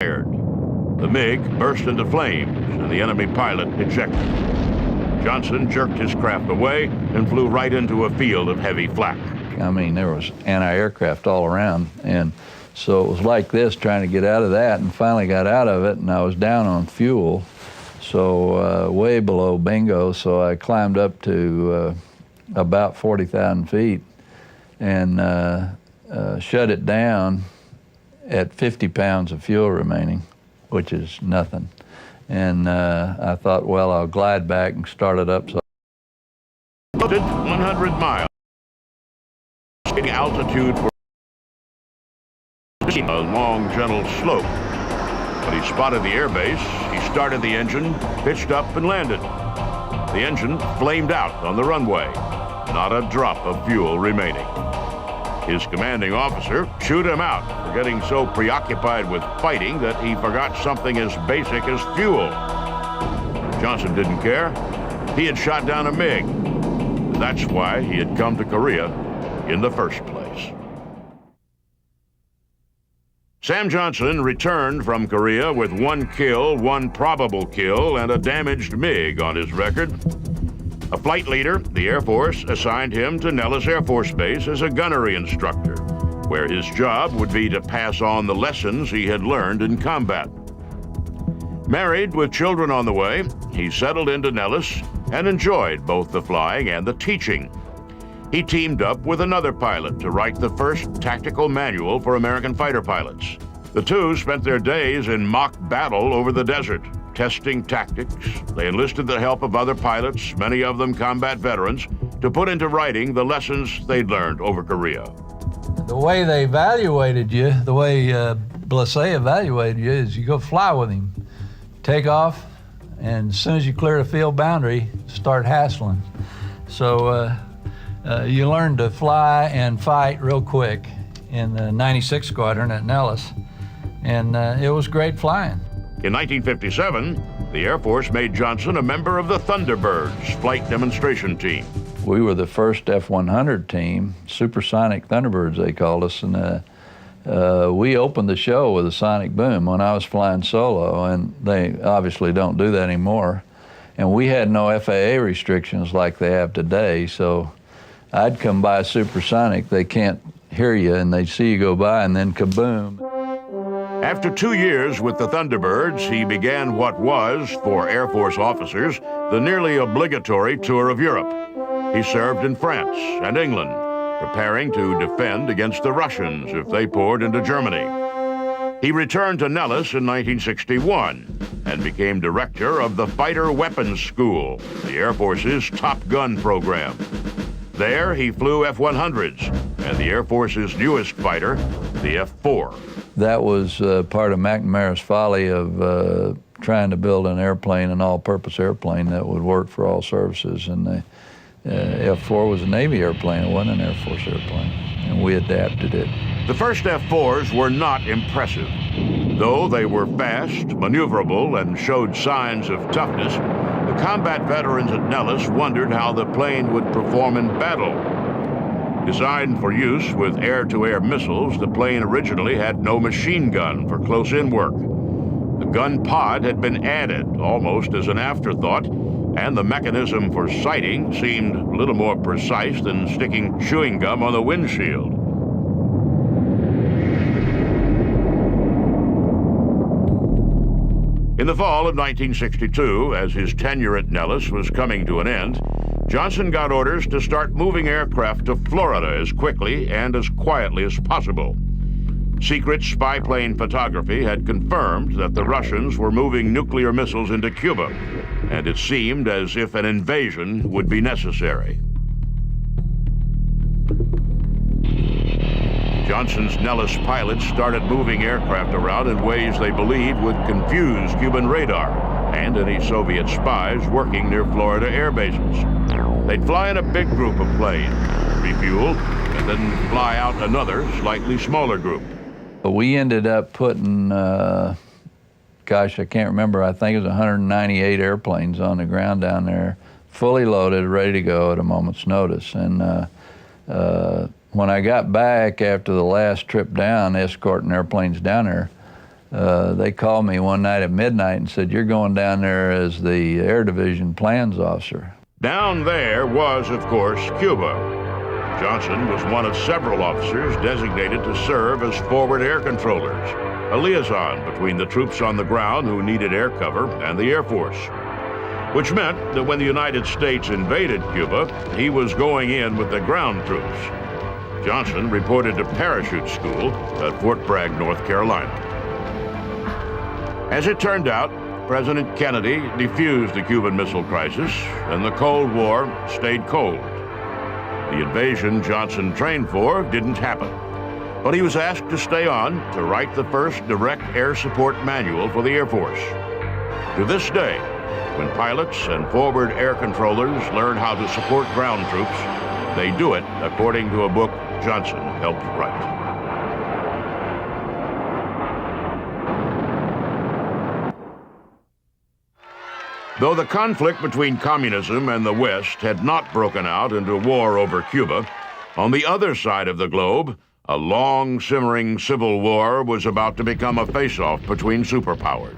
The MiG burst into flames and the enemy pilot ejected. Johnson jerked his craft away and flew right into a field of heavy flak. I mean, there was anti-aircraft all around, and so it was like this, trying to get out of that, and finally got out of it, and I was down on fuel, so way below bingo, so I climbed up to about 40,000 feet and shut it down at 50 pounds of fuel remaining, which is nothing. And I thought, well, I'll glide back and start it up. So 100 miles. Altitude for a long, gentle slope. When he spotted the airbase, he started the engine, pitched up, and landed. The engine flamed out on the runway. Not a drop of fuel remaining. His commanding officer chewed him out for getting so preoccupied with fighting that he forgot something as basic as fuel. Johnson didn't care. He had shot down a MiG. That's why he had come to Korea in the first place. Sam Johnson returned from Korea with 1 kill, 1 probable kill, and a damaged MiG on his record. A flight leader, the Air Force assigned him to Nellis Air Force Base as a gunnery instructor, where his job would be to pass on the lessons he had learned in combat. Married with children on the way, he settled into Nellis and enjoyed both the flying and the teaching. He teamed up with another pilot to write the first tactical manual for American fighter pilots. The two spent their days in mock battle over the desert, testing tactics. They enlisted the help of other pilots, many of them combat veterans, to put into writing the lessons they'd learned over Korea. The way they evaluated you, the way Blessé evaluated you, is you go fly with him, take off, and as soon as you clear the field boundary, start hassling. So you learn to fly and fight real quick in the 96 Squadron at Nellis, and it was great flying. In 1957, the Air Force made Johnson a member of the Thunderbirds flight demonstration team. We were the first F-100 team, supersonic Thunderbirds they called us, and we opened the show with a sonic boom when I was flying solo, and they obviously don't do that anymore. And we had no FAA restrictions like they have today, so I'd come by supersonic, they can't hear you, and they see you go by, and then kaboom. After 2 years with the Thunderbirds, he began what was, for Air Force officers, the nearly obligatory tour of Europe. He served in France and England, preparing to defend against the Russians if they poured into Germany. He returned to Nellis in 1961 and became director of the Fighter Weapons School, the Air Force's Top Gun program. There, he flew F-100s and the Air Force's newest fighter, the F-4. That was part of McNamara's folly of trying to build an airplane, an all-purpose airplane that would work for all services. And the F-4 was a Navy airplane, it wasn't an Air Force airplane, and we adapted it. The first F-4s were not impressive. Though they were fast, maneuverable, and showed signs of toughness, the combat veterans at Nellis wondered how the plane would perform in battle. Designed for use with air-to-air missiles, the plane originally had no machine gun for close-in work. The gun pod had been added almost as an afterthought, and the mechanism for sighting seemed a little more precise than sticking chewing gum on the windshield. In the fall of 1962, as his tenure at Nellis was coming to an end, Johnson got orders to start moving aircraft to Florida as quickly and as quietly as possible. Secret spy plane photography had confirmed that the Russians were moving nuclear missiles into Cuba, and it seemed as if an invasion would be necessary. Johnson's Nellis pilots started moving aircraft around in ways they believed would confuse Cuban radar and any Soviet spies working near Florida air bases. They'd fly in a big group of planes, refuel, and then fly out another, slightly smaller group. But we ended up putting, gosh, I can't remember, I think it was 198 airplanes on the ground down there, fully loaded, ready to go at a moment's notice. And when I got back after the last trip down, escorting airplanes down there, they called me one night at midnight and said, "You're going down there as the Air Division plans officer." Down there was, of course, Cuba. Johnson was one of several officers designated to serve as forward air controllers, a liaison between the troops on the ground who needed air cover and the Air Force, which meant that when the United States invaded Cuba, he was going in with the ground troops. Johnson reported to parachute school at Fort Bragg, North Carolina. As it turned out, President Kennedy defused the Cuban Missile Crisis, and the Cold War stayed cold. The invasion Johnson trained for didn't happen, but he was asked to stay on to write the first direct air support manual for the Air Force. To this day, when pilots and forward air controllers learn how to support ground troops, they do it according to a book Johnson helped write. Though the conflict between communism and the West had not broken out into war over Cuba, on the other side of the globe, a long, simmering civil war was about to become a face-off between superpowers.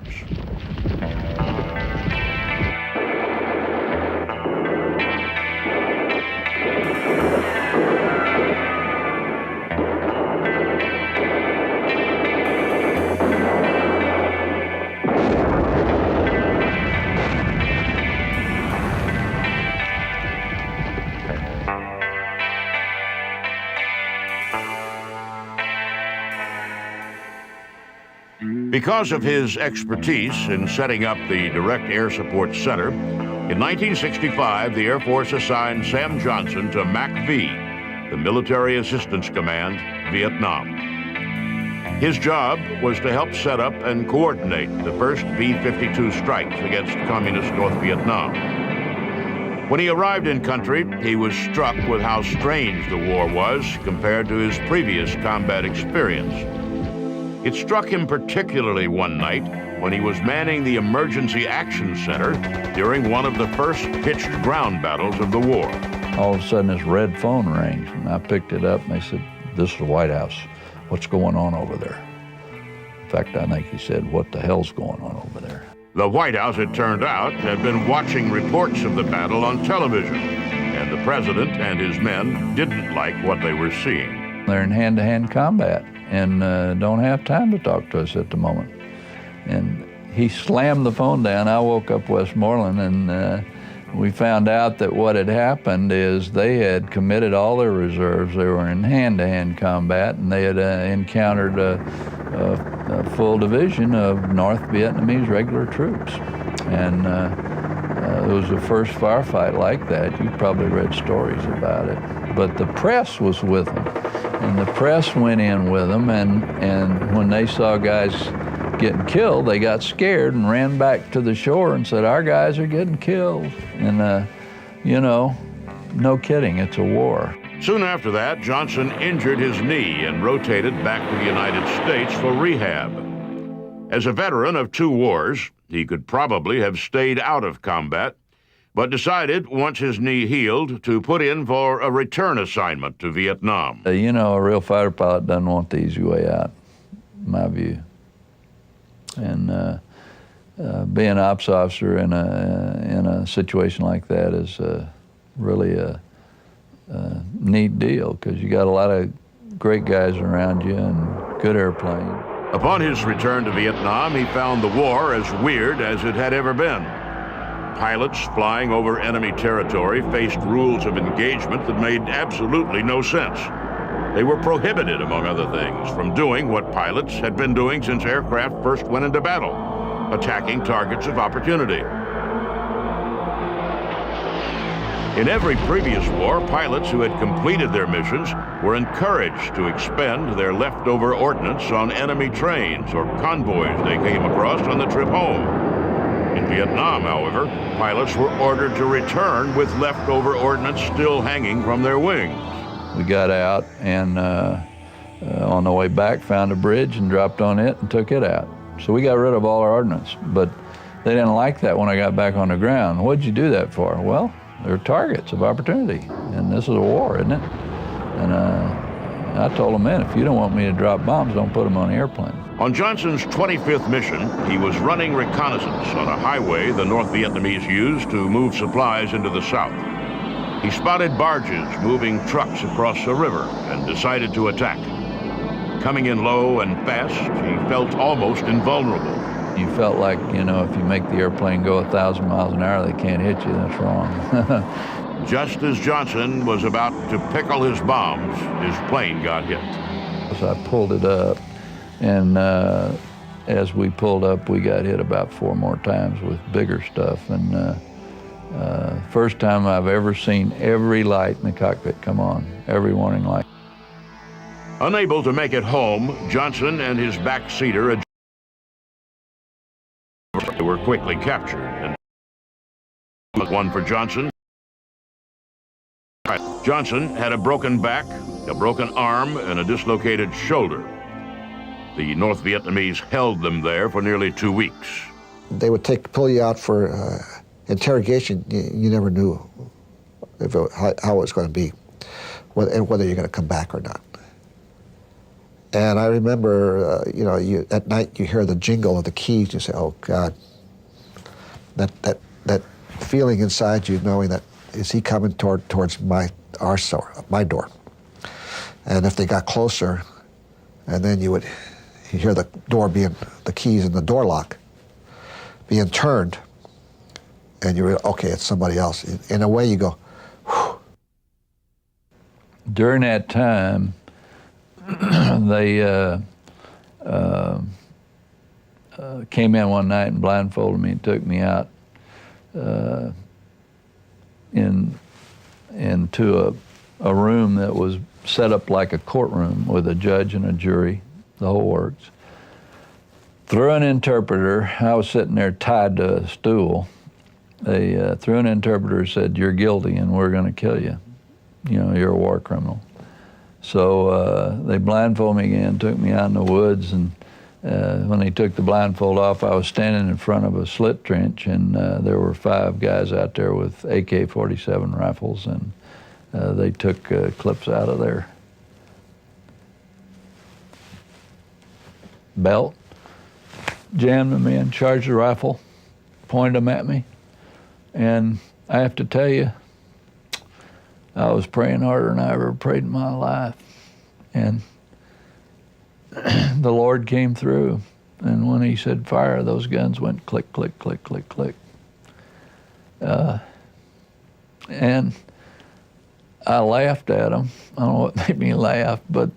Because of his expertise in setting up the Direct Air Support Center, in 1965, the Air Force assigned Sam Johnson to MAC-V, the Military Assistance Command, Vietnam. His job was to help set up and coordinate the first B-52 strikes against communist North Vietnam. When he arrived in country, he was struck with how strange the war was compared to his previous combat experience. It struck him particularly one night when he was manning the Emergency Action Center during one of the first pitched ground battles of the war. All of a sudden, this red phone rang, and I picked it up, and they said, "This is the White House. What's going on over there?" In fact, I think he said, "What the hell's going on over there?" The White House, it turned out, had been watching reports of the battle on television, and the president and his men didn't like what they were seeing. They're in hand-to-hand combat and don't have time to talk to us at the moment. And he slammed the phone down. I woke up Westmoreland, and we found out that what had happened is they had committed all their reserves. They were in hand-to-hand combat, and they had encountered a full division of North Vietnamese regular troops. And it was the first firefight like that. You've probably read stories about it. But the press was with them, and the press went in with them, and when they saw guys getting killed, they got scared and ran back to the shore and said, "Our guys are getting killed." And, you know, no kidding, it's a war. Soon after that, Johnson injured his knee and rotated back to the United States for rehab. As a veteran of 2 wars, he could probably have stayed out of combat, but decided, once his knee healed, to put in for a return assignment to Vietnam. You know, a real fighter pilot doesn't want the easy way out, in my view. And being an ops officer in a situation like that is really a neat deal, because you got a lot of great guys around you and good airplane. Upon his return to Vietnam, he found the war as weird as it had ever been. Pilots flying over enemy territory faced rules of engagement that made absolutely no sense. They were prohibited, among other things, from doing what pilots had been doing since aircraft first went into battle, attacking targets of opportunity. In every previous war, pilots who had completed their missions were encouraged to expend their leftover ordnance on enemy trains or convoys they came across on the trip home. In Vietnam, however, pilots were ordered to return with leftover ordnance still hanging from their wings. We got out and on the way back found a bridge and dropped on it and took it out. So we got rid of all our ordnance, but they didn't like that when I got back on the ground. What'd you do that for? Well, they're targets of opportunity, and this is a war, isn't it? And I told them, man, if you don't want me to drop bombs, don't put them on the airplane. On Johnson's 25th mission, he was running reconnaissance on a highway the North Vietnamese used to move supplies into the south. He spotted barges moving trucks across a river and decided to attack. Coming in low and fast, he felt almost invulnerable. You felt like, you know, if you make the airplane go 1,000 miles an hour, they can't hit you. That's wrong. Just as Johnson was about to pickle his bombs, his plane got hit. So I pulled it up, and as we pulled up, we got hit about 4 more times with bigger stuff. And first time I've ever seen every light in the cockpit come on, every warning light. Unable to make it home, Johnson and his backseater were quickly captured. And one for Johnson. Johnson had a broken back, a broken arm, and a dislocated shoulder. The North Vietnamese held them there for nearly 2 weeks. They would pull you out for interrogation. You never knew how it was going to be, and whether you're going to come back or not. And I remember, you know, at night you hear the jingle of the keys. You say, "Oh God!" That feeling inside you, knowing that is he coming towards my door. And if they got closer, and then you hear the door the keys in the door lock being turned, and you realize, okay, it's somebody else. In a way, you go, whew. During that time, they came in one night and blindfolded me and took me out into a room that was set up like a courtroom with a judge and a jury, the whole works. Through an interpreter, I was sitting there tied to a stool. They through an interpreter said, "You're guilty and we're going to kill you. You know, you're a war criminal." So they blindfolded me again, took me out in the woods, and when they took the blindfold off, I was standing in front of a slit trench, and there were 5 guys out there with AK-47 rifles, and they took clips out of their belt, jammed them in, charged the rifle, pointed them at me, and I have to tell you, I was praying harder than I ever prayed in my life. And the Lord came through. And when he said fire, those guns went click, click, click, click, click. And I laughed at them. I don't know what made me laugh, but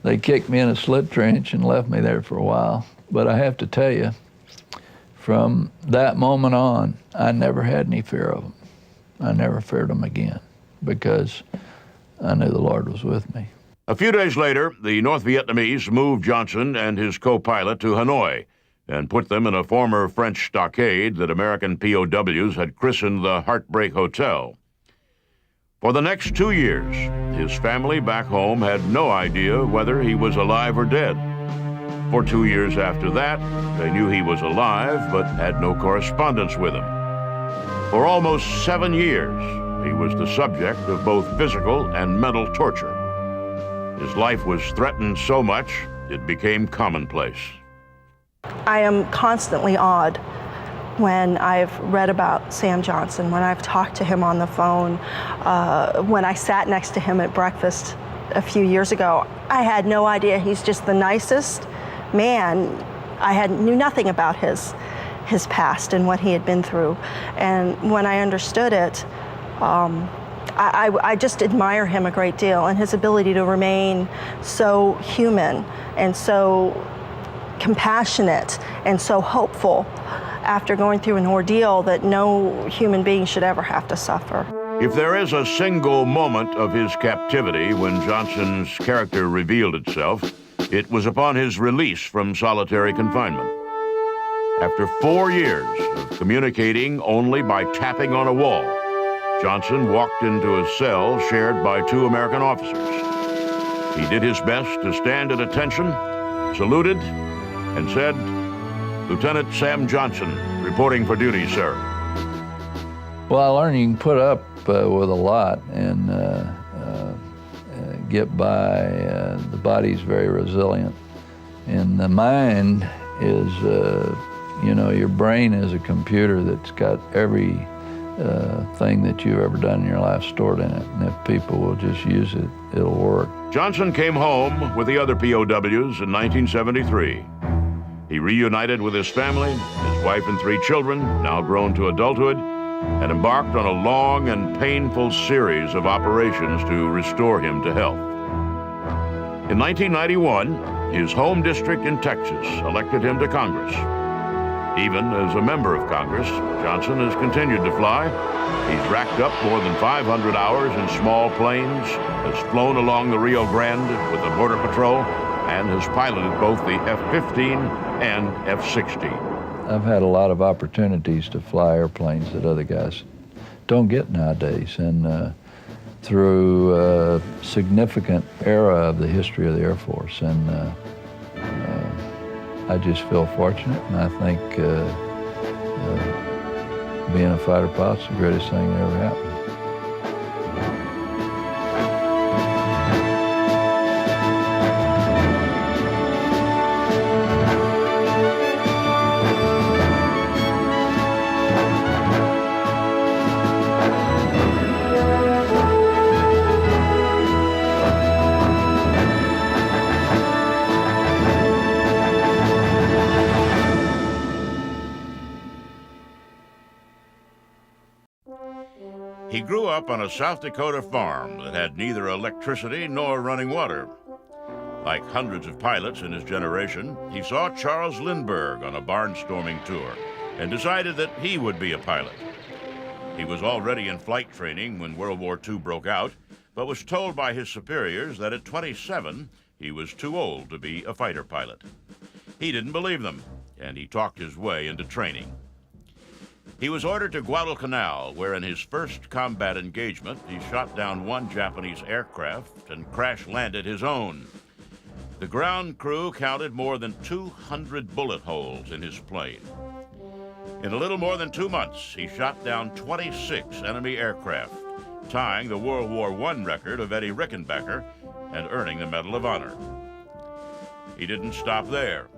they kicked me in a slit trench and left me there for a while. But I have to tell you, from that moment on, I never had any fear of them. I never feared them again, because I knew the Lord was with me. A few days later, the North Vietnamese moved Johnson and his co-pilot to Hanoi and put them in a former French stockade that American POWs had christened the Heartbreak Hotel. For the next 2 years, his family back home had no idea whether he was alive or dead. For 2 years after that, they knew he was alive but had no correspondence with him. For almost 7 years, he was the subject of both physical and mental torture. His life was threatened so much, it became commonplace. I am constantly awed when I've read about Sam Johnson, when I've talked to him on the phone, when I sat next to him at breakfast a few years ago. I had no idea. He's just the nicest man. I knew nothing about his past and what he had been through. And when I understood it, I just admire him a great deal, and his ability to remain so human and so compassionate and so hopeful after going through an ordeal that no human being should ever have to suffer. If there is a single moment of his captivity when Johnson's character revealed itself, it was upon his release from solitary confinement. After 4 years of communicating only by tapping on a wall, Johnson walked into a cell shared by 2 American officers. He did his best to stand at attention, saluted, and said, "Lieutenant Sam Johnson, reporting for duty, sir." Well, I learned you can put up with a lot and get by. The body's very resilient, And the mind is, you know, your brain is a computer that's got every thing that you've ever done in your life stored in it. And if people will just use it, it'll work. Johnson came home with the other POWs in 1973. He reunited with his family, his wife and 3 children, now grown to adulthood, and embarked on a long and painful series of operations to restore him to health. In 1991, his home district in Texas elected him to Congress. Even as a member of Congress, Johnson has continued to fly. He's racked up more than 500 hours in small planes, has flown along the Rio Grande with the Border Patrol, and has piloted both the F-15 and F-16. I've had a lot of opportunities to fly airplanes that other guys don't get nowadays, and through a significant era of the history of the Air Force. And I just feel fortunate, and I think being a fighter pilot's the greatest thing that ever happened. He grew up on a South Dakota farm that had neither electricity nor running water. Like hundreds of pilots in his generation, he saw Charles Lindbergh on a barnstorming tour and decided that he would be a pilot. He was already in flight training when World War II broke out, but was told by his superiors that at 27, he was too old to be a fighter pilot. He didn't believe them, and he talked his way into training. He was ordered to Guadalcanal, where in his first combat engagement, he shot down one Japanese aircraft and crash-landed his own. The ground crew counted more than 200 bullet holes in his plane. In a little more than 2 months, he shot down 26 enemy aircraft, tying the World War I record of Eddie Rickenbacker and earning the Medal of Honor. He didn't stop there.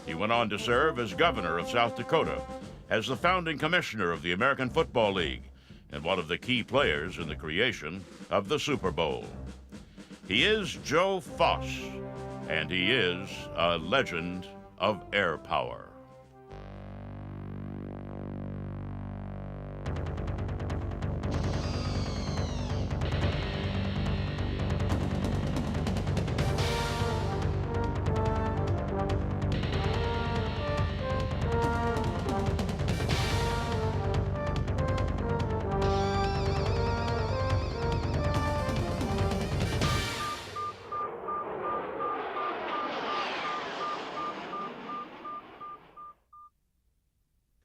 He went on to serve as governor of South Dakota, as the founding commissioner of the American Football League, and one of the key players in the creation of the Super Bowl. He is Joe Foss, and he is a legend of air power.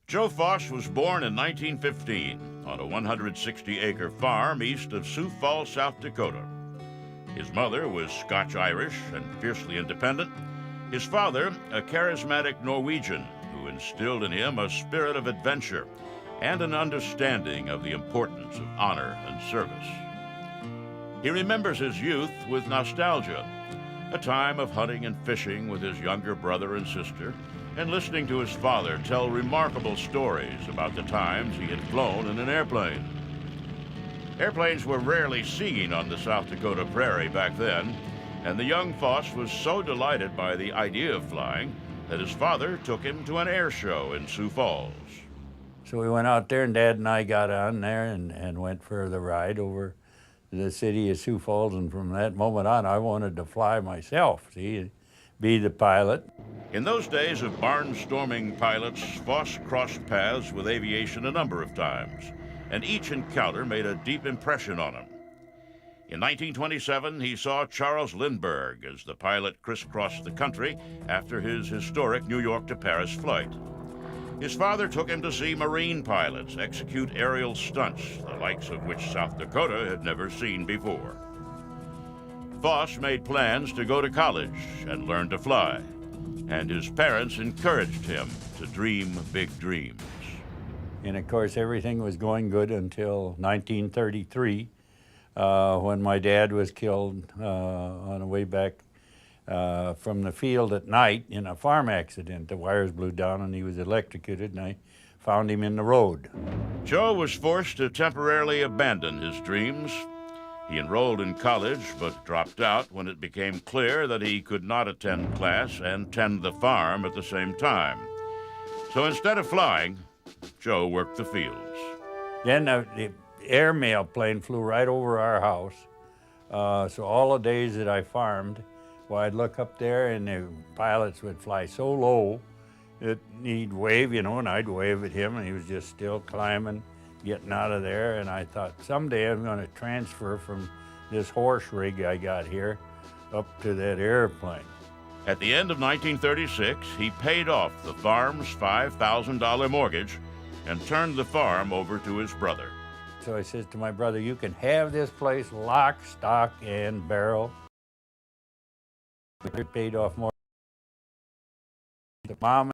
Joe Foss was born in 1915 on a 160-acre farm east of Sioux Falls, South Dakota. His mother was Scotch-Irish and fiercely independent. His father, a charismatic Norwegian who instilled in him a spirit of adventure and an understanding of the importance of honor and service. He remembers his youth with nostalgia, a time of hunting and fishing with his younger brother and sister, and listening to his father tell remarkable stories about the times he had flown in an airplane. Airplanes were rarely seen on the South Dakota prairie back then, and the young Foss was so delighted by the idea of flying that his father took him to an air show in Sioux Falls. So we went out there, and Dad and I got on there and went for the ride over the city of Sioux Falls, and from that moment on, I wanted to fly myself, see, be the pilot. In those days of barnstorming pilots, Foss crossed paths with aviation a number of times, and each encounter made a deep impression on him. In 1927, he saw Charles Lindbergh as the pilot crisscrossed the country after his historic New York to Paris flight. His father took him to see Marine pilots execute aerial stunts, the likes of which South Dakota had never seen before. Foss made plans to go to college and learn to fly, and his parents encouraged him to dream big dreams. And of course, everything was going good until 1933, when my dad was killed on the way back from the field at night in a farm accident. The wires blew down and he was electrocuted, and I found him in the road. Joe was forced to temporarily abandon his dreams. He enrolled in college but dropped out when it became clear that he could not attend class and tend the farm at the same time. So instead of flying, Joe worked the fields. Then the airmail plane flew right over our house. So all the days that I farmed, well, I'd look up there and the pilots would fly so low that he'd wave, you know, and I'd wave at him, and he was just still climbing, getting out of there. And I thought, someday I'm going to transfer from this horse rig I got here up to that airplane. At the end of 1936, he paid off the farm's $5,000 mortgage and turned the farm over to his brother. So I says to my brother, you can have this place lock, stock, and barrel. We paid off more. The mom.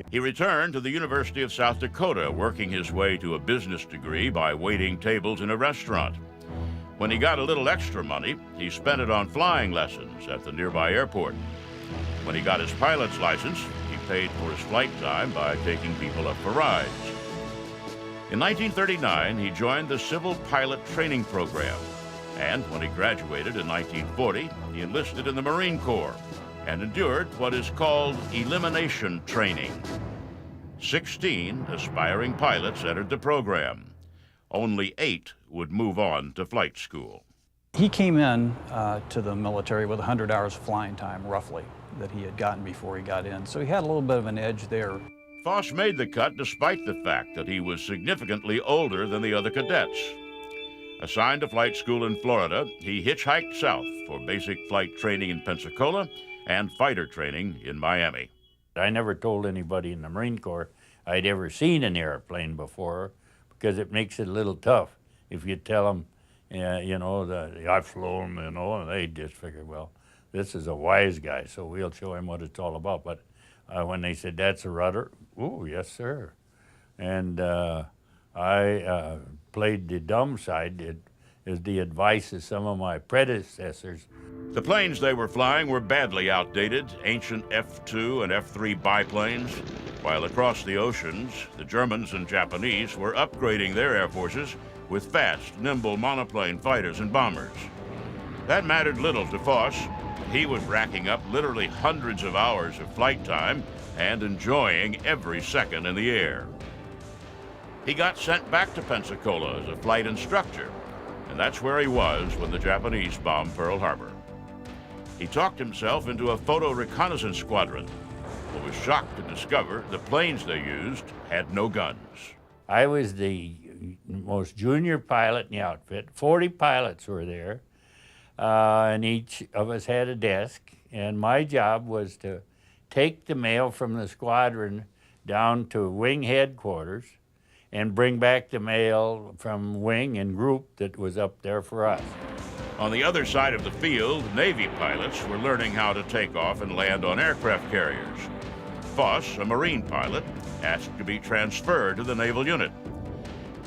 He returned to the University of South Dakota, working his way to a business degree by waiting tables in a restaurant. When he got a little extra money, he spent it on flying lessons at the nearby airport. When he got his pilot's license, he paid for his flight time by taking people up for rides. In 1939, he joined the Civil Pilot Training Program, and when he graduated in 1940, he enlisted in the Marine Corps and endured what is called elimination training. 16 aspiring pilots entered the program. Only 8 would move on to flight school. He came in to the military with 100 hours of flying time, roughly, that he had gotten before he got in. So he had a little bit of an edge there. Foss made the cut despite the fact that he was significantly older than the other cadets. Assigned to flight school in Florida, he hitchhiked south for basic flight training in Pensacola and fighter training in Miami. I never told anybody in the Marine Corps I'd ever seen an airplane before, because it makes it a little tough if you tell them, you know, that I've flown, you know, and they just figure, well, this is a wise guy, so we'll show him what it's all about. But when they said, that's a rudder, oh, yes, sir. And I played the dumb side as the advice of some of my predecessors. The planes they were flying were badly outdated, ancient F-2 and F-3 biplanes, while across the oceans, the Germans and Japanese were upgrading their air forces with fast, nimble monoplane fighters and bombers. That mattered little to Foss. He was racking up literally hundreds of hours of flight time and enjoying every second in the air. He got sent back to Pensacola as a flight instructor, and that's where he was when the Japanese bombed Pearl Harbor. He talked himself into a photo reconnaissance squadron, but was shocked to discover the planes they used had no guns. I was the most junior pilot in the outfit. 40 pilots were there, and each of us had a desk, and my job was to take the mail from the squadron down to wing headquarters and bring back the mail from wing and group that was up there for us. On the other side of the field, Navy pilots were learning how to take off and land on aircraft carriers. Foss, a Marine pilot, asked to be transferred to the naval unit.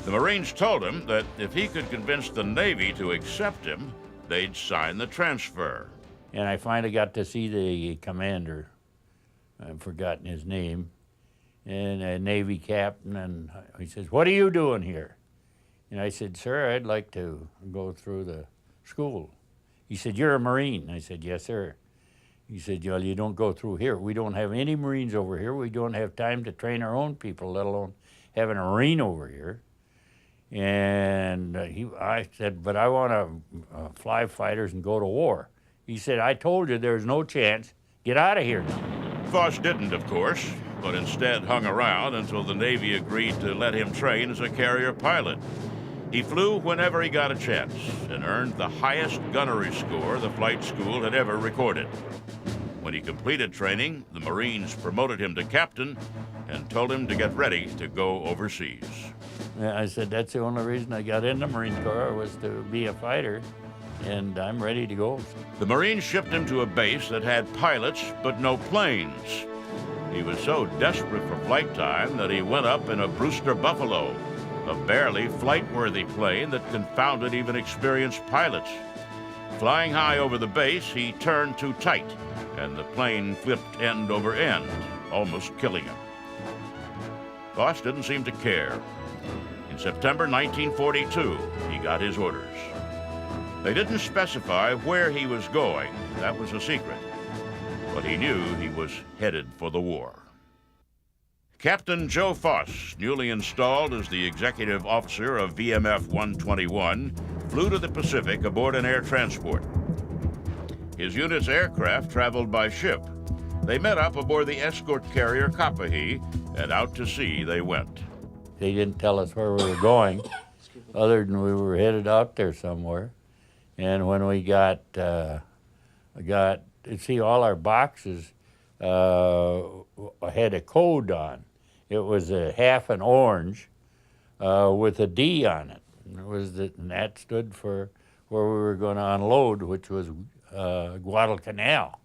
The Marines told him that if he could convince the Navy to accept him, they'd sign the transfer. And I finally got to see the commander. I've forgotten his name. And a Navy captain, and he says, what are you doing here? And I said, sir, I'd like to go through the school. He said, you're a Marine. I said, yes, sir. He said, well, you don't go through here. We don't have any Marines over here. We don't have time to train our own people, let alone having a Marine over here. And I said, but I want to fly fighters and go to war. He said, I told you there's no chance. Get out of here now. Foss didn't, of course, but instead hung around until the Navy agreed to let him train as a carrier pilot. He flew whenever he got a chance and earned the highest gunnery score the flight school had ever recorded. When he completed training, the Marines promoted him to captain and told him to get ready to go overseas. I said, that's the only reason I got in the Marine Corps was to be a fighter, and I'm ready to go. The Marines shipped him to a base that had pilots but no planes. He was so desperate for flight time that he went up in a Brewster Buffalo, a barely flight-worthy plane that confounded even experienced pilots. Flying high over the base, he turned too tight, and the plane flipped end over end, almost killing him. Voss didn't seem to care. In September 1942, he got his orders. They didn't specify where he was going. That was a secret. But he knew he was headed for the war. Captain Joe Voss, newly installed as the executive officer of VMF 121, flew to the Pacific aboard an air transport. His unit's aircraft traveled by ship. They met up aboard the escort carrier Kapahi, and out to sea they went. They didn't tell us where we were going, other than we were headed out there somewhere. And when we got see, all our boxes had a code on. It was a half an orange with a D on it. And that stood for where we were going to unload, which was Guadalcanal.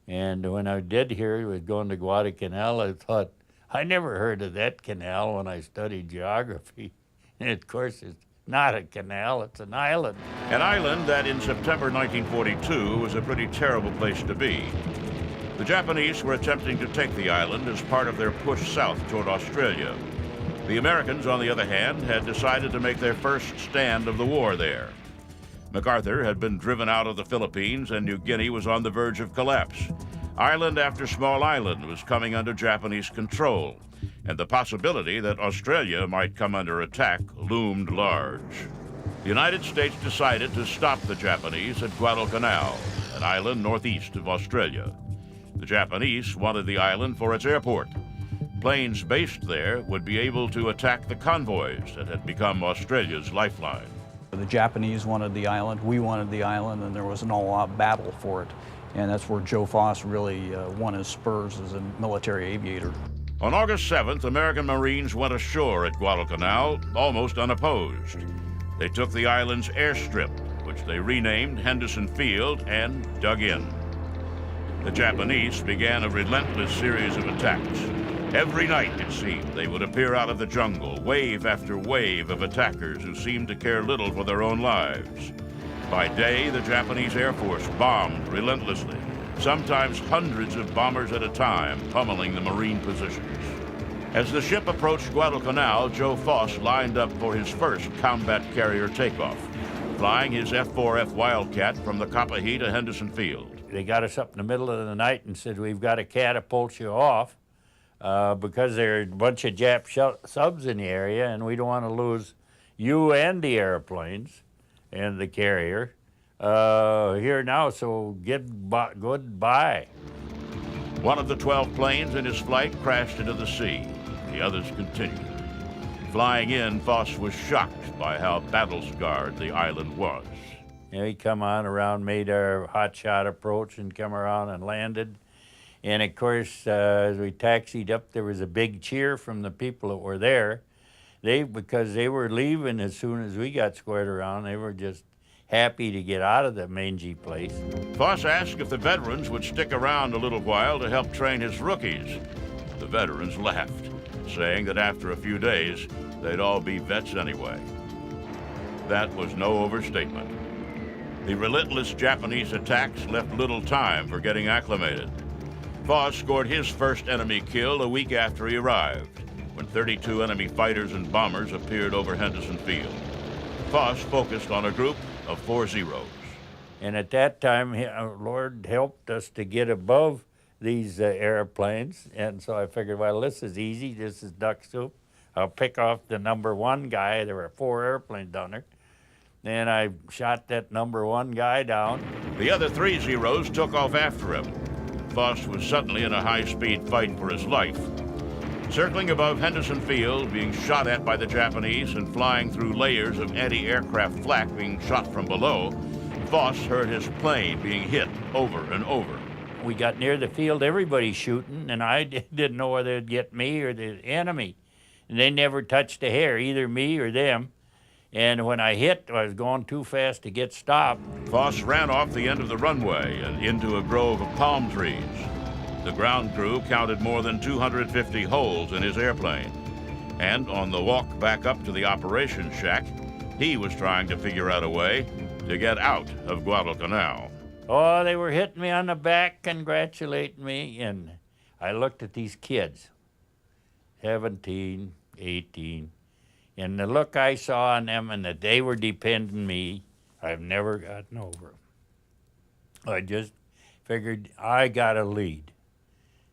And when I did hear we was going to Guadalcanal, I thought, I never heard of that canal when I studied geography. And of course, it's not a canal, it's an island. An island that in September 1942 was a pretty terrible place to be. The Japanese were attempting to take the island as part of their push south toward Australia. The Americans, on the other hand, had decided to make their first stand of the war there. MacArthur had been driven out of the Philippines, and New Guinea was on the verge of collapse. Island after small island was coming under Japanese control, and the possibility that Australia might come under attack loomed large. The United States decided to stop the Japanese at Guadalcanal, an island northeast of Australia. The Japanese wanted the island for its airport. Planes based there would be able to attack the convoys that had become Australia's lifeline. The Japanese wanted the island, we wanted the island, and there was an all-out battle for it. And that's where Joe Voss really won his spurs as a military aviator. On August 7th, American Marines went ashore at Guadalcanal, almost unopposed. They took the island's airstrip, which they renamed Henderson Field, and dug in. The Japanese began a relentless series of attacks. Every night, it seemed, they would appear out of the jungle, wave after wave of attackers who seemed to care little for their own lives. By day, the Japanese Air Force bombed relentlessly, sometimes hundreds of bombers at a time, pummeling the Marine positions. As the ship approached Guadalcanal, Joe Voss lined up for his first combat carrier takeoff, flying his F-4F Wildcat from the Kapahi to Henderson Field. They got us up in the middle of the night and said, we've got to catapult you off because there are a bunch of Jap subs in the area, and we don't want to lose you and the airplanes and the carrier here now, so goodbye. One of the 12 planes in his flight crashed into the sea. The others continued. Flying in, Voss was shocked by how battle-scarred the island was. And we come on around, made our hotshot approach and come around and landed. And of course, as we taxied up, there was a big cheer from the people that were there. Because they were leaving as soon as we got squared around. They were just happy to get out of the mangy place. Voss asked if the veterans would stick around a little while to help train his rookies. The veterans laughed, saying that after a few days, they'd all be vets anyway. That was no overstatement. The relentless Japanese attacks left little time for getting acclimated. Voss scored his first enemy kill a week after he arrived, when 32 enemy fighters and bombers appeared over Henderson Field. Voss focused on a group of 4 Zeros. And at that time, Lord helped us to get above these airplanes. And so I figured, well, this is easy. This is duck soup. I'll pick off the number 1 guy. There were 4 airplanes down there. And I shot that number 1 guy down. The other 3 Zeros took off after him. Voss was suddenly in a high-speed fight for his life. Circling above Henderson Field, being shot at by the Japanese and flying through layers of anti-aircraft flak being shot from below, Voss heard his plane being hit over and over. We got near the field, everybody shooting, and I didn't know whether it'd get me or the enemy. And they never touched a hair, either me or them. And when I hit, I was going too fast to get stopped. Voss ran off the end of the runway and into a grove of palm trees. The ground crew counted more than 250 holes in his airplane. And on the walk back up to the operations shack, he was trying to figure out a way to get out of Guadalcanal. Oh, they were hitting me on the back, congratulating me, and I looked at these kids, 17, 18, and the look I saw on them and that they were depending me, I've never gotten over. I just figured I got a lead.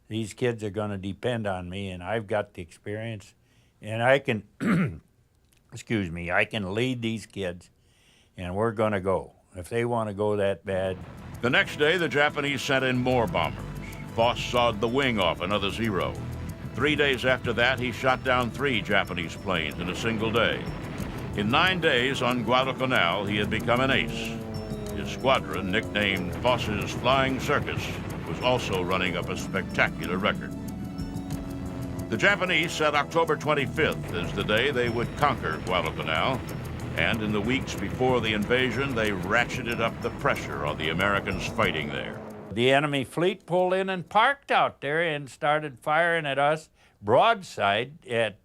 These kids are going to depend on me, and I've got the experience, and I can, excuse me, I can lead these kids, and we're going to go. If they want to go that bad. The next day, the Japanese sent in more bombers. Voss sawed the wing off another Zero. 3 days after that, he shot down 3 Japanese planes in a single day. In 9 days on Guadalcanal, he had become an ace. His squadron, nicknamed Voss's Flying Circus, was also running up a spectacular record. The Japanese set October 25th as the day they would conquer Guadalcanal, and in the weeks before the invasion, they ratcheted up the pressure on the Americans fighting there. The enemy fleet pulled in and parked out there and started firing at us broadside at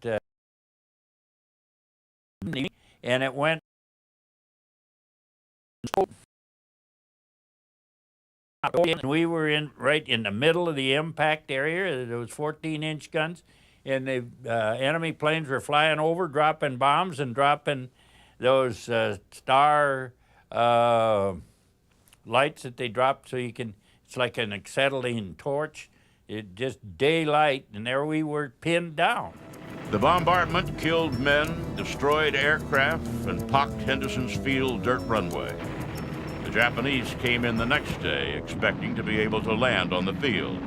and it went and we were right in the middle of the impact area. There was 14-inch guns, and the enemy planes were flying over, dropping bombs and dropping those star lights that they drop so you can, it's like an acetylene torch. It just daylight, and there we were pinned down. The bombardment killed men, destroyed aircraft, and pocked Henderson's Field dirt runway. The Japanese came in the next day expecting to be able to land on the field.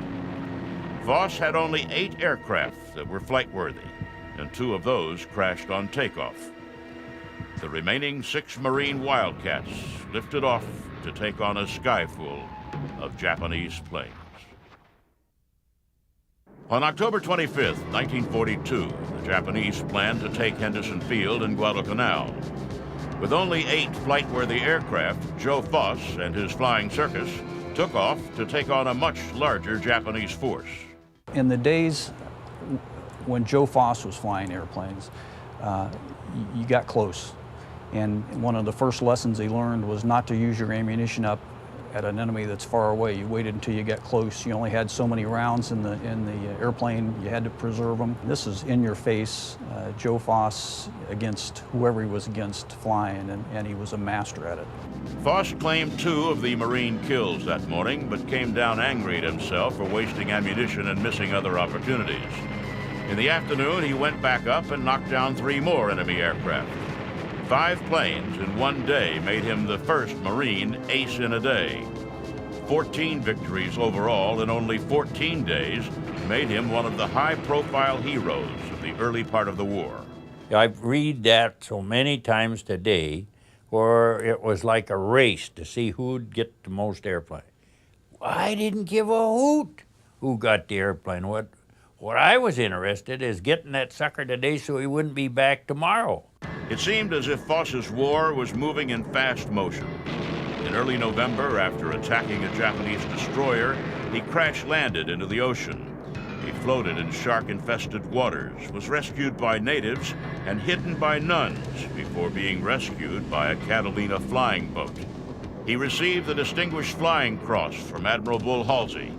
Voss had only 8 aircraft that were flight-worthy, and 2 of those crashed on takeoff. The remaining 6 Marine Wildcats lifted off to take on a skyful of Japanese planes. On October 25th, 1942, the Japanese planned to take Henderson Field and Guadalcanal. With only 8 flight-worthy aircraft, Joe Voss and his Flying Circus took off to take on a much larger Japanese force. In the days when Joe Voss was flying airplanes, you got close. And one of the first lessons he learned was not to use your ammunition up at an enemy that's far away. You waited until you got close. You only had so many rounds in the airplane. You had to preserve them. This is in your face, Joe Voss against whoever he was against flying, and he was a master at it. Voss claimed 2 of the Marine kills that morning, but came down angry at himself for wasting ammunition and missing other opportunities. In the afternoon, he went back up and knocked down 3 more enemy aircraft. 5 planes in one day made him the first Marine ace in a day. 14 victories overall in only 14 days made him one of the high-profile heroes of the early part of the war. I read that so many times today where it was like a race to see who'd get the most airplane. I didn't give a hoot who got the airplane. What I was interested is getting that sucker today so he wouldn't be back tomorrow. It seemed as if Voss's war was moving in fast motion. In early November, after attacking a Japanese destroyer, he crash-landed into the ocean. He floated in shark-infested waters, was rescued by natives, and hidden by nuns before being rescued by a Catalina flying boat. He received the Distinguished Flying Cross from Admiral Bull Halsey,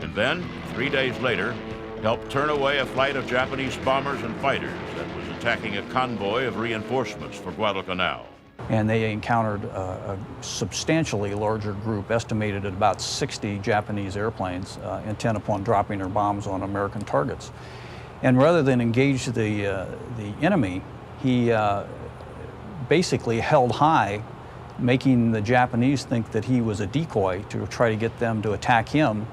and then, 3 days later, helped turn away a flight of Japanese bombers and fighters that was attacking a convoy of reinforcements for Guadalcanal. And they encountered a substantially larger group, estimated at about 60 Japanese airplanes, intent upon dropping their bombs on American targets. And rather than engage the enemy, he basically held high, making the Japanese think that he was a decoy to try to get them to attack him.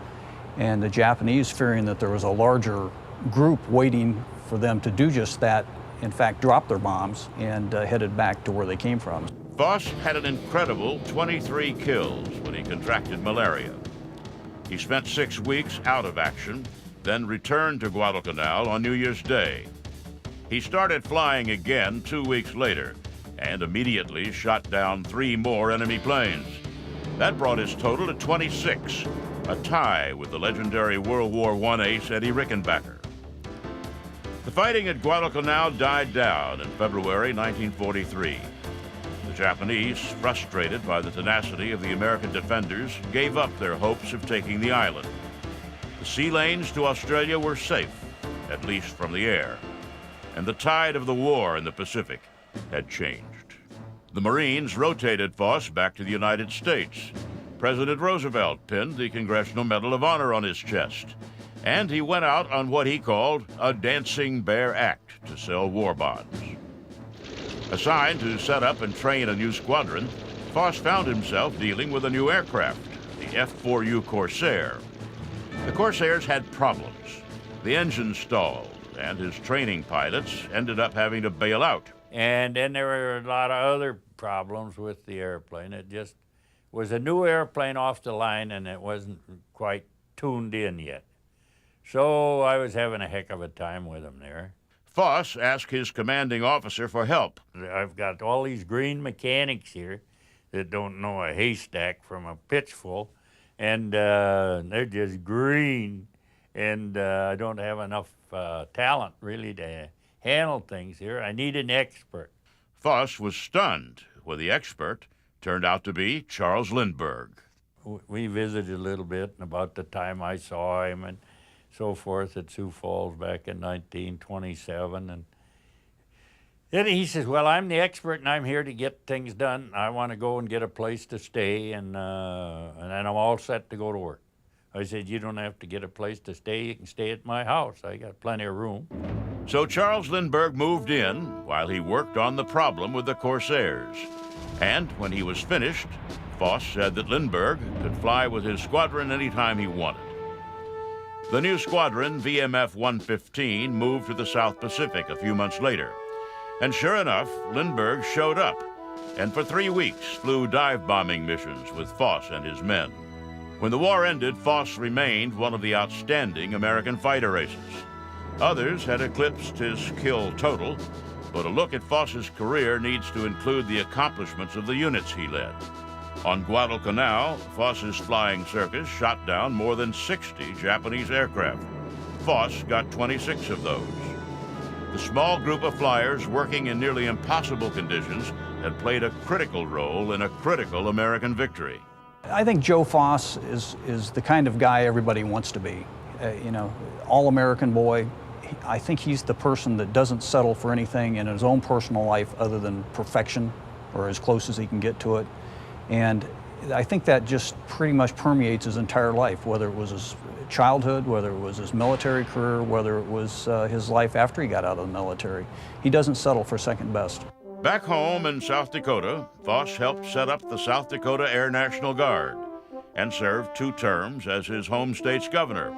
And the Japanese, fearing that there was a larger group waiting for them to do just that, in fact, dropped their bombs and headed back to where they came from. Voss had an incredible 23 kills when he contracted malaria. He spent 6 weeks out of action, then returned to Guadalcanal on New Year's Day. He started flying again 2 weeks later and immediately shot down 3 more enemy planes. That brought his total to 26, a tie with the legendary World War I ace Eddie Rickenbacker. The fighting at Guadalcanal died down in February 1943. The Japanese, frustrated by the tenacity of the American defenders, gave up their hopes of taking the island. The sea lanes to Australia were safe, at least from the air, and the tide of the war in the Pacific had changed. The Marines rotated Foss back to the United States. President Roosevelt pinned the Congressional Medal of Honor on his chest, and he went out on what he called a dancing bear act to sell war bonds. Assigned to set up and train a new squadron, Foss found himself dealing with a new aircraft, the F-4U Corsair. The Corsairs had problems. The engine stalled, and his training pilots ended up having to bail out. And then there were a lot of other problems with the airplane. It just was a new airplane off the line, and it wasn't quite tuned in yet. So I was having a heck of a time with him there. Foss asked his commanding officer for help. I've got all these green mechanics here that don't know a haystack from a pitchful, and they're just green, and I don't have enough talent really to handle things here. I need an expert. Foss was stunned when the expert turned out to be Charles Lindbergh. We visited a little bit, and about the time I saw him and so forth at Sioux Falls back in 1927. And then he says, well, I'm the expert, and I'm here to get things done. I want to go and get a place to stay, and then I'm all set to go to work. I said, you don't have to get a place to stay. You can stay at my house. I got plenty of room. So Charles Lindbergh moved in while he worked on the problem with the Corsairs. And when he was finished, Foss said that Lindbergh could fly with his squadron anytime he wanted. The new squadron, VMF 115, moved to the South Pacific a few months later. And sure enough, Lindbergh showed up, and for 3 weeks flew dive-bombing missions with Foss and his men. When the war ended, Foss remained one of the outstanding American fighter aces. Others had eclipsed his kill total, but a look at Foss's career needs to include the accomplishments of the units he led. On Guadalcanal, Foss's flying circus shot down more than 60 Japanese aircraft. Foss got 26 of those. The small group of flyers working in nearly impossible conditions had played a critical role in a critical American victory. I think Joe Foss is the kind of guy everybody wants to be. All-American boy. I think he's the person that doesn't settle for anything in his own personal life other than perfection, or as close as he can get to it. And I think that just pretty much permeates his entire life, whether it was his childhood, whether it was his military career, whether it was his life after he got out of the military. He doesn't settle for second best. Back home in South Dakota, Foss helped set up the South Dakota Air National Guard and served 2 terms as his home state's governor.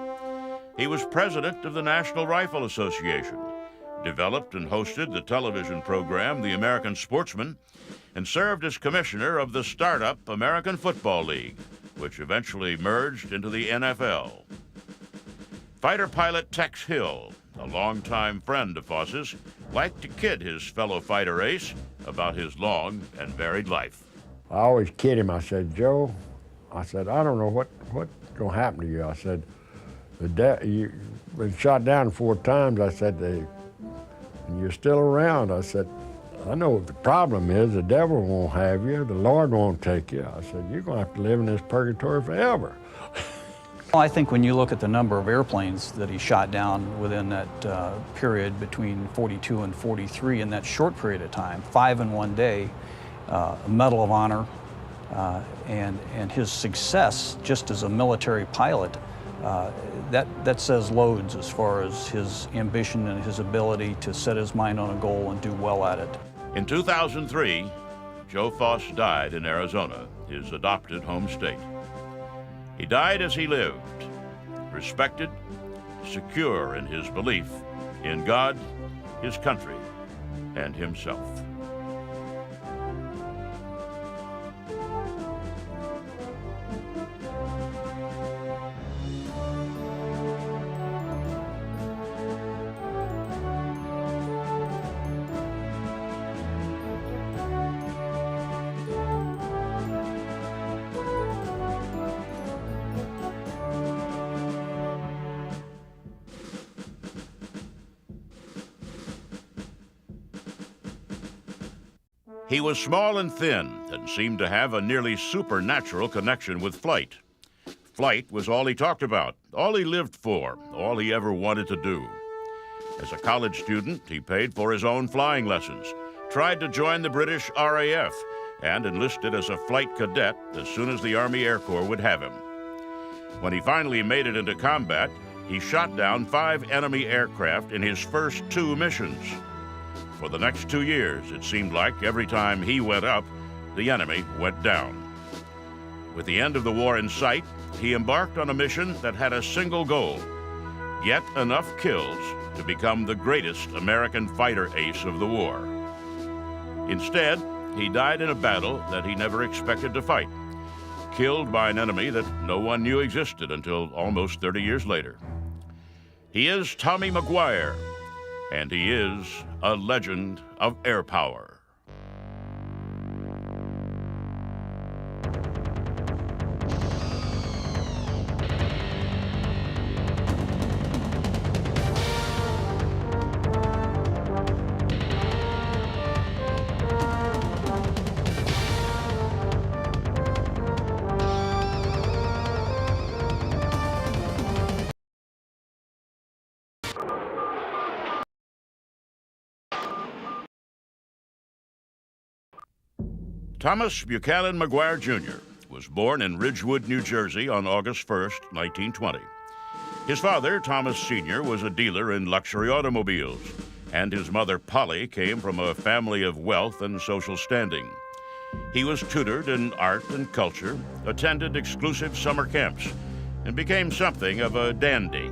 He was president of the National Rifle Association, developed and hosted the television program The American Sportsman, and served as commissioner of the startup American Football League, which eventually merged into the NFL. Fighter pilot Tex Hill, a longtime friend of Foss's, liked to kid his fellow fighter ace about his long and varied life. I always kid him. I said, Joe, I don't know what's going to happen to you. I said, you've been shot down 4 times. I said, and you're still around. I said, I know what the problem is. The devil won't have you. The Lord won't take you. I said, you're going to have to live in this purgatory forever. Well, I think when you look at the number of airplanes that he shot down within that period between 42 and 43, in that short period of time, 5 in one day, a Medal of Honor, and his success just as a military pilot, that says loads as far as his ambition and his ability to set his mind on a goal and do well at it. In 2003, Joe Foss died in Arizona, his adopted home state. He died as he lived, respected, secure in his belief in God, his country, and himself. He was small and thin and seemed to have a nearly supernatural connection with flight. Flight was all he talked about, all he lived for, all he ever wanted to do. As a college student, he paid for his own flying lessons, tried to join the British RAF, and enlisted as a flight cadet as soon as the Army Air Corps would have him. When he finally made it into combat, he shot down 5 enemy aircraft in his first 2 missions. For the next 2 years, it seemed like every time he went up, the enemy went down. With the end of the war in sight, he embarked on a mission that had a single goal: get enough kills to become the greatest American fighter ace of the war. Instead, he died in a battle that he never expected to fight, killed by an enemy that no one knew existed until almost 30 years later. He is Tommy McGuire, and he is a legend of air power. Thomas Buchanan McGuire, Jr. was born in Ridgewood, New Jersey on August 1st, 1920. His father, Thomas Sr., was a dealer in luxury automobiles, and his mother, Polly, came from a family of wealth and social standing. He was tutored in art and culture, attended exclusive summer camps, and became something of a dandy.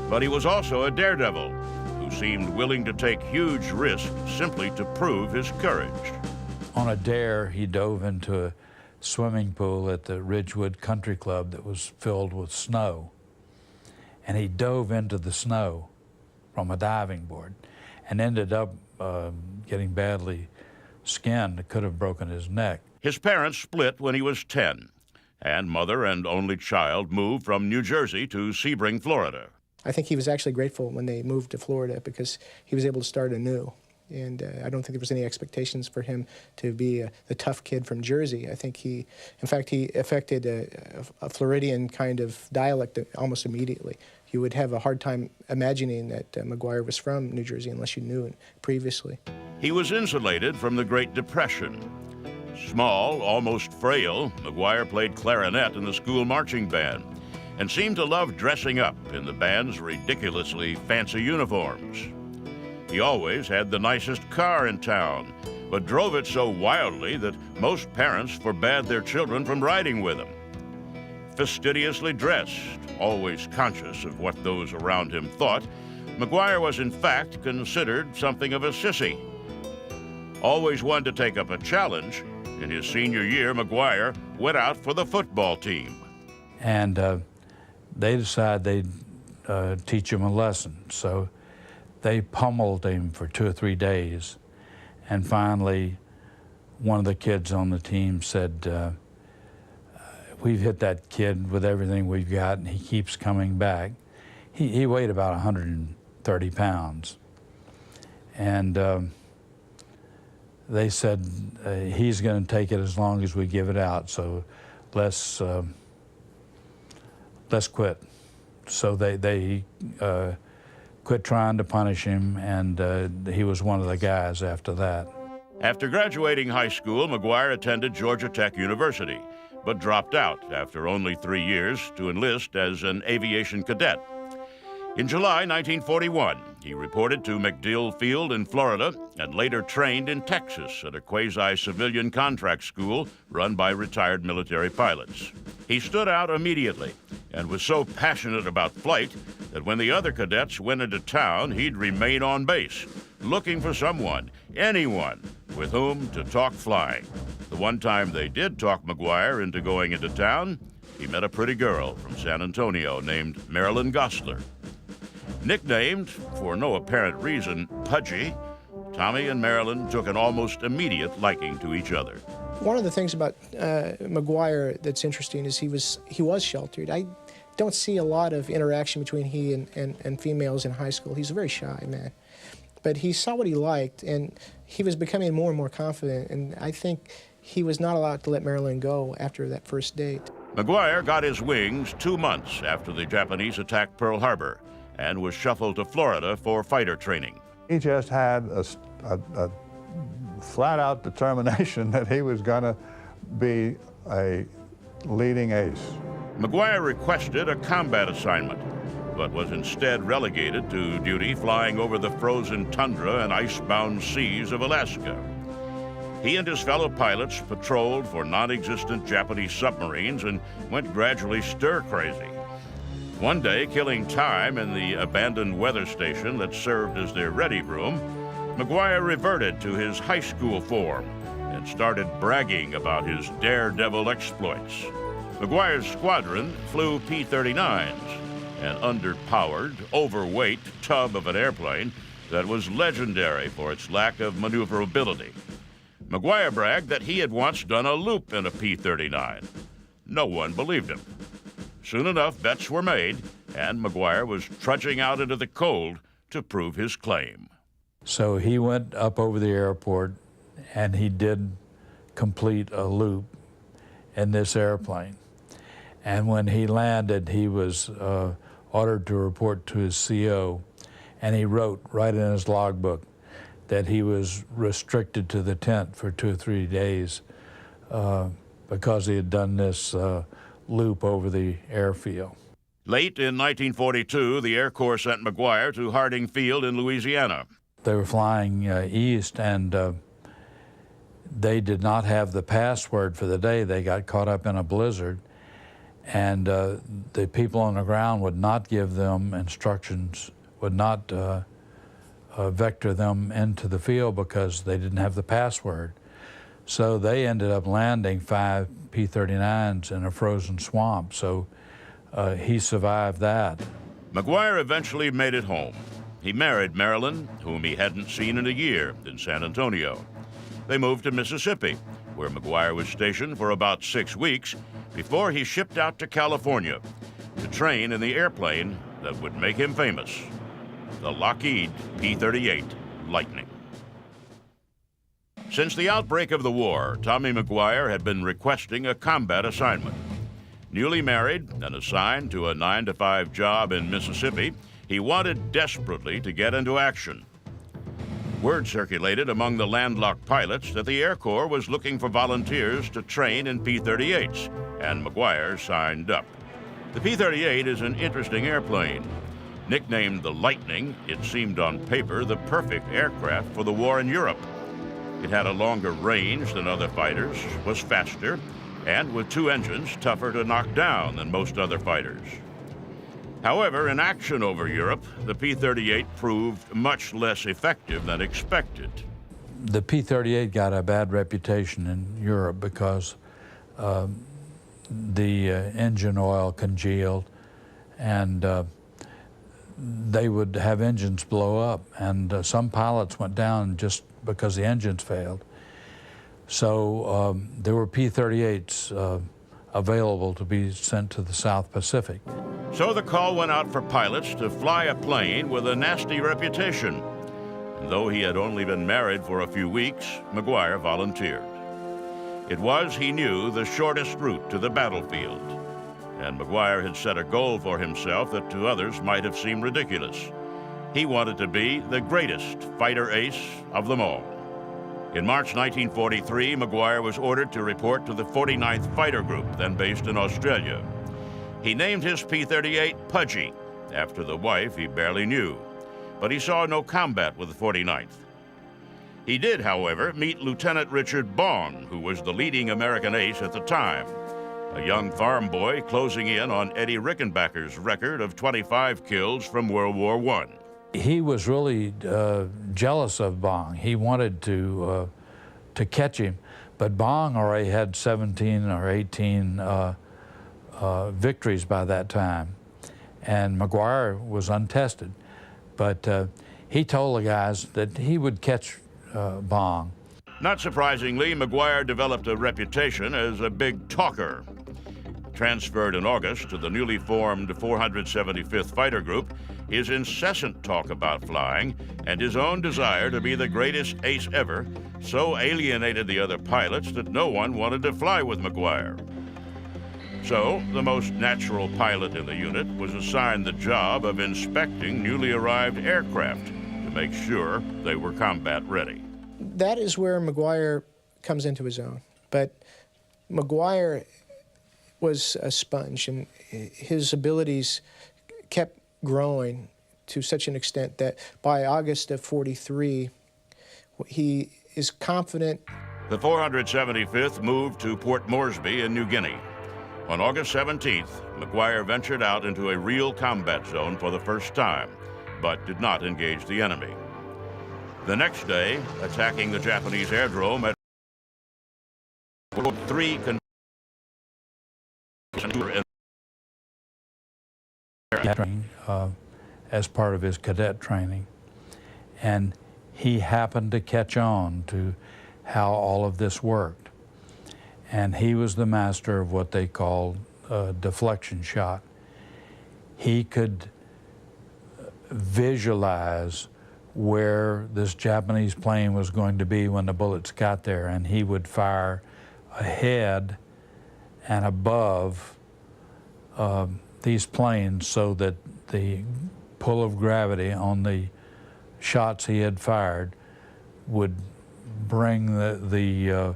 But he was also a daredevil who seemed willing to take huge risks simply to prove his courage. On a dare, he dove into a swimming pool at the Ridgewood Country Club that was filled with snow. And he dove into the snow from a diving board and ended up getting badly skinned. It could have broken his neck. His parents split when he was 10, and mother and only child moved from New Jersey to Sebring, Florida. I think he was actually grateful when they moved to Florida because he was able to start anew. And I don't think there was any expectations for him to be the tough kid from Jersey. I think he affected a Floridian kind of dialect almost immediately. You would have a hard time imagining that McGuire was from New Jersey unless you knew it previously. He was insulated from the Great Depression. Small, almost frail, McGuire played clarinet in the school marching band and seemed to love dressing up in the band's ridiculously fancy uniforms. He always had the nicest car in town, but drove it so wildly that most parents forbade their children from riding with him. Fastidiously dressed, always conscious of what those around him thought, McGuire was in fact considered something of a sissy. Always one to take up a challenge, in his senior year, McGuire went out for the football team. And they decided they'd teach him a lesson. So they pummeled him for 2 or 3 days. And finally, one of the kids on the team said, we've hit that kid with everything we've got, and he keeps coming back. He weighed about 130 pounds. And they said, he's going to take it as long as we give it out, so let's quit. So they quit trying to punish him, and he was one of the guys after that. After graduating high school, McGuire attended Georgia Tech University, but dropped out after only 3 years to enlist as an aviation cadet. In July 1941, he reported to MacDill Field in Florida and later trained in Texas at a quasi-civilian contract school run by retired military pilots. He stood out immediately and was so passionate about flight that when the other cadets went into town, he'd remain on base, looking for someone, anyone, with whom to talk flying. The one time they did talk McGuire into going into town, he met a pretty girl from San Antonio named Marilyn Gosler. Nicknamed, for no apparent reason, Pudgy, Tommy and Marilyn took an almost immediate liking to each other. One of the things about McGuire that's interesting is he was sheltered. I don't see a lot of interaction between he and females in high school. He's a very shy man. But he saw what he liked, and he was becoming more and more confident, and I think he was not allowed to let Marilyn go after that first date. McGuire got his wings 2 months after the Japanese attacked Pearl Harbor and was shuffled to Florida for fighter training. He just had a flat-out determination that he was going to be a leading ace. McGuire requested a combat assignment, but was instead relegated to duty flying over the frozen tundra and icebound seas of Alaska. He and his fellow pilots patrolled for non-existent Japanese submarines and went gradually stir-crazy. One day, killing time in the abandoned weather station that served as their ready room, McGuire reverted to his high school form and started bragging about his daredevil exploits. McGuire's squadron flew P-39s, an underpowered, overweight tub of an airplane that was legendary for its lack of maneuverability. McGuire bragged that he had once done a loop in a P-39. No one believed him. Soon enough, bets were made, and McGuire was trudging out into the cold to prove his claim. So he went up over the airport, and he did complete a loop in this airplane. And when he landed, he was ordered to report to his CO, and he wrote right in his logbook that he was restricted to the tent for 2 or 3 days because he had done this loop over the airfield. Late in 1942, the Air Corps sent McGuire to Harding Field in Louisiana. They were flying east, and they did not have the password for the day. They got caught up in a blizzard, and the people on the ground would not give them instructions, would not vector them into the field because they didn't have the password. So they ended up landing 5 P-39s in a frozen swamp, so he survived that. McGuire eventually made it home. He married Marilyn, whom he hadn't seen in a year, in San Antonio. They moved to Mississippi, where McGuire was stationed for about 6 weeks before he shipped out to California to train in the airplane that would make him famous, the Lockheed P-38 Lightning. Since the outbreak of the war, Tommy McGuire had been requesting a combat assignment. Newly married and assigned to a 9-to-5 job in Mississippi, he wanted desperately to get into action. Word circulated among the landlocked pilots that the Air Corps was looking for volunteers to train in P-38s, and McGuire signed up. The P-38 is an interesting airplane. Nicknamed the Lightning, it seemed on paper the perfect aircraft for the war in Europe. It had a longer range than other fighters, was faster, and with 2 engines, tougher to knock down than most other fighters. However, in action over Europe, the P-38 proved much less effective than expected. The P-38 got a bad reputation in Europe because the engine oil congealed, and they would have engines blow up, and some pilots went down just because the engines failed. So there were P-38s available to be sent to the South Pacific. So the call went out for pilots to fly a plane with a nasty reputation. And though he had only been married for a few weeks, McGuire volunteered. It was, he knew, the shortest route to the battlefield. And McGuire had set a goal for himself that to others might have seemed ridiculous. He wanted to be the greatest fighter ace of them all. In March 1943, McGuire was ordered to report to the 49th Fighter Group, then based in Australia. He named his P-38 Pudgy, after the wife he barely knew, but he saw no combat with the 49th. He did, however, meet Lieutenant Richard Bond, who was the leading American ace at the time, a young farm boy closing in on Eddie Rickenbacker's record of 25 kills from World War I. He was really jealous of Bong. He wanted to catch him, but Bong already had 17 or 18 victories by that time, and McGuire was untested. But he told the guys that he would catch Bong. Not surprisingly, McGuire developed a reputation as a big talker. Transferred in August to the newly formed 475th Fighter Group, his incessant talk about flying, and his own desire to be the greatest ace ever so alienated the other pilots that no one wanted to fly with McGuire. So, the most natural pilot in the unit was assigned the job of inspecting newly arrived aircraft to make sure they were combat ready. That is where McGuire comes into his own. But McGuire was a sponge, and his abilities kept growing to such an extent that by August of '43, he is confident. The 475th moved to Port Moresby in New Guinea. On August 17th, McGuire ventured out into a real combat zone for the first time, but did not engage the enemy. The next day, attacking the Japanese airdrome at 3 as part of his cadet training, and he happened to catch on to how all of this worked, and he was the master of what they called a deflection shot. He could visualize where this Japanese plane was going to be when the bullets got there, and he would fire ahead and above these planes so that the pull of gravity on the shots he had fired would bring the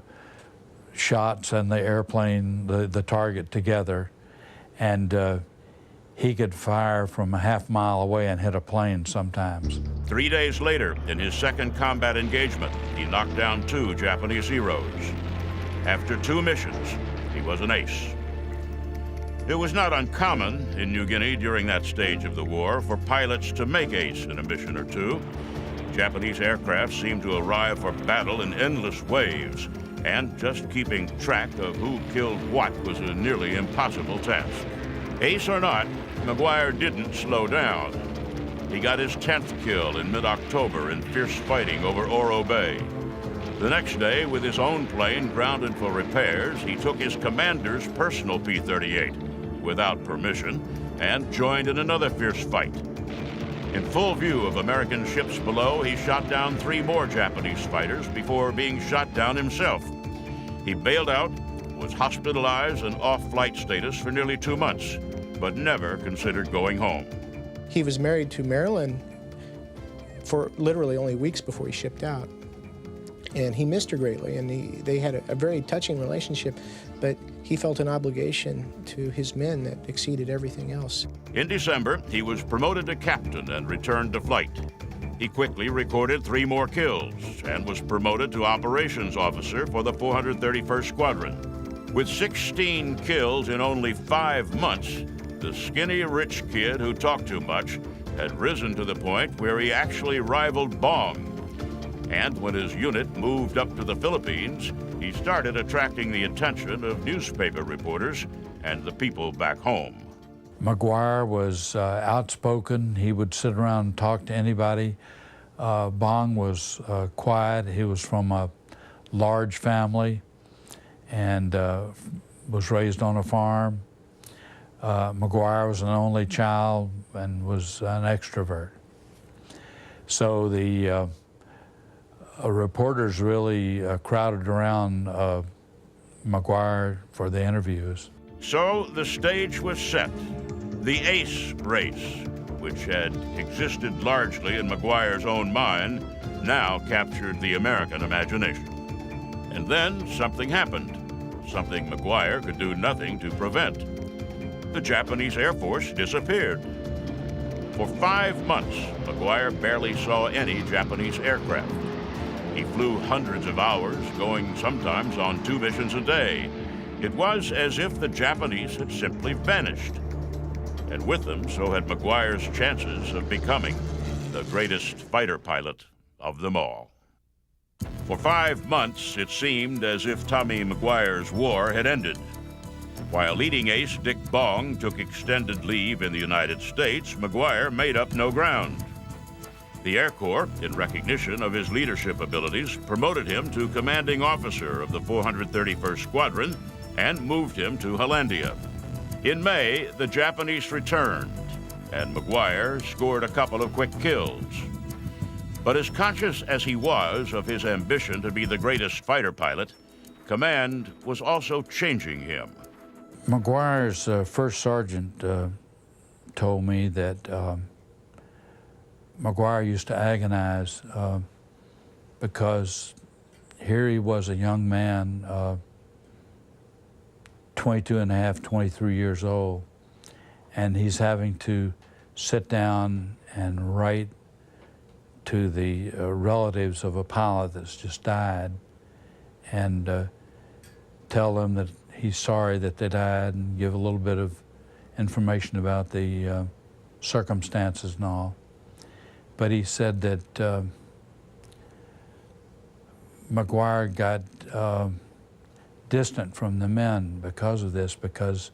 shots and the airplane, the target together, and he could fire from a half-mile away and hit a plane sometimes. 3 days later, in his second combat engagement, he knocked down 2 Japanese heroes. After 2 missions, he was an ace. It was not uncommon in New Guinea during that stage of the war for pilots to make ace in a mission or 2. Japanese aircraft seemed to arrive for battle in endless waves, and just keeping track of who killed what was a nearly impossible task. Ace or not, McGuire didn't slow down. He got his 10th kill in mid-October in fierce fighting over Oro Bay. The next day, with his own plane grounded for repairs, he took his commander's personal P-38 without permission and joined in another fierce fight. In full view of American ships below, he shot down 3 more Japanese fighters before being shot down himself. He bailed out, was hospitalized and off flight status for nearly 2 months, but never considered going home. He was married to Marilyn for literally only weeks before he shipped out. And he missed her greatly, and they had a very touching relationship, but he felt an obligation to his men that exceeded everything else. In December, he was promoted to captain and returned to flight. He quickly recorded 3 more kills and was promoted to operations officer for the 431st Squadron. With 16 kills in only 5 months, the skinny rich kid who talked too much had risen to the point where he actually rivaled Bong. And when his unit moved up to the Philippines, he started attracting the attention of newspaper reporters and the people back home. McGuire was outspoken. He would sit around and talk to anybody. Bong was quiet. He was from a large family and was raised on a farm. McGuire was an only child and was an extrovert. So the reporters really crowded around McGuire for the interviews. So the stage was set. The ace race, which had existed largely in McGuire's own mind, now captured the American imagination. And then something happened, something McGuire could do nothing to prevent. The Japanese Air Force disappeared. For 5 months, McGuire barely saw any Japanese aircraft. He flew hundreds of hours, going sometimes on 2 missions a day. It was as if the Japanese had simply vanished. And with them, so had McGuire's chances of becoming the greatest fighter pilot of them all. For 5 months, it seemed as if Tommy McGuire's war had ended. While leading ace Dick Bong took extended leave in the United States, McGuire made up no ground. The Air Corps, in recognition of his leadership abilities, promoted him to commanding officer of the 431st Squadron and moved him to Hollandia. In May, the Japanese returned, and McGuire scored a couple of quick kills. But as conscious as he was of his ambition to be the greatest fighter pilot, command was also changing him. McGuire's first sergeant told me that McGuire used to agonize because here he was, a young man, 22 and a half, 23 years old, and he's having to sit down and write to the relatives of a pilot that's just died and tell them that he's sorry that they died and give a little bit of information about the circumstances and all. But he said that McGuire got distant from the men because of this, because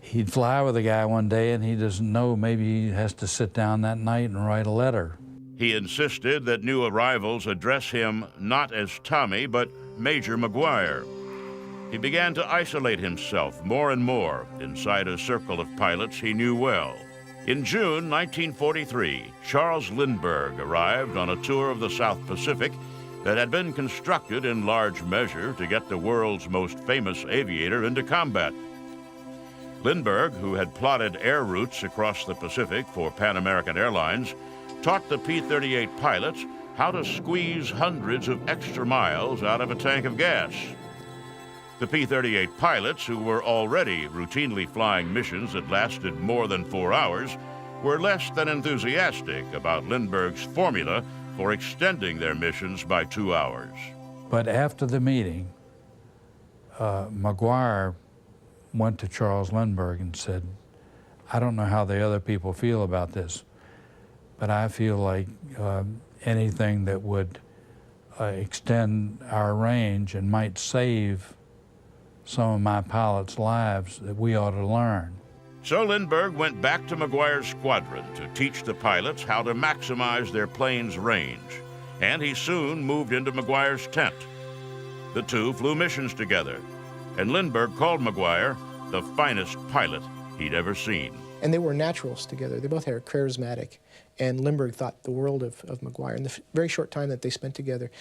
he'd fly with a guy one day and he doesn't know, maybe he has to sit down that night and write a letter. He insisted that new arrivals address him not as Tommy, but Major McGuire. He began to isolate himself more and more inside a circle of pilots he knew well. In June 1943, Charles Lindbergh arrived on a tour of the South Pacific that had been constructed in large measure to get the world's most famous aviator into combat. Lindbergh, who had plotted air routes across the Pacific for Pan American Airlines, taught the P-38 pilots how to squeeze hundreds of extra miles out of a tank of gas. The P-38 pilots, who were already routinely flying missions that lasted more than 4 hours, were less than enthusiastic about Lindbergh's formula for extending their missions by 2 hours. But after the meeting, McGuire went to Charles Lindbergh and said, I don't know how the other people feel about this, but I feel like anything that would extend our range and might save some of my pilots' lives that we ought to learn. So Lindbergh went back to McGuire's squadron to teach the pilots how to maximize their plane's range, and he soon moved into McGuire's tent. The two flew missions together, and Lindbergh called McGuire the finest pilot he'd ever seen. And they were naturals together. They both are charismatic. And Lindbergh thought the world of McGuire in the very short time that they spent together.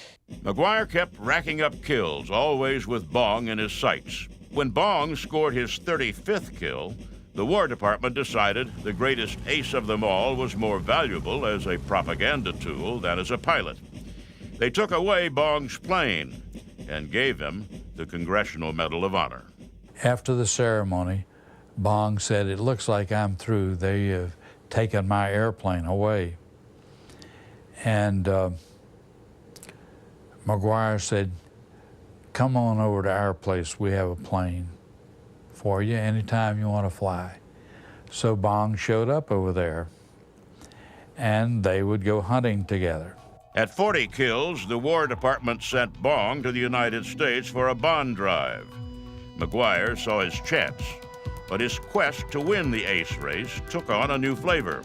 McGuire kept racking up kills, always with Bong in his sights. When Bong scored his 35th kill, the War Department decided the greatest ace of them all was more valuable as a propaganda tool than as a pilot. They took away Bong's plane and gave him the Congressional Medal of Honor. After the ceremony, Bong said, it looks like I'm through. They have taken my airplane away. And McGuire said, come on over to our place. We have a plane for you anytime you want to fly. So Bong showed up over there, and they would go hunting together. At 40 kills, the War Department sent Bong to the United States for a bond drive. McGuire saw his chance, but his quest to win the ace race took on a new flavor.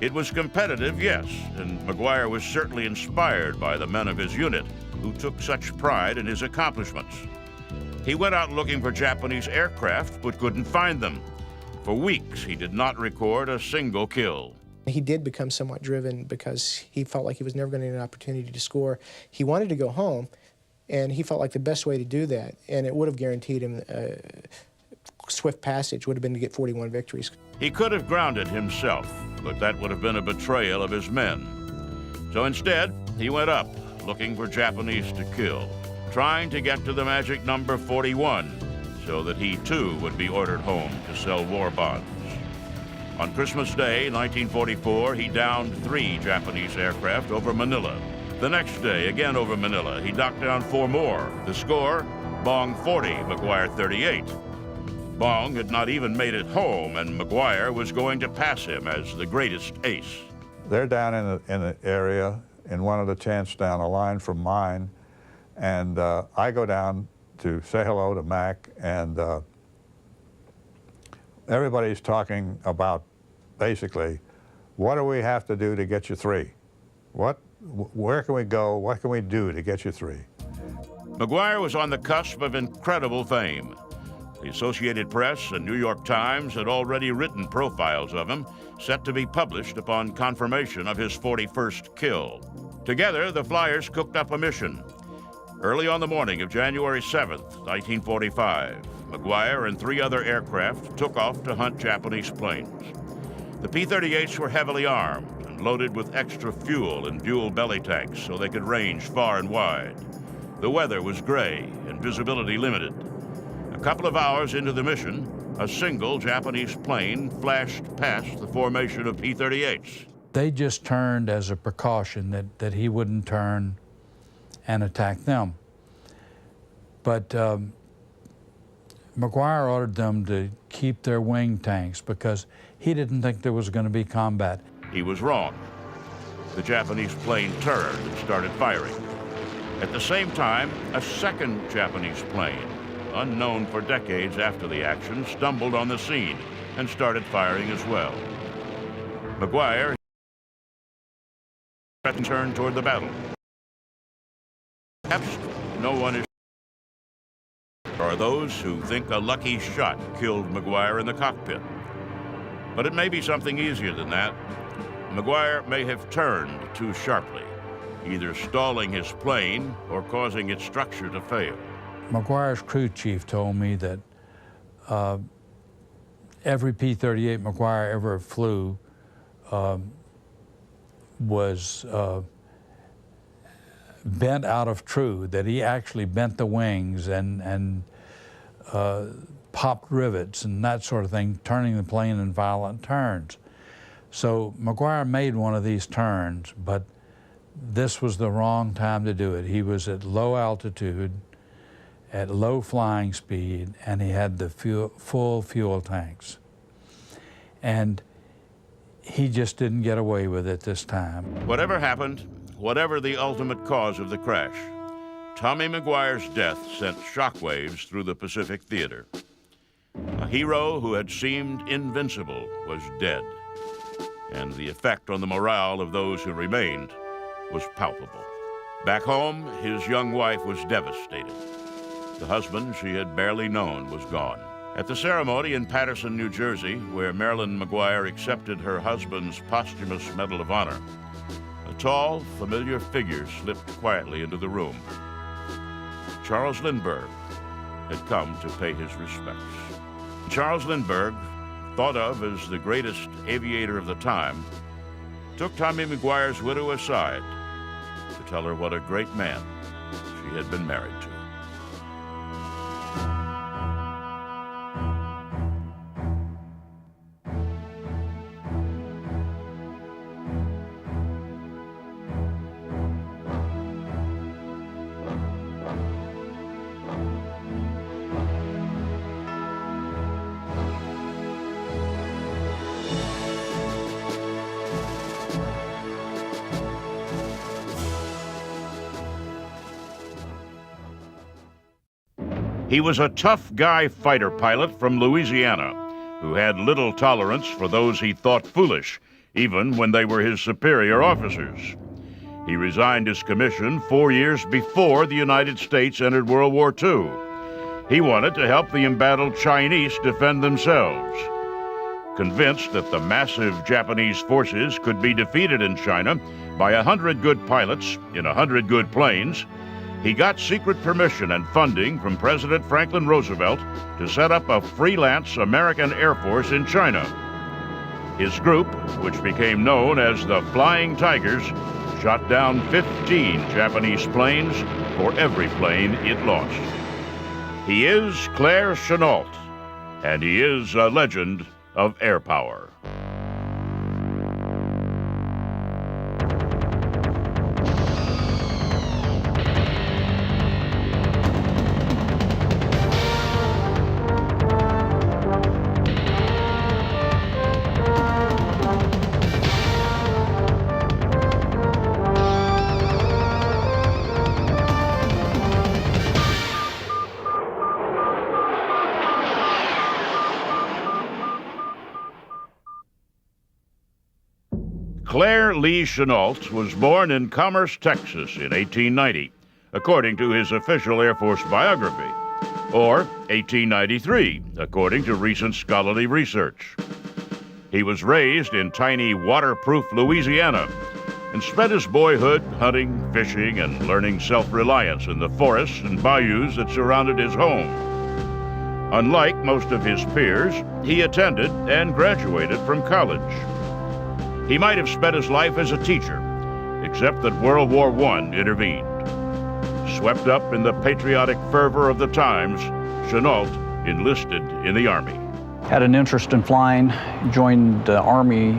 It was competitive, yes, and McGuire was certainly inspired by the men of his unit, who took such pride in his accomplishments. He went out looking for Japanese aircraft, but couldn't find them. For weeks, he did not record a single kill. He did become somewhat driven because he felt like he was never going to get an opportunity to score. He wanted to go home, and he felt like the best way to do that, and it would have guaranteed him swift passage, would have been to get 41 victories. He could have grounded himself, but that would have been a betrayal of his men. So instead, he went up, looking for Japanese to kill, trying to get to the magic number 41, so that he too would be ordered home to sell war bonds. On Christmas Day, 1944, he downed 3 Japanese aircraft over Manila. The next day, again over Manila, he knocked down 4 more. The score, Bong 40, McGuire 38. Bong had not even made it home, and McGuire was going to pass him as the greatest ace. They're down in the area in one of the tents down a line from mine, and I go down to say hello to Mac, and everybody's talking about basically, what do we have to do to get you 3? Where can we go? What can we do to get you 3? McGuire was on the cusp of incredible fame. The Associated Press and New York Times had already written profiles of him, set to be published upon confirmation of his 41st kill. Together, the flyers cooked up a mission. Early on the morning of January 7th, 1945, McGuire and 3 other aircraft took off to hunt Japanese planes. The P-38s were heavily armed and loaded with extra fuel and dual belly tanks so they could range far and wide. The weather was gray and visibility limited. A couple of hours into the mission, a single Japanese plane flashed past the formation of P-38s. They just turned as a precaution that he wouldn't turn and attack them. But McGuire ordered them to keep their wing tanks because he didn't think there was going to be combat. He was wrong. The Japanese plane turned and started firing. At the same time, a second Japanese plane, unknown for decades after the action, stumbled on the scene and started firing as well. McGuire turned toward the battle. Perhaps no one is. There are those who think a lucky shot killed McGuire in the cockpit. But it may be something easier than that. McGuire may have turned too sharply, either stalling his plane or causing its structure to fail. McGuire's crew chief told me that every P-38 McGuire ever flew was bent out of true, that he actually bent the wings and popped rivets and that sort of thing, turning the plane in violent turns. So McGuire made one of these turns, but this was the wrong time to do it. He was at low altitude, at low flying speed, and he had the full fuel tanks. And he just didn't get away with it this time. Whatever happened, whatever the ultimate cause of the crash, Tommy McGuire's death sent shockwaves through the Pacific Theater. A hero who had seemed invincible was dead, and the effect on the morale of those who remained was palpable. Back home, his young wife was devastated. The husband she had barely known was gone. At the ceremony in Paterson, New Jersey, where Marilyn McGuire accepted her husband's posthumous Medal of Honor, a tall, familiar figure slipped quietly into the room. Charles Lindbergh had come to pay his respects. Charles Lindbergh, thought of as the greatest aviator of the time, took Tommy McGuire's widow aside to tell her what a great man she had been married to. He was a tough guy fighter pilot from Louisiana who had little tolerance for those he thought foolish, even when they were his superior officers. He resigned his commission 4 years before the United States entered World War II. He wanted to help the embattled Chinese defend themselves. Convinced that the massive Japanese forces could be defeated in China by 100 good pilots in 100 good planes, he got secret permission and funding from President Franklin Roosevelt to set up a freelance American Air Force in China. His group, which became known as the Flying Tigers, shot down 15 Japanese planes for every plane it lost. He is Claire Chennault, and he is a legend of air power. Claire Lee Chennault was born in Commerce, Texas in 1890, according to his official Air Force biography. or 1893, according to recent scholarly research. He was raised in tiny, waterproof Louisiana and spent his boyhood hunting, fishing, and learning self-reliance in the forests and bayous that surrounded his home. Unlike most of his peers, he attended and graduated from college. He might have spent his life as a teacher, except that World War I intervened. Swept up in the patriotic fervor of the times, Chenault enlisted in the Army. Had an interest in flying, joined the Army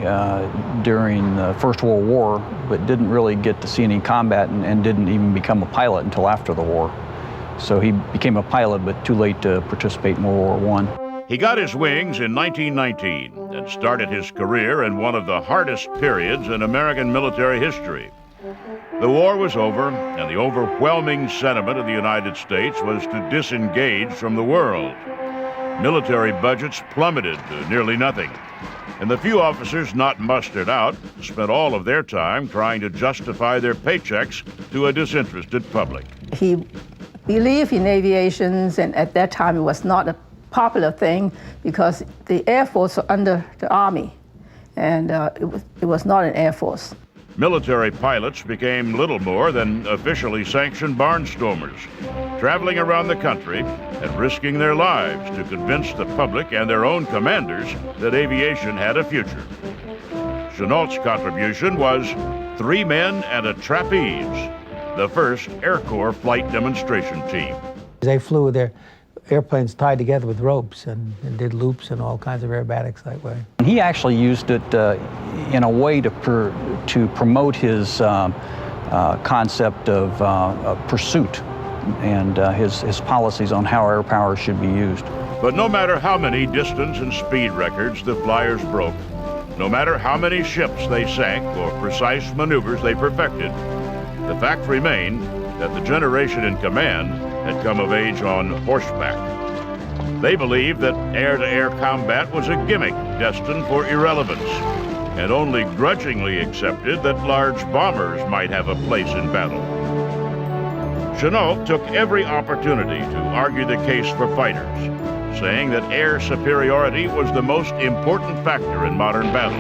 during the First World War, but didn't really get to see any combat and didn't even become a pilot until after the war. So he became a pilot, but too late to participate in World War I. He got his wings in 1919 and started his career in one of the hardest periods in American military history. The war was over, and the overwhelming sentiment of the United States was to disengage from the world. Military budgets plummeted to nearly nothing, and the few officers not mustered out spent all of their time trying to justify their paychecks to a disinterested public. He believed in aviation, and at that time it was not a popular thing because the Air Force was under the Army, and it was not an Air Force. Military pilots became little more than officially sanctioned barnstormers, traveling around the country and risking their lives to convince the public and their own commanders that aviation had a future. Chenault's contribution was 3 men and a trapeze, the first Air Corps flight demonstration team. They flew their airplanes tied together with ropes and did loops and all kinds of aerobatics that way. He actually used it in a way to promote his concept of pursuit and his policies on how air power should be used. But no matter how many distance and speed records the flyers broke, no matter how many ships they sank or precise maneuvers they perfected, the fact remained that the generation in command had come of age on horseback. They believed that air-to-air combat was a gimmick destined for irrelevance, and only grudgingly accepted that large bombers might have a place in battle. Chenault took every opportunity to argue the case for fighters, saying that air superiority was the most important factor in modern battle.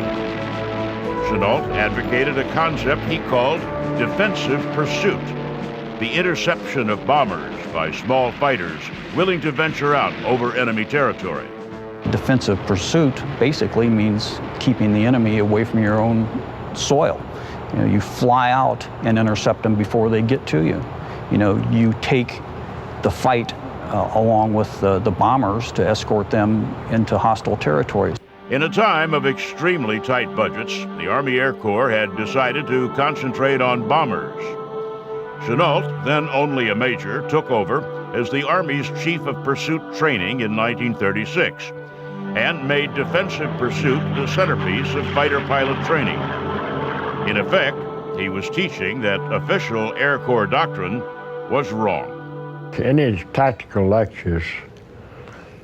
Chenault advocated a concept he called defensive pursuit, the interception of bombers by small fighters willing to venture out over enemy territory. Defensive pursuit basically means keeping the enemy away from your own soil. You know, you fly out and intercept them before they get to you. You know, you take the fight along with the bombers to escort them into hostile territories. In a time of extremely tight budgets, the Army Air Corps had decided to concentrate on bombers. Chenault, then only a major, took over as the Army's Chief of Pursuit Training in 1936 and made defensive pursuit the centerpiece of fighter pilot training. In effect, he was teaching that official Air Corps doctrine was wrong. In his tactical lectures,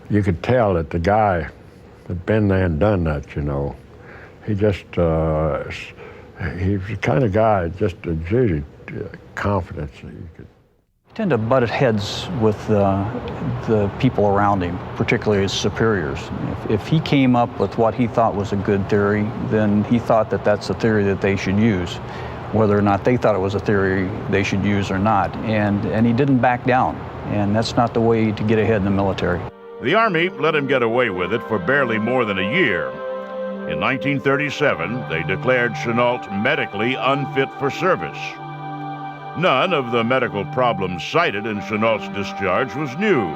you could tell that the guy had been there and done that, you know. He just, he was the kind of guy that just exuded confidence. Tend to butt heads with the people around him, particularly his superiors. If he came up with what he thought was a good theory, then he thought that that's a theory that they should use, whether or not they thought it was a theory they should use or not. And he didn't back down, and that's not the way to get ahead in the military. The Army let him get away with it for barely more than a year. In 1937, they declared Chenault medically unfit for service. None of the medical problems cited in Chenault's discharge was new.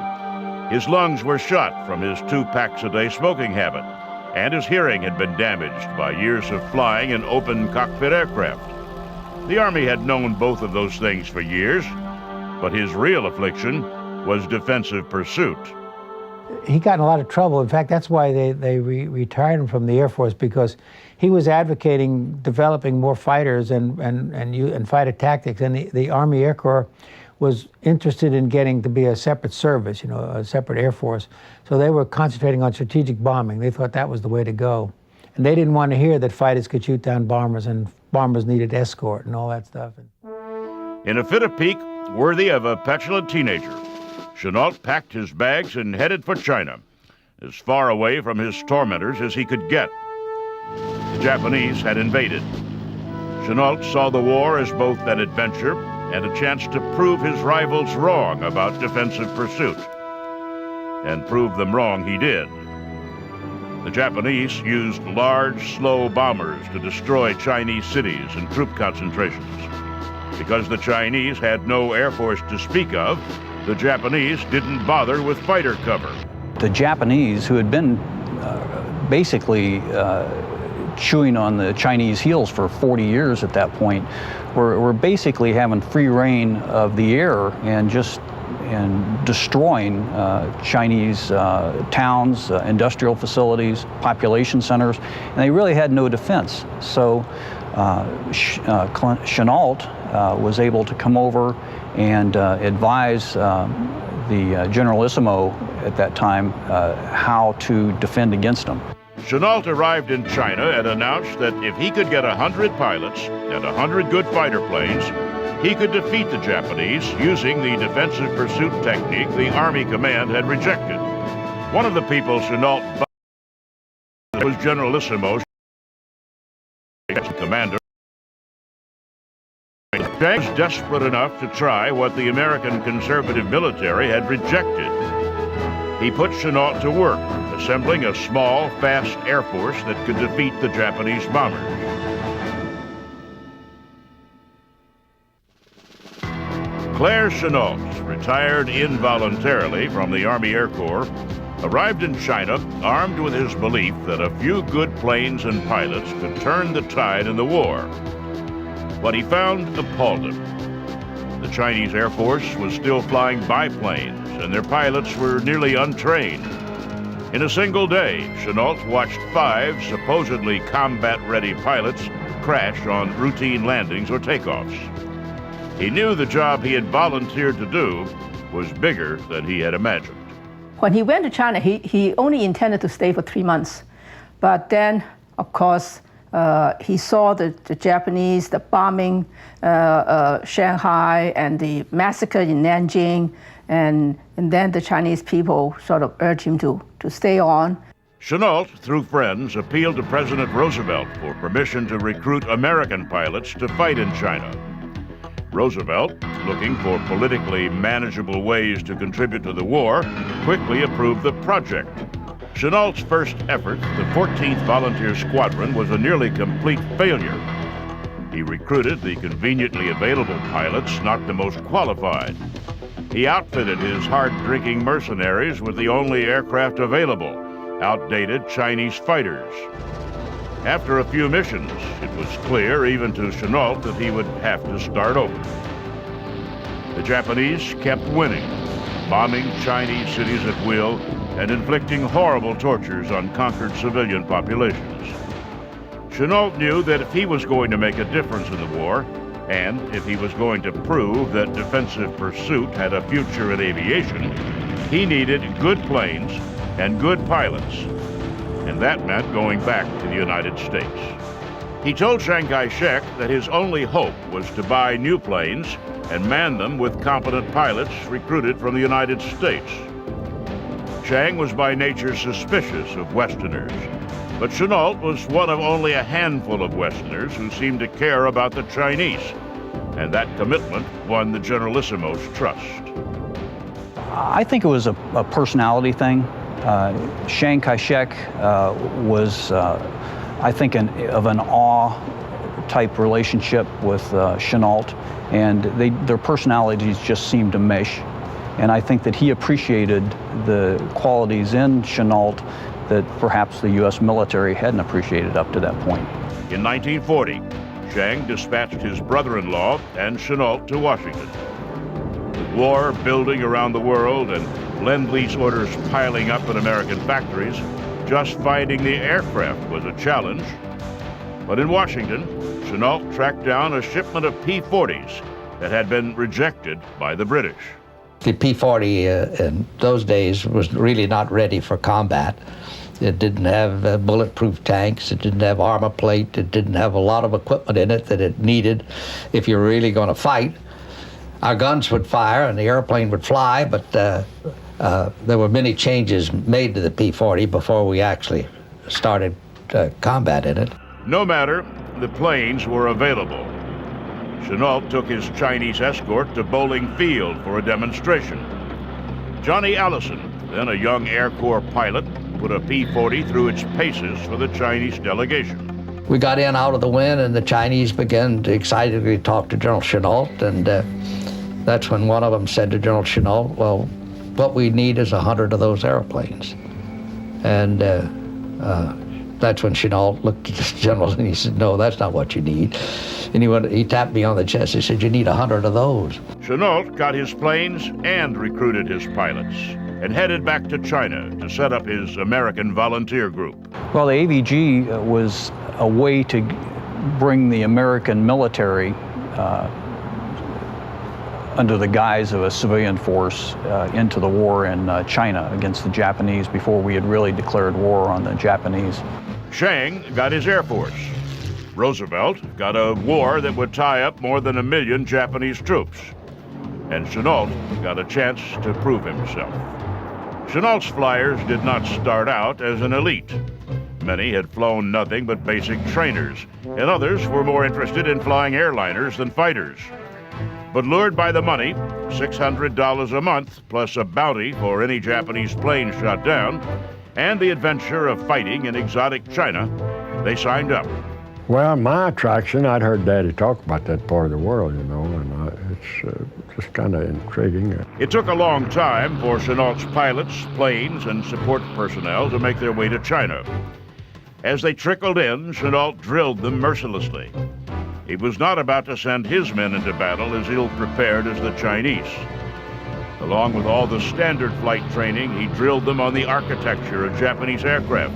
His lungs were shot from his 2 packs a day smoking habit, and his hearing had been damaged by years of flying in open cockpit aircraft. The Army had known both of those things for years, but his real affliction was defensive pursuit. He got in a lot of trouble. In fact, that's why they retired him from the Air Force, because he was advocating developing more fighters and fighter tactics, and the Army Air Corps was interested in getting to be a separate service, you know, a separate Air Force. So they were concentrating on strategic bombing. They thought that was the way to go. And they didn't want to hear that fighters could shoot down bombers and bombers needed escort and all that stuff. In a fit of pique worthy of a petulant teenager, Chenault packed his bags and headed for China, as far away from his tormentors as he could get. The Japanese had invaded. Chenault saw the war as both an adventure and a chance to prove his rivals wrong about defensive pursuit. And prove them wrong he did. The Japanese used large, slow bombers to destroy Chinese cities and troop concentrations. Because the Chinese had no Air Force to speak of, the Japanese didn't bother with fighter cover. The Japanese, who had been basically chewing on the Chinese heels for 40 years at that point, were basically having free reign of the air and destroying Chinese towns, industrial facilities, population centers, and they really had no defense. So Chenault was able to come over and advise the Generalissimo at that time how to defend against them. Chenault arrived in China and announced that if he could get 100 pilots and 100 good fighter planes, he could defeat the Japanese using the defensive pursuit technique the Army command had rejected. One of the people Chenault was Generalissimo commander. Chang was desperate enough to try what the American conservative military had rejected. He put Chenault to work, assembling a small, fast air force that could defeat the Japanese bombers. Claire Chenault, retired involuntarily from the Army Air Corps, arrived in China armed with his belief that a few good planes and pilots could turn the tide in the war. What he found appalled him. The Chinese Air Force was still flying biplanes, and their pilots were nearly untrained. In a single day, Chenault watched 5 supposedly combat-ready pilots crash on routine landings or takeoffs. He knew the job he had volunteered to do was bigger than he had imagined. When he went to China, he only intended to stay for 3 months. But then, of course, he saw the Japanese, the bombing Shanghai and the massacre in Nanjing, and then the Chinese people sort of urged him to stay on. Chenault, through friends, appealed to President Roosevelt for permission to recruit American pilots to fight in China. Roosevelt, looking for politically manageable ways to contribute to the war, quickly approved the project. Chenault's first effort, the 14th Volunteer Squadron, was a nearly complete failure. He recruited the conveniently available pilots, not the most qualified. He outfitted his hard-drinking mercenaries with the only aircraft available, outdated Chinese fighters. After a few missions, it was clear even to Chenault that he would have to start over. The Japanese kept winning, bombing Chinese cities at will and inflicting horrible tortures on conquered civilian populations. Chenault knew that if he was going to make a difference in the war, and if he was going to prove that defensive pursuit had a future in aviation, he needed good planes and good pilots. And that meant going back to the United States. He told Chiang Kai-shek that his only hope was to buy new planes and man them with competent pilots recruited from the United States. Chiang was by nature suspicious of Westerners, but Chenault was one of only a handful of Westerners who seemed to care about the Chinese, and that commitment won the Generalissimo's trust. I think it was a personality thing. Chiang Kai-shek was, I think, of an awe-type relationship with Chenault, and their personalities just seemed to mesh. And I think that he appreciated the qualities in Chenault that perhaps the U.S. military hadn't appreciated up to that point. In 1940, Chiang dispatched his brother-in-law and Chenault to Washington. With war building around the world and Lend-Lease orders piling up in American factories, just finding the aircraft was a challenge. But in Washington, Chenault tracked down a shipment of P-40s that had been rejected by the British. The P-40 in those days was really not ready for combat. It didn't have bulletproof tanks, it didn't have armor plate, it didn't have a lot of equipment in it that it needed if you're really going to fight. our guns would fire and the airplane would fly, but there were many changes made to the P-40 before we actually started combat in it. No matter, the planes were available. Chennault took his Chinese escort to Bowling Field for a demonstration. Johnny Allison, then a young Air Corps pilot, put a P-40 through its paces for the Chinese delegation. We got in out of the wind, and the Chinese began to excitedly talk to General Chennault, and that's when one of them said to General Chennault, well, what we need is 100 of those airplanes. And that's when Chennault looked at the general and he said, no, that's not what you need. And he tapped me on the chest. He said, you need 100 of those. Chennault got his planes and recruited his pilots and headed back to China to set up his American volunteer group. Well, the AVG was a way to bring the American military under the guise of a civilian force into the war in China against the Japanese before we had really declared war on the Japanese. Chiang got his Air Force. Roosevelt got a war that would tie up more than 1 million Japanese troops. And Chennault got a chance to prove himself. Chennault's flyers did not start out as an elite. Many had flown nothing but basic trainers, and others were more interested in flying airliners than fighters. But lured by the money, $600 a month, plus a bounty for any Japanese plane shot down, and the adventure of fighting in exotic China, they signed up. Well, my attraction, I'd heard Daddy talk about that part of the world, you know, and it's just kind of intriguing. It took a long time for Chennault's pilots, planes, and support personnel to make their way to China. As they trickled in, Chennault drilled them mercilessly. He was not about to send his men into battle as ill-prepared as the Chinese. Along with all the standard flight training, he drilled them on the architecture of Japanese aircraft,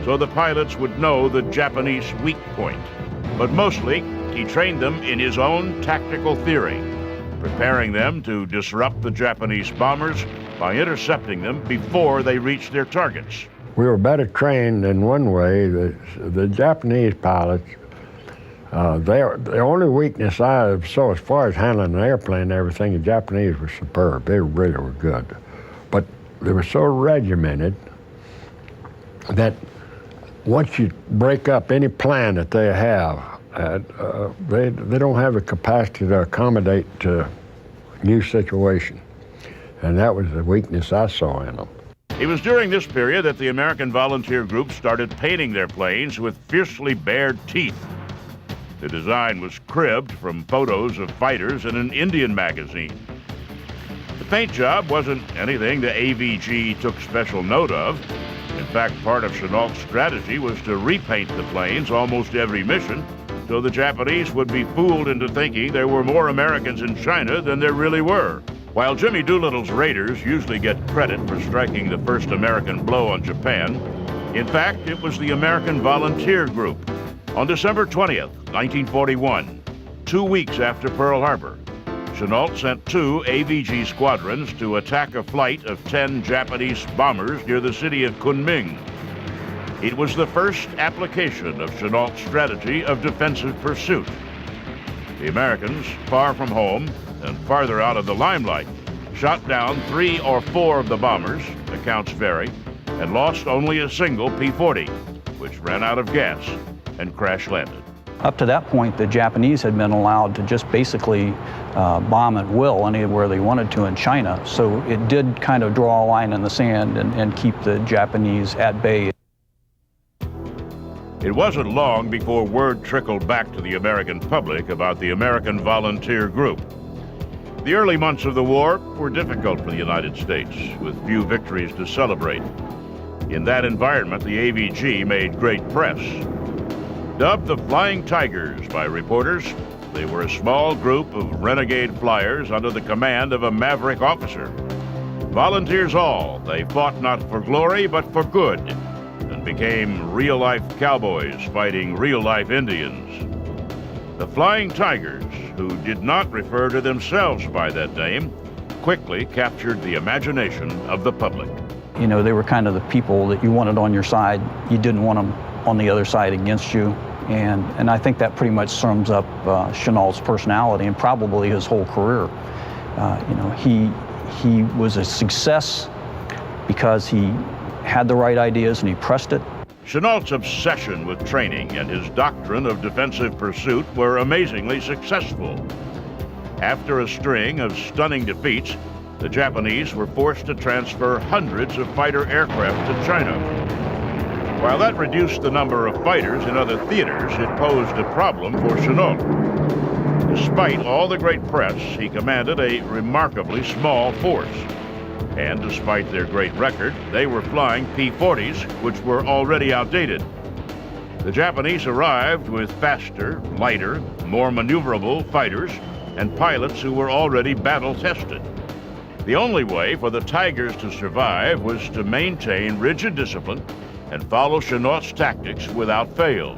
so the pilots would know the Japanese weak point. But mostly, he trained them in his own tactical theory, preparing them to disrupt the Japanese bombers by intercepting them before they reached their targets. We were better trained in one way. The Japanese pilots, the only weakness I saw as far as handling an airplane and everything, the Japanese were superb. They really were good. But they were so regimented that once you break up any plan that they have, they don't have the capacity to accommodate to new situation. And that was the weakness I saw in them. It was during this period that the American volunteer group started painting their planes with fiercely bared teeth. The design was cribbed from photos of fighters in an Indian magazine. The paint job wasn't anything the AVG took special note of. In fact, part of Chennault's strategy was to repaint the planes almost every mission, so the Japanese would be fooled into thinking there were more Americans in China than there really were. While Jimmy Doolittle's Raiders usually get credit for striking the first American blow on Japan, in fact, it was the American Volunteer Group. On December 20th, 1941, 2 weeks after Pearl Harbor, Chennault sent 2 AVG squadrons to attack a flight of 10 Japanese bombers near the city of Kunming. It was the first application of Chennault's strategy of defensive pursuit. The Americans, far from home and farther out of the limelight, shot down 3 or 4 of the bombers, accounts vary, and lost only a single P-40, which ran out of gas and crash-landed. Up to that point, the Japanese had been allowed to just basically bomb at will anywhere they wanted to in China. So it did kind of draw a line in the sand and keep the Japanese at bay. It wasn't long before word trickled back to the American public about the American Volunteer Group. The early months of the war were difficult for the United States, with few victories to celebrate. In that environment, the AVG made great press. Dubbed the Flying Tigers by reporters, they were a small group of renegade flyers under the command of a maverick officer. Volunteers all, they fought not for glory but for good, and became real-life cowboys fighting real-life Indians. The Flying Tigers, who did not refer to themselves by that name, quickly captured the imagination of the public. You know, they were kind of the people that you wanted on your side. You didn't want them on the other side against you. And I think that pretty much sums up Chennault's personality and probably his whole career. He was a success because he had the right ideas and he pressed it. Chenault's obsession with training and his doctrine of defensive pursuit were amazingly successful. After a string of stunning defeats, the Japanese were forced to transfer hundreds of fighter aircraft to China. While that reduced the number of fighters in other theaters, it posed a problem for Chenault. Despite all the great press, he commanded a remarkably small force. And despite their great record, they were flying P-40s, which were already outdated. The Japanese arrived with faster, lighter, more maneuverable fighters and pilots who were already battle-tested. The only way for the Tigers to survive was to maintain rigid discipline and follow Chenault's tactics without fail.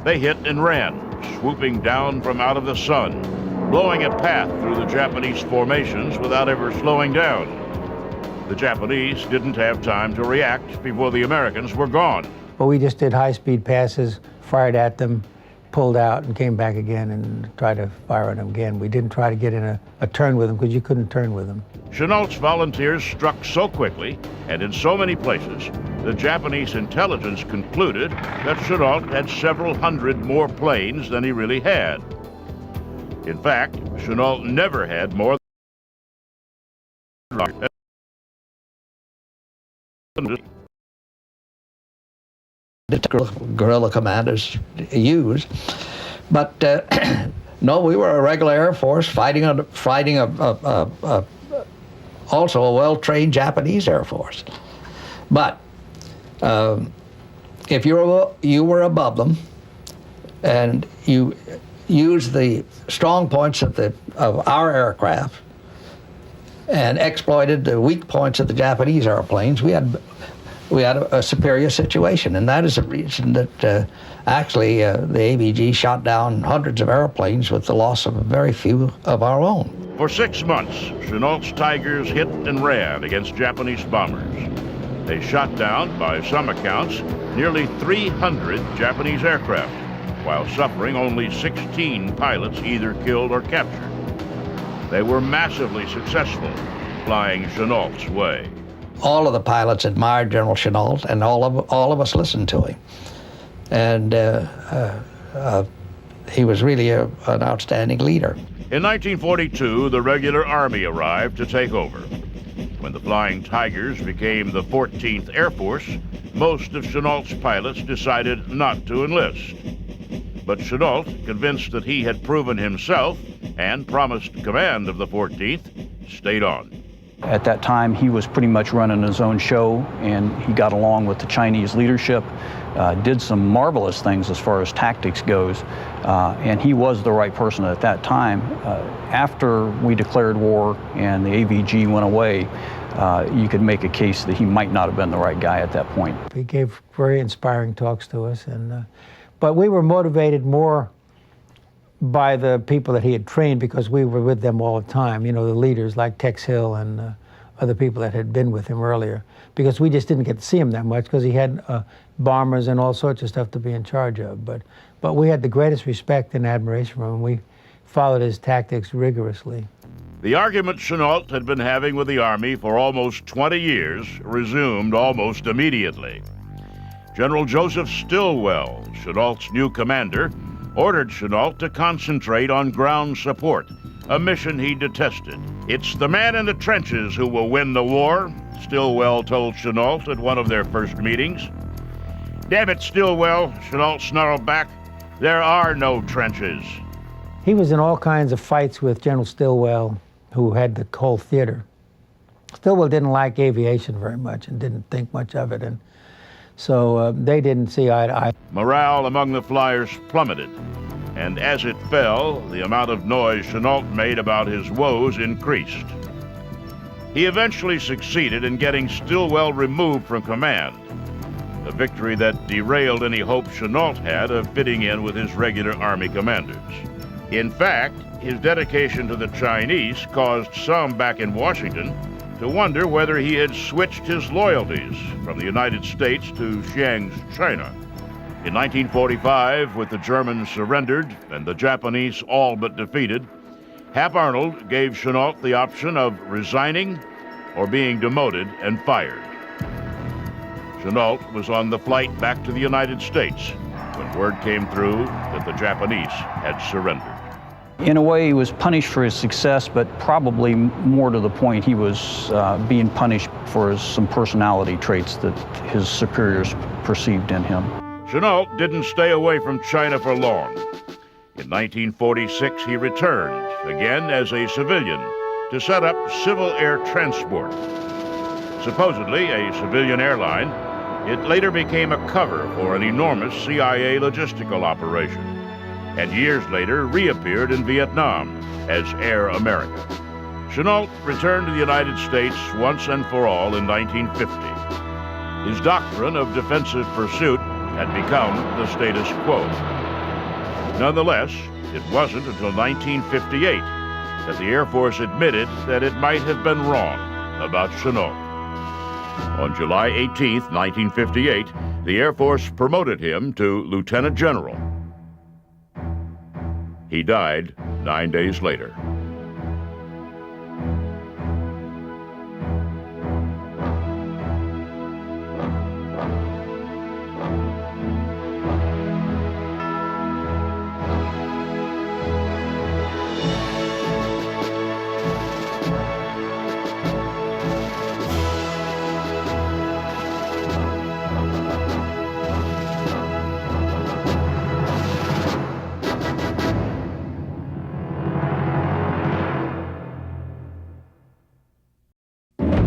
They hit and ran, swooping down from out of the sun, blowing a path through the Japanese formations without ever slowing down. The Japanese didn't have time to react before the Americans were gone. But we just did high-speed passes, fired at them, pulled out, and came back again and tried to fire at them again. We didn't try to get in a turn with them because you couldn't turn with them. Chenault's volunteers struck so quickly and in so many places, the Japanese intelligence concluded that Chenault had several hundred more planes than he really had. In fact, Chenault never had more than guerrilla commanders use. But no, we were a regular Air Force fighting also a well-trained Japanese Air Force. But if you were above them and you used the strong points of our aircraft and exploited the weak points of the Japanese airplanes, we had a superior situation, and that is the reason that actually the AVG shot down hundreds of airplanes with the loss of very few of our own. For 6 months, Chenault's Tigers hit and ran against Japanese bombers. They shot down, by some accounts, nearly 300 Japanese aircraft, while suffering only 16 pilots either killed or captured. They were massively successful, flying Chenault's way. All of the pilots admired General Chenault, and all of us listened to him. And he was really an outstanding leader. In 1942, the regular Army arrived to take over. When the Flying Tigers became the 14th Air Force, most of Chenault's pilots decided not to enlist. But Chenault, convinced that he had proven himself and promised command of the 14th, stayed on. At that time, he was pretty much running his own show, and he got along with the Chinese leadership, did some marvelous things as far as tactics goes, and he was the right person at that time. After we declared war and the AVG went away, you could make a case that he might not have been the right guy at that point. He gave very inspiring talks to us, but we were motivated more by the people that he had trained because we were with them all the time, the leaders like Tex Hill and other people that had been with him earlier, because we just didn't get to see him that much because he had bombers and all sorts of stuff to be in charge of. But we had the greatest respect and admiration for him. We followed his tactics rigorously. The argument Chenault had been having with the Army for almost 20 years resumed almost immediately. General Joseph Stilwell, Chenault's new commander, ordered Chenault to concentrate on ground support, a mission he detested. "It's the man in the trenches who will win the war," Stilwell told Chenault at one of their first meetings. "Damn it, Stilwell," Chenault snarled back, "there are no trenches." He was in all kinds of fights with General Stilwell, who had the whole theater. Stilwell didn't like aviation very much and didn't think much of it, and so they didn't see eye to eye. Morale among the flyers plummeted, and as it fell, the amount of noise Chenault made about his woes increased. He eventually succeeded in getting Stilwell removed from command, a victory that derailed any hope Chenault had of fitting in with his regular Army commanders. In fact, his dedication to the Chinese caused some back in Washington to wonder whether he had switched his loyalties from the United States to Chiang's China. In 1945, with the Germans surrendered and the Japanese all but defeated, Hap Arnold gave Chenault the option of resigning or being demoted and fired. Chenault was on the flight back to the United States when word came through that the Japanese had surrendered. In a way, he was punished for his success, but probably more to the point, he was being punished for some personality traits that his superiors perceived in him. Chenault didn't stay away from China for long. In 1946, he returned, again as a civilian, to set up Civil Air Transport. Supposedly a civilian airline, it later became a cover for an enormous CIA logistical operation, and years later reappeared in Vietnam as Air America. Chenault returned to the United States once and for all in 1950. His doctrine of defensive pursuit had become the status quo. Nonetheless, it wasn't until 1958 that the Air Force admitted that it might have been wrong about Chenault. On July 18, 1958, the Air Force promoted him to Lieutenant General. He died 9 days later.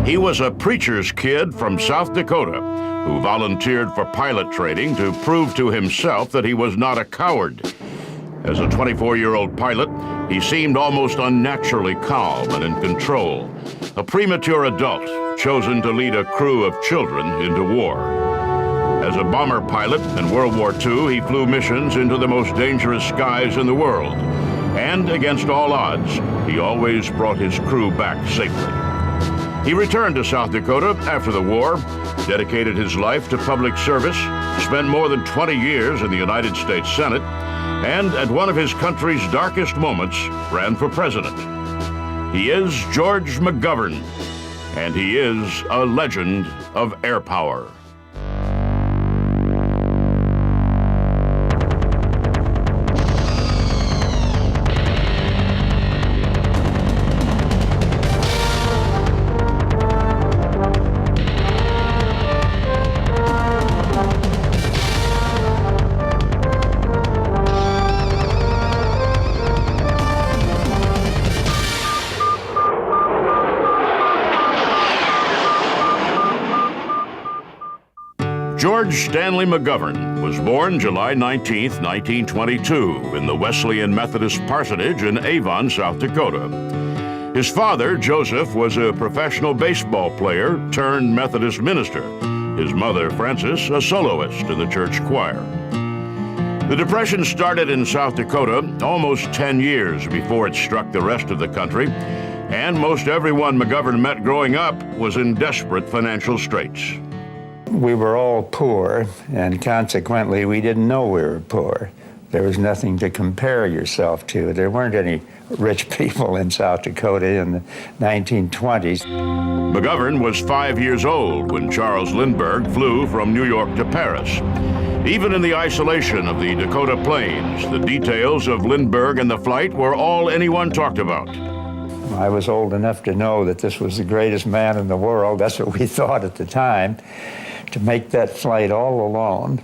He was a preacher's kid from South Dakota who volunteered for pilot training to prove to himself that he was not a coward. As a 24-year-old pilot, he seemed almost unnaturally calm and in control, a premature adult chosen to lead a crew of children into war. As a bomber pilot in World War II, he flew missions into the most dangerous skies in the world. And against all odds, he always brought his crew back safely. He returned to South Dakota after the war, dedicated his life to public service, spent more than 20 years in the United States Senate, and at one of his country's darkest moments, ran for president. He is George McGovern, and he is a legend of air power. George Stanley McGovern was born July 19, 1922, in the Wesleyan Methodist Parsonage in Avon, South Dakota. His father, Joseph, was a professional baseball player turned Methodist minister. His mother, Frances, a soloist in the church choir. The Depression started in South Dakota almost 10 years before it struck the rest of the country, and most everyone McGovern met growing up was in desperate financial straits. We were all poor, and consequently, we didn't know we were poor. There was nothing to compare yourself to. There weren't any rich people in South Dakota in the 1920s. McGovern was 5 years old when Charles Lindbergh flew from New York to Paris. Even in the isolation of the Dakota Plains, the details of Lindbergh and the flight were all anyone talked about. I was old enough to know that this was the greatest man in the world. That's what we thought at the time. To make that flight all alone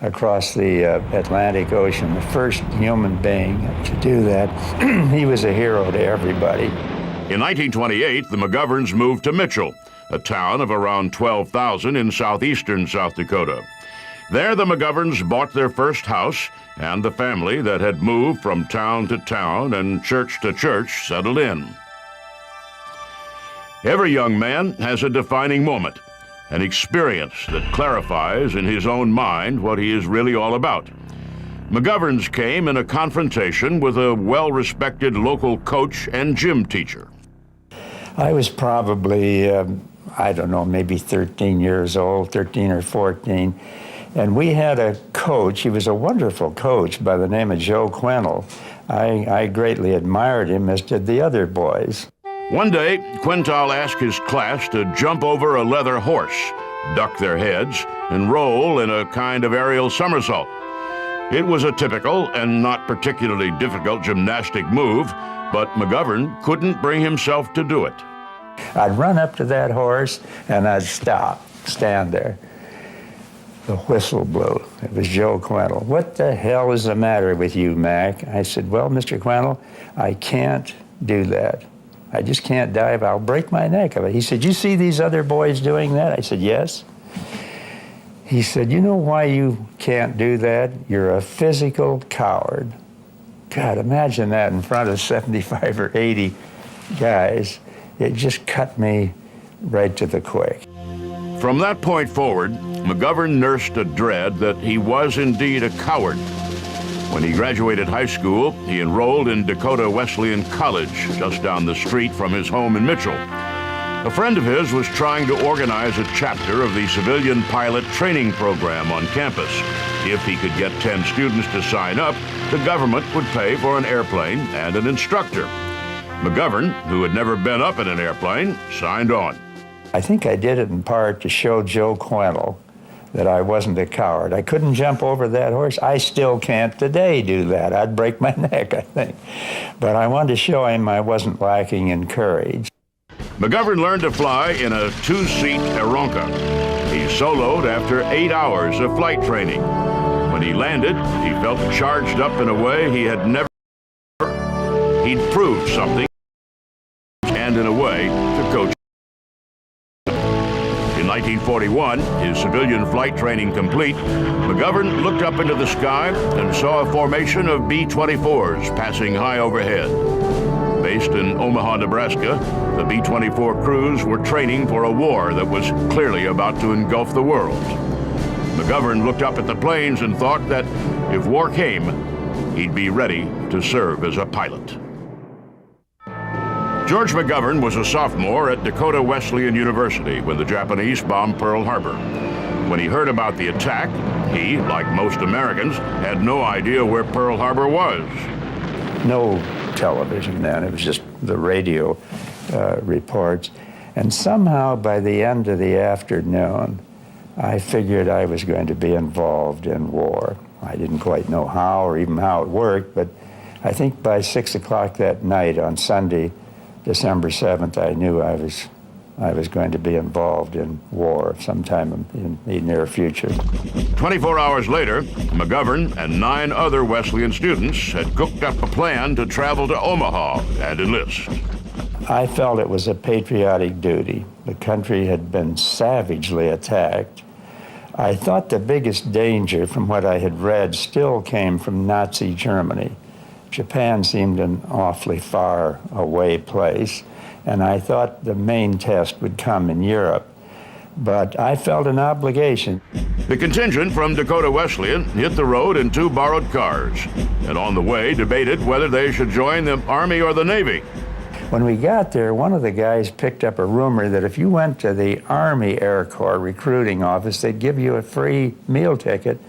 across the Atlantic Ocean, the first human being to do that, he was a hero to everybody. In 1928, the McGoverns moved to Mitchell, a town of around 12,000 in southeastern South Dakota. There, the McGoverns bought their first house, and the family that had moved from town to town and church to church settled in. Every young man has a defining moment, an experience that clarifies in his own mind what he is really all about. McGovern's came in a confrontation with a well-respected local coach and gym teacher. I was probably, I don't know, maybe 13 years old, 13 or 14, and we had a coach. He was a wonderful coach by the name of Joe Quennell. I greatly admired him, as did the other boys. One day, Quintal asked his class to jump over a leather horse, duck their heads, and roll in a kind of aerial somersault. It was a typical and not particularly difficult gymnastic move, but McGovern couldn't bring himself to do it. I'd run up to that horse and I'd stand there. The whistle blew. It was Joe Quintal. "What the hell is the matter with you, Mac?" I said, "Well, Mr. Quintal, I can't do that. I just can't dive. I'll break my neck." He said, "You see these other boys doing that?" I said, "Yes." He said, "You know why you can't do that? You're a physical coward." God, imagine that in front of 75 or 80 guys. It just cut me right to the quick. From that point forward, McGovern nursed a dread that he was indeed a coward. When he graduated high school, he enrolled in Dakota Wesleyan College, just down the street from his home in Mitchell. A friend of his was trying to organize a chapter of the civilian pilot training program on campus. If he could get 10 students to sign up, the government would pay for an airplane and an instructor. McGovern, who had never been up in an airplane, signed on. I think I did it in part to show Joe Quintal that I wasn't a coward. I couldn't jump over that horse. I still can't today do that. I'd break my neck, I think. But I wanted to show him I wasn't lacking in courage. McGovern learned to fly in a 2-seat Aeronca. He soloed after 8 hours of flight training. When he landed, he felt charged up in a way he had never. He'd proved something, and in a way, to coach. In 1941, his civilian flight training complete, McGovern looked up into the sky and saw a formation of B-24s passing high overhead. Based in Omaha, Nebraska, the B-24 crews were training for a war that was clearly about to engulf the world. McGovern looked up at the planes and thought that if war came, he'd be ready to serve as a pilot. George McGovern was a sophomore at Dakota Wesleyan University when the Japanese bombed Pearl Harbor. When he heard about the attack, he, like most Americans, had no idea where Pearl Harbor was. No television then, it was just the radio reports. And somehow by the end of the afternoon, I figured I was going to be involved in war. I didn't quite know how or even how it worked, but I think by 6 o'clock that night on Sunday, December 7th, I knew I was going to be involved in war sometime in the near future. 24 hours later, McGovern and 9 other Wesleyan students had cooked up a plan to travel to Omaha and enlist. I felt it was a patriotic duty. The country had been savagely attacked. I thought the biggest danger from what I had read still came from Nazi Germany. Japan seemed an awfully far away place, and I thought the main test would come in Europe. But I felt an obligation. The contingent from Dakota Wesleyan hit the road in 2 borrowed cars, and on the way debated whether they should join the Army or the Navy. When we got there, one of the guys picked up a rumor that if you went to the Army Air Corps recruiting office, they'd give you a free meal ticket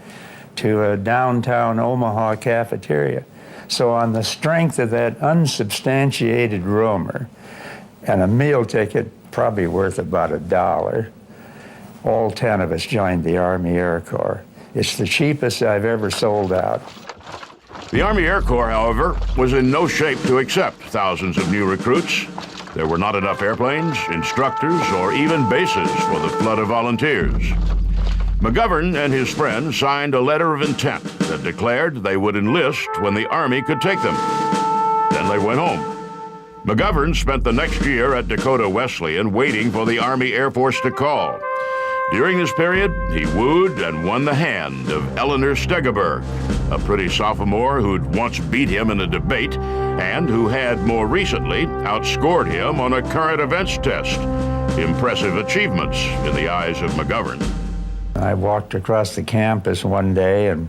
to a downtown Omaha cafeteria. So on the strength of that unsubstantiated rumor and a meal ticket probably worth about $1, all 10 of us joined the Army Air Corps. It's the cheapest I've ever sold out. The Army Air Corps, however, was in no shape to accept thousands of new recruits. There were not enough airplanes, instructors, or even bases for the flood of volunteers. McGovern and his friends signed a letter of intent that declared they would enlist when the Army could take them. Then they went home. McGovern spent the next year at Dakota Wesleyan waiting for the Army Air Force to call. During this period, he wooed and won the hand of Eleanor Stegeberg, a pretty sophomore who'd once beat him in a debate and who had more recently outscored him on a current events test. Impressive achievements in the eyes of McGovern. I walked across the campus one day and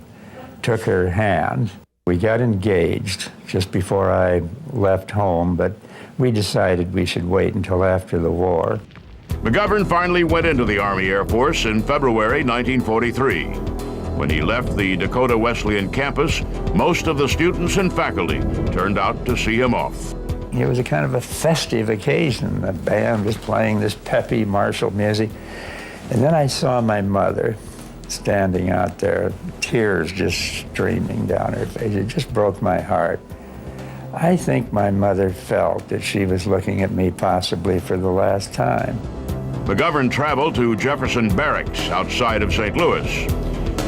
took her hand. We got engaged just before I left home, but we decided we should wait until after the war. McGovern finally went into the Army Air Force in February 1943. When he left the Dakota Wesleyan campus, most of the students and faculty turned out to see him off. It was a kind of a festive occasion. The band was playing this peppy martial music. And then I saw my mother standing out there, tears just streaming down her face. It just broke my heart. I think my mother felt that she was looking at me possibly for the last time. McGovern traveled to Jefferson Barracks outside of St. Louis.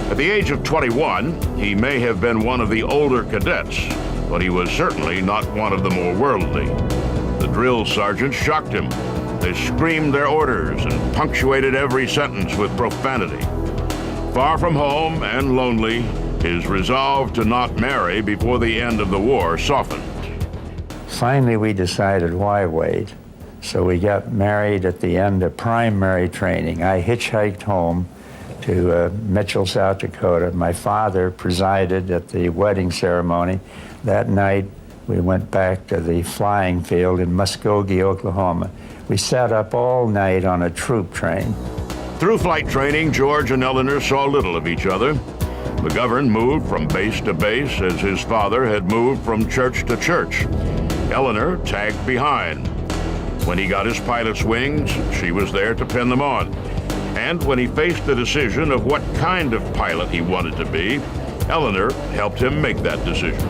At the age of 21, he may have been one of the older cadets, but he was certainly not one of the more worldly. The drill sergeants shocked him. They screamed their orders and punctuated every sentence with profanity. Far from home and lonely, his resolve to not marry before the end of the war softened. Finally, we decided, why wait? So we got married at the end of primary training. I hitchhiked home to Mitchell, South Dakota. My father presided at the wedding ceremony. That night, we went back to the flying field in Muskogee, Oklahoma. We sat up all night on a troop train. Through flight training, George and Eleanor saw little of each other. McGovern moved from base to base as his father had moved from church to church. Eleanor tagged behind. When he got his pilot's wings, she was there to pin them on. And when he faced the decision of what kind of pilot he wanted to be, Eleanor helped him make that decision.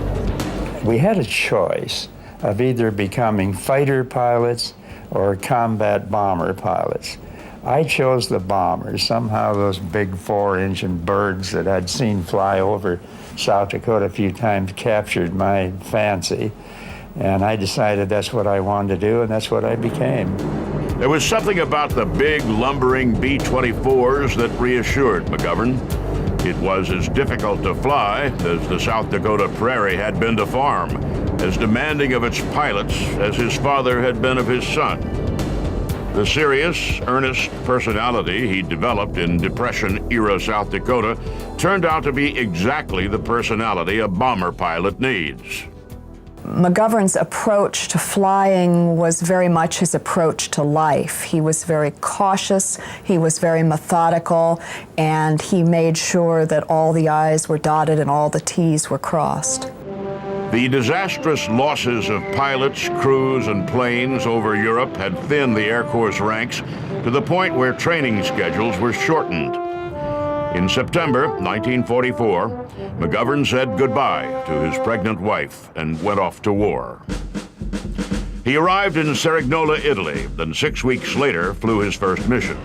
We had a choice of either becoming fighter pilots or combat bomber pilots. I chose the bombers. Somehow those big 4-engine birds that I'd seen fly over South Dakota a few times captured my fancy. And I decided that's what I wanted to do, and that's what I became. There was something about the big, lumbering B-24s that reassured McGovern. It was as difficult to fly as the South Dakota prairie had been to farm, as demanding of its pilots as his father had been of his son. The serious, earnest personality he developed in Depression-era South Dakota turned out to be exactly the personality a bomber pilot needs. McGovern's approach to flying was very much his approach to life. He was very cautious, he was very methodical, and he made sure that all the I's were dotted and all the T's were crossed. The disastrous losses of pilots, crews, and planes over Europe had thinned the Air Corps ranks to the point where training schedules were shortened. In September 1944, McGovern said goodbye to his pregnant wife and went off to war. He arrived in Cerignola, Italy, then 6 weeks later flew his first mission.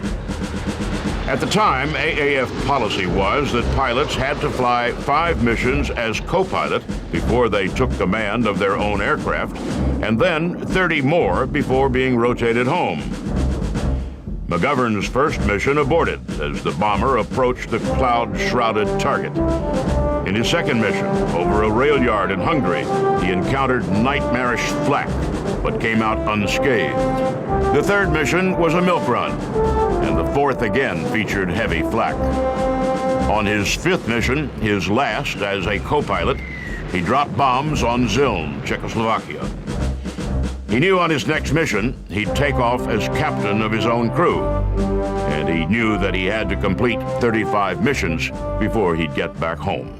At the time, AAF policy was that pilots had to fly 5 missions as co-pilot before they took command of their own aircraft, and then 30 more before being rotated home. McGovern's first mission aborted as the bomber approached the cloud-shrouded target. In his second mission, over a rail yard in Hungary, he encountered nightmarish flak, but came out unscathed. The third mission was a milk run, and the fourth again featured heavy flak. On his fifth mission, his last as a co-pilot, he dropped bombs on Ziln, Czechoslovakia. He knew on his next mission he'd take off as captain of his own crew, and he knew that he had to complete 35 missions before he'd get back home.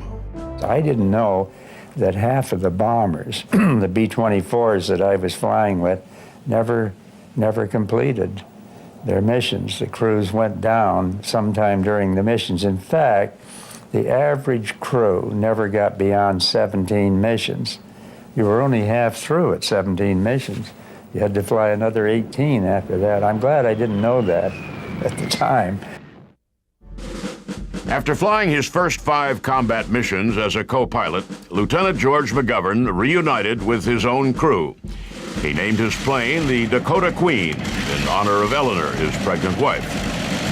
I didn't know that half of the bombers, the B-24s that I was flying with, never completed their missions. The crews went down sometime during the missions. In fact, the average crew never got beyond 17 missions. You were only half through at 17 missions. You had to fly another 18 after that. I'm glad I didn't know that at the time. After flying his first 5 combat missions as a co-pilot, Lieutenant George McGovern reunited with his own crew. He named his plane the Dakota Queen in honor of Eleanor, his pregnant wife.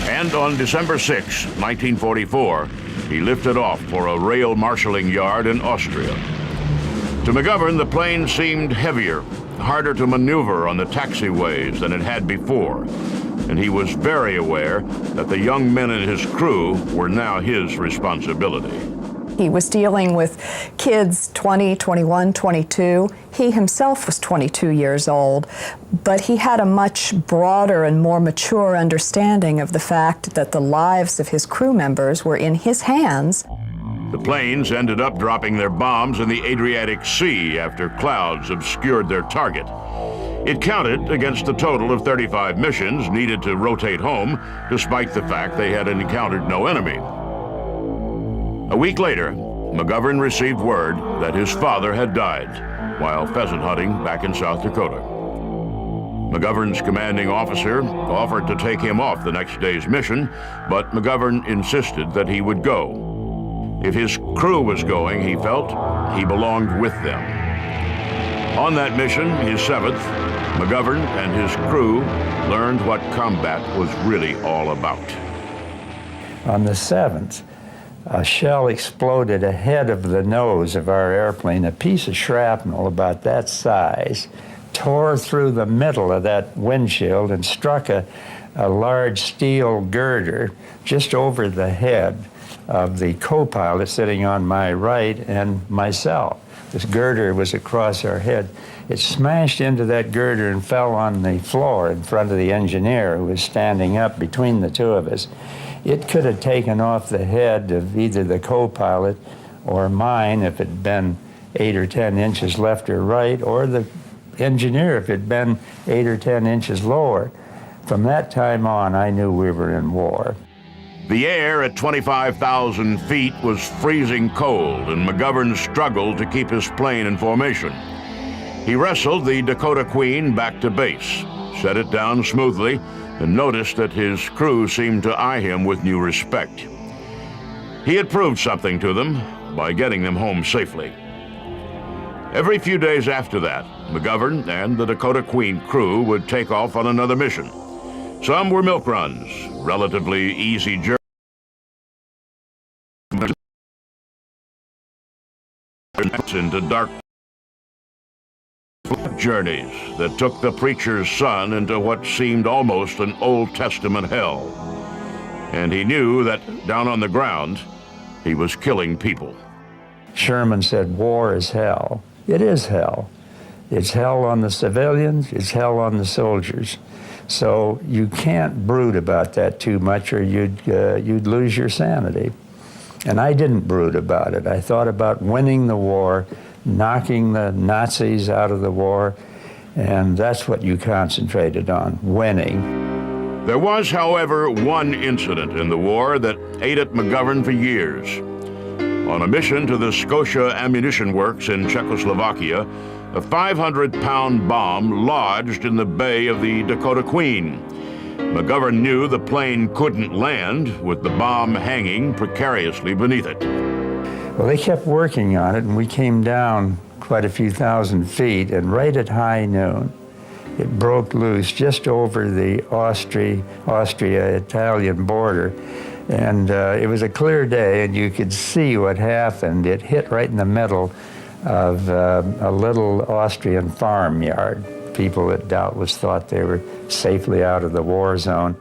And on December 6, 1944, he lifted off for a rail marshalling yard in Austria. To McGovern, the plane seemed heavier, harder to maneuver on the taxiways than it had before, and he was very aware that the young men in his crew were now his responsibility. He was dealing with kids 20, 21, 22. He himself was 22 years old, but he had a much broader and more mature understanding of the fact that the lives of his crew members were in his hands. The planes ended up dropping their bombs in the Adriatic Sea after clouds obscured their target. It counted against a total of 35 missions needed to rotate home, despite the fact they had encountered no enemy. A week later, McGovern received word that his father had died while pheasant hunting back in South Dakota. McGovern's commanding officer offered to take him off the next day's mission, but McGovern insisted that he would go. If his crew was going, he felt he belonged with them. On that mission, his seventh, McGovern and his crew learned what combat was really all about. On the 7th, a shell exploded ahead of the nose of our airplane. A piece of shrapnel about that size tore through the middle of that windshield and struck a large steel girder just over the head of the co-pilot sitting on my right and myself. This girder was across our head. It smashed into that girder and fell on the floor in front of the engineer who was standing up between the two of us. It could have taken off the head of either the co-pilot or mine if it had been 8 or 10 inches left or right, or the engineer if it had been 8 or 10 inches lower. From that time on, I knew we were in war. The air at 25,000 feet was freezing cold, and McGovern struggled to keep his plane in formation. He wrestled the Dakota Queen back to base, set it down smoothly, and noticed that his crew seemed to eye him with new respect. He had proved something to them by getting them home safely. Every few days after that, McGovern and the Dakota Queen crew would take off on another mission. Some were milk runs, relatively easy journeys into dark journeys that took the preacher's son into what seemed almost an Old Testament hell. And he knew that down on the ground, he was killing people. Sherman said, war is hell. It is hell. It's hell on the civilians, it's hell on the soldiers. So you can't brood about that too much or you'd lose your sanity. And I didn't brood about it. I thought about winning the war, knocking the Nazis out of the war, and that's what you concentrated on, winning. There was, however, one incident in the war that ate at McGovern for years. On a mission to the Scotia Ammunition Works in Czechoslovakia, a 500-pound bomb lodged in the bay of the Dakota Queen. McGovern knew the plane couldn't land with the bomb hanging precariously beneath it. Well, they kept working on it, and we came down quite a few thousand feet, and right at high noon, it broke loose just over the Austria-Italian border. And it was a clear day, and you could see what happened. It hit right in the middle of a little Austrian farmyard. People that doubtless thought they were safely out of the war zone.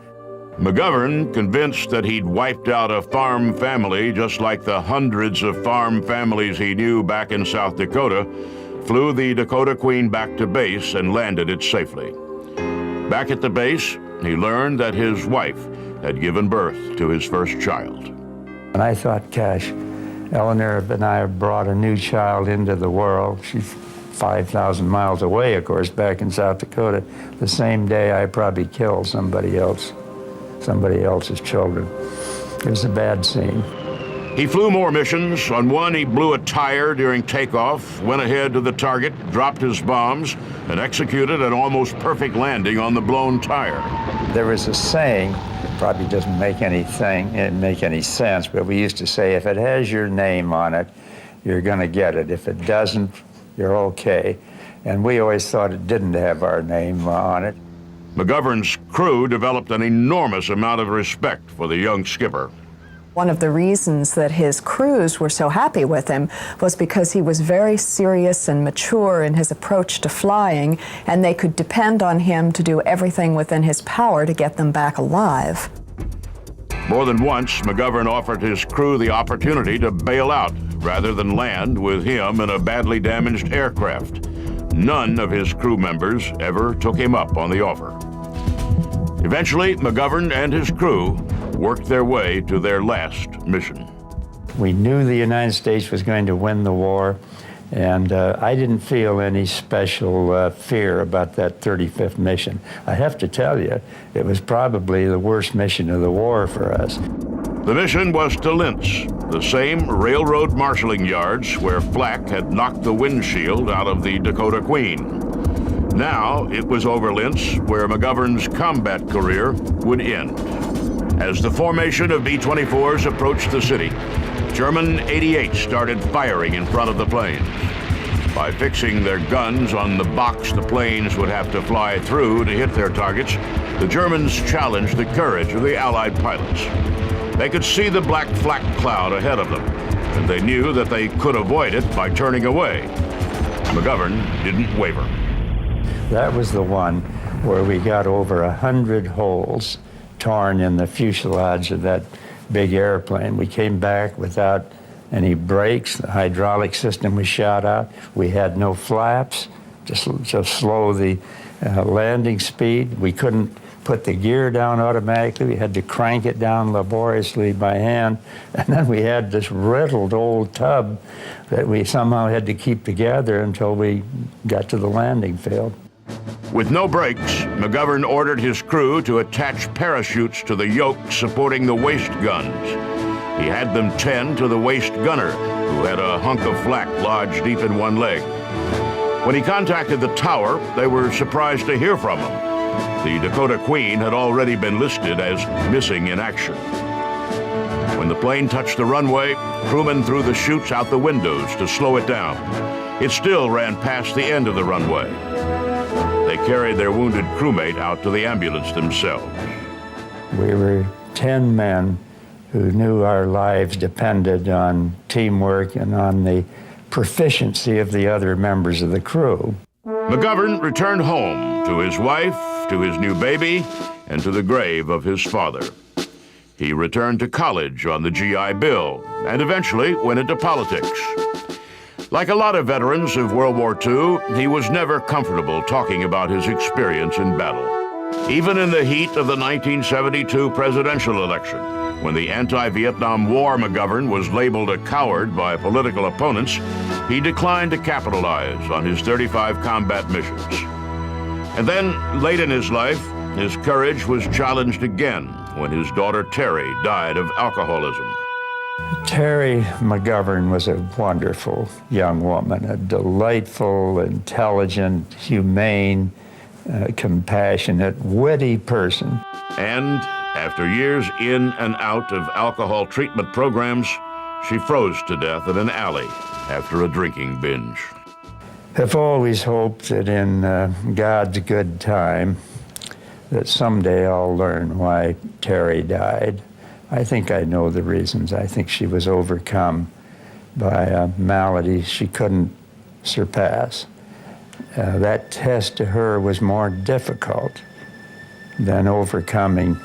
McGovern, convinced that he'd wiped out a farm family just like the hundreds of farm families he knew back in South Dakota, flew the Dakota Queen back to base and landed it safely. Back at the base, he learned that his wife had given birth to his first child. And I thought, gosh, Eleanor and I have brought a new child into the world. She's 5,000 miles away, of course, back in South Dakota. The same day I probably killed somebody else's children. It was a bad scene. He flew more missions. On one, he blew a tire during takeoff, went ahead to the target, dropped his bombs, and executed an almost perfect landing on the blown tire. There was a saying, it probably doesn't make any sense, but we used to say, if it has your name on it, you're going to get it. If it doesn't, you're okay. And we always thought it didn't have our name on it. McGovern's crew developed an enormous amount of respect for the young skipper. One of the reasons that his crews were so happy with him was because he was very serious and mature in his approach to flying, and they could depend on him to do everything within his power to get them back alive. More than once, McGovern offered his crew the opportunity to bail out rather than land with him in a badly damaged aircraft. None of his crew members ever took him up on the offer. Eventually, McGovern and his crew worked their way to their last mission. We knew the United States was going to win the war, and I didn't feel any special fear about that 35th mission. I have to tell you, it was probably the worst mission of the war for us. The mission was to Lintz, the same railroad marshaling yards where Flak had knocked the windshield out of the Dakota Queen. Now it was over Lintz where McGovern's combat career would end. As the formation of B-24s approached the city, German 88 started firing in front of the planes. By fixing their guns on the box the planes would have to fly through to hit their targets, the Germans challenged the courage of the Allied pilots. They could see the black flak cloud ahead of them, and they knew that they could avoid it by turning away. McGovern didn't waver. That was the one where we got over 100 holes torn in the fuselage of that big airplane. We came back without any brakes. The hydraulic system was shot out. We had no flaps to slow the landing speed. We couldn't put the gear down automatically. We had to crank it down laboriously by hand. And then we had this riddled old tub that we somehow had to keep together until we got to the landing field. With no brakes, McGovern ordered his crew to attach parachutes to the yoke supporting the waist guns. He had them tend to the waist gunner, who had a hunk of flak lodged deep in one leg. When he contacted the tower, they were surprised to hear from him. The Dakota Queen had already been listed as missing in action. When the plane touched the runway, crewmen threw the chutes out the windows to slow it down. It still ran past the end of the runway. They carried their wounded crewmate out to the ambulance themselves. We were 10 men who knew our lives depended on teamwork and on the proficiency of the other members of the crew. McGovern returned home to his wife, to his new baby, and to the grave of his father. He returned to college on the GI Bill and eventually went into politics. Like a lot of veterans of World War II, he was never comfortable talking about his experience in battle. Even in the heat of the 1972 presidential election, when the anti-Vietnam War McGovern was labeled a coward by political opponents, he declined to capitalize on his 35 combat missions. And then, late in his life, his courage was challenged again when his daughter Terry died of alcoholism. Terry McGovern was a wonderful young woman, a delightful, intelligent, humane, compassionate, witty person. And after years in and out of alcohol treatment programs, she froze to death in an alley after a drinking binge. I've always hoped that in God's good time, that someday I'll learn why Terry died. I think I know the reasons. I think she was overcome by a malady she couldn't surpass. That test to her was more difficult than overcoming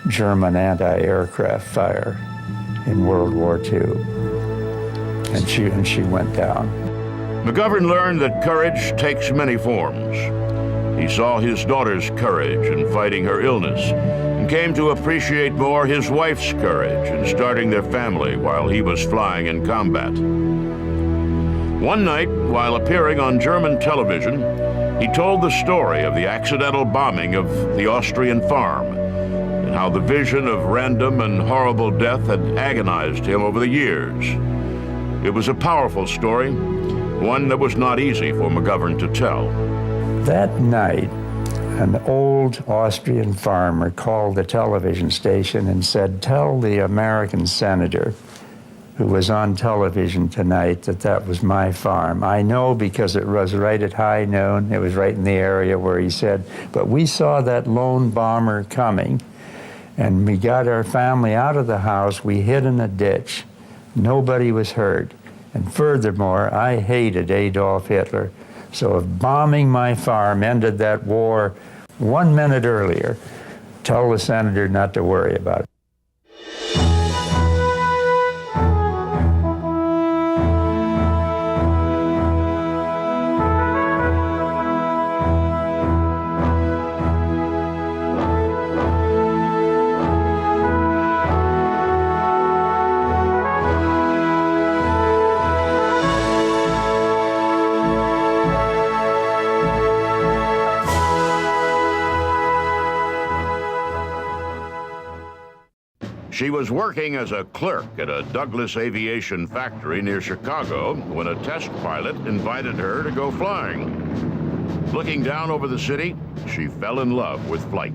German anti-aircraft fire in World War II. And she went down. McGovern learned that courage takes many forms. He saw his daughter's courage in fighting her illness and came to appreciate more his wife's courage in starting their family while he was flying in combat. One night, while appearing on German television, he told the story of the accidental bombing of the Austrian farm and how the vision of random and horrible death had agonized him over the years. It was a powerful story, one that was not easy for McGovern to tell. That night, an old Austrian farmer called the television station and said, "Tell the American senator who was on television tonight that that was my farm. I know because it was right at high noon. It was right in the area where he said, but we saw that lone bomber coming, and we got our family out of the house. We hid in a ditch. Nobody was hurt. And furthermore, I hated Adolf Hitler. So if bombing my farm ended that war 1 minute earlier, tell the senator not to worry about it." She was working as a clerk at a Douglas aviation factory near Chicago when a test pilot invited her to go flying. Looking down over the city, she fell in love with flight.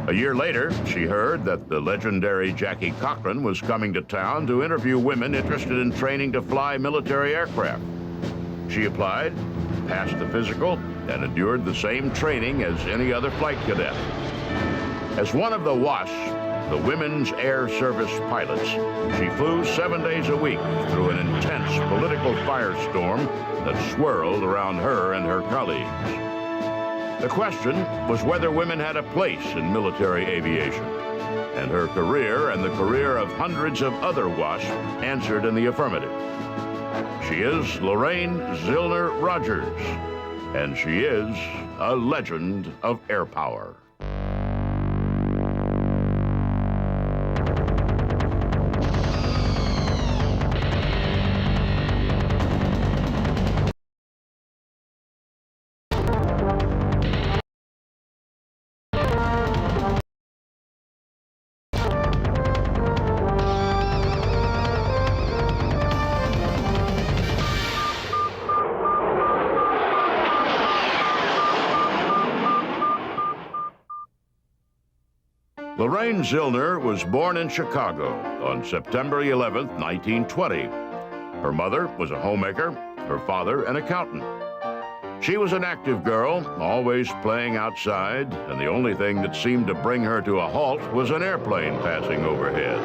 A year later, she heard that the legendary Jackie Cochran was coming to town to interview women interested in training to fly military aircraft. She applied, passed the physical, and endured the same training as any other flight cadet. As one of the WASP, the Women's Air Service pilots, she flew 7 days a week through an intense political firestorm that swirled around her and her colleagues. The question was whether women had a place in military aviation, and her career and the career of hundreds of other WASP answered in the affirmative. She is Lorraine Zillner Rogers, and she is a legend of air power. Lorraine Zillner was born in Chicago on September 11, 1920. Her mother was a homemaker, her father an accountant. She was an active girl, always playing outside, and the only thing that seemed to bring her to a halt was an airplane passing overhead.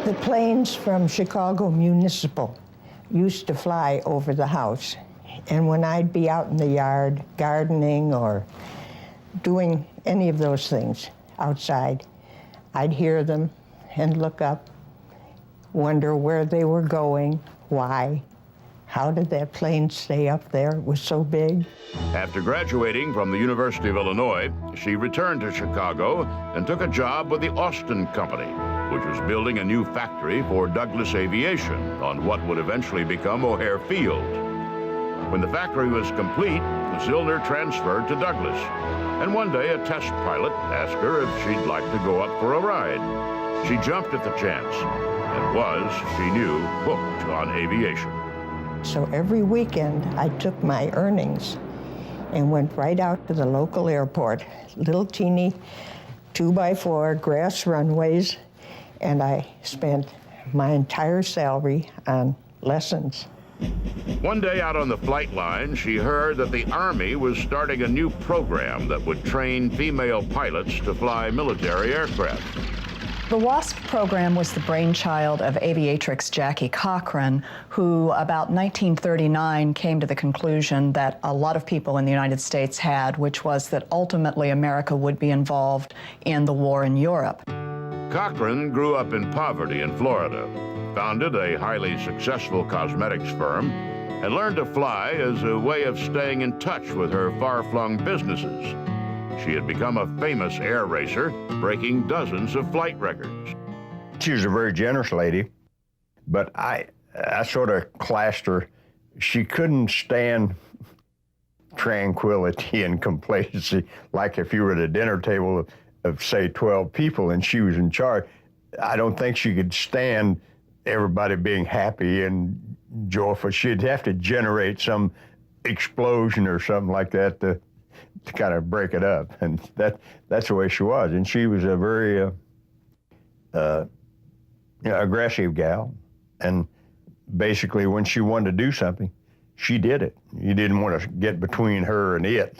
The planes from Chicago Municipal used to fly over the house, and when I'd be out in the yard gardening or doing any of those things outside, I'd hear them and look up, wonder where they were going, why, how did that plane stay up there? It was so big. After graduating from the University of Illinois, she returned to Chicago and took a job with the Austin Company, which was building a new factory for Douglas Aviation on what would eventually become O'Hare Field. When the factory was complete, Zillner transferred to Douglas. And one day, a test pilot asked her if she'd like to go up for a ride. She jumped at the chance and was, she knew, hooked on aviation. So every weekend, I took my earnings and went right out to the local airport, little teeny 2x4 grass runways, and I spent my entire salary on lessons. One day out on the flight line, she heard that the Army was starting a new program that would train female pilots to fly military aircraft. The WASP program was the brainchild of aviatrix Jackie Cochran, who about 1939 came to the conclusion that a lot of people in the United States had, which was that ultimately America would be involved in the war in Europe. Cochran grew up in poverty in Florida, founded a highly successful cosmetics firm, and learned to fly as a way of staying in touch with her far-flung businesses. She had become a famous air racer, breaking dozens of flight records. She was a very generous lady, but I sort of classed her. She couldn't stand tranquility and complacency, like if you were at a dinner table of say, 12 people and she was in charge. I don't think she could stand everybody being happy and joyful. She'd have to generate some explosion or something like that to kind of break it up, and that's the way she was. And she was a very aggressive gal, and basically when she wanted to do something, she did it. You didn't want to get between her and it.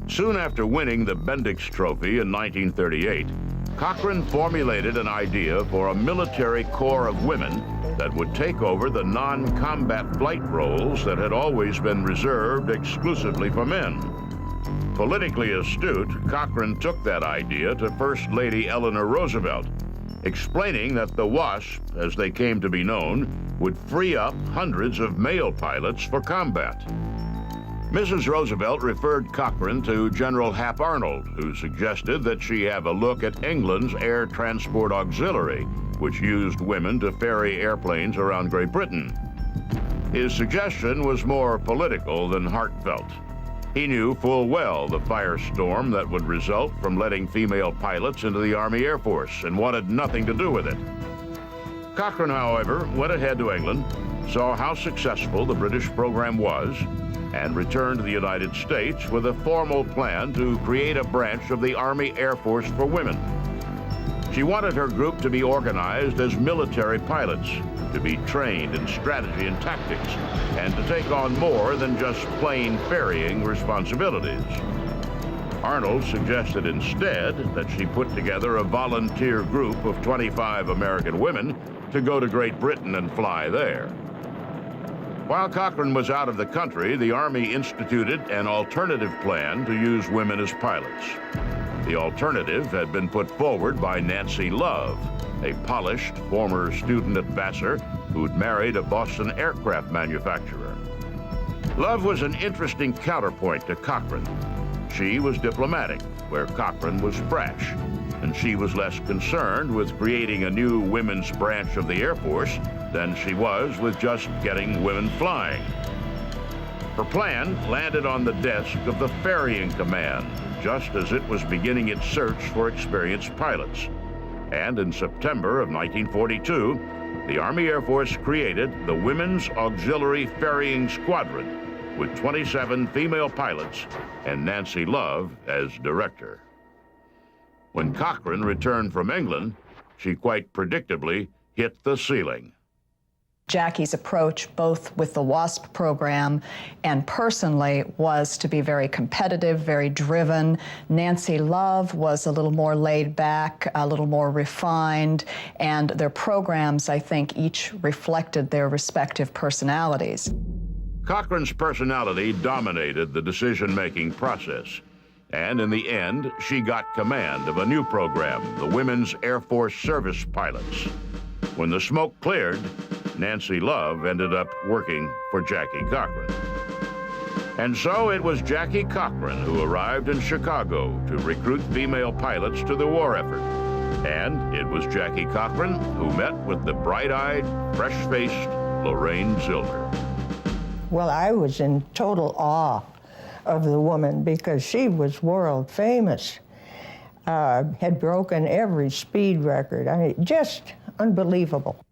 Soon after winning the Bendix Trophy in 1938, Cochran formulated an idea for a military corps of women that would take over the non-combat flight roles that had always been reserved exclusively for men. Politically astute, Cochran took that idea to First Lady Eleanor Roosevelt, explaining that the WASP, as they came to be known, would free up hundreds of male pilots for combat. Mrs. Roosevelt referred Cochran to General Hap Arnold, who suggested that she have a look at England's Air Transport Auxiliary, which used women to ferry airplanes around Great Britain. His suggestion was more political than heartfelt. He knew full well the firestorm that would result from letting female pilots into the Army Air Force and wanted nothing to do with it. Cochrane, however, went ahead to England, saw how successful the British program was, and returned to the United States with a formal plan to create a branch of the Army Air Force for women. She wanted her group to be organized as military pilots, to be trained in strategy and tactics, and to take on more than just plain ferrying responsibilities. Arnold suggested instead that she put together a volunteer group of 25 American women to go to Great Britain and fly there. While Cochrane was out of the country, the Army instituted an alternative plan to use women as pilots. The alternative had been put forward by Nancy Love, a polished former student at Vassar who'd married a Boston aircraft manufacturer. Love was an interesting counterpoint to Cochrane. She was diplomatic, where Cochrane was brash, and she was less concerned with creating a new women's branch of the Air Force than she was with just getting women flying. Her plan landed on the desk of the Ferrying Command, just as it was beginning its search for experienced pilots. And in September of 1942, the Army Air Force created the Women's Auxiliary Ferrying Squadron with 27 female pilots and Nancy Love as director. When Cochrane returned from England, she quite predictably hit the ceiling. Jackie's approach, both with the WASP program and personally, was to be very competitive, very driven. Nancy Love was a little more laid back, a little more refined, and their programs, I think, each reflected their respective personalities. Cochrane's personality dominated the decision-making process, and in the end, she got command of a new program, the Women's Air Force Service Pilots. When the smoke cleared, Nancy Love ended up working for Jackie Cochrane. And so it was Jackie Cochrane who arrived in Chicago to recruit female pilots to the war effort. And it was Jackie Cochrane who met with the bright-eyed, fresh-faced Lorraine Zillner. Well, I was in total awe of the woman because she was world famous. Had broken every speed record. I mean, just unbelievable.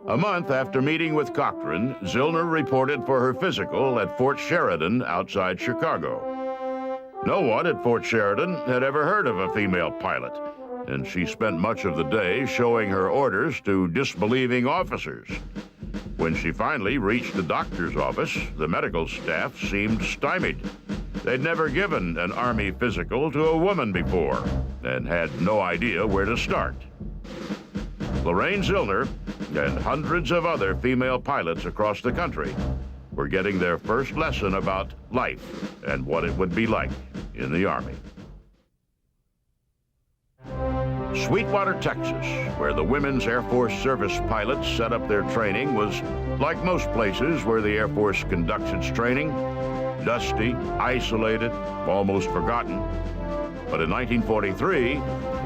A month after meeting with Cochrane, Zillner reported for her physical at Fort Sheridan outside Chicago. No one at Fort Sheridan had ever heard of a female pilot, and she spent much of the day showing her orders to disbelieving officers. When she finally reached the doctor's office, the medical staff seemed stymied. They'd never given an Army physical to a woman before and had no idea where to start. Lorraine Zillner and hundreds of other female pilots across the country were getting their first lesson about life and what it would be like in the Army. Sweetwater, Texas, where the Women's Air Force Service pilots set up their training, was like most places where the Air Force conducts its training, dusty, isolated, almost forgotten. But in 1943,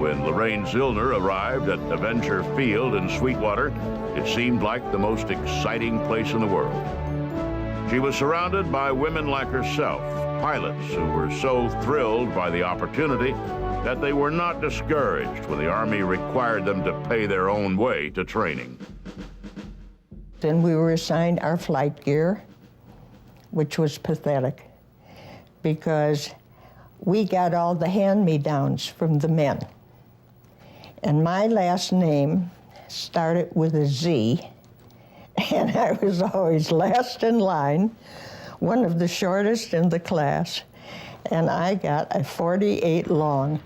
when Lorraine Zillner arrived at Avenger Field in Sweetwater, it seemed like the most exciting place in the world. She was surrounded by women like herself, pilots who were so thrilled by the opportunity that they were not discouraged when the Army required them to pay their own way to training. Then we were assigned our flight gear, which was pathetic, because we got all the hand-me-downs from the men. And my last name started with a Z, and I was always last in line, one of the shortest in the class, and I got a 48 long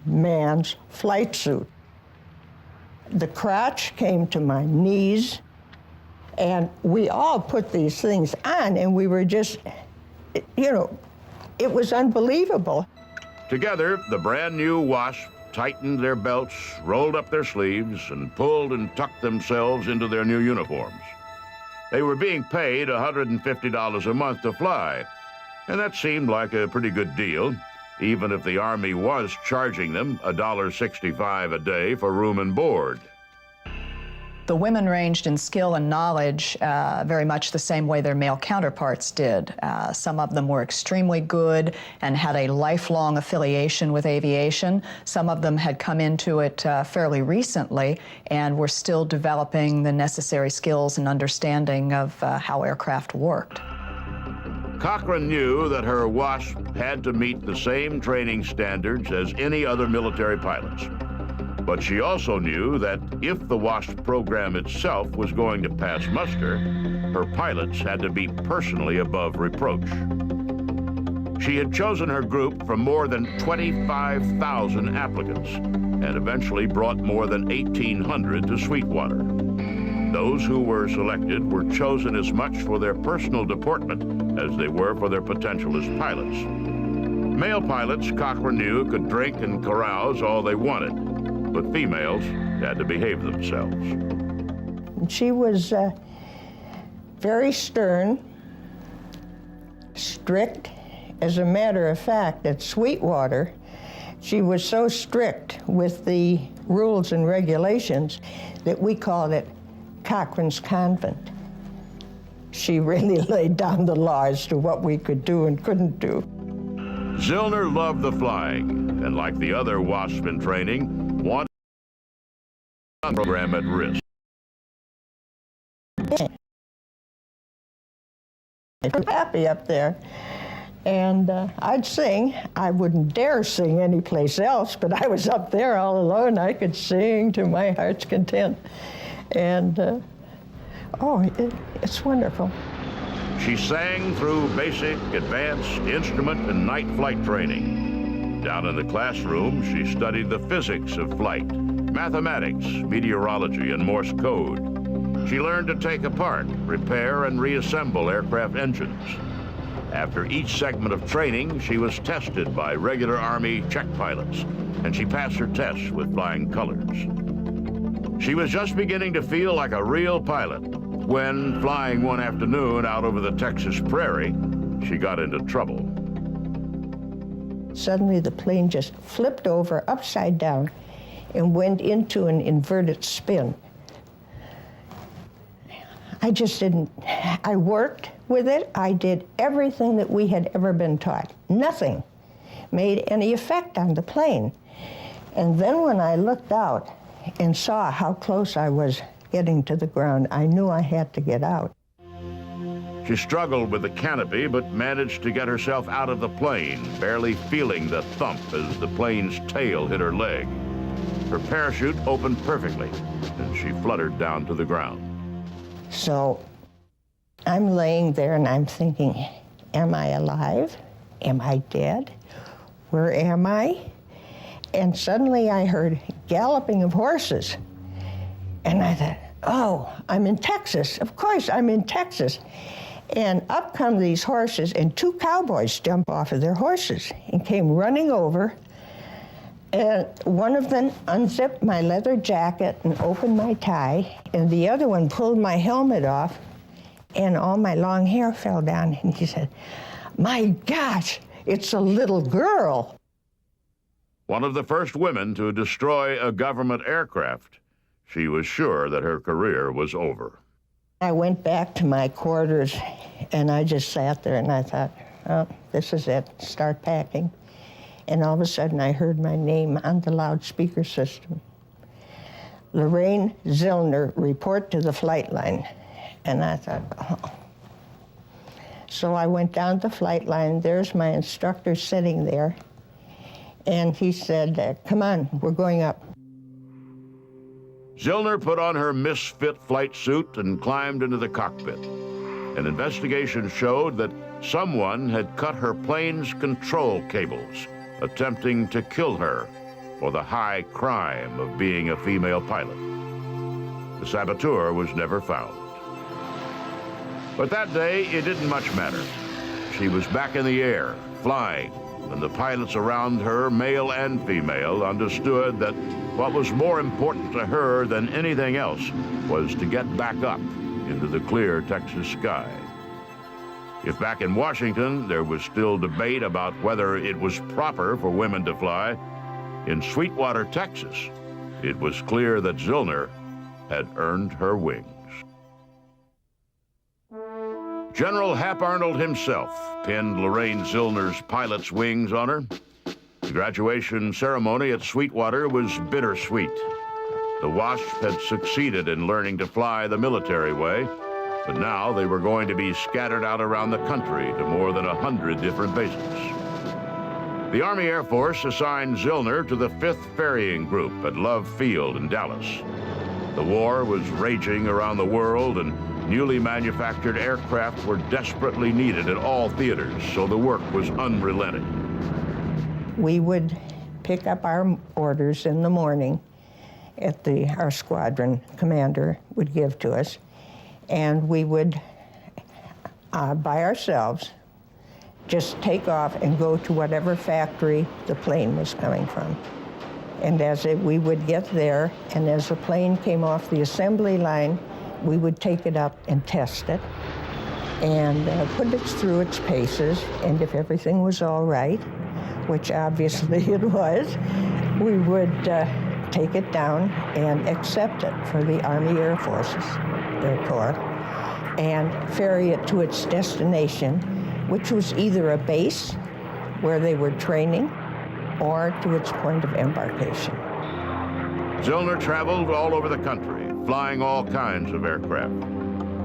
man's flight suit. The crotch came to my knees, and we all put these things on, and we were just, you know, it was unbelievable. Together, the brand new WASP tightened their belts, rolled up their sleeves, and pulled and tucked themselves into their new uniforms. They were being paid $150 a month to fly, and that seemed like a pretty good deal, even if the Army was charging them $1.65 a day for room and board. The women ranged in skill and knowledge very much the same way their male counterparts did. Some of them were extremely good and had a lifelong affiliation with aviation. Some of them had come into it fairly recently and were still developing the necessary skills and understanding of how aircraft worked. Cochran knew that her WASP had to meet the same training standards as any other military pilots. But she also knew that if the WASP program itself was going to pass muster, her pilots had to be personally above reproach. She had chosen her group from more than 25,000 applicants and eventually brought more than 1,800 to Sweetwater. Those who were selected were chosen as much for their personal deportment as they were for their potential as pilots. Male pilots, Cochran knew, could drink and carouse all they wanted, but females had to behave themselves. She was very stern, strict. As a matter of fact, at Sweetwater, she was so strict with the rules and regulations that we called it Cochran's Convent. She really laid down the law as to what we could do and couldn't do. Zillner loved the flying, and like the other WASP in training, wanted the program at risk. I'm happy up there. And I'd sing. I wouldn't dare sing anyplace else, but I was up there all alone. I could sing to my heart's content. And, it's wonderful. She sang through basic, advanced, instrument, and night flight training. Down in the classroom, she studied the physics of flight, mathematics, meteorology, and Morse code. She learned to take apart, repair, and reassemble aircraft engines. After each segment of training, she was tested by regular Army check pilots, and she passed her tests with flying colors. She was just beginning to feel like a real pilot when, flying one afternoon out over the Texas prairie, she got into trouble. Suddenly the plane just flipped over upside down and went into an inverted spin. I worked with it. I did everything that we had ever been taught. Nothing made any effect on the plane. And then when I looked out and saw how close I was getting to the ground, I knew I had to get out. She struggled with the canopy, but managed to get herself out of the plane, barely feeling the thump as the plane's tail hit her leg. Her parachute opened perfectly, and she fluttered down to the ground. So I'm laying there and I'm thinking, am I alive? Am I dead? Where am I? And suddenly I heard galloping of horses. And I thought, oh, I'm in Texas. Of course, I'm in Texas. And up come these horses, and two cowboys jump off of their horses and came running over. And one of them unzipped my leather jacket and opened my tie, and the other one pulled my helmet off, and all my long hair fell down. And he said, "My gosh, it's a little girl." One of the first women to destroy a government aircraft, she was sure that her career was over. I went back to my quarters, and I just sat there, and I thought, oh, this is it, start packing. And all of a sudden, I heard my name on the loudspeaker system. Lorraine Zillner, report to the flight line. And I thought, oh. So I went down the flight line. There's my instructor sitting there. And he said, come on, we're going up. Zillner put on her misfit flight suit and climbed into the cockpit. An investigation showed that someone had cut her plane's control cables, attempting to kill her for the high crime of being a female pilot. The saboteur was never found. But that day, it didn't much matter. She was back in the air, flying, and the pilots around her, male and female, understood that what was more important to her than anything else was to get back up into the clear Texas sky. If back in Washington there was still debate about whether it was proper for women to fly, in Sweetwater, Texas, it was clear that Zillner had earned her wings. General Hap Arnold himself pinned Lorraine Zillner's pilot's wings on her. The graduation ceremony at Sweetwater was bittersweet. The Wasp had succeeded in learning to fly the military way, but now they were going to be scattered out around the country to more than 100 different bases. The Army Air Force assigned Zillner to the 5th Ferrying Group at Love Field in Dallas. The war was raging around the world, and newly manufactured aircraft were desperately needed at all theaters, so the work was unrelenting. We would pick up our orders in the morning at our squadron commander would give to us, and we would, by ourselves, just take off and go to whatever factory the plane was coming from. And we would get there, and as the plane came off the assembly line, we would take it up and test it and put it through its paces, and if everything was all right, which obviously it was, we would take it down and accept it for the Army Air Forces, Air Corps, and ferry it to its destination, which was either a base where they were training or to its point of embarkation. Zillner traveled all over the country, flying all kinds of aircraft.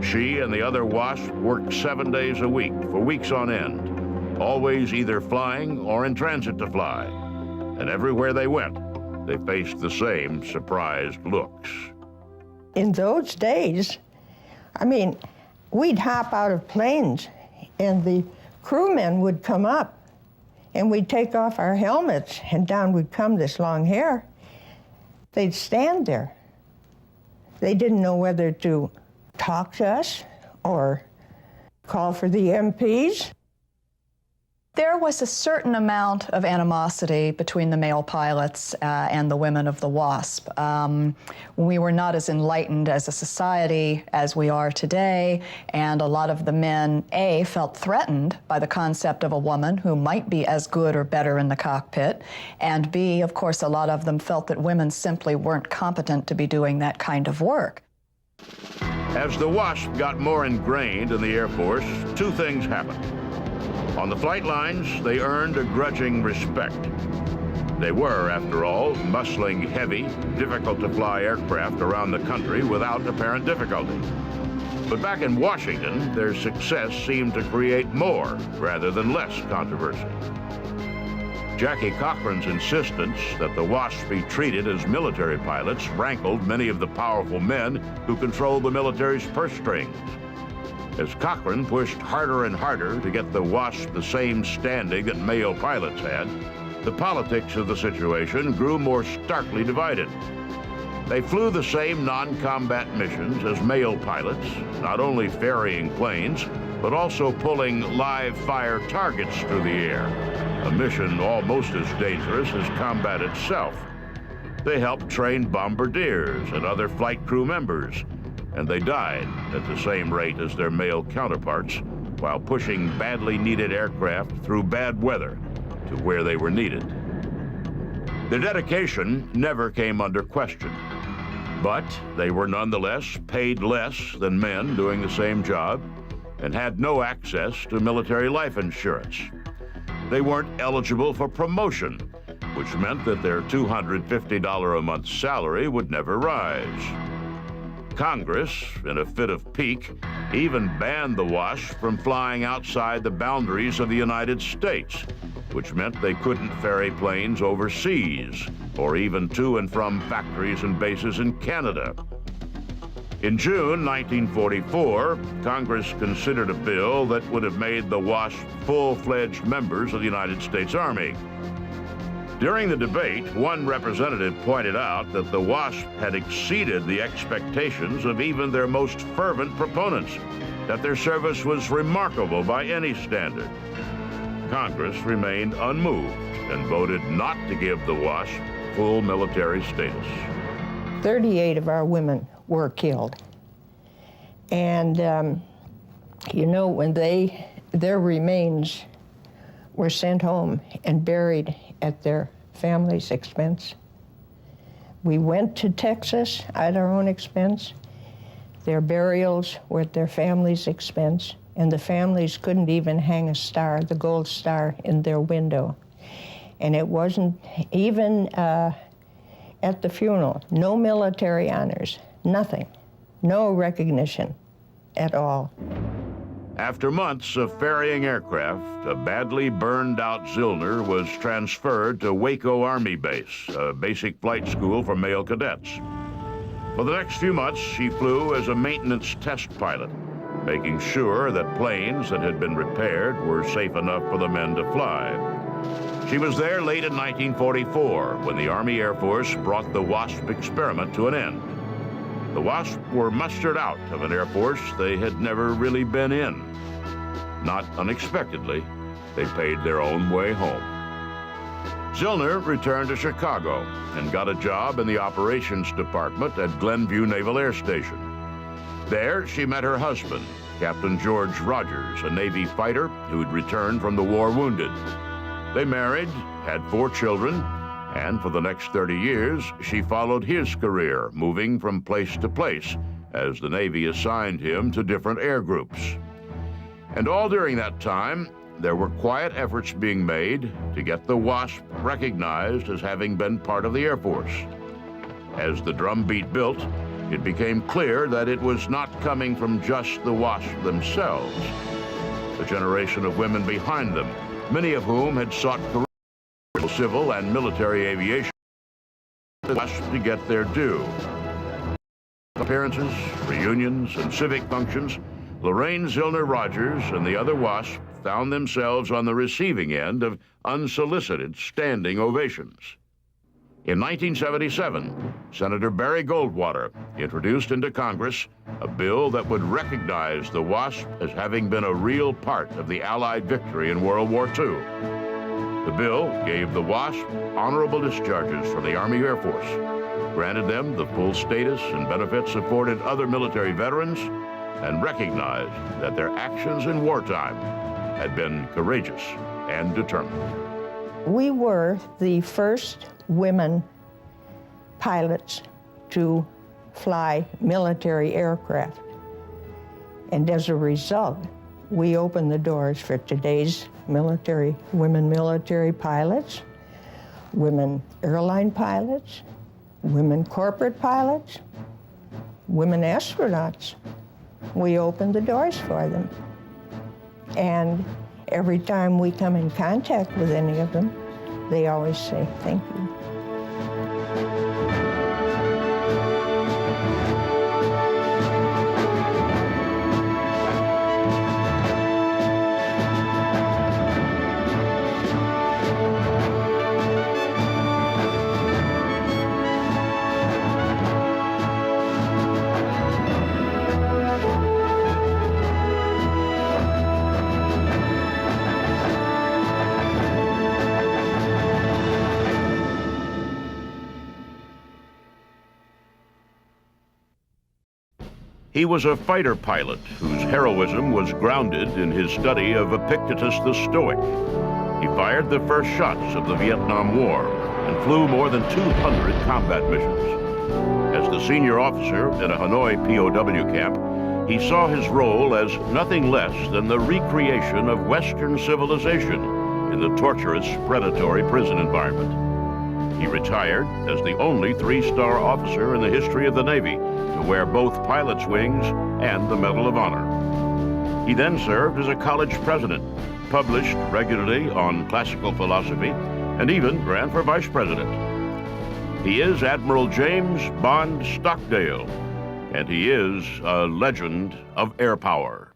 She and the other Wasp worked 7 days a week for weeks on end, always either flying or in transit to fly. And everywhere they went, they faced the same surprised looks. In those days, I mean, we'd hop out of planes and the crewmen would come up and we'd take off our helmets and down would come this long hair. They'd stand there. They didn't know whether to talk to us or call for the MPs. There was a certain amount of animosity between the male pilots and the women of the Wasp. We were not as enlightened as a society as we are today, and a lot of the men, A, felt threatened by the concept of a woman who might be as good or better in the cockpit, and B, of course, a lot of them felt that women simply weren't competent to be doing that kind of work. As the Wasp got more ingrained in the Air Force, two things happened. On the flight lines, they earned a grudging respect. They were, after all, muscling heavy, difficult-to-fly aircraft around the country without apparent difficulty. But back in Washington, their success seemed to create more rather than less controversy. Jackie Cochran's insistence that the Wasps be treated as military pilots rankled many of the powerful men who controlled the military's purse strings. As Cochran pushed harder and harder to get the Wasp the same standing that male pilots had, the politics of the situation grew more starkly divided. They flew the same non-combat missions as male pilots, not only ferrying planes, but also pulling live fire targets through the air, a mission almost as dangerous as combat itself. They helped train bombardiers and other flight crew members, and they died at the same rate as their male counterparts while pushing badly needed aircraft through bad weather to where they were needed. Their dedication never came under question, but they were nonetheless paid less than men doing the same job and had no access to military life insurance. They weren't eligible for promotion, which meant that their $250 a month salary would never rise. Congress, in a fit of pique, even banned the Wasp from flying outside the boundaries of the United States, which meant they couldn't ferry planes overseas or even to and from factories and bases in Canada. In June 1944, Congress considered a bill that would have made the Wasp full-fledged members of the United States Army. During the debate, one representative pointed out that the Wasp had exceeded the expectations of even their most fervent proponents, that their service was remarkable by any standard. Congress remained unmoved and voted not to give the Wasp full military status. 38 of our women were killed. And, you know, when their remains were sent home and buried at their family's expense, We went to Texas at our own expense. Their burials were at their family's expense, and the families couldn't even hang a star, the gold star, in their window. And it wasn't even at the funeral, no military honors, nothing, no recognition at all. After months of ferrying aircraft, a badly burned out Zillner was transferred to Waco Army Base, a basic flight school for male cadets. For the next few months, she flew as a maintenance test pilot, making sure that planes that had been repaired were safe enough for the men to fly. She was there late in 1944 when the Army Air Force brought the WASP experiment to an end. The WASP were mustered out of an Air Force they had never really been in. Not unexpectedly, they paid their own way home. Zillner returned to Chicago and got a job in the operations department at Glenview Naval Air Station. There, she met her husband, Captain George Rogers, a Navy fighter who'd returned from the war wounded. They married, had 4 children, and for the next 30 years, she followed his career, moving from place to place as the Navy assigned him to different air groups. And all during that time, there were quiet efforts being made to get the WASP recognized as having been part of the Air Force. As the drumbeat built, it became clear that it was not coming from just the WASP themselves. The generation of women behind them, many of whom had sought careers in civil and military aviation, to get their due. Appearances, reunions, and civic functions, Lorraine Zillner Rogers and the other WASP found themselves on the receiving end of unsolicited standing ovations. In 1977, Senator Barry Goldwater introduced into Congress a bill that would recognize the WASP as having been a real part of the Allied victory in World War II. The bill gave the WASP honorable discharges from the Army Air Force, granted them the full status and benefits afforded other military veterans, and recognized that their actions in wartime had been courageous and determined. We were the first women pilots to fly military aircraft. And as a result, we opened the doors for today's women military pilots, women airline pilots, women corporate pilots, women astronauts. We opened the doors for them. And every time we come in contact with any of them, they always say, thank you. He was a fighter pilot whose heroism was grounded in his study of Epictetus the Stoic. He fired the first shots of the Vietnam War and flew more than 200 combat missions. As the senior officer in a Hanoi POW camp, he saw his role as nothing less than the recreation of Western civilization in the torturous, predatory prison environment. He retired as the only 3-star officer in the history of the Navy to wear both pilot's wings and the Medal of Honor. He then served as a college president, published regularly on classical philosophy, and even ran for vice president. He is Admiral James Bond Stockdale, and he is a legend of air power.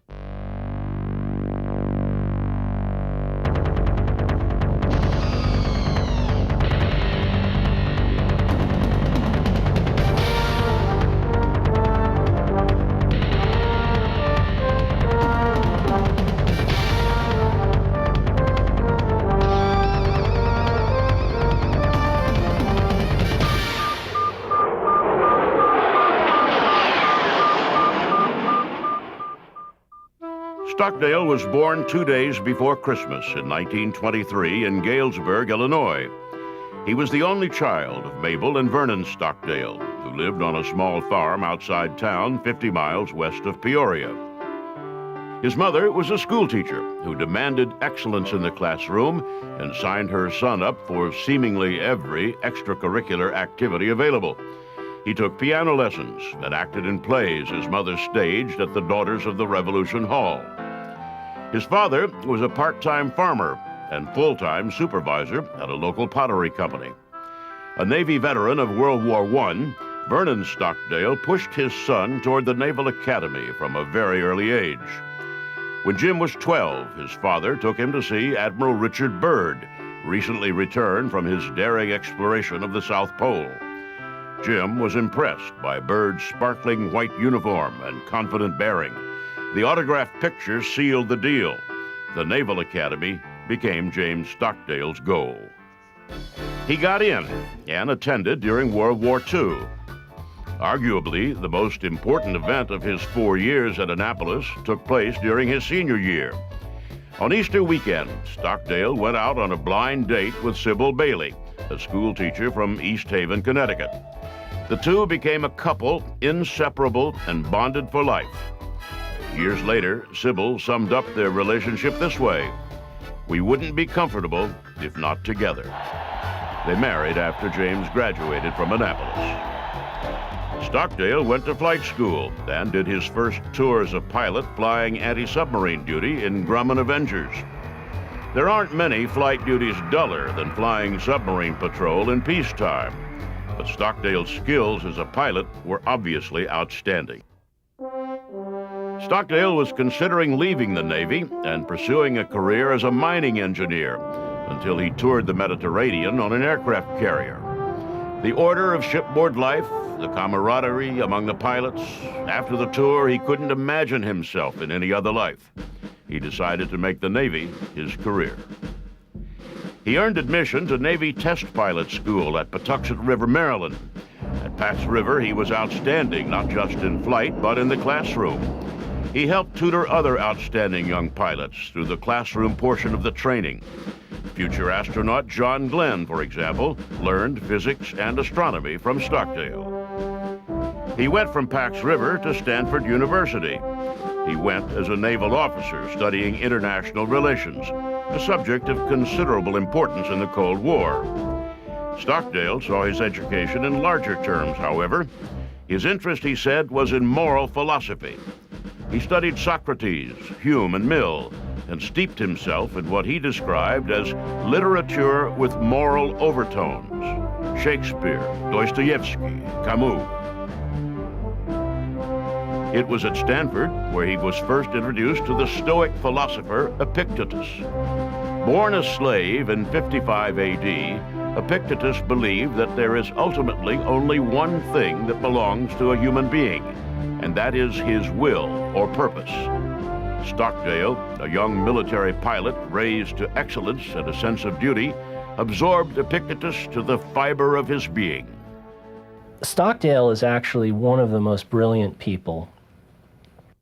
Stockdale was born 2 days before Christmas in 1923 in Galesburg, Illinois. He was the only child of Mabel and Vernon Stockdale, who lived on a small farm outside town 50 miles west of Peoria. His mother was a schoolteacher who demanded excellence in the classroom and signed her son up for seemingly every extracurricular activity available. He took piano lessons and acted in plays his mother staged at the Daughters of the Revolution Hall. His father was a part-time farmer and full-time supervisor at a local pottery company. A Navy veteran of World War I, Vernon Stockdale pushed his son toward the Naval Academy from a very early age. When Jim was 12, his father took him to see Admiral Richard Byrd, recently returned from his daring exploration of the South Pole. Jim was impressed by Byrd's sparkling white uniform and confident bearing. The autographed picture sealed the deal. The Naval Academy became James Stockdale's goal. He got in and attended during World War II. Arguably, the most important event of his 4 years at Annapolis took place during his senior year. On Easter weekend, Stockdale went out on a blind date with Sybil Bailey, a schoolteacher from East Haven, Connecticut. The two became a couple, inseparable and bonded for life. Years later, Sybil summed up their relationship this way: "We wouldn't be comfortable if not together." They married after James graduated from Annapolis. Stockdale went to flight school and did his first tour as a pilot flying anti-submarine duty in Grumman Avengers. There aren't many flight duties duller than flying submarine patrol in peacetime, but Stockdale's skills as a pilot were obviously outstanding. Stockdale was considering leaving the Navy and pursuing a career as a mining engineer until he toured the Mediterranean on an aircraft carrier. The order of shipboard life, the camaraderie among the pilots. After the tour, he couldn't imagine himself in any other life. He decided to make the Navy his career. He earned admission to Navy Test Pilot School at Patuxent River, Maryland. At Pax River, he was outstanding, not just in flight, but in the classroom. He helped tutor other outstanding young pilots through the classroom portion of the training. Future astronaut John Glenn, for example, learned physics and astronomy from Stockdale. He went from Pax River to Stanford University. He went as a naval officer studying international relations, a subject of considerable importance in the Cold War. Stockdale saw his education in larger terms, however. His interest, he said, was in moral philosophy. He studied Socrates, Hume, and Mill, and steeped himself in what he described as literature with moral overtones: Shakespeare, Dostoevsky, Camus. It was at Stanford where he was first introduced to the Stoic philosopher Epictetus. Born a slave in 55 AD, Epictetus believed that there is ultimately only one thing that belongs to a human being, and that is his will or purpose. Stockdale, a young military pilot raised to excellence and a sense of duty, absorbed Epictetus to the fiber of his being. Stockdale is actually one of the most brilliant people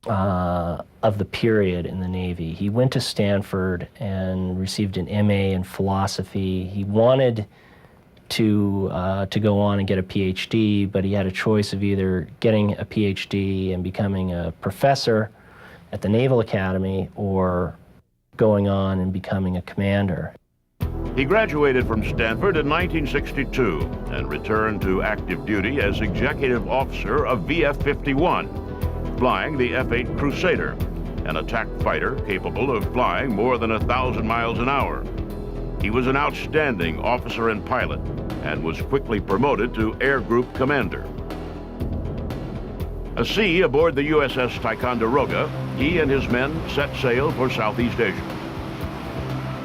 of the period in the Navy. He went to Stanford and received an MA in philosophy. He wanted to go on and get a PhD, but he had a choice of either getting a PhD and becoming a professor at the Naval Academy or going on and becoming a commander. He graduated from Stanford in 1962 and returned to active duty as executive officer of VF-51, flying the F-8 Crusader, an attack fighter capable of flying more than 1,000 miles an hour. He was an outstanding officer and pilot and was quickly promoted to Air Group Commander. A sea aboard the USS Ticonderoga, he and his men set sail for Southeast Asia.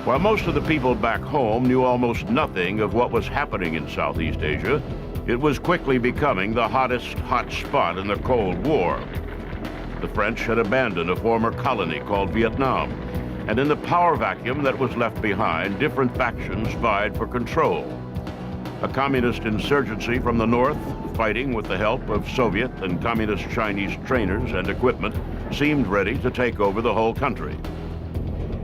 While most of the people back home knew almost nothing of what was happening in Southeast Asia, it was quickly becoming the hottest hot spot in the Cold War. The French had abandoned a former colony called Vietnam, and in the power vacuum that was left behind, different factions vied for control. A communist insurgency from the north, fighting with the help of Soviet and communist Chinese trainers and equipment, seemed ready to take over the whole country.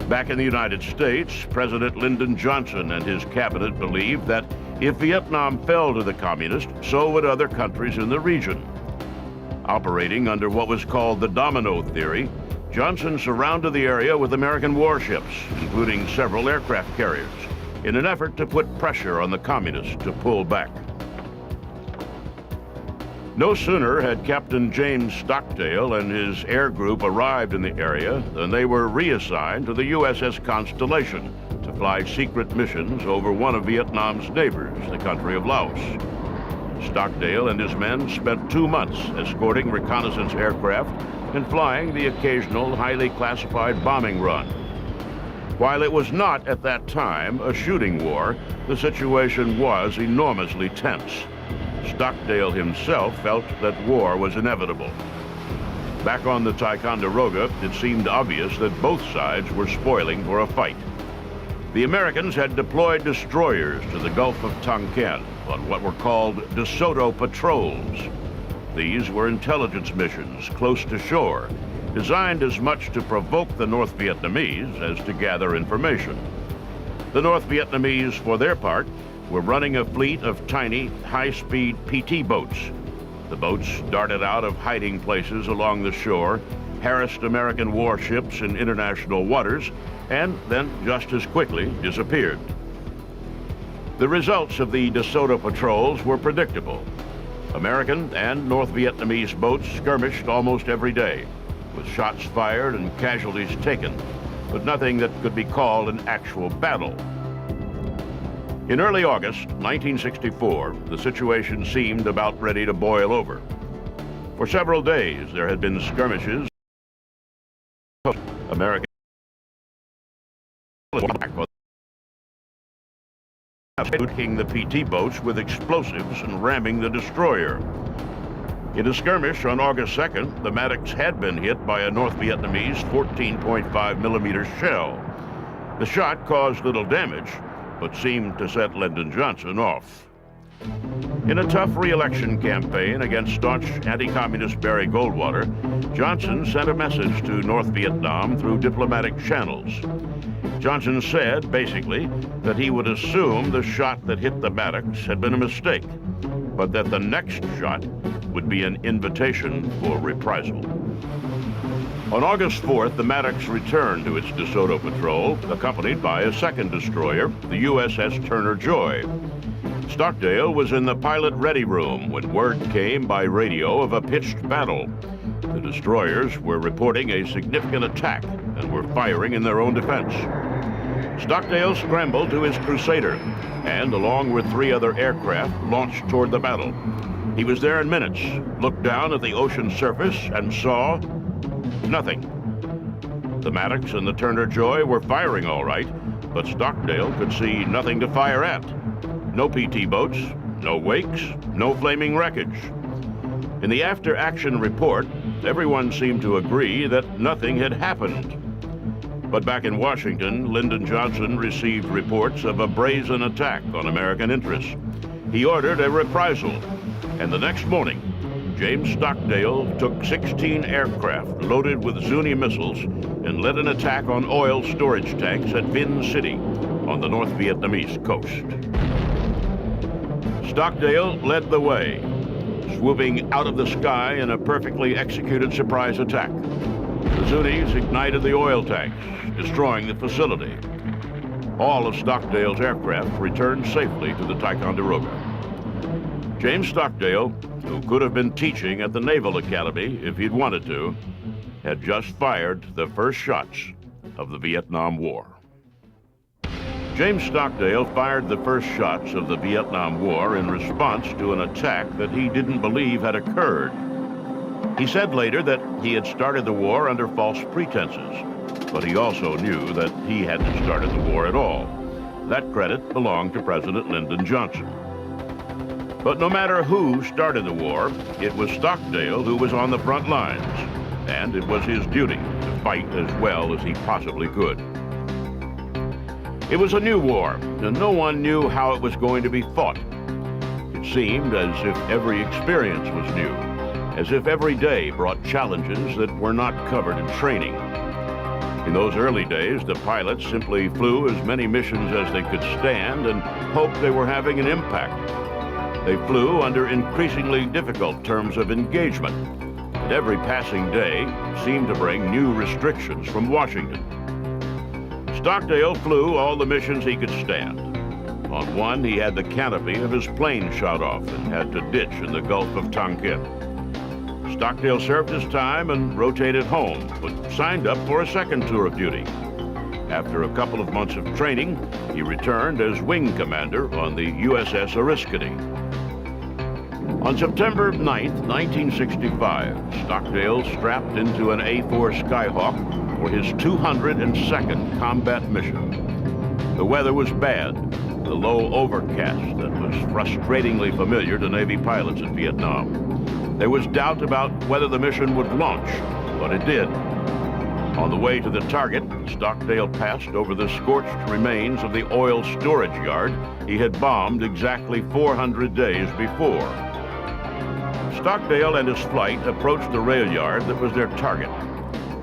Back in the United States, President Lyndon Johnson and his cabinet believed that If Vietnam fell to the communists, so would other countries in the region. Operating under what was called the domino theory, Johnson surrounded the area with American warships, including several aircraft carriers, in an effort to put pressure on the communists to pull back. No sooner had Captain James Stockdale and his air group arrived in the area than they were reassigned to the USS Constellation to fly secret missions over one of Vietnam's neighbors, the country of Laos. Stockdale and his men spent 2 months escorting reconnaissance aircraft and flying the occasional highly classified bombing run. While it was not at that time a shooting war, the situation was enormously tense. Stockdale himself felt that war was inevitable. Back on the Ticonderoga, it seemed obvious that both sides were spoiling for a fight. The Americans had deployed destroyers to the Gulf of Tonkin on what were called DeSoto patrols. These were intelligence missions close to shore, designed as much to provoke the North Vietnamese as to gather information. The North Vietnamese, for their part, were running a fleet of tiny, high-speed PT boats. The boats darted out of hiding places along the shore, harassed American warships in international waters, and then just as quickly disappeared. The results of the DeSoto patrols were predictable. American and North Vietnamese boats skirmished almost every day, with shots fired and casualties taken, but nothing that could be called an actual battle. In early August 1964, the situation seemed about ready to boil over. For several days, there had been skirmishes. American shooting the PT boats with explosives and ramming the destroyer. In a skirmish on August 2nd, the Maddox had been hit by a North Vietnamese 14.5 millimeter shell. The shot caused little damage, but seemed to set Lyndon Johnson off. In a tough re-election campaign against staunch anti-communist Barry Goldwater, Johnson sent a message to North Vietnam through diplomatic channels. Johnson said, basically, that he would assume the shot that hit the Maddox had been a mistake, but that the next shot would be an invitation for reprisal. On August 4th, the Maddox returned to its DeSoto patrol, accompanied by a second destroyer, the USS Turner Joy. Stockdale was in the pilot ready room when word came by radio of a pitched battle. The destroyers were reporting a significant attack and were firing in their own defense. Stockdale scrambled to his Crusader and, along with 3 other aircraft, launched toward the battle. He was there in minutes, looked down at the ocean surface and saw nothing. The Maddox and the Turner Joy were firing all right, but Stockdale could see nothing to fire at. No PT boats, no wakes, no flaming wreckage. In the after-action report, everyone seemed to agree that nothing had happened. But back in Washington, Lyndon Johnson received reports of a brazen attack on American interests. He ordered a reprisal, and the next morning, James Stockdale took 16 aircraft loaded with Zuni missiles and led an attack on oil storage tanks at Vinh City on the North Vietnamese coast. Stockdale led the way, swooping out of the sky in a perfectly executed surprise attack. The Zunis ignited the oil tanks, destroying the facility. All of Stockdale's aircraft returned safely to the Ticonderoga. James Stockdale, who could have been teaching at the Naval Academy if he'd wanted to, had just fired the first shots of the Vietnam War. James Stockdale fired the first shots of the Vietnam War in response to an attack that he didn't believe had occurred. He said later that he had started the war under false pretenses, but he also knew that he hadn't started the war at all. That credit belonged to President Lyndon Johnson. But no matter who started the war, it was Stockdale who was on the front lines, and it was his duty to fight as well as he possibly could. It was a new war, and no one knew how it was going to be fought. It seemed as if every experience was new, as if every day brought challenges that were not covered in training. In those early days, the pilots simply flew as many missions as they could stand and hoped they were having an impact. They flew under increasingly difficult terms of engagement, and every passing day seemed to bring new restrictions from Washington. Stockdale flew all the missions he could stand. On one, he had the canopy of his plane shot off and had to ditch in the Gulf of Tonkin. Stockdale served his time and rotated home, but signed up for a second tour of duty. After a couple of months of training, he returned as wing commander on the USS Oriskany. On September 9, 1965, Stockdale strapped into an A-4 Skyhawk for his 202nd combat mission. The weather was bad, the low overcast that was frustratingly familiar to Navy pilots in Vietnam. There was doubt about whether the mission would launch, but it did. On the way to the target, Stockdale passed over the scorched remains of the oil storage yard he had bombed exactly 400 days before. Stockdale and his flight approached the rail yard that was their target.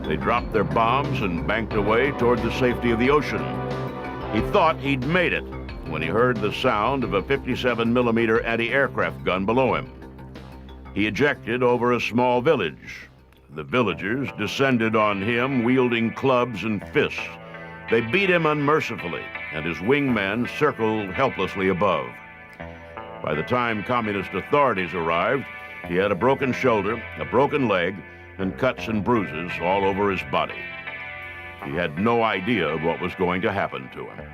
They dropped their bombs and banked away toward the safety of the ocean. He thought he'd made it when he heard the sound of a 57mm anti-aircraft gun below him. He ejected over a small village. The villagers descended on him, wielding clubs and fists. They beat him unmercifully, and his wingmen circled helplessly above. By the time communist authorities arrived, he had a broken shoulder, a broken leg, and cuts and bruises all over his body. He had no idea what was going to happen to him.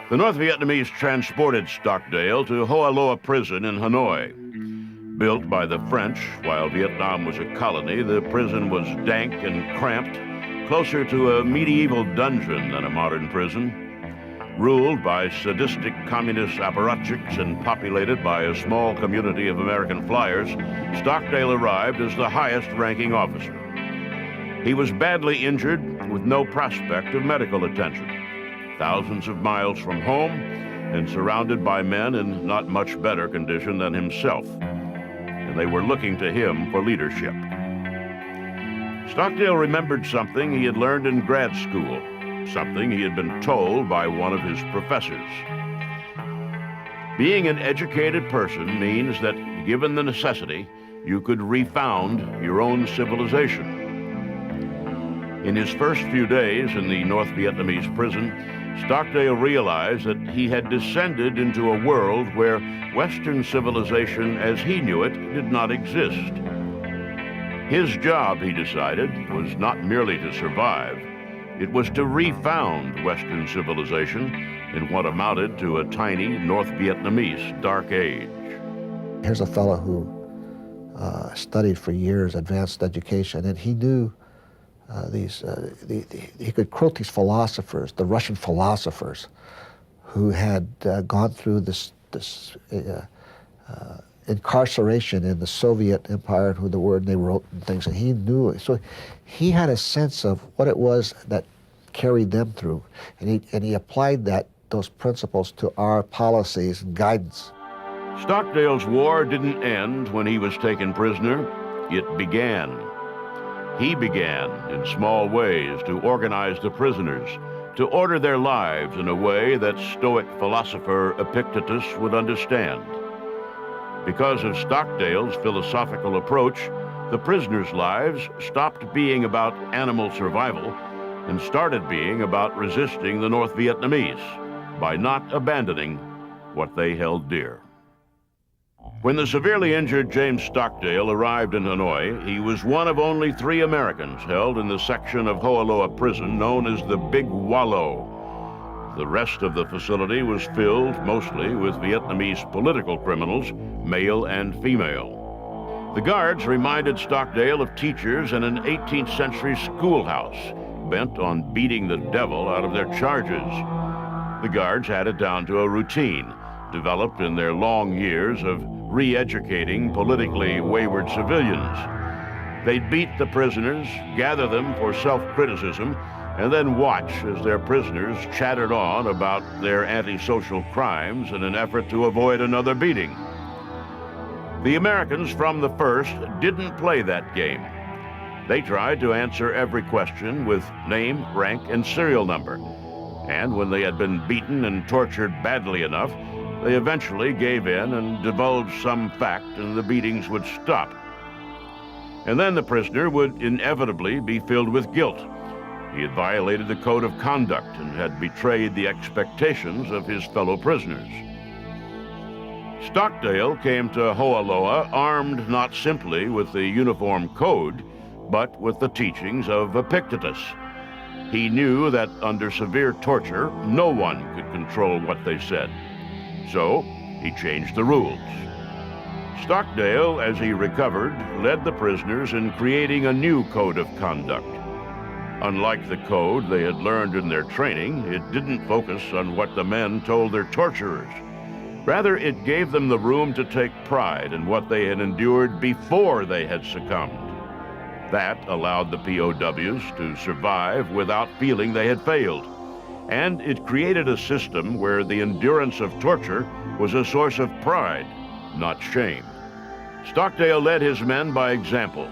The North Vietnamese transported Stockdale to Hoa Loa prison in Hanoi. Built by the French while Vietnam was a colony, the prison was dank and cramped, closer to a medieval dungeon than a modern prison. Ruled by sadistic communist apparatchiks and populated by a small community of American flyers, Stockdale arrived as the highest-ranking officer. He was badly injured with no prospect of medical attention, thousands of miles from home and surrounded by men in not much better condition than himself, and they were looking to him for leadership. Stockdale remembered something he had learned in grad school, something he had been told by one of his professors. Being an educated person means that, given the necessity, you could refound your own civilization. In his first few days in the North Vietnamese prison, Stockdale realized that he had descended into a world where Western civilization as he knew it did not exist. His job, he decided, was not merely to survive. It was to refound Western civilization in what amounted to a tiny North Vietnamese dark age. Here's a fellow who studied for years advanced education, and he knew he could quote these philosophers, the Russian philosophers, who had gone through this incarceration in the Soviet Empire, who the word they wrote and things, and he knew it. So he had a sense of what it was that carried them through, and he applied those principles to our policies and guidance. Stockdale's war didn't end when he was taken prisoner. It began. He began, in small ways, to organize the prisoners, to order their lives in a way that Stoic philosopher Epictetus would understand. Because of Stockdale's philosophical approach, the prisoners' lives stopped being about animal survival and started being about resisting the North Vietnamese by not abandoning what they held dear. When the severely injured James Stockdale arrived in Hanoi, he was one of only 3 Americans held in the section of Hoa Loa prison known as the Big Wallow. The rest of the facility was filled mostly with Vietnamese political criminals, male and female. The guards reminded Stockdale of teachers in an 18th century schoolhouse bent on beating the devil out of their charges. The guards had it down to a routine developed in their long years of re-educating politically wayward civilians. They'd beat the prisoners, gather them for self-criticism, and then watch as their prisoners chattered on about their antisocial crimes in an effort to avoid another beating. The Americans from the first didn't play that game. They tried to answer every question with name, rank, and serial number. And when they had been beaten and tortured badly enough, they eventually gave in and divulged some fact, and the beatings would stop. And then the prisoner would inevitably be filled with guilt. He had violated the code of conduct and had betrayed the expectations of his fellow prisoners. Stockdale came to Hoaloa armed not simply with the uniform code, but with the teachings of Epictetus. He knew that under severe torture, no one could control what they said. So he changed the rules. Stockdale, as he recovered, led the prisoners in creating a new code of conduct. Unlike the code they had learned in their training, it didn't focus on what the men told their torturers. Rather, it gave them the room to take pride in what they had endured before they had succumbed. That allowed the POWs to survive without feeling they had failed. And it created a system where the endurance of torture was a source of pride, not shame. Stockdale led his men by example,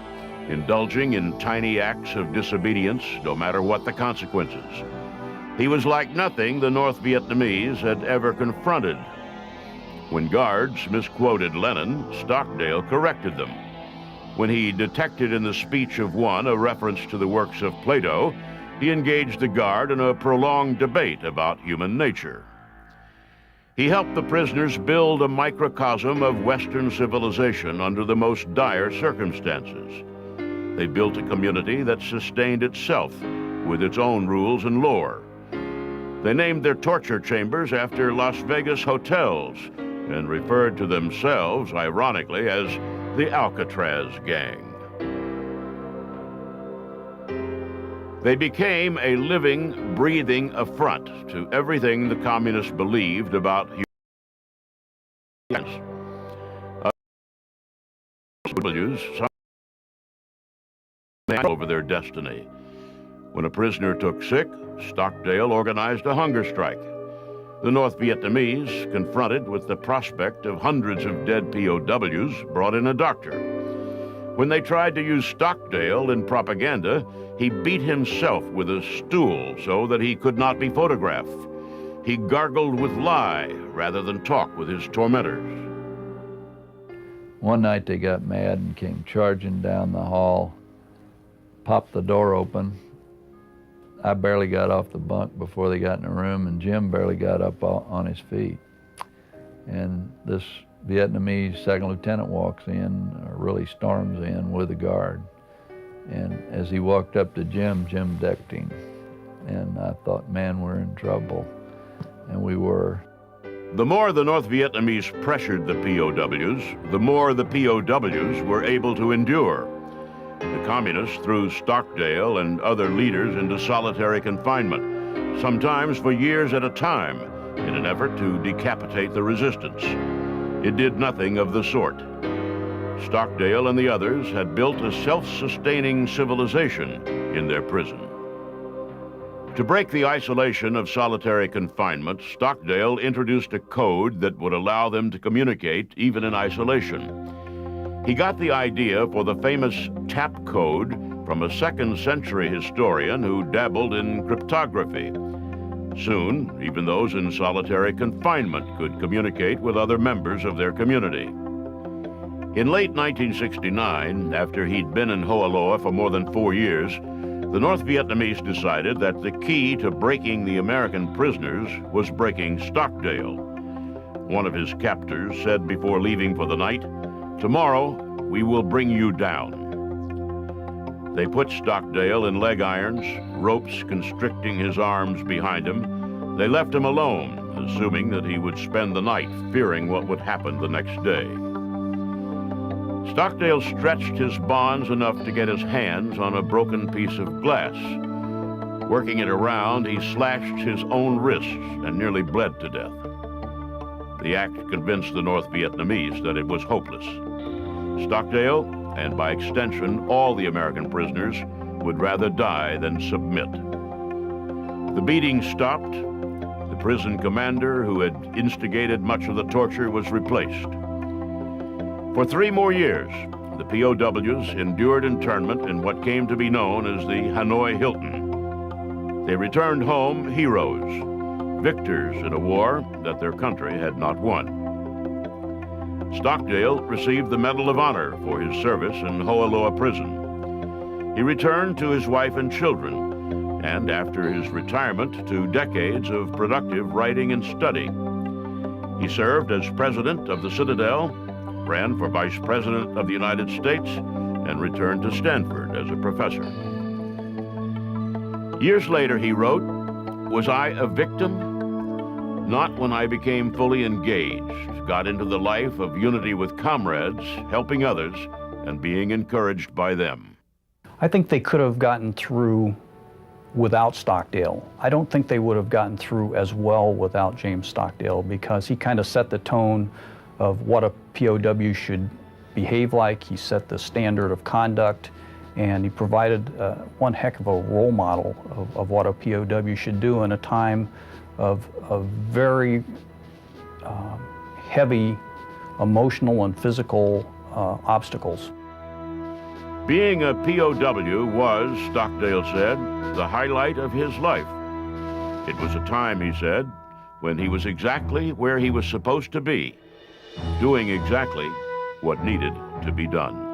indulging in tiny acts of disobedience, no matter what the consequences. He was like nothing the North Vietnamese had ever confronted. When guards misquoted Lenin, Stockdale corrected them. When he detected in the speech of one a reference to the works of Plato, he engaged the guard in a prolonged debate about human nature. He helped the prisoners build a microcosm of Western civilization under the most dire circumstances. They built a community that sustained itself with its own rules and lore. They named their torture chambers after Las Vegas hotels and referred to themselves, ironically, as the Alcatraz Gang. They became a living, breathing affront to everything the communists believed about humans. Over their destiny. When a prisoner took sick, Stockdale organized a hunger strike. The North Vietnamese, confronted with the prospect of hundreds of dead POWs, brought in a doctor. When they tried to use Stockdale in propaganda, he beat himself with a stool so that he could not be photographed. He gargled with lye rather than talk with his tormentors. One night they got mad and came charging down the hall, popped the door open. I barely got off the bunk before they got in the room, and Jim barely got up on his feet. And this Vietnamese second lieutenant walks in, or really storms in with a guard. And as he walked up to Jim, Jim decked him. And I thought, man, we're in trouble. And we were. The more the North Vietnamese pressured the POWs, the more the POWs were able to endure. The communists threw Stockdale and other leaders into solitary confinement, sometimes for years at a time, in an effort to decapitate the resistance. It did nothing of the sort. Stockdale and the others had built a self-sustaining civilization in their prison. To break the isolation of solitary confinement, Stockdale introduced a code that would allow them to communicate even in isolation. He got the idea for the famous tap code from a 2nd century historian who dabbled in cryptography. Soon, even those in solitary confinement could communicate with other members of their community. In late 1969, after he'd been in Hoaloa for more than 4 years, the North Vietnamese decided that the key to breaking the American prisoners was breaking Stockdale. One of his captors said before leaving for the night, "Tomorrow, we will bring you down." They put Stockdale in leg irons, ropes constricting his arms behind him. They left him alone, assuming that he would spend the night fearing what would happen the next day. Stockdale stretched his bonds enough to get his hands on a broken piece of glass. Working it around, he slashed his own wrists and nearly bled to death. The act convinced the North Vietnamese that it was hopeless. Stockdale, and by extension all the American prisoners, would rather die than submit. The beating stopped. The prison commander who had instigated much of the torture was replaced. For 3 more years, the POWs endured internment in what came to be known as the Hanoi Hilton. They returned home heroes, victors in a war that their country had not won. Stockdale received the Medal of Honor for his service in Ho'oloha Prison. He returned to his wife and children, and after his retirement, to decades of productive writing and study. He served as president of the Citadel, ran for vice president of the United States, and returned to Stanford as a professor. Years later, he wrote, "Was I a victim? Not when I became fully engaged, got into the life of unity with comrades, helping others, and being encouraged by them." I think they could have gotten through without Stockdale. I don't think they would have gotten through as well without James Stockdale, because he kind of set the tone of what a POW should behave like. He set the standard of conduct, and he provided one heck of a role model of what a POW should do in a time of very heavy emotional and physical obstacles. Being a POW was, Stockdale said, the highlight of his life. It was a time, he said, when he was exactly where he was supposed to be, doing exactly what needed to be done.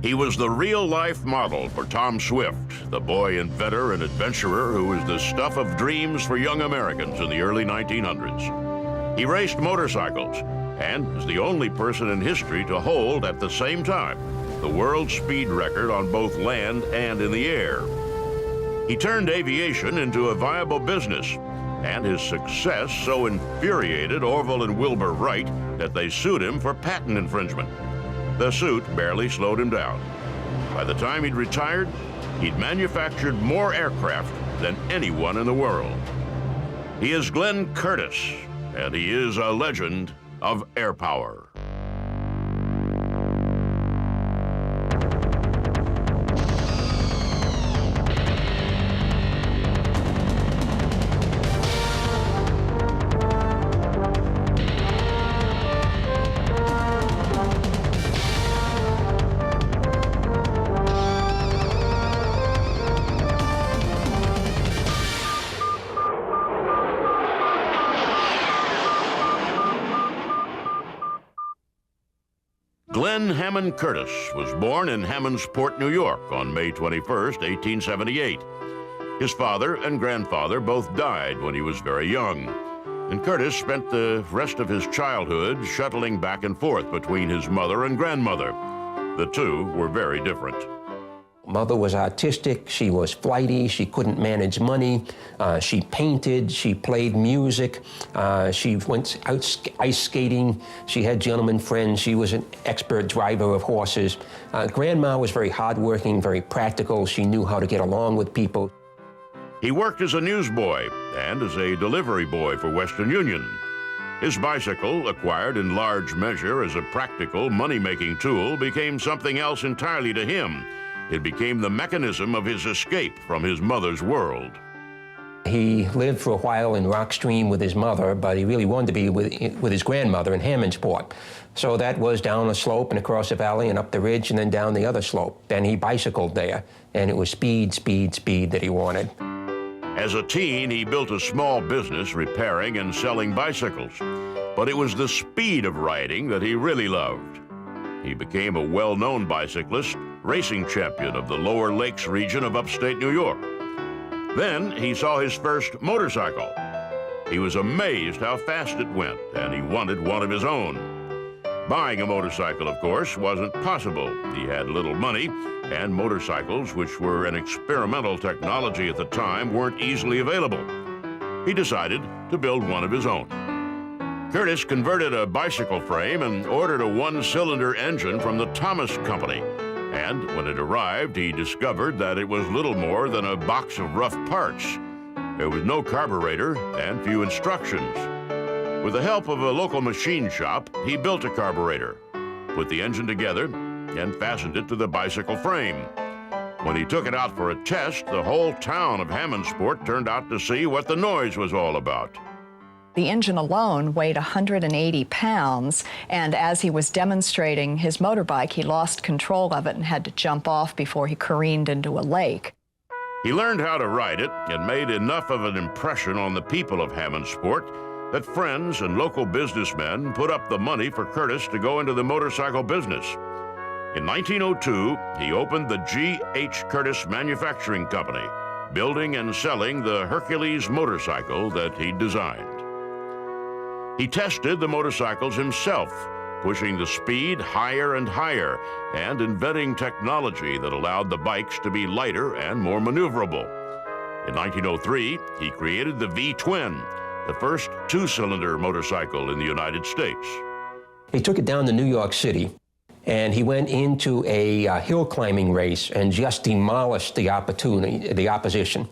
He was the real-life model for Tom Swift, the boy inventor and adventurer who was the stuff of dreams for young Americans in the early 1900s. He raced motorcycles and was the only person in history to hold at the same time the world speed record on both land and in the air. He turned aviation into a viable business, and his success so infuriated Orville and Wilbur Wright that they sued him for patent infringement. The suit barely slowed him down. By the time he'd retired, he'd manufactured more aircraft than anyone in the world. He is Glenn Curtiss, and he is a legend of air power. Glenn Hammond Curtiss was born in Hammondsport, New York on May 21st, 1878. His father and grandfather both died when he was very young, and Curtiss spent the rest of his childhood shuttling back and forth between his mother and grandmother. The two were very different. Mother was artistic, she was flighty, she couldn't manage money, she painted, she played music, she went out ice skating, she had gentleman friends, she was an expert driver of horses. Grandma was very hardworking, very practical, she knew how to get along with people. He worked as a newsboy and as a delivery boy for Western Union. His bicycle, acquired in large measure as a practical money-making tool, became something else entirely to him. It became the mechanism of his escape from his mother's world. He lived for a while in Rockstream with his mother, but he really wanted to be with his grandmother in Hammondsport. So that was down a slope and across a valley and up the ridge and then down the other slope. Then he bicycled there, and it was speed, speed, speed that he wanted. As a teen, he built a small business repairing and selling bicycles, but it was the speed of riding that he really loved. He became a well-known bicyclist, racing champion of the Lower Lakes region of upstate New York. Then he saw his first motorcycle. He was amazed how fast it went, and he wanted one of his own. Buying a motorcycle, of course, wasn't possible. He had little money, and motorcycles, which were an experimental technology at the time, weren't easily available. He decided to build one of his own. Curtiss converted a bicycle frame and ordered a one-cylinder engine from the Thomas Company. And when it arrived, he discovered that it was little more than a box of rough parts. There was no carburetor and few instructions. With the help of a local machine shop, he built a carburetor, put the engine together, and fastened it to the bicycle frame. When he took it out for a test, the whole town of Hammondsport turned out to see what the noise was all about. The engine alone weighed 180 pounds, and as he was demonstrating his motorbike, he lost control of it and had to jump off before he careened into a lake. He learned how to ride it and made enough of an impression on the people of Hammondsport that friends and local businessmen put up the money for Curtiss to go into the motorcycle business. In 1902, he opened the G.H. Curtiss Manufacturing Company, building and selling the Hercules motorcycle that he designed. He tested the motorcycles himself, pushing the speed higher and higher and inventing technology that allowed the bikes to be lighter and more maneuverable. In 1903, he created the V-Twin, the first two-cylinder motorcycle in the United States. He took it down to New York City, and he went into a hill climbing race and just demolished the opposition,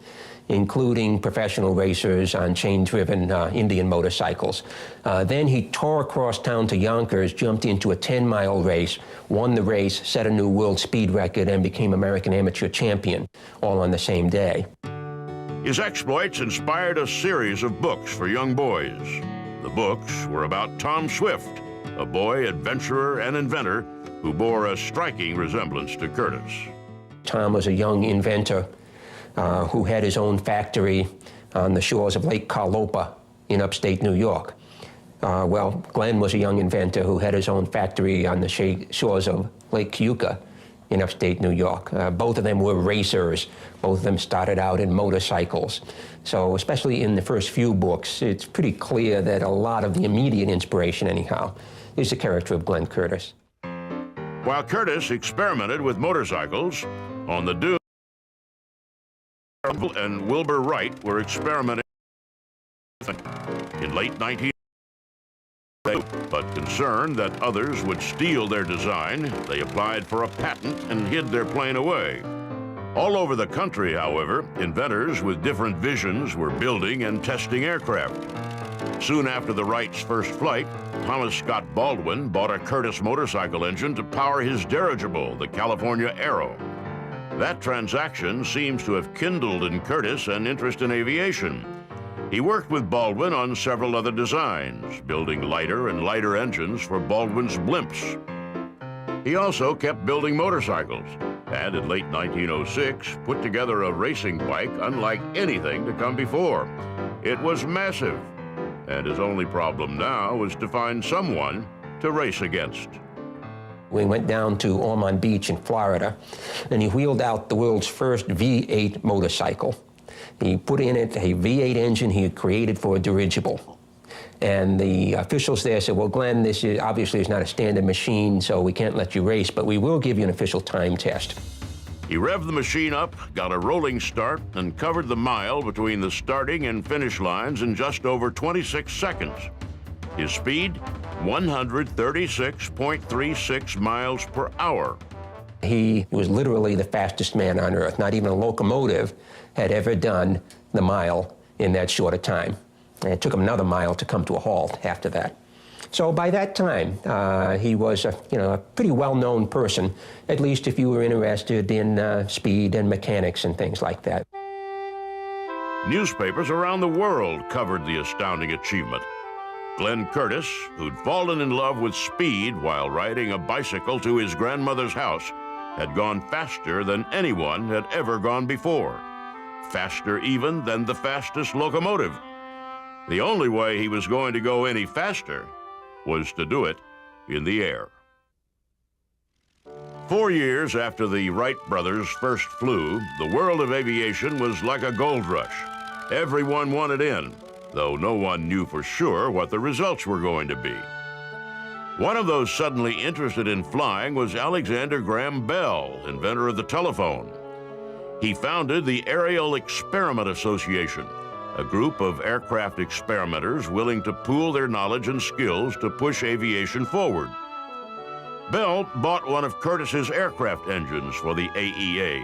including professional racers on chain-driven Indian motorcycles. Then he tore across town to Yonkers, jumped into a 10-mile race, won the race, set a new world speed record, and became American amateur champion, all on the same day. His exploits inspired a series of books for young boys. The books were about Tom Swift, a boy adventurer and inventor who bore a striking resemblance to Curtiss. Tom was a young inventor who had his own factory on the shores of Lake Carlopa in upstate New York. Well, Glenn was a young inventor who had his own factory on the shores of Lake Keuka in upstate New York. Both of them were racers. Both of them started out in motorcycles. So especially in the first few books, it's pretty clear that a lot of the immediate inspiration, anyhow, is the character of Glenn Curtiss. While Curtiss experimented with motorcycles, on the dune, and Wilbur Wright were experimenting in late 19... But concerned that others would steal their design, they applied for a patent and hid their plane away. All over the country, however, inventors with different visions were building and testing aircraft. Soon after the Wrights' first flight, Thomas Scott Baldwin bought a Curtiss motorcycle engine to power his dirigible, the California Aero. That transaction seems to have kindled in Curtiss an interest in aviation. He worked with Baldwin on several other designs, building lighter and lighter engines for Baldwin's blimps. He also kept building motorcycles, and in late 1906 put together a racing bike unlike anything to come before. It was massive, and his only problem now was to find someone to race against. We went down to Ormond Beach in Florida, and he wheeled out the world's first V8 motorcycle. He put in it a V8 engine he had created for a dirigible. And the officials there said, well, Glenn, this is obviously is not a standard machine, so we can't let you race, but we will give you an official time test. He revved the machine up, got a rolling start, and covered the mile between the starting and finish lines in just over 26 seconds. His speed, 136.36 miles per hour. He was literally the fastest man on Earth. Not even a locomotive had ever done the mile in that short a time. And it took him another mile to come to a halt after that. So by that time, he was a pretty well-known person, at least if you were interested in speed and mechanics and things like that. Newspapers around the world covered the astounding achievement. Glenn Curtiss, who'd fallen in love with speed while riding a bicycle to his grandmother's house, had gone faster than anyone had ever gone before. Faster even than the fastest locomotive. The only way he was going to go any faster was to do it in the air. 4 years after the Wright brothers first flew, the world of aviation was like a gold rush. Everyone wanted in, though no one knew for sure what the results were going to be. One of those suddenly interested in flying was Alexander Graham Bell, inventor of the telephone. He founded the Aerial Experiment Association, a group of aircraft experimenters willing to pool their knowledge and skills to push aviation forward. Bell bought one of Curtis's aircraft engines for the AEA.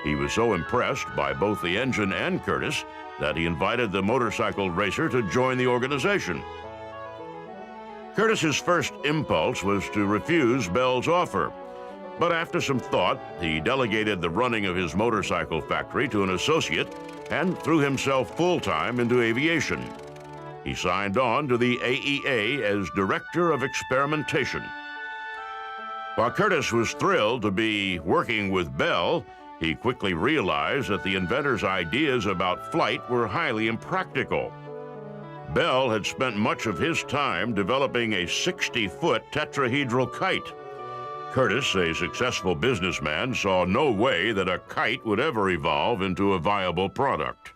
He was so impressed by both the engine and Curtis that he invited the motorcycle racer to join the organization. Curtis's first impulse was to refuse Bell's offer, but after some thought, he delegated the running of his motorcycle factory to an associate and threw himself full-time into aviation. He signed on to the AEA as Director of Experimentation. While Curtis was thrilled to be working with Bell, he quickly realized that the inventor's ideas about flight were highly impractical. Bell had spent much of his time developing a 60-foot tetrahedral kite. Curtis, a successful businessman, saw no way that a kite would ever evolve into a viable product.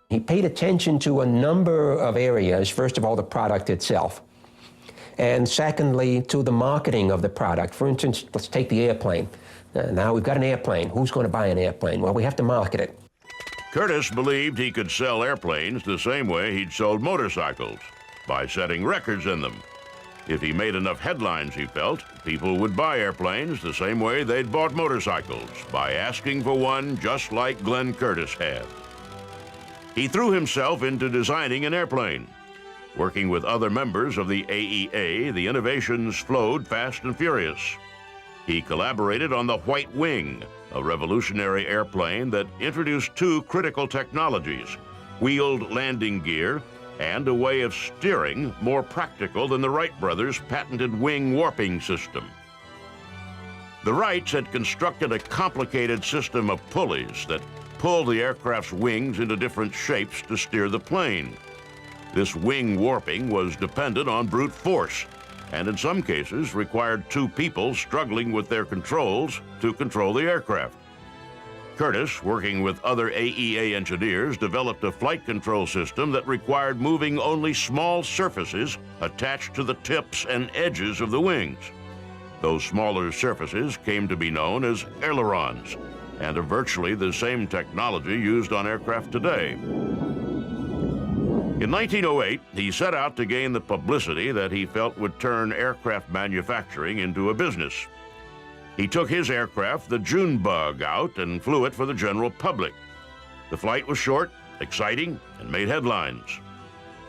He paid attention to a number of areas. First of all, the product itself. And secondly, to the marketing of the product. For instance, let's take the airplane. Now we've got an airplane. Who's going to buy an airplane? Well, we have to market it. Curtis believed he could sell airplanes the same way he'd sold motorcycles, by setting records in them. If he made enough headlines, he felt, people would buy airplanes the same way they'd bought motorcycles, by asking for one just like Glenn Curtis had. He threw himself into designing an airplane. Working with other members of the AEA, the innovations flowed fast and furious. He collaborated on the White Wing, a revolutionary airplane that introduced two critical technologies, wheeled landing gear and a way of steering more practical than the Wright brothers' patented wing warping system. The Wrights had constructed a complicated system of pulleys that pulled the aircraft's wings into different shapes to steer the plane. This wing warping was dependent on brute force, and in some cases required two people struggling with their controls to control the aircraft. Curtis, working with other AEA engineers, developed a flight control system that required moving only small surfaces attached to the tips and edges of the wings. Those smaller surfaces came to be known as ailerons, and are virtually the same technology used on aircraft today. In 1908, he set out to gain the publicity that he felt would turn aircraft manufacturing into a business. He took his aircraft, the Junebug, out and flew it for the general public. The flight was short, exciting, and made headlines.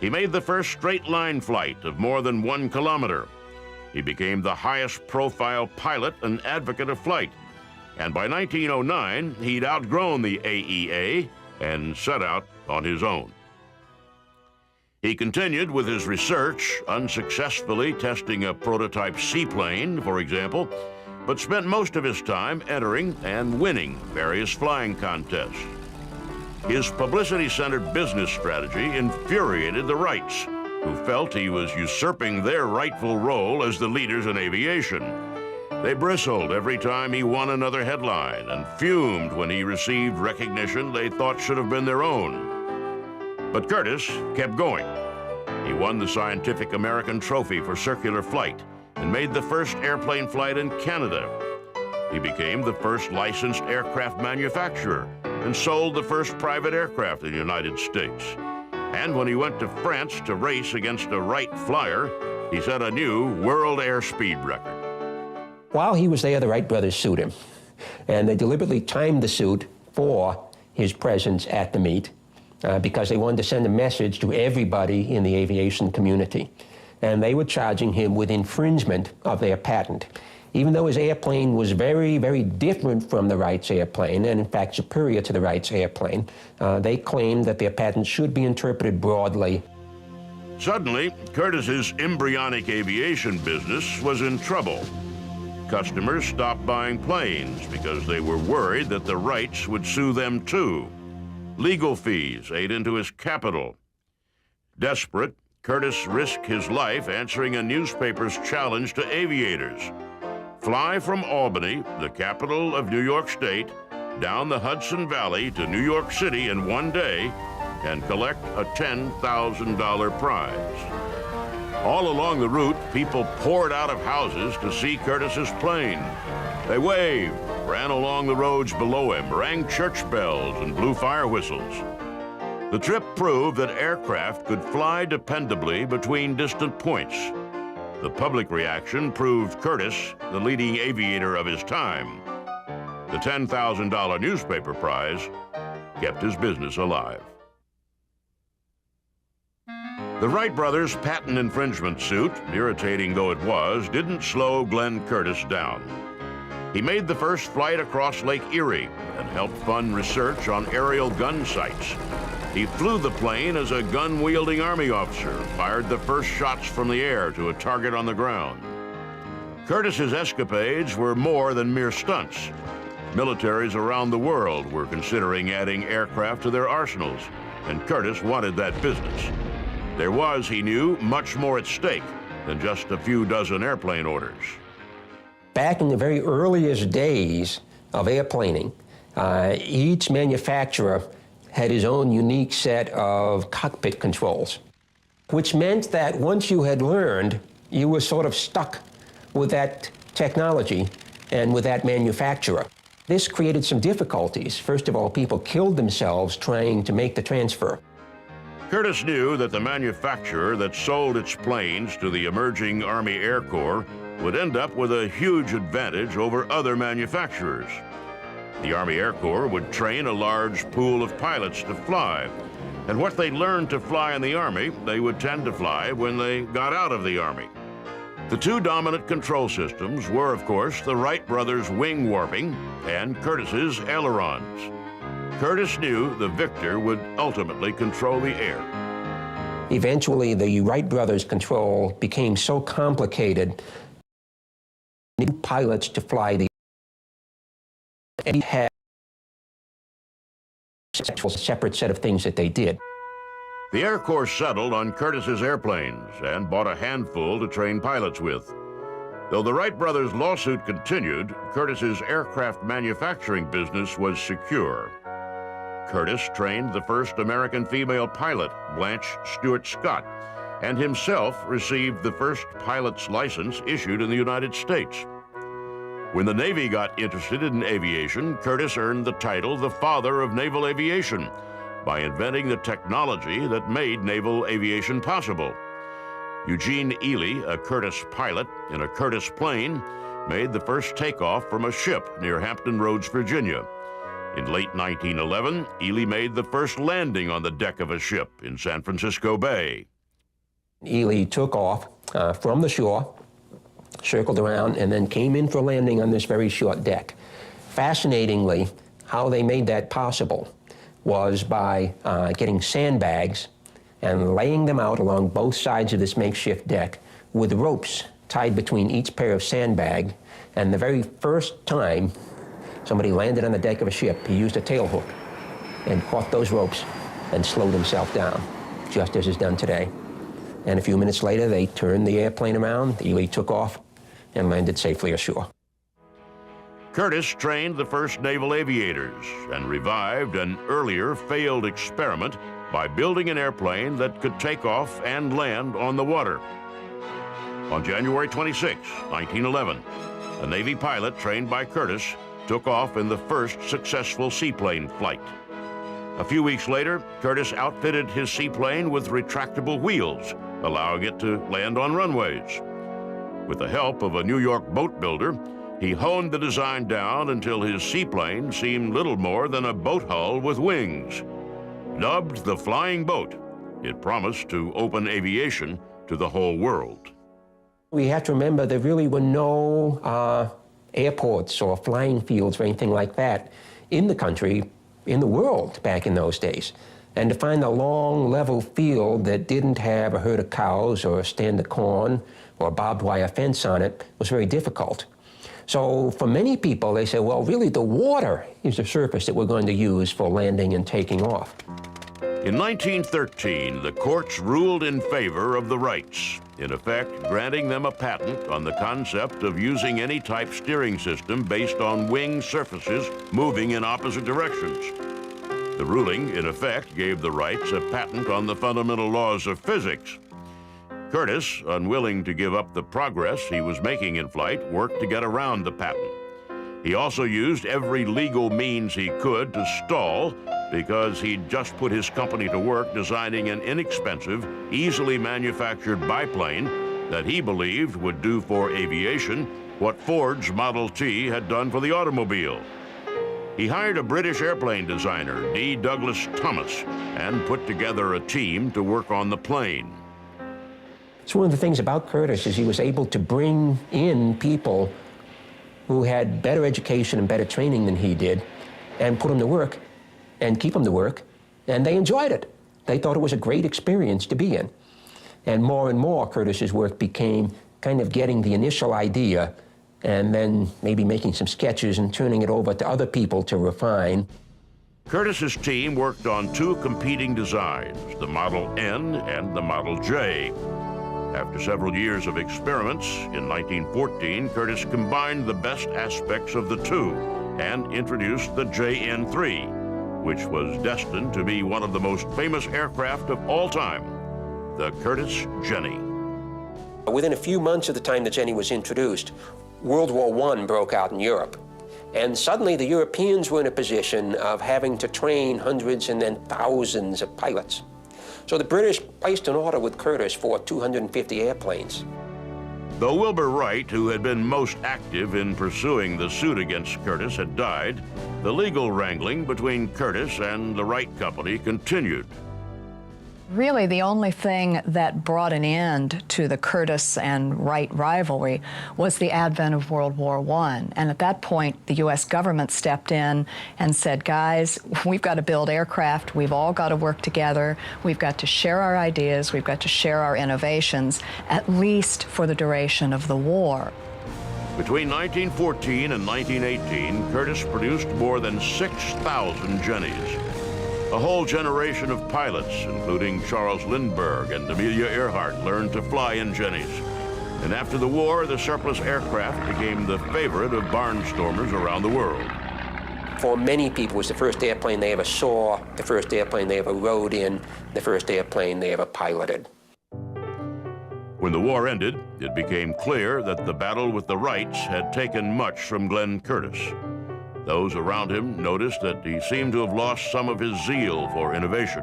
He made the first straight-line flight of more than 1 kilometer. He became the highest-profile pilot and advocate of flight. And by 1909, he'd outgrown the AEA and set out on his own. He continued with his research, unsuccessfully testing a prototype seaplane, for example, but spent most of his time entering and winning various flying contests. His publicity-centered business strategy infuriated the Wrights, who felt he was usurping their rightful role as the leaders in aviation. They bristled every time he won another headline and fumed when he received recognition they thought should have been their own. But Curtis kept going. He won the Scientific American Trophy for circular flight and made the first airplane flight in Canada. He became the first licensed aircraft manufacturer and sold the first private aircraft in the United States. And when he went to France to race against a Wright flyer, he set a new world airspeed record. While he was there, the Wright brothers sued him, and they deliberately timed the suit for his presence at the meet because they wanted to send a message to everybody in the aviation community. And they were charging him with infringement of their patent. Even though his airplane was very, very different from the Wrights airplane, and in fact superior to the Wrights airplane, they claimed that their patent should be interpreted broadly. Suddenly, Curtis's embryonic aviation business was in trouble. Customers stopped buying planes because they were worried that the Wrights would sue them too. Legal fees ate into his capital. Desperate, Curtis risked his life answering a newspaper's challenge to aviators. Fly from Albany, the capital of New York State, down the Hudson Valley to New York City in one day and collect a $10,000 prize. All along the route, people poured out of houses to see Curtis's plane. They waved, ran along the roads below him, rang church bells, and blew fire whistles. The trip proved that aircraft could fly dependably between distant points. The public reaction proved Curtiss the leading aviator of his time. The $10,000 newspaper prize kept his business alive. The Wright brothers' patent infringement suit, irritating though it was, didn't slow Glenn Curtiss down. He made the first flight across Lake Erie and helped fund research on aerial gun sights. He flew the plane as a gun-wielding Army officer, fired the first shots from the air to a target on the ground. Curtiss's escapades were more than mere stunts. Militaries around the world were considering adding aircraft to their arsenals, and Curtiss wanted that business. There was, he knew, much more at stake than just a few dozen airplane orders. Back in the very earliest days of airplaning, each manufacturer had his own unique set of cockpit controls, which meant that once you had learned, you were sort of stuck with that technology and with that manufacturer. This created some difficulties. First of all, people killed themselves trying to make the transfer. Curtiss knew that the manufacturer that sold its planes to the emerging Army Air Corps would end up with a huge advantage over other manufacturers. The Army Air Corps would train a large pool of pilots to fly, and what they learned to fly in the Army, they would tend to fly when they got out of the Army. The two dominant control systems were, of course, the Wright brothers' wing warping and Curtiss's ailerons. Curtiss knew the victor would ultimately control the air. Eventually, the Wright brothers' control became so complicated, new pilots to fly the and he had a separate set of things that they did. The Air Corps settled on Curtiss's airplanes and bought a handful to train pilots with. Though the Wright brothers' lawsuit continued, Curtiss's aircraft manufacturing business was secure. Curtiss trained the first American female pilot, Blanche Stewart Scott, and himself received the first pilot's license issued in the United States. When the Navy got interested in aviation, Curtiss earned the title the father of naval aviation by inventing the technology that made naval aviation possible. Eugene Ely, a Curtiss pilot in a Curtiss plane, made the first takeoff from a ship near Hampton Roads, Virginia. In late 1911, Ely made the first landing on the deck of a ship in San Francisco Bay. Ely took off from the shore, circled around, and then came in for landing on this very short deck. Fascinatingly, how they made that possible was by getting sandbags and laying them out along both sides of this makeshift deck with ropes tied between each pair of sandbag. And the very first time somebody landed on the deck of a ship, he used a tail hook and caught those ropes and slowed himself down, just as is done today. And a few minutes later, they turned the airplane around, Ely took off, and landed safely ashore. Curtiss trained the first naval aviators and revived an earlier failed experiment by building an airplane that could take off and land on the water. On January 26, 1911, a Navy pilot trained by Curtiss took off in the first successful seaplane flight. A few weeks later, Curtiss outfitted his seaplane with retractable wheels, allowing it to land on runways. With the help of a New York boat builder, he honed the design down until his seaplane seemed little more than a boat hull with wings. Dubbed the Flying Boat, it promised to open aviation to the whole world. We have to remember there really were no airports or flying fields or anything like that in the country, in the world back in those days. And to find a long, level field that didn't have a herd of cows or a stand of corn or a barbed wire fence on it was very difficult. So for many people, they say, well, really the water is the surface that we're going to use for landing and taking off. In 1913, the courts ruled in favor of the Wrights, in effect granting them a patent on the concept of using any type steering system based on wing surfaces moving in opposite directions. The ruling, in effect, gave the Wrights a patent on the fundamental laws of physics. Curtiss, unwilling to give up the progress he was making in flight, worked to get around the patent. He also used every legal means he could to stall because he'd just put his company to work designing an inexpensive, easily manufactured biplane that he believed would do for aviation what Ford's Model T had done for the automobile. He hired a British airplane designer, D. Douglas Thomas, and put together a team to work on the plane. So one of the things about Curtiss is he was able to bring in people who had better education and better training than he did and put them to work and keep them to work, and they enjoyed it. They thought it was a great experience to be in. And more Curtiss's work became kind of getting the initial idea and then maybe making some sketches and turning it over to other people to refine. Curtiss's team worked on two competing designs, the Model N and the Model J. After several years of experiments, in 1914, Curtiss combined the best aspects of the two and introduced the JN-3, which was destined to be one of the most famous aircraft of all time, the Curtiss Jenny. Within a few months of the time the Jenny was introduced, World War I broke out in Europe. And suddenly the Europeans were in a position of having to train hundreds and then thousands of pilots. So the British placed an order with Curtiss for 250 airplanes. Though Wilbur Wright, who had been most active in pursuing the suit against Curtiss, had died, the legal wrangling between Curtiss and the Wright Company continued. Really, the only thing that brought an end to the Curtiss and Wright rivalry was the advent of World War I. And at that point, the U.S. government stepped in and said, guys, we've got to build aircraft. We've all got to work together. We've got to share our ideas. We've got to share our innovations, at least for the duration of the war. Between 1914 and 1918, Curtiss produced more than 6,000 Jennies. A whole generation of pilots, including Charles Lindbergh and Amelia Earhart, learned to fly in Jennies. And after the war, the surplus aircraft became the favorite of barnstormers around the world. For many people, it was the first airplane they ever saw, the first airplane they ever rode in, the first airplane they ever piloted. When the war ended, it became clear that the battle with the Wrights had taken much from Glenn Curtiss. Those around him noticed that he seemed to have lost some of his zeal for innovation.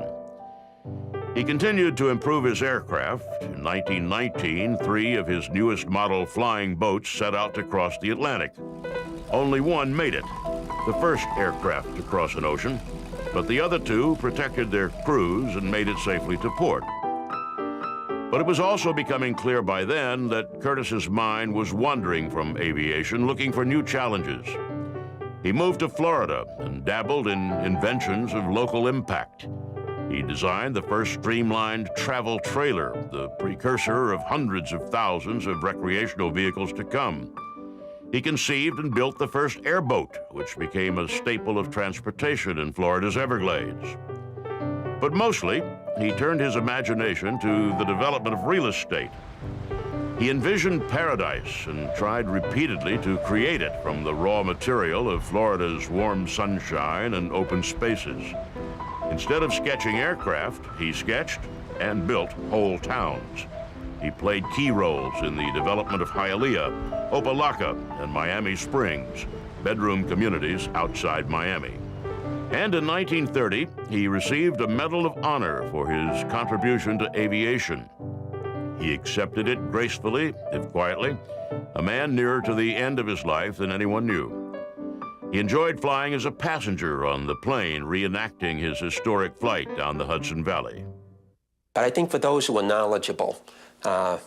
He continued to improve his aircraft. In 1919, 3 of his newest model flying boats set out to cross the Atlantic. Only one made it, the first aircraft to cross an ocean, but the other 2 protected their crews and made it safely to port. But it was also becoming clear by then that Curtiss's mind was wandering from aviation, looking for new challenges. He moved to Florida and dabbled in inventions of local impact. He designed the first streamlined travel trailer, the precursor of hundreds of thousands of recreational vehicles to come. He conceived and built the first airboat, which became a staple of transportation in Florida's Everglades. But mostly, he turned his imagination to the development of real estate. He envisioned paradise and tried repeatedly to create it from the raw material of Florida's warm sunshine and open spaces. Instead of sketching aircraft, he sketched and built whole towns. He played key roles in the development of Hialeah, Opelika, and Miami Springs, bedroom communities outside Miami. And in 1930, he received a Medal of Honor for his contribution to aviation. He accepted it gracefully, if quietly, a man nearer to the end of his life than anyone knew. He enjoyed flying as a passenger on the plane, reenacting his historic flight down the Hudson Valley. But I think for those who are knowledgeable,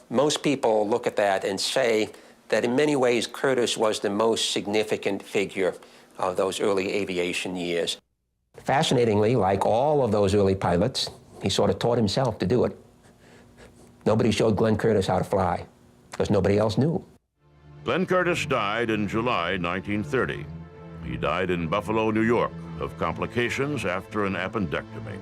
most people look at that and say that in many ways Curtiss was the most significant figure of those early aviation years. Fascinatingly, like all of those early pilots, he sort of taught himself to do it. Nobody showed Glenn Curtiss how to fly, because nobody else knew. Glenn Curtiss died in July 1930. He died in Buffalo, New York, of complications after an appendectomy.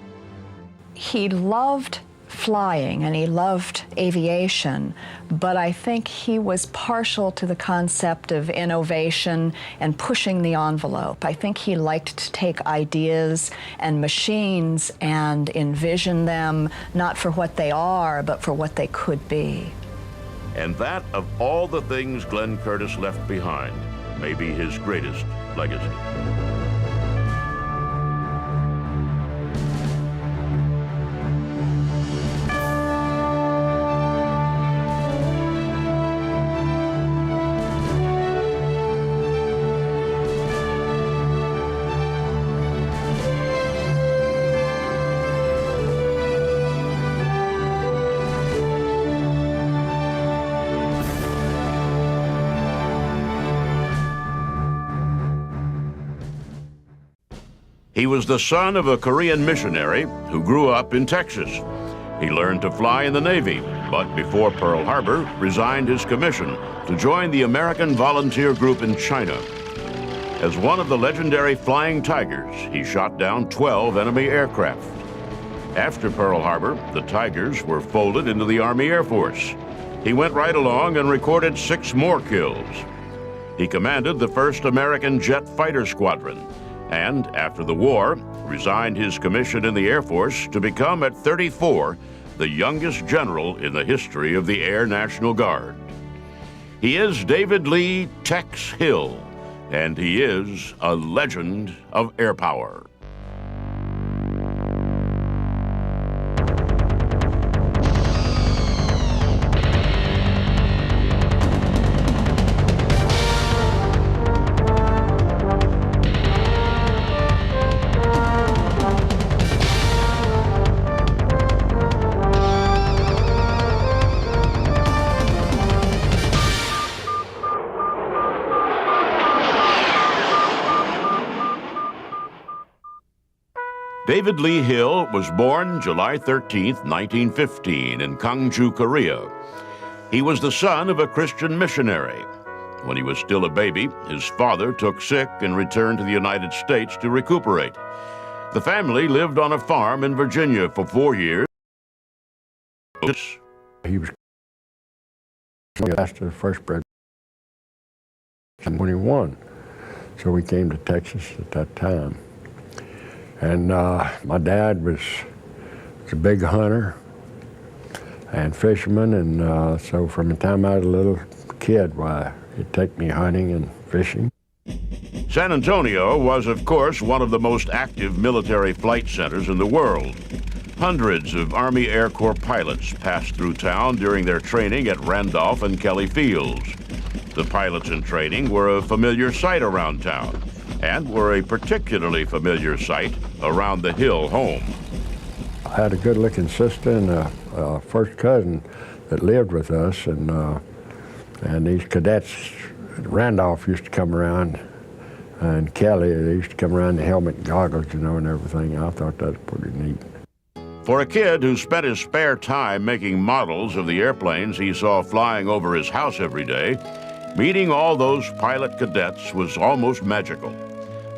He loved flying and he loved aviation, but I think he was partial to the concept of innovation and pushing the envelope. I think he liked to take ideas and machines and envision them not for what they are, but for what they could be. And that, of all the things Glenn Curtiss left behind, may be his greatest legacy. He was the son of a Korean missionary who grew up in Texas. He learned to fly in the Navy, but before Pearl Harbor, resigned his commission to join the American Volunteer Group in China. As one of the legendary Flying Tigers, he shot down 12 enemy aircraft. After Pearl Harbor, the Tigers were folded into the Army Air Force. He went right along and recorded 6 more kills. He commanded the 1st American Jet Fighter Squadron, and after the war, resigned his commission in the Air Force to become, at 34, the youngest general in the history of the Air National Guard. He is David Lee Tex Hill, and he is a legend of air power. David Lee Hill was born July 13, 1915, in Gwangju, Korea. He was the son of a Christian missionary. When he was still a baby, his father took sick and returned to the United States to recuperate. The family lived on a farm in Virginia for 4 years. He was after the first bred in 21, so we came to Texas at that time. And my dad was a big hunter and fisherman, and so from the time I was a little kid, why, he'd take me hunting and fishing. San Antonio was, of course, one of the most active military flight centers in the world. Hundreds of Army Air Corps pilots passed through town during their training at Randolph and Kelly Fields. The pilots in training were a familiar sight around town, and were a particularly familiar sight around the Hill home. I had a good-looking sister and a first cousin that lived with us, and these cadets, Randolph used to come around, and Kelly, they used to come around in helmet and goggles, you know, and everything. I thought that was pretty neat. For a kid who spent his spare time making models of the airplanes he saw flying over his house every day, meeting all those pilot cadets was almost magical.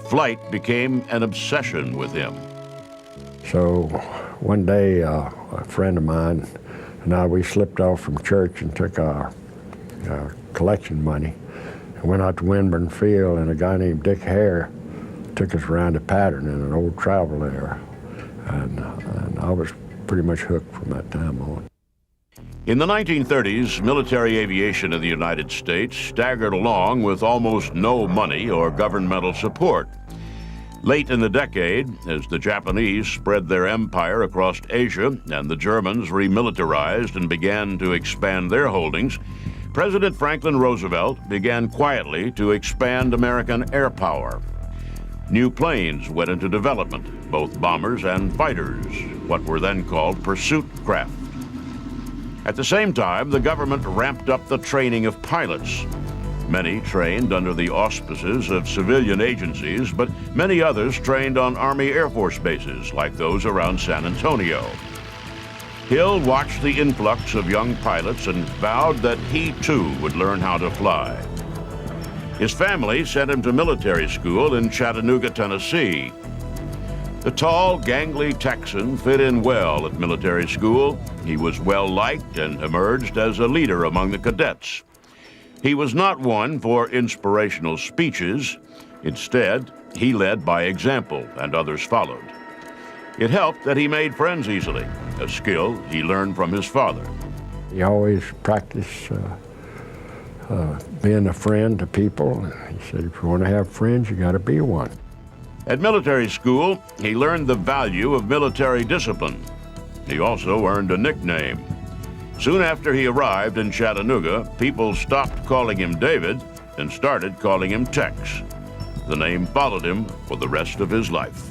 Flight became an obsession with him. So one day, a friend of mine and I, we slipped off from church and took our collection money and went out to Winburn Field, and a guy named Dick Hare took us around a pattern in an old travel there. And I was pretty much hooked from that time on. In the 1930s, military aviation in the United States staggered along with almost no money or governmental support. Late in the decade, as the Japanese spread their empire across Asia and the Germans remilitarized and began to expand their holdings, President Franklin Roosevelt began quietly to expand American air power. New planes went into development, both bombers and fighters, what were then called pursuit craft. At the same time, the government ramped up the training of pilots. Many trained under the auspices of civilian agencies, but many others trained on Army Air Force bases, like those around San Antonio. Hill watched the influx of young pilots and vowed that he too would learn how to fly. His family sent him to military school in Chattanooga, Tennessee. The tall, gangly Texan fit in well at military school. He was well-liked and emerged as a leader among the cadets. He was not one for inspirational speeches. Instead, he led by example, and others followed. It helped that he made friends easily, a skill he learned from his father. He always practiced being a friend to people. He said, if you want to have friends, you got to be one. At military school, he learned the value of military discipline. He also earned a nickname. Soon after he arrived in Chattanooga, people stopped calling him David and started calling him Tex. The name followed him for the rest of his life.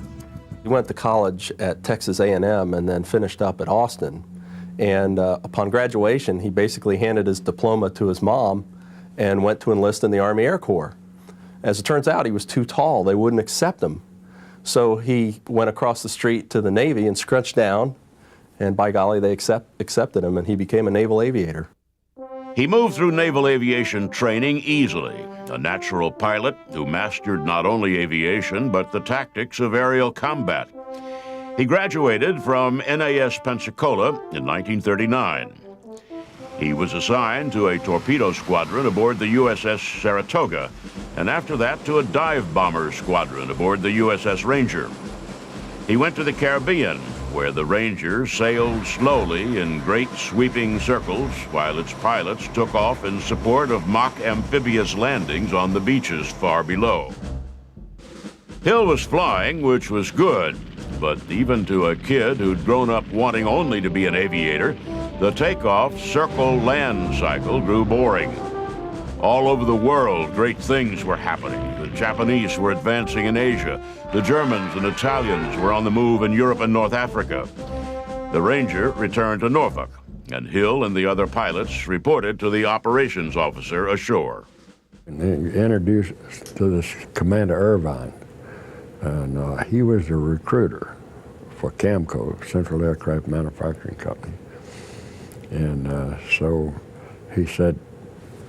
He went to college at Texas A&M and then finished up at Austin. And upon graduation, he basically handed his diploma to his mom and went to enlist in the Army Air Corps. As it turns out, he was too tall. They wouldn't accept him. So he went across the street to the Navy and scrunched down, and by golly, they accepted him, and he became a naval aviator. He moved through naval aviation training easily, a natural pilot who mastered not only aviation, but the tactics of aerial combat. He graduated from NAS Pensacola in 1939. He was assigned to a torpedo squadron aboard the USS Saratoga, and after that to a dive bomber squadron aboard the USS Ranger. He went to the Caribbean, where the Ranger sailed slowly in great sweeping circles while its pilots took off in support of mock amphibious landings on the beaches far below. Hill was flying, which was good, but even to a kid who'd grown up wanting only to be an aviator, the takeoff circle land cycle grew boring. All over the world, great things were happening. The Japanese were advancing in Asia. The Germans and Italians were on the move in Europe and North Africa. The Ranger returned to Norfolk, and Hill and the other pilots reported to the operations officer ashore. And they introduced us to this Commander Irvine, and he was the recruiter for Camco, Central Aircraft Manufacturing Company. And so he said,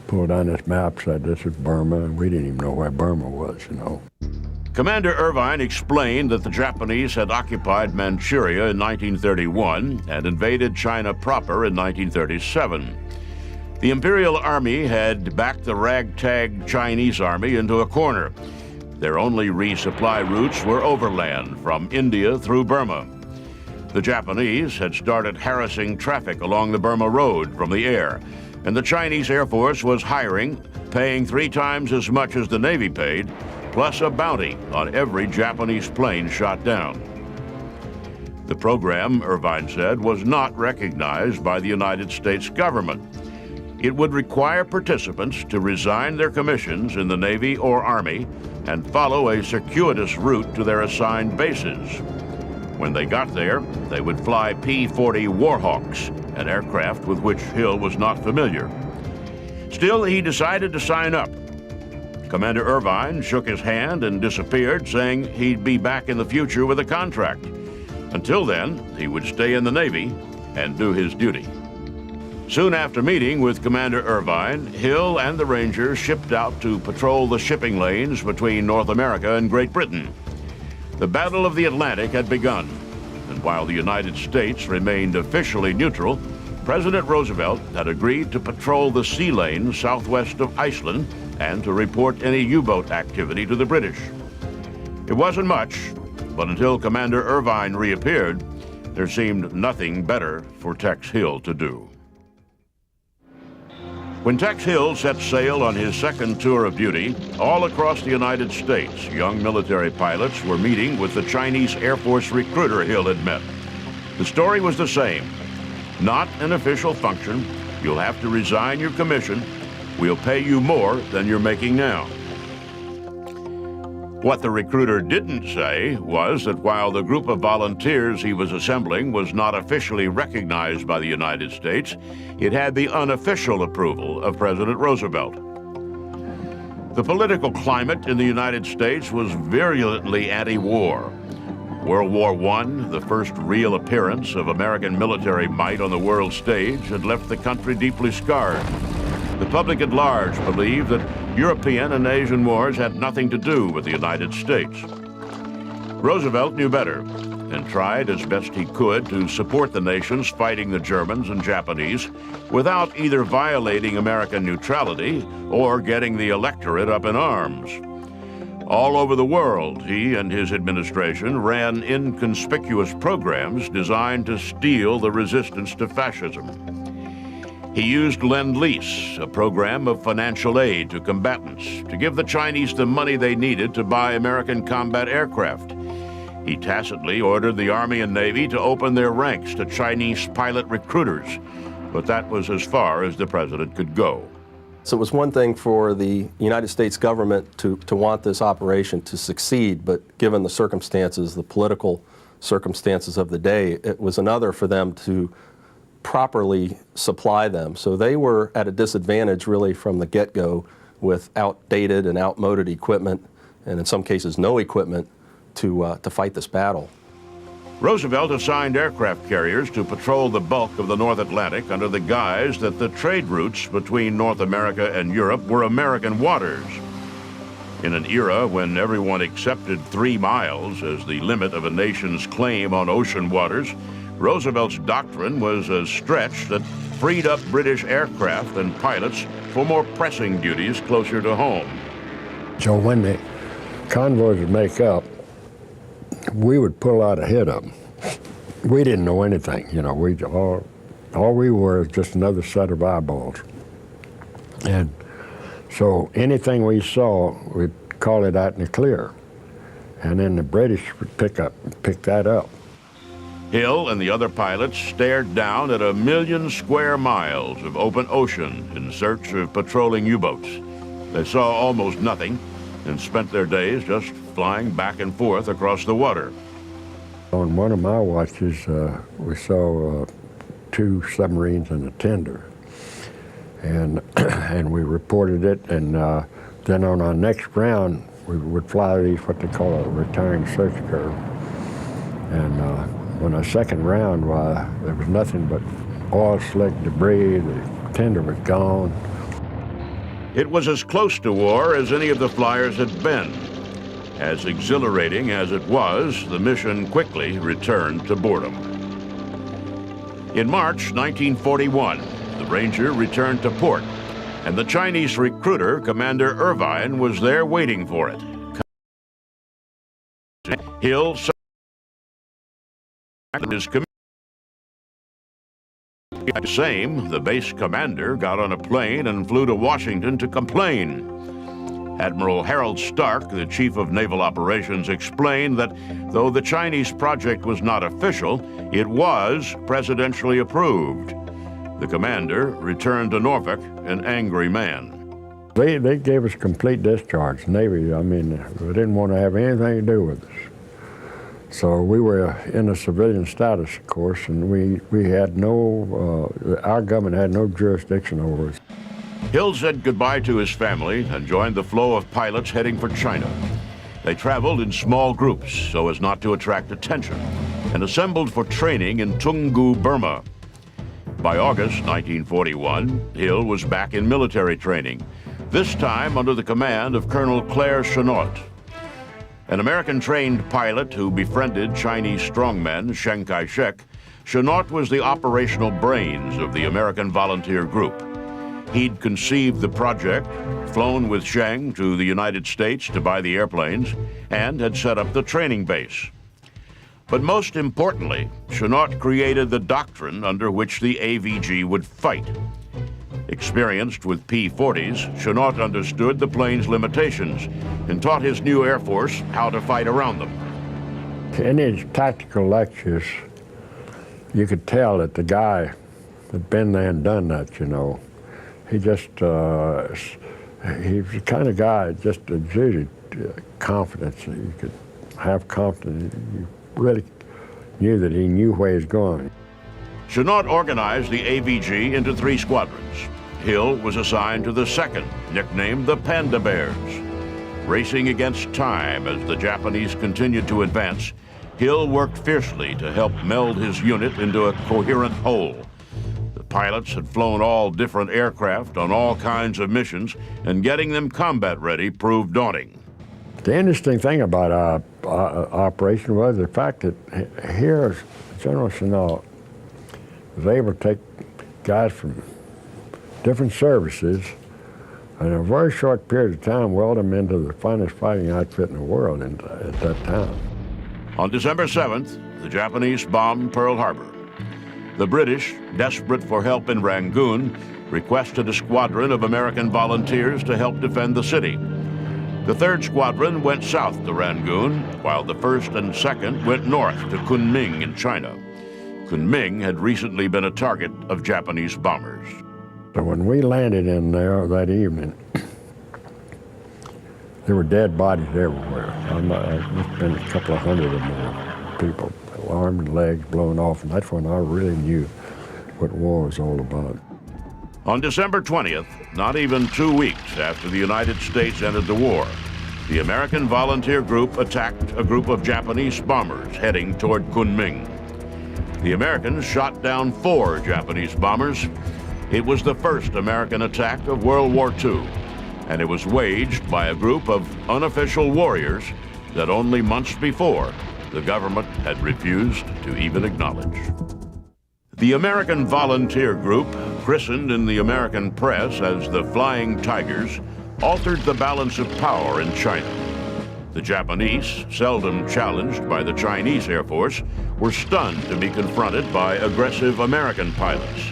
pulled on this map, said this is Burma, and we didn't even know where Burma was, you know. Commander Irvine explained that the Japanese had occupied Manchuria in 1931 and invaded China proper in 1937. The Imperial Army had backed the ragtag Chinese army into a corner. Their only resupply routes were overland from India through Burma. The Japanese had started harassing traffic along the Burma Road from the air, and the Chinese Air Force was hiring, paying 3 times as much as the Navy paid, plus a bounty on every Japanese plane shot down. The program, Irvine said, was not recognized by the United States government. It would require participants to resign their commissions in the Navy or Army and follow a circuitous route to their assigned bases. When they got there, they would fly P-40 Warhawks, an aircraft with which Hill was not familiar. Still, he decided to sign up. Commander Irvine shook his hand and disappeared, saying he'd be back in the future with a contract. Until then, he would stay in the Navy and do his duty. Soon after meeting with Commander Irvine, Hill and the Ranger shipped out to patrol the shipping lanes between North America and Great Britain. The Battle of the Atlantic had begun, and while the United States remained officially neutral, President Roosevelt had agreed to patrol the sea lanes southwest of Iceland and to report any U-boat activity to the British. It wasn't much, but until Commander Irvine reappeared, there seemed nothing better for Tex Hill to do. When Tex Hill set sail on his second tour of duty, all across the United States, young military pilots were meeting with the Chinese Air Force recruiter Hill had met. The story was the same. Not an official function. You'll have to resign your commission. We'll pay you more than you're making now. What the recruiter didn't say was that while the group of volunteers he was assembling was not officially recognized by the United States, it had the unofficial approval of President Roosevelt. The political climate in the United States was virulently anti-war. World War I, the first real appearance of American military might on the world stage, had left the country deeply scarred. The public at large believed that European and Asian wars had nothing to do with the United States. Roosevelt knew better and tried as best he could to support the nations fighting the Germans and Japanese without either violating American neutrality or getting the electorate up in arms. All over the world, he and his administration ran inconspicuous programs designed to steel the resistance to fascism. He used Lend-Lease, a program of financial aid to combatants, to give the Chinese the money they needed to buy American combat aircraft. He tacitly ordered the Army and Navy to open their ranks to Chinese pilot recruiters, but that was as far as the president could go. So it was one thing for the United States government to want this operation to succeed, but given the circumstances, the political circumstances of the day, it was another for them to properly supply them. So they were at a disadvantage really from the get-go with outdated and outmoded equipment, and in some cases no equipment, to fight this battle. Roosevelt assigned aircraft carriers to patrol the bulk of the North Atlantic under the guise that the trade routes between North America and Europe were American waters. In an era when everyone accepted 3 miles as the limit of a nation's claim on ocean waters, Roosevelt's doctrine was a stretch that freed up British aircraft and pilots for more pressing duties closer to home. So when the convoys would make up, we would pull out ahead of them. We didn't know anything, you know. All we were was just another set of eyeballs. And so anything we saw, we'd call it out in the clear. And then the British would pick that up. Hill and the other pilots stared down at 1 million square miles of open ocean in search of patrolling U-boats. They saw almost nothing and spent their days just flying back and forth across the water. On one of my watches, we saw 2 submarines and a tender. And we reported it, and then on our next round, we would fly these, what they call a retiring search curve. And on our second round, there was nothing but oil slick debris. The tender was gone. It was as close to war as any of the flyers had been. As exhilarating as it was, the mission quickly returned to boredom. In March 1941, the Ranger returned to port, and the Chinese recruiter, Commander Irvine, was there waiting for it. Hill his the base commander got on a plane and flew to Washington to complain. Admiral Harold Stark, the chief of naval operations, explained that though the Chinese project was not official, it was presidentially approved. The commander returned to Norfolk an angry man. They gave us complete discharge, Navy. I mean, they didn't want to have anything to do with us. So we were in a civilian status, of course, and we had no, our government had no jurisdiction over us. Hill said goodbye to his family and joined the flow of pilots heading for China. They traveled in small groups so as not to attract attention and assembled for training in Toungoo, Burma. By August 1941, Hill was back in military training, this time under the command of Colonel Claire Chennault. An American-trained pilot who befriended Chinese strongmen, Chiang Kai-shek, Chennault was the operational brains of the American volunteer group. He'd conceived the project, flown with Chiang to the United States to buy the airplanes, and had set up the training base. But most importantly, Chennault created the doctrine under which the AVG would fight. Experienced with P-40s, Chennault understood the plane's limitations and taught his new Air Force how to fight around them. In his tactical lectures, you could tell that the guy had been there and done that, you know. He just, he was the kind of guy that just exuded confidence. You could have confidence. You really knew that he knew where he was going. Chennault organized the AVG into 3 squadrons. Hill was assigned to the 2nd, nicknamed the Panda Bears. Racing against time as the Japanese continued to advance, Hill worked fiercely to help meld his unit into a coherent whole. The pilots had flown all different aircraft on all kinds of missions, and getting them combat ready proved daunting. The interesting thing about our operation was the fact that here General Chennault was able to take guys from different services and in a very short period of time weld them into the finest fighting outfit in the world at that time. On December 7th, the Japanese bombed Pearl Harbor. The British, desperate for help in Rangoon, requested a squadron of American volunteers to help defend the city. The 3rd Squadron went south to Rangoon, while the 1st and 2nd went north to Kunming in China. Kunming had recently been a target of Japanese bombers. So when we landed in there that evening, there were dead bodies everywhere. There must have been a couple of hundred or more people, arms and legs blown off, and that's when I really knew what war was all about. On December 20th, not even 2 weeks after the United States entered the war, the American volunteer group attacked a group of Japanese bombers heading toward Kunming. The Americans shot down 4 Japanese bombers. It was the first American attack of World War II, and it was waged by a group of unofficial warriors that only months before the government had refused to even acknowledge. The American volunteer group, christened in the American press as the Flying Tigers, altered the balance of power in China. The Japanese, seldom challenged by the Chinese Air Force, were stunned to be confronted by aggressive American pilots.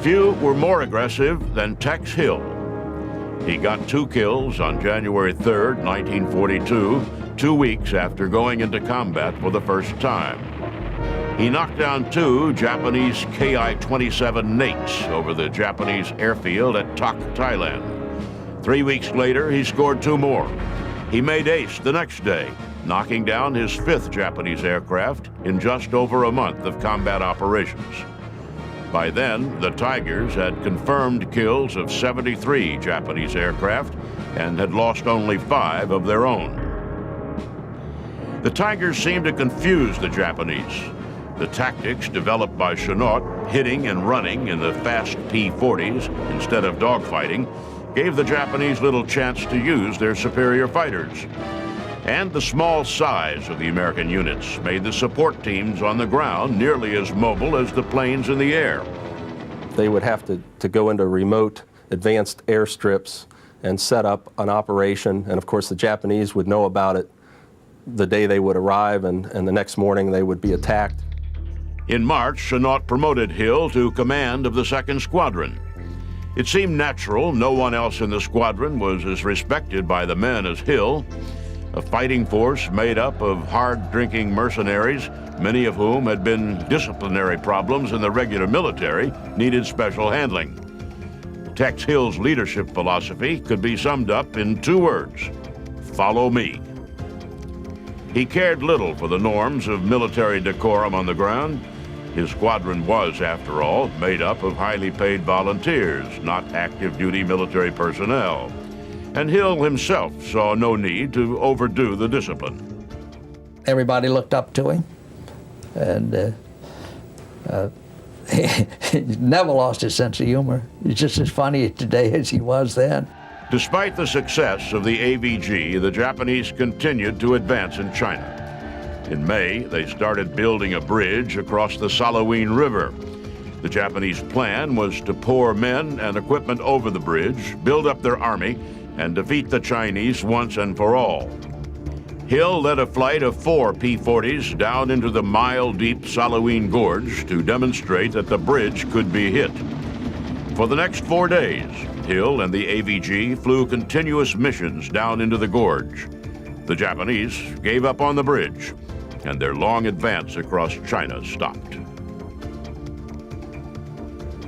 Few were more aggressive than Tex Hill. He got 2 kills on January 3rd, 1942, 2 weeks after going into combat for the first time. He knocked down 2 Japanese Ki-27 Nates over the Japanese airfield at Tak, Thailand. 3 weeks later, he scored 2 more. He made ace the next day, knocking down his 5th Japanese aircraft in just over a month of combat operations. By then, the Tigers had confirmed kills of 73 Japanese aircraft and had lost only 5 of their own. The Tigers seemed to confuse the Japanese. The tactics developed by Chennault, hitting and running in the fast P-40s instead of dogfighting, gave the Japanese little chance to use their superior fighters. And the small size of the American units made the support teams on the ground nearly as mobile as the planes in the air. They would have to go into remote, advanced airstrips and set up an operation, and of course the Japanese would know about it the day they would arrive, and the next morning they would be attacked. In March, Chennault promoted Hill to command of the 2nd Squadron. It seemed natural no one else in the squadron was as respected by the men as Hill. A fighting force made up of hard-drinking mercenaries, many of whom had been disciplinary problems in the regular military, needed special handling. Tex Hill's leadership philosophy could be summed up in 2 words: follow me. He cared little for the norms of military decorum on the ground. His squadron was, after all, made up of highly paid volunteers, not active-duty military personnel. And Hill himself saw no need to overdo the discipline. Everybody looked up to him, and he never lost his sense of humor. He's just as funny today as he was then. Despite the success of the AVG, the Japanese continued to advance in China. In May, they started building a bridge across the Salween River. The Japanese plan was to pour men and equipment over the bridge, build up their army, and defeat the Chinese once and for all. Hill led a flight of 4 P-40s down into the mile-deep Salween Gorge to demonstrate that the bridge could be hit. For the next 4 days, Hill and the AVG flew continuous missions down into the gorge. The Japanese gave up on the bridge, and their long advance across China stopped.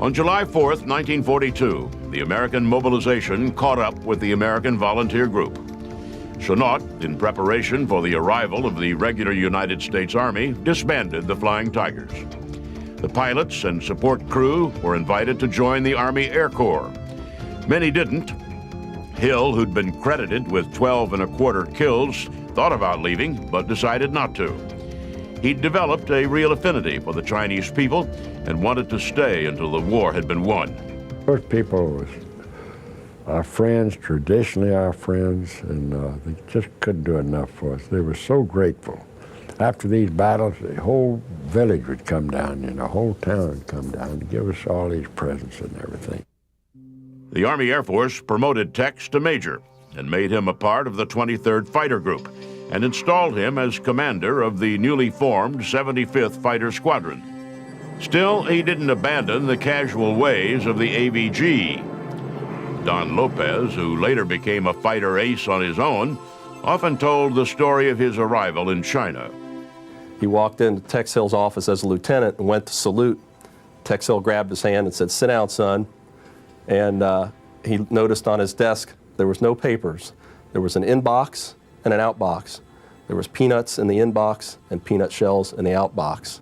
On July 4th, 1942, the American mobilization caught up with the American volunteer group. Chennault, in preparation for the arrival of the regular United States Army, disbanded the Flying Tigers. The pilots and support crew were invited to join the Army Air Corps. Many didn't. Hill, who'd been credited with 12 1/4 kills, thought about leaving, but decided not to. He'd developed a real affinity for the Chinese people and wanted to stay until the war had been won. Those people was our friends, traditionally our friends, and they just couldn't do enough for us. They were so grateful. After these battles, the whole village would come down, and the whole town would come down and give us all these presents and everything. The Army Air Force promoted Tex to major and made him a part of the 23rd Fighter Group and installed him as commander of the newly formed 75th Fighter Squadron. Still, he didn't abandon the casual ways of the AVG. Don Lopez, who later became a fighter ace on his own, often told the story of his arrival in China. He walked into Tex Hill's office as a lieutenant and went to salute. Tex Hill grabbed his hand and said, "Sit down, son." And he noticed on his desk there was no papers. There was an inbox and an outbox. There was peanuts in the inbox and peanut shells in the outbox.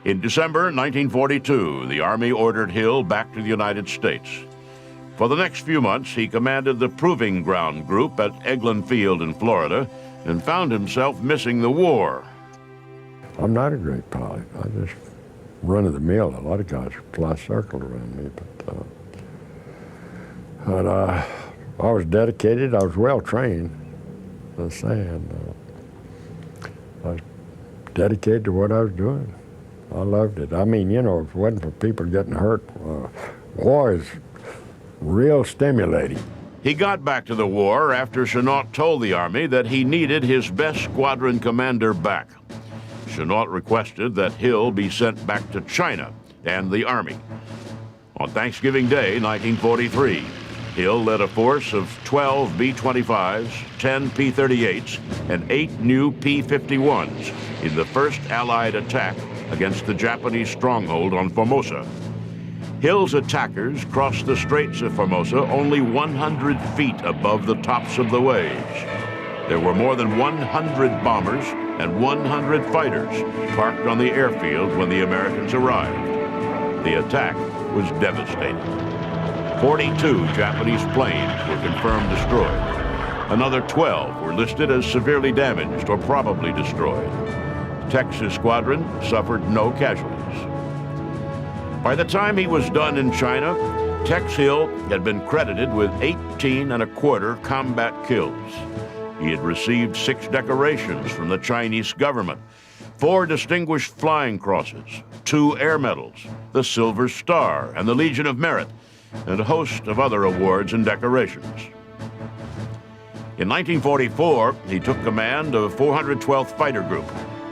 In December 1942, the Army ordered Hill back to the United States. For the next few months, he commanded the Proving Ground Group at Eglin Field in Florida and found himself missing the war. I'm not a great pilot. I just run of the mill. A lot of guys fly circles around me, but I was dedicated. I was well trained. I'm saying, I was dedicated to what I was doing. I loved it. I mean, you know, if it wasn't for people getting hurt, war is real stimulating. He got back to the war after Chennault told the Army that he needed his best squadron commander back. Chennault requested that Hill be sent back to China and the Army. On Thanksgiving Day, 1943, Hill led a force of 12 B-25s, 10 P-38s, and 8 new P-51s in the first Allied attack against the Japanese stronghold on Formosa. Hill's attackers crossed the Straits of Formosa only 100 feet above the tops of the waves. There were more than 100 bombers and 100 fighters parked on the airfield when the Americans arrived. The attack was devastating. 42 Japanese planes were confirmed destroyed. Another 12 were listed as severely damaged or probably destroyed. Tex's squadron suffered no casualties. By the time he was done in China, Tex Hill had been credited with 18 1/4 combat kills. He had received 6 decorations from the Chinese government, 4 Distinguished Flying Crosses, 2 Air Medals, the Silver Star, and the Legion of Merit, and a host of other awards and decorations. In 1944, he took command of 412th Fighter Group,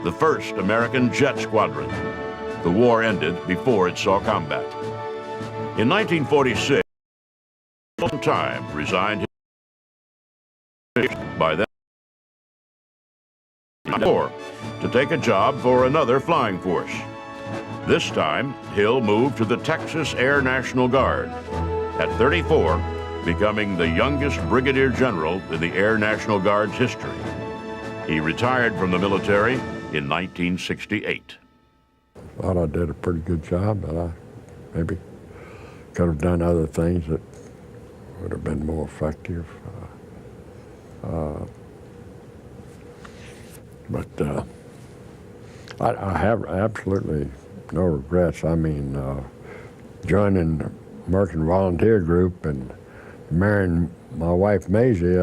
the first American jet squadron. The war ended before it saw combat. In 1946, time resigned by then to take a job for another flying force. This time, Hill moved to the Texas Air National Guard. At 34, becoming the youngest brigadier general in the Air National Guard's history. He retired from the military in 1968. Thought I did a pretty good job, but I maybe could have done other things that would have been more effective. But I have absolutely no regrets. I mean, joining the American Volunteer Group and marrying my wife Maisie,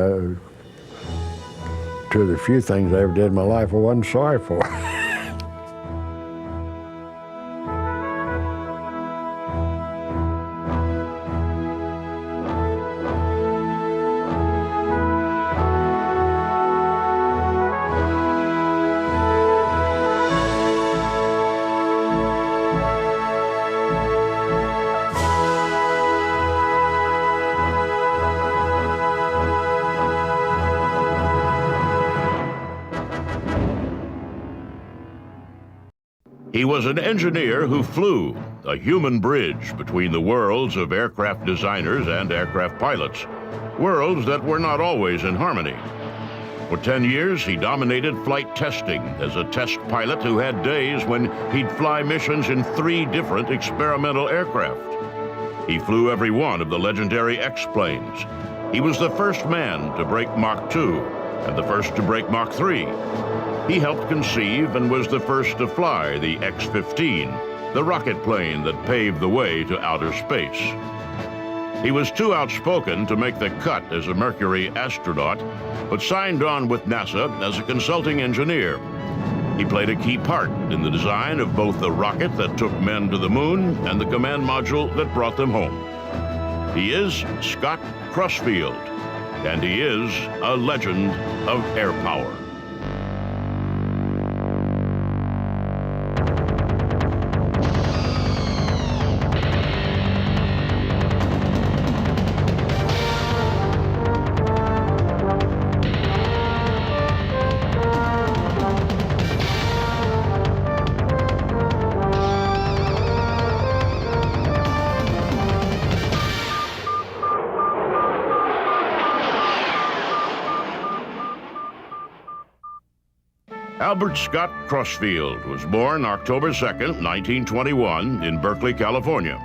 two of the few things I ever did in my life I wasn't sorry for. He was an engineer who flew, a human bridge between the worlds of aircraft designers and aircraft pilots, worlds that were not always in harmony. For 10 years, he dominated flight testing as a test pilot who had days when he'd fly missions in 3 different experimental aircraft. He flew every one of the legendary X-planes. He was the first man to break Mach 2 and the first to break Mach 3. He helped conceive and was the first to fly the X-15, the rocket plane that paved the way to outer space. He was too outspoken to make the cut as a Mercury astronaut, but signed on with NASA as a consulting engineer. He played a key part in the design of both the rocket that took men to the moon and the command module that brought them home. He is Scott Crosfield, and he is a legend of air power. Albert Scott Crosfield was born October 2nd, 1921, in Berkeley, California.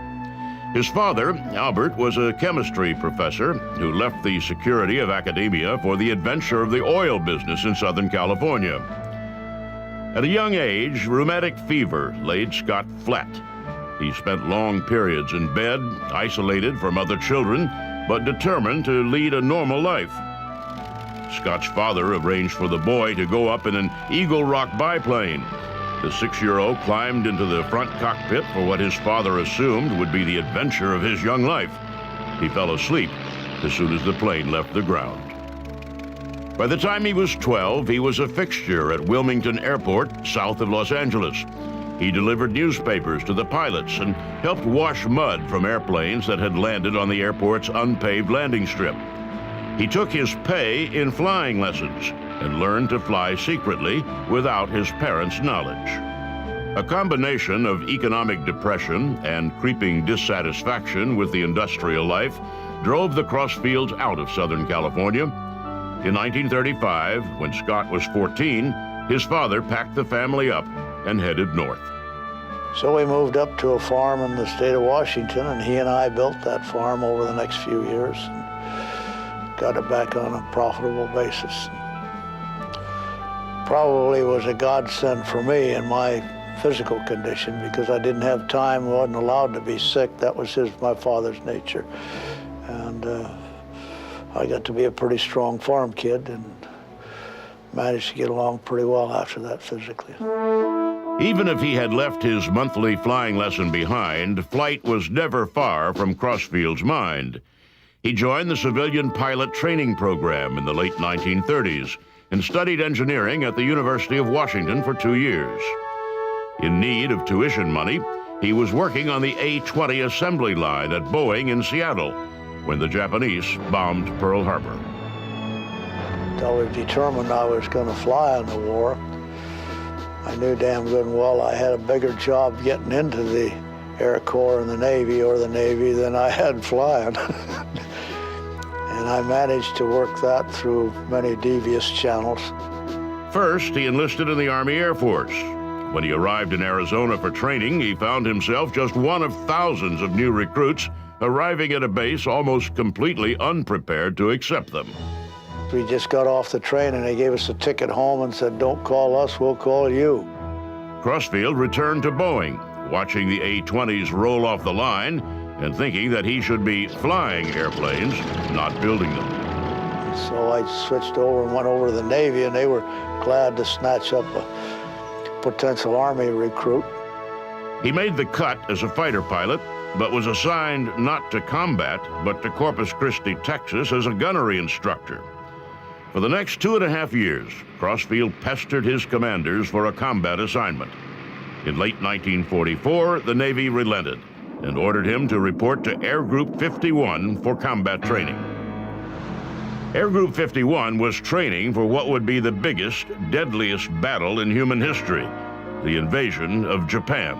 His father, Albert, was a chemistry professor who left the security of academia for the adventure of the oil business in Southern California. At a young age, rheumatic fever laid Scott flat. He spent long periods in bed, isolated from other children, but determined to lead a normal life. Scott's father arranged for the boy to go up in an Eagle Rock biplane. The 6-year-old climbed into the front cockpit for what his father assumed would be the adventure of his young life. He fell asleep as soon as the plane left the ground. By the time he was 12, he was a fixture at Wilmington Airport, south of Los Angeles. He delivered newspapers to the pilots and helped wash mud from airplanes that had landed on the airport's unpaved landing strip. He took his pay in flying lessons and learned to fly secretly without his parents' knowledge. A combination of economic depression and creeping dissatisfaction with the industrial life drove the Crossfields out of Southern California. In 1935, when Scott was 14, his father packed the family up and headed north. So we moved up to a farm in the state of Washington, and he and I built that farm over the next few years and got it back on a profitable basis. Probably was a godsend for me in my physical condition because I didn't have time, wasn't allowed to be sick. That was my father's nature. And I got to be a pretty strong farm kid and managed to get along pretty well after that physically. Even if he had left his monthly flying lesson behind, flight was never far from Crossfield's mind. He joined the civilian pilot training program in the late 1930s and studied engineering at the University of Washington for 2 years. In need of tuition money, he was working on the A-20 assembly line at Boeing in Seattle when the Japanese bombed Pearl Harbor. I was determined I was going to fly in the war. I knew damn good and well I had a bigger job getting into the Air Corps and the Navy or the Navy than I had flying. And I managed to work that through many devious channels. First, he enlisted in the Army Air Force. When he arrived in Arizona for training, he found himself just one of thousands of new recruits arriving at a base almost completely unprepared to accept them. We just got off the train and they gave us a ticket home and said, "Don't call us, we'll call you." Crossfield returned to Boeing, watching the A-20s roll off the line and thinking that he should be flying airplanes, not building them. So I switched over and went over to the Navy, and they were glad to snatch up a potential Army recruit. He made the cut as a fighter pilot, but was assigned not to combat, but to Corpus Christi, Texas, as a gunnery instructor. For the next 2.5 years, Crossfield pestered his commanders for a combat assignment. In late 1944, the Navy relented and ordered him to report to Air Group 51 for combat training. Air Group 51 was training for what would be the biggest, deadliest battle in human history, the invasion of Japan.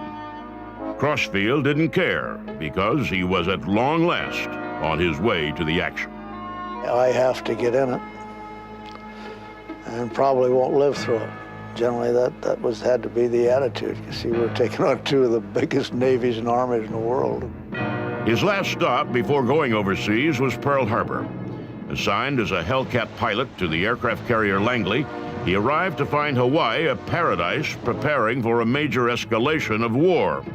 Crossfield didn't care because he was at long last on his way to the action. I have to get in it and probably won't live through it. Generally, that had to be the attitude. You see, we're taking on two of the biggest navies and armies in the world. His last stop before going overseas was Pearl Harbor. Assigned as a Hellcat pilot to the aircraft carrier Langley, he arrived to find Hawaii a paradise preparing for a major escalation of war.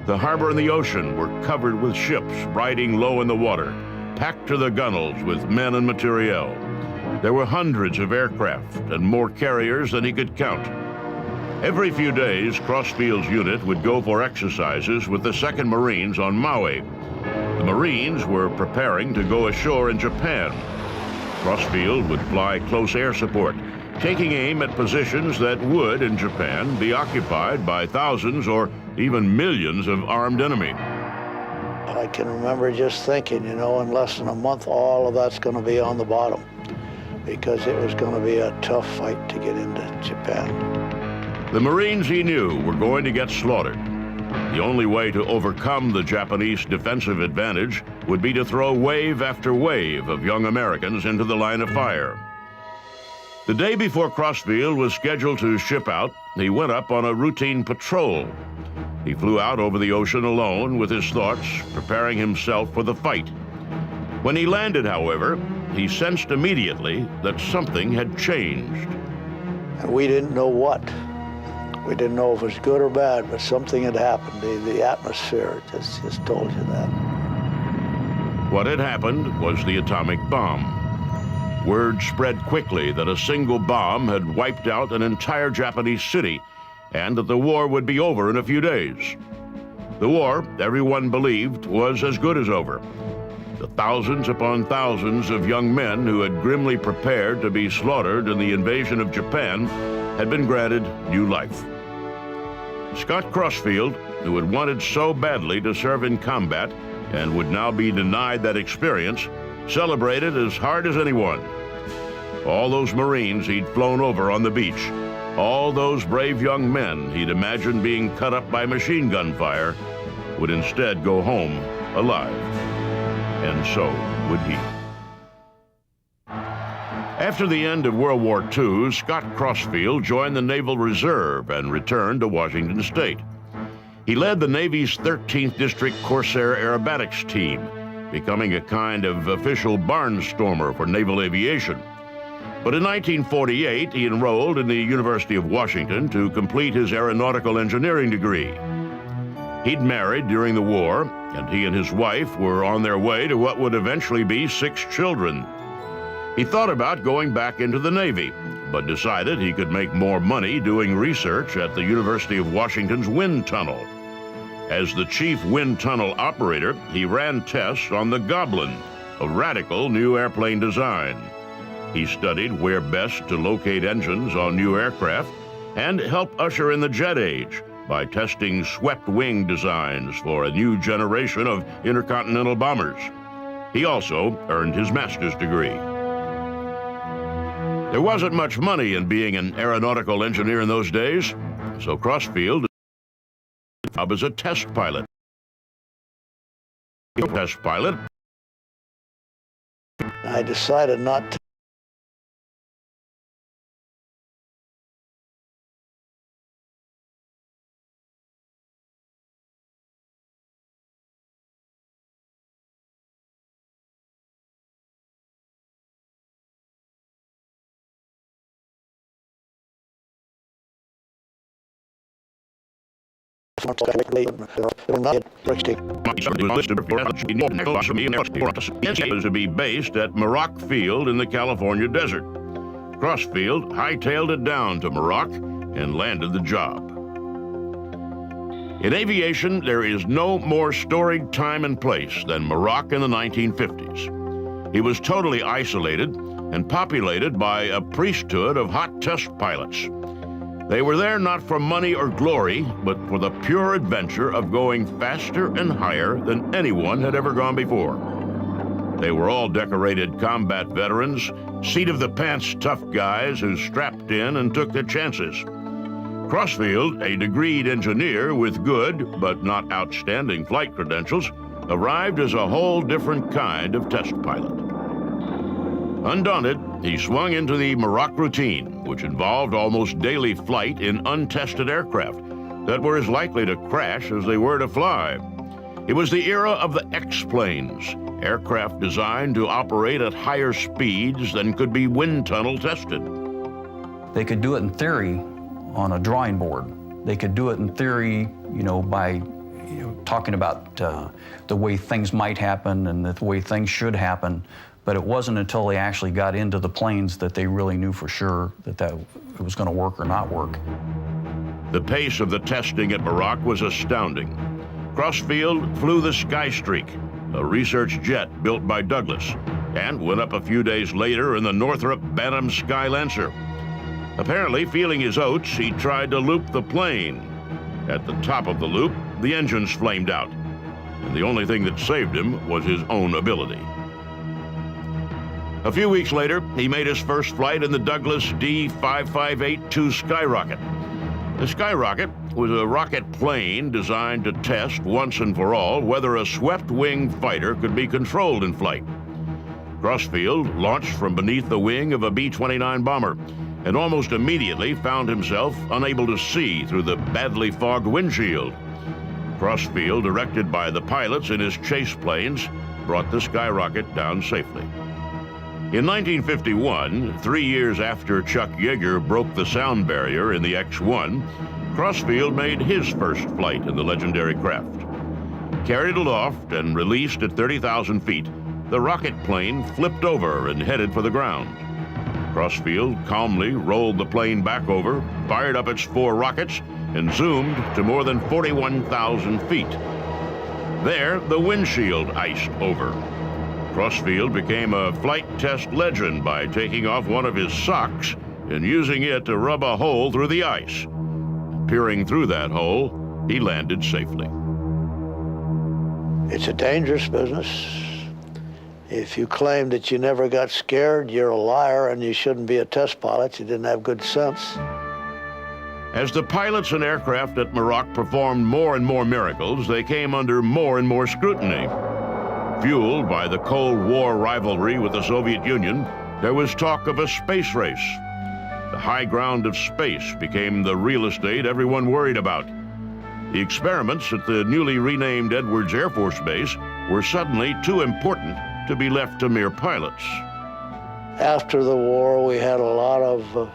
The harbor and the ocean were covered with ships riding low in the water, packed to the gunwales with men and materiel. There were hundreds of aircraft and more carriers than he could count. Every few days, Crossfield's unit would go for exercises with the 2nd Marines on Maui. The Marines were preparing to go ashore in Japan. Crossfield would fly close air support, taking aim at positions that would, in Japan, be occupied by thousands or even millions of armed enemy. I can remember just thinking, you know, in less than a month, all of that's going to be on the bottom, because it was going to be a tough fight to get into Japan. The Marines, he knew, were going to get slaughtered. The only way to overcome the Japanese defensive advantage would be to throw wave after wave of young Americans into the line of fire. The day before Crossfield was scheduled to ship out, he went up on a routine patrol. He flew out over the ocean alone with his thoughts, preparing himself for the fight. When he landed, however, he sensed immediately that something had changed. And we didn't know what. We didn't know if it was good or bad, but something had happened. The atmosphere just told you that. What had happened was the atomic bomb. Word spread quickly that a single bomb had wiped out an entire Japanese city and that the war would be over in a few days. The war, everyone believed, was as good as over. The thousands upon thousands of young men who had grimly prepared to be slaughtered in the invasion of Japan had been granted new life. Scott Crossfield, who had wanted so badly to serve in combat and would now be denied that experience, celebrated as hard as anyone. All those Marines he'd flown over on the beach, all those brave young men he'd imagined being cut up by machine gun fire, would instead go home alive. And so would he. After the end of World War II, Scott Crossfield joined the Naval Reserve and returned to Washington State. He led the Navy's 13th District Corsair Aerobatics team, becoming a kind of official barnstormer for naval aviation. But in 1948, he enrolled in the University of Washington to complete his aeronautical engineering degree. He'd married during the war, and he and his wife were on their way to what would eventually be 6 children. He thought about going back into the Navy, but decided he could make more money doing research at the University of Washington's wind tunnel. As the chief wind tunnel operator, he ran tests on the Goblin, a radical new airplane design. He studied where best to locate engines on new aircraft and helped usher in the jet age by testing swept-wing designs for a new generation of intercontinental bombers. He also earned his master's degree. There wasn't much money in being an aeronautical engineer in those days, so Crossfield job as a test pilot. I decided not to. To be based at Muroc Field in the California desert. Crossfield hightailed it down to Muroc and landed the job. In aviation, there is no more storied time and place than Muroc in the 1950s. He was totally isolated and populated by a priesthood of hot test pilots. They were there not for money or glory, but for the pure adventure of going faster and higher than anyone had ever gone before. They were all decorated combat veterans, seat-of-the-pants tough guys who strapped in and took their chances. Crossfield, a degreed engineer with good but not outstanding flight credentials, arrived as a whole different kind of test pilot. Undaunted, he swung into the Muroc routine, which involved almost daily flight in untested aircraft that were as likely to crash as they were to fly. It was the era of the X-planes, aircraft designed to operate at higher speeds than could be wind tunnel tested. They could do it in theory on a drawing board. They could do it in theory, by talking about the way things might happen and the way things should happen. But it wasn't until they actually got into the planes that they really knew for sure that it was going to work or not work. The pace of the testing at Muroc was astounding. Crossfield flew the Skystreak, a research jet built by Douglas, and went up a few days later in the Northrop Bantam Skylancer. Apparently, feeling his oats, he tried to loop the plane. At the top of the loop, the engines flamed out, and the only thing that saved him was his own ability. A few weeks later, he made his first flight in the Douglas D-5582 Skyrocket. The Skyrocket was a rocket plane designed to test once and for all whether a swept-wing fighter could be controlled in flight. Crossfield launched from beneath the wing of a B-29 bomber and almost immediately found himself unable to see through the badly fogged windshield. Crossfield, directed by the pilots in his chase planes, brought the skyrocket down safely. In 1951, 3 years after Chuck Yeager broke the sound barrier in the X-1, Crossfield made his first flight in the legendary craft. Carried aloft and released at 30,000 feet, the rocket plane flipped over and headed for the ground. Crossfield calmly rolled the plane back over, fired up its 4 rockets, and zoomed to more than 41,000 feet. There, the windshield iced over. Crossfield became a flight test legend by taking off one of his socks and using it to rub a hole through the ice. Peering through that hole, he landed safely. It's a dangerous business. If you claim that you never got scared, you're a liar and you shouldn't be a test pilot. You didn't have good sense. As the pilots and aircraft at Muroc performed more and more miracles, they came under more and more scrutiny. Fueled by the Cold War rivalry with the Soviet Union, there was talk of a space race. The high ground of space became the real estate everyone worried about. The experiments at the newly renamed Edwards Air Force Base were suddenly too important to be left to mere pilots. After the war, we had a lot of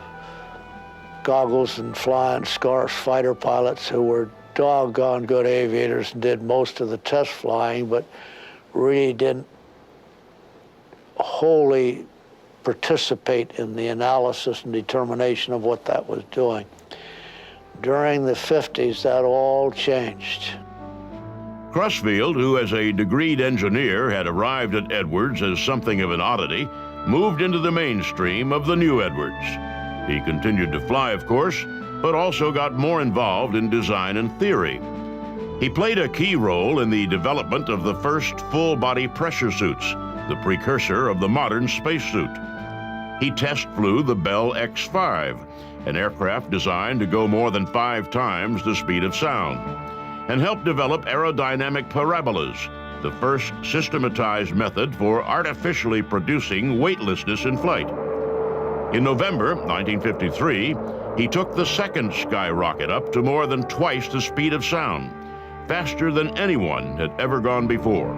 goggles and flying scarf fighter pilots who were doggone good aviators and did most of the test flying, but really didn't wholly participate in the analysis and determination of what that was doing. During the 50s, that all changed. Crossfield, who as a degreed engineer had arrived at Edwards as something of an oddity, moved into the mainstream of the new Edwards. He continued to fly, of course, but also got more involved in design and theory. He played a key role in the development of the first full-body pressure suits, the precursor of the modern spacesuit. He test flew the Bell X-5, an aircraft designed to go more than 5 times the speed of sound, and helped develop aerodynamic parabolas, the first systematized method for artificially producing weightlessness in flight. In November 1953, he took the second skyrocket up to more than twice the speed of sound, faster than anyone had ever gone before,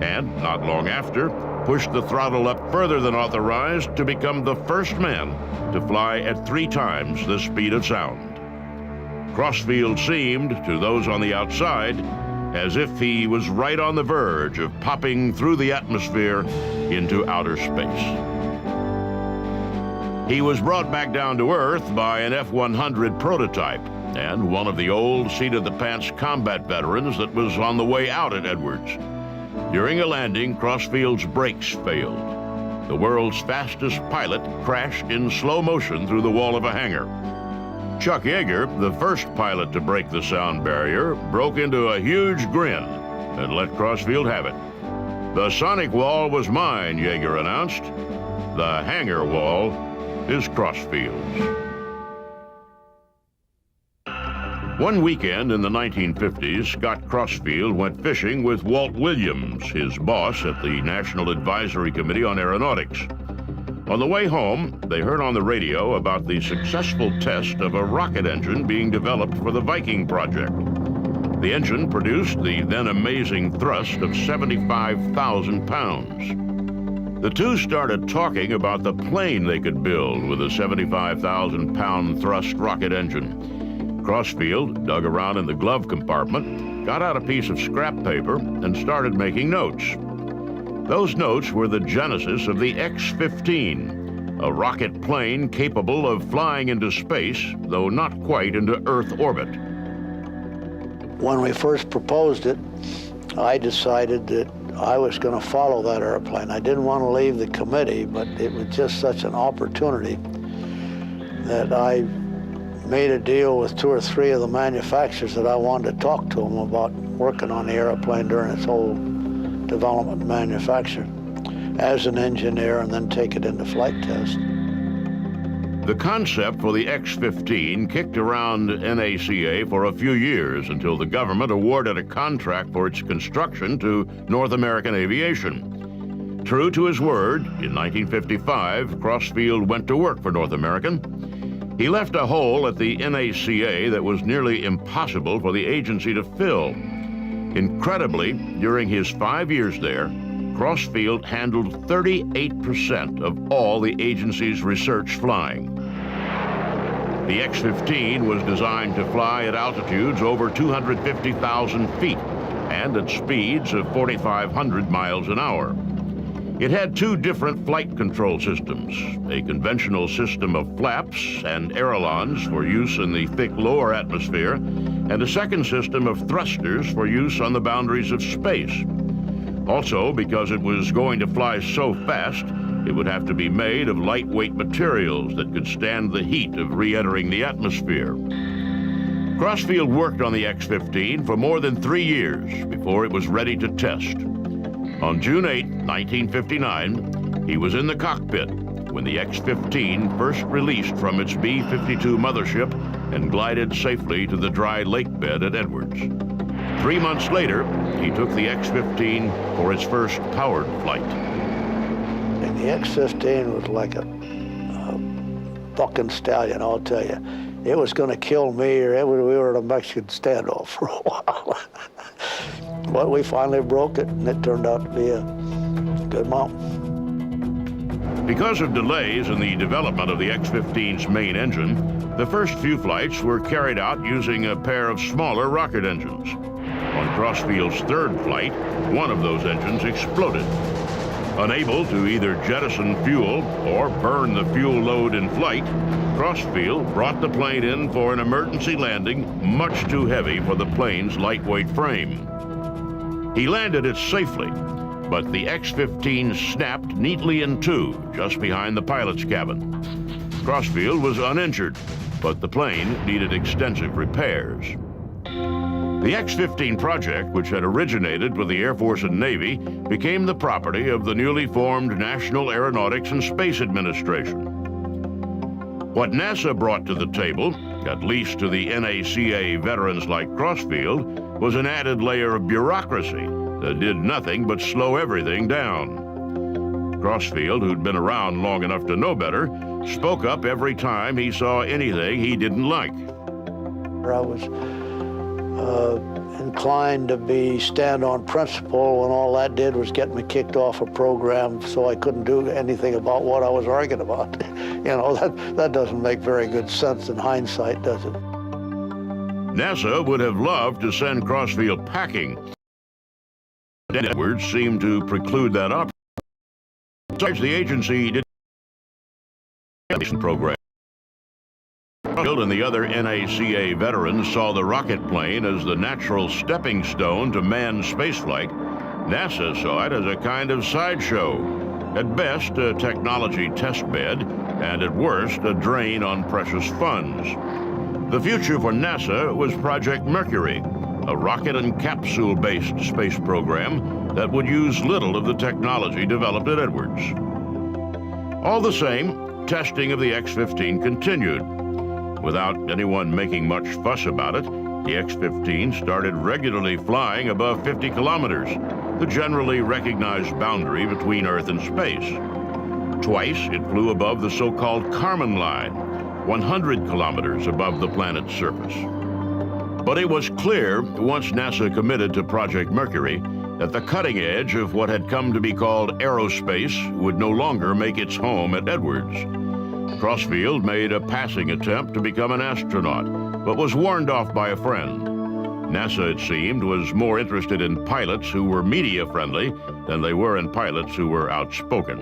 and not long after, pushed the throttle up further than authorized to become the first man to fly at 3 times the speed of sound. Crossfield seemed, to those on the outside, as if he was right on the verge of popping through the atmosphere into outer space. He was brought back down to Earth by an F-100 prototype and one of the old seat-of-the-pants combat veterans that was on the way out at Edwards. During a landing, Crossfield's brakes failed. The world's fastest pilot crashed in slow motion through the wall of a hangar. Chuck Yeager, the first pilot to break the sound barrier, broke into a huge grin and let Crossfield have it. "The sonic wall was mine," Yeager announced. "The hangar wall is Crossfield's." One weekend in the 1950s, Scott Crossfield went fishing with Walt Williams, his boss at the National Advisory Committee on Aeronautics. On the way home, they heard on the radio about the successful test of a rocket engine being developed for the Viking project. The engine produced the then amazing thrust of 75,000 pounds. The two started talking about the plane they could build with a 75,000-pound thrust rocket engine. Crossfield dug around in the glove compartment, got out a piece of scrap paper, and started making notes. Those notes were the genesis of the X-15, a rocket plane capable of flying into space, though not quite into Earth orbit. When we first proposed it, I decided that I was going to follow that airplane. I didn't want to leave the committee, but it was just such an opportunity that I made a deal with 2 or 3 of the manufacturers that I wanted to talk to them about working on the airplane during its whole development and manufacture as an engineer and then take it into flight test. The concept for the X-15 kicked around NACA for a few years until the government awarded a contract for its construction to North American Aviation. True to his word, in 1955, Crossfield went to work for North American. He left a hole at the NACA that was nearly impossible for the agency to fill. Incredibly, during his 5 years there, Crossfield handled 38% of all the agency's research flying. The X-15 was designed to fly at altitudes over 250,000 feet and at speeds of 4,500 miles an hour. It had two different flight control systems, a conventional system of flaps and ailerons for use in the thick lower atmosphere, and a second system of thrusters for use on the boundaries of space. Also, because it was going to fly so fast, it would have to be made of lightweight materials that could stand the heat of re-entering the atmosphere. Crossfield worked on the X-15 for more than 3 years before it was ready to test. On June 8, 1959, he was in the cockpit when the X-15 first released from its B-52 mothership and glided safely to the dry lake bed at Edwards. 3 months later, he took the X-15 for its first powered flight. And the X-15 was like a fucking stallion, I'll tell you. It was going to kill me, or we were at a Mexican standoff for a while. But we finally broke it, and it turned out to be a good mount. Because of delays in the development of the X-15's main engine, the first few flights were carried out using a pair of smaller rocket engines. On Crossfield's third flight, one of those engines exploded. Unable to either jettison fuel or burn the fuel load in flight, Crossfield brought the plane in for an emergency landing much too heavy for the plane's lightweight frame. He landed it safely, but the X-15 snapped neatly in two just behind the pilot's cabin. Crossfield was uninjured, but the plane needed extensive repairs. The X-15 project, which had originated with the Air Force and Navy, became the property of the newly formed National Aeronautics and Space Administration. What NASA brought to the table, at least to the NACA veterans like Crossfield, was an added layer of bureaucracy that did nothing but slow everything down. Crossfield, who'd been around long enough to know better, spoke up every time he saw anything he didn't like. I was inclined to stand on principle when all that did was get me kicked off a program, so I couldn't do anything about what I was arguing about. You know, that doesn't make very good sense in hindsight, does it? NASA would have loved to send Crossfield packing. Edwards seemed to preclude that option. Besides, the agency did the program. Crossfield and the other NACA veterans saw the rocket plane as the natural stepping stone to manned spaceflight. NASA saw it as a kind of sideshow. At best, a technology testbed, and at worst, a drain on precious funds. The future for NASA was Project Mercury, a rocket and capsule-based space program that would use little of the technology developed at Edwards. All the same, testing of the X-15 continued. Without anyone making much fuss about it, the X-15 started regularly flying above 50 kilometers, the generally recognized boundary between Earth and space. Twice, it flew above the so-called Kármán line, 100 kilometers above the planet's surface. But it was clear, once NASA committed to Project Mercury, that the cutting edge of what had come to be called aerospace would no longer make its home at Edwards. Crossfield made a passing attempt to become an astronaut, but was warned off by a friend. NASA, it seemed, was more interested in pilots who were media-friendly than they were in pilots who were outspoken.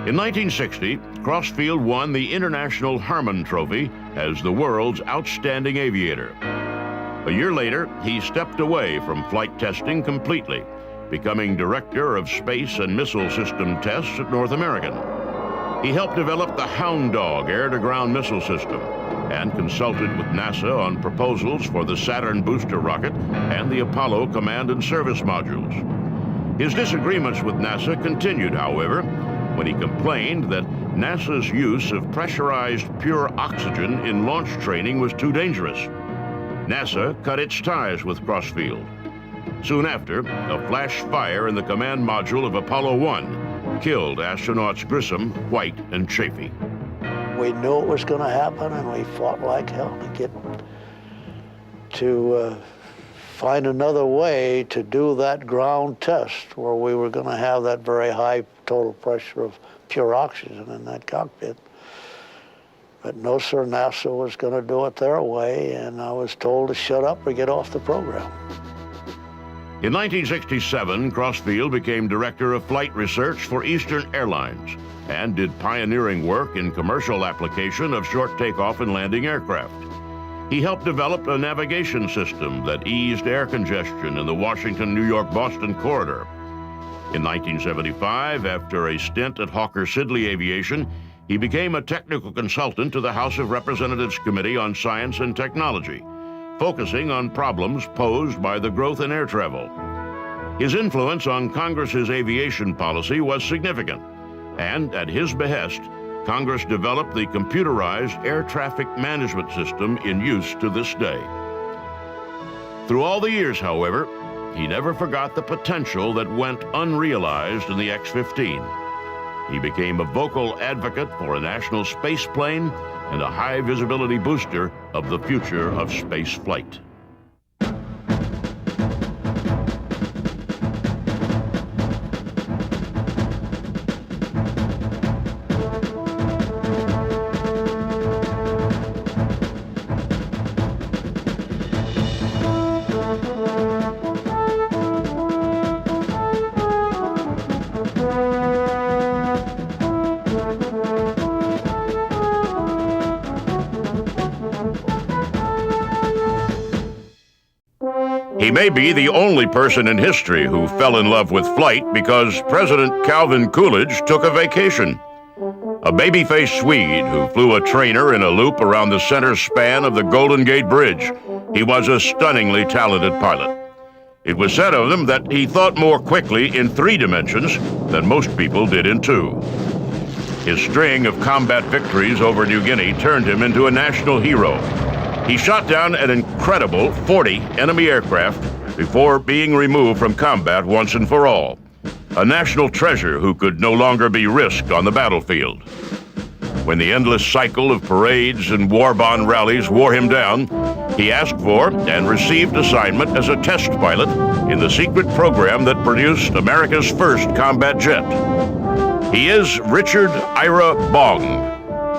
In 1960, Crossfield won the International Harmon Trophy as the world's outstanding aviator. A year later, he stepped away from flight testing completely, becoming Director of Space and Missile System Tests at North American. He helped develop the Hound Dog air-to-ground missile system and consulted with NASA on proposals for the Saturn booster rocket and the Apollo command and service modules. His disagreements with NASA continued, however, when he complained that NASA's use of pressurized pure oxygen in launch training was too dangerous. NASA cut its ties with Crossfield. Soon after, a flash fire in the command module of Apollo 1 killed astronauts Grissom, White, and Chaffee. We knew it was going to happen, and we fought like hell to find another way to do that ground test where we were going to have that very high total pressure of pure oxygen in that cockpit. But no, sir, NASA was going to do it their way, and I was told to shut up or get off the program. In 1967, Crossfield became director of flight research for Eastern Airlines and did pioneering work in commercial application of short takeoff and landing aircraft. He helped develop a navigation system that eased air congestion in the Washington, New York, Boston corridor. In 1975, after a stint at Hawker Siddeley Aviation, he became a technical consultant to the House of Representatives Committee on Science and Technology, focusing on problems posed by the growth in air travel. His influence on Congress's aviation policy was significant, and at his behest, Congress developed the computerized air traffic management system in use to this day. Through all the years, however, he never forgot the potential that went unrealized in the X-15. He became a vocal advocate for a national space plane and a high-visibility booster of the future of space flight. He may be the only person in history who fell in love with flight because President Calvin Coolidge took a vacation. A baby-faced Swede who flew a trainer in a loop around the center span of the Golden Gate Bridge. He was a stunningly talented pilot. It was said of him that he thought more quickly in 3 dimensions than most people did in 2. His string of combat victories over New Guinea turned him into a national hero. He shot down an incredible 40 enemy aircraft before being removed from combat once and for all. A national treasure who could no longer be risked on the battlefield. When the endless cycle of parades and war bond rallies wore him down, he asked for and received assignment as a test pilot in the secret program that produced America's first combat jet. He is Richard Ira Bong,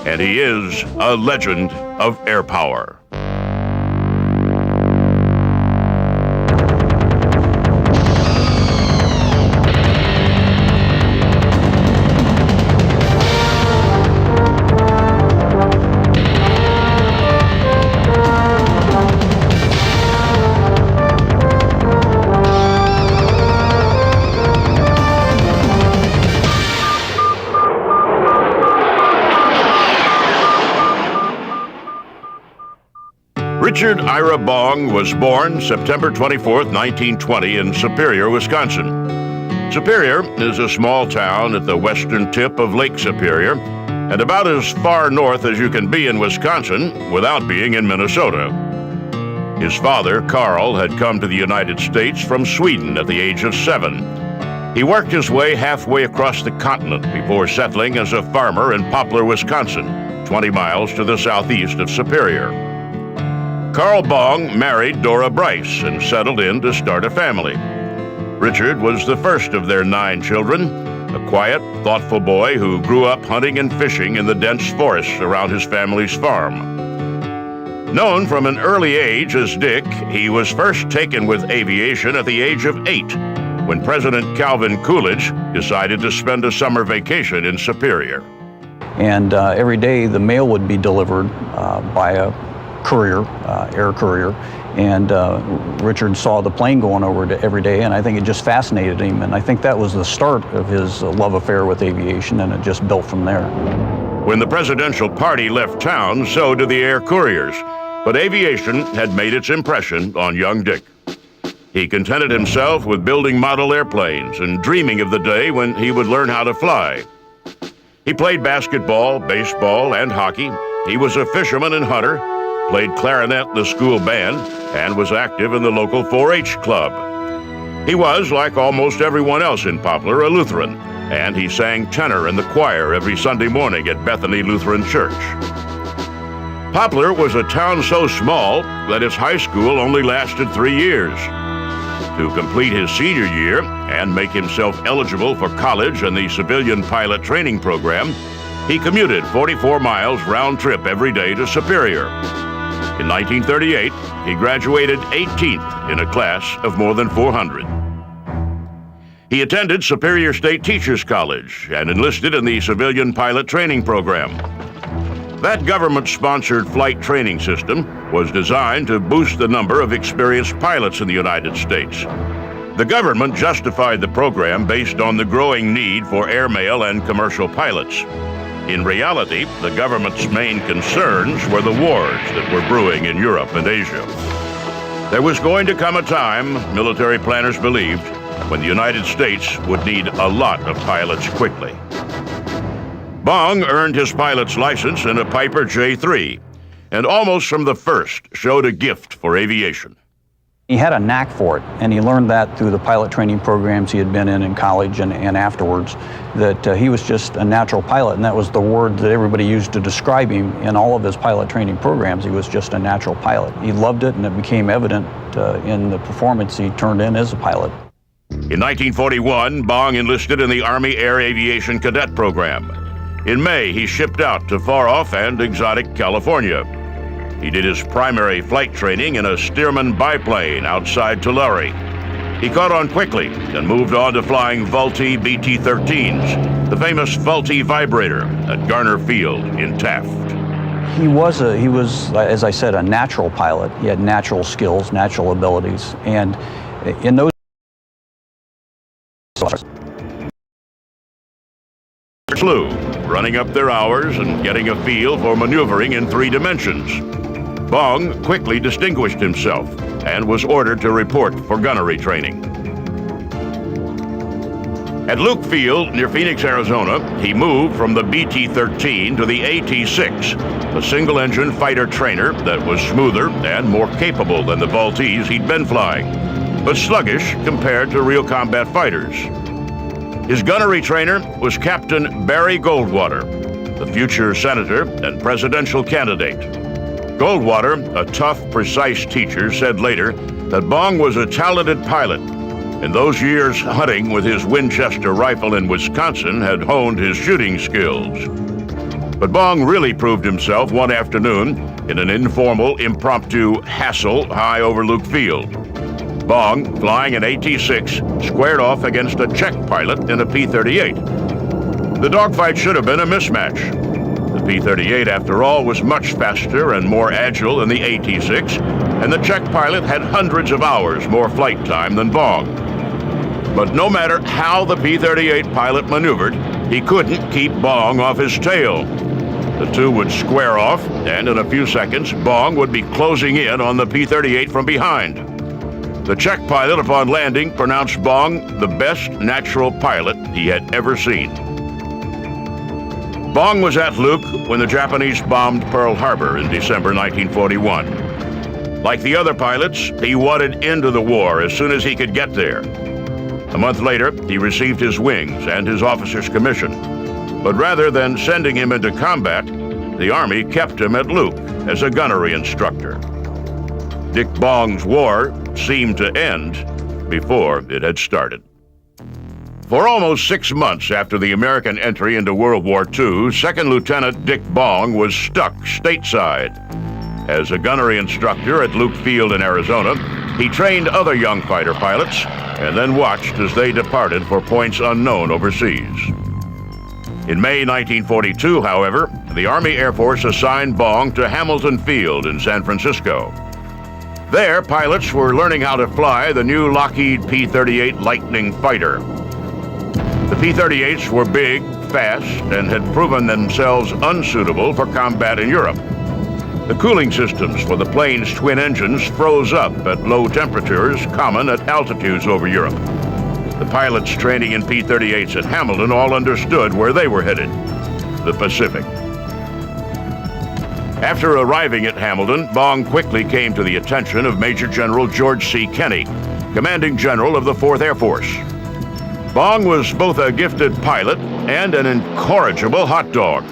and he is a legend of air power. Richard Ira Bong was born September 24, 1920 in Superior, Wisconsin. Superior is a small town at the western tip of Lake Superior and about as far north as you can be in Wisconsin without being in Minnesota. His father, Carl, had come to the United States from Sweden at the age of 7. He worked his way halfway across the continent before settling as a farmer in Poplar, Wisconsin, 20 miles to the southeast of Superior. Carl Bong married Dora Bryce and settled in to start a family. Richard was the first of their 9 children, a quiet, thoughtful boy who grew up hunting and fishing in the dense forests around his family's farm. Known from an early age as Dick, he was first taken with aviation at the age of 8, when President Calvin Coolidge decided to spend a summer vacation in Superior. And every day the mail would be delivered by a courier, air courier, and Richard saw the plane going over every day, and I think it just fascinated him, and I think that was the start of his love affair with aviation, and it just built from there. When the presidential party left town, so did the air couriers, but aviation had made its impression on young Dick. He contented himself with building model airplanes and dreaming of the day when he would learn how to fly. He played basketball, baseball, and hockey. He was a fisherman and hunter, played clarinet in the school band, and was active in the local 4-H club. He was, like almost everyone else in Poplar, a Lutheran, and he sang tenor in the choir every Sunday morning at Bethany Lutheran Church. Poplar was a town so small that its high school only lasted 3 years. To complete his senior year and make himself eligible for college and the civilian pilot training program, he commuted 44 miles round trip every day to Superior. In 1938, he graduated 18th in a class of more than 400. He attended Superior State Teachers College and enlisted in the civilian pilot training program. That government-sponsored flight training system was designed to boost the number of experienced pilots in the United States. The government justified the program based on the growing need for airmail and commercial pilots. In reality, the government's main concerns were the wars that were brewing in Europe and Asia. There was going to come a time, military planners believed, when the United States would need a lot of pilots quickly. Bong earned his pilot's license in a Piper J3, and almost from the first showed a gift for aviation. He had a knack for it, and he learned that through the pilot training programs he had been in college and afterwards, that he was just a natural pilot, and that was the word that everybody used to describe him in all of his pilot training programs. He was just a natural pilot. He loved it, and it became evident in the performance he turned in as a pilot. In 1941, Bong enlisted in the Army Air Aviation Cadet Program. In May, he shipped out to far-off and exotic California. He did his primary flight training in a Stearman biplane outside Tulare. He caught on quickly and moved on to flying Vultee BT-13s, the famous Vultee vibrator at Garner Field in Taft. He was, as I said, a natural pilot. He had natural skills, natural abilities, and in those flew, running up their hours and getting a feel for maneuvering in 3 dimensions. Bong quickly distinguished himself and was ordered to report for gunnery training. At Luke Field, near Phoenix, Arizona, he moved from the BT-13 to the AT-6, a single-engine fighter trainer that was smoother and more capable than the Vultees he'd been flying, but sluggish compared to real combat fighters. His gunnery trainer was Captain Barry Goldwater, the future senator and presidential candidate. Goldwater, a tough, precise teacher, said later that Bong was a talented pilot. In those years, hunting with his Winchester rifle in Wisconsin had honed his shooting skills. But Bong really proved himself one afternoon in an informal, impromptu hassle high over Luke Field. Bong, flying an AT-6, squared off against a Czech pilot in a P-38. The dogfight should have been a mismatch. The P-38, after all, was much faster and more agile than the AT-6, and the Czech pilot had hundreds of hours more flight time than Bong. But no matter how the P-38 pilot maneuvered, he couldn't keep Bong off his tail. The two would square off, and in a few seconds, Bong would be closing in on the P-38 from behind. The Czech pilot, upon landing, pronounced Bong the best natural pilot he had ever seen. Bong was at Luke when the Japanese bombed Pearl Harbor in December 1941. Like the other pilots, he wadded into the war as soon as he could get there. A month later, he received his wings and his officer's commission. But rather than sending him into combat, the Army kept him at Luke as a gunnery instructor. Dick Bong's war seemed to end before it had started. For almost 6 months after the American entry into World War II, Second Lieutenant Dick Bong was stuck stateside. As a gunnery instructor at Luke Field in Arizona, he trained other young fighter pilots and then watched as they departed for points unknown overseas. In May 1942, however, the Army Air Force assigned Bong to Hamilton Field in San Francisco. There, pilots were learning how to fly the new Lockheed P-38 Lightning fighter. The P-38s were big, fast, and had proven themselves unsuitable for combat in Europe. The cooling systems for the plane's twin engines froze up at low temperatures common at altitudes over Europe. The pilots training in P-38s at Hamilton all understood where they were headed: the Pacific. After arriving at Hamilton, Bong quickly came to the attention of Major General George C. Kenney, commanding general of the 4th Air Force. Bong was both a gifted pilot and an incorrigible hot dog.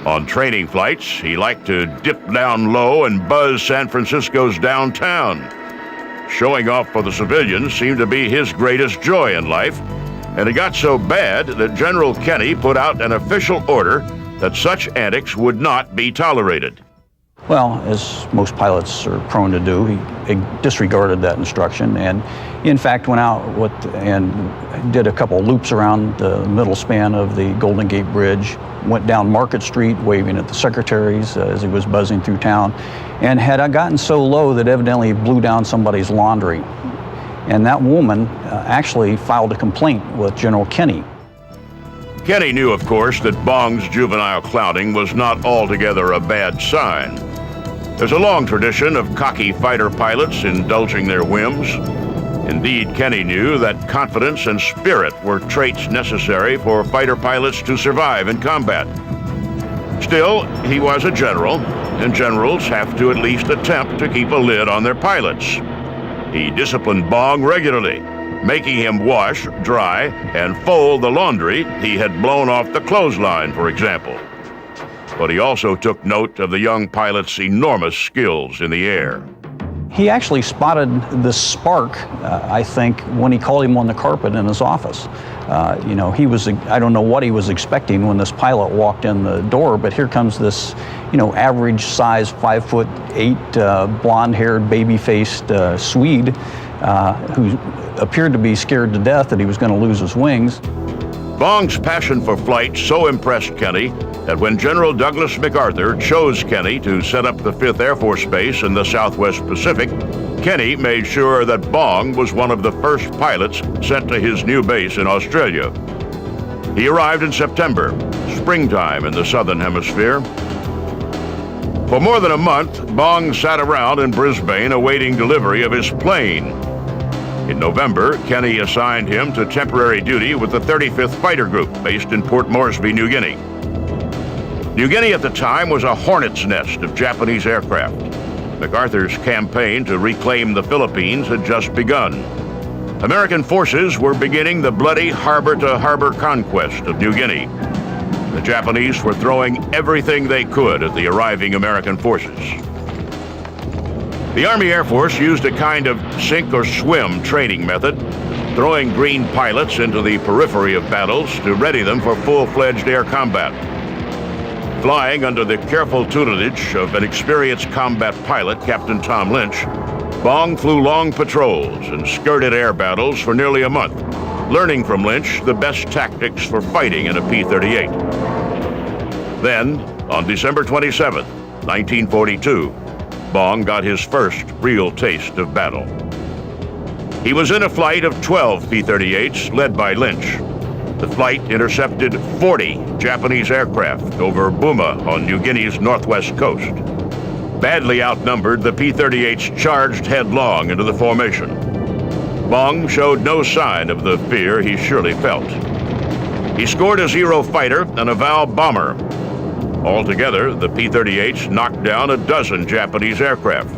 On training flights, he liked to dip down low and buzz San Francisco's downtown. Showing off for the civilians seemed to be his greatest joy in life, and it got so bad that General Kenny put out an official order that such antics would not be tolerated. Well, as most pilots are prone to do, he disregarded that instruction and, in fact, went out and did a couple loops around the middle span of the Golden Gate Bridge, went down Market Street waving at the secretaries as he was buzzing through town, and had gotten so low that evidently he blew down somebody's laundry. And that woman actually filed a complaint with General Kenny. Kenny knew, of course, that Bong's juvenile clowning was not altogether a bad sign. There's a long tradition of cocky fighter pilots indulging their whims. Indeed, Kenny knew that confidence and spirit were traits necessary for fighter pilots to survive in combat. Still, he was a general, and generals have to at least attempt to keep a lid on their pilots. He disciplined Bong regularly, making him wash, dry, and fold the laundry he had blown off the clothesline, for example. But he also took note of the young pilot's enormous skills in the air. He actually spotted the spark, I think, when he called him on the carpet in his office. You know, I don't know what he was expecting when this pilot walked in the door, but here comes this, you know, average size 5'8", blonde-haired, baby-faced Swede who appeared to be scared to death that he was going to lose his wings. Bong's passion for flight so impressed Kenny that when General Douglas MacArthur chose Kenny to set up the 5th Air Force Base in the Southwest Pacific, Kenny made sure that Bong was one of the first pilots sent to his new base in Australia. He arrived in September, springtime in the Southern Hemisphere. For more than a month, Bong sat around in Brisbane awaiting delivery of his plane. In November, Kenny assigned him to temporary duty with the 35th Fighter Group based in Port Moresby, New Guinea. New Guinea at the time was a hornet's nest of Japanese aircraft. MacArthur's campaign to reclaim the Philippines had just begun. American forces were beginning the bloody harbor-to-harbor conquest of New Guinea. The Japanese were throwing everything they could at the arriving American forces. The Army Air Force used a kind of sink-or-swim training method, throwing green pilots into the periphery of battles to ready them for full-fledged air combat. Flying under the careful tutelage of an experienced combat pilot, Captain Tom Lynch, Bong flew long patrols and skirted air battles for nearly a month, learning from Lynch the best tactics for fighting in a P-38. Then, on December 27, 1942, Bong got his first real taste of battle. He was in a flight of 12 P-38s led by Lynch. The flight intercepted 40 Japanese aircraft over Buma on New Guinea's northwest coast. Badly outnumbered, the P-38s charged headlong into the formation. Bong showed no sign of the fear he surely felt. He scored a Zero fighter and a Val bomber. Altogether, the P-38s knocked down a dozen Japanese aircraft.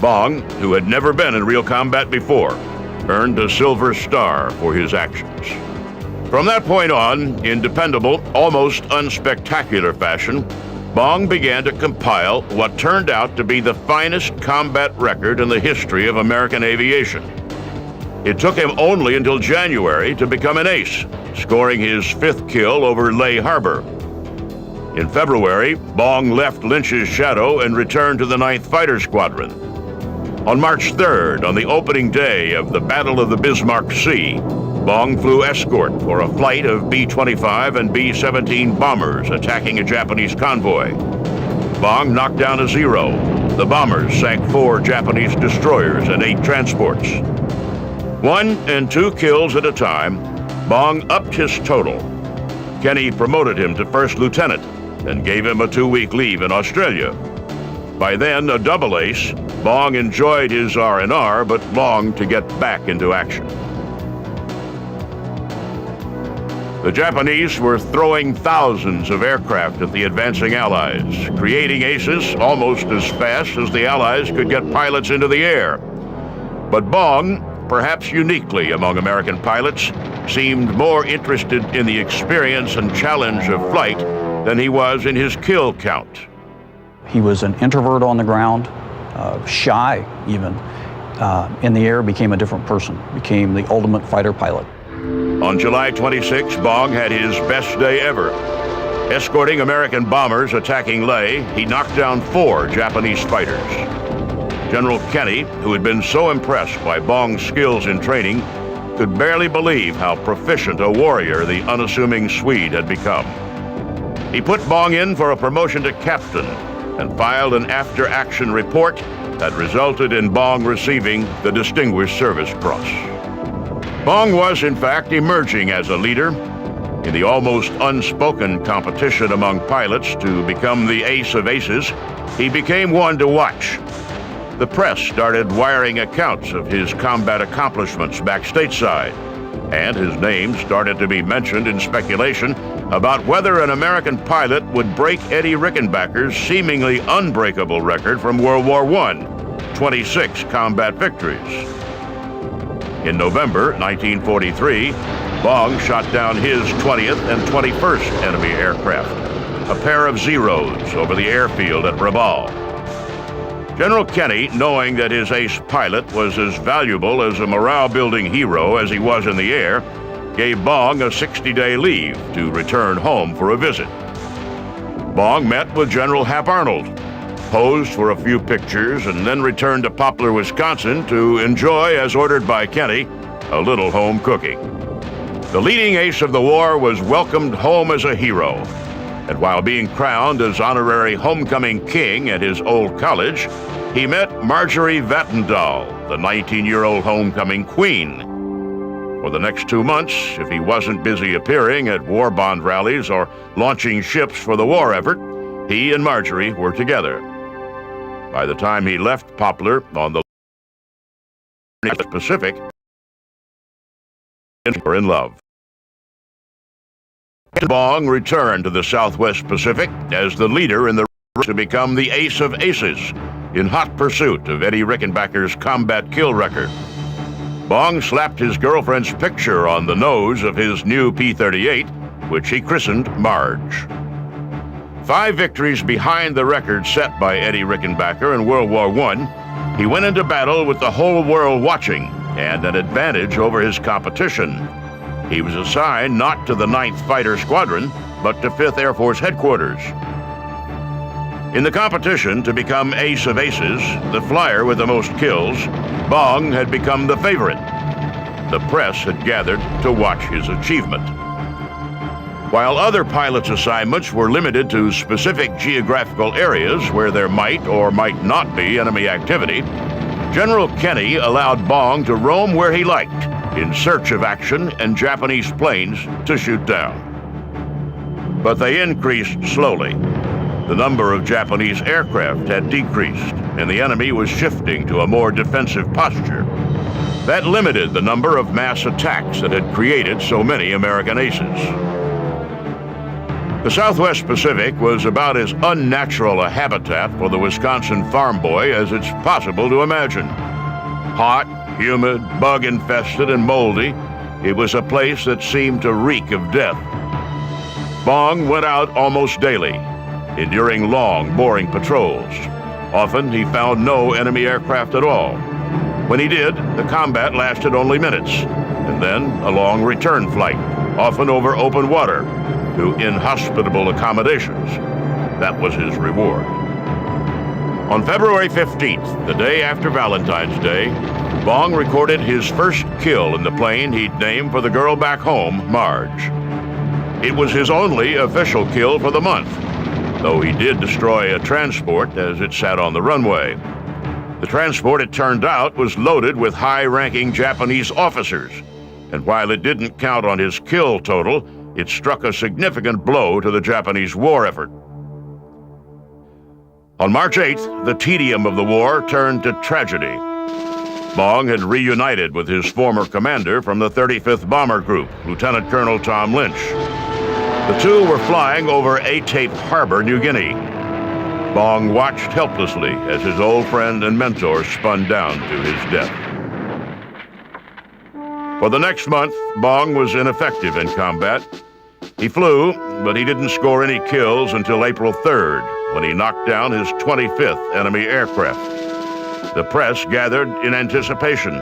Bong, who had never been in real combat before, earned a Silver Star for his actions. From that point on, in dependable, almost unspectacular fashion, Bong began to compile what turned out to be the finest combat record in the history of American aviation. It took him only until January to become an ace, scoring his 5th kill over Leh Harbor. In February, Bong left Lynch's shadow and returned to the 9th Fighter Squadron. On March 3rd, on the opening day of the Battle of the Bismarck Sea, Bong flew escort for a flight of B-25 and B-17 bombers attacking a Japanese convoy. Bong knocked down a Zero. The bombers sank 4 Japanese destroyers and 8 transports. 1 and 2 kills at a time, Bong upped his total. Kenny promoted him to first lieutenant and gave him a 2-week leave in Australia. By then, a double ace, Bong enjoyed his R&R but longed to get back into action. The Japanese were throwing thousands of aircraft at the advancing Allies, creating aces almost as fast as the Allies could get pilots into the air. But Bong, perhaps uniquely among American pilots, seemed more interested in the experience and challenge of flight than he was in his kill count. He was an introvert on the ground, shy even. In the air, became a different person, became the ultimate fighter pilot. On July 26, Bong had his best day ever. Escorting American bombers attacking Leh, he knocked down 4 Japanese fighters. General Kenny, who had been so impressed by Bong's skills in training, could barely believe how proficient a warrior the unassuming Swede had become. He put Bong in for a promotion to captain and filed an after-action report that resulted in Bong receiving the Distinguished Service Cross. Bong was, in fact, emerging as a leader in the almost unspoken competition among pilots to become the ace of aces. He became one to watch. The press started wiring accounts of his combat accomplishments back stateside, and his name started to be mentioned in speculation about whether an American pilot would break Eddie Rickenbacker's seemingly unbreakable record from World War I, 26 combat victories. In November 1943, Bong shot down his 20th and 21st enemy aircraft, a pair of Zeros over the airfield at Lovell. General Kenny, knowing that his ace pilot was as valuable as a morale-building hero as he was in the air, gave Bong a 60-day leave to return home for a visit. Bong met with General Hap Arnold, posed for a few pictures, and then returned to Poplar, Wisconsin to enjoy, as ordered by Kenny, a little home cooking. The leading ace of the war was welcomed home as a hero, and while being crowned as honorary homecoming king at his old college, he met Marjorie Vattendahl, the 19-year-old homecoming queen. For the next 2 months, if he wasn't busy appearing at war bond rallies or launching ships for the war effort, he and Marjorie were together. By the time he left Poplar on the Pacific, they were in love. Bong returned to the Southwest Pacific as the leader in the race to become the ace of aces, in hot pursuit of Eddie Rickenbacker's combat kill record. Bong slapped his girlfriend's picture on the nose of his new P-38, which he christened Marge. 5 victories behind the record set by Eddie Rickenbacker in World War I, he went into battle with the whole world watching and an advantage over his competition. He was assigned not to the 9th Fighter Squadron, but to 5th Air Force Headquarters. In the competition to become ace of aces, the flyer with the most kills, Bong had become the favorite. The press had gathered to watch his achievement. While other pilots' assignments were limited to specific geographical areas where there might or might not be enemy activity, General Kenny allowed Bong to roam where he liked, in search of action and Japanese planes to shoot down. But they increased slowly. The number of Japanese aircraft had decreased, and the enemy was shifting to a more defensive posture. That limited the number of mass attacks that had created so many American aces. The Southwest Pacific was about as unnatural a habitat for the Wisconsin farm boy as it's possible to imagine. Hot, humid, bug-infested, and moldy, it was a place that seemed to reek of death. Bong went out almost daily, enduring long, boring patrols. Often he found no enemy aircraft at all. When he did, the combat lasted only minutes, and then a long return flight, often over open water, to inhospitable accommodations. That was his reward. On February 15th, the day after Valentine's Day, Bong recorded his first kill in the plane he'd named for the girl back home, Marge. It was his only official kill for the month, though he did destroy a transport as it sat on the runway. The transport, it turned out, was loaded with high-ranking Japanese officers, and while it didn't count on his kill total, it struck a significant blow to the Japanese war effort. On March 8th, the tedium of the war turned to tragedy. Bong had reunited with his former commander from the 35th Bomber Group, Lieutenant Colonel Tom Lynch. The two were flying over Atape Harbor, New Guinea. Bong watched helplessly as his old friend and mentor spun down to his death. For the next month, Bong was ineffective in combat. He flew, but he didn't score any kills until April 3rd, when he knocked down his 25th enemy aircraft. The press gathered in anticipation.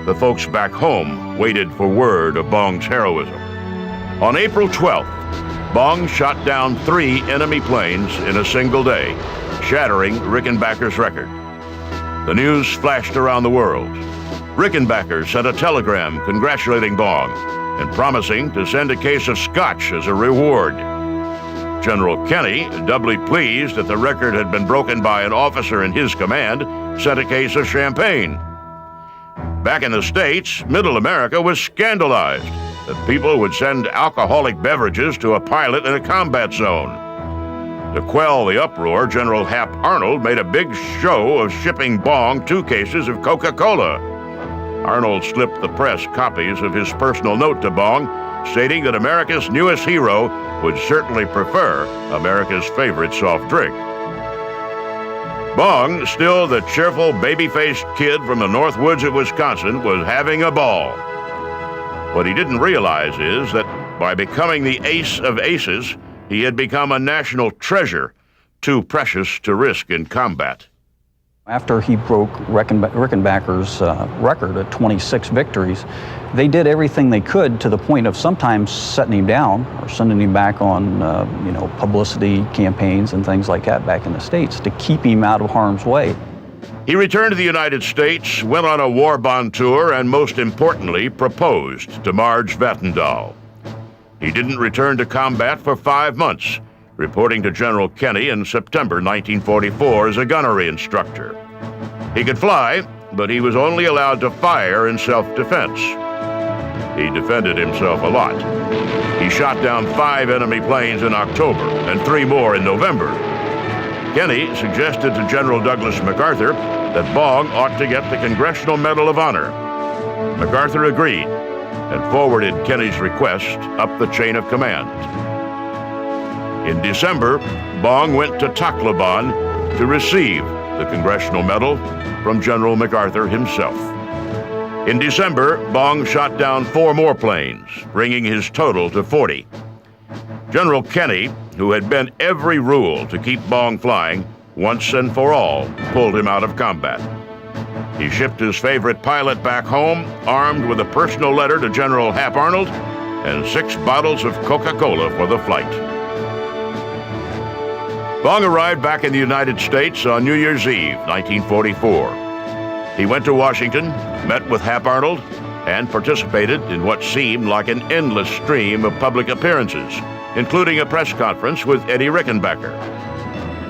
The folks back home waited for word of Bong's heroism. On April 12th, Bong shot down 3 enemy planes in a single day, shattering Rickenbacker's record. The news flashed around the world. Rickenbacker sent a telegram congratulating Bong and promising to send a case of scotch as a reward. General Kenny, doubly pleased that the record had been broken by an officer in his command, sent a case of champagne. Back in the States, Middle America was scandalized that people would send alcoholic beverages to a pilot in a combat zone. To quell the uproar, General Hap Arnold made a big show of shipping Bong 2 cases of Coca-Cola. Arnold slipped the press copies of his personal note to Bong, stating that America's newest hero would certainly prefer America's favorite soft drink. Bong, still the cheerful, baby-faced kid from the North Woods of Wisconsin, was having a ball. What he didn't realize is that by becoming the ace of aces, he had become a national treasure, too precious to risk in combat. After he broke Rickenbacker's record at 26 victories, they did everything they could to the point of sometimes setting him down or sending him back on publicity campaigns and things like that back in the States to keep him out of harm's way. He returned to the United States, went on a war bond tour, and most importantly, proposed to Marge Vattendahl. He didn't return to combat for 5 months, reporting to General Kenny in September 1944 as a gunnery instructor. He could fly, but he was only allowed to fire in self-defense. He defended himself a lot. He shot down 5 enemy planes in October and 3 more in November. Kenny suggested to General Douglas MacArthur that Bong ought to get the Congressional Medal of Honor. MacArthur agreed and forwarded Kenny's request up the chain of command. In December, Bong went to Tacloban to receive the Congressional Medal from General MacArthur himself. In December, Bong shot down 4 more planes, bringing his total to 40. General Kenny, who had bent every rule to keep Bong flying, once and for all, pulled him out of combat. He shipped his favorite pilot back home, armed with a personal letter to General Hap Arnold and 6 bottles of Coca-Cola for the flight. Bong arrived back in the United States on New Year's Eve, 1944. He went to Washington, met with Hap Arnold, and participated in what seemed like an endless stream of public appearances, including a press conference with Eddie Rickenbacker.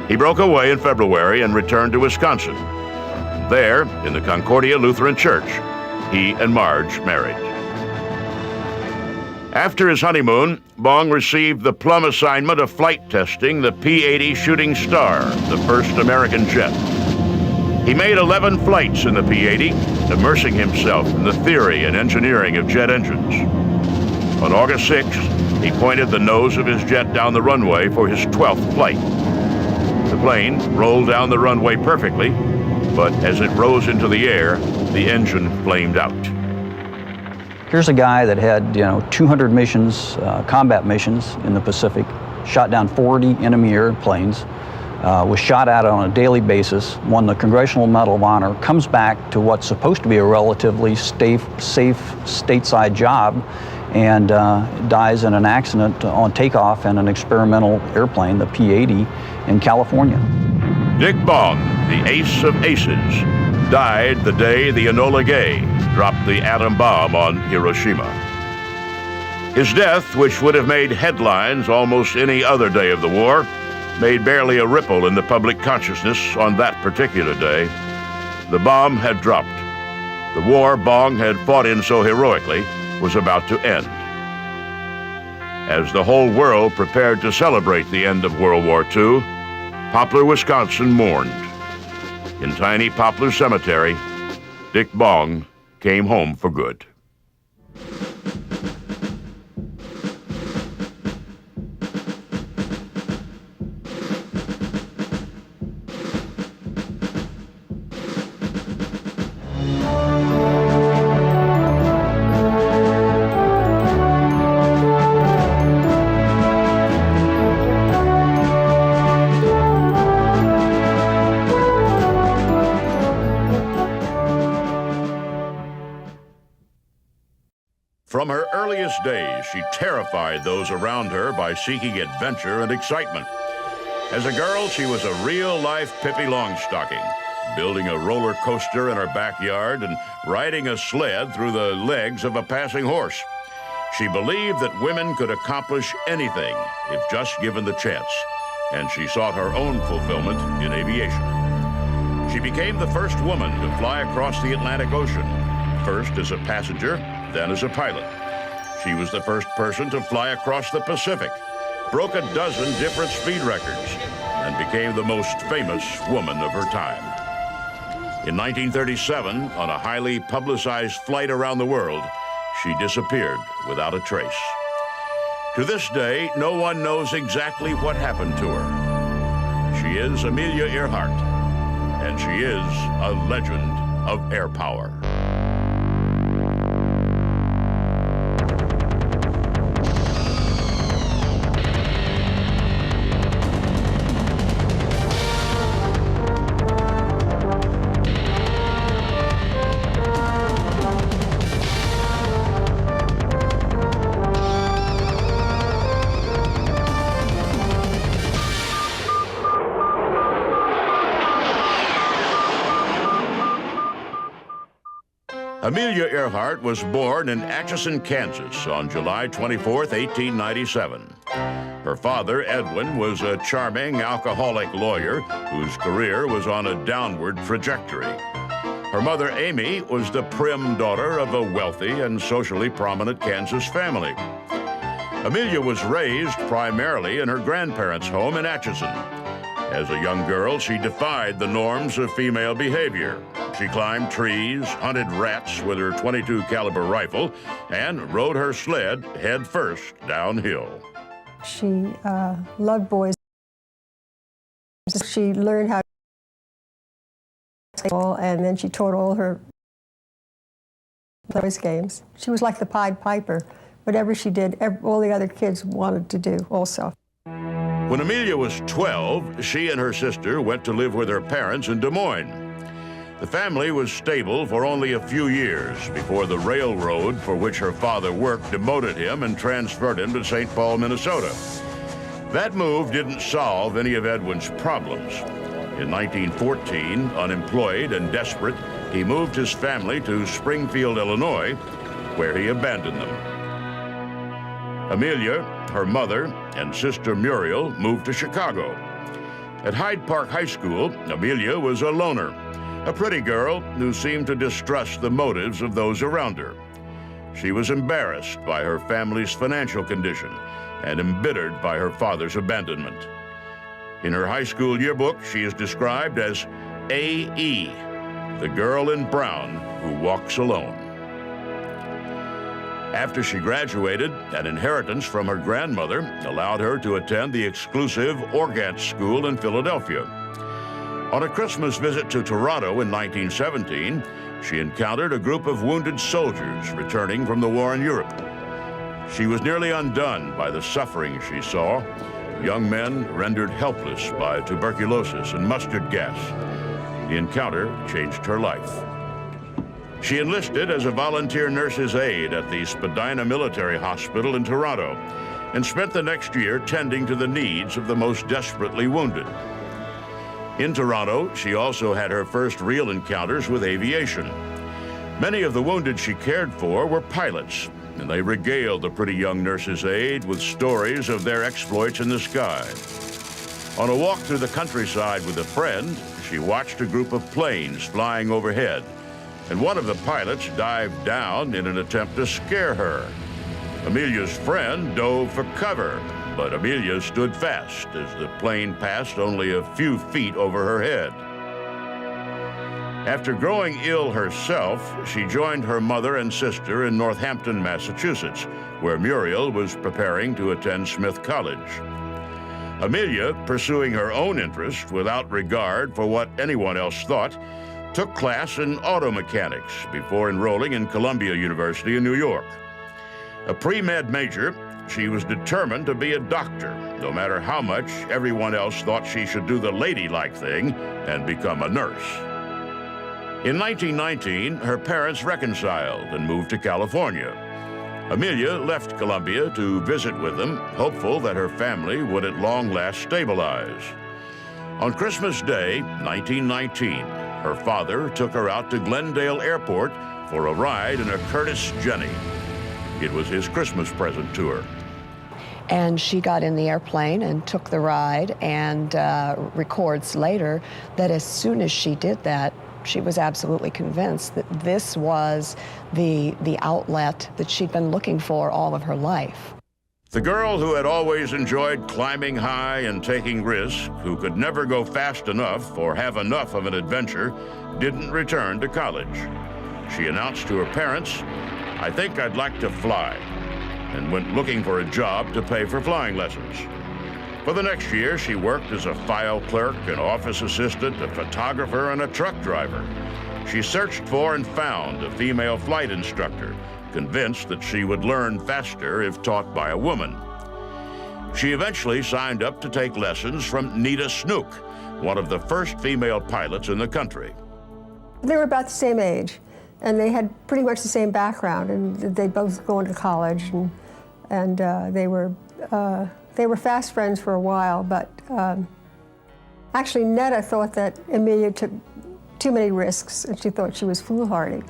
He broke away in February and returned to Wisconsin. There, in the Concordia Lutheran Church, he and Marge married. After his honeymoon, Bong received the plum assignment of flight testing the P-80 Shooting Star, the first American jet. He made 11 flights in the P-80, immersing himself in the theory and engineering of jet engines. On August 6th, he pointed the nose of his jet down the runway for his 12th flight. The plane rolled down the runway perfectly, but as it rose into the air, the engine flamed out. Here's a guy that had 200 missions, combat missions in the Pacific, shot down 40 enemy airplanes, was shot at on a daily basis, won the Congressional Medal of Honor, comes back to what's supposed to be a relatively safe stateside job, and dies in an accident on takeoff in an experimental airplane, the P-80, in California. Dick Bong, the ace of aces, died the day the Enola Gay dropped the atom bomb on Hiroshima. His death, which would have made headlines almost any other day of the war, made barely a ripple in the public consciousness on that particular day. The bomb had dropped. The war Bong had fought in so heroically was about to end. As the whole world prepared to celebrate the end of World War II, Poplar, Wisconsin mourned. In tiny Poplar Cemetery, Dick Bong came home for good. From her earliest days, she terrified those around her by seeking adventure and excitement. As a girl, she was a real-life Pippi Longstocking, building a roller coaster in her backyard and riding a sled through the legs of a passing horse. She believed that women could accomplish anything if just given the chance, and she sought her own fulfillment in aviation. She became the first woman to fly across the Atlantic Ocean, first as a passenger, then as a pilot. She was the first person to fly across the Pacific, broke a dozen different speed records, and became the most famous woman of her time. In 1937, on a highly publicized flight around the world, she disappeared without a trace. To this day, no one knows exactly what happened to her. She is Amelia Earhart, and she is a legend of air power. Amelia Earhart was born in Atchison, Kansas on July 24, 1897. Her father, Edwin, was a charming alcoholic lawyer whose career was on a downward trajectory. Her mother, Amy, was the prim daughter of a wealthy and socially prominent Kansas family. Amelia was raised primarily in her grandparents' home in Atchison. As a young girl, she defied the norms of female behavior. She climbed trees, hunted rats with her .22 caliber rifle, and rode her sled head first downhill. She loved boys. She learned how to play, and then she taught all her boys games. She was like the Pied Piper. Whatever she did, all the other kids wanted to do also. When Amelia was 12, she and her sister went to live with her parents in Des Moines. The family was stable for only a few years before the railroad for which her father worked demoted him and transferred him to St. Paul, Minnesota. That move didn't solve any of Edwin's problems. In 1914, unemployed and desperate, he moved his family to Springfield, Illinois, where he abandoned them. Amelia, her mother, and sister Muriel moved to Chicago. At Hyde Park High School, Amelia was a loner, a pretty girl who seemed to distrust the motives of those around her. She was embarrassed by her family's financial condition and embittered by her father's abandonment. In her high school yearbook, she is described as A.E., the girl in brown who walks alone. After she graduated, an inheritance from her grandmother allowed her to attend the exclusive Organt School in Philadelphia. On a Christmas visit to Toronto in 1917, she encountered a group of wounded soldiers returning from the war in Europe. She was nearly undone by the suffering she saw, young men rendered helpless by tuberculosis and mustard gas. The encounter changed her life. She enlisted as a volunteer nurse's aide at the Spadina Military Hospital in Toronto and spent the next year tending to the needs of the most desperately wounded. In Toronto, she also had her first real encounters with aviation. Many of the wounded she cared for were pilots, and they regaled the pretty young nurse's aide with stories of their exploits in the sky. On a walk through the countryside with a friend, she watched a group of planes flying overhead, and one of the pilots dived down in an attempt to scare her. Amelia's friend dove for cover, but Amelia stood fast as the plane passed only a few feet over her head. After growing ill herself, she joined her mother and sister in Northampton, Massachusetts, where Muriel was preparing to attend Smith College. Amelia, pursuing her own interest without regard for what anyone else thought, took class in auto mechanics before enrolling in Columbia University in New York. A pre-med major, she was determined to be a doctor, no matter how much everyone else thought she should do the ladylike thing and become a nurse. In 1919, her parents reconciled and moved to California. Amelia left Columbia to visit with them, hopeful that her family would at long last stabilize. On Christmas Day, 1919, her father took her out to Glendale Airport for a ride in a Curtiss Jenny. It was his Christmas present to her. And she got in the airplane and took the ride, and records later that as soon as she did that, she was absolutely convinced that this was the outlet that she'd been looking for all of her life. The girl who had always enjoyed climbing high and taking risks, who could never go fast enough or have enough of an adventure, didn't return to college. She announced to her parents, "I think I'd like to fly," and went looking for a job to pay for flying lessons. For the next year, she worked as a file clerk, an office assistant, a photographer, and a truck driver. She searched for and found a female flight instructor, convinced that she would learn faster if taught by a woman. She eventually signed up to take lessons from Nita Snook, one of the first female pilots in the country. They were about the same age, and they had pretty much the same background, and they both going to college, and they were fast friends for a while, but actually Netta thought that Amelia took too many risks, and she thought she was foolhardy.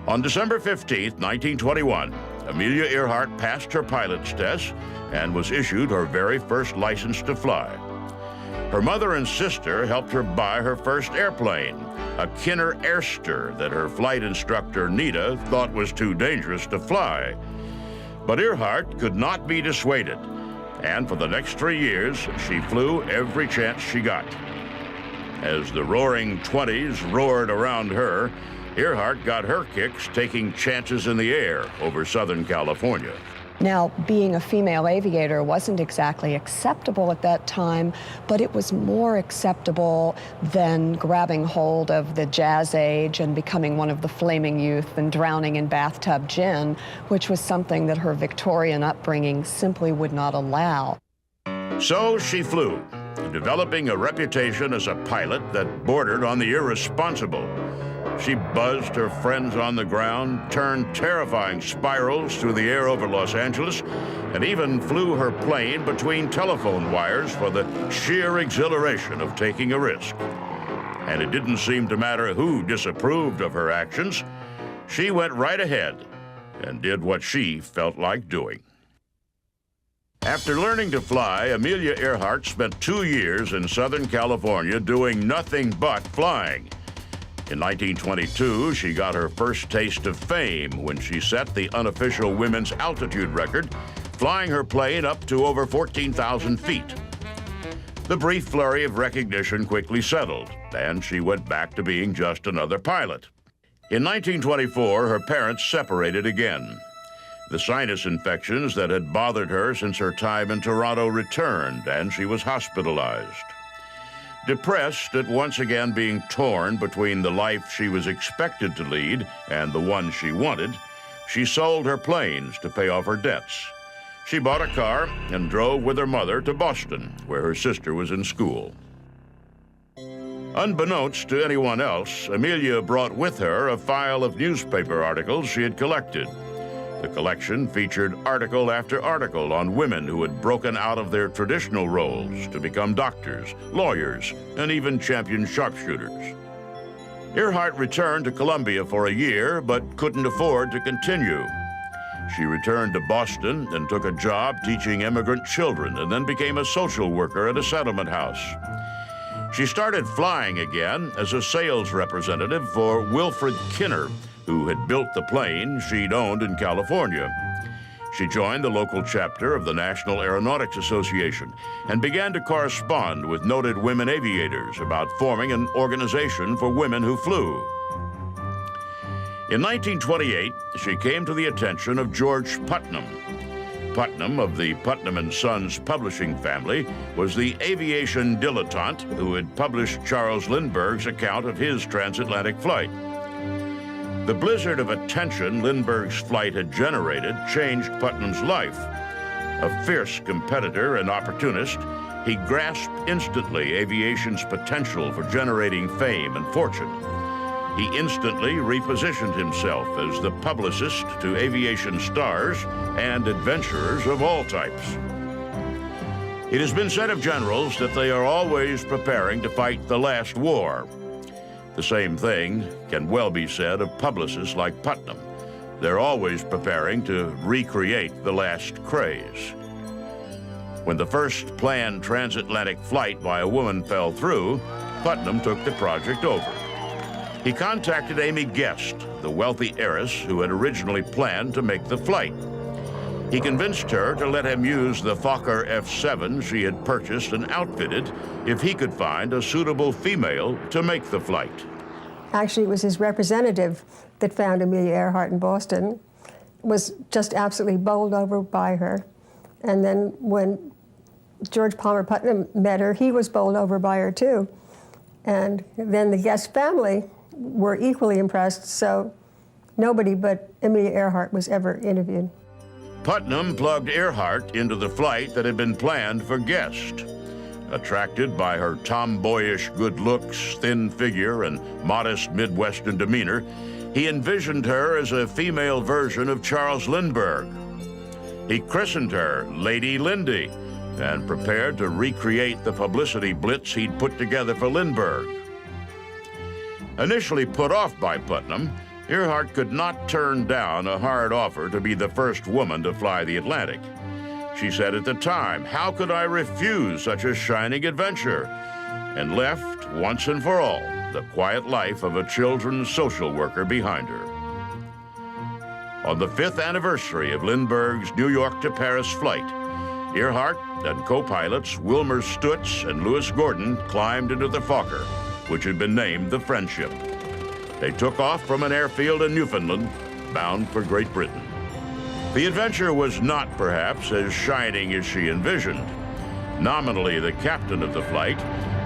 On December 15, 1921, Amelia Earhart passed her pilot's test and was issued her very first license to fly. Her mother and sister helped her buy her first airplane, a Kinner Airster that her flight instructor, Nita, thought was too dangerous to fly. But Earhart could not be dissuaded, and for the next 3 years, she flew every chance she got. As the roaring 20s roared around her, Earhart got her kicks taking chances in the air over Southern California. Now, being a female aviator wasn't exactly acceptable at that time, but it was more acceptable than grabbing hold of the jazz age and becoming one of the flaming youth and drowning in bathtub gin, which was something that her Victorian upbringing simply would not allow. So she flew, developing a reputation as a pilot that bordered on the irresponsible. She buzzed her friends on the ground, turned terrifying spirals through the air over Los Angeles, and even flew her plane between telephone wires for the sheer exhilaration of taking a risk. And it didn't seem to matter who disapproved of her actions. She went right ahead and did what she felt like doing. After learning to fly, Amelia Earhart spent 2 years in Southern California doing nothing but flying. In 1922, she got her first taste of fame when she set the unofficial women's altitude record, flying her plane up to over 14,000 feet. The brief flurry of recognition quickly settled, and she went back to being just another pilot. In 1924, her parents separated again. The sinus infections that had bothered her since her time in Toronto returned, and she was hospitalized. Depressed at once again being torn between the life she was expected to lead and the one she wanted, she sold her planes to pay off her debts. She bought a car and drove with her mother to Boston, where her sister was in school. Unbeknownst to anyone else, Amelia brought with her a file of newspaper articles she had collected. The collection featured article after article on women who had broken out of their traditional roles to become doctors, lawyers, and even champion sharpshooters. Earhart returned to Columbia for a year, but couldn't afford to continue. She returned to Boston and took a job teaching immigrant children, and then became a social worker at a settlement house. She started flying again as a sales representative for Wilfred Kinner, who had built the plane she'd owned in California. She joined the local chapter of the National Aeronautics Association and began to correspond with noted women aviators about forming an organization for women who flew. In 1928, she came to the attention of George Putnam. Putnam, of the Putnam & Sons publishing family, was the aviation dilettante who had published Charles Lindbergh's account of his transatlantic flight. The blizzard of attention Lindbergh's flight had generated changed Putnam's life. A fierce competitor and opportunist, he grasped instantly aviation's potential for generating fame and fortune. he instantly repositioned himself as the publicist to aviation stars and adventurers of all types. It has been said of generals that they are always preparing to fight the last war. The same thing can well be said of publicists like Putnam. They're always preparing to recreate the last craze. When the first planned transatlantic flight by a woman fell through, Putnam took the project over. He contacted Amy Guest, the wealthy heiress who had originally planned to make the flight. He convinced her to let him use the Fokker F-7 she had purchased and outfitted if he could find a suitable female to make the flight. Actually, it was his representative that found Amelia Earhart in Boston, was just absolutely bowled over by her. And then when George Palmer Putnam met her, he was bowled over by her too. And then the Guest family were equally impressed, so nobody but Amelia Earhart was ever interviewed. Putnam plugged Earhart into the flight that had been planned for Guest. Attracted by her tomboyish good looks, thin figure, and modest Midwestern demeanor, he envisioned her as a female version of Charles Lindbergh. He christened her Lady Lindy and prepared to recreate the publicity blitz he'd put together for Lindbergh. Initially put off by Putnam, Earhart could not turn down a hard offer to be the first woman to fly the Atlantic. She said at the time, "How could I refuse such a shining adventure?" and left, once and for all, the quiet life of a children's social worker behind her. On the 5th anniversary of Lindbergh's New York to Paris flight, Earhart and co-pilots Wilmer Stutz and Lewis Gordon climbed into the Fokker, which had been named the Friendship. They took off from an airfield in Newfoundland, bound for Great Britain. The adventure was not, perhaps, as shining as she envisioned. Nominally the captain of the flight,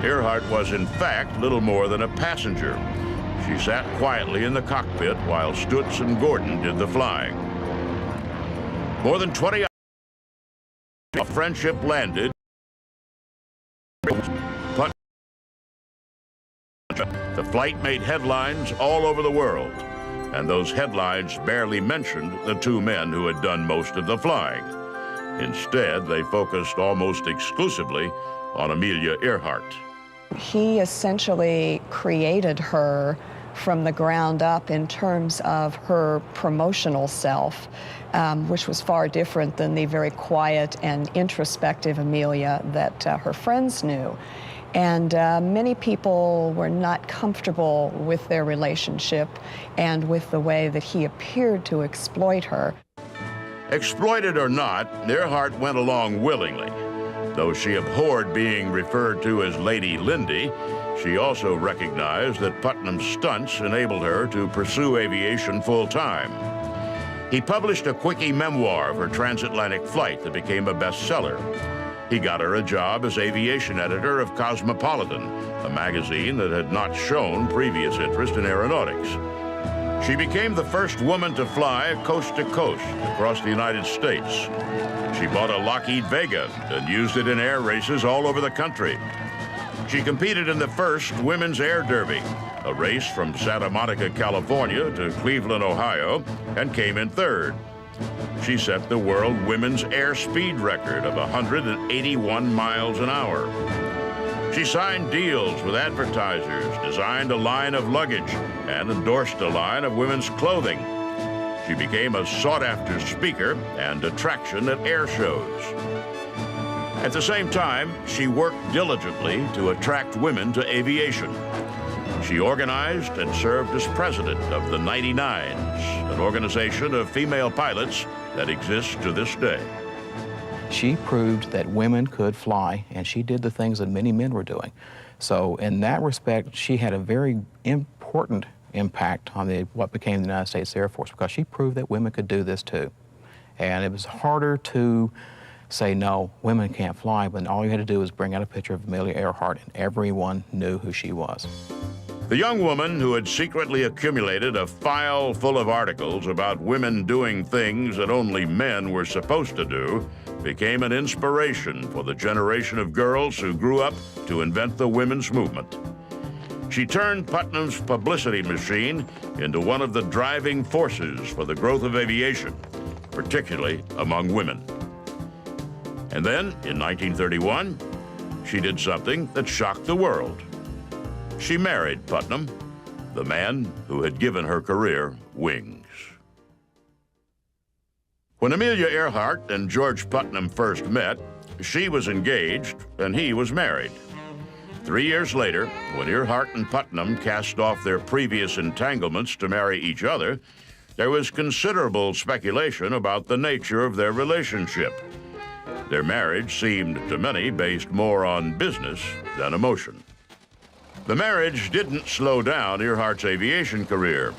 Earhart was in fact little more than a passenger. She sat quietly in the cockpit while Stutz and Gordon did the flying. More than 20 hours, a Friendship landed. The flight made headlines all over the world, and those headlines barely mentioned the two men who had done most of the flying. Instead, they focused almost exclusively on Amelia Earhart. He essentially created her from the ground up in terms of her promotional self, which was far different than the very quiet and introspective Amelia that her friends knew. And many people were not comfortable with their relationship and with the way that he appeared to exploit her. Exploited or not, Earhart went along willingly. Though she abhorred being referred to as Lady Lindy, she also recognized that Putnam's stunts enabled her to pursue aviation full-time. He published a quickie memoir of her transatlantic flight that became a bestseller. He got her a job as aviation editor of Cosmopolitan, a magazine that had not shown previous interest in aeronautics. She became the first woman to fly coast to coast across the United States. She bought a Lockheed Vega and used it in air races all over the country. She competed in the first Women's Air Derby, a race from Santa Monica, California to Cleveland, Ohio, and came in third. She set the world women's airspeed record of 181 miles an hour. She signed deals with advertisers, designed a line of luggage, and endorsed a line of women's clothing. She became a sought-after speaker and attraction at air shows. At the same time, she worked diligently to attract women to aviation. She organized and served as president of the 99s, an organization of female pilots that exists to this day. She proved that women could fly, and she did the things that many men were doing. So in that respect, she had a very important impact on what became the United States Air Force, because she proved that women could do this too. And it was harder to say, no, women can't fly, but all you had to do was bring out a picture of Amelia Earhart, and everyone knew who she was. The young woman who had secretly accumulated a file full of articles about women doing things that only men were supposed to do became an inspiration for the generation of girls who grew up to invent the women's movement. She turned Putnam's publicity machine into one of the driving forces for the growth of aviation, particularly among women. And then, in 1931, she did something that shocked the world. She married Putnam, the man who had given her career wings. When Amelia Earhart and George Putnam first met, she was engaged and he was married. 3 years later, when Earhart and Putnam cast off their previous entanglements to marry each other, there was considerable speculation about the nature of their relationship. Their marriage seemed to many based more on business than emotion. The marriage didn't slow down Earhart's aviation career.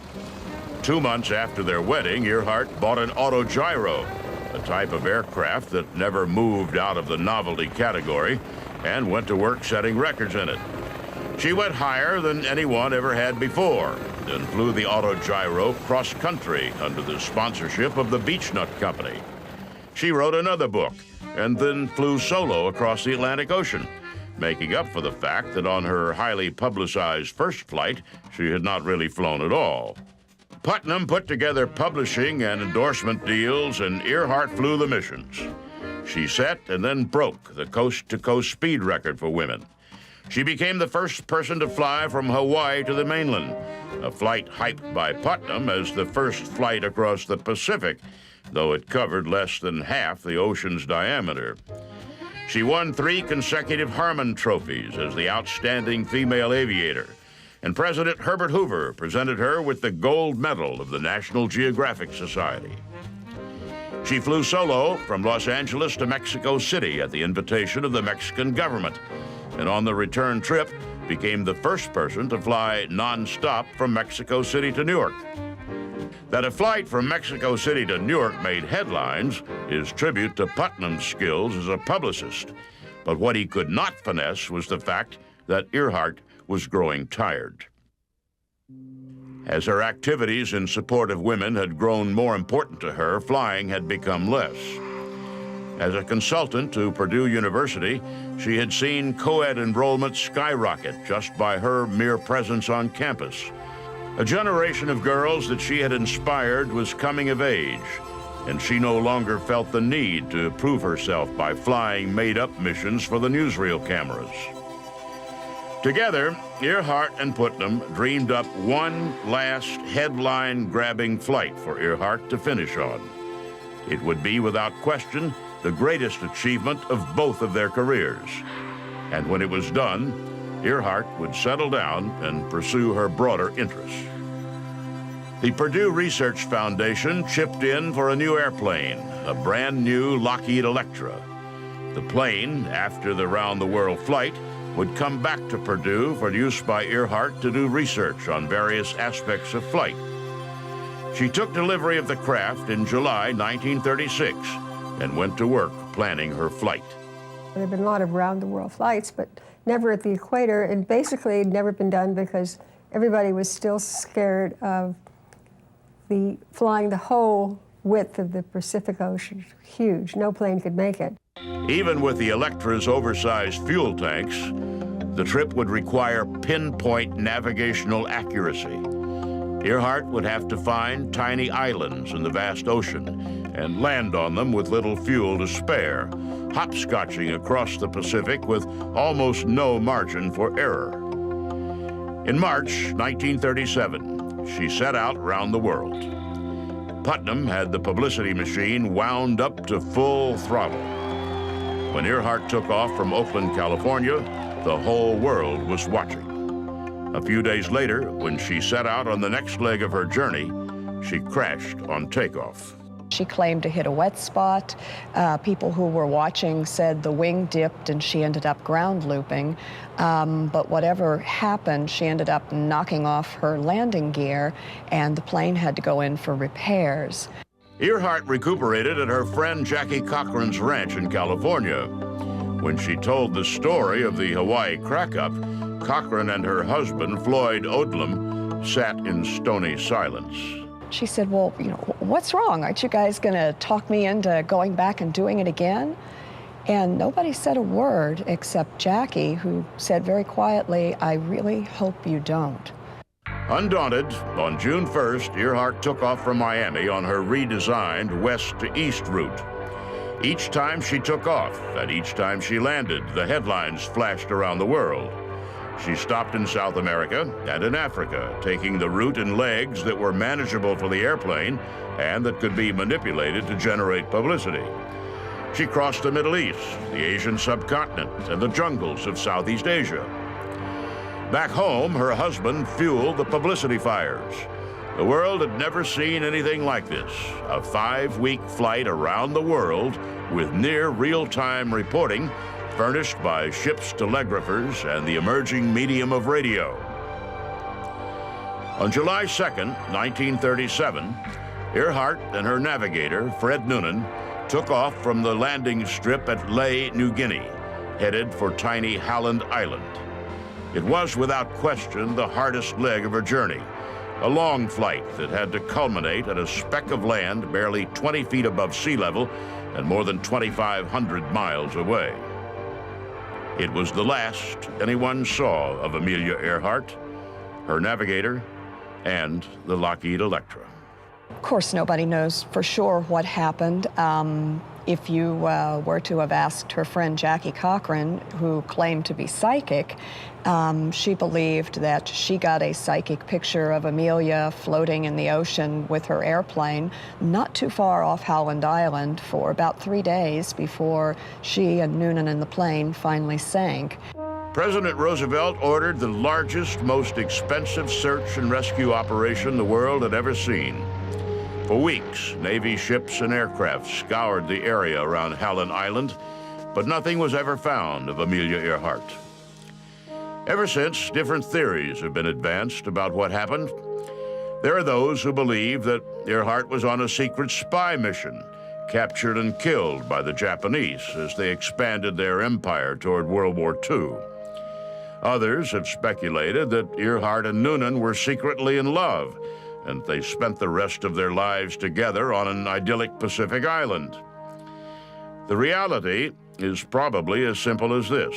2 months after their wedding, Earhart bought an autogyro, a type of aircraft that never moved out of the novelty category, and went to work setting records in it. She went higher than anyone ever had before, and flew the autogyro cross-country under the sponsorship of the Beechnut Company. She wrote another book, and then flew solo across the Atlantic Ocean, making up for the fact that on her highly publicized first flight, she had not really flown at all. Putnam put together publishing and endorsement deals, and Earhart flew the missions. She set and then broke the coast-to-coast speed record for women. She became the first person to fly from Hawaii to the mainland, a flight hyped by Putnam as the first flight across the Pacific, though it covered less than half the ocean's diameter. She won 3 consecutive Harmon trophies as the outstanding female aviator, and President Herbert Hoover presented her with the gold medal of the National Geographic Society. She flew solo from Los Angeles to Mexico City at the invitation of the Mexican government, and on the return trip became the first person to fly non-stop from Mexico City to Newark. That a flight from Mexico City to Newark made headlines is tribute to Putnam's skills as a publicist, but what he could not finesse was the fact that Earhart was growing tired. As her activities in support of women had grown more important to her, flying had become less. As a consultant to Purdue University, she had seen co-ed enrollment skyrocket just by her mere presence on campus. A generation of girls that she had inspired was coming of age, and she no longer felt the need to prove herself by flying made-up missions for the newsreel cameras. Together, Earhart and Putnam dreamed up one last headline-grabbing flight for Earhart to finish on. It would be, without question, the greatest achievement of both of their careers. And when it was done, Earhart would settle down and pursue her broader interests. The Purdue Research Foundation chipped in for a new airplane, a brand new Lockheed Electra. The plane, after the round-the-world flight, would come back to Purdue for use by Earhart to do research on various aspects of flight. She took delivery of the craft in July 1936 and went to work planning her flight. There have been a lot of round-the-world flights, but never at the equator, and basically had never been done because everybody was still scared of flying the whole width of the Pacific Ocean. Huge, no plane could make it. Even with the Electra's oversized fuel tanks, the trip would require pinpoint navigational accuracy. Earhart would have to find tiny islands in the vast ocean and land on them with little fuel to spare, hopscotching across the Pacific with almost no margin for error. In March 1937, she set out around the world. Putnam had the publicity machine wound up to full throttle. When Earhart took off from Oakland, California, the whole world was watching. A few days later, when she set out on the next leg of her journey, she crashed on takeoff. She claimed to hit a wet spot. People who were watching said the wing dipped and she ended up ground looping. But whatever happened, she ended up knocking off her landing gear and the plane had to go in for repairs. Earhart recuperated at her friend Jackie Cochran's ranch in California. When she told the story of the Hawaii crack-up, Cochran and her husband, Floyd Odlum, sat in stony silence. She said, well, what's wrong? Aren't you guys going to talk me into going back and doing it again? And nobody said a word except Jackie, who said very quietly, "I really hope you don't." Undaunted, on June 1st, Earhart took off from Miami on her redesigned west to east route. Each time she took off and each time she landed, the headlines flashed around the world. She stopped in South America and in Africa, taking the route in legs that were manageable for the airplane and that could be manipulated to generate publicity. She crossed the Middle East, the Asian subcontinent, and the jungles of Southeast Asia. Back home, her husband fueled the publicity fires. The world had never seen anything like this, a 5-week flight around the world with near real-time reporting furnished by ship's telegraphers and the emerging medium of radio. On July 2nd, 1937, Earhart and her navigator, Fred Noonan, took off from the landing strip at Lae, New Guinea, headed for tiny Halland Island. It was, without question, the hardest leg of her journey, a long flight that had to culminate at a speck of land barely 20 feet above sea level and more than 2,500 miles away. It was the last anyone saw of Amelia Earhart, her navigator, and the Lockheed Electra. Of course, nobody knows for sure what happened. If you were to have asked her friend Jackie Cochran, who claimed to be psychic, she believed that she got a psychic picture of Amelia floating in the ocean with her airplane not too far off Howland Island for about 3 days before she and Noonan and the plane finally sank. President Roosevelt ordered the largest, most expensive search and rescue operation the world had ever seen. For weeks, Navy ships and aircraft scoured the area around Howland Island, but nothing was ever found of Amelia Earhart. Ever since, different theories have been advanced about what happened. There are those who believe that Earhart was on a secret spy mission, captured and killed by the Japanese as they expanded their empire toward World War II. Others have speculated that Earhart and Noonan were secretly in love, and they spent the rest of their lives together on an idyllic Pacific island. The reality is probably as simple as this: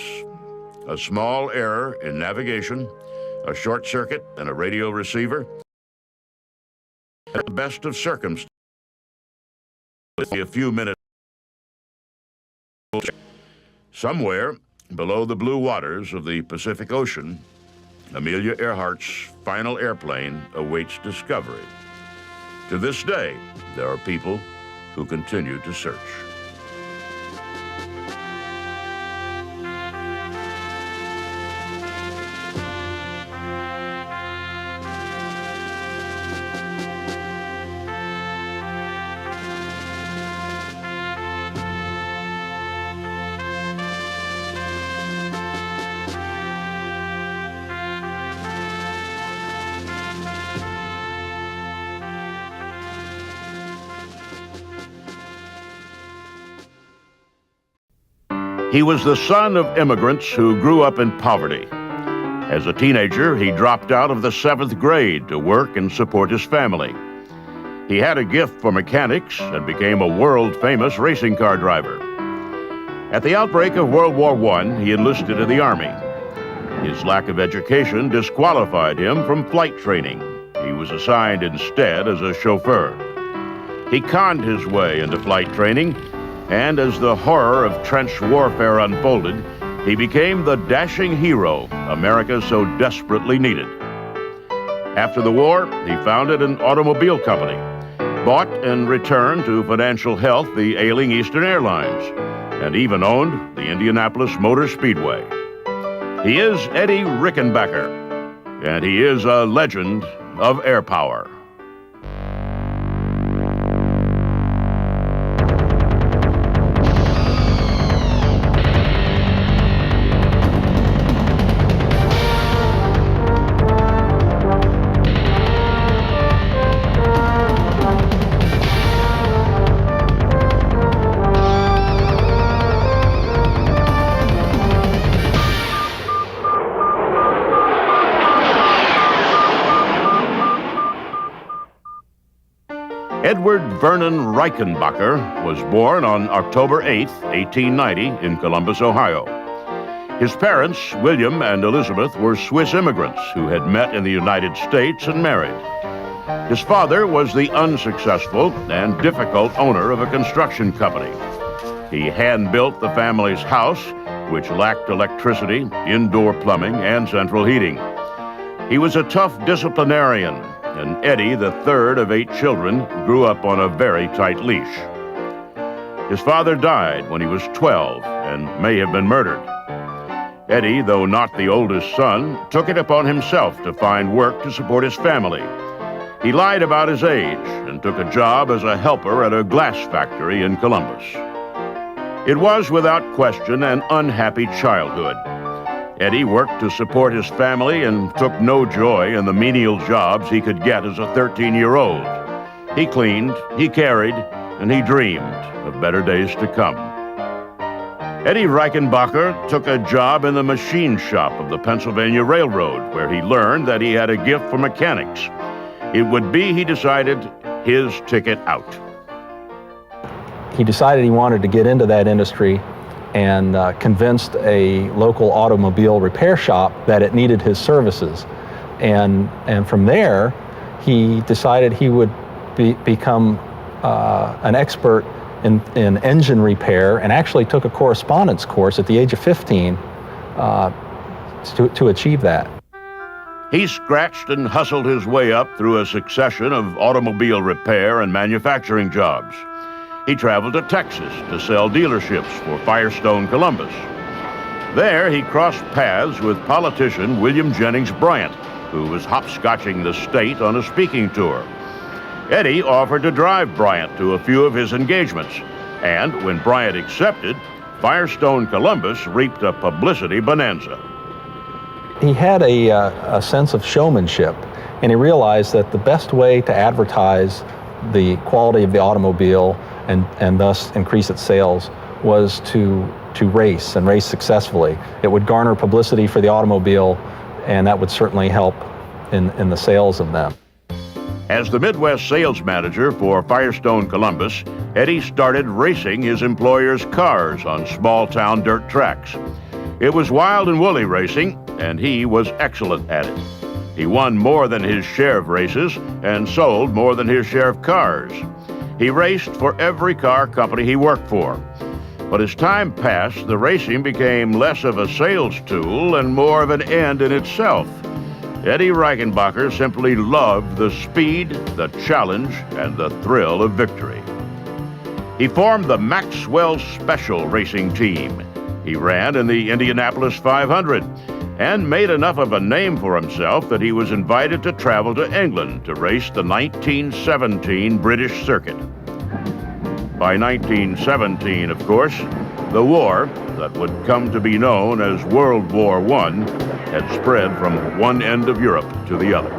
a small error in navigation, a short circuit in a radio receiver, at the best of circumstances, a few minutes. Somewhere below the blue waters of the Pacific Ocean, Amelia Earhart's final airplane awaits discovery. To this day, there are people who continue to search. He was the son of immigrants who grew up in poverty. As a teenager, he dropped out of the 7th grade to work and support his family. He had a gift for mechanics and became a world-famous racing car driver. At the outbreak of World War I, he enlisted in the Army. His lack of education disqualified him from flight training. He was assigned instead as a chauffeur. He conned his way into flight training, and as the horror of trench warfare unfolded, he became the dashing hero America so desperately needed. After the war, he founded an automobile company, bought and returned to financial health the ailing Eastern Airlines, and even owned the Indianapolis Motor Speedway. He is Eddie Rickenbacker, and he is a legend of Airpower. Edward Vernon Reichenbacher was born on October 8, 1890, in Columbus, Ohio. His parents, William and Elizabeth, were Swiss immigrants who had met in the United States and married. His father was the unsuccessful and difficult owner of a construction company. He hand-built the family's house, which lacked electricity, indoor plumbing, and central heating. He was a tough disciplinarian, and Eddie, the third of 8 children, grew up on a very tight leash. His father died when he was 12 and may have been murdered. Eddie, though not the oldest son, took it upon himself to find work to support his family. He lied about his age and took a job as a helper at a glass factory in Columbus. It was, without question, an unhappy childhood. Eddie worked to support his family and took no joy in the menial jobs he could get as a 13-year-old. He cleaned, he carried, and he dreamed of better days to come. Eddie Reichenbacher took a job in the machine shop of the Pennsylvania Railroad, where he learned that he had a gift for mechanics. It would be, he decided, his ticket out. He decided he wanted to get into that industry and convinced a local automobile repair shop that it needed his services. And from there, he decided he would become an expert in engine repair, and actually took a correspondence course at the age of 15 to achieve that. He scratched and hustled his way up through a succession of automobile repair and manufacturing jobs. He traveled to Texas to sell dealerships for Firestone Columbus. There, he crossed paths with politician William Jennings Bryant, who was hopscotching the state on a speaking tour. Eddie offered to drive Bryant to a few of his engagements, and when Bryant accepted, Firestone Columbus reaped a publicity bonanza. He had a sense of showmanship, and he realized that the best way to advertise the quality of the automobile and thus increase its sales was to race and race successfully. It would garner publicity for the automobile, and that would certainly help in the sales of them. As the Midwest sales manager for Firestone Columbus, Eddie started racing his employer's cars on small-town dirt tracks. It was wild and woolly racing, and he was excellent at it. He won more than his share of races and sold more than his share of cars. He raced for every car company he worked for. But as time passed, the racing became less of a sales tool and more of an end in itself. Eddie Reichenbacher simply loved the speed, the challenge, and the thrill of victory. He formed the Maxwell Special Racing Team. He ran in the Indianapolis 500 and made enough of a name for himself that he was invited to travel to England to race the 1917 British Circuit. By 1917, of course, the war that would come to be known as World War I had spread from one end of Europe to the other.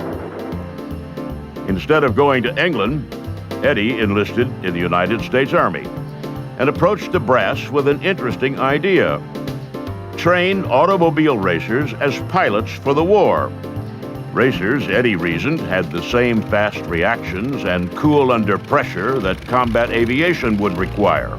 Instead of going to England, Eddie enlisted in the United States Army and approached the brass with an interesting idea: train automobile racers as pilots for the war. Racers, Eddie reasoned, had the same fast reactions and cool under pressure that combat aviation would require.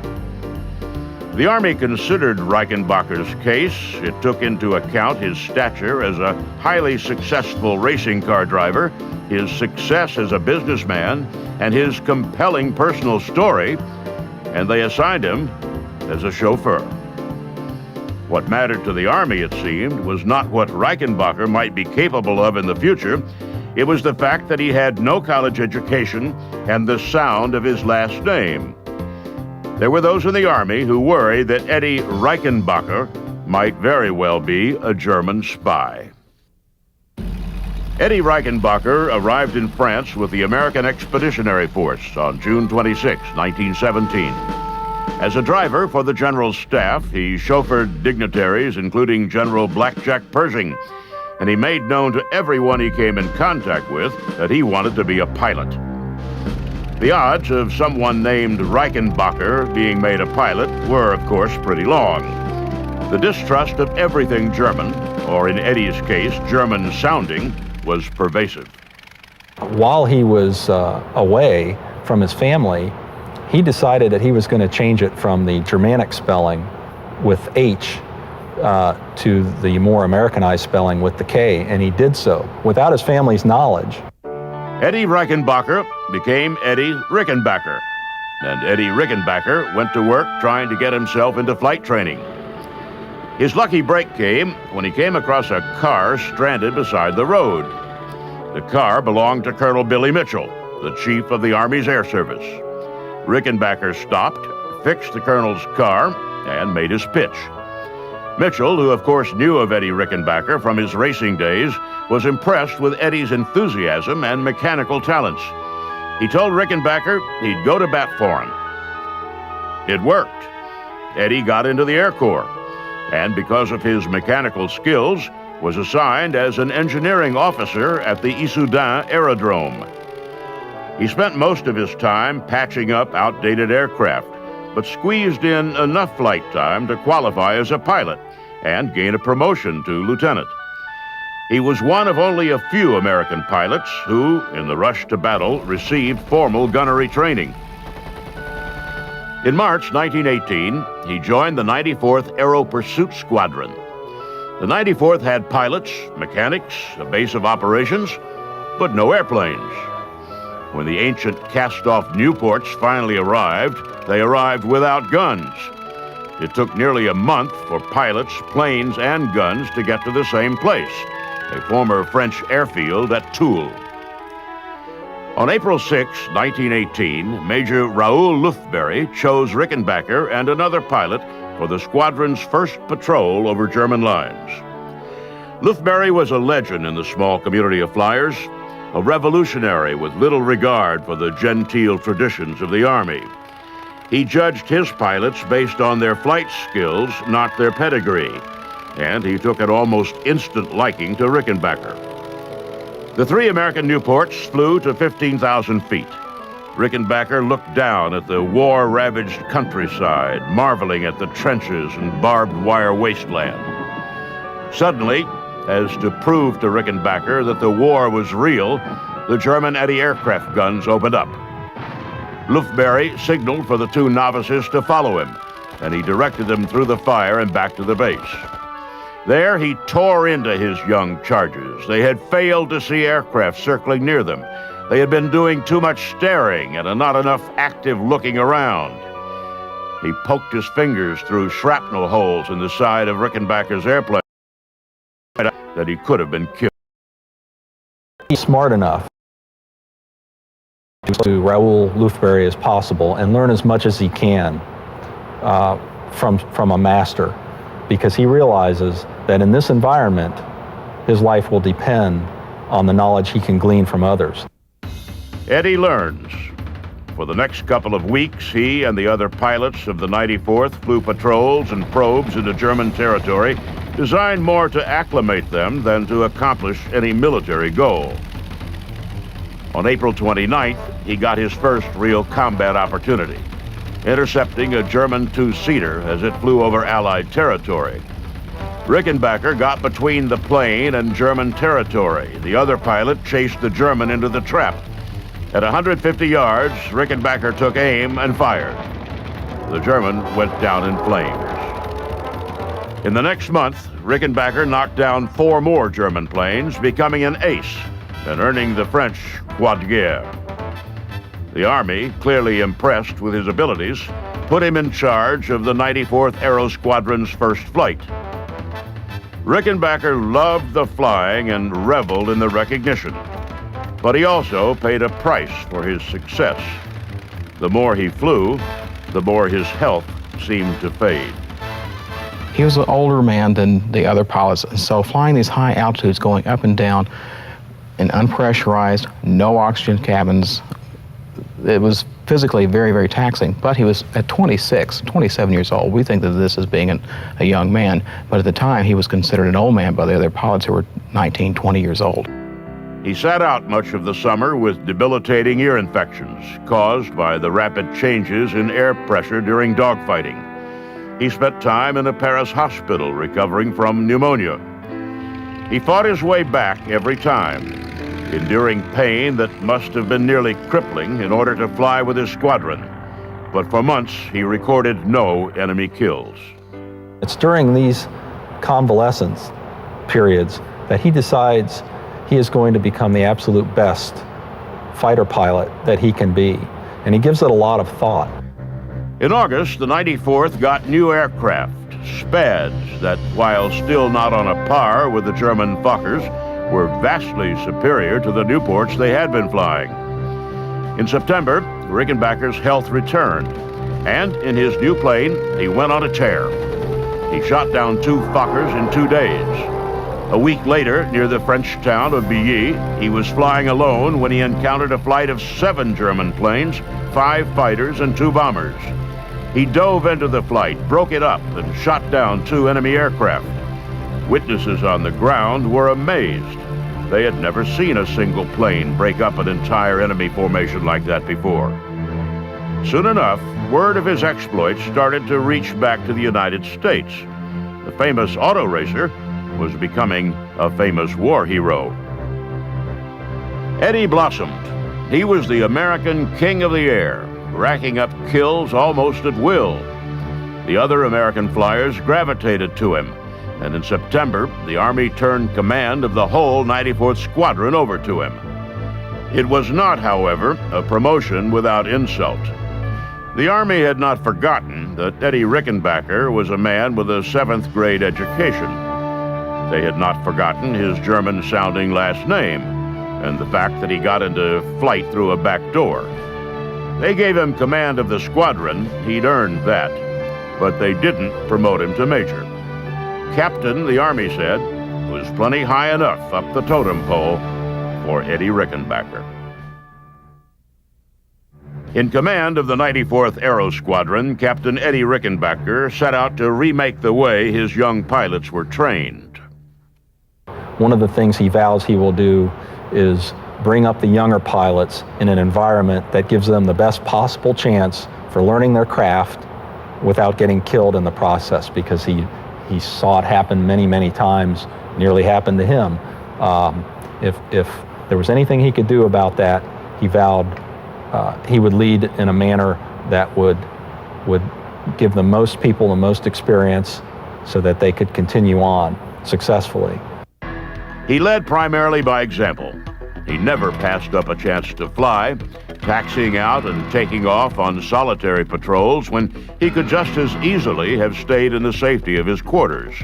The Army considered Reichenbacher's case. It took into account his stature as a highly successful racing car driver, his success as a businessman, and his compelling personal story, and they assigned him as a chauffeur. What mattered to the Army, it seemed, was not what Reichenbacher might be capable of in the future. It was the fact that he had no college education and the sound of his last name. There were those in the Army who worried that Eddie Reichenbacher might very well be a German spy. Eddie Reichenbacher arrived in France with the American Expeditionary Force on June 26, 1917. As a driver for the General's staff, he chauffeured dignitaries, including General Blackjack Pershing, and he made known to everyone he came in contact with that he wanted to be a pilot. The odds of someone named Reichenbacher being made a pilot were, of course, pretty long. The distrust of everything German, or in Eddie's case, German-sounding, was pervasive. While he was away, from his family, he decided that he was going to change it from the Germanic spelling with H to the more Americanized spelling with the K, and he did so without his family's knowledge. Eddie Reichenbacher became Eddie Rickenbacker, and Eddie Rickenbacker went to work trying to get himself into flight training. His lucky break came when he came across a car stranded beside the road. The car belonged to Colonel Billy Mitchell, the chief of the Army's Air Service. Rickenbacker stopped, fixed the colonel's car, and made his pitch. Mitchell, who of course knew of Eddie Rickenbacker from his racing days, was impressed with Eddie's enthusiasm and mechanical talents. He told Rickenbacker he'd go to bat for him. It worked. Eddie got into the Air Corps, and because of his mechanical skills, was assigned as an engineering officer at the Issoudun Aerodrome. He spent most of his time patching up outdated aircraft, but squeezed in enough flight time to qualify as a pilot and gain a promotion to lieutenant. He was one of only a few American pilots who, in the rush to battle, received formal gunnery training. In March 1918, he joined the 94th Aero Pursuit Squadron. The 94th had pilots, mechanics, a base of operations, but no airplanes. When the ancient cast-off Nieuports finally arrived, they arrived without guns. It took nearly a month for pilots, planes, and guns to get to the same place, a former French airfield at Toul. On April 6, 1918, Major Raoul Lufberry chose Rickenbacker and another pilot for the squadron's first patrol over German lines. Lufberry was a legend in the small community of flyers, a revolutionary with little regard for the genteel traditions of the Army. He judged his pilots based on their flight skills, not their pedigree, and he took an almost instant liking to Rickenbacker. The three American Nieuports flew to 15,000 feet. Rickenbacker looked down at the war-ravaged countryside, marveling at the trenches and barbed wire wasteland. Suddenly, as to prove to Rickenbacker that the war was real, the German anti-aircraft guns opened up. Lufberry signaled for the two novices to follow him, and he directed them through the fire and back to the base. There, he tore into his young charges. They had failed to see aircraft circling near them. They had been doing too much staring and not enough active looking around. He poked his fingers through shrapnel holes in the side of Rickenbacker's airplane that he could have been killed. He's smart enough to Raoul Lufberry as possible and learn as much as he can from a master, because he realizes that in this environment, his life will depend on the knowledge he can glean from others. Eddie learns. For the next couple of weeks, he and the other pilots of the 94th flew patrols and probes into German territory, designed more to acclimate them than to accomplish any military goal. On April 29th, he got his first real combat opportunity, intercepting a German two-seater as it flew over Allied territory. Rickenbacker got between the plane and German territory. The other pilot chased the German into the trap. At 150 yards, Rickenbacker took aim and fired. The German went down in flames. In the next month, Rickenbacker knocked down 4 more German planes, becoming an ace and earning the French Croix de Guerre. The Army, clearly impressed with his abilities, put him in charge of the 94th Aero Squadron's first flight. Rickenbacker loved the flying and reveled in the recognition, but he also paid a price for his success. The more he flew, the more his health seemed to fade. He was an older man than the other pilots, and so flying these high altitudes, going up and down in unpressurized, no oxygen cabins, it was physically very, very taxing. But he was at 27 years old. We think of this as being a young man, but at the time he was considered an old man by the other pilots who were 19, 20 years old. He sat out much of the summer with debilitating ear infections caused by the rapid changes in air pressure during dogfighting. He spent time in a Paris hospital recovering from pneumonia. He fought his way back every time. enduring pain that must have been nearly crippling in order to fly with his squadron. But for months, he recorded no enemy kills. It's during these convalescence periods that he decides he is going to become the absolute best fighter pilot that he can be, and he gives it a lot of thought. In August, the 94th got new aircraft, Spads, that while still not on a par with the German Fokkers, were vastly superior to the Nieuports they had been flying. In September, Rickenbacker's health returned, and in his new plane, he went on a tear. He shot down 2 Fokkers in 2 days. A week later, near the French town of Billy, he was flying alone when he encountered a flight of 7 German planes, 5 fighters and 2 bombers. He dove into the flight, broke it up, and shot down 2 enemy aircraft. Witnesses on the ground were amazed. They had never seen a single plane break up an entire enemy formation like that before. Soon enough, word of his exploits started to reach back to the United States. The famous auto racer was becoming a famous war hero. Eddie blossomed. He was the American king of the air, racking up kills almost at will. The other American flyers gravitated to him, and in September, the Army turned command of the whole 94th Squadron over to him. It was not, however, a promotion without insult. The Army had not forgotten that Eddie Rickenbacker was a man with a 7th grade education. They had not forgotten his German-sounding last name and the fact that he got into flight through a back door. They gave him command of the squadron. He'd earned that, but they didn't promote him to major. Captain, the Army said, was plenty high enough up the totem pole for Eddie Rickenbacker. In command of the 94th Aero Squadron, Captain Eddie Rickenbacker set out to remake the way his young pilots were trained. One of the things he vows he will do is bring up the younger pilots in an environment that gives them the best possible chance for learning their craft without getting killed in the process, because he saw it happen many, many times, nearly happened to him. If there was anything he could do about that, he vowed he would lead in a manner that would give the most people the most experience so that they could continue on successfully. He led primarily by example. He never passed up a chance to fly, taxiing out and taking off on solitary patrols when he could just as easily have stayed in the safety of his quarters.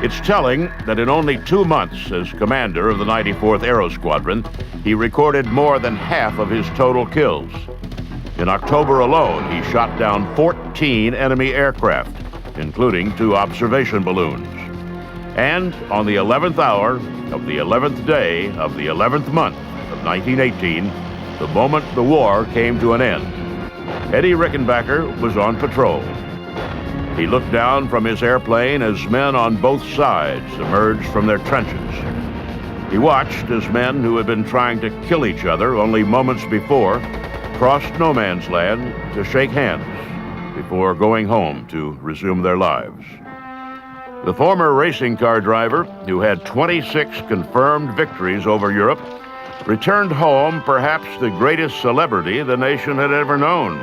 It's telling that in only 2 months as commander of the 94th Aero Squadron, he recorded more than half of his total kills. In October alone, he shot down 14 enemy aircraft, including 2 observation balloons. And on the 11th hour of the 11th day of the 11th month of 1918, the moment the war came to an end, Eddie Rickenbacker was on patrol. He looked down from his airplane as men on both sides emerged from their trenches. He watched as men who had been trying to kill each other only moments before crossed no man's land to shake hands before going home to resume their lives. The former racing car driver, who had 26 confirmed victories over Europe, returned home perhaps the greatest celebrity the nation had ever known.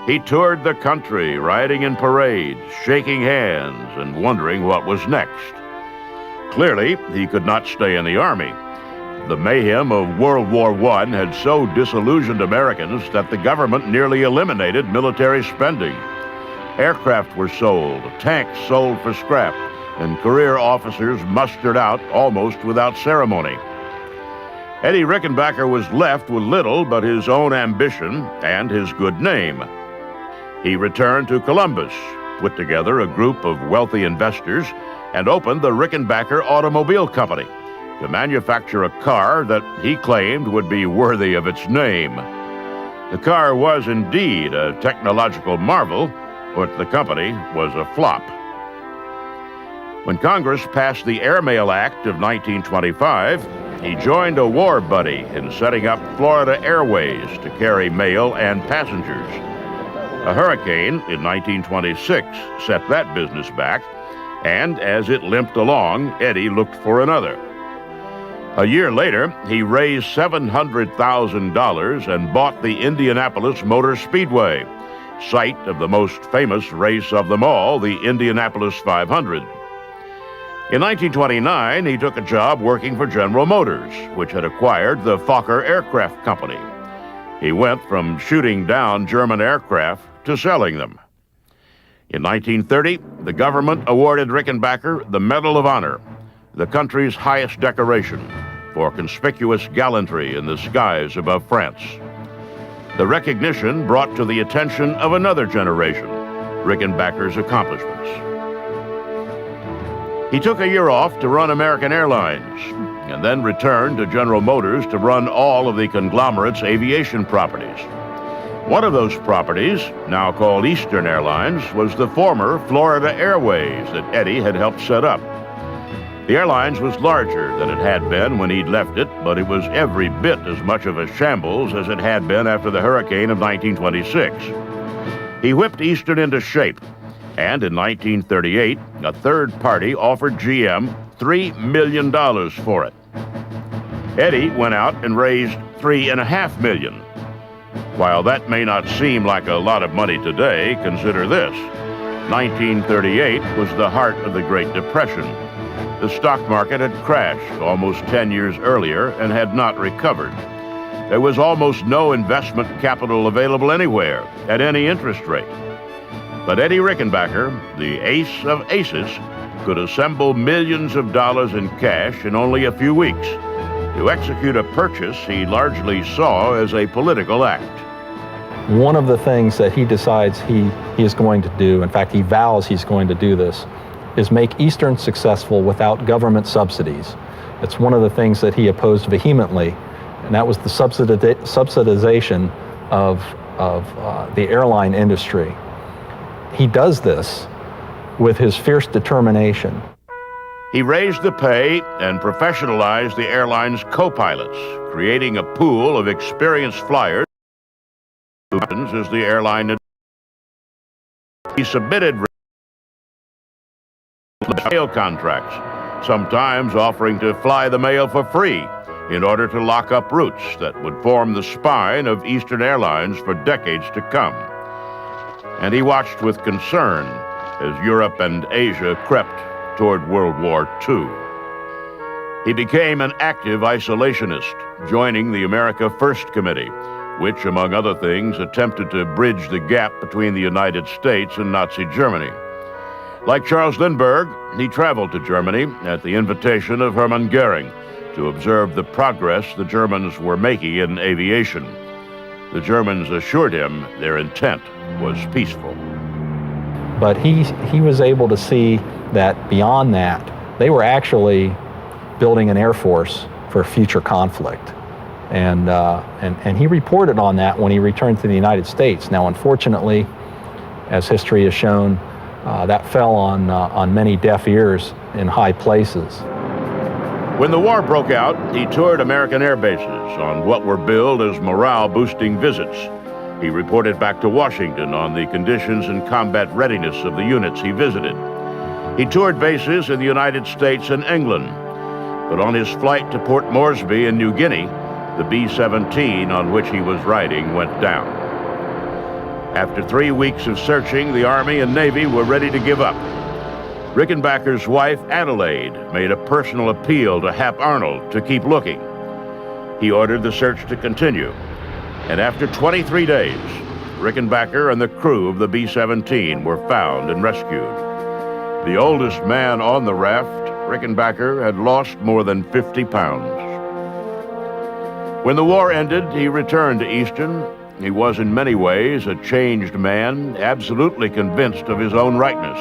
He toured the country, riding in parades, shaking hands, and wondering what was next. Clearly, he could not stay in the Army. The mayhem of World War I had so disillusioned Americans that the government nearly eliminated military spending. Aircraft were sold, tanks sold for scrap, and career officers mustered out almost without ceremony. Eddie Rickenbacker was left with little but his own ambition and his good name. He returned to Columbus, put together a group of wealthy investors, and opened the Rickenbacker Automobile Company to manufacture a car that he claimed would be worthy of its name. The car was indeed a technological marvel, but the company was a flop. When Congress passed the Airmail Act of 1925, he joined a war buddy in setting up Florida Airways to carry mail and passengers. A hurricane in 1926 set that business back, and as it limped along, Eddie looked for another. A year later, he raised $700,000 and bought the Indianapolis Motor Speedway, site of the most famous race of them all, the Indianapolis 500. In 1929, he took a job working for General Motors, which had acquired the Fokker Aircraft Company. He went from shooting down German aircraft to selling them. In 1930, the government awarded Rickenbacker the Medal of Honor, the country's highest decoration, for conspicuous gallantry in the skies above France. The recognition brought to the attention of another generation Rickenbacker's accomplishments. He took a year off to run American Airlines and then returned to General Motors to run all of the conglomerate's aviation properties. One of those properties, now called Eastern Airlines, was the former Florida Airways that Eddie had helped set up. The airlines was larger than it had been when he'd left it, but it was every bit as much of a shambles as it had been after the hurricane of 1926. He whipped Eastern into shape, and in 1938, a third party offered GM $3 million for it. Eddie went out and raised $3.5 million. While that may not seem like a lot of money today, consider this. 1938 was the heart of the Great Depression. The stock market had crashed almost 10 years earlier and had not recovered. There was almost no investment capital available anywhere at any interest rate. But Eddie Rickenbacker, the ace of aces, could assemble millions of dollars in cash in only a few weeks to execute a purchase he largely saw as a political act. One of the things that he decides he is going to do, in fact, he vows he's going to do this, is make Eastern successful without government subsidies. It's one of the things that he opposed vehemently, and that was the subsidization of the airline industry. He does this with his fierce determination. He raised the pay and professionalized the airline's co-pilots, creating a pool of experienced flyers as the airline. He submitted mail contracts, sometimes offering to fly the mail for free in order to lock up routes that would form the spine of Eastern Airlines for decades to come. And he watched with concern as Europe and Asia crept toward World War II. He became an active isolationist, joining the America First Committee, which, among other things, attempted to bridge the gap between the United States and Nazi Germany. Like Charles Lindbergh, he traveled to Germany at the invitation of Hermann Goering to observe the progress the Germans were making in aviation. The Germans assured him their intent was peaceful. But he was able to see that beyond that, they were actually building an air force for future conflict. And he reported on that when he returned to the United States. Now, unfortunately, as history has shown, that fell on many deaf ears in high places. When the war broke out, he toured American air bases on what were billed as morale-boosting visits. He reported back to Washington on the conditions and combat readiness of the units he visited. He toured bases in the United States and England, but on his flight to Port Moresby in New Guinea, the B-17 on which he was riding went down. After 3 weeks of searching, the Army and Navy were ready to give up. Rickenbacker's wife, Adelaide, made a personal appeal to Hap Arnold to keep looking. He ordered the search to continue, and after 23 days, Rickenbacker and the crew of the B-17 were found and rescued. The oldest man on the raft, Rickenbacker had lost more than 50 pounds. When the war ended, he returned to Eastern. He was in many ways a changed man, absolutely convinced of his own rightness.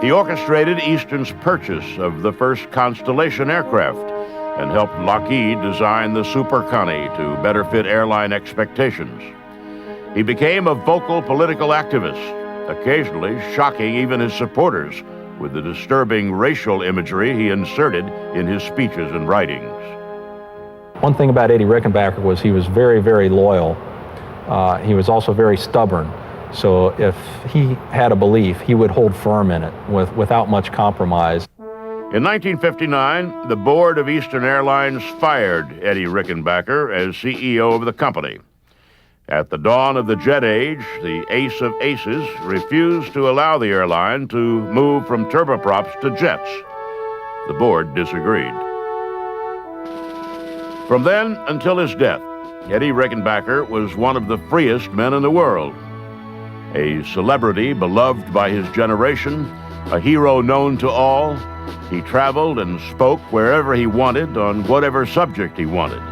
He orchestrated Eastern's purchase of the first Constellation aircraft and helped Lockheed design the Super Connie to better fit airline expectations. He became a vocal political activist, occasionally shocking even his supporters with the disturbing racial imagery he inserted in his speeches and writings. One thing about Eddie Rickenbacker was he was very, very loyal. He was also very stubborn. So if he had a belief, he would hold firm in it without much compromise. In 1959, the board of Eastern Airlines fired Eddie Rickenbacker as CEO of the company. At the dawn of the jet age, the ace of aces refused to allow the airline to move from turboprops to jets. The board disagreed. From then until his death, Eddie Rickenbacker was one of the freest men in the world. A celebrity beloved by his generation, a hero known to all, he traveled and spoke wherever he wanted on whatever subject he wanted.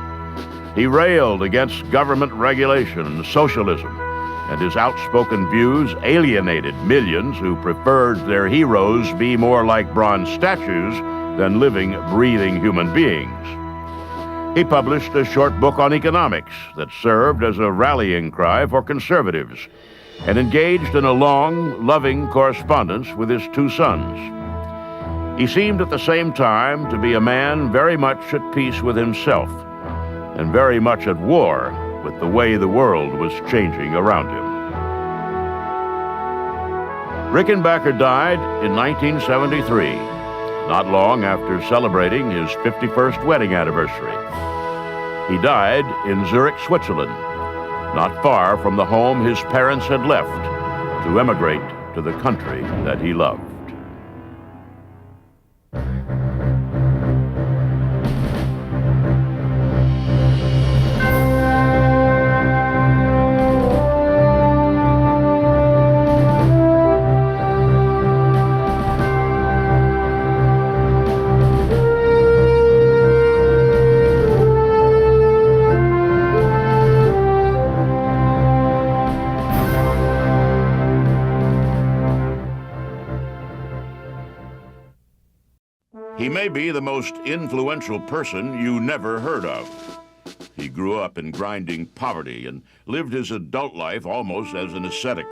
He railed against government regulation and socialism, and his outspoken views alienated millions who preferred their heroes be more like bronze statues than living, breathing human beings. He published a short book on economics that served as a rallying cry for conservatives and engaged in a long, loving correspondence with his two sons. He seemed at the same time to be a man very much at peace with himself and very much at war with the way the world was changing around him. Rickenbacker died in 1973, not long after celebrating his 51st wedding anniversary. He died in Zurich, Switzerland, not far from the home his parents had left to emigrate to the country that he loved. He may be the most influential person you never heard of. He grew up in grinding poverty and lived his adult life almost as an ascetic,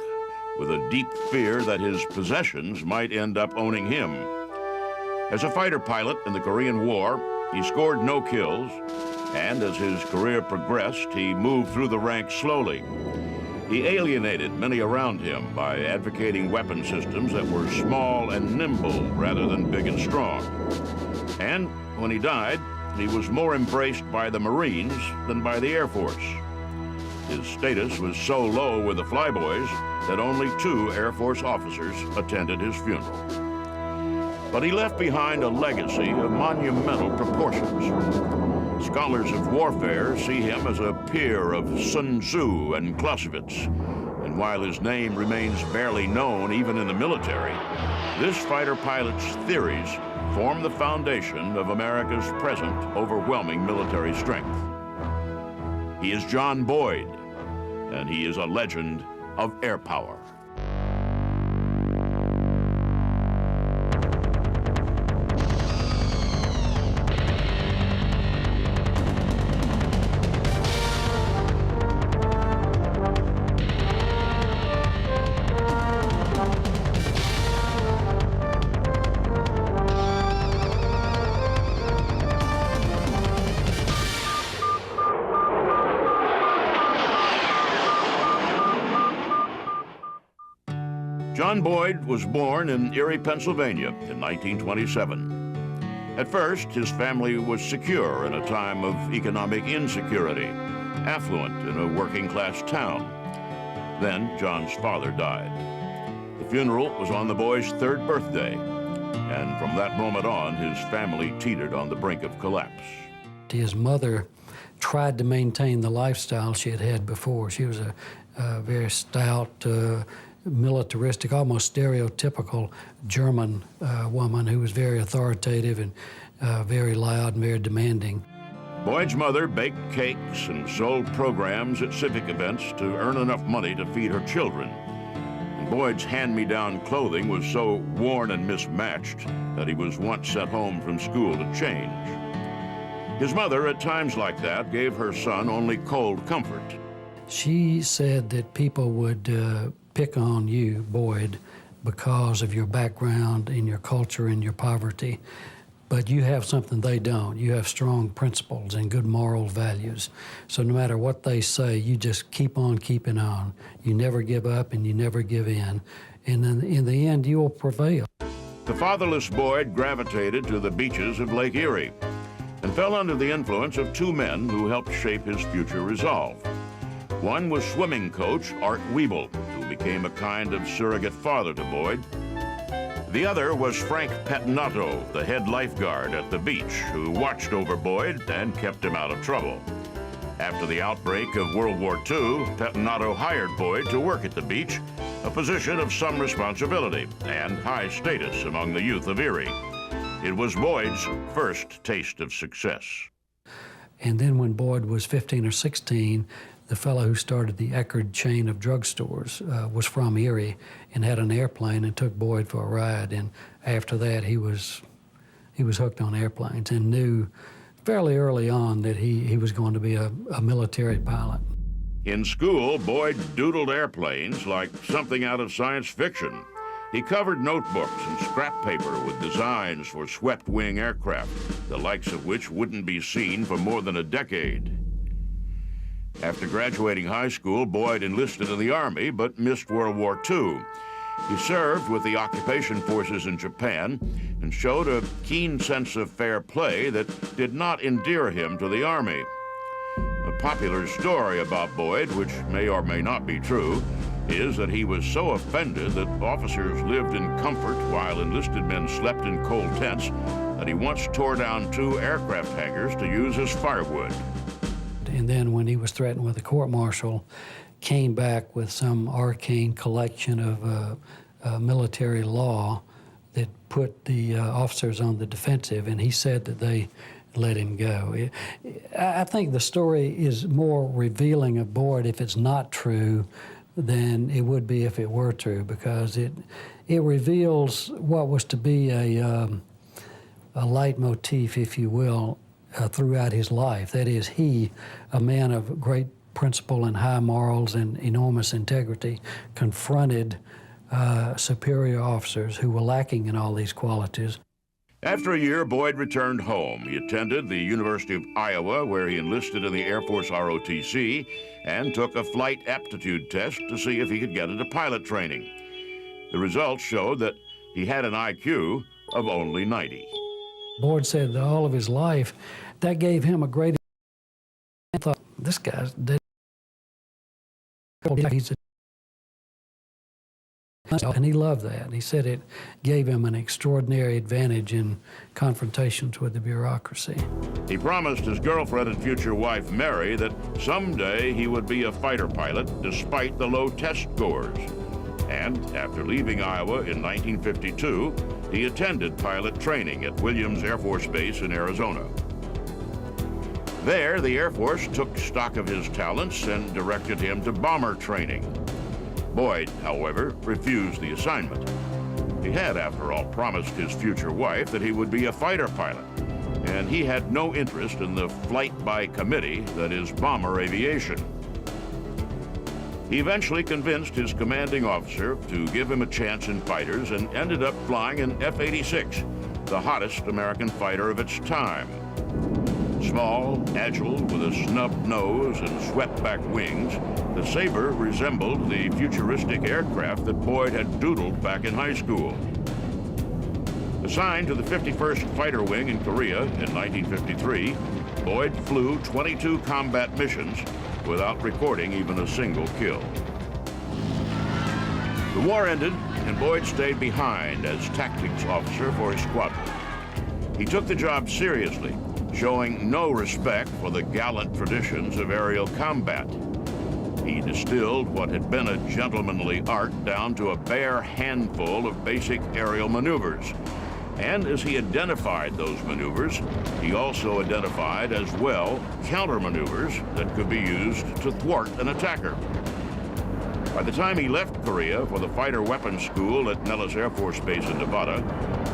with a deep fear that his possessions might end up owning him. As a fighter pilot in the Korean War, he scored no kills, and as his career progressed, he moved through the ranks slowly. He alienated many around him by advocating weapon systems that were small and nimble rather than big and strong. And when he died, he was more embraced by the Marines than by the Air Force. His status was so low with the flyboys that only 2 Air Force officers attended his funeral. But he left behind a legacy of monumental proportions. Scholars of warfare see him as a peer of Sun Tzu and Clausewitz, and while his name remains barely known even in the military, this fighter pilot's theories form the foundation of America's present overwhelming military strength. He is John Boyd, and he is a legend of air power. John Boyd was born in Erie, Pennsylvania in 1927. At first, his family was secure in a time of economic insecurity, affluent in a working-class town. Then John's father died. The funeral was on the boy's 3rd birthday, and from that moment on, his family teetered on the brink of collapse. His mother tried to maintain the lifestyle she had had before. She was a very stout, militaristic, almost stereotypical German woman who was very authoritative and very loud and very demanding. Boyd's mother baked cakes and sold programs at civic events to earn enough money to feed her children. And Boyd's hand-me-down clothing was so worn and mismatched that he was once sent home from school to change. His mother, at times like that, gave her son only cold comfort. She said that people would pick on you, Boyd, because of your background and your culture and your poverty. But you have something they don't. You have strong principles and good moral values. So no matter what they say, you just keep on keeping on. You never give up and you never give in. And in the end, you will prevail. The fatherless Boyd gravitated to the beaches of Lake Erie and fell under the influence of two men who helped shape his future resolve. One was swimming coach Art Wiebel, who became a kind of surrogate father to Boyd. The other was Frank Pettinato, the head lifeguard at the beach, who watched over Boyd and kept him out of trouble. After the outbreak of World War II, Pettinato hired Boyd to work at the beach, a position of some responsibility and high status among the youth of Erie. It was Boyd's first taste of success. And then when Boyd was 15 or 16, the fellow who started the Eckerd chain of drugstores was from Erie and had an airplane and took Boyd for a ride. And after that, he was hooked on airplanes and knew fairly early on that he was going to be a military pilot. In school, Boyd doodled airplanes like something out of science fiction. He covered notebooks and scrap paper with designs for swept-wing aircraft, the likes of which wouldn't be seen for more than a decade. After graduating high school, Boyd enlisted in the Army but missed World War II. He served with the occupation forces in Japan and showed a keen sense of fair play that did not endear him to the Army. A popular story about Boyd, which may or may not be true, is that he was so offended that officers lived in comfort while enlisted men slept in cold tents that he once tore down 2 aircraft hangars to use as firewood. And then when he was threatened with a court-martial, came back with some arcane collection of military law that put the officers on the defensive, and he said that they let him go. I think the story is more revealing of Boyd if it's not true than it would be if it were true, because it reveals what was to be a leitmotif, if you will, throughout his life. That is, he, a man of great principle and high morals and enormous integrity, confronted superior officers who were lacking in all these qualities. After a year, Boyd returned home. He attended the University of Iowa, where he enlisted in the Air Force ROTC and took a flight aptitude test to see if he could get into pilot training. The results showed that he had an IQ of only 90. Boyd said that all of his life, that gave him a great thought. This guy's dead. He's and he loved that. He said it gave him an extraordinary advantage in confrontations with the bureaucracy. He promised his girlfriend and future wife, Mary, that someday he would be a fighter pilot despite the low test scores. And after leaving Iowa in 1952, he attended pilot training at Williams Air Force Base in Arizona. There, the Air Force took stock of his talents and directed him to bomber training. Boyd, however, refused the assignment. He had, after all, promised his future wife that he would be a fighter pilot, and he had no interest in the flight by committee that is bomber aviation. He eventually convinced his commanding officer to give him a chance in fighters and ended up flying an F-86, the hottest American fighter of its time. Small, agile, with a snub nose and swept-back wings, the Sabre resembled the futuristic aircraft that Boyd had doodled back in high school. Assigned to the 51st Fighter Wing in Korea in 1953, Boyd flew 22 combat missions without recording even a single kill. The war ended, and Boyd stayed behind as tactics officer for his squadron. He took the job seriously, showing no respect for the gallant traditions of aerial combat. He distilled what had been a gentlemanly art down to a bare handful of basic aerial maneuvers. And as he identified those maneuvers, he also identified as well counter-maneuvers that could be used to thwart an attacker. By the time he left Korea for the fighter weapons school at Nellis Air Force Base in Nevada,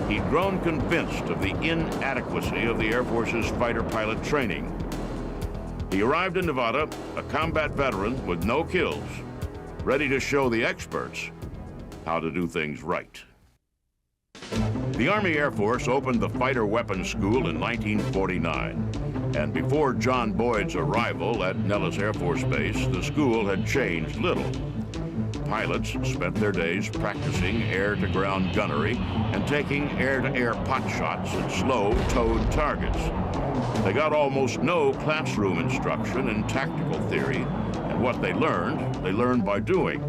he'd grown convinced of the inadequacy of the Air Force's fighter pilot training. He arrived in Nevada, a combat veteran with no kills, ready to show the experts how to do things right. The Army Air Force opened the Fighter Weapons School in 1949, and before John Boyd's arrival at Nellis Air Force Base, the school had changed little. pilots spent their days practicing air-to-ground gunnery and taking air-to-air pot shots at slow-towed targets. They got almost no classroom instruction in tactical theory, and what they learned by doing.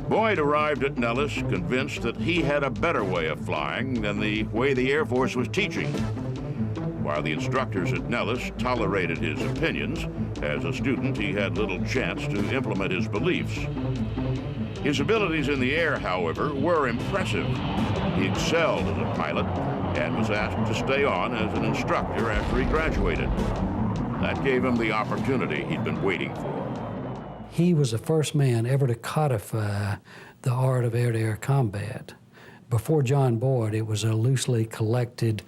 Boyd arrived at Nellis convinced that he had a better way of flying than the way the Air Force was teaching. While the instructors at Nellis tolerated his opinions, as a student he had little chance to implement his beliefs. His abilities in the air, however, were impressive. He excelled as a pilot and was asked to stay on as an instructor after he graduated. That gave him the opportunity he'd been waiting for. He was the first man ever to codify the art of air-to-air combat. Before John Boyd, it was a loosely collected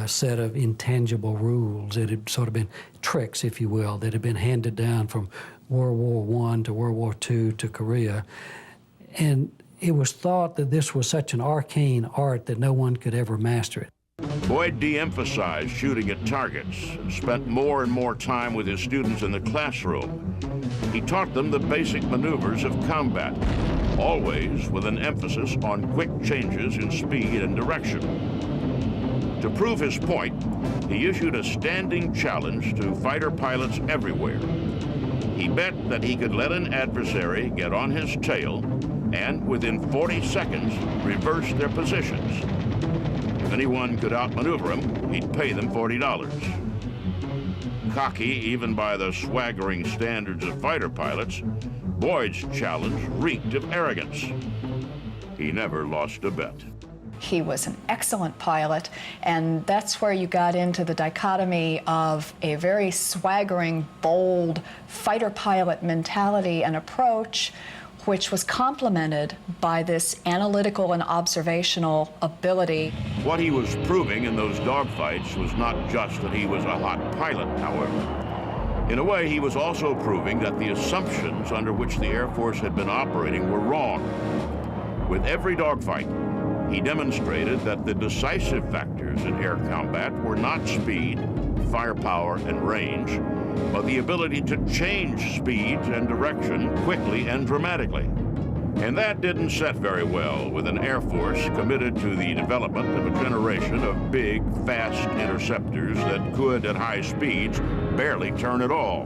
set of intangible rules. It had sort of been tricks, if you will, that had been handed down from World War I to World War II to Korea. And it was thought that this was such an arcane art that no one could ever master it. Boyd de-emphasized shooting at targets and spent more and more time with his students in the classroom. He taught them the basic maneuvers of combat, always with an emphasis on quick changes in speed and direction. To prove his point, he issued a standing challenge to fighter pilots everywhere. He bet that he could let an adversary get on his tail and, within 40 seconds, reverse their positions. If anyone could outmaneuver him, he'd pay them $40. Cocky even by the swaggering standards of fighter pilots, Boyd's challenge reeked of arrogance. He never lost a bet. He was an excellent pilot, and that's where you got into the dichotomy of a very swaggering, bold fighter pilot mentality and approach, which was complemented by this analytical and observational ability. What he was proving in those dogfights was not just that he was a hot pilot, however. In a way, he was also proving that the assumptions under which the Air Force had been operating were wrong. With every dogfight, he demonstrated that the decisive factors in air combat were not speed, firepower, and range, but the ability to change speeds and direction quickly and dramatically. And that didn't set very well with an Air Force committed to the development of a generation of big, fast interceptors that could, at high speeds, barely turn at all.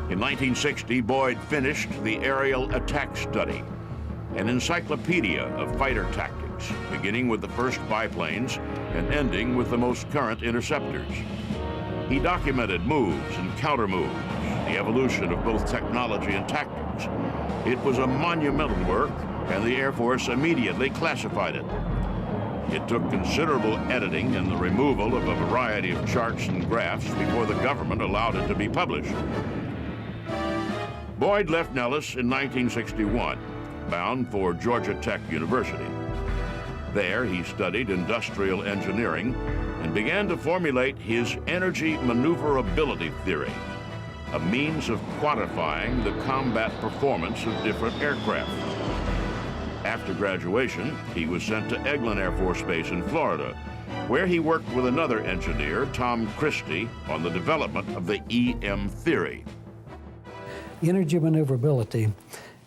In 1960, Boyd finished the Aerial Attack Study, an encyclopedia of fighter tactics, beginning with the first biplanes and ending with the most current interceptors. He documented moves and counter-moves, the evolution of both technology and tactics. It was a monumental work, and the Air Force immediately classified it. It took considerable editing and the removal of a variety of charts and graphs before the government allowed it to be published. Boyd left Nellis in 1961, bound for Georgia Tech University. There, he studied industrial engineering and began to formulate his energy maneuverability theory, a means of quantifying the combat performance of different aircraft. After graduation, he was sent to Eglin Air Force Base in Florida, where he worked with another engineer, Tom Christie, on the development of the EM theory. Energy maneuverability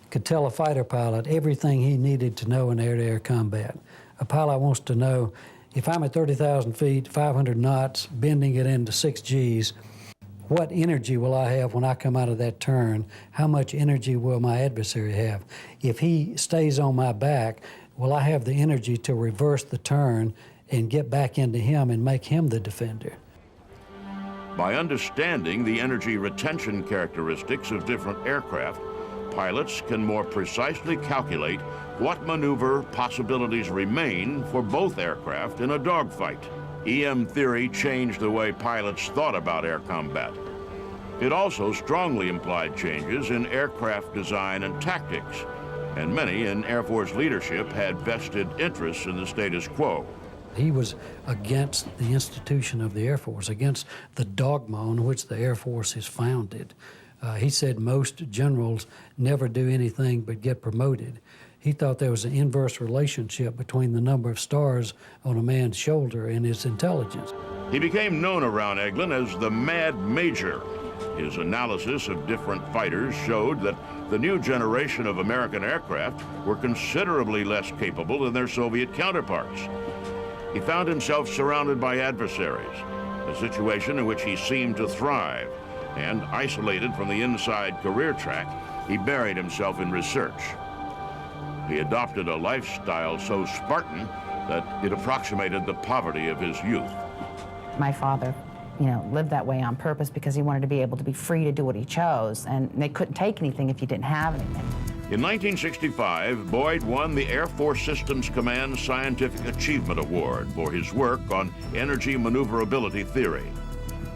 could tell a fighter pilot everything he needed to know in air-to-air combat. A pilot wants to know, if I'm at 30,000 feet, 500 knots, bending it into 6 Gs, what energy will I have when I come out of that turn? How much energy will my adversary have? If he stays on my back, will I have the energy to reverse the turn and get back into him and make him the defender? By understanding the energy retention characteristics of different aircraft, pilots can more precisely calculate what maneuver possibilities remain for both aircraft in a dogfight. EM theory changed the way pilots thought about air combat. It also strongly implied changes in aircraft design and tactics, and many in Air Force leadership had vested interests in the status quo. He was against the institution of the Air Force, against the dogma on which the Air Force is founded. He said most generals never do anything but get promoted. He thought there was an inverse relationship between the number of stars on a man's shoulder and his intelligence. He became known around Eglin as the Mad Major. His analysis of different fighters showed that the new generation of American aircraft were considerably less capable than their Soviet counterparts. He found himself surrounded by adversaries, a situation in which he seemed to thrive, and isolated from the inside career track, he buried himself in research. He adopted a lifestyle so Spartan that it approximated the poverty of his youth. My father, lived that way on purpose because he wanted to be able to be free to do what he chose, and they couldn't take anything if you didn't have anything. In 1965, Boyd won the Air Force Systems Command Scientific Achievement Award for his work on energy maneuverability theory.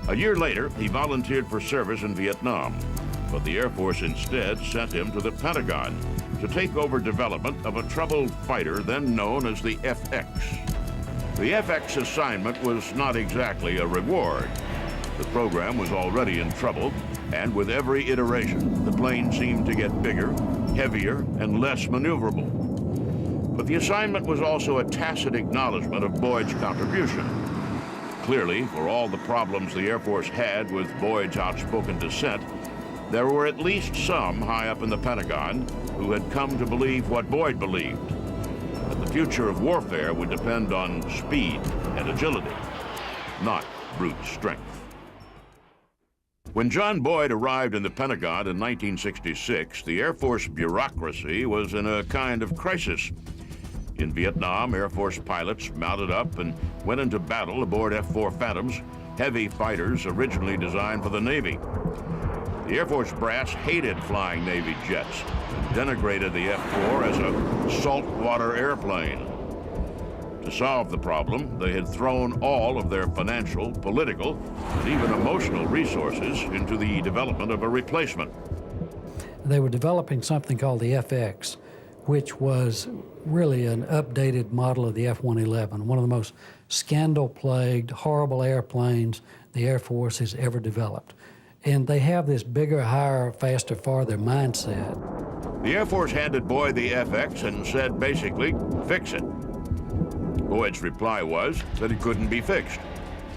A year later, he volunteered for service in Vietnam, but the Air Force instead sent him to the Pentagon to take over development of a troubled fighter then known as the FX. The FX assignment was not exactly a reward. The program was already in trouble, and with every iteration, the plane seemed to get bigger, heavier, and less maneuverable. But the assignment was also a tacit acknowledgement of Boyd's contribution. Clearly, for all the problems the Air Force had with Boyd's outspoken dissent, there were at least some high up in the Pentagon who had come to believe what Boyd believed, that the future of warfare would depend on speed and agility, not brute strength. When John Boyd arrived in the Pentagon in 1966, the Air Force bureaucracy was in a kind of crisis. In Vietnam, Air Force pilots mounted up and went into battle aboard F-4 Phantoms, heavy fighters originally designed for the Navy. The Air Force brass hated flying Navy jets and denigrated the F-4 as a saltwater airplane. To solve the problem, they had thrown all of their financial, political, and even emotional resources into the development of a replacement. They were developing something called the FX, which was really an updated model of the F-111, one of the most scandal-plagued, horrible airplanes the Air Force has ever developed. And they have this bigger, higher, faster, farther mindset. The Air Force handed Boyd the FX and said, basically, fix it. Boyd's reply was that it couldn't be fixed,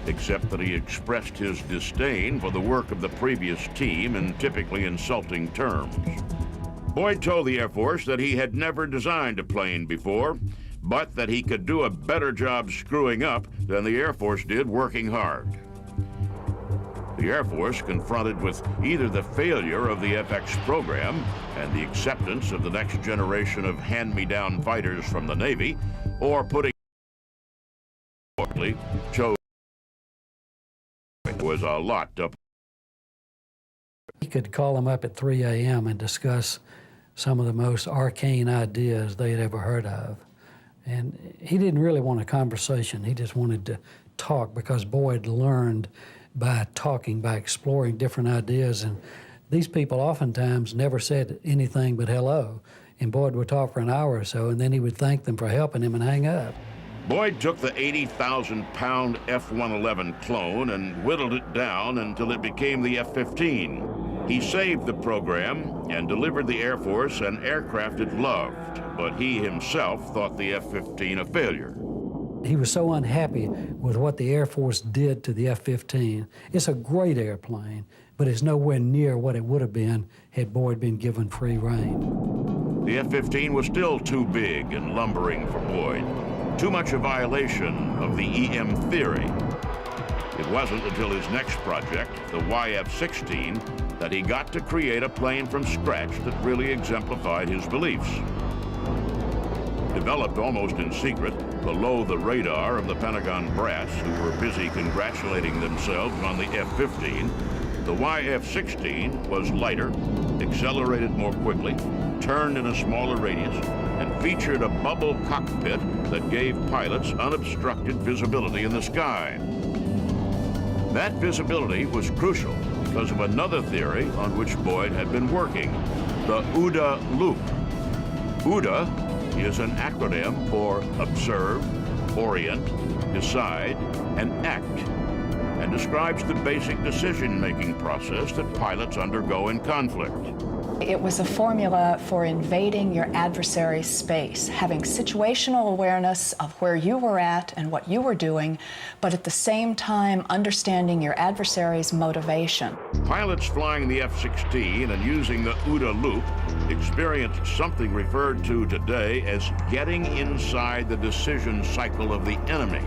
except that he expressed his disdain for the work of the previous team in typically insulting terms. Boyd told the Air Force that he had never designed a plane before, but that he could do a better job screwing up than the Air Force did working hard. The Air Force, confronted with either the failure of the FX program and the acceptance of the next generation of hand-me-down fighters from the Navy, or putting chose it was a lot to. He could call them up at 3 a.m. and discuss some of the most arcane ideas they had ever heard of. And he didn't really want a conversation. He just wanted to talk, because Boyd learned by talking, by exploring different ideas. And these people oftentimes never said anything but hello. And Boyd would talk for an hour or so, and then he would thank them for helping him and hang up. Boyd took the 80,000-pound F-111 clone and whittled it down until it became the F-15. He saved the program and delivered the Air Force an aircraft it loved, but he himself thought the F-15 a failure. He was so unhappy with what the Air Force did to the F-15. It's a great airplane, but it's nowhere near what it would have been had Boyd been given free rein. The F-15 was still too big and lumbering for Boyd. Too much a violation of the EM theory. It wasn't until his next project, the YF-16, that he got to create a plane from scratch that really exemplified his beliefs. Developed almost in secret, below the radar of the Pentagon brass, who were busy congratulating themselves on the F-15, the YF-16 was lighter, accelerated more quickly, turned in a smaller radius, and featured a bubble cockpit that gave pilots unobstructed visibility in the sky. That visibility was crucial because of another theory on which Boyd had been working, the OODA loop. OODA is an acronym for observe, orient, decide, and act, and describes the basic decision-making process that pilots undergo in conflict. It was a formula for invading your adversary's space, having situational awareness of where you were at and what you were doing, but at the same time understanding your adversary's motivation. Pilots flying the F-16 and using the OODA loop experienced something referred to today as getting inside the decision cycle of the enemy.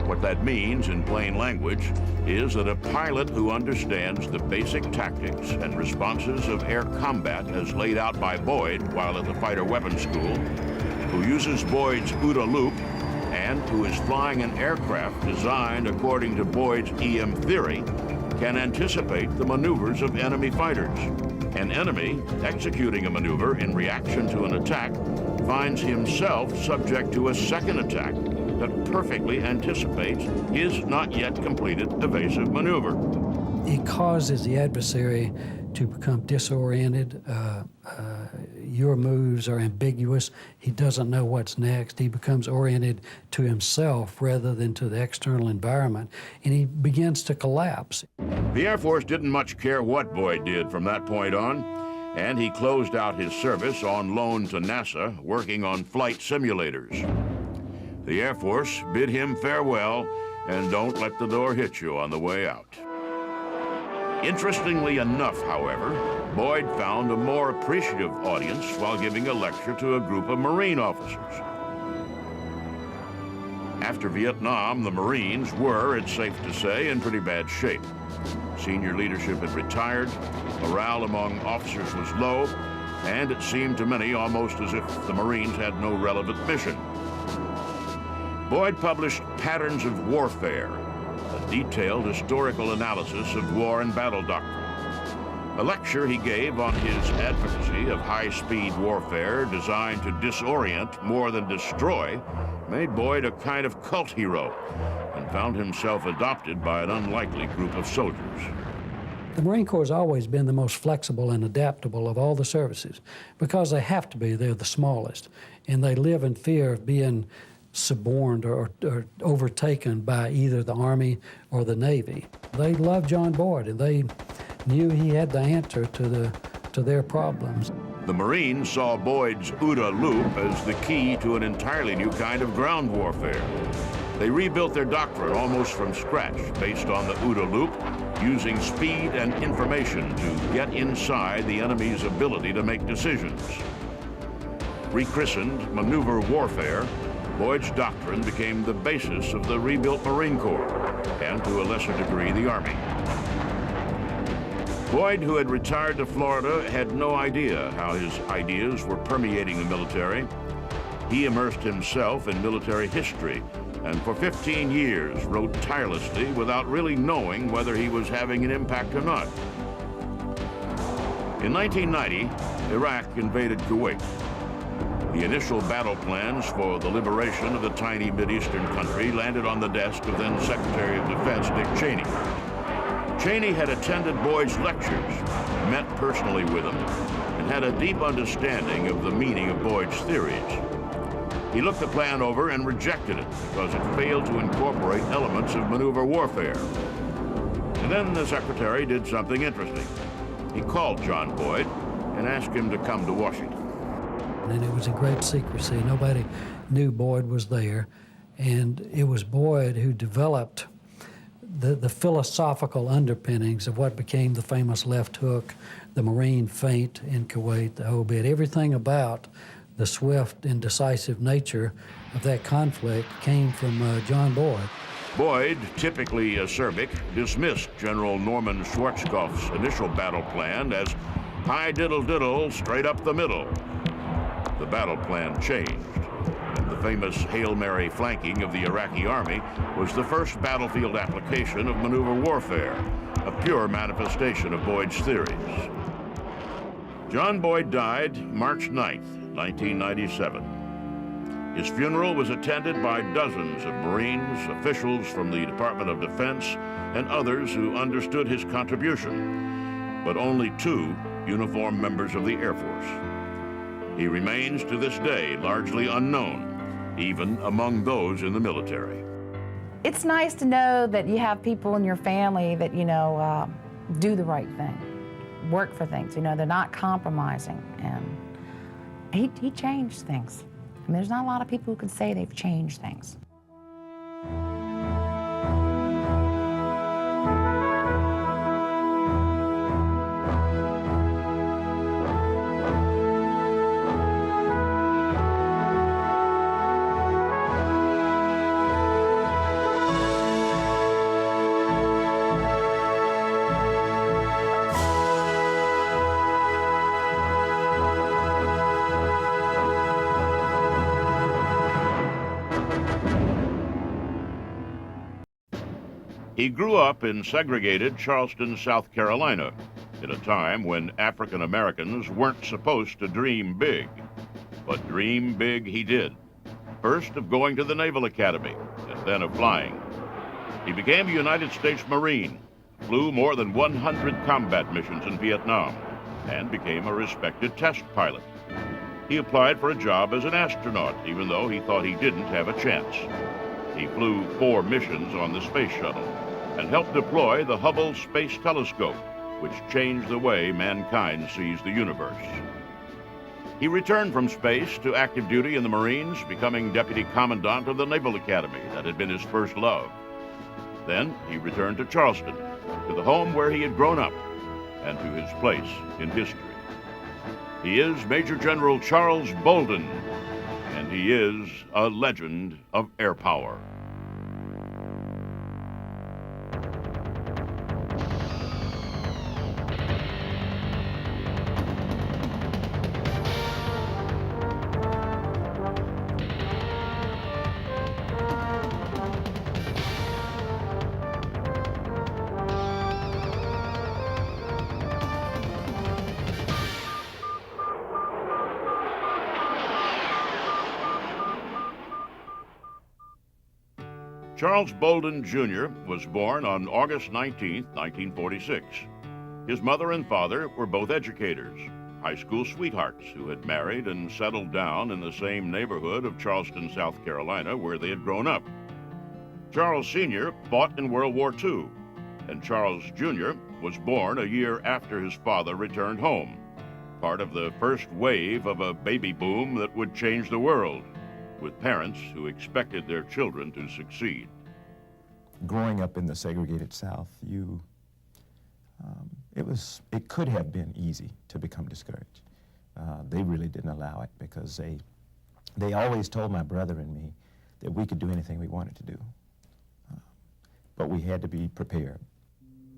What that means in plain language is that a pilot who understands the basic tactics and responses of air combat as laid out by Boyd while at the Fighter Weapons School, who uses Boyd's OODA loop, and who is flying an aircraft designed according to Boyd's EM theory, can anticipate the maneuvers of enemy fighters. An enemy executing a maneuver in reaction to an attack finds himself subject to a second attack that perfectly anticipates his not yet completed evasive maneuver. It causes the adversary to become disoriented. Your moves are ambiguous. He doesn't know what's next. He becomes oriented to himself rather than to the external environment, and he begins to collapse. The Air Force didn't much care what Boyd did from that point on, and he closed out his service on loan to NASA, working on flight simulators. The Air Force bid him farewell, and don't let the door hit you on the way out. Interestingly enough, however, Boyd found a more appreciative audience while giving a lecture to a group of Marine officers. After Vietnam, the Marines were, it's safe to say, in pretty bad shape. Senior leadership had retired, morale among officers was low, and it seemed to many almost as if the Marines had no relevant mission. Boyd published Patterns of Warfare, a detailed historical analysis of war and battle doctrine. A lecture he gave on his advocacy of high-speed warfare designed to disorient more than destroy made Boyd a kind of cult hero and found himself adopted by an unlikely group of soldiers. The Marine Corps has always been the most flexible and adaptable of all the services because they have to be. They're the smallest, and they live in fear of being suborned or overtaken by either the Army or the Navy. They loved John Boyd, and they knew he had the answer to their problems. The Marines saw Boyd's OODA loop as the key to an entirely new kind of ground warfare. They rebuilt their doctrine almost from scratch based on the OODA loop, using speed and information to get inside the enemy's ability to make decisions. Rechristened maneuver warfare, Boyd's doctrine became the basis of the rebuilt Marine Corps, and to a lesser degree, the Army. Boyd, who had retired to Florida, had no idea how his ideas were permeating the military. He immersed himself in military history, and for 15 years wrote tirelessly without really knowing whether he was having an impact or not. In 1990, Iraq invaded Kuwait. The initial battle plans for the liberation of the tiny Mideastern country landed on the desk of then Secretary of Defense Dick Cheney. Cheney had attended Boyd's lectures, met personally with him, and had a deep understanding of the meaning of Boyd's theories. He looked the plan over and rejected it because it failed to incorporate elements of maneuver warfare. And then the Secretary did something interesting. He called John Boyd and asked him to come to Washington. And it was in great secrecy. Nobody knew Boyd was there. And it was Boyd who developed the philosophical underpinnings of what became the famous left hook, the Marine feint in Kuwait, the whole bit. Everything about the swift and decisive nature of that conflict came from John Boyd. Boyd, typically acerbic, dismissed General Norman Schwarzkopf's initial battle plan as high diddle-diddle, straight up the middle. The battle plan changed, and the famous Hail Mary flanking of the Iraqi army was the first battlefield application of maneuver warfare, a pure manifestation of Boyd's theories. John Boyd died March 9th, 1997. His funeral was attended by dozens of Marines, officials from the Department of Defense, and others who understood his contribution, but only 2 uniformed members of the Air Force. He remains to this day largely unknown, even among those in the military. It's nice to know that you have people in your family that, do the right thing. work for things. You know, they're not compromising. And he changed things. I mean, there's not a lot of people who can say they've changed things. He grew up in segregated Charleston, South Carolina, at a time when African Americans weren't supposed to dream big. But dream big he did. First of going to the Naval Academy, and then of flying. He became a United States Marine, flew more than 100 combat missions in Vietnam, and became a respected test pilot. He applied for a job as an astronaut, even though he thought he didn't have a chance. He flew 4 missions on the space shuttle and helped deploy the Hubble Space Telescope, which changed the way mankind sees the universe. He returned from space to active duty in the Marines, becoming Deputy Commandant of the Naval Academy. That had been his first love. Then he returned to Charleston, to the home where he had grown up, and to his place in history. He is Major General Charles Bolden, and he is a legend of air power. Charles Bolden, Jr. was born on August 19, 1946. His mother and father were both educators, high school sweethearts who had married and settled down in the same neighborhood of Charleston, South Carolina, where they had grown up. Charles Sr. fought in World War II, and Charles Jr. was born a year after his father returned home, part of the first wave of a baby boom that would change the world, with parents who expected their children to succeed. Growing up in the segregated South, it could have been easy to become discouraged. They really didn't allow it because they always told my brother and me that we could do anything we wanted to do, but we had to be prepared.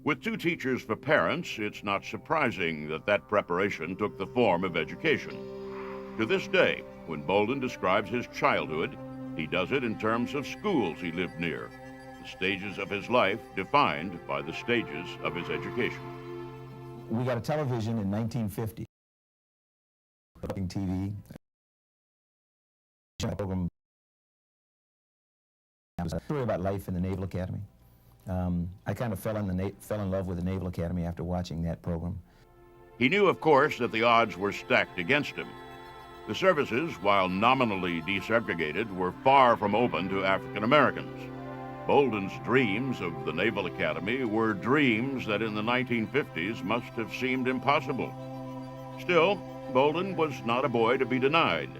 With 2 teachers for parents, it's not surprising that that preparation took the form of education. To this day, when Bolden describes his childhood, he does it in terms of schools he lived near, the stages of his life defined by the stages of his education. We got a television in 1950, TV, program. It was a story about life in the Naval Academy. I kind of fell in love with the Naval Academy after watching that program. He knew, of course, that the odds were stacked against him. The services, while nominally desegregated, were far from open to African Americans. Bolden's dreams of the Naval Academy were dreams that in the 1950s must have seemed impossible. Still, Bolden was not a boy to be denied.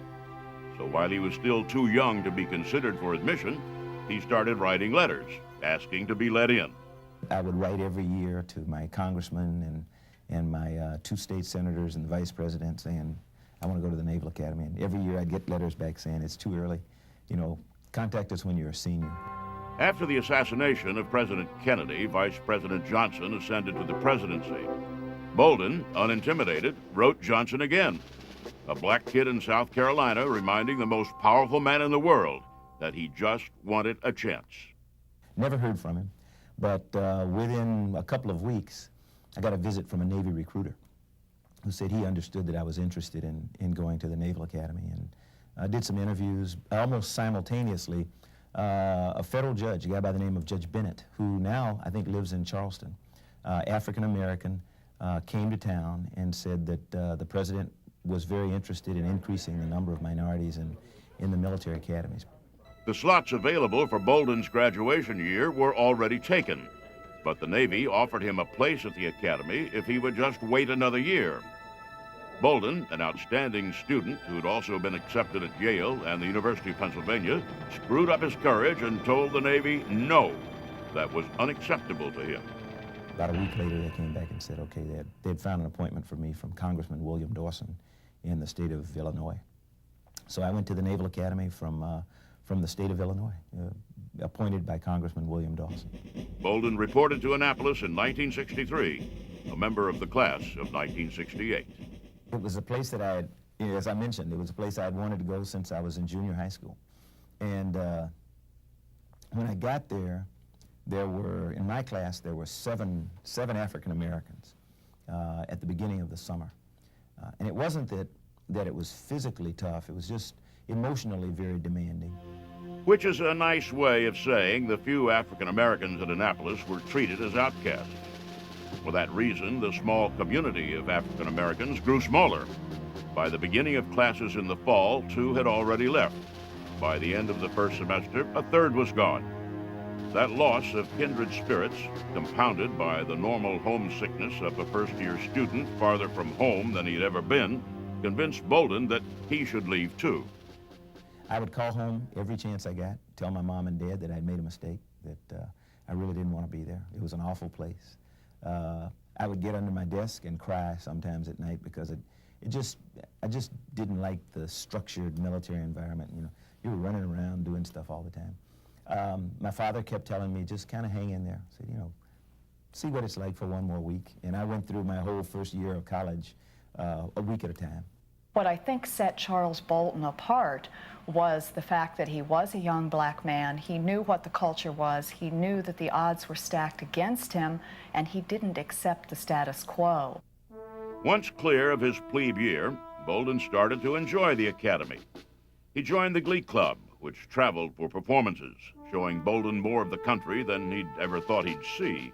So while he was still too young to be considered for admission, he started writing letters, asking to be let in. I would write every year to my congressman and my 2 state senators and the vice president saying, I want to go to the Naval Academy. And every year I'd get letters back saying, it's too early. You know, contact us when you're a senior. After the assassination of President Kennedy, Vice President Johnson ascended to the presidency. Bolden, unintimidated, wrote Johnson again, a black kid in South Carolina reminding the most powerful man in the world that he just wanted a chance. Never heard from him, but within a couple of weeks, I got a visit from a Navy recruiter who said he understood that I was interested in going to the Naval Academy, and I did some interviews. Almost simultaneously, a federal judge, a guy by the name of Judge Bennett, who now I think lives in Charleston, African American, came to town and said that the president was very interested in increasing the number of minorities in the military academies. The slots available for Bolden's graduation year were already taken. but the Navy offered him a place at the academy if he would just wait another year. Bolden, an outstanding student who had also been accepted at Yale and the University of Pennsylvania, screwed up his courage and told the Navy no. That was unacceptable to him. About a week later, they came back and said, okay, they'd found an appointment for me from Congressman William Dawson in the state of Illinois. So I went to the Naval Academy from the state of Illinois, appointed by Congressman William Dawson. Bolden reported to Annapolis in 1963, a member of the class of 1968. It was a place that I had, as I mentioned, it was a place I had wanted to go since I was in junior high school. And when I got there, in my class, there were seven African Americans at the beginning of the summer. And it wasn't that it was physically tough, it was just emotionally very demanding. Which is a nice way of saying the few African Americans at Annapolis were treated as outcasts. For that reason, the small community of African Americans grew smaller. By the beginning of classes in the fall, 2 had already left. By the end of the first semester, a third was gone. That loss of kindred spirits, compounded by the normal homesickness of a first-year student farther from home than he'd ever been, convinced Bolden that he should leave too. I would call home every chance I got, tell my mom and dad that I'd made a mistake, that I really didn't want to be there. It was an awful place. I would get under my desk and cry sometimes at night because I just didn't like the structured military environment. You know, you were running around doing stuff all the time. My father kept telling me, just kind of hang in there. Said, you know, see what it's like for one more week. And I went through my whole first year of college a week at a time. What I think set Charles Bolden apart was the fact that he was a young black man. He knew what the culture was. He knew that the odds were stacked against him, and he didn't accept the status quo. Once clear of his plebe year, Bolden started to enjoy the academy. He joined the Glee Club, which traveled for performances, showing Bolden more of the country than he'd ever thought he'd see.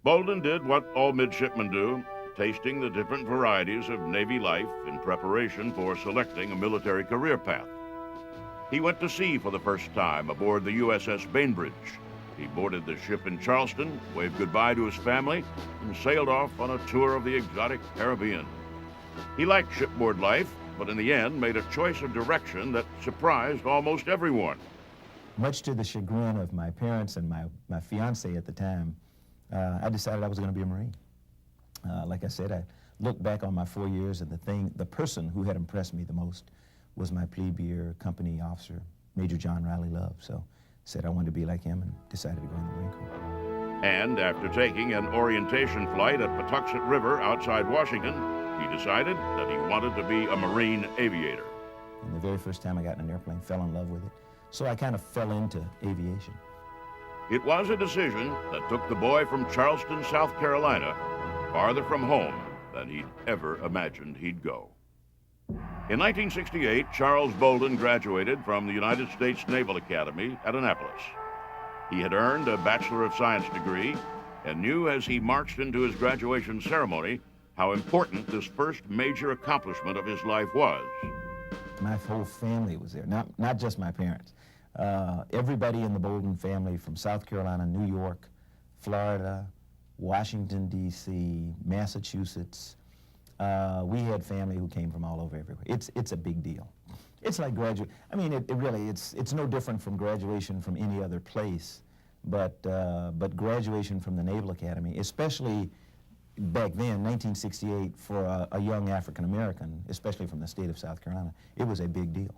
Bolden did what all midshipmen do, tasting the different varieties of Navy life in preparation for selecting a military career path. He went to sea for the first time aboard the USS Bainbridge. He boarded the ship in Charleston, waved goodbye to his family, and sailed off on a tour of the exotic Caribbean. He liked shipboard life, but in the end made a choice of direction that surprised almost everyone. Much to the chagrin of my parents and my fiance at the time, I decided I was going to be a Marine. Like I said, I looked back on my 4 years, and the person who had impressed me the most was my plebe year company officer, Major John Riley Love. So I said I wanted to be like him and decided to go in the Marine Corps. And after taking an orientation flight at Patuxent River outside Washington, he decided that he wanted to be a Marine aviator. And the very first time I got in an airplane, fell in love with it. So I kind of fell into aviation. It was a decision that took the boy from Charleston, South Carolina, farther from home than he'd ever imagined he'd go. In 1968, Charles Bolden graduated from the United States Naval Academy at Annapolis. He had earned a Bachelor of Science degree and knew as he marched into his graduation ceremony how important this first major accomplishment of his life was. My whole family was there, not just my parents. Everybody in the Bolden family from South Carolina, New York, Florida, Washington, D.C., Massachusetts. We had family who came from all over everywhere. It's a big deal. It's like it's no different from graduation from any other place, but graduation from the Naval Academy, especially back then, 1968, for a young African American, especially from the state of South Carolina, it was a big deal.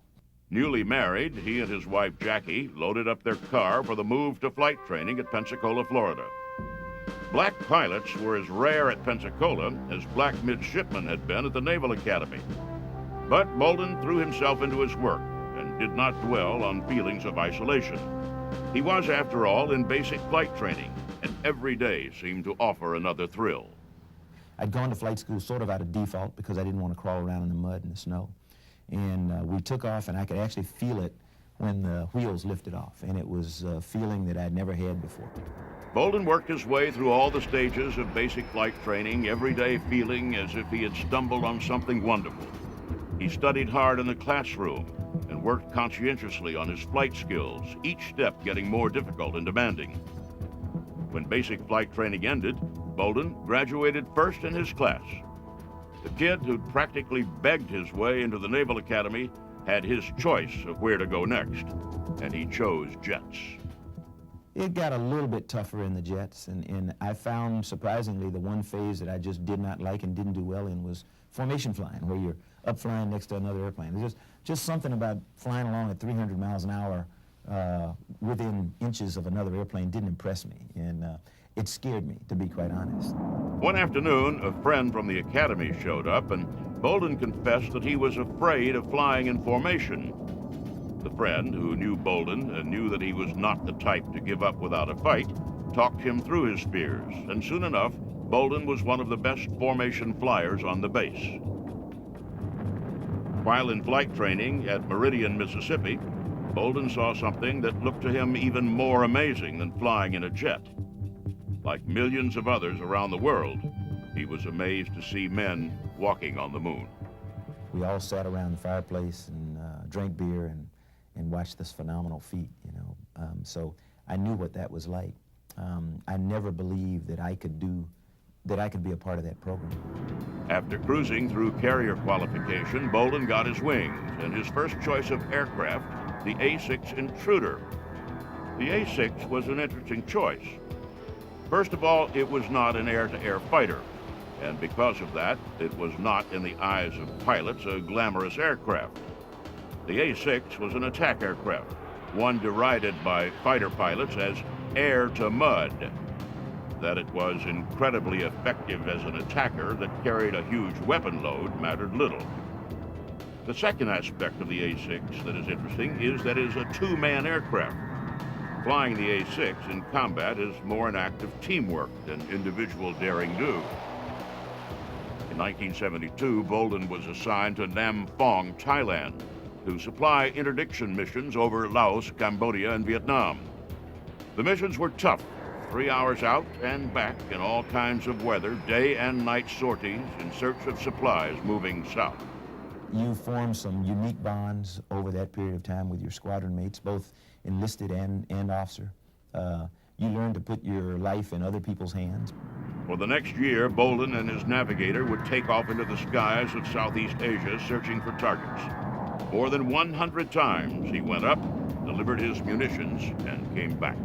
Newly married, he and his wife Jackie loaded up their car for the move to flight training at Pensacola, Florida. Black pilots were as rare at Pensacola as black midshipmen had been at the Naval Academy. But Bolden threw himself into his work and did not dwell on feelings of isolation. He was, after all, in basic flight training, and every day seemed to offer another thrill. I'd gone to flight school sort of out of default because I didn't want to crawl around in the mud and the snow. And we took off, and I could actually feel it when the wheels lifted off, and it was a feeling that I'd never had before. Bolden worked his way through all the stages of basic flight training, every day feeling as if he had stumbled on something wonderful. He studied hard in the classroom and worked conscientiously on his flight skills, each step getting more difficult and demanding. When basic flight training ended, Bolden graduated first in his class. The kid who'd practically begged his way into the Naval Academy had his choice of where to go next, and he chose jets. It got a little bit tougher in the jets, and I found, surprisingly, the one phase that I just did not like and didn't do well in was formation flying, where you're up flying next to another airplane. There's just something about flying along at 300 miles an hour within inches of another airplane didn't impress me, and it scared me, to be quite honest. One afternoon, a friend from the academy showed up, and Bolden confessed that he was afraid of flying in formation. The friend, who knew Bolden and knew that he was not the type to give up without a fight, talked him through his fears, and soon enough, Bolden was one of the best formation flyers on the base. While in flight training at Meridian, Mississippi, Bolden saw something that looked to him even more amazing than flying in a jet. Like millions of others around the world, he was amazed to see men walking on the moon. We all sat around the fireplace and drank beer and watched this phenomenal feat, you know. So I knew what that was like. I never believed that I could be a part of that program. After cruising through carrier qualification, Bolden got his wings and his first choice of aircraft, the A-6 Intruder. The A-6 was an interesting choice. First of all, it was not an air-to-air fighter, and because of that, it was not, in the eyes of pilots, a glamorous aircraft. The A-6 was an attack aircraft, one derided by fighter pilots as air-to-mud. That it was incredibly effective as an attacker that carried a huge weapon load mattered little. The second aspect of the A-6 that is interesting is that it is a two-man aircraft. Flying the A-6 in combat is more an act of teamwork than individual daring-do. In 1972, Bolden was assigned to Nam Phong, Thailand, to supply interdiction missions over Laos, Cambodia, and Vietnam. The missions were tough, 3 hours out and back in all kinds of weather, day and night sorties in search of supplies moving south. You form some unique bonds over that period of time with your squadron mates, both enlisted and officer. You learn to put your life in other people's hands. For the next year, Bolden and his navigator would take off into the skies of Southeast Asia searching for targets. More than 100 times he went up, delivered his munitions, and came back.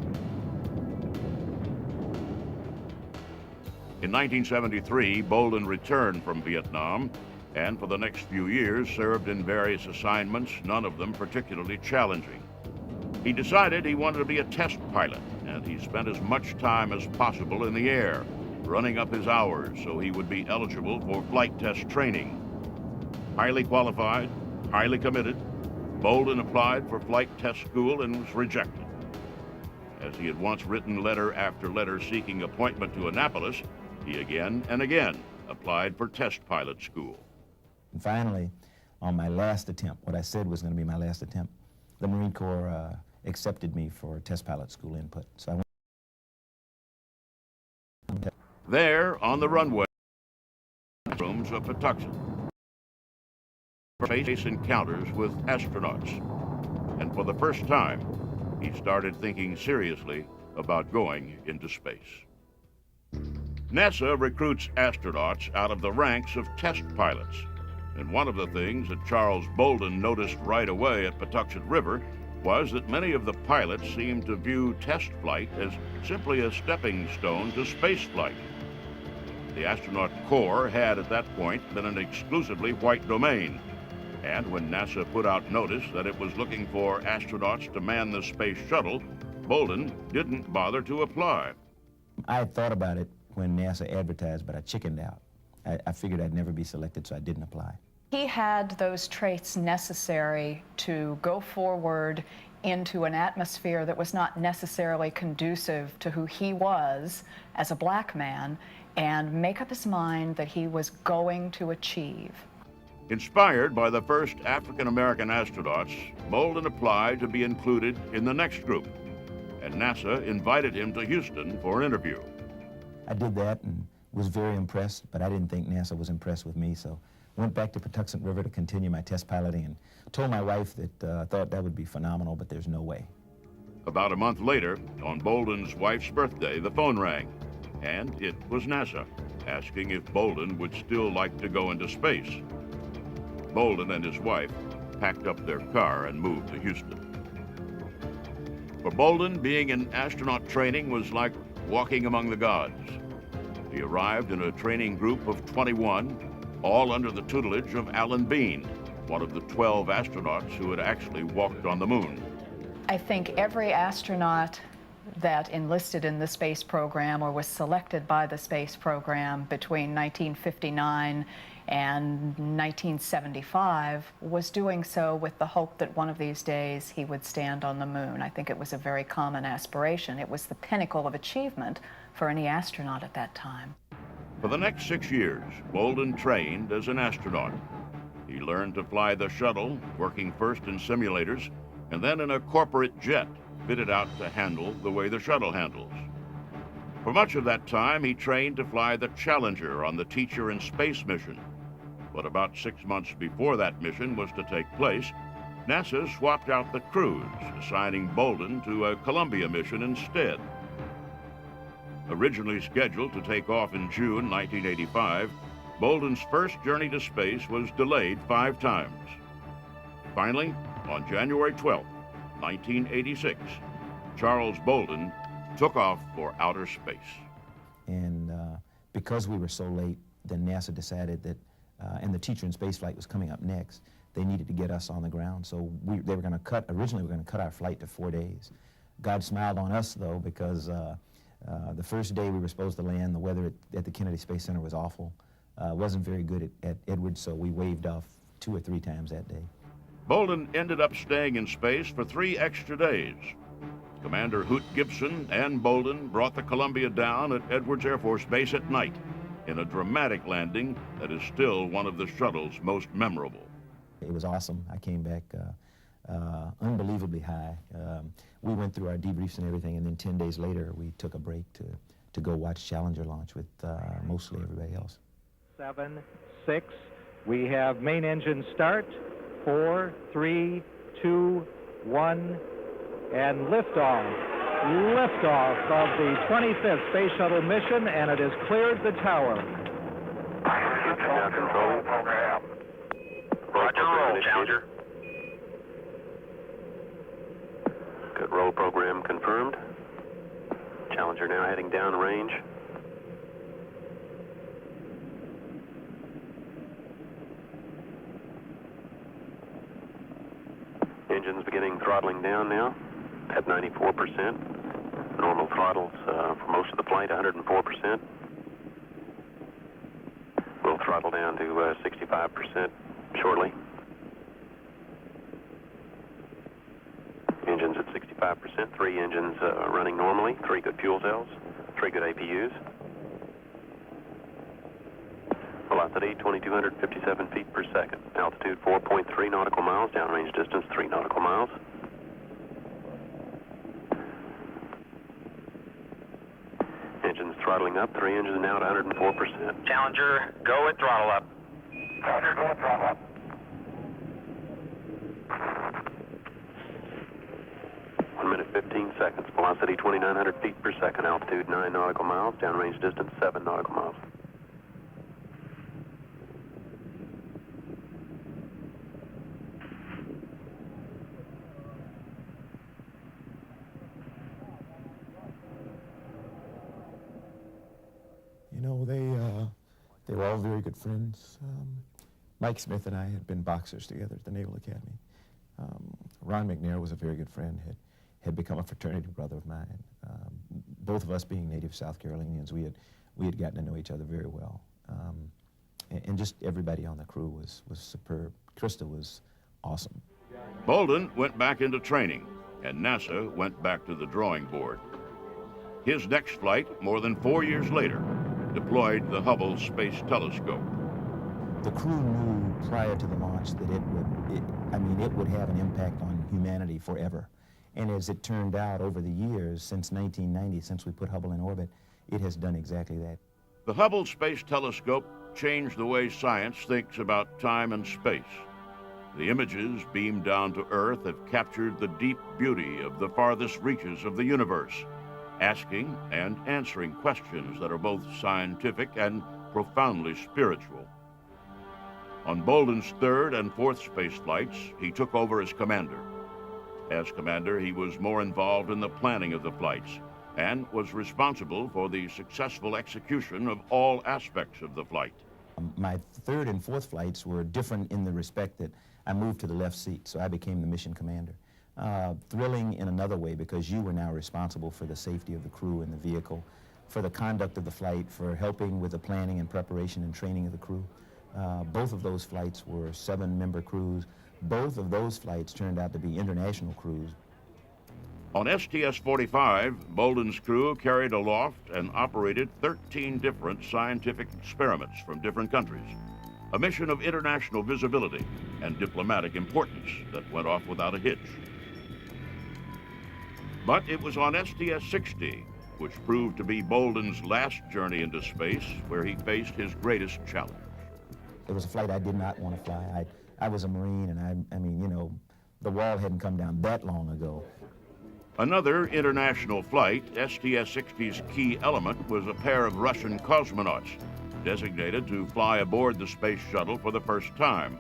In 1973, Bolden returned from Vietnam and for the next few years served in various assignments, none of them particularly challenging. He decided he wanted to be a test pilot, and he spent as much time as possible in the air, running up his hours so he would be eligible for flight test training. Highly qualified, highly committed, Bolden applied for flight test school and was rejected. As he had once written letter after letter seeking appointment to Annapolis, he again and again applied for test pilot school. And finally, on my last attempt, what I said was going to be my last attempt, the Marine Corps accepted me for test pilot school input. So I went there, on the runway, rooms of Patuxent, face encounters with astronauts. And for the first time, he started thinking seriously about going into space. NASA recruits astronauts out of the ranks of test pilots. And one of the things that Charles Bolden noticed right away at Patuxent River was that many of the pilots seemed to view test flight as simply a stepping stone to space flight. The astronaut corps had at that point been an exclusively white domain. And when NASA put out notice that it was looking for astronauts to man the space shuttle, Bolden didn't bother to apply. I had thought about it when NASA advertised, but I chickened out. I figured I'd never be selected, so I didn't apply. He had those traits necessary to go forward into an atmosphere that was not necessarily conducive to who he was as a black man and make up his mind that he was going to achieve. Inspired by the first African-American astronauts, Bolden applied to be included in the next group, and NASA invited him to Houston for an interview. I did that and was very impressed, but I didn't think NASA was impressed with me, so went back to Patuxent River to continue my test piloting and told my wife that I thought that would be phenomenal, but there's no way. About a month later, on Bolden's wife's birthday, the phone rang, and it was NASA, asking if Bolden would still like to go into space. Bolden and his wife packed up their car and moved to Houston. For Bolden, being in astronaut training was like walking among the gods. He arrived in a training group of 21, all under the tutelage of Alan Bean, one of the 12 astronauts who had actually walked on the moon. I think every astronaut that enlisted in the space program or was selected by the space program between 1959 and 1975 was doing so with the hope that one of these days he would stand on the moon. I think it was a very common aspiration. It was the pinnacle of achievement for any astronaut at that time. For the next 6 years, Bolden trained as an astronaut. He learned to fly the shuttle, working first in simulators and then in a corporate jet fitted out to handle the way the shuttle handles. For much of that time, he trained to fly the Challenger on the Teacher in Space mission. But about 6 months before that mission was to take place, NASA swapped out the crews, assigning Bolden to a Columbia mission instead. Originally scheduled to take off in June 1985, Bolden's first journey to space was delayed 5 times. Finally, on January 12, 1986, Charles Bolden took off for outer space. And because we were so late, then NASA decided that, and the Teacher in Space flight was coming up next, they needed to get us on the ground. So they were going to cut, originally we were going to cut our flight to 4 days. God smiled on us though, because the first day we were supposed to land, the weather at the Kennedy Space Center was awful. Wasn't very good at Edwards, so we waved off 2 or 3 times that day. Bolden ended up staying in space for 3 extra days. Commander Hoot Gibson and Bolden brought the Columbia down at Edwards Air Force Base at night in a dramatic landing that is still one of the shuttle's most memorable. It was awesome. I came back unbelievably high. We went through our debriefs and everything, and then 10 days later we took a break to go watch Challenger launch with mostly everybody else. 7, 6, we have main engine start. 4, 3, 2, 1, and liftoff. Liftoff of the 25th Space Shuttle mission, and it has cleared the tower. Control. Roger, roll, Challenger. Good roll program confirmed. Challenger now heading downrange. Engines beginning throttling down now at 94%. Normal throttles for most of the flight, 104%. We'll throttle down to 65% shortly. Engines at 65%, 3 engines running normally, 3 good fuel cells, 3 good APUs. Velocity 2,257 feet per second. Altitude 4.3 nautical miles. Downrange distance 3 nautical miles. Engines throttling up. 3 engines now at 104%. Challenger, go at throttle up. Challenger, go at throttle up. One minute 15 seconds. Velocity 2,900 feet per second. Altitude 9 nautical miles. Downrange distance 7 nautical miles. You know, they were all very good friends. Mike Smith and I had been boxers together at the Naval Academy. Ron McNair was a very good friend, had become a fraternity brother of mine. Both of us being native South Carolinians, we had gotten to know each other very well. And just everybody on the crew was superb. Krista was awesome. Bolden went back into training, and NASA went back to the drawing board. His next flight, more than 4 years later, deployed the Hubble Space Telescope. The crew knew prior to the launch that it would have an impact on humanity forever. And as it turned out over the years, since 1990, since we put Hubble in orbit, it has done exactly that. The Hubble Space Telescope changed the way science thinks about time and space. The images beamed down to Earth have captured the deep beauty of the farthest reaches of the universe, asking and answering questions that are both scientific and profoundly spiritual. On Bolden's third and fourth space flights, he took over as commander. As commander, he was more involved in the planning of the flights and was responsible for the successful execution of all aspects of the flight. My third and fourth flights were different in the respect that I moved to the left seat, so I became the mission commander. Thrilling in another way, because you were now responsible for the safety of the crew and the vehicle, for the conduct of the flight, for helping with the planning and preparation and training of the crew. Both of those flights were 7-member crews. Both of those flights turned out to be international crews. On STS-45, Bolden's crew carried aloft and operated 13 different scientific experiments from different countries, a mission of international visibility and diplomatic importance that went off without a hitch. But it was on STS-60, which proved to be Bolden's last journey into space, where he faced his greatest challenge. It was a flight I did not want to fly. I was a Marine, and I mean, you know, the wall hadn't come down that long ago. Another international flight, STS-60's key element was a pair of Russian cosmonauts, designated to fly aboard the space shuttle for the first time.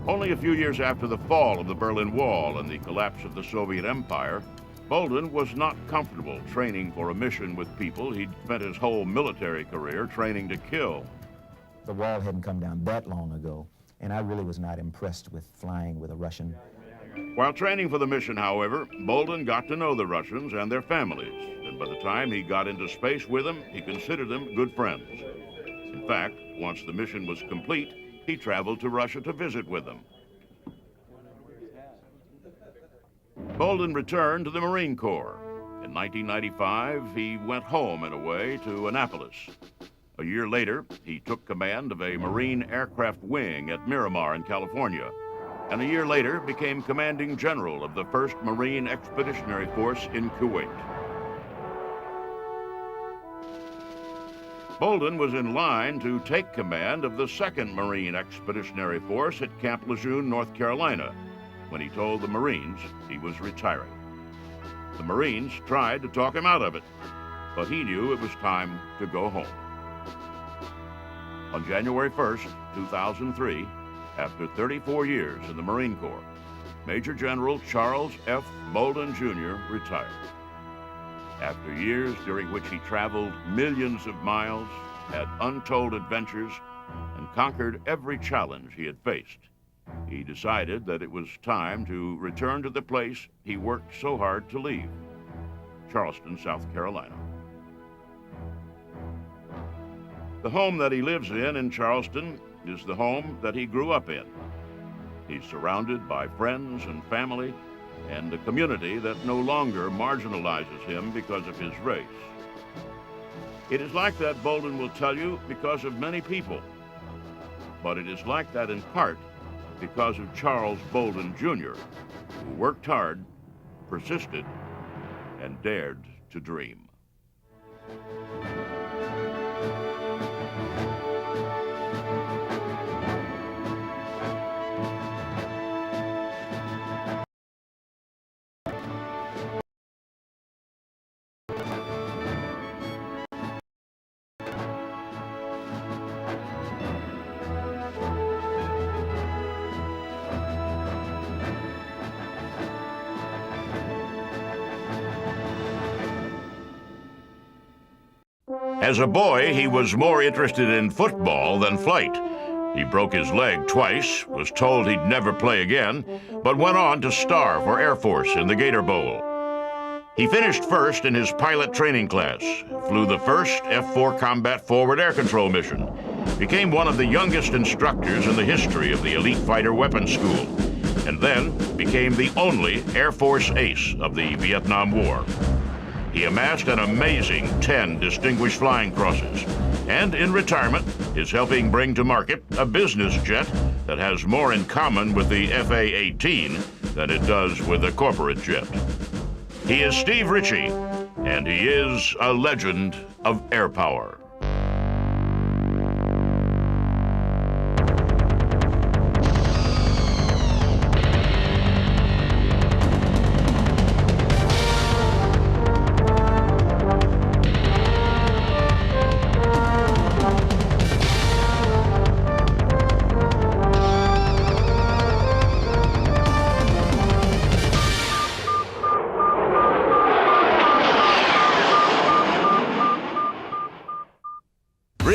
Only a few years after the fall of the Berlin Wall and the collapse of the Soviet Empire, Bolden was not comfortable training for a mission with people he'd spent his whole military career training to kill. The wall hadn't come down that long ago, and I really was not impressed with flying with a Russian. While training for the mission, however, Bolden got to know the Russians and their families, and by the time he got into space with them, he considered them good friends. In fact, once the mission was complete, he traveled to Russia to visit with them. Bolden returned to the Marine Corps. In 1995, he went home in a way to Annapolis. A year later, he took command of a Marine aircraft wing at Miramar in California, and a year later became commanding general of the 1st Marine Expeditionary Force in Kuwait. Bolden was in line to take command of the 2nd Marine Expeditionary Force at Camp Lejeune, North Carolina, when he told the Marines he was retiring. The Marines tried to talk him out of it, but he knew it was time to go home. On January 1st, 2003, after 34 years in the Marine Corps, Major General Charles F. Bolden, Jr. retired. After years during which he traveled millions of miles, had untold adventures, and conquered every challenge he had faced, he decided that it was time to return to the place he worked so hard to leave, Charleston, South Carolina. The home that he lives in Charleston is the home that he grew up in. He's surrounded by friends and family and a community that no longer marginalizes him because of his race. It is like that, Bolden will tell you, because of many people. But it is like that in part because of Charles Bolden, Jr., who worked hard, persisted, and dared to dream. As a boy, he was more interested in football than flight. He broke his leg twice, was told he'd never play again, but went on to star for Air Force in the Gator Bowl. He finished first in his pilot training class, flew the first F-4 Combat Forward Air Control mission, became one of the youngest instructors in the history of the Elite Fighter Weapons School, and then became the only Air Force ace of the Vietnam War. He amassed an amazing 10 distinguished flying crosses, and in retirement is helping bring to market a business jet that has more in common with the FA-18 than it does with a corporate jet. He is Steve Ritchie, and he is a legend of air power.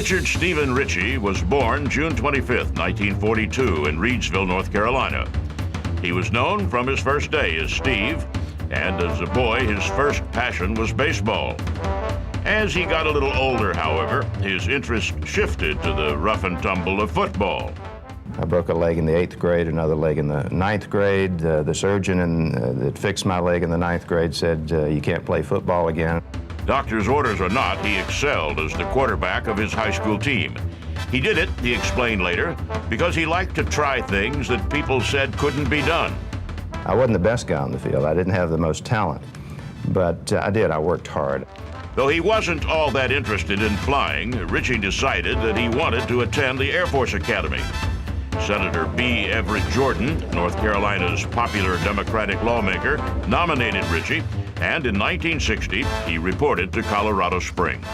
Richard Stephen Ritchie was born June 25, 1942 in Reidsville, North Carolina. He was known from his first day as Steve, and as a boy, his first passion was baseball. As he got a little older, however, his interest shifted to the rough and tumble of football. I broke a leg in the 8th grade, another leg in the 9th grade. The surgeon that fixed my leg in the 9th grade said, you can't play football again. Doctor's orders or not, he excelled as the quarterback of his high school team. He did it, he explained later, because he liked to try things that people said couldn't be done. I wasn't the best guy on the field. I didn't have the most talent, but I worked hard. Though he wasn't all that interested in flying, Ritchie decided that he wanted to attend the Air Force Academy. Senator B. Everett Jordan, North Carolina's popular Democratic lawmaker, nominated Ritchie, and in 1960, he reported to Colorado Springs.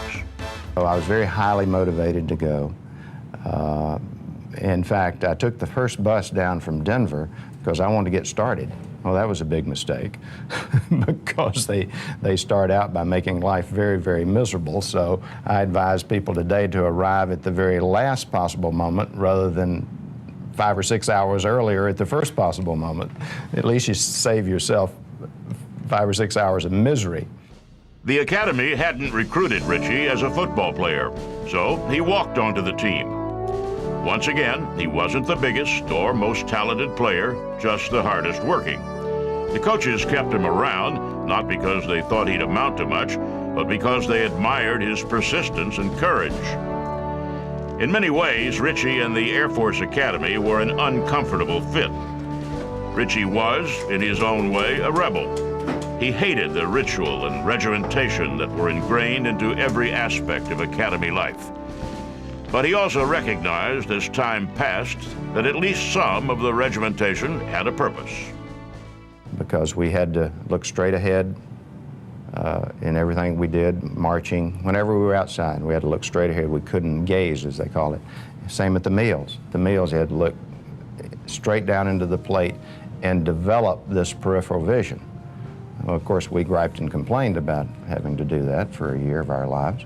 So I was very highly motivated to go. In fact, I took the first bus down from Denver because I wanted to get started. Well, that was a big mistake because they start out by making life very, very miserable. So I advise people today to arrive at the very last possible moment rather than 5 or 6 hours earlier at the first possible moment. At least you save yourself 5 or 6 hours of misery. The Academy hadn't recruited Ritchie as a football player, so he walked onto the team. Once again, he wasn't the biggest or most talented player, just the hardest working. The coaches kept him around, not because they thought he'd amount to much, but because they admired his persistence and courage. In many ways, Ritchie and the Air Force Academy were an uncomfortable fit. Ritchie was, in his own way, a rebel. He hated the ritual and regimentation that were ingrained into every aspect of Academy life. But he also recognized as time passed that at least some of the regimentation had a purpose. Because we had to look straight ahead in everything we did, marching. Whenever we were outside, we had to look straight ahead. We couldn't gaze, as they call it. Same at the meals. The meals, you had to look straight down into the plate and develop this peripheral vision. Well, of course, we griped and complained about having to do that for a year of our lives,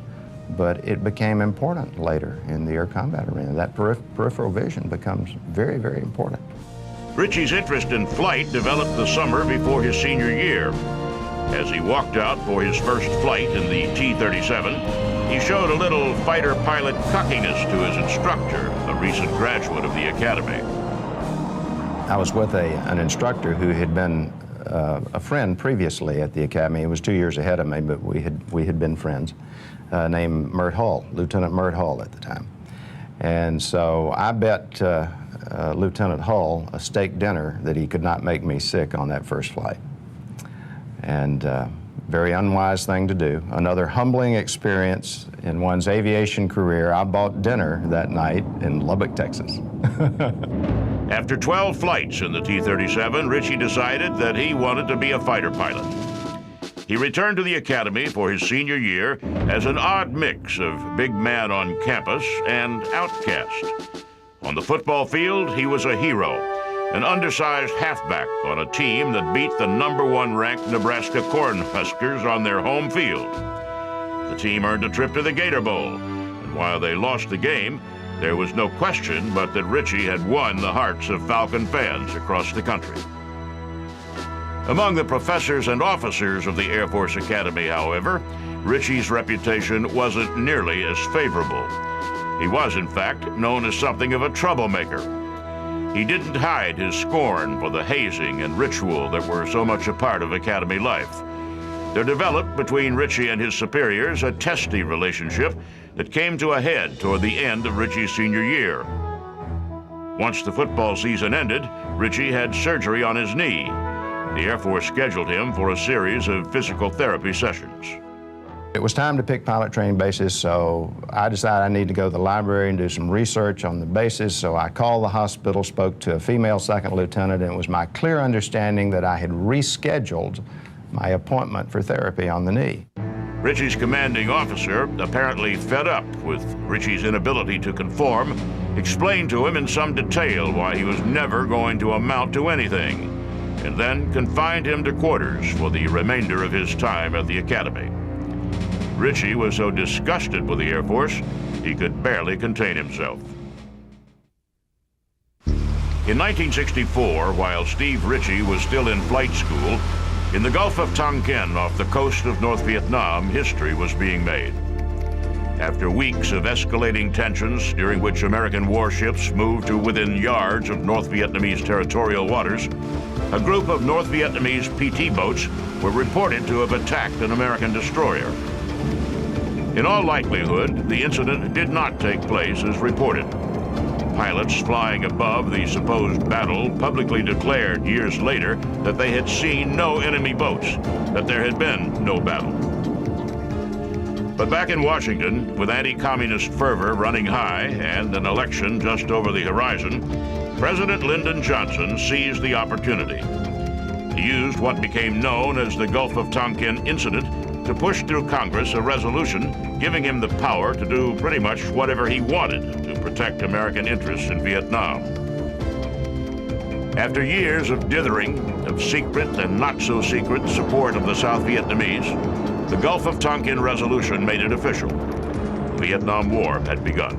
but it became important later in the air combat arena. That peripheral vision becomes very, very important. Ritchie's interest in flight developed the summer before his senior year. As he walked out for his first flight in the T-37, he showed a little fighter pilot cockiness to his instructor, a recent graduate of the Academy. I was with an instructor who had been a friend previously at the Academy. He was 2 years ahead of me, but we had been friends, named Mert Hull, Lieutenant Mert Hull at the time. And so I bet Lieutenant Hull a steak dinner that he could not make me sick on that first flight. And very unwise thing to do. Another humbling experience in one's aviation career. I bought dinner that night in Lubbock, Texas. After 12 flights in the T-37, Ritchie decided that he wanted to be a fighter pilot. He returned to the Academy for his senior year as an odd mix of big man on campus and outcast. On the football field, he was a hero, an undersized halfback on a team that beat the #1 ranked Nebraska Cornhuskers on their home field. The team earned a trip to the Gator Bowl, and while they lost the game, there was no question but that Ritchie had won the hearts of Falcon fans across the country. Among the professors and officers of the Air Force Academy, however, Ritchie's reputation wasn't nearly as favorable. He was, in fact, known as something of a troublemaker. He didn't hide his scorn for the hazing and ritual that were so much a part of Academy life. There developed between Ritchie and his superiors a testy relationship that came to a head toward the end of Ritchie's senior year. Once the football season ended, Ritchie had surgery on his knee. The Air Force scheduled him for a series of physical therapy sessions. It was time to pick pilot training bases, so I decided I need to go to the library and do some research on the bases. So I called the hospital, spoke to a female second lieutenant, and it was my clear understanding that I had rescheduled my appointment for therapy on the knee. Ritchie's commanding officer, apparently fed up with Ritchie's inability to conform, explained to him in some detail why he was never going to amount to anything, and then confined him to quarters for the remainder of his time at the Academy. Ritchie was so disgusted with the Air Force, he could barely contain himself. In 1964, while Steve Ritchie was still in flight school, in the Gulf of Tonkin off the coast of North Vietnam, history was being made. After weeks of escalating tensions, during which American warships moved to within yards of North Vietnamese territorial waters, a group of North Vietnamese PT boats were reported to have attacked an American destroyer. In all likelihood, the incident did not take place as reported. Pilots flying above the supposed battle publicly declared years later that they had seen no enemy boats, that there had been no battle. But back in Washington, with anti-communist fervor running high and an election just over the horizon, President Lyndon Johnson seized the opportunity. He used what became known as the Gulf of Tonkin incident to push through Congress a resolution giving him the power to do pretty much whatever he wanted to protect American interests in Vietnam. After years of dithering, of secret and not-so-secret support of the South Vietnamese, the Gulf of Tonkin resolution made it official. The Vietnam War had begun.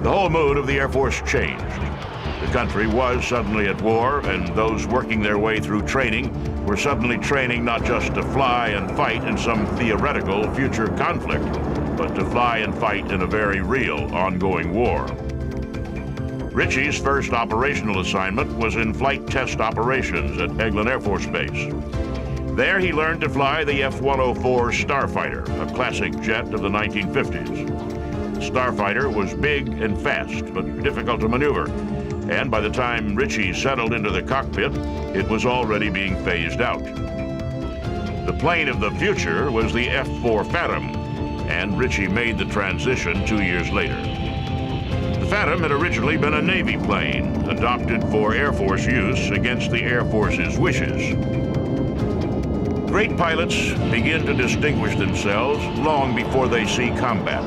The whole mood of the Air Force changed. The country was suddenly at war, and those working their way through training were suddenly training not just to fly and fight in some theoretical future conflict, but to fly and fight in a very real ongoing war. Ritchie's first operational assignment was in flight test operations at Eglin Air Force Base. There he learned to fly the F-104 Starfighter, a classic jet of the 1950s. The Starfighter was big and fast, but difficult to maneuver, and by the time Ritchie settled into the cockpit, it was already being phased out. The plane of the future was the F-4 Phantom, and Ritchie made the transition 2 years later. The Phantom had originally been a Navy plane, adopted for Air Force use against the Air Force's wishes. Great pilots begin to distinguish themselves long before they see combat.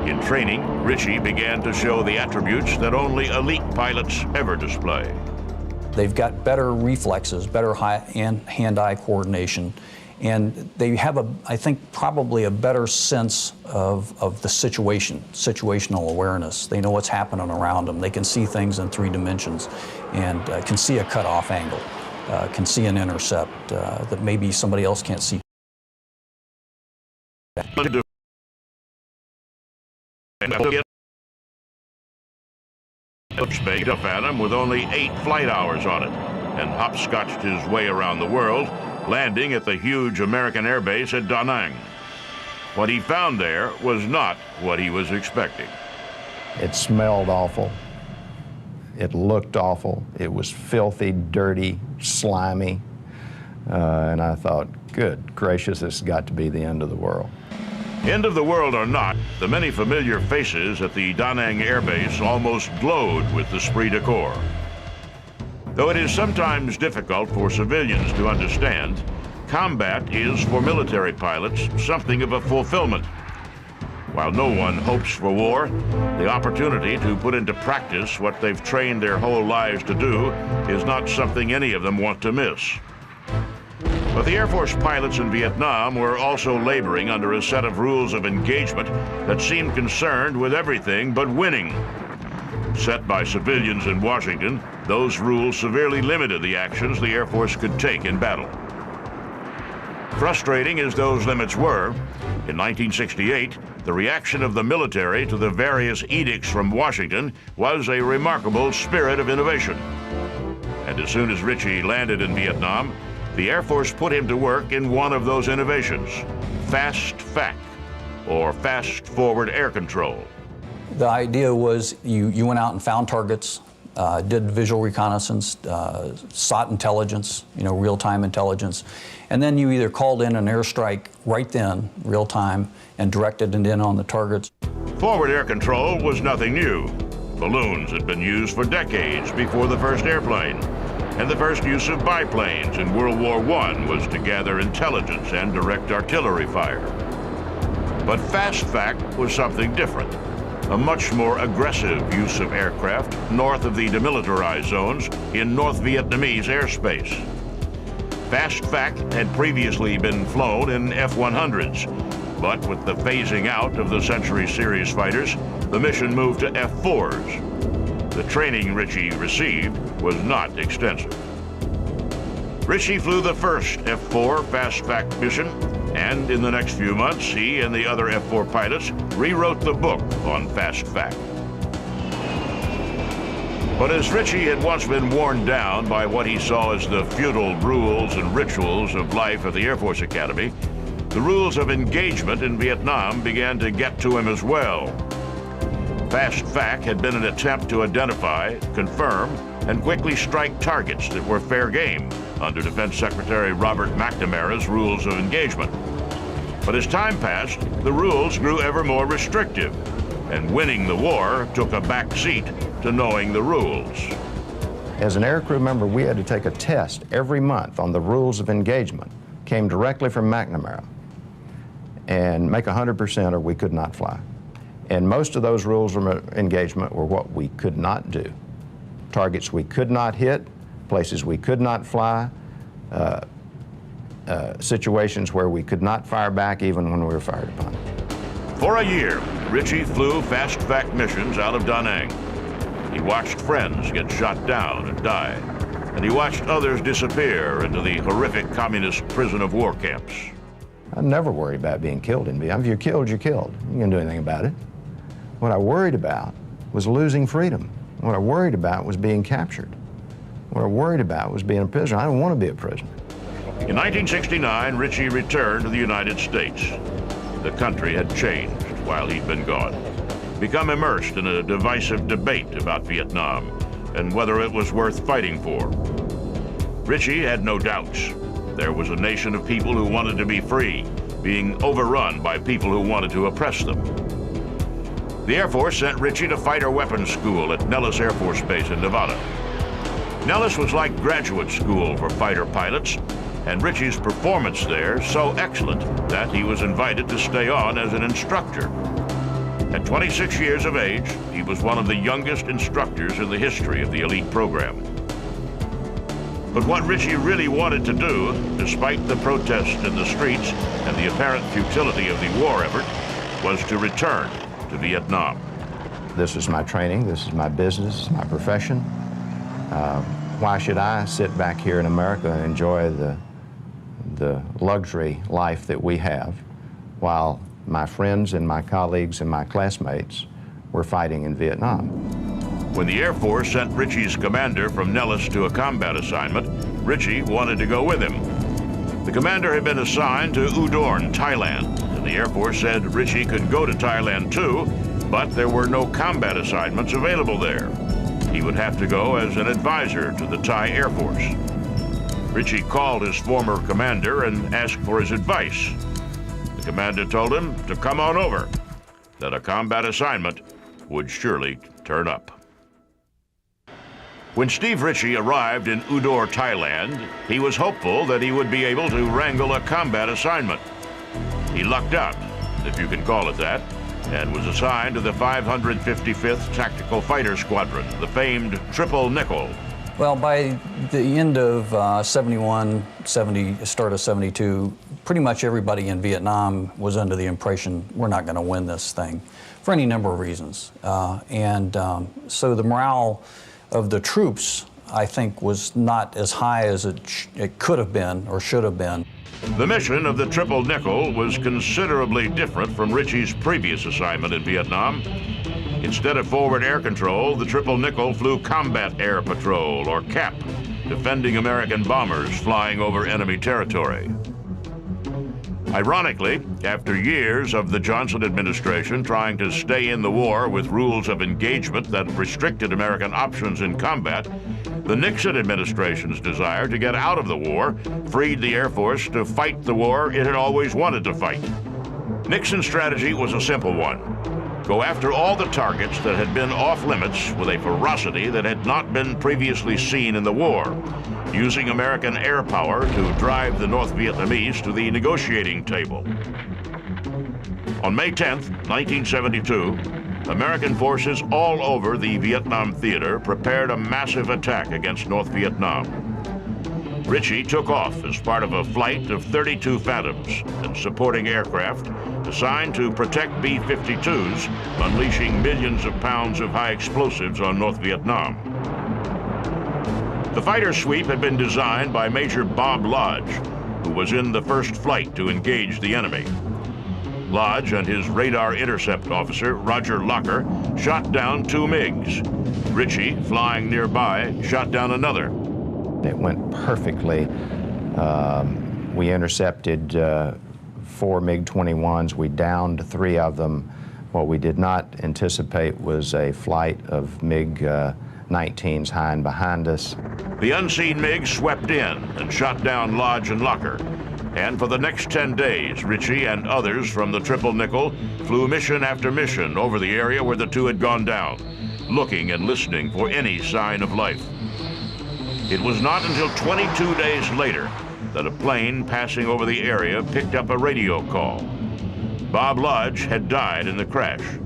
In training, Ritchie began to show the attributes that only elite pilots ever display. They've got better reflexes, better hand-eye coordination, and they have, I think, probably a better sense of the situation, situational awareness. They know what's happening around them. They can see things in 3 dimensions and can see a cutoff angle, can see an intercept that maybe somebody else can't see. The Phantom with only 8 flight hours on it, and hopscotched his way around the world, landing at the huge American air base at Da Nang. What he found there was not what he was expecting. It smelled awful. It looked awful. It was filthy, dirty, slimy. And I thought, good gracious, this has got to be the end of the world. End of the world or not, the many familiar faces at the Da Nang Air Base almost glowed with the esprit de corps. Though it is sometimes difficult for civilians to understand, combat is, for military pilots, something of a fulfillment. While no one hopes for war, the opportunity to put into practice what they've trained their whole lives to do is not something any of them want to miss. But the Air Force pilots in Vietnam were also laboring under a set of rules of engagement that seemed concerned with everything but winning. Set by civilians in Washington, those rules severely limited the actions the Air Force could take in battle. Frustrating as those limits were, in 1968, the reaction of the military to the various edicts from Washington was a remarkable spirit of innovation. And as soon as Ritchie landed in Vietnam, the Air Force put him to work in one of those innovations, Fast FAC, or Fast Forward Air Control. The idea was you went out and found targets, did visual reconnaissance, sought intelligence, real-time intelligence, and then you either called in an airstrike right then, real time, and directed it in on the targets. Forward air control was nothing new. Balloons had been used for decades before the first airplane, and the first use of biplanes in World War I was to gather intelligence and direct artillery fire. But Fast FAC was something different, a much more aggressive use of aircraft north of the demilitarized zones in North Vietnamese airspace. Fast FAC had previously been flown in F-100s, But with the phasing out of the Century Series fighters, the mission moved to F-4s. The training Ritchie received was not extensive. Ritchie flew the first F-4 fast-fact mission, and in the next few months, he and the other F-4 pilots rewrote the book on fast fact. But as Ritchie had once been worn down by what he saw as the feudal rules and rituals of life at the Air Force Academy, the rules of engagement in Vietnam began to get to him as well. Fast fact had been an attempt to identify, confirm, and quickly strike targets that were fair game under Defense Secretary Robert McNamara's rules of engagement. But as time passed, the rules grew ever more restrictive, and winning the war took a back seat to knowing the rules. As an aircrew member, we had to take a test every month on the rules of engagement. Came directly from McNamara, and make 100% or we could not fly. And most of those rules of engagement were what we could not do. Targets we could not hit, places we could not fly, situations where we could not fire back even when we were fired upon. For a year, Ritchie flew fast fact missions out of Da Nang. He watched friends get shot down and die, and he watched others disappear into the horrific communist prison of war camps. I never worried about being killed in Vietnam. If you're killed, you're killed. You can't do anything about it. What I worried about was losing freedom. What I worried about was being captured. What I worried about was being a prisoner. I didn't want to be a prisoner. In 1969, Ritchie returned to the United States. The country had changed while he'd been gone, become immersed in a divisive debate about Vietnam and whether it was worth fighting for. Ritchie had no doubts. There was a nation of people who wanted to be free, being overrun by people who wanted to oppress them. The Air Force sent Ritchie to fighter weapons school at Nellis Air Force Base in Nevada. Nellis was like graduate school for fighter pilots, and Ritchie's performance there so excellent that he was invited to stay on as an instructor. At 26 years of age, he was one of the youngest instructors in the history of the elite program. But what Ritchie really wanted to do, despite the protests in the streets and the apparent futility of the war effort, was to return to Vietnam. This is my training, this is my business, this is my profession. Why should I sit back here in America and enjoy the luxury life that we have while my friends and my colleagues and my classmates were fighting in Vietnam? When the Air Force sent Ritchie's commander from Nellis to a combat assignment, Ritchie wanted to go with him. The commander had been assigned to Udorn, Thailand, and the Air Force said Ritchie could go to Thailand too, but there were no combat assignments available there. He would have to go as an advisor to the Thai Air Force. Ritchie called his former commander and asked for his advice. The commander told him to come on over, that a combat assignment would surely turn up. When Steve Ritchie arrived in Udor, Thailand, he was hopeful that he would be able to wrangle a combat assignment. He lucked out, if you can call it that, and was assigned to the 555th Tactical Fighter Squadron, the famed Triple Nickel. Well, by the end of 71, start of 72, pretty much everybody in Vietnam was under the impression we're not going to win this thing for any number of reasons. So the morale of the troops, I think, was not as high as it could have been or should have been. The mission of the Triple Nickel was considerably different from Ritchie's previous assignment in Vietnam. Instead of forward air control, the Triple Nickel flew Combat Air Patrol, or CAP, defending American bombers flying over enemy territory. Ironically, after years of the Johnson administration trying to stay in the war with rules of engagement that restricted American options in combat, the Nixon administration's desire to get out of the war freed the Air Force to fight the war it had always wanted to fight. Nixon's strategy was a simple one: go after all the targets that had been off limits with a ferocity that had not been previously seen in the war, using American air power to drive the North Vietnamese to the negotiating table. On May 10th, 1972, American forces all over the Vietnam theater prepared a massive attack against North Vietnam. Ritchie took off as part of a flight of 32 Phantoms and supporting aircraft assigned to protect B-52s, unleashing millions of pounds of high explosives on North Vietnam. The fighter sweep had been designed by Major Bob Lodge, who was in the first flight to engage the enemy. Lodge and his radar intercept officer, Roger Locker, shot down 2 MiGs. Ritchie, flying nearby, shot down another. It went perfectly. We intercepted 4 MiG-21s. We downed 3 of them. What we did not anticipate was a flight of MiG-19s high and behind us. The unseen MiG swept in and shot down Lodge and Locker. And for the next 10 days, Ritchie and others from the Triple Nickel flew mission after mission over the area where the 2 had gone down, looking and listening for any sign of life. It was not until 22 days later that a plane passing over the area picked up a radio call. Bob Lodge had died in the crash,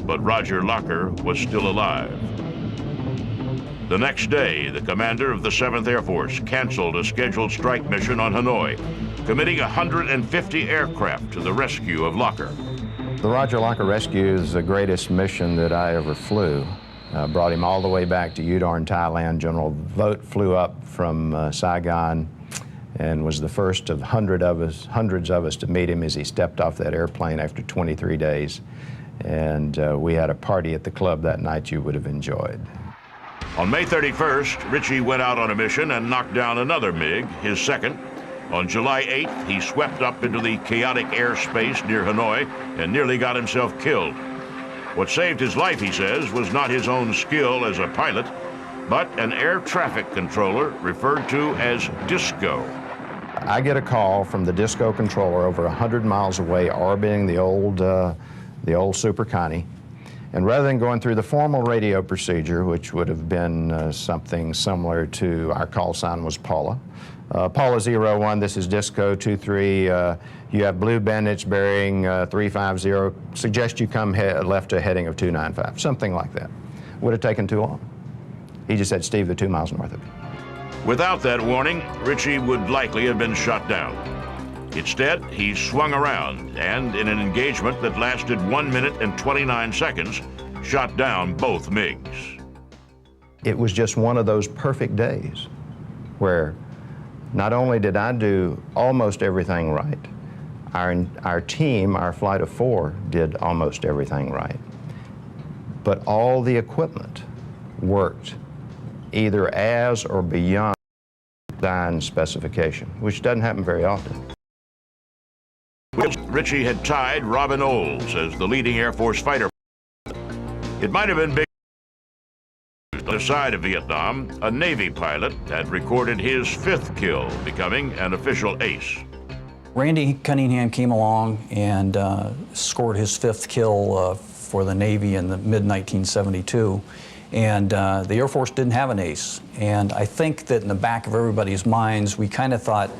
but Roger Locker was still alive. The next day, the commander of the 7th Air Force canceled a scheduled strike mission on Hanoi, committing 150 aircraft to the rescue of Locker. The Roger Locker rescue is the greatest mission that I ever flew. Brought him all the way back to Udon, Thailand. General Vogt flew up from Saigon and was the first of hundreds of us to meet him as he stepped off that airplane after 23 days. And we had a party at the club that night you would have enjoyed. On May 31st, Ritchie went out on a mission and knocked down another MiG, his second. On July 8th, he swept up into the chaotic airspace near Hanoi and nearly got himself killed. What saved his life, he says, was not his own skill as a pilot, but an air traffic controller referred to as Disco. I get a call from the Disco controller over 100 miles away, orbiting the old Super Connie. And rather than going through the formal radio procedure, which would have been something similar to our call sign was Paula. Paula 01, this is Disco 23, you have blue bandits bearing 350, suggest you come left to a heading of 295, something like that. Would have taken too long. He just said, Steve, they're 2 miles north of you. Without that warning, Ritchie would likely have been shot down. Instead, he swung around and, in an engagement that lasted 1 minute and 29 seconds, shot down both MiGs. It was just one of those perfect days where not only did I do almost everything right, our team, our flight of 4, did almost everything right, but all the equipment worked either as or beyond design specification, which doesn't happen very often. Ritchie had tied Robin Olds as the leading Air Force fighter. It might have been big. On the side of Vietnam, a Navy pilot had recorded his 5th kill, becoming an official ace. Randy Cunningham came along and scored his 5th kill for the Navy in the mid-1972. And the Air Force didn't have an ace. And I think that in the back of everybody's minds, we kind of thought,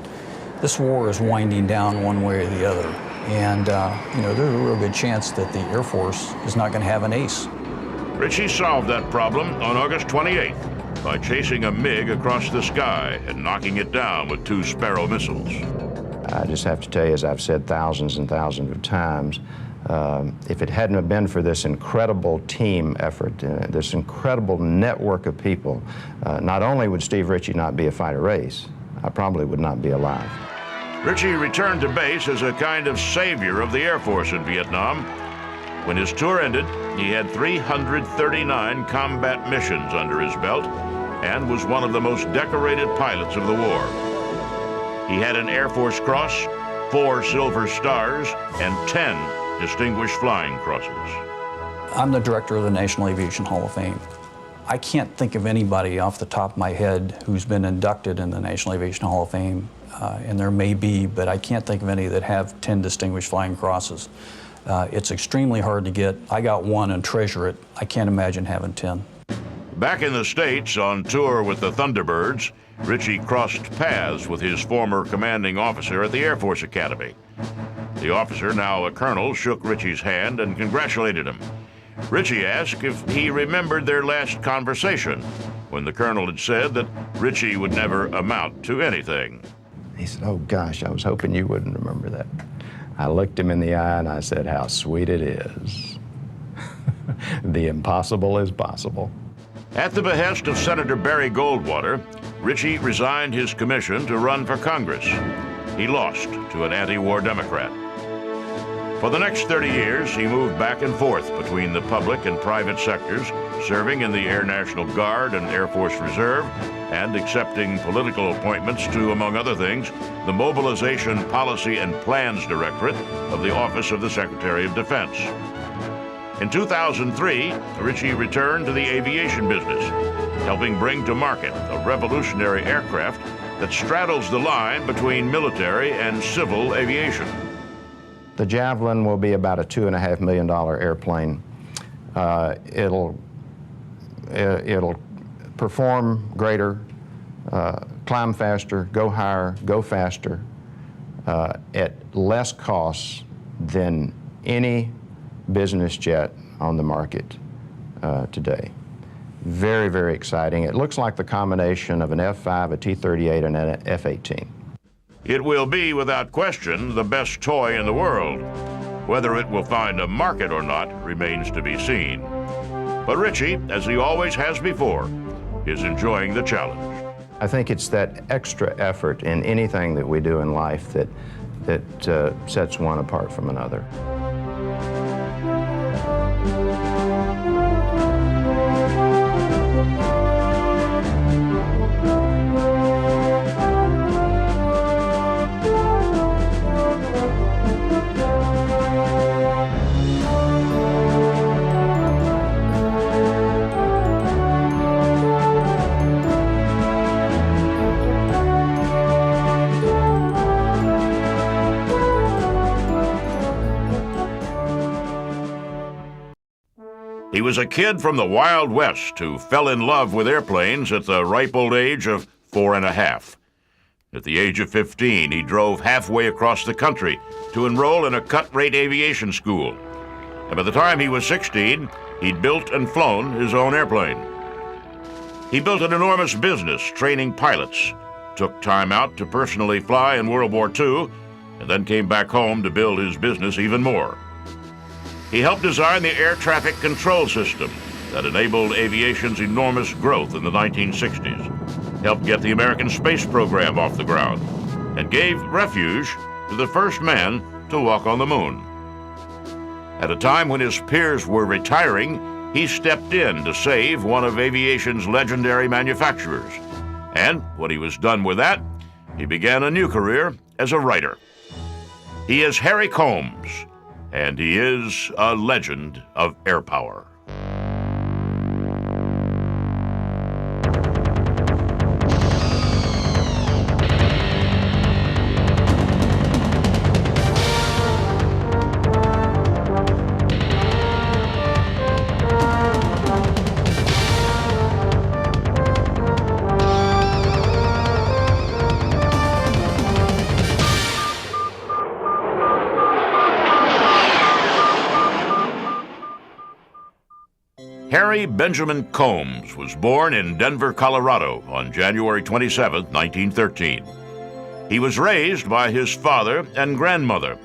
this war is winding down one way or the other. And, you know, there's a real good chance that the Air Force is not going to have an ace. Ritchie solved that problem on August 28th by chasing a MiG across the sky and knocking it down with 2 Sparrow missiles. I just have to tell you, as I've said thousands and thousands of times, if it hadn't have been for this incredible team effort, this incredible network of people, not only would Steve Ritchie not be a fighter ace, I probably would not be alive. Ritchie returned to base as a kind of savior of the Air Force in Vietnam. When his tour ended, he had 339 combat missions under his belt and was one of the most decorated pilots of the war. He had an Air Force Cross, 4 Silver Stars, and 10 Distinguished Flying Crosses. I'm the director of the National Aviation Hall of Fame. I can't think of anybody off the top of my head who's been inducted in the National Aviation Hall of Fame, and there may be, but I can't think of any that have 10 Distinguished Flying Crosses. It's extremely hard to get. I got 1 and treasure it. I can't imagine having 10. Back in the States on tour with the Thunderbirds, Ritchie crossed paths with his former commanding officer at the Air Force Academy. The officer, now a colonel, shook Ritchie's hand and congratulated him. Ritchie asked if he remembered their last conversation, when the colonel had said that Ritchie would never amount to anything. He said, oh gosh, I was hoping you wouldn't remember that. I looked him in the eye and I said, how sweet it is. The impossible is possible. At the behest of Senator Barry Goldwater, Ritchie resigned his commission to run for Congress. He lost to an anti-war Democrat. For the next 30 years, he moved back and forth between the public and private sectors, serving in the Air National Guard and Air Force Reserve, and accepting political appointments to, among other things, the Mobilization Policy and Plans Directorate of the Office of the Secretary of Defense. In 2003, Ritchie returned to the aviation business, helping bring to market a revolutionary aircraft that straddles the line between military and civil aviation. The Javelin will be about a $2.5 million airplane. It'll perform greater, climb faster, go higher, go faster, at less costs than any business jet on the market today. Very, very exciting. It looks like the combination of an F-5, a T-38, and an F-18. It will be, without question, the best toy in the world. Whether it will find a market or not remains to be seen. But Ritchie, as he always has before, is enjoying the challenge. I think it's that extra effort in anything that we do in life that sets one apart from another. He was a kid from the Wild West who fell in love with airplanes at the ripe old age of 4.5. At the age of 15, he drove halfway across the country to enroll in a cut-rate aviation school. And by the time he was 16, he'd built and flown his own airplane. He built an enormous business training pilots, took time out to personally fly in World War II, and then came back home to build his business even more. He helped design the air traffic control system that enabled aviation's enormous growth in the 1960s, helped get the American space program off the ground, and gave refuge to the first man to walk on the moon. At a time when his peers were retiring, he stepped in to save one of aviation's legendary manufacturers. And when he was done with that, he began a new career as a writer. He is Harry Combs, and he is a legend of air power. Harry Benjamin Combs was born in Denver, Colorado on January 27, 1913. He was raised by his father and grandmother,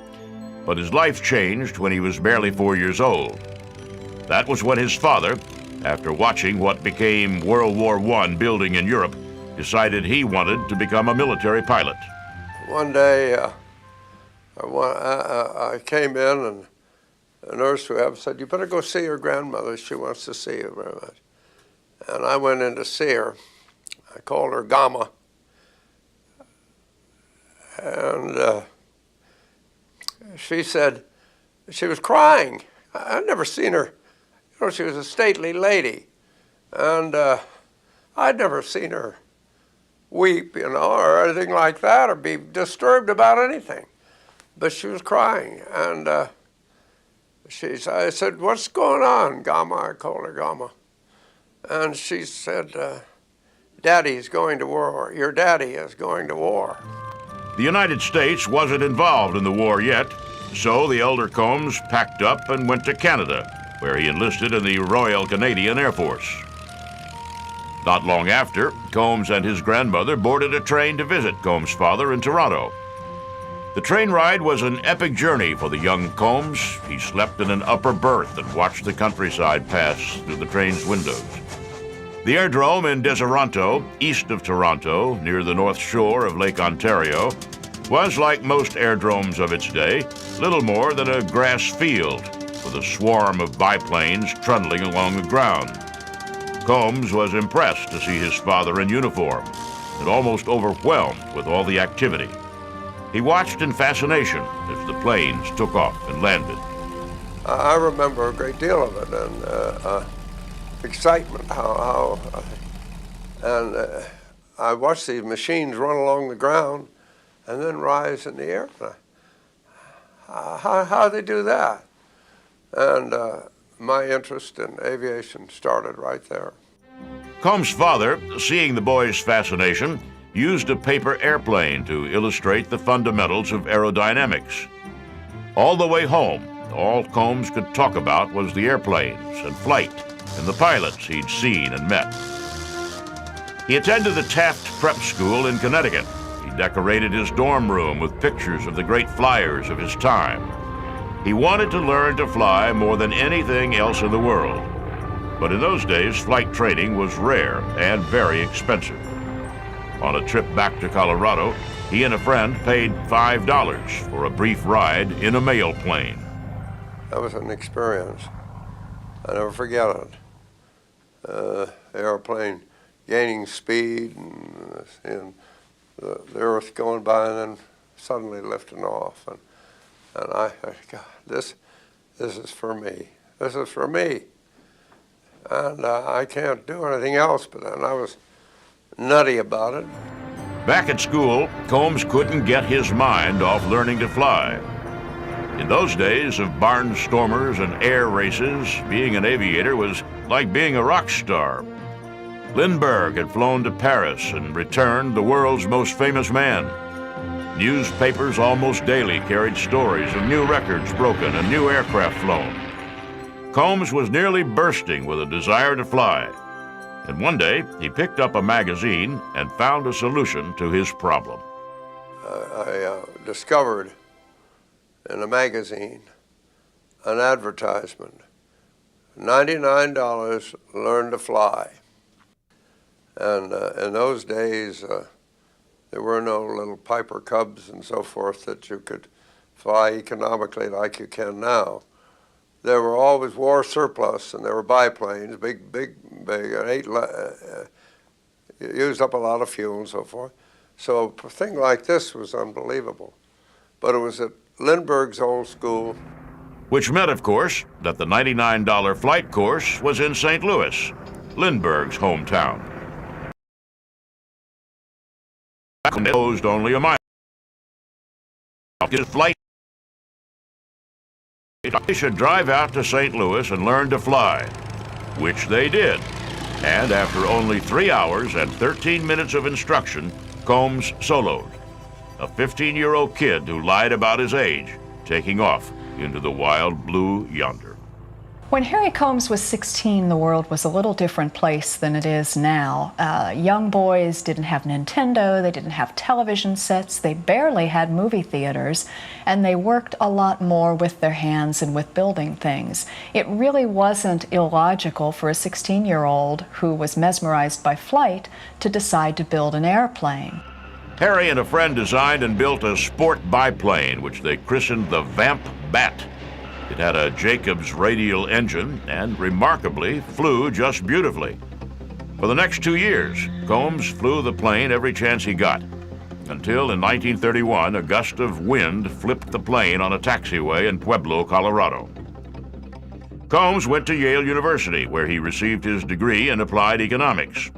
but his life changed when he was barely 4 years old. That was when his father, after watching what became World War I building in Europe, decided he wanted to become a military pilot. One day, I came in and the nurse who had said, "You better go see your grandmother. She wants to see you very much." And I went in to see her. I called her Gamma. And she said, she was crying. I'd never seen her. You know, she was a stately lady. And I'd never seen her weep, you know, or anything like that, or be disturbed about anything. But she was crying. And I said, "What's going on, Gamma?" I called her Gamma. And she said, "Daddy's going to war. Your daddy is going to war." The United States wasn't involved in the war yet, so the elder Combs packed up and went to Canada, where he enlisted in the Royal Canadian Air Force. Not long after, Combs and his grandmother boarded a train to visit Combs' father in Toronto. The train ride was an epic journey for the young Combs. He slept in an upper berth and watched the countryside pass through the train's windows. The aerodrome in Deseronto, east of Toronto, near the north shore of Lake Ontario, was, like most aerodromes of its day, little more than a grass field with a swarm of biplanes trundling along the ground. Combs was impressed to see his father in uniform and almost overwhelmed with all the activity. He watched in fascination as the planes took off and landed. I remember a great deal of it, and excitement, I watched these machines run along the ground and then rise in the air. How do they do that? And my interest in aviation started right there. Combs' father, seeing the boy's fascination, used a paper airplane to illustrate the fundamentals of aerodynamics. All the way home, all Combs could talk about was the airplanes and flight and the pilots he'd seen and met. He attended the Taft Prep School in Connecticut. He decorated his dorm room with pictures of the great flyers of his time. He wanted to learn to fly more than anything else in the world. But in those days, flight training was rare and very expensive. On a trip back to Colorado, he and a friend paid $5 for a brief ride in a mail plane. That was an experience. I never forget it. The airplane gaining speed and the earth going by and then suddenly lifting off. And I God, this is for me. This is for me. And I can't do anything else, but then I was nutty about it. Back at school, Combs couldn't get his mind off learning to fly. In those days of barnstormers and air races, being an aviator was like being a rock star. Lindbergh had flown to Paris and returned the world's most famous man. Newspapers almost daily carried stories of new records broken and new aircraft flown. Combs was nearly bursting with a desire to fly. And one day, he picked up a magazine and found a solution to his problem. I discovered in a magazine an advertisement, $99, learn to fly. And in those days, there were no little Piper Cubs and so forth that you could fly economically like you can now. There were always war surplus, and there were biplanes, big, used up a lot of fuel and so forth. So a thing like this was unbelievable. But it was at Lindbergh's old school. Which meant, of course, that the $99 flight course was in St. Louis, Lindbergh's hometown. Closed only a mile. His flight. They should drive out to St. Louis and learn to fly, which they did. And after only 3 hours and 13 minutes of instruction, Combs soloed, a 15-year-old kid who lied about his age, taking off into the wild blue yonder. When Harry Combs was 16, the world was a little different place than it is now. Young boys didn't have Nintendo, they didn't have television sets, they barely had movie theaters, and they worked a lot more with their hands and with building things. It really wasn't illogical for a 16-year-old who was mesmerized by flight to decide to build an airplane. Harry and a friend designed and built a sport biplane, which they christened the Vamp Bat. It had a Jacobs radial engine and, remarkably, flew just beautifully. For the next 2 years, Combs flew the plane every chance he got, until in 1931, a gust of wind flipped the plane on a taxiway in Pueblo, Colorado. Combs went to Yale University, where he received his degree in applied economics.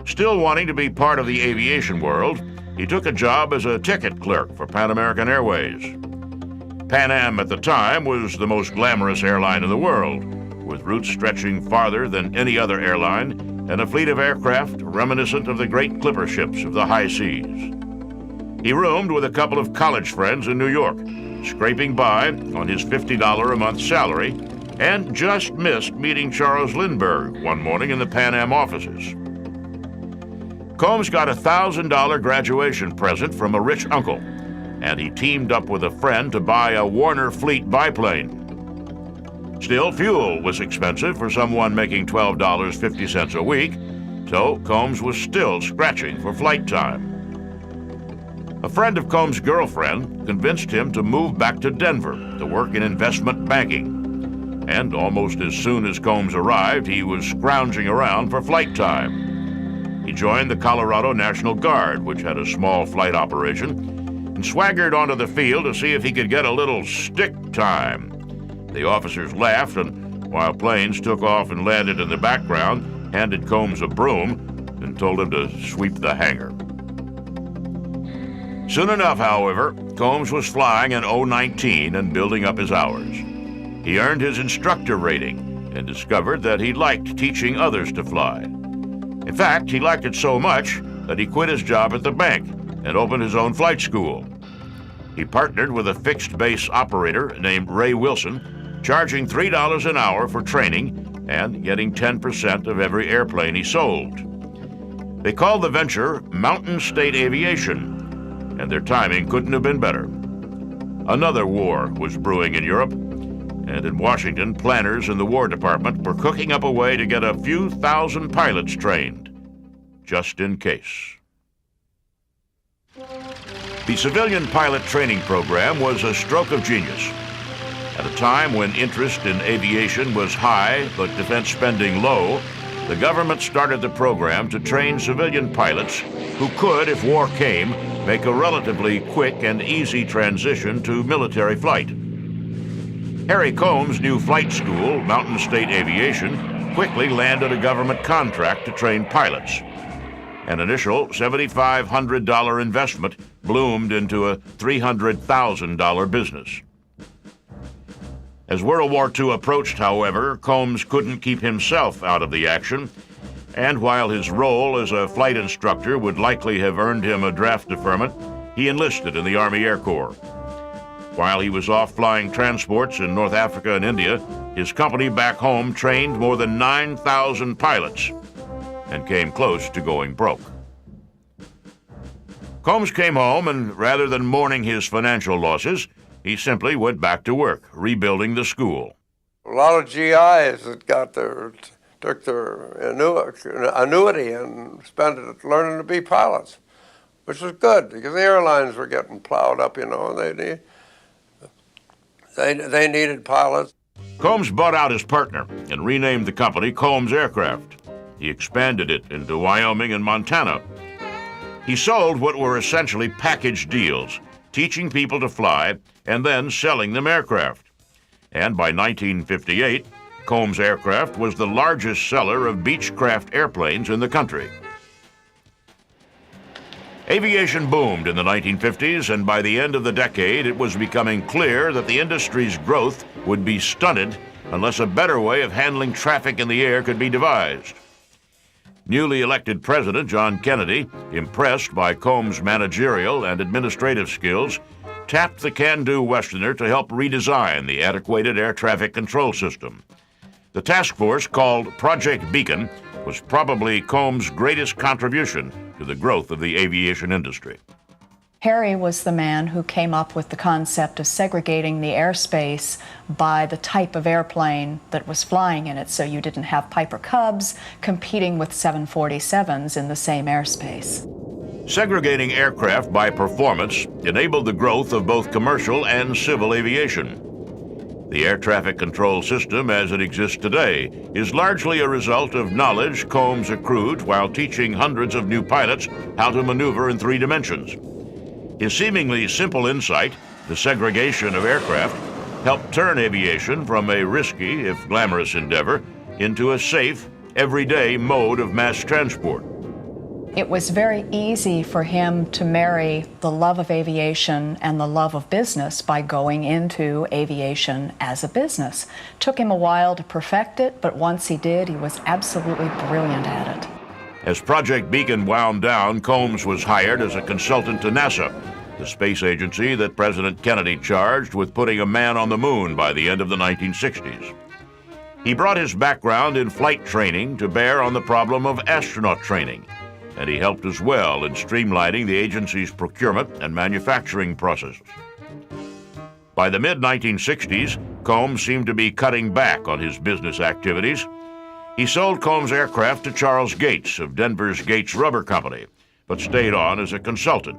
Still wanting to be part of the aviation world, he took a job as a ticket clerk for Pan American Airways. Pan Am at the time was the most glamorous airline in the world, with routes stretching farther than any other airline and a fleet of aircraft reminiscent of the great clipper ships of the high seas. He roomed with a couple of college friends in New York, scraping by on his $50 a month salary, and just missed meeting Charles Lindbergh one morning in the Pan Am offices. Combs got a $1,000 graduation present from a rich uncle, and he teamed up with a friend to buy a Warner Fleet biplane. Still, fuel was expensive for someone making $12.50 a week, so Combs was still scratching for flight time. A friend of Combs' girlfriend convinced him to move back to Denver to work in investment banking. And almost as soon as Combs arrived, he was scrounging around for flight time. He joined the Colorado National Guard, which had a small flight operation, and swaggered onto the field to see if he could get a little stick time. The officers laughed, and while planes took off and landed in the background, handed Combs a broom and told him to sweep the hangar. Soon enough, however, Combs was flying in 019 and building up his hours. He earned his instructor rating and discovered that he liked teaching others to fly. In fact, he liked it so much that he quit his job at the bank and opened his own flight school. He partnered with a fixed-base operator named Ray Wilson, charging $3 an hour for training and getting 10% of every airplane he sold. They called the venture Mountain State Aviation, and their timing couldn't have been better. Another war was brewing in Europe, and in Washington, planners in the War Department were cooking up a way to get a few thousand pilots trained, just in case. The civilian pilot training program was a stroke of genius. At a time when interest in aviation was high but defense spending low, the government started the program to train civilian pilots who could, if war came, make a relatively quick and easy transition to military flight. Harry Combs' new flight school, Mountain State Aviation, quickly landed a government contract to train pilots. An initial $7,500 investment bloomed into a $300,000 business. As World War II approached, however, Combs couldn't keep himself out of the action, and while his role as a flight instructor would likely have earned him a draft deferment, he enlisted in the Army Air Corps. While he was off flying transports in North Africa and India, his company back home trained more than 9,000 pilots and came close to going broke. Combs came home, and rather than mourning his financial losses, he simply went back to work, rebuilding the school. A lot of GIs that took their annuity and spent it learning to be pilots, which was good because the airlines were getting plowed up, and they needed pilots. Combs bought out his partner and renamed the company Combs Aircraft. He expanded it into Wyoming and Montana. He sold what were essentially package deals, teaching people to fly and then selling them aircraft. And by 1958, Combs Aircraft was the largest seller of Beechcraft airplanes in the country. Aviation boomed in the 1950s, and by the end of the decade, it was becoming clear that the industry's growth would be stunted unless a better way of handling traffic in the air could be devised. Newly elected President John Kennedy, impressed by Combs' managerial and administrative skills, tapped the can-do Westerner to help redesign the antiquated air traffic control system. The task force, called Project Beacon, was probably Combs' greatest contribution to the growth of the aviation industry. Harry was the man who came up with the concept of segregating the airspace by the type of airplane that was flying in it, so you didn't have Piper Cubs competing with 747s in the same airspace. Segregating aircraft by performance enabled the growth of both commercial and civil aviation. The air traffic control system as it exists today is largely a result of knowledge Combs accrued while teaching hundreds of new pilots how to maneuver in 3 dimensions. His seemingly simple insight, the segregation of aircraft, helped turn aviation from a risky, if glamorous endeavor, into a safe, everyday mode of mass transport. It was very easy for him to marry the love of aviation and the love of business by going into aviation as a business. Took him a while to perfect it, but once he did, he was absolutely brilliant at it. As Project Beacon wound down, Combs was hired as a consultant to NASA, the space agency that President Kennedy charged with putting a man on the moon by the end of the 1960s. He brought his background in flight training to bear on the problem of astronaut training, and he helped as well in streamlining the agency's procurement and manufacturing processes. By the mid-1960s, Combs seemed to be cutting back on his business activities. He sold Combs Aircraft to Charles Gates of Denver's Gates Rubber Company, but stayed on as a consultant.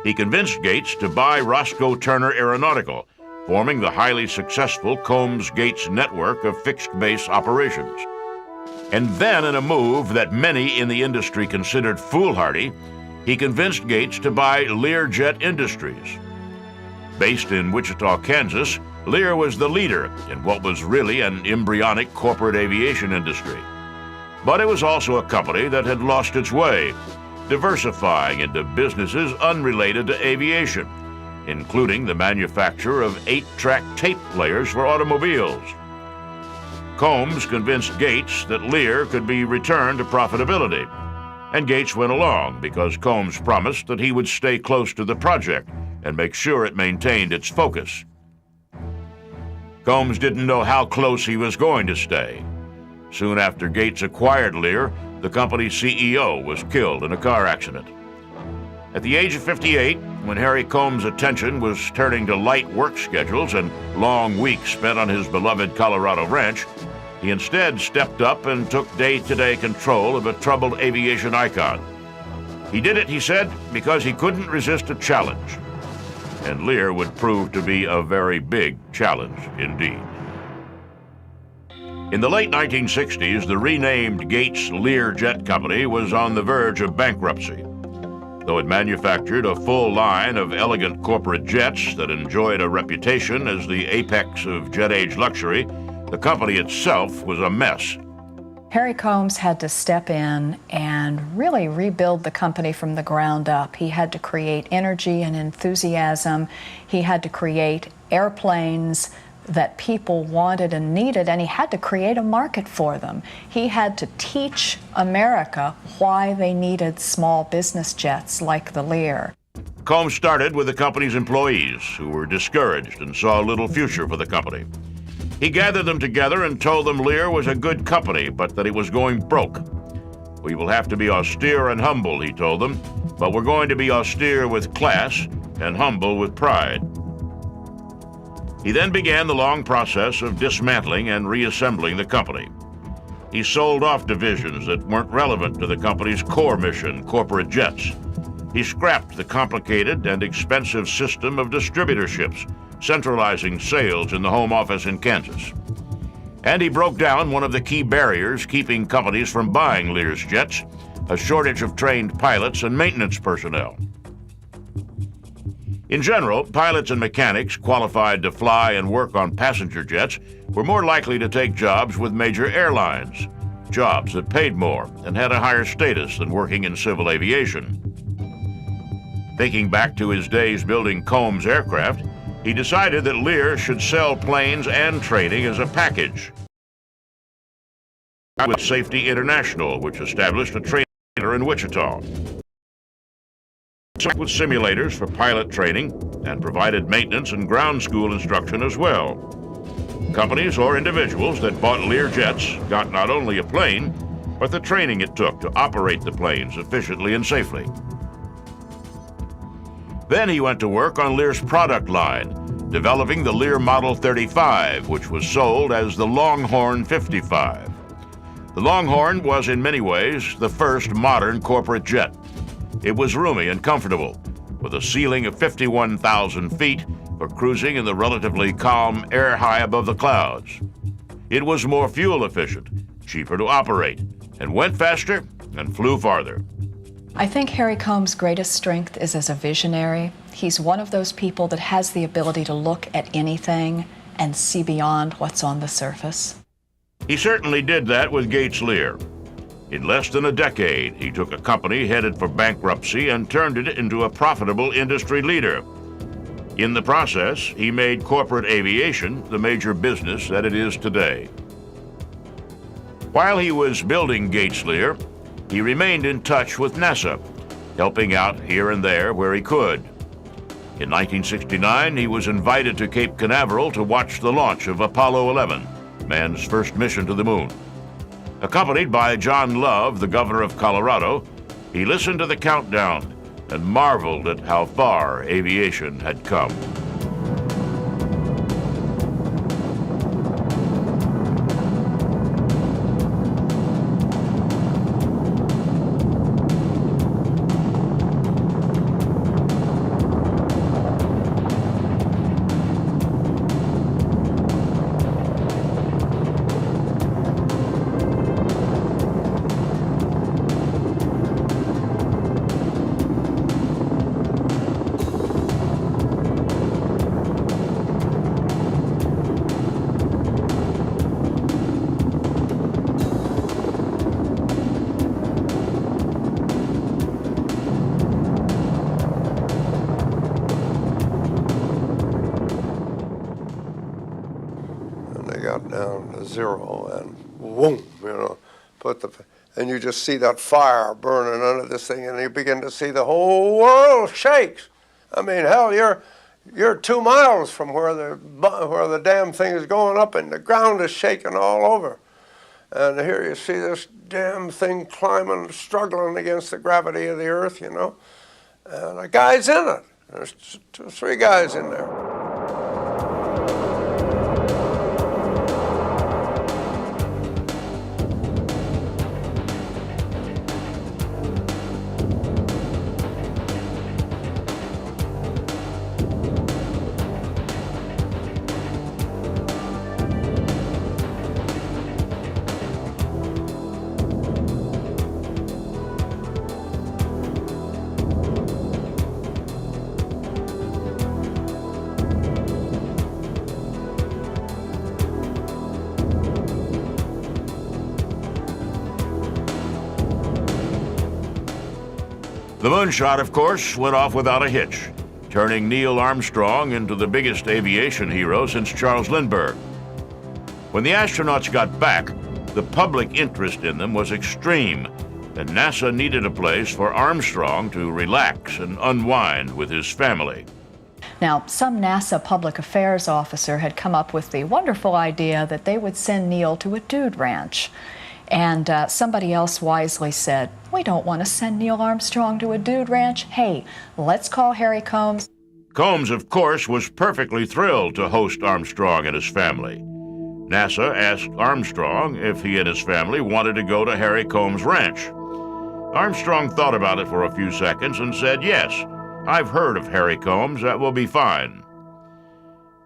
He convinced Gates to buy Roscoe Turner Aeronautical, forming the highly successful Combs-Gates network of fixed-base operations. And then, in a move that many in the industry considered foolhardy, he convinced Gates to buy Learjet Industries. Based in Wichita, Kansas, Lear was the leader in what was really an embryonic corporate aviation industry. But it was also a company that had lost its way, diversifying into businesses unrelated to aviation, including the manufacture of 8-track tape players for automobiles. Combs convinced Gates that Lear could be returned to profitability, and Gates went along because Combs promised that he would stay close to the project and make sure it maintained its focus. Combs didn't know how close he was going to stay. Soon after Gates acquired Lear, the company's CEO was killed in a car accident. At the age of 58, when Harry Combs' attention was turning to light work schedules and long weeks spent on his beloved Colorado ranch, he instead stepped up and took day-to-day control of a troubled aviation icon. He did it, he said, because he couldn't resist a challenge. And Lear would prove to be a very big challenge indeed. In the late 1960s, the renamed Gates Lear Jet Company was on the verge of bankruptcy. Though it manufactured a full line of elegant corporate jets that enjoyed a reputation as the apex of jet-age luxury, the company itself was a mess. Harry Combs had to step in and really rebuild the company from the ground up. He had to create energy and enthusiasm. He had to create airplanes that people wanted and needed, and he had to create a market for them. He had to teach America why they needed small business jets like the Lear. Combs started with the company's employees, who were discouraged and saw little future for the company. He gathered them together and told them Lear was a good company, but that it was going broke. "We will have to be austere and humble," he told them, "but we're going to be austere with class and humble with pride." He then began the long process of dismantling and reassembling the company. He sold off divisions that weren't relevant to the company's core mission, corporate jets. He scrapped the complicated and expensive system of distributorships, centralizing sales in the home office in Kansas. And he broke down one of the key barriers keeping companies from buying Lear's jets, a shortage of trained pilots and maintenance personnel. In general, pilots and mechanics qualified to fly and work on passenger jets were more likely to take jobs with major airlines, jobs that paid more and had a higher status than working in civil aviation. Thinking back to his days building Combs aircraft, he decided that Lear should sell planes and training as a package. With Safety International, which established a training center in Wichita. With simulators for pilot training and provided maintenance and ground school instruction as well. Companies or individuals that bought Lear jets got not only a plane, but the training it took to operate the planes efficiently and safely. Then he went to work on Lear's product line, developing the Lear Model 35, which was sold as the Longhorn 55. The Longhorn was in many ways the first modern corporate jet. It was roomy and comfortable, with a ceiling of 51,000 feet for cruising in the relatively calm air high above the clouds. It was more fuel efficient, cheaper to operate, and went faster and flew farther. I think Harry Combs' greatest strength is as a visionary. He's one of those people that has the ability to look at anything and see beyond what's on the surface. He certainly did that with Gates Lear. In less than a decade, he took a company headed for bankruptcy and turned it into a profitable industry leader. In the process, he made corporate aviation the major business that it is today. While he was building Gates Lear, he remained in touch with NASA, helping out here and there where he could. In 1969, he was invited to Cape Canaveral to watch the launch of Apollo 11, man's first mission to the moon. Accompanied by John Love, the governor of Colorado, he listened to the countdown and marveled at how far aviation had come. Down to zero and whoom, and you just see that fire burning under this thing, and you begin to see the whole world shakes. I mean, hell, you're 2 miles from where the damn thing is going up, and the ground is shaking all over. And here you see this damn thing climbing, struggling against the gravity of the earth, you know. And a guy's in it. There's 2 or 3 guys in there. The moonshot, of course, went off without a hitch, turning Neil Armstrong into the biggest aviation hero since Charles Lindbergh. When the astronauts got back, the public interest in them was extreme, and NASA needed a place for Armstrong to relax and unwind with his family. Now, some NASA public affairs officer had come up with the wonderful idea that they would send Neil to a dude ranch. And somebody else wisely said, we don't want to send Neil Armstrong to a dude ranch. Hey, let's call Harry Combs. Combs, of course, was perfectly thrilled to host Armstrong and his family. NASA asked Armstrong if he and his family wanted to go to Harry Combs' ranch. Armstrong thought about it for a few seconds and said, yes, I've heard of Harry Combs, that will be fine.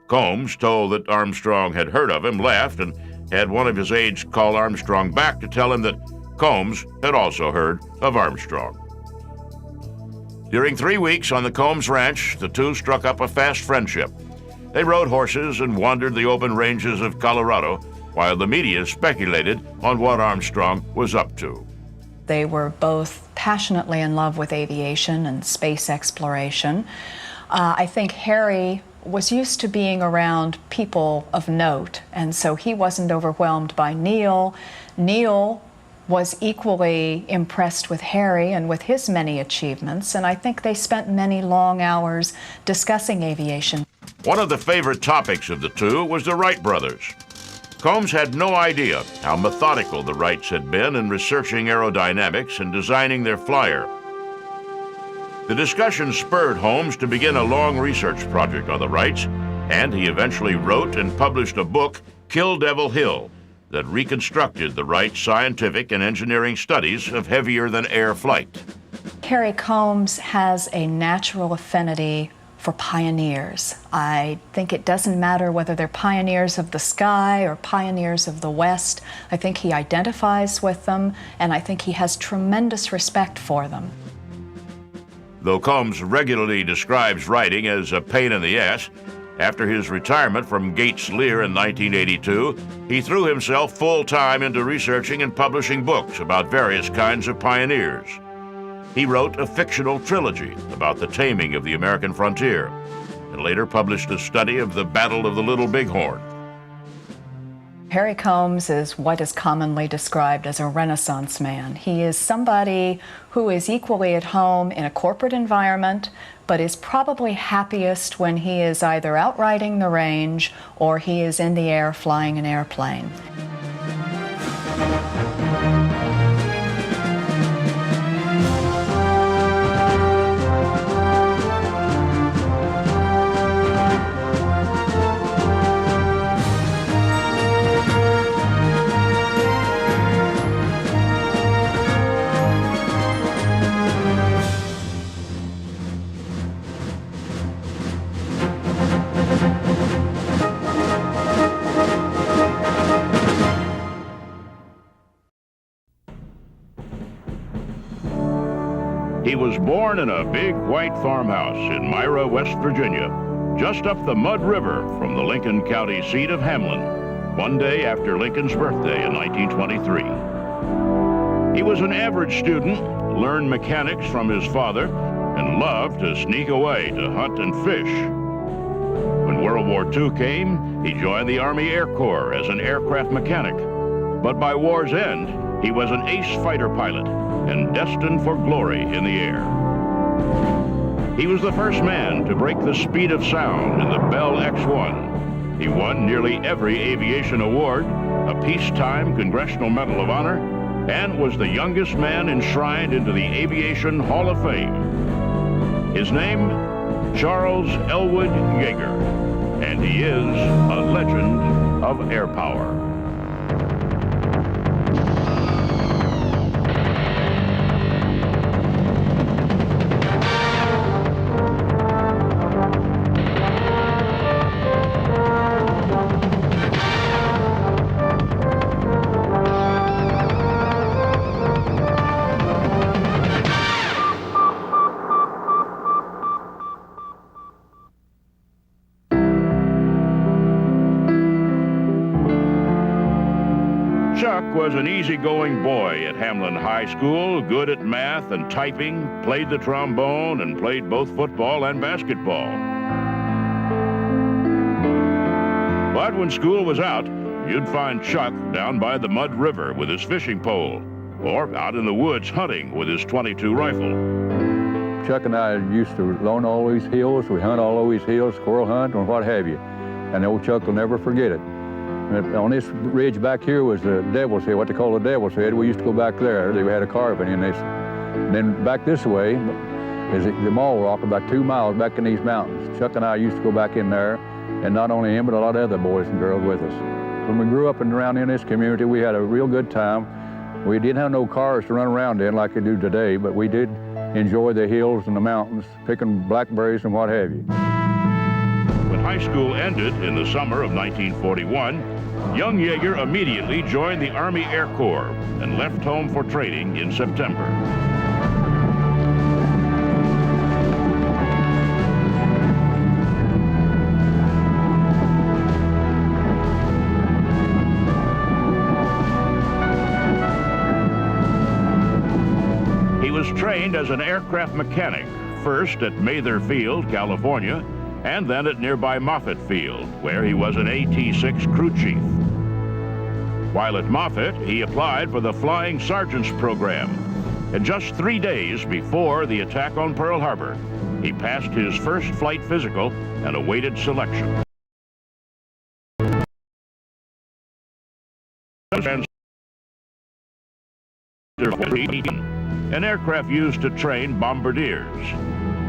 Combs, told that Armstrong had heard of him, laughed and had one of his aides call Armstrong back to tell him that Combs had also heard of Armstrong. During 3 weeks on the Combs ranch, the two struck up a fast friendship. They rode horses and wandered the open ranges of Colorado, while the media speculated on what Armstrong was up to. They were both passionately in love with aviation and space exploration. I think Harry was used to being around people of note, and so he wasn't overwhelmed by Neil. Neil was equally impressed with Harry and with his many achievements, and I think they spent many long hours discussing aviation. One of the favorite topics of the two was the Wright brothers. Combs had no idea how methodical the Wrights had been in researching aerodynamics and designing their flyer. The discussion spurred Holmes to begin a long research project on the Wrights, and he eventually wrote and published a book, Kill Devil Hill, that reconstructed the Wrights' scientific and engineering studies of heavier-than-air flight. Harry Combs has a natural affinity for pioneers. I think it doesn't matter whether they're pioneers of the sky or pioneers of the West. I think he identifies with them, and I think he has tremendous respect for them. Though Combs regularly describes writing as a pain in the ass, after his retirement from Gates Lear in 1982, he threw himself full-time into researching and publishing books about various kinds of pioneers. He wrote a fictional trilogy about the taming of the American frontier, and later published a study of the Battle of the Little Bighorn. Harry Combs is what is commonly described as a Renaissance man. He is somebody who is equally at home in a corporate environment, but is probably happiest when he is either out riding the range or he is in the air flying an airplane. was born in a big white farmhouse in Myra, West Virginia, just up the Mud River from the Lincoln County seat of Hamlin, one day after Lincoln's birthday in 1923. He was an average student, learned mechanics from his father, and loved to sneak away to hunt and fish. When World War II came, he joined the Army Air Corps as an aircraft mechanic. But by war's end, he was an ace fighter pilot and destined for glory in the air. He was the first man to break the speed of sound in the Bell X-1. He won nearly every aviation award, a Peacetime Congressional Medal of Honor, and was the youngest man enshrined into the Aviation Hall of Fame. His name, Charles Elwood Yeager, and he is a legend of air power. Chuck was an easygoing boy at Hamlin High School, good at math and typing, played the trombone, and played both football and basketball. But when school was out, you'd find Chuck down by the Mud River with his fishing pole, or out in the woods hunting with his .22 rifle. Chuck and I used to loan all these hills. We hunt all these hills, squirrel hunt, or what have you. And old Chuck will never forget it. And on this ridge back here was the Devil's Head, what they call the Devil's Head. We used to go back there. They had a carving in this. And then back this way is the Mall Rock, about 2 miles back in these mountains. Chuck and I used to go back in there, and not only him, but a lot of other boys and girls with us. When we grew up and around in this community, we had a real good time. We didn't have no cars to run around in like they do today, but we did enjoy the hills and the mountains, picking blackberries and what have you. When high school ended in the summer of 1941, young Yeager immediately joined the Army Air Corps and left home for training in September. He was trained as an aircraft mechanic, first at Mather Field, California, and then at nearby Moffett Field, where he was an AT-6 crew chief. While at Moffett, he applied for the Flying Sergeant's Program. And just 3 days before the attack on Pearl Harbor, he passed his first flight physical and awaited selection. An aircraft used to train bombardiers.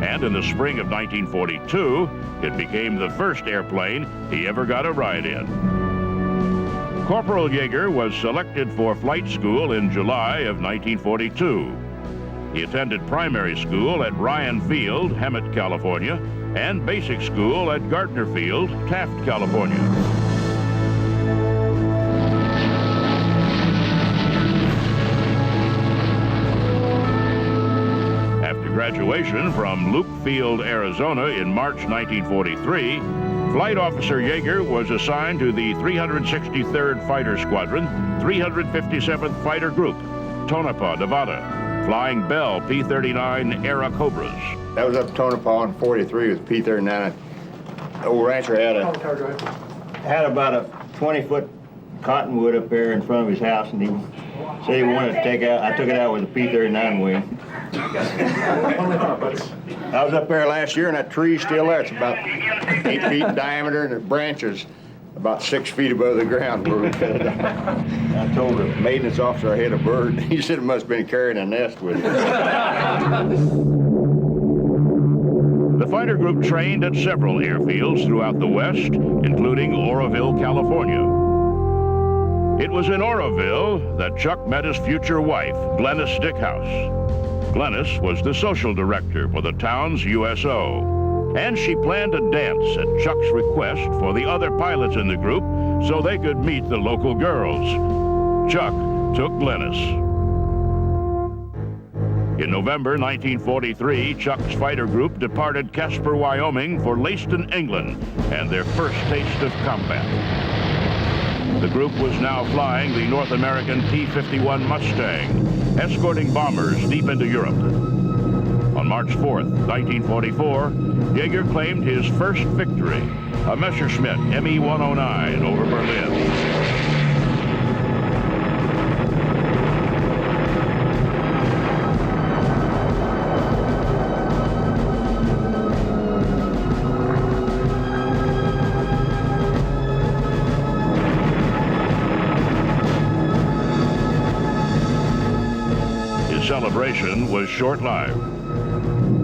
And in the spring of 1942, it became the first airplane he ever got a ride in. Corporal Yeager was selected for flight school in July of 1942. He attended primary school at Ryan Field, Hemet, California, and basic school at Gardner Field, Taft, California. Graduation from Luke Field, Arizona in March 1943, Flight Officer Yeager was assigned to the 363rd Fighter Squadron, 357th Fighter Group, Tonopah, Nevada, flying Bell P-39 Era Cobras. That was up Tonopah in 43 with P-39. Old rancher had about a 20-foot cottonwood up there in front of his house, and he said he wanted to take out. I took it out with a P-39 wing. I was up there last year, and that tree's still there. It's about 8 feet in diameter, and the branches about 6 feet above the ground. I told the maintenance officer I had a bird. He said it must have been carrying a nest with it. The fighter group trained at several airfields throughout the West, including Oroville, California. It was in Oroville that Chuck met his future wife, Glennis Stickhouse. Glennis was the social director for the town's USO, and she planned a dance at Chuck's request for the other pilots in the group so they could meet the local girls. Chuck took Glennis. In November 1943, Chuck's fighter group departed Casper, Wyoming for Leiston, England, and their first taste of combat. The group was now flying the North American P-51 Mustang, escorting bombers deep into Europe. On March 4th, 1944, Yeager claimed his first victory, a Messerschmitt Me-109 over Berlin. Celebration was short-lived.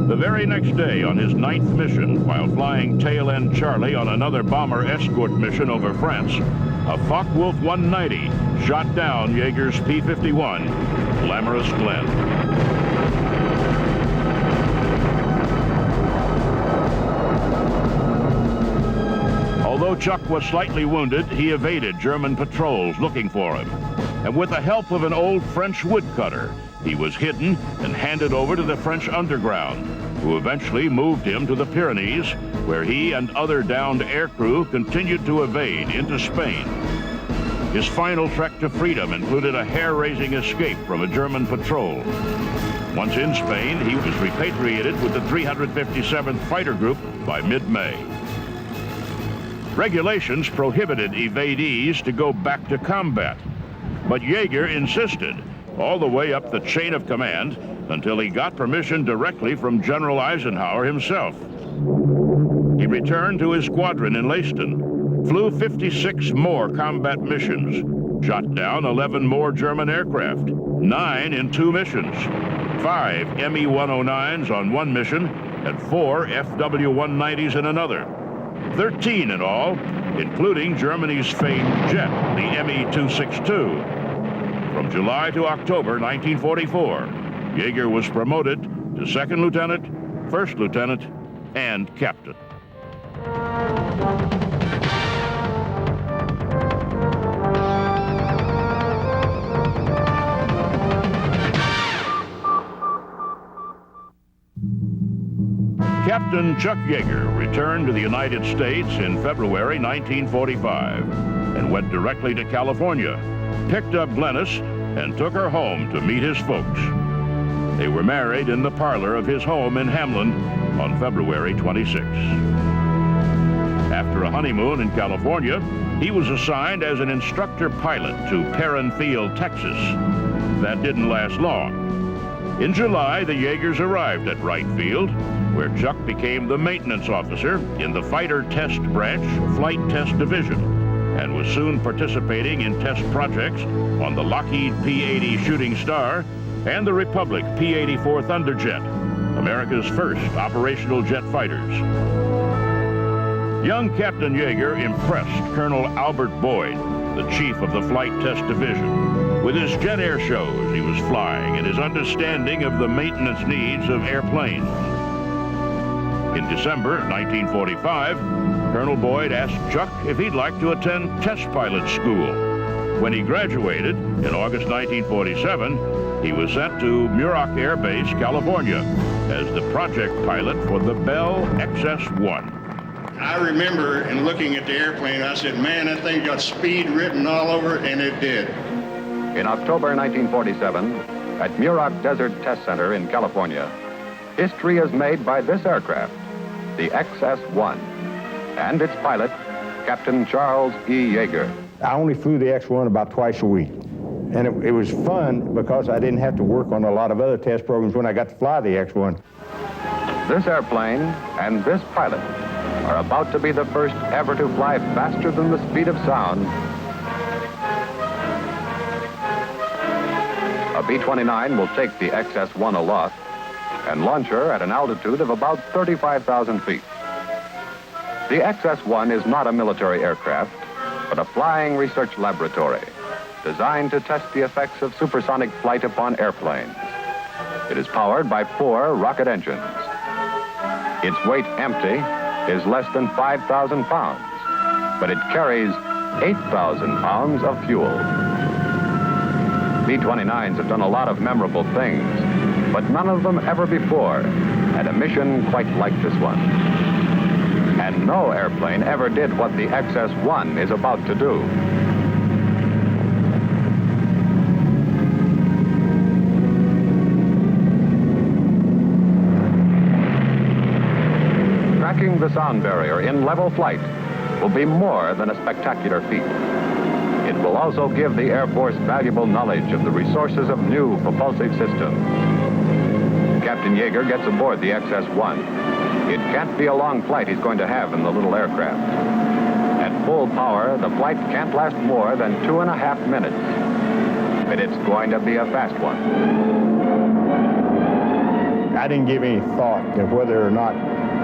The very next day, on his 9th mission, while flying Tail-End Charlie on another bomber escort mission over France, a Focke-Wulf 190 shot down Yeager's P-51, Glamorous Glen. Although Chuck was slightly wounded, he evaded German patrols looking for him. And with the help of an old French woodcutter, he was hidden and handed over to the French underground, who eventually moved him to the Pyrenees, where he and other downed aircrew continued to evade into Spain. His final trek to freedom included a hair-raising escape from a German patrol. Once in Spain, he was repatriated with the 357th Fighter Group by mid-May. Regulations prohibited evadees to go back to combat, but Yeager insisted, all the way up the chain of command until he got permission directly from General Eisenhower himself. He returned to his squadron in Leiston, flew 56 more combat missions, shot down 11 more German aircraft, 9 in 2 missions, 5 Me-109s on one mission, and 4 FW-190s in another. 13 in all, including Germany's famed jet, the Me-262. From July to October 1944, Yeager was promoted to second lieutenant, first lieutenant, and captain. Captain Chuck Yeager returned to the United States in February 1945 and went directly to California, picked up Glennis, and took her home to meet his folks. They were married in the parlor of his home in Hamlin on February 26. After a honeymoon in California, he was assigned as an instructor pilot to Perrin Field, Texas. That didn't last long. In July, the Yeagers arrived at Wright Field, where Chuck became the maintenance officer in the Fighter Test Branch Flight Test Division, and was soon participating in test projects on the Lockheed P-80 Shooting Star and the Republic P-84 Thunderjet, America's first operational jet fighters. Young Captain Yeager impressed Colonel Albert Boyd, the chief of the Flight Test Division, with his jet air shows he was flying and his understanding of the maintenance needs of airplanes. In December 1945, Colonel Boyd asked Chuck if he'd like to attend test pilot school. When he graduated in August 1947, he was sent to Muroc Air Base, California, as the project pilot for the Bell XS-1. I remember in looking at the airplane, I said, man, that thing got speed written all over it, and it did. In October 1947, at Muroc Desert Test Center in California, history is made by this aircraft, the XS-1, and its pilot, Captain Charles E. Yeager. I only flew the X-1 about twice a week. And it was fun because I didn't have to work on a lot of other test programs when I got to fly the X-1. This airplane and this pilot are about to be the first ever to fly faster than the speed of sound. A B-29 will take the XS-1 aloft and launch her at an altitude of about 35,000 feet. The XS-1 is not a military aircraft, but a flying research laboratory designed to test the effects of supersonic flight upon airplanes. It is powered by 4 rocket engines. Its weight empty is less than 5,000 pounds, but it carries 8,000 pounds of fuel. B-29s have done a lot of memorable things, but none of them ever before had a mission quite like this one. And no airplane ever did what the XS-1 is about to do. Cracking the sound barrier in level flight will be more than a spectacular feat. It will also give the Air Force valuable knowledge of the resources of new propulsive systems. Captain Yeager gets aboard the XS-1. It can't be a long flight he's going to have in the little aircraft. At full power, the flight can't last more than 2.5 minutes. But it's going to be a fast one. I didn't give any thought to whether or not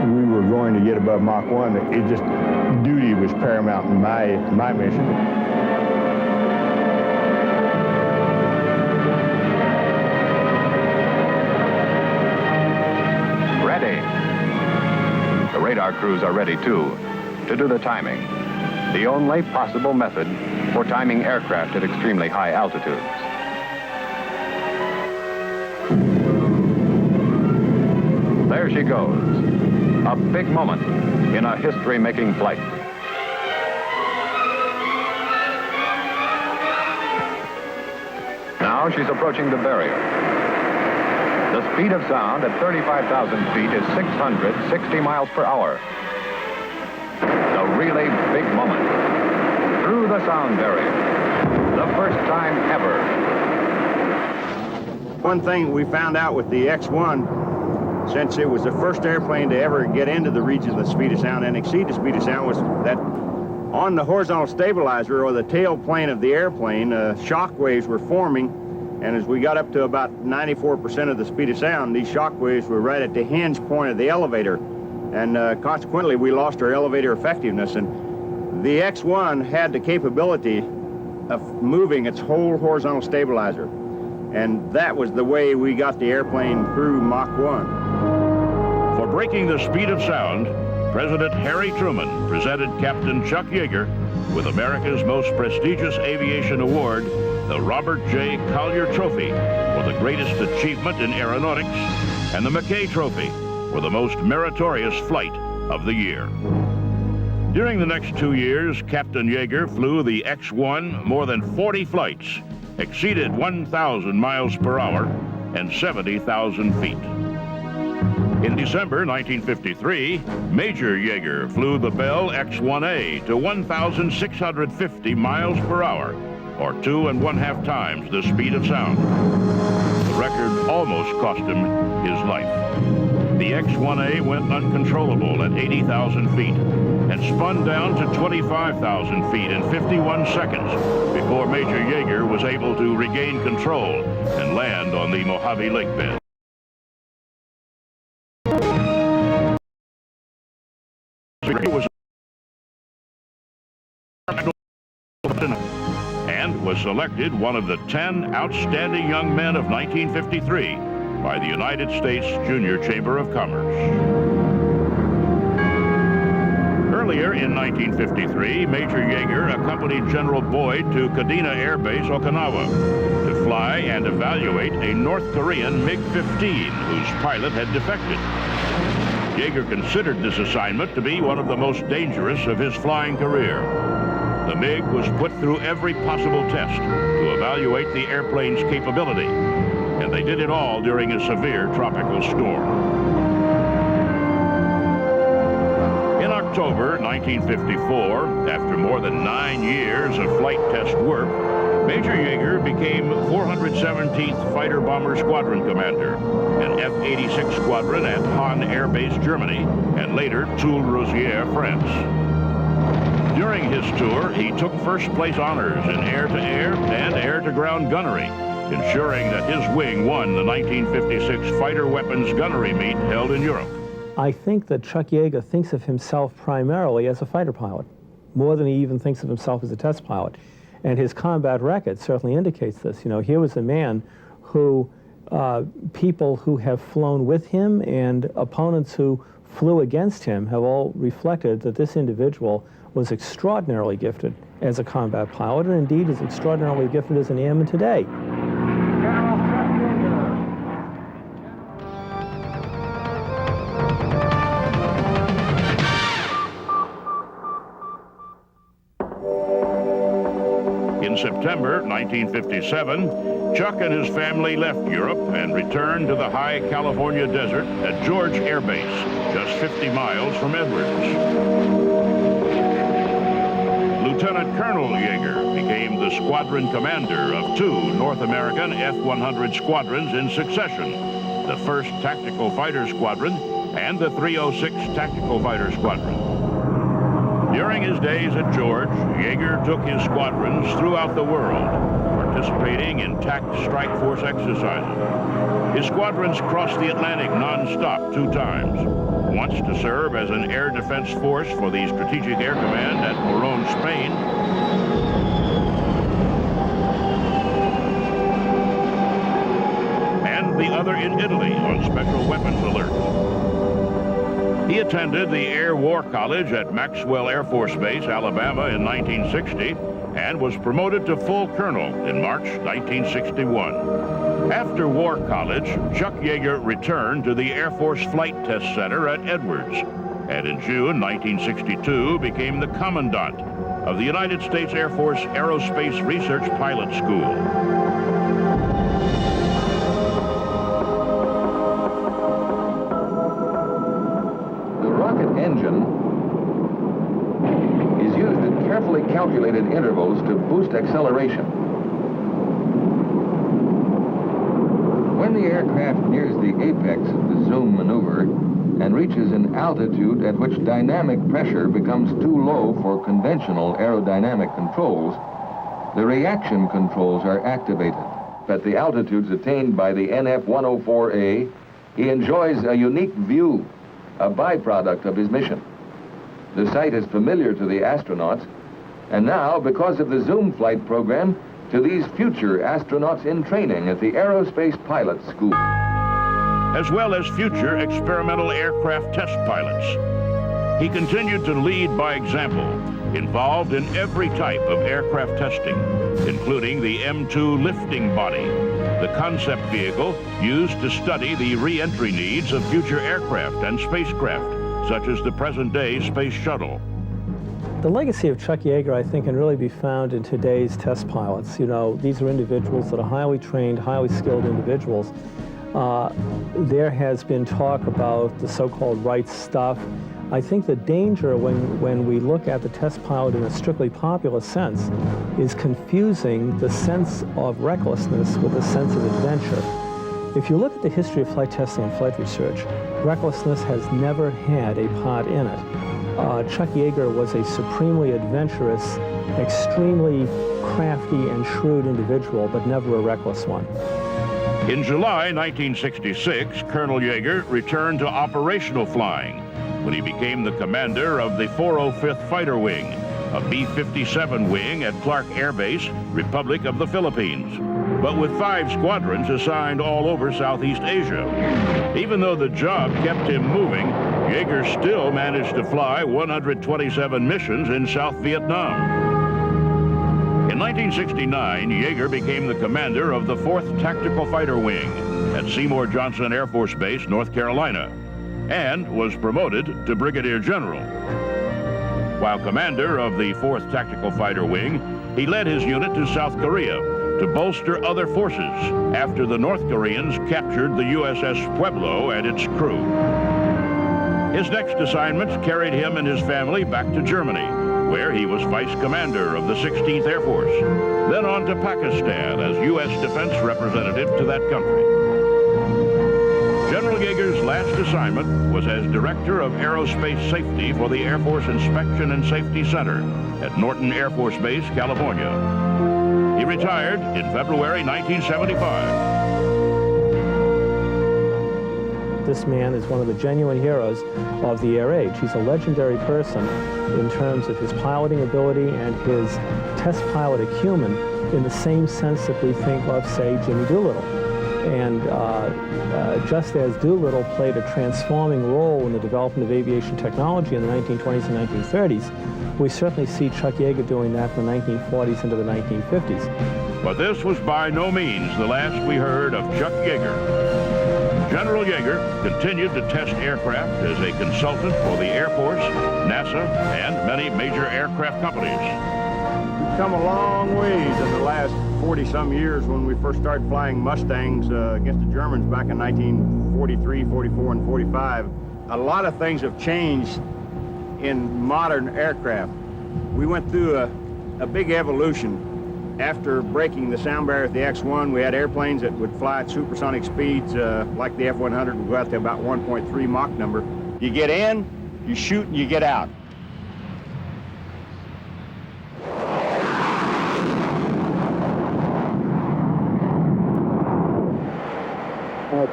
we were going to get above Mach 1. It just, duty was paramount in my mission. Ready. The radar crews are ready too, to do the timing. The only possible method for timing aircraft at extremely high altitudes. There she goes. A big moment in a history-making flight. Now she's approaching the barrier. The speed of sound at 35,000 feet is 660 miles per hour. The really big moment. Through the sound barrier. The first time ever. One thing we found out with the X-1, since it was the first airplane to ever get into the region of the speed of sound and exceed the speed of sound, was that on the horizontal stabilizer, or the tail plane of the airplane, shock waves were forming, and as we got up to about 94% of the speed of sound, these shock waves were right at the hinge point of the elevator, and consequently we lost our elevator effectiveness. And the X-1 had the capability of moving its whole horizontal stabilizer, and that was the way we got the airplane through Mach 1. For breaking the speed of sound, President Harry Truman presented Captain Chuck Yeager with America's most prestigious aviation award, the Robert J. Collier Trophy for the greatest achievement in aeronautics, and the McKay Trophy for the most meritorious flight of the year. During the next 2 years, Captain Yeager flew the X-1 more than 40 flights, exceeded 1,000 miles per hour, and 70,000 feet. In December 1953, Major Yeager flew the Bell X-1A to 1,650 miles per hour, or 2.5 times the speed of sound. The record almost cost him his life. The X-1A went uncontrollable at 80,000 feet and spun down to 25,000 feet in 51 seconds before Major Yeager was able to regain control and land on the Mojave Lake bed. And was selected one of the 10 outstanding young men of 1953 by the United States Junior Chamber of Commerce. Earlier in 1953, Major Yeager accompanied General Boyd to Kadena Air Base, Okinawa, to fly and evaluate a North Korean MiG-15 whose pilot had defected. Yeager considered this assignment to be one of the most dangerous of his flying career. The MiG was put through every possible test to evaluate the airplane's capability, and they did it all during a severe tropical storm. In October 1954, after more than 9 years of flight test work, Major Yeager became 417th Fighter Bomber Squadron Commander, an F-86 squadron at Hahn Air Base, Germany, and later Toul-Rosières, France. During his tour, he took first place honors in air-to-air and air-to-ground gunnery, ensuring that his wing won the 1956 fighter weapons gunnery meet held in Europe. I think that Chuck Yeager thinks of himself primarily as a fighter pilot, more than he even thinks of himself as a test pilot. And his combat record certainly indicates this. You know, here was a man who, people who have flown with him and opponents who flew against him have all reflected that this individual was extraordinarily gifted as a combat pilot, and indeed is extraordinarily gifted as an airman today. In September 1957, Chuck and his family left Europe and returned to the high California desert at George Air Base, just 50 miles from Edwards. Lieutenant Colonel Yeager became the squadron commander of 2 North American F-100 squadrons in succession, the 1st Tactical Fighter Squadron and the 306 Tactical Fighter Squadron. During his days at George, Yeager took his squadrons throughout the world, participating in TAC Strike Force exercises. His squadrons crossed the Atlantic non-stop 2 times. Once to serve as an air defense force for the Strategic Air Command at Oron, Spain, and the other in Italy on special weapons alerts. He attended the Air War College at Maxwell Air Force Base, Alabama in 1960, and was promoted to full colonel in March 1961. After War College, Chuck Yeager returned to the Air Force Flight Test Center at Edwards, and in June 1962 became the commandant of the United States Air Force Aerospace Research Pilot School. The rocket engine is used at carefully calculated intervals to boost acceleration. When the aircraft nears the apex of the zoom maneuver and reaches an altitude at which dynamic pressure becomes too low for conventional aerodynamic controls, the reaction controls are activated. At the altitudes attained by the NF-104A, he enjoys a unique view, a byproduct of his mission. The sight is familiar to the astronauts, and now, because of the Zoom flight program, to these future astronauts in training at the Aerospace Pilot School. As well as future experimental aircraft test pilots. He continued to lead by example, involved in every type of aircraft testing, including the M2 lifting body, the concept vehicle used to study the re-entry needs of future aircraft and spacecraft, such as the present-day Space Shuttle. The legacy of Chuck Yeager, I think, can really be found in today's test pilots. You know, these are individuals that are highly trained, highly skilled individuals. There has been talk about the so-called right stuff. I think the danger when we look at the test pilot in a strictly popular sense is confusing the sense of recklessness with a sense of adventure. If you look at the history of flight testing and flight research, recklessness has never had a part in it. Chuck Yeager was a supremely adventurous, extremely crafty and shrewd individual, but never a reckless one. In July 1966, Colonel Yeager returned to operational flying when he became the commander of the 405th Fighter Wing, a B-57 wing at Clark Air Base, Republic of the Philippines, but with 5 squadrons assigned all over Southeast Asia. Even though the job kept him moving, Yeager still managed to fly 127 missions in South Vietnam. In 1969, Yeager became the commander of the 4th Tactical Fighter Wing at Seymour Johnson Air Force Base, North Carolina, and was promoted to Brigadier General. While commander of the 4th Tactical Fighter Wing, he led his unit to South Korea to bolster other forces after the North Koreans captured the USS Pueblo and its crew. His next assignments carried him and his family back to Germany, where he was vice commander of the 16th Air Force, then on to Pakistan as U.S. defense representative to that country. General Yeager's last assignment was as Director of Aerospace Safety for the Air Force Inspection and Safety Center at Norton Air Force Base, California. He retired in February 1975. This man is one of the genuine heroes of the air age. He's a legendary person in terms of his piloting ability and his test pilot acumen in the same sense that we think of, say, Jimmy Doolittle. And just as Doolittle played a transforming role in the development of aviation technology in the 1920s and 1930s, we certainly see Chuck Yeager doing that in the 1940s into the 1950s. But this was by no means the last we heard of Chuck Yeager. General Yeager continued to test aircraft as a consultant for the Air Force, NASA, and many major aircraft companies. We've come a long ways in the last 40-some years when we first started flying Mustangs against the Germans back in 1943, 44, and 45. A lot of things have changed in modern aircraft. We went through a big evolution. After breaking the sound barrier at the X-1, we had airplanes that would fly at supersonic speeds like the F-100 would go out to about 1.3 Mach number. You get in, you shoot, and you get out.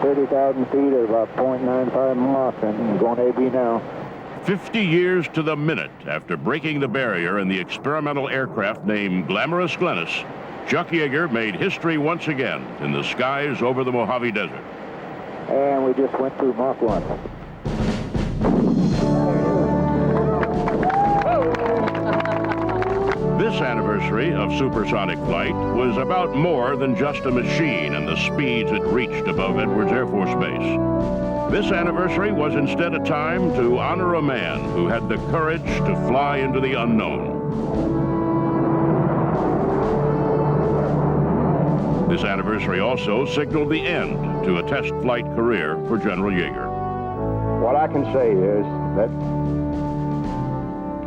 30,000 feet at about 0.95 Mach and going AB now. 50 years to the minute after breaking the barrier in the experimental aircraft named Glamorous Glennis, Chuck Yeager made history once again in the skies over the Mojave Desert. And we just went through Mach 1. This anniversary of supersonic flight was about more than just a machine and the speeds it reached above Edwards Air Force Base. This anniversary was instead a time to honor a man who had the courage to fly into the unknown. This anniversary also signaled the end to a test flight career for General Yeager. What I can say is that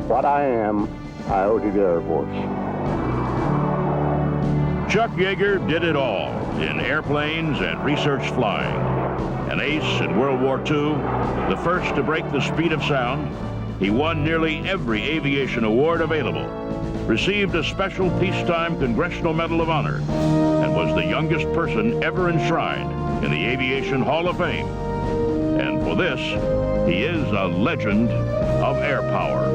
what I am, I owe to the Air Force. Chuck Yeager did it all in airplanes and research flying. An ace in World War II, the first to break the speed of sound, he won nearly every aviation award available, received a special Peacetime Congressional Medal of Honor, and was the youngest person ever enshrined in the Aviation Hall of Fame. And for this, he is a legend of air power.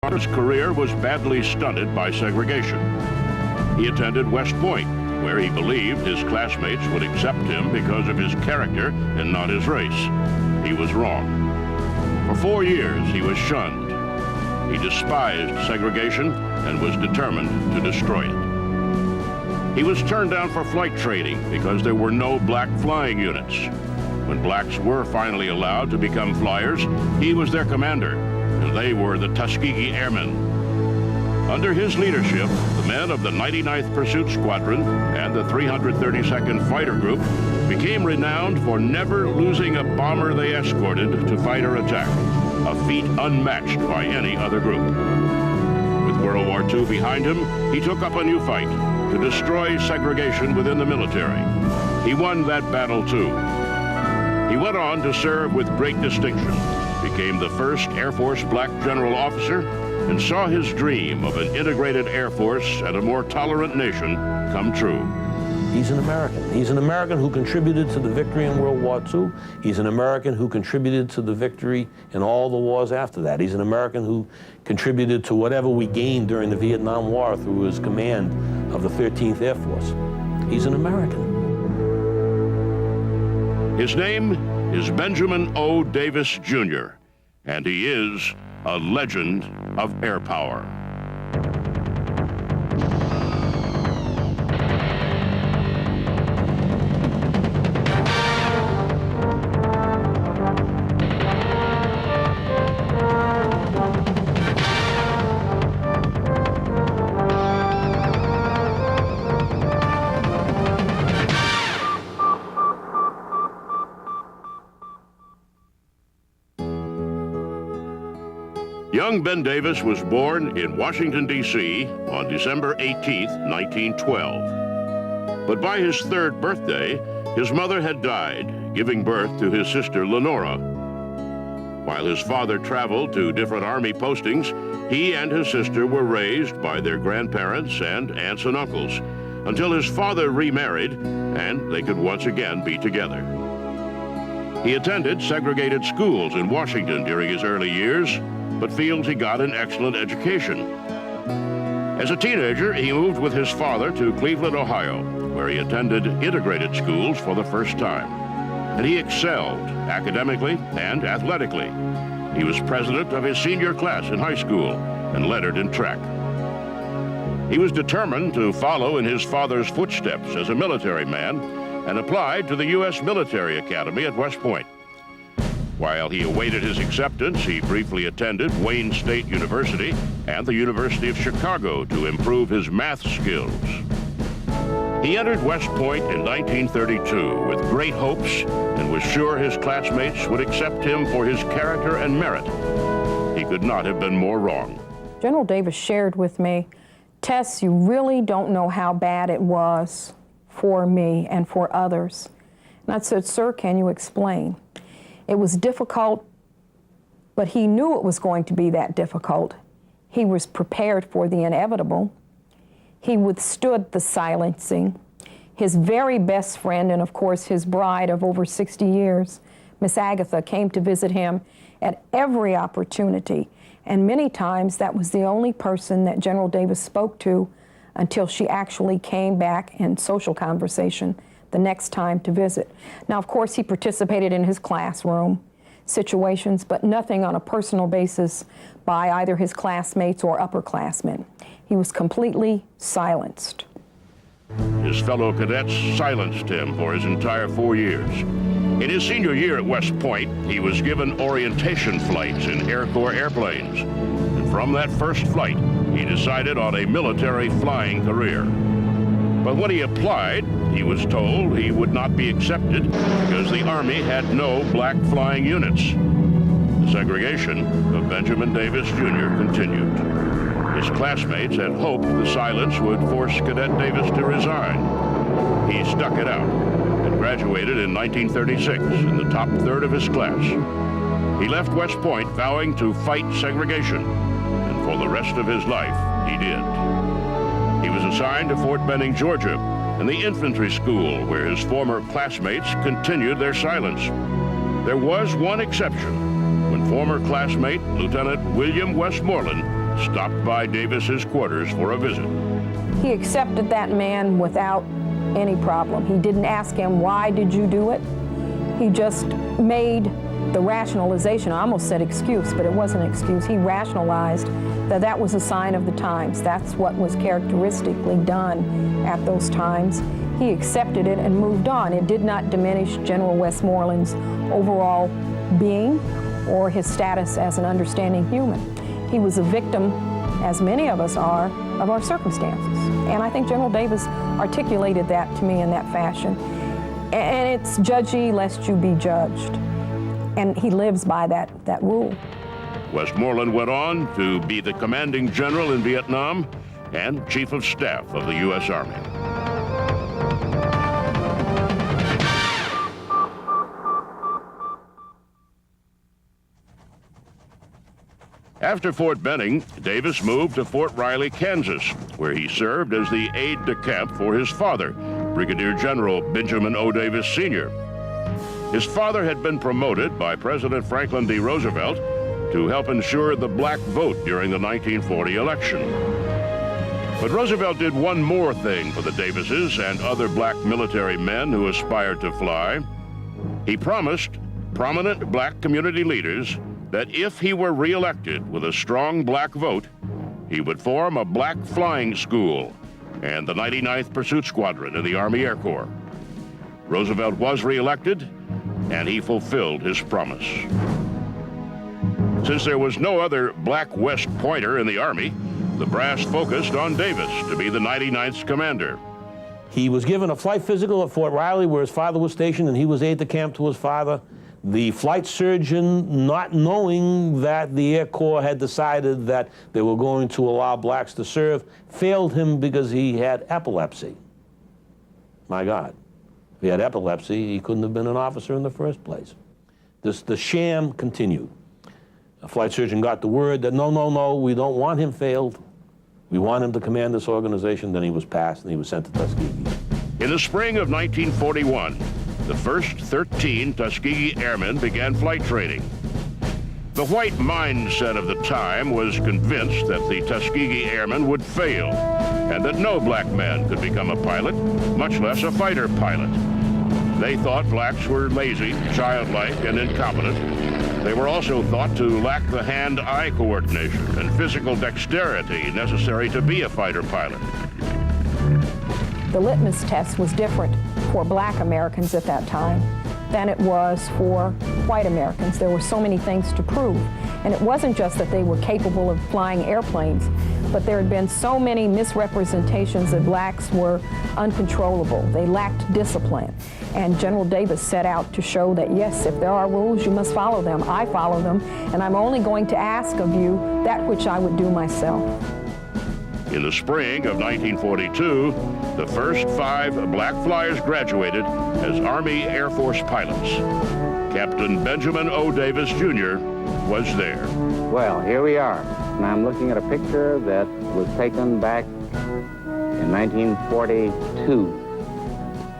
Black's career was badly stunted by segregation. He attended West Point, where he believed his classmates would accept him because of his character and not his race. He was wrong. For 4 years, he was shunned. He despised segregation and was determined to destroy it. He was turned down for flight training because there were no black flying units. When blacks were finally allowed to become flyers, he was their commander, and they were the Tuskegee Airmen. Under his leadership, the men of the 99th Pursuit Squadron and the 332nd Fighter Group became renowned for never losing a bomber they escorted to fighter attack, a feat unmatched by any other group. With World War II behind him, he took up a new fight to destroy segregation within the military. He won that battle too. He went on to serve with great distinction, became the first Air Force black general officer, and saw his dream of an integrated Air Force and a more tolerant nation come true. He's an American. He's an American who contributed to the victory in World War II. He's an American who contributed to the victory in all the wars after that. He's an American who contributed to whatever we gained during the Vietnam War through his command of the 13th Air Force. He's an American. His name is Benjamin O. Davis, Jr., and he is a legend of air power. Young Ben Davis was born in Washington, D.C. on December 18, 1912. But by his third birthday, his mother had died, giving birth to his sister Lenora. While his father traveled to different Army postings, he and his sister were raised by their grandparents and aunts and uncles until his father remarried and they could once again be together. He attended segregated schools in Washington during his early years, but feels he got an excellent education. As a teenager, he moved with his father to Cleveland, Ohio, where he attended integrated schools for the first time. And he excelled academically and athletically. He was president of his senior class in high school and lettered in track. He was determined to follow in his father's footsteps as a military man and applied to the U.S. Military Academy at West Point. While he awaited his acceptance, he briefly attended Wayne State University and the University of Chicago to improve his math skills. He entered West Point in 1932 with great hopes and was sure his classmates would accept him for his character and merit. He could not have been more wrong. General Davis shared with me, Tess, you really don't know how bad it was for me and for others. And I said, sir, can you explain? It was difficult, but he knew it was going to be that difficult. He was prepared for the inevitable. He withstood the silencing. His very best friend, and of course his bride of over 60 years, Miss Agatha, came to visit him at every opportunity. And many times that was the only person that General Davis spoke to until she actually came back in social conversation the next time to visit. Now, of course, he participated in his classroom situations, but nothing on a personal basis by either his classmates or upperclassmen. He was completely silenced. His fellow cadets silenced him for his entire 4 years. In his senior year at West Point, he was given orientation flights in Air Corps airplanes. And from that first flight, he decided on a military flying career. But when he applied, he was told he would not be accepted because the Army had no black flying units. The segregation of Benjamin Davis Jr. continued. His classmates had hoped the silence would force Cadet Davis to resign. He stuck it out and graduated in 1936 in the top third of his class. He left West Point vowing to fight segregation, and for the rest of his life, he did. He was assigned to Fort Benning, Georgia, and the infantry school where his former classmates continued their silence. There was one exception, when former classmate Lieutenant William Westmoreland stopped by Davis's quarters for a visit. He accepted that man without any problem. He didn't ask him, why did you do it? He just made the rationalization. I almost said excuse, but it wasn't an excuse. He rationalized that that was a sign of the times. That's what was characteristically done at those times. He accepted it and moved on. It did not diminish General Westmoreland's overall being or his status as an understanding human. He was a victim, as many of us are, of our circumstances. And I think General Davis articulated that to me in that fashion. And it's judge ye lest you be judged. And he lives by that rule. Westmoreland went on to be the commanding general in Vietnam and chief of staff of the U.S. Army. After Fort Benning, Davis moved to Fort Riley, Kansas, where he served as the aide-de-camp for his father, Brigadier General Benjamin O. Davis, Sr. His father had been promoted by President Franklin D. Roosevelt to help ensure the black vote during the 1940 election. But Roosevelt did one more thing for the Davises and other black military men who aspired to fly. He promised prominent black community leaders that if he were reelected with a strong black vote, he would form a black flying school and the 99th Pursuit Squadron in the Army Air Corps. Roosevelt was reelected, and he fulfilled his promise. Since there was no other black West Pointer in the Army, the brass focused on Davis to be the 99th's commander. He was given a flight physical at Fort Riley where his father was stationed, and he was aide-de-camp to his father. The flight surgeon, not knowing that the Air Corps had decided that they were going to allow blacks to serve, failed him because he had epilepsy. My God. If he had epilepsy, he couldn't have been an officer in the first place. The sham continued. A flight surgeon got the word that no, we don't want him failed. We want him to command this organization. Then he was passed and he was sent to Tuskegee. In the spring of 1941, the first 13 Tuskegee Airmen began flight training. The white mindset of the time was convinced that the Tuskegee Airmen would fail and that no black man could become a pilot, much less a fighter pilot. They thought blacks were lazy, childlike, and incompetent. They were also thought to lack the hand-eye coordination and physical dexterity necessary to be a fighter pilot. The litmus test was different for black Americans at that time than it was for white Americans. There were so many things to prove. And it wasn't just that they were capable of flying airplanes, but there had been so many misrepresentations that blacks were uncontrollable. They lacked discipline. And General Davis set out to show that, yes, if there are rules, you must follow them. I follow them, and I'm only going to ask of you that which I would do myself. In the spring of 1942, the first 5 black flyers graduated as Army Air Force pilots. Captain Benjamin O. Davis, Jr. was there. Well, here we are, and I'm looking at a picture that was taken back in 1942.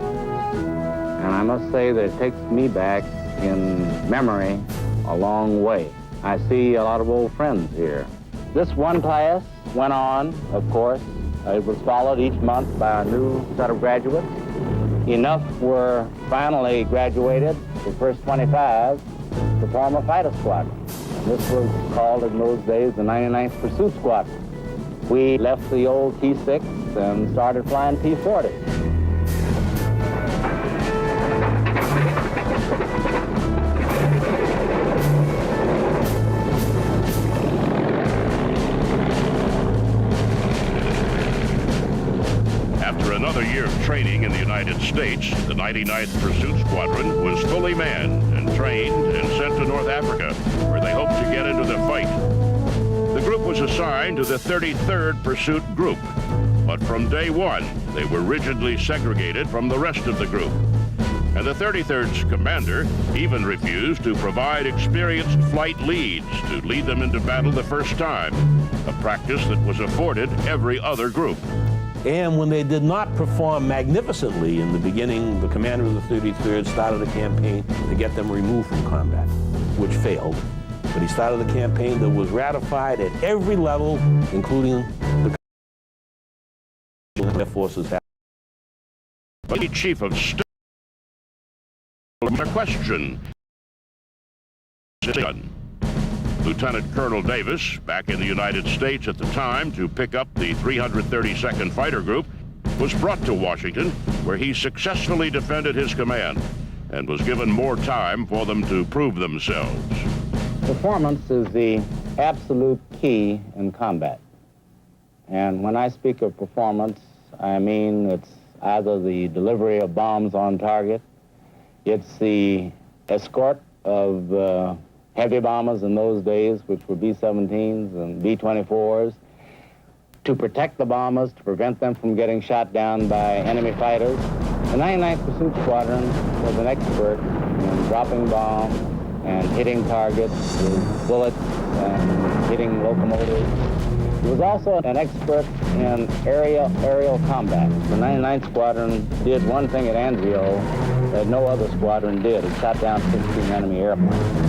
And I must say that it takes me back in memory a long way. I see a lot of old friends here. This one class went on, of course. It was followed each month by a new set of graduates. Enough were finally graduated, the first 25, to form a fighter squadron. This was called in those days the 99th Pursuit Squadron. We left the old T-6 and started flying T-40. Another year of training in the United States, the 99th Pursuit Squadron was fully manned and trained and sent to North Africa, where they hoped to get into the fight. The group was assigned to the 33rd Pursuit Group, but from day one, they were rigidly segregated from the rest of the group. And the 33rd's commander even refused to provide experienced flight leads to lead them into battle the first time, a practice that was afforded every other group. And when they did not perform magnificently in the beginning, the commander of the 33rd started a campaign to get them removed from combat, which failed. But he started a campaign that was ratified at every level, including the Air Forces. But the chief of staff, a question. Lieutenant Colonel Davis, back in the United States at the time to pick up the 332nd Fighter Group, was brought to Washington, where he successfully defended his command and was given more time for them to prove themselves. Performance is the absolute key in combat. And when I speak of performance, I mean it's either the delivery of bombs on target, it's the escort of heavy bombers in those days, which were B-17s and B-24s, to protect the bombers, to prevent them from getting shot down by enemy fighters. The 99th Pursuit Squadron was an expert in dropping bombs and hitting targets with bullets and hitting locomotives. He was also an expert in aerial combat. The 99th Squadron did one thing at Anzio that no other squadron did. It shot down 16 enemy airplanes.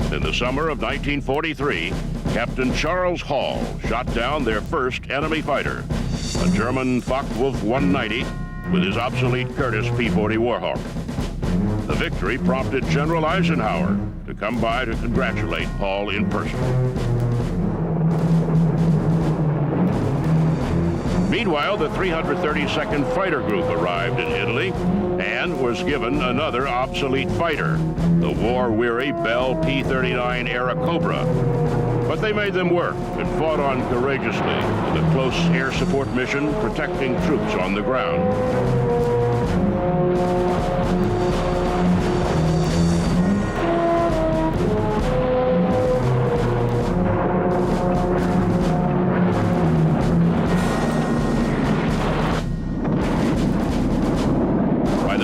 In the summer of 1943, Captain Charles Hall shot down their first enemy fighter, a German Focke-Wulf 190 with his obsolete Curtiss P-40 Warhawk. The victory prompted General Eisenhower to come by to congratulate Paul in person. Meanwhile, the 332nd Fighter Group arrived in Italy and was given another obsolete fighter, the war-weary Bell P-39 era Cobra. But they made them work and fought on courageously with a close air support mission protecting troops on the ground.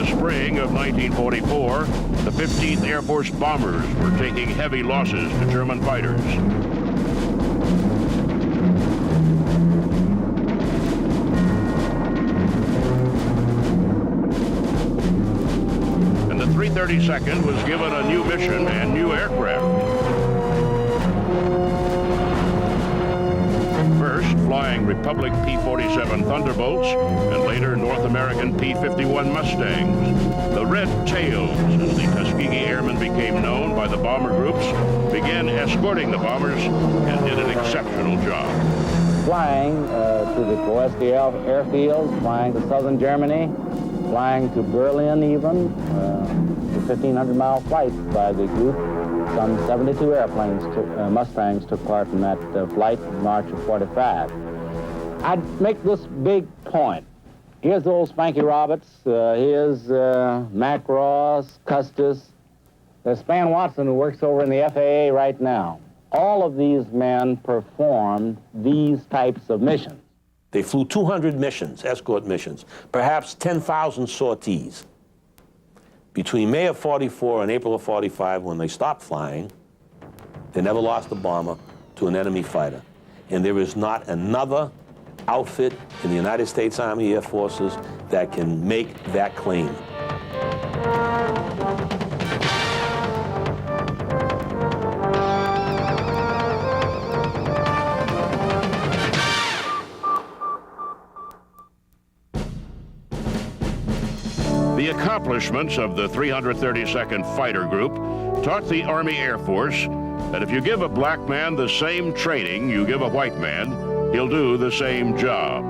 Spring of 1944, the 15th Air Force bombers were taking heavy losses to German fighters. And the 332nd was given a new mission and new aircraft. First, flying Republic P-47 Thunderbolts, and later North American P-51 Mustangs. The Red Tails, as the Tuskegee Airmen became known by the bomber groups, began escorting the bombers and did an exceptional job. Flying to the Koweski airfields, flying to southern Germany, flying to Berlin even, the 1,500-mile flight by the group. Some 72 airplanes, Mustangs, took part in that flight in March of '45. I'd make this big point. Here's old Spanky Roberts, here's Mac Ross, Custis, there's Span Watson, who works over in the FAA right now. All of these men performed these types of missions. They flew 200 missions, escort missions, perhaps 10,000 sorties. Between May of '44 and April of '45, when they stopped flying, they never lost a bomber to an enemy fighter. And there is not another outfit in the United States Army Air Forces that can make that claim. The accomplishments of the 332nd Fighter Group taught the Army Air Force that if you give a black man the same training you give a white man, he'll do the same job.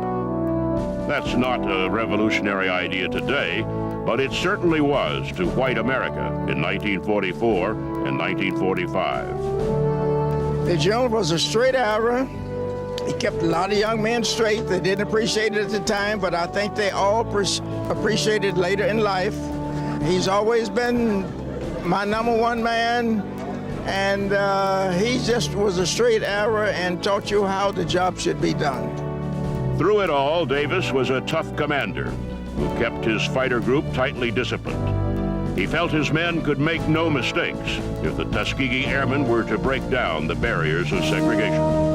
That's not a revolutionary idea today, but it certainly was to white America in 1944 and 1945. The general was a straight arrow. He kept a lot of young men straight. They didn't appreciate it at the time, but I think they all appreciate it later in life. He's always been my #1 man, and he just was a straight arrow and taught you how the job should be done. Through it all, Davis was a tough commander who kept his fighter group tightly disciplined. He felt his men could make no mistakes if the Tuskegee Airmen were to break down the barriers of segregation.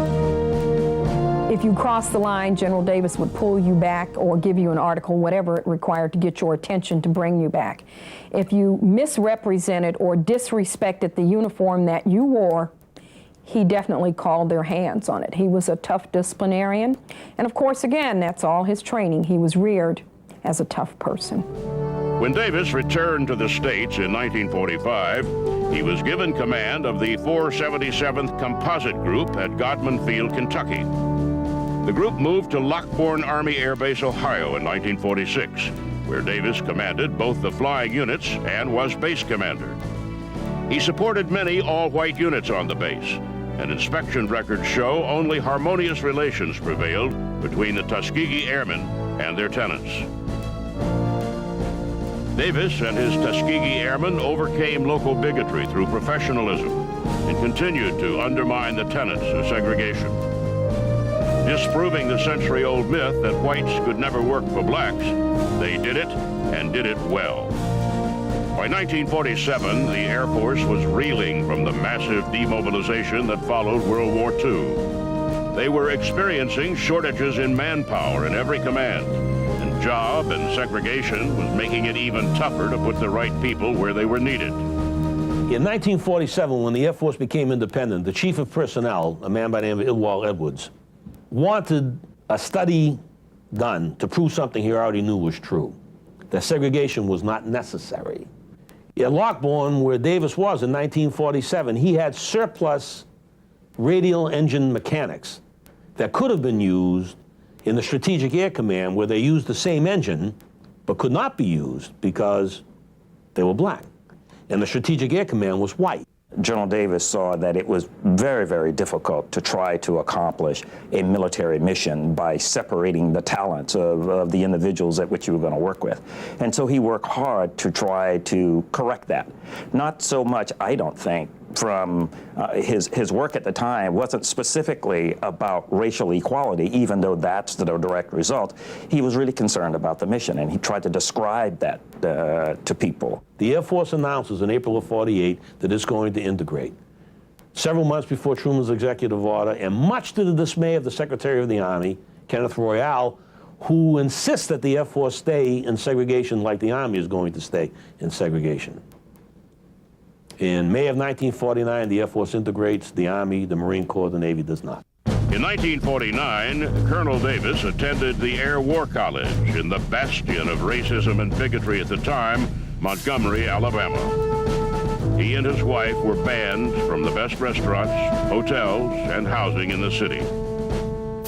If you crossed the line, General Davis would pull you back or give you an article, whatever it required to get your attention to bring you back. If you misrepresented or disrespected the uniform that you wore, he definitely called their hands on it. He was a tough disciplinarian. And of course, again, that's all his training. He was reared as a tough person. When Davis returned to the States in 1945, he was given command of the 477th Composite Group at Godman Field, Kentucky. The group moved to Lockbourne Army Air Base, Ohio in 1946, where Davis commanded both the flying units and was base commander. He supported many all-white units on the base, and inspection records show only harmonious relations prevailed between the Tuskegee Airmen and their tenants. Davis and his Tuskegee Airmen overcame local bigotry through professionalism and continued to undermine the tenets of segregation. Disproving the century-old myth that whites could never work for blacks, they did it and did it well. By 1947, the Air Force was reeling from the massive demobilization that followed World War II. They were experiencing shortages in manpower in every command, and job and segregation was making it even tougher to put the right people where they were needed. In 1947, when the Air Force became independent, the Chief of Personnel, a man by the name of Ilwal Edwards, wanted a study done to prove something he already knew was true, that segregation was not necessary. At Lockbourne, where Davis was in 1947, he had surplus radial engine mechanics that could have been used in the Strategic Air Command, where they used the same engine, but could not be used because they were black. And the Strategic Air Command was white. General Davis saw that it was very, very difficult to try to accomplish a military mission by separating the talents of the individuals at which you were going to work with. And so he worked hard to try to correct that. Not so much, I don't think, from his work at the time wasn't specifically about racial equality, even though that's the direct result. He was really concerned about the mission, and he tried to describe that to people. The Air Force announces in April of '48 that it's going to integrate. Several months before Truman's executive order, and much to the dismay of the Secretary of the Army, Kenneth Royal, who insists that the Air Force stay in segregation like the Army is going to stay in segregation. In May of 1949, the Air Force integrates, the Army, the Marine Corps, the Navy does not. In 1949, Colonel Davis attended the Air War College in the bastion of racism and bigotry at the time, Montgomery, Alabama. He and his wife were banned from the best restaurants, hotels, and housing in the city.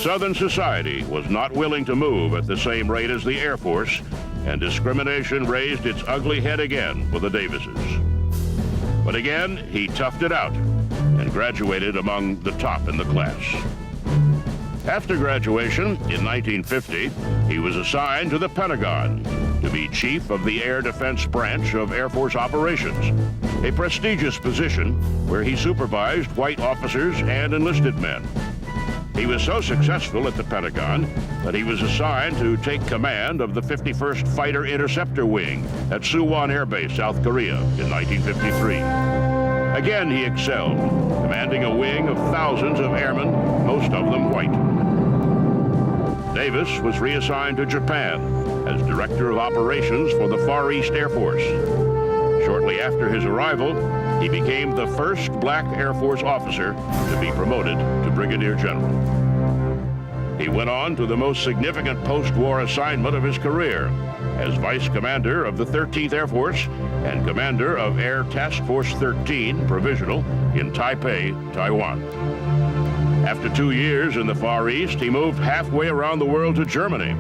Southern society was not willing to move at the same rate as the Air Force, and discrimination raised its ugly head again for the Davises. But again, he toughed it out and graduated among the top in the class. After graduation, in 1950, he was assigned to the Pentagon to be chief of the Air Defense Branch of Air Force Operations, a prestigious position where he supervised white officers and enlisted men. He was so successful at the Pentagon that he was assigned to take command of the 51st Fighter Interceptor Wing at Suwon Air Base, South Korea, in 1953. Again, he excelled, commanding a wing of thousands of airmen, most of them white. Davis was reassigned to Japan as Director of Operations for the Far East Air Force. Shortly after his arrival, he became the first black Air Force officer to be promoted to Brigadier General. He went on to the most significant post-war assignment of his career as Vice Commander of the 13th Air Force and Commander of Air Task Force 13, Provisional, in Taipei, Taiwan. After 2 years in the Far East, he moved halfway around the world to Germany,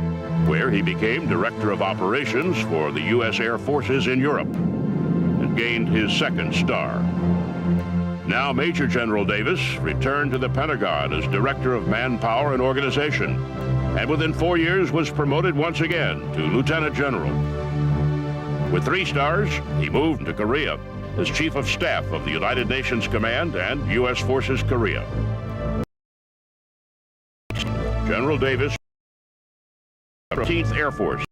where he became Director of Operations for the U.S. Air Forces in Europe, and gained his second star. Now Major General Davis returned to the Pentagon as Director of Manpower and Organization, and within 4 years was promoted once again to Lieutenant General. With 3 stars, he moved to Korea as Chief of Staff of the United Nations Command and U.S. Forces Korea. General Davis, 13th Air Force,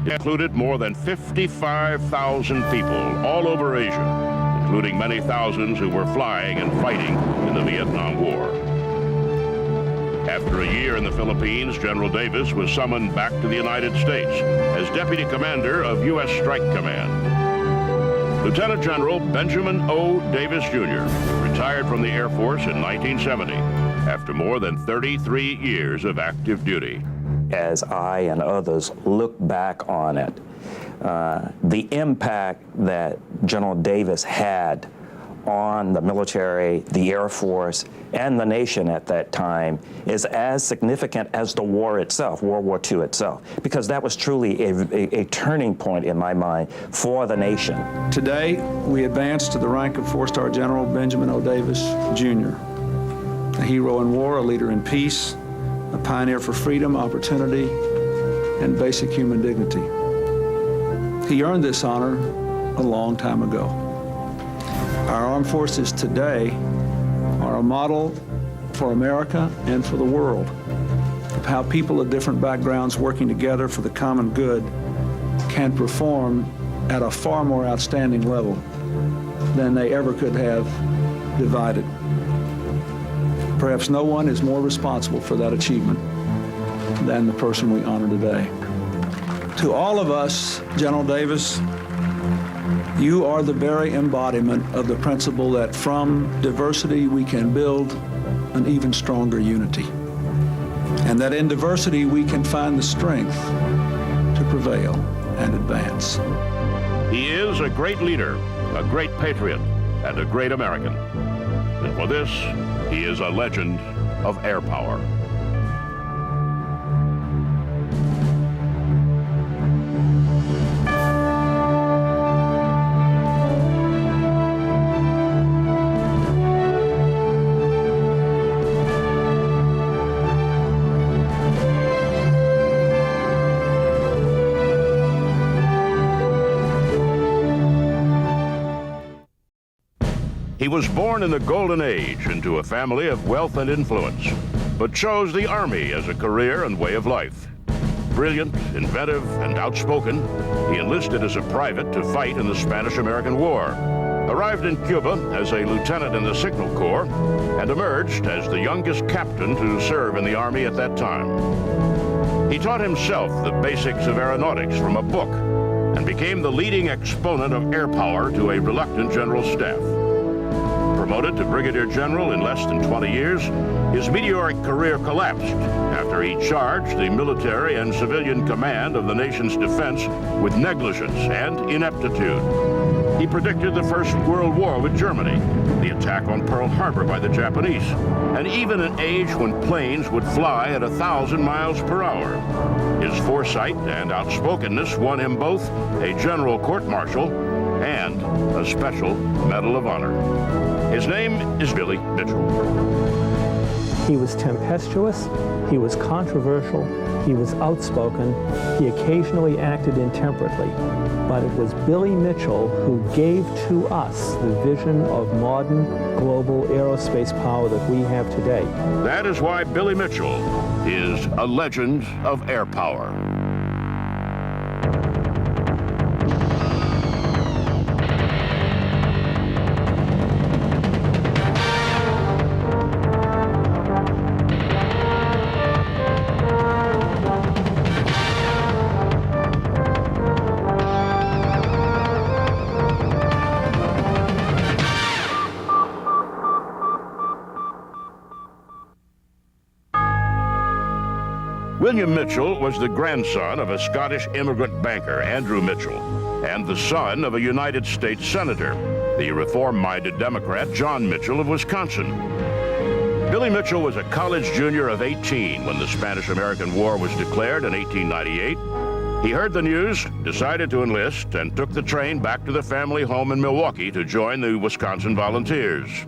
included more than 55,000 people all over Asia, including many thousands who were flying and fighting in the Vietnam War. After a year in the Philippines, General Davis was summoned back to the United States as Deputy Commander of U.S. Strike Command. Lieutenant General Benjamin O. Davis, Jr. retired from the Air Force in 1970 after more than 33 years of active duty. As I and others look back on it, the impact that General Davis had on the military, the Air Force, and the nation at that time is as significant as the war itself, World War II itself, because that was truly a turning point in my mind for the nation. Today, we advance to the rank of 4-star General Benjamin O. Davis, Jr., a hero in war, a leader in peace, a pioneer for freedom, opportunity, and basic human dignity. He earned this honor a long time ago. Our armed forces today are a model for America and for the world of how people of different backgrounds working together for the common good can perform at a far more outstanding level than they ever could have divided. Perhaps no one is more responsible for that achievement than the person we honor today. To all of us, General Davis, you are the very embodiment of the principle that from diversity we can build an even stronger unity, and that in diversity we can find the strength to prevail and advance. He is a great leader, a great patriot, and a great American. And for this, he is a legend of air power. He was born in the Golden Age into a family of wealth and influence, but chose the Army as a career and way of life. Brilliant, inventive, and outspoken, he enlisted as a private to fight in the Spanish-American War, arrived in Cuba as a lieutenant in the Signal Corps, and emerged as the youngest captain to serve in the Army at that time. He taught himself the basics of aeronautics from a book and became the leading exponent of air power to a reluctant general staff. Promoted to brigadier general in less than 20 years, his meteoric career collapsed after he charged the military and civilian command of the nation's defense with negligence and ineptitude. He predicted the First World War with Germany, the attack on Pearl Harbor by the Japanese, and even an age when planes would fly at 1,000 miles per hour. His foresight and outspokenness won him both a general court-martial and a special Medal of Honor. His name is Billy Mitchell. He was tempestuous, he was controversial, he was outspoken, he occasionally acted intemperately, but it was Billy Mitchell who gave to us the vision of modern global aerospace power that we have today. That is why Billy Mitchell is a legend of air power. William Mitchell was the grandson of a Scottish immigrant banker, Andrew Mitchell, and the son of a United States senator, the reform-minded Democrat John Mitchell of Wisconsin. Billy Mitchell was a college junior of 18 when the Spanish-American War was declared in 1898. He heard the news, decided to enlist, and took the train back to the family home in Milwaukee to join the Wisconsin Volunteers.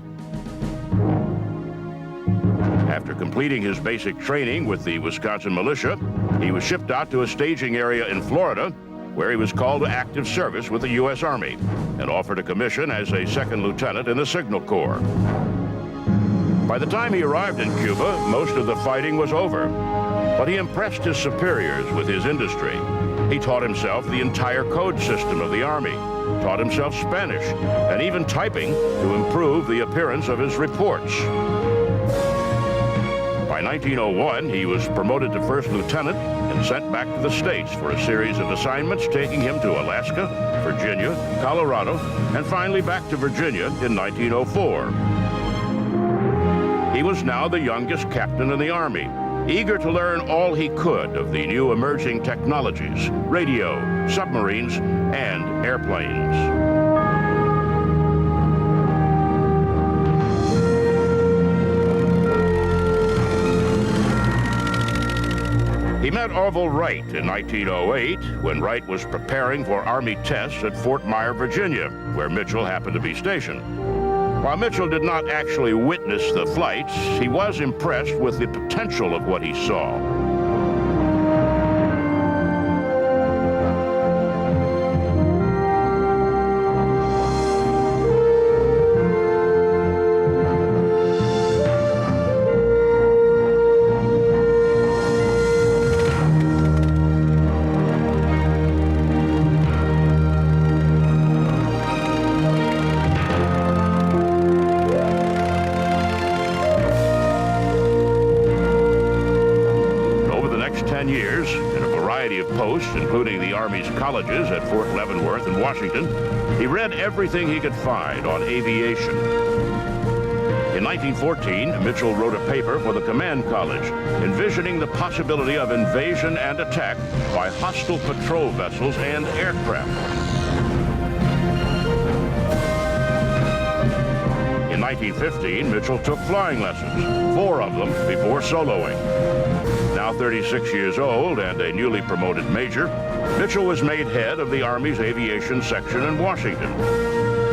After completing his basic training with the Wisconsin militia, he was shipped out to a staging area in Florida, where he was called to active service with the U.S. Army and offered a commission as a second lieutenant in the Signal Corps. By the time he arrived in Cuba, most of the fighting was over, but he impressed his superiors with his industry. He taught himself the entire code system of the Army, taught himself Spanish, and even typing to improve the appearance of his reports. By 1901, he was promoted to first lieutenant and sent back to the States for a series of assignments, taking him to Alaska, Virginia, Colorado, and finally back to Virginia in 1904. He was now the youngest captain in the Army, eager to learn all he could of the new emerging technologies, radio, submarines, and airplanes. He met Orville Wright in 1908 when Wright was preparing for Army tests at Fort Myer, Virginia, where Mitchell happened to be stationed. While Mitchell did not actually witness the flights, he was impressed with the potential of what he saw. Including the Army's colleges at Fort Leavenworth and Washington, he read everything he could find on aviation. In 1914, Mitchell wrote a paper for the Command College, envisioning the possibility of invasion and attack by hostile patrol vessels and aircraft. In 1915, Mitchell took flying lessons, 4 of them before soloing. Now 36 years old and a newly promoted major, Mitchell was made head of the Army's aviation section in Washington.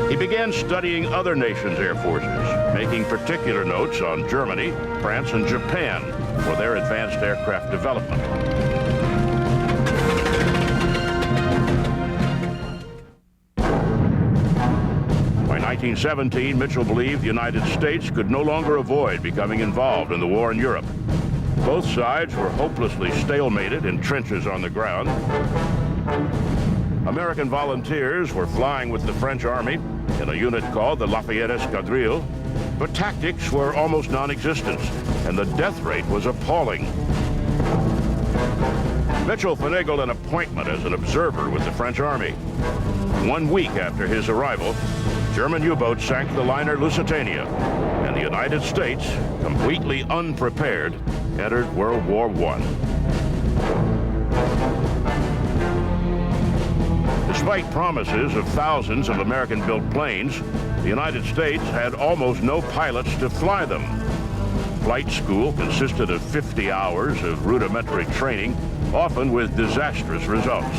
He began studying other nations' air forces, making particular notes on Germany, France, and Japan for their advanced aircraft development. By 1917, Mitchell believed the United States could no longer avoid becoming involved in the war in Europe. Both sides were hopelessly stalemated in trenches on the ground. American volunteers were flying with the French Army in a unit called the Lafayette Escadrille, but tactics were almost non-existent, and the death rate was appalling. Mitchell finagled an appointment as an observer with the French Army. 1 week after his arrival, German U-boats sank the liner Lusitania, and the United States, completely unprepared, entered World War I. Despite promises of thousands of American-built planes, the United States had almost no pilots to fly them. Flight school consisted of 50 hours of rudimentary training, often with disastrous results.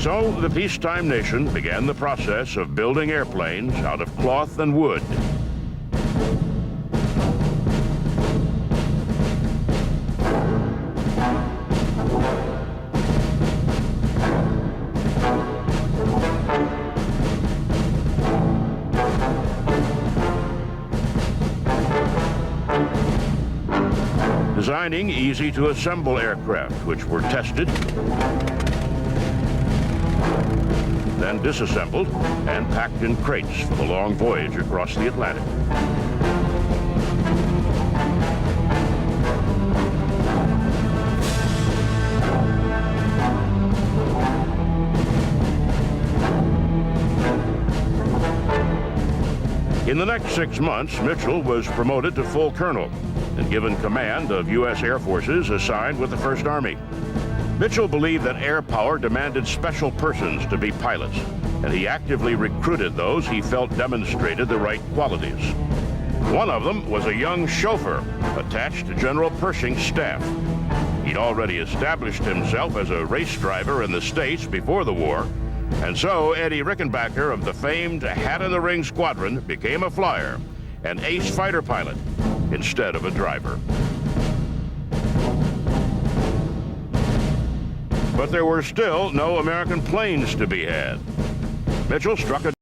So the peacetime nation began the process of building airplanes out of cloth and wood. Designing easy-to-assemble aircraft, which were tested, then disassembled and packed in crates for the long voyage across the Atlantic. In the next 6 months, Mitchell was promoted to full colonel and given command of U.S. Air Forces assigned with the First Army. Mitchell believed that air power demanded special persons to be pilots, and he actively recruited those he felt demonstrated the right qualities. One of them was a young chauffeur attached to General Pershing's staff. He'd already established himself as a race driver in the States before the war, and so Eddie Rickenbacker of the famed Hat-in-the-Ring Squadron became a flyer, an ace fighter pilot, instead of a driver. But there were still no American planes to be had. Mitchell struck a deal.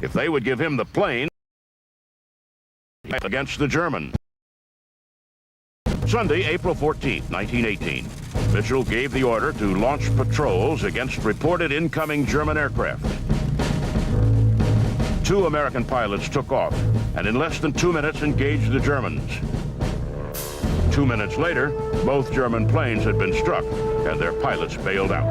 If they would give him the plane against the Germans. Sunday, April 14, 1918, Mitchell gave the order to launch patrols against reported incoming German aircraft. 2 American pilots took off, and in less than 2 minutes engaged the Germans. 2 minutes later, both German planes had been struck, and their pilots bailed out.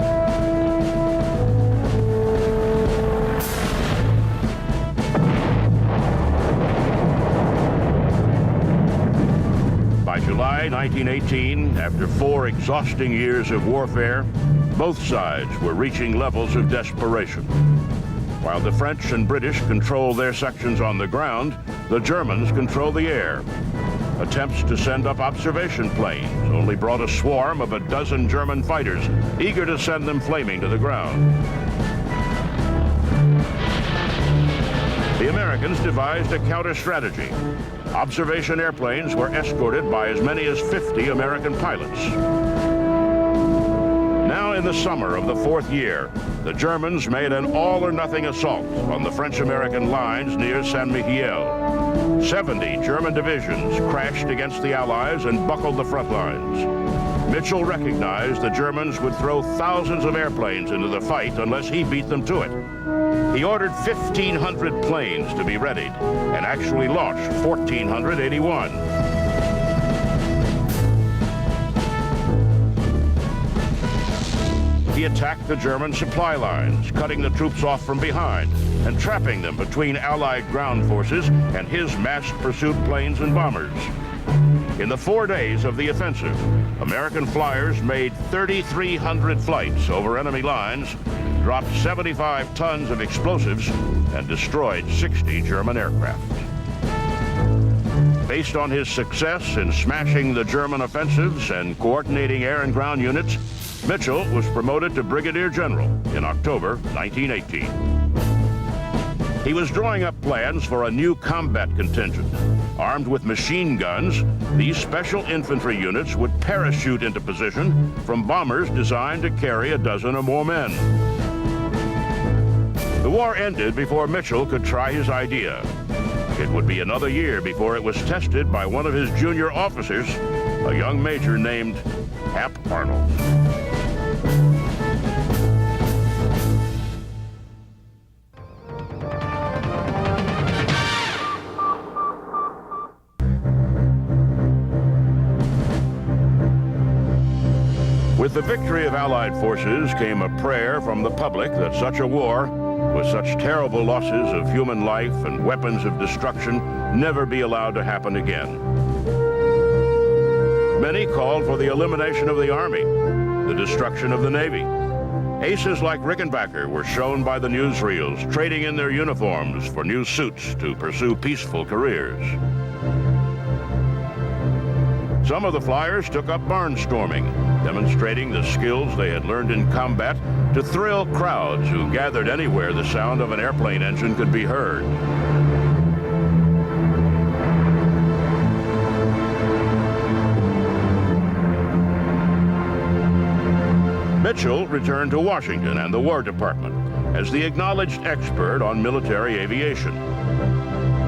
By July 1918, after 4 exhausting years of warfare, both sides were reaching levels of desperation. While the French and British controlled their sections on the ground, the Germans controlled the air. Attempts to send up observation planes only brought a swarm of a dozen German fighters, eager to send them flaming to the ground. The Americans devised a counter-strategy. Observation airplanes were escorted by as many as 50 American pilots. Now in the summer of the 4th year, the Germans made an all-or-nothing assault on the French-American lines near Saint Mihiel. 70 German divisions crashed against the Allies and buckled the front lines. Mitchell recognized the Germans would throw thousands of airplanes into the fight unless he beat them to it. He ordered 1,500 planes to be readied and actually launched 1,481. He attacked the German supply lines, cutting the troops off from behind and trapping them between Allied ground forces and his massed pursuit planes and bombers. In the 4 days of the offensive, American flyers made 3,300 flights over enemy lines, dropped 75 tons of explosives, and destroyed 60 German aircraft. Based on his success in smashing the German offensives and coordinating air and ground units, Mitchell was promoted to Brigadier General in October 1918. He was drawing up plans for a new combat contingent. Armed with machine guns, these special infantry units would parachute into position from bombers designed to carry a dozen or more men. The war ended before Mitchell could try his idea. It would be another year before it was tested by one of his junior officers, a young major named Hap Arnold. With the victory of Allied forces came a prayer from the public that such a war, with such terrible losses of human life and weapons of destruction, never be allowed to happen again. Many called for the elimination of the Army, the destruction of the Navy. Aces like Rickenbacker were shown by the newsreels, trading in their uniforms for new suits to pursue peaceful careers. Some of the flyers took up barnstorming, demonstrating the skills they had learned in combat to thrill crowds who gathered anywhere the sound of an airplane engine could be heard. Mitchell returned to Washington and the War Department as the acknowledged expert on military aviation.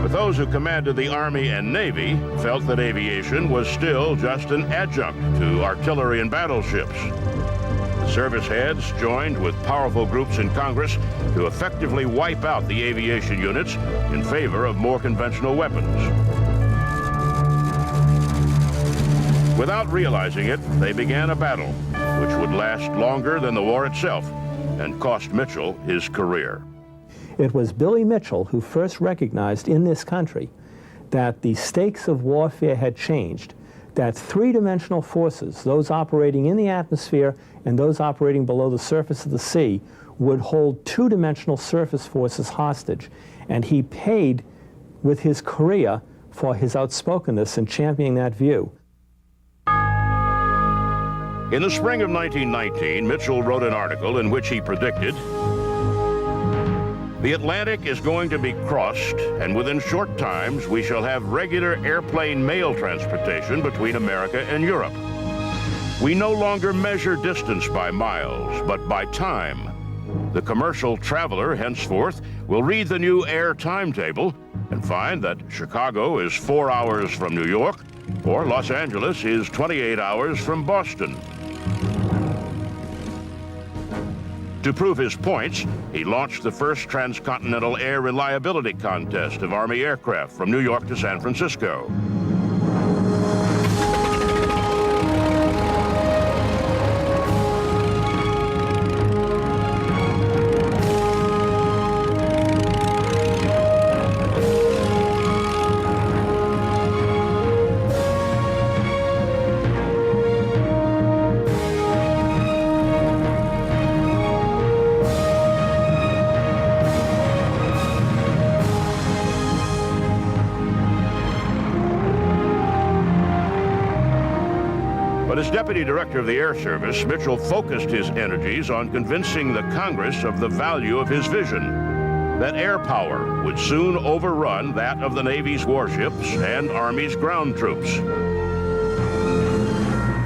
But those who commanded the Army and Navy felt that aviation was still just an adjunct to artillery and battleships. The service heads joined with powerful groups in Congress to effectively wipe out the aviation units in favor of more conventional weapons. Without realizing it, they began a battle which would last longer than the war itself and cost Mitchell his career. It was Billy Mitchell who first recognized in this country that the stakes of warfare had changed, that three-dimensional forces, those operating in the atmosphere and those operating below the surface of the sea, would hold two-dimensional surface forces hostage. And he paid with his career for his outspokenness in championing that view. In the spring of 1919, Mitchell wrote an article in which he predicted, "The Atlantic is going to be crossed, and within short times we shall have regular airplane mail transportation between America and Europe. We no longer measure distance by miles, but by time. The commercial traveler henceforth will read the new air timetable and find that Chicago is 4 hours from New York, or Los Angeles is 28 hours from Boston." To prove his points, he launched the first transcontinental air reliability contest of Army aircraft from New York to San Francisco. But as Deputy Director of the Air Service, Mitchell focused his energies on convincing the Congress of the value of his vision, that air power would soon overrun that of the Navy's warships and Army's ground troops.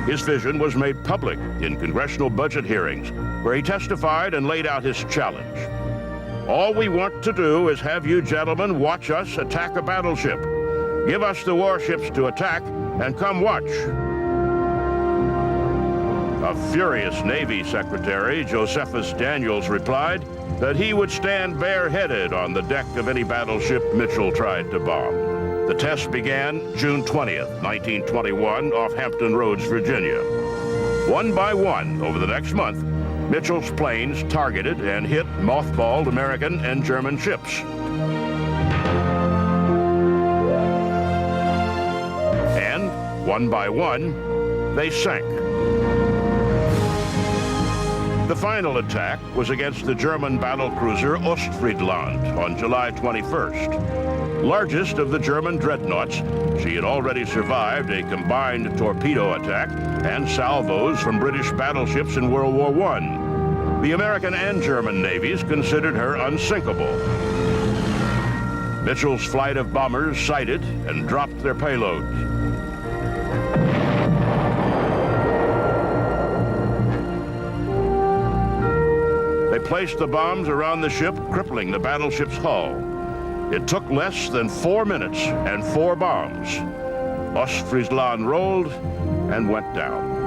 His vision was made public in congressional budget hearings, where he testified and laid out his challenge. "All we want to do is have you gentlemen watch us attack a battleship. Give us the warships to attack and come watch." A furious Navy Secretary, Josephus Daniels, replied that he would stand bareheaded on the deck of any battleship Mitchell tried to bomb. The test began June 20th, 1921, off Hampton Roads, Virginia. One by one, over the next month, Mitchell's planes targeted and hit mothballed American and German ships. And, one by one, they sank. The final attack was against the German battlecruiser Ostfriedland on July 21st. Largest of the German dreadnoughts, she had already survived a combined torpedo attack and salvos from British battleships in World War I. The American and German navies considered her unsinkable. Mitchell's flight of bombers sighted and dropped their payloads. They placed the bombs around the ship, crippling the battleship's hull. It took less than 4 minutes and 4 bombs. Ostfriesland rolled and went down.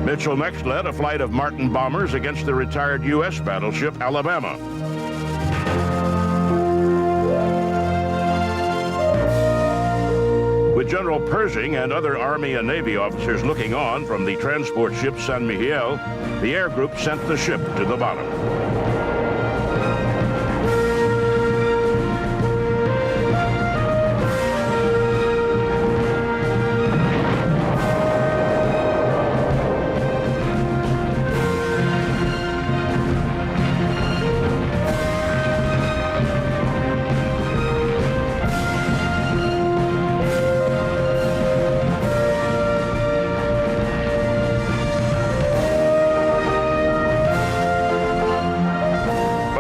Mitchell next led a flight of Martin bombers against the retired U.S. battleship Alabama. With General Pershing and other Army and Navy officers looking on from the transport ship San Miguel, the air group sent the ship to the bottom.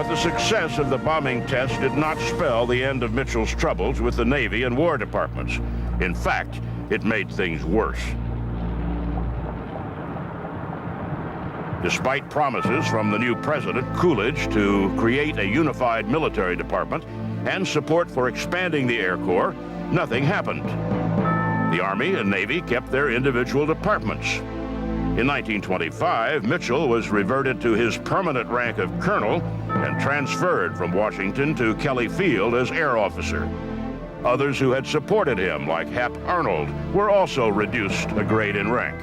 The success of the bombing test did not spell the end of Mitchell's troubles with the Navy and War Departments. In fact, it made things worse. Despite promises from the new president, Coolidge, to create a unified military department and support for expanding the Air Corps, nothing happened. The Army and Navy kept their individual departments. In 1925, Mitchell was reverted to his permanent rank of colonel and transferred from Washington to Kelly Field as air officer. Others who had supported him, like Hap Arnold, were also reduced a grade in rank.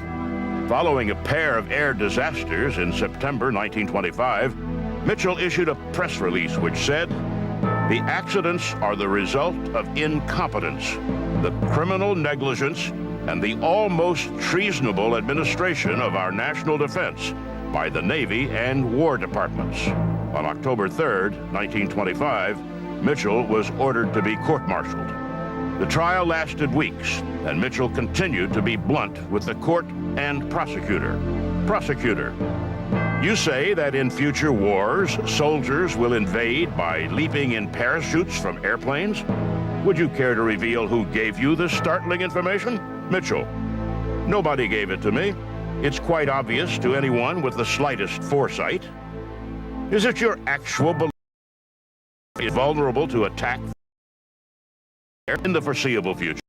Following a pair of air disasters in September 1925, Mitchell issued a press release which said, "The accidents are the result of incompetence, the criminal negligence, and the almost treasonable administration of our national defense by the Navy and War Departments." On October 3rd, 1925, Mitchell was ordered to be court-martialed. The trial lasted weeks, and Mitchell continued to be blunt with the court and prosecutor. Prosecutor, you say that in future wars, soldiers will invade by leaping in parachutes from airplanes? Would you care to reveal who gave you this startling information? Mitchell, nobody gave it to me. It's quite obvious to anyone with the slightest foresight. Is it your actual belief is vulnerable to attack in the foreseeable future?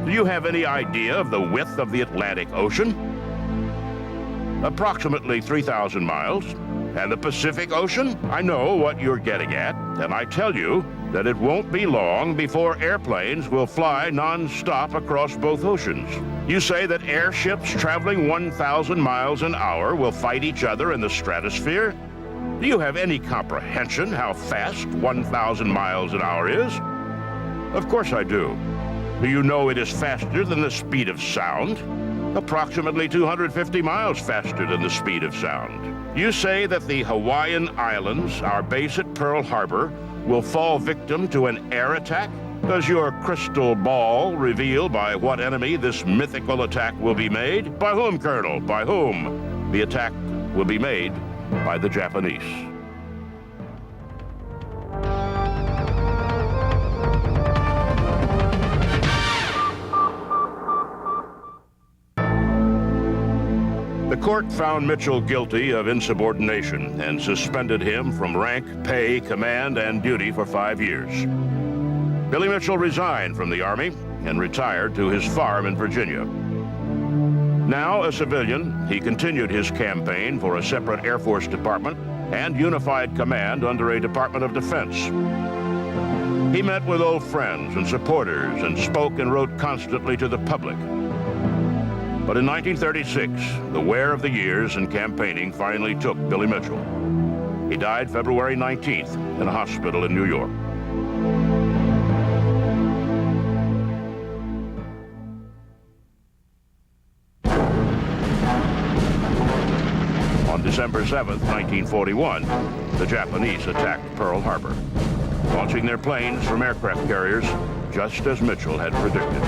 Do you have any idea of the width of the Atlantic Ocean? Approximately 3,000 miles. And the Pacific Ocean? I know what you're getting at, and I tell you that it won't be long before airplanes will fly non-stop across both oceans. You say that airships traveling 1,000 miles an hour will fight each other in the stratosphere? Do you have any comprehension how fast 1,000 miles an hour is? Of course I do. Do you know it is faster than the speed of sound? Approximately 250 miles faster than the speed of sound. You say that the Hawaiian Islands, our base at Pearl Harbor, will fall victim to an air attack? Does your crystal ball reveal by what enemy this mythical attack will be made? By whom, Colonel? By whom? The attack will be made by the Japanese. The court found Mitchell guilty of insubordination and suspended him from rank, pay, command, and duty for 5 years. Billy Mitchell resigned from the Army and retired to his farm in Virginia. Now a civilian, he continued his campaign for a separate Air Force department and unified command under a Department of Defense. He met with old friends and supporters and spoke and wrote constantly to the public. But in 1936, the wear of the years and campaigning finally took Billy Mitchell. He died February 19th in a hospital in New York. On December 7th, 1941, the Japanese attacked Pearl Harbor, launching their planes from aircraft carriers just as Mitchell had predicted.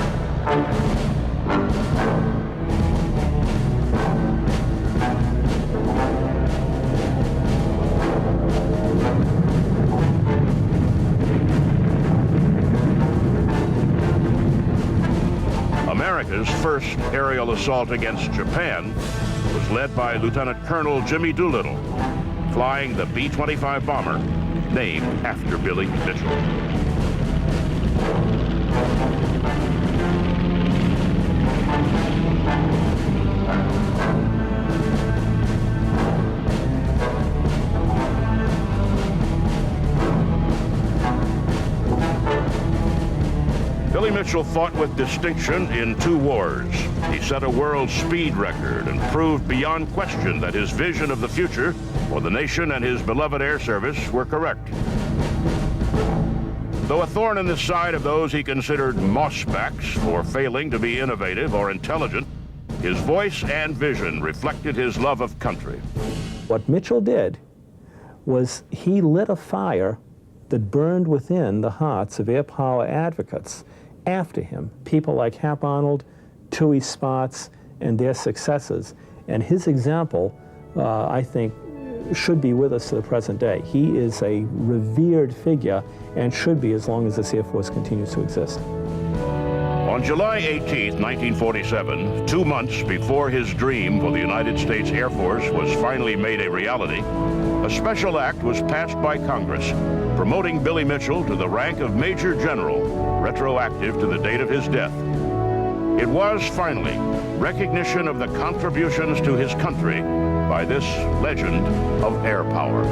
America's first aerial assault against Japan was led by Lieutenant Colonel Jimmy Doolittle, flying the B-25 bomber named after Billy Mitchell. Billy Mitchell fought with distinction in 2 wars. He set a world speed record and proved beyond question that his vision of the future for the nation and his beloved air service were correct. Though a thorn in the side of those he considered mossbacks for failing to be innovative or intelligent, his voice and vision reflected his love of country. What Mitchell did was he lit a fire that burned within the hearts of air power advocates after him, people like Hap Arnold, Tui Sparks, and their successors. And his example, I think, should be with us to the present day. He is a revered figure and should be as long as this Air Force continues to exist. On July 18, 1947, 2 months before his dream for the United States Air Force was finally made a reality, a special act was passed by Congress promoting Billy Mitchell to the rank of Major General, retroactive to the date of his death. It was, finally, recognition of the contributions to his country by this legend of air power.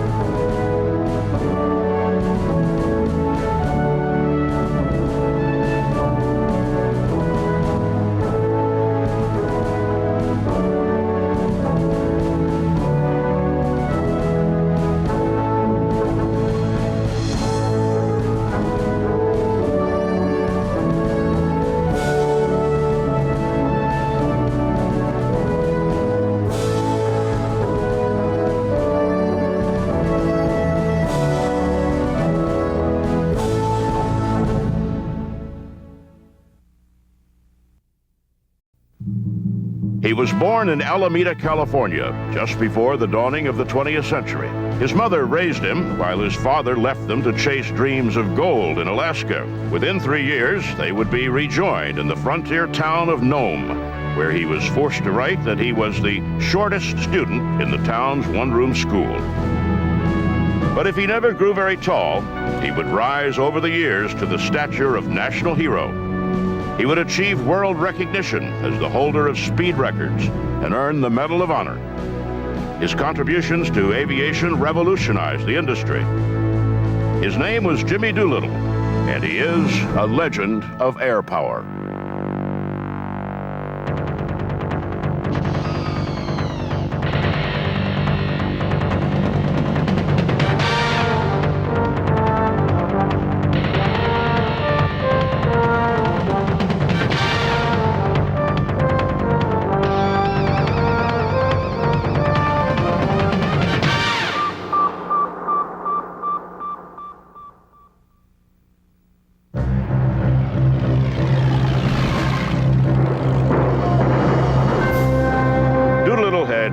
He was born in Alameda, California, just before the dawning of the 20th century. His mother raised him while his father left them to chase dreams of gold in Alaska. Within 3 years, they would be rejoined in the frontier town of Nome, where he was forced to write that he was the shortest student in the town's one-room school. But if he never grew very tall, he would rise over the years to the stature of national hero. He would achieve world recognition as the holder of speed records and earn the Medal of Honor. His contributions to aviation revolutionized the industry. His name was Jimmy Doolittle, and he is a legend of air power.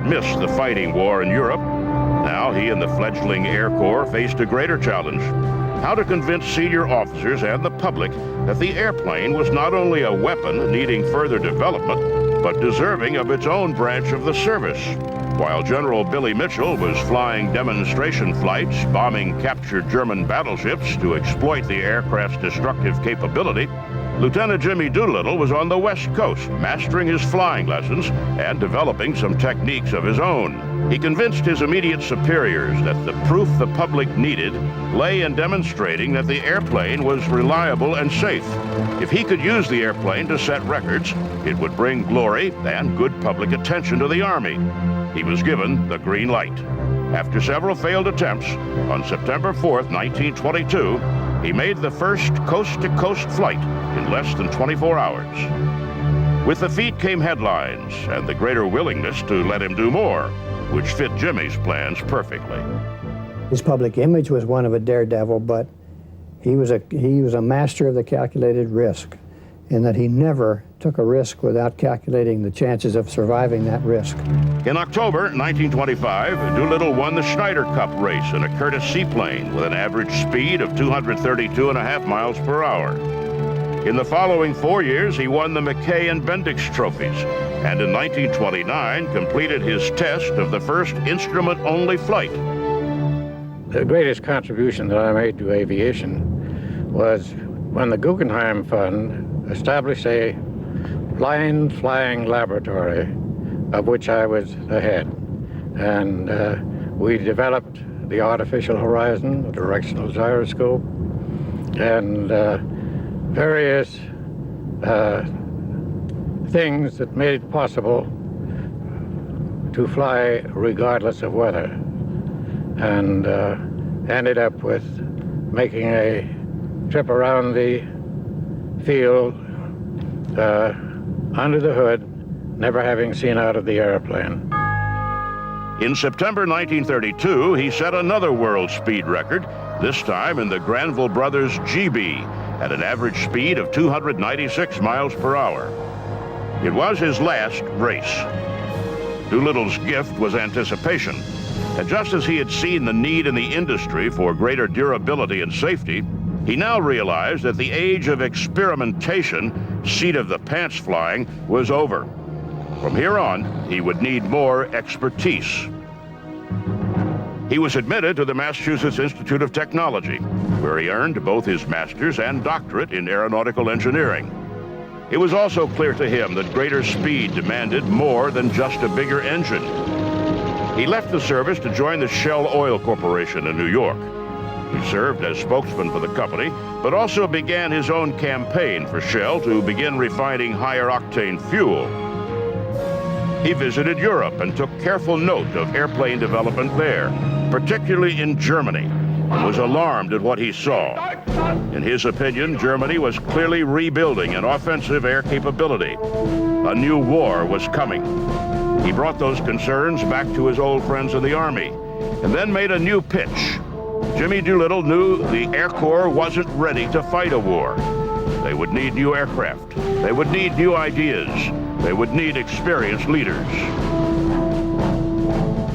Missed the fighting war in Europe. Now he and the fledgling Air Corps faced a greater challenge: how to convince senior officers and the public that the airplane was not only a weapon needing further development, but deserving of its own branch of the service. While General Billy Mitchell was flying demonstration flights, bombing captured German battleships to exploit the aircraft's destructive capability, Lieutenant Jimmy Doolittle was on the West Coast, mastering his flying lessons and developing some techniques of his own. He convinced his immediate superiors that the proof the public needed lay in demonstrating that the airplane was reliable and safe. If he could use the airplane to set records, it would bring glory and good public attention to the Army. He was given the green light. After several failed attempts, on September 4th, 1922, he made the first coast-to-coast flight in less than 24 hours. With the feat came headlines and the greater willingness to let him do more, which fit Jimmy's plans perfectly. His public image was one of a daredevil, but he was a master of the calculated risk. in that he never took a risk without calculating the chances of surviving that risk. In October 1925, Doolittle won the Schneider Cup race in a Curtiss seaplane with an average speed of 232.5 miles per hour. In the following 4 years, he won the McKay and Bendix trophies, and in 1929 completed his test of the first instrument-only flight. The greatest contribution that I made to aviation was when the Guggenheim Fund established a blind flying laboratory of which I was the head. And we developed the artificial horizon, the directional gyroscope, and various things that made it possible to fly regardless of weather. And ended up with making a trip around the field under the hood, never having seen out of the airplane. In September 1932, he set another world speed record, this time in the Granville Brothers GB, at an average speed of 296 miles per hour. It was his last race. Doolittle's gift was anticipation, and just as he had seen the need in the industry for greater durability and safety, he now realized that the age of experimentation, seat-of-the-pants flying, was over. From here on, he would need more expertise. He was admitted to the Massachusetts Institute of Technology, where he earned both his master's and doctorate in aeronautical engineering. It was also clear to him that greater speed demanded more than just a bigger engine. He left the service to join the Shell Oil Corporation in New York. He served as spokesman for the company, but also began his own campaign for Shell to begin refining higher octane fuel. He visited Europe and took careful note of airplane development there, particularly in Germany, and was alarmed at what he saw. In his opinion, Germany was clearly rebuilding an offensive air capability. A new war was coming. He brought those concerns back to his old friends in the Army, and then made a new pitch. Jimmy Doolittle knew the Air Corps wasn't ready to fight a war. They would need new aircraft. They would need new ideas. They would need experienced leaders.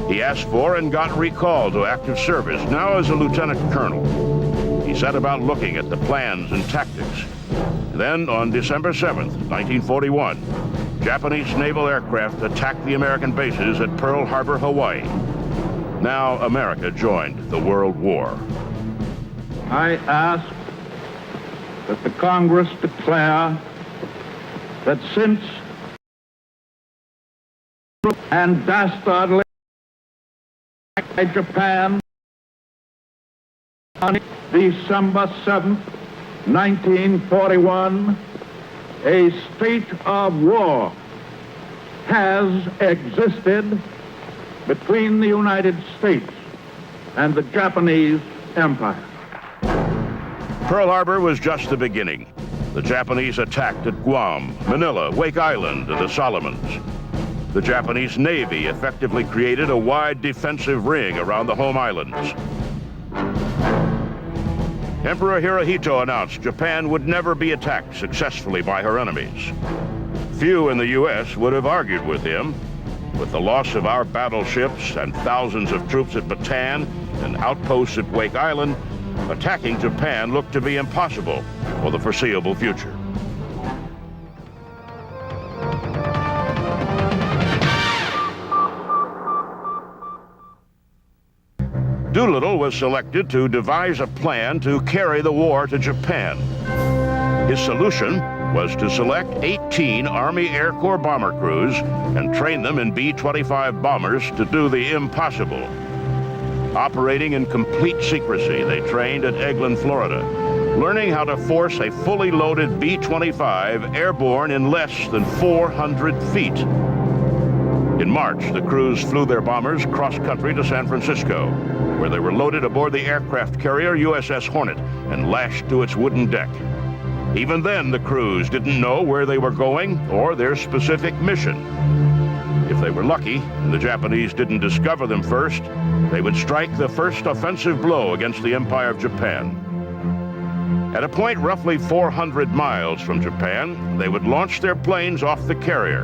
He asked for and got recalled to active service, now as a lieutenant colonel. He set about looking at the plans and tactics. Then, on December 7th, 1941, Japanese naval aircraft attacked the American bases at Pearl Harbor, Hawaii. Now America joined the World War. I ask that the Congress declare that since and dastardly by Japan on December 7th, 1941, a state of war has existed between the United States and the Japanese Empire. Pearl Harbor was just the beginning. The Japanese attacked at Guam, Manila, Wake Island, and the Solomons. The Japanese Navy effectively created a wide defensive ring around the home islands. Emperor Hirohito announced Japan would never be attacked successfully by her enemies. Few in the U.S. would have argued with him. With the loss of our battleships and thousands of troops at Bataan and outposts at Wake Island, attacking Japan looked to be impossible for the foreseeable future. Doolittle was selected to devise a plan to carry the war to Japan. His solution was to select 18 Army Air Corps bomber crews and train them in B-25 bombers to do the impossible. Operating in complete secrecy, they trained at Eglin, Florida, learning how to force a fully loaded B-25 airborne in less than 400 feet. In March, the crews flew their bombers cross-country to San Francisco, where they were loaded aboard the aircraft carrier USS Hornet and lashed to its wooden deck. Even then, the crews didn't know where they were going or their specific mission. If they were lucky, and the Japanese didn't discover them first, they would strike the first offensive blow against the Empire of Japan. At a point roughly 400 miles from Japan, they would launch their planes off the carrier.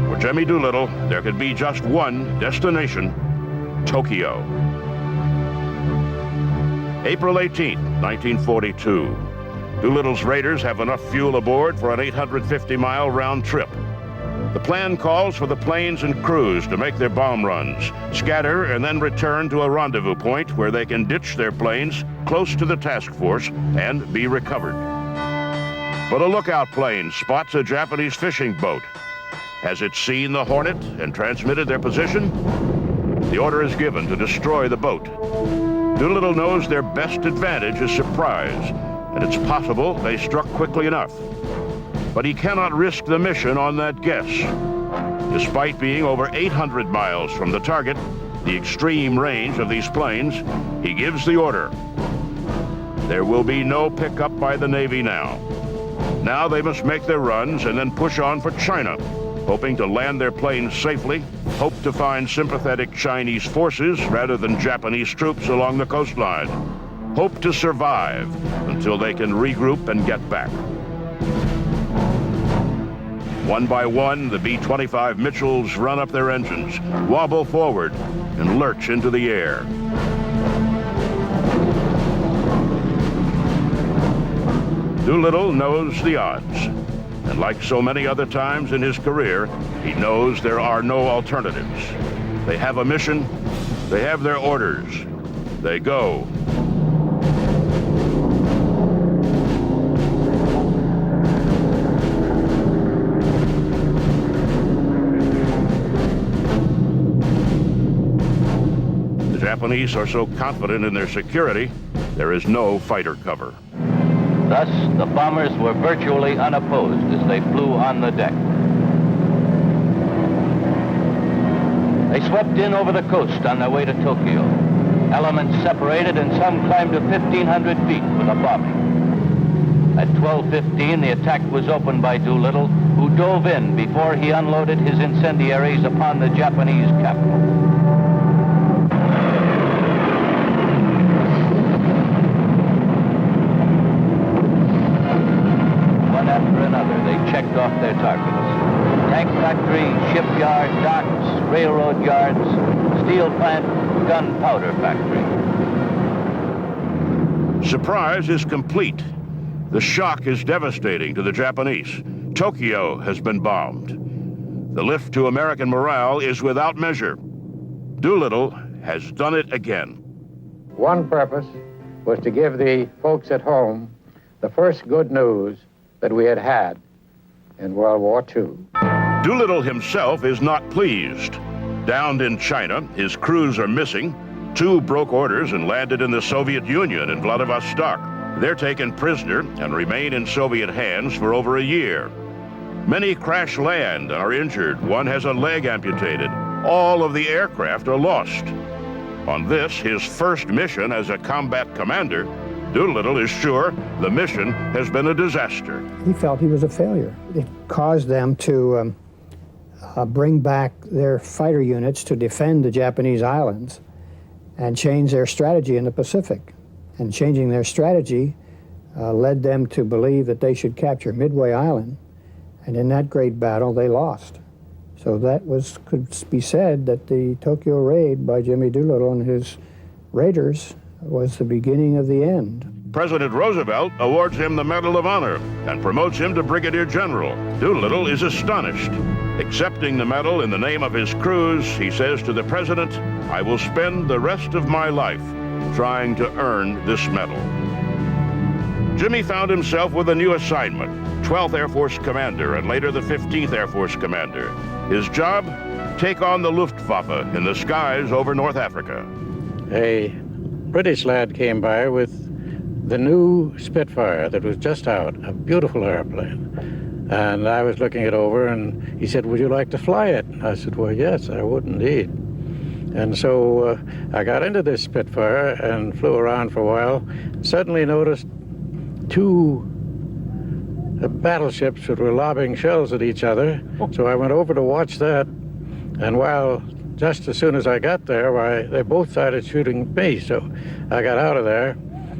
For Jimmy Doolittle, there could be just one destination, Tokyo. April 18, 1942. Doolittle's Raiders have enough fuel aboard for an 850-mile round trip. The plan calls for the planes and crews to make their bomb runs, scatter, and then return to a rendezvous point where they can ditch their planes close to the task force and be recovered. But a lookout plane spots a Japanese fishing boat. Has it seen the Hornet and transmitted their position? The order is given to destroy the boat. Doolittle knows their best advantage is surprise, and it's possible they struck quickly enough. But he cannot risk the mission on that guess. Despite being over 800 miles from the target, the extreme range of these planes, he gives the order. There will be no pickup by the Navy now. Now they must make their runs and then push on for China, hoping to land their planes safely, hope to find sympathetic Chinese forces rather than Japanese troops along the coastline, hope to survive until they can regroup and get back. One by one, the B-25 Mitchells run up their engines, wobble forward, and lurch into the air. Doolittle knows the odds, and like so many other times in his career, he knows there are no alternatives. They have a mission, they have their orders, they go. The Japanese are so confident in their security, there is no fighter cover. Thus, the bombers were virtually unopposed as they flew on the deck. They swept in over the coast on their way to Tokyo. Elements separated and some climbed to 1,500 feet for the bombing. At 12:15, the attack was opened by Doolittle, who dove in before he unloaded his incendiaries upon the Japanese capital. Checked off their targets. Tank factory, shipyard, docks, railroad yards, steel plant, gunpowder factory. Surprise is complete. The shock is devastating to the Japanese. Tokyo has been bombed. The lift to American morale is without measure. Doolittle has done it again. One purpose was to give the folks at home the first good news that we had had in World War II. Doolittle himself is not pleased. Downed in China, his crews are missing. 2 broke orders and landed in the Soviet Union in Vladivostok. They're taken prisoner and remain in Soviet hands for over a year. Many crash land and are injured. One has a leg amputated. All of the aircraft are lost. On this, his first mission as a combat commander, Doolittle is sure the mission has been a disaster. He felt he was a failure. It caused them to bring back their fighter units to defend the Japanese islands and change their strategy in the Pacific. And changing their strategy led them to believe that they should capture Midway Island. And in that great battle, they lost. So that could be said that the Tokyo raid by Jimmy Doolittle and his raiders was the beginning of the end. President Roosevelt awards him the Medal of Honor and promotes him to Brigadier General. Doolittle is astonished. Accepting the medal in the name of his crews, he says to the president, "I will spend the rest of my life trying to earn this medal." Jimmy found himself with a new assignment, 12th Air Force Commander and later the 15th Air Force Commander. His job? Take on the Luftwaffe in the skies over North Africa. A British lad came by with the new Spitfire that was just out, a beautiful airplane. And I was looking it over, and he said, "Would you like to fly it?" I said, "Well, yes, I would indeed." And so I got into this Spitfire and flew around for a while. Suddenly noticed 2 battleships that were lobbing shells at each other. So I went over to watch that, and just as soon as I got there, why, they both started shooting at me. So I got out of there,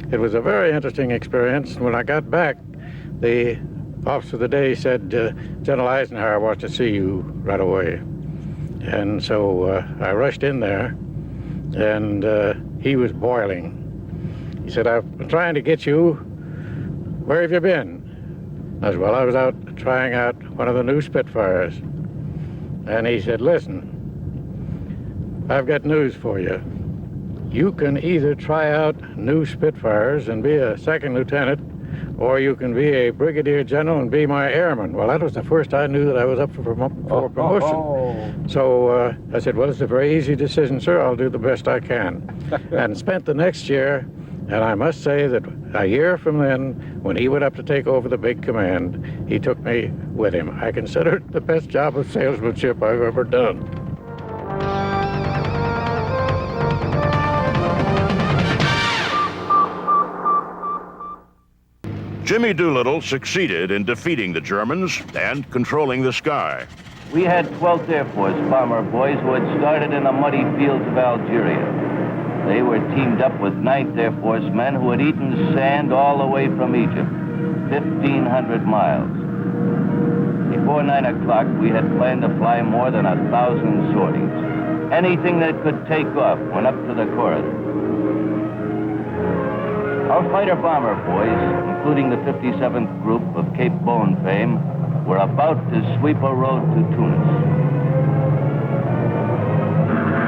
It was a very interesting experience. When I got back, the officer of the day said, General Eisenhower wants to see you right away. And so I rushed in there, and he was boiling. He said, I've been trying to get you. Where have you been? I said, well, I was out trying out one of the new Spitfires. And he said, listen, I've got news for you. You can either try out new Spitfires and be a second lieutenant, or you can be a brigadier general and be my airman. Well, that was the first I knew that I was up for promotion. So I said, well, it's a very easy decision, sir. I'll do the best I can. And spent the next year, and I must say that a year from then, when he went up to take over the big command, he took me with him. I consider it the best job of salesmanship I've ever done. Jimmy Doolittle succeeded in defeating the Germans and controlling the sky. We had 12th Air Force bomber boys who had started in the muddy fields of Algeria. They were teamed up with 9th Air Force men who had eaten sand all the way from Egypt, 1,500 miles. Before 9 o'clock, we had planned to fly more than 1,000 sorties. Anything that could take off went up to the corridor. Our fighter-bomber boys, including the 57th Group of Cape Bone fame, were about to sweep a road to Tunis.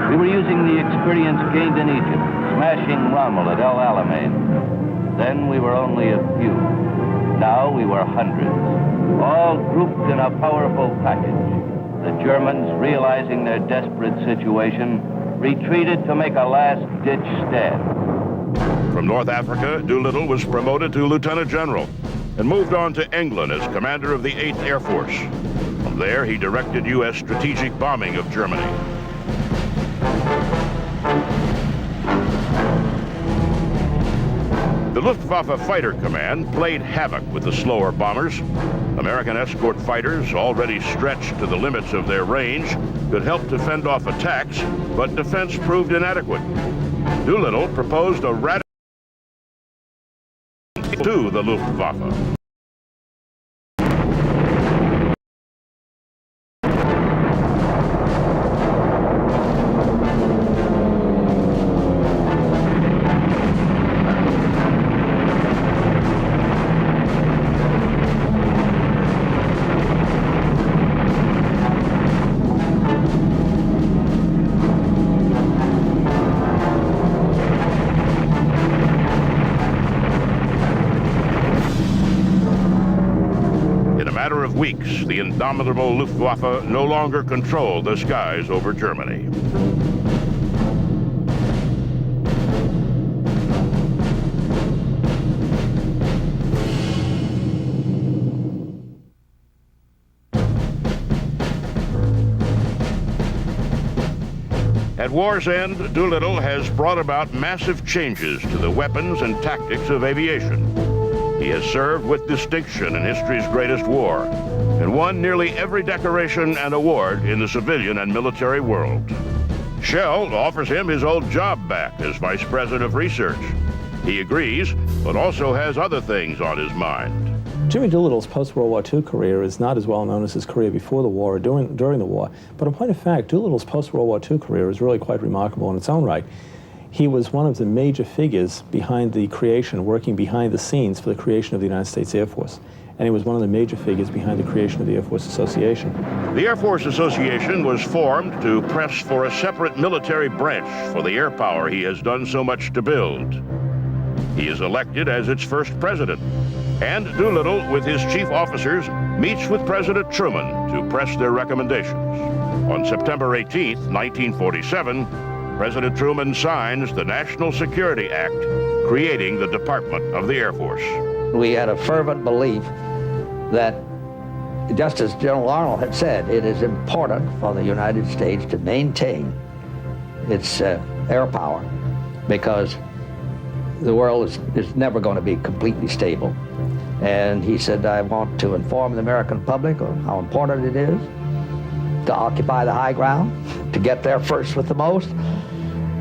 We were using the experience gained in Egypt, smashing Rommel at El Alamein. Then we were only a few. Now we were hundreds, all grouped in a powerful package. The Germans, realizing their desperate situation, retreated to make a last-ditch stand. From North Africa, Doolittle was promoted to Lieutenant General and moved on to England as commander of the 8th Air Force. From there, he directed U.S. strategic bombing of Germany. The Luftwaffe Fighter Command played havoc with the slower bombers. American escort fighters, already stretched to the limits of their range, could help to fend off attacks, but defense proved inadequate. Doolittle proposed a radical to the Luftwaffe. Weeks, the indomitable Luftwaffe no longer controlled the skies over Germany. At war's end, Doolittle has brought about massive changes to the weapons and tactics of aviation. He has served with distinction in history's greatest war and won nearly every decoration and award in the civilian and military world. Shell offers him his old job back as Vice President of Research. He agrees, but also has other things on his mind. Jimmy Doolittle's post-World War II career is not as well known as his career before the war or during the war, but in point of fact, Doolittle's post-World War II career is really quite remarkable in its own right. He was one of the major figures behind the creation, working behind the scenes for the creation of the United States Air Force. And he was one of the major figures behind the creation of the Air Force Association. The Air Force Association was formed to press for a separate military branch for the air power he has done so much to build. He is elected as its first president. And Doolittle, with his chief officers, meets with President Truman to press their recommendations. On September 18, 1947, President Truman signs the National Security Act, creating the Department of the Air Force. We had a fervent belief that, just as General Arnold had said, it is important for the United States to maintain its air power because the world is never going to be completely stable. And he said, I want to inform the American public on how important it is to occupy the high ground, to get there first with the most,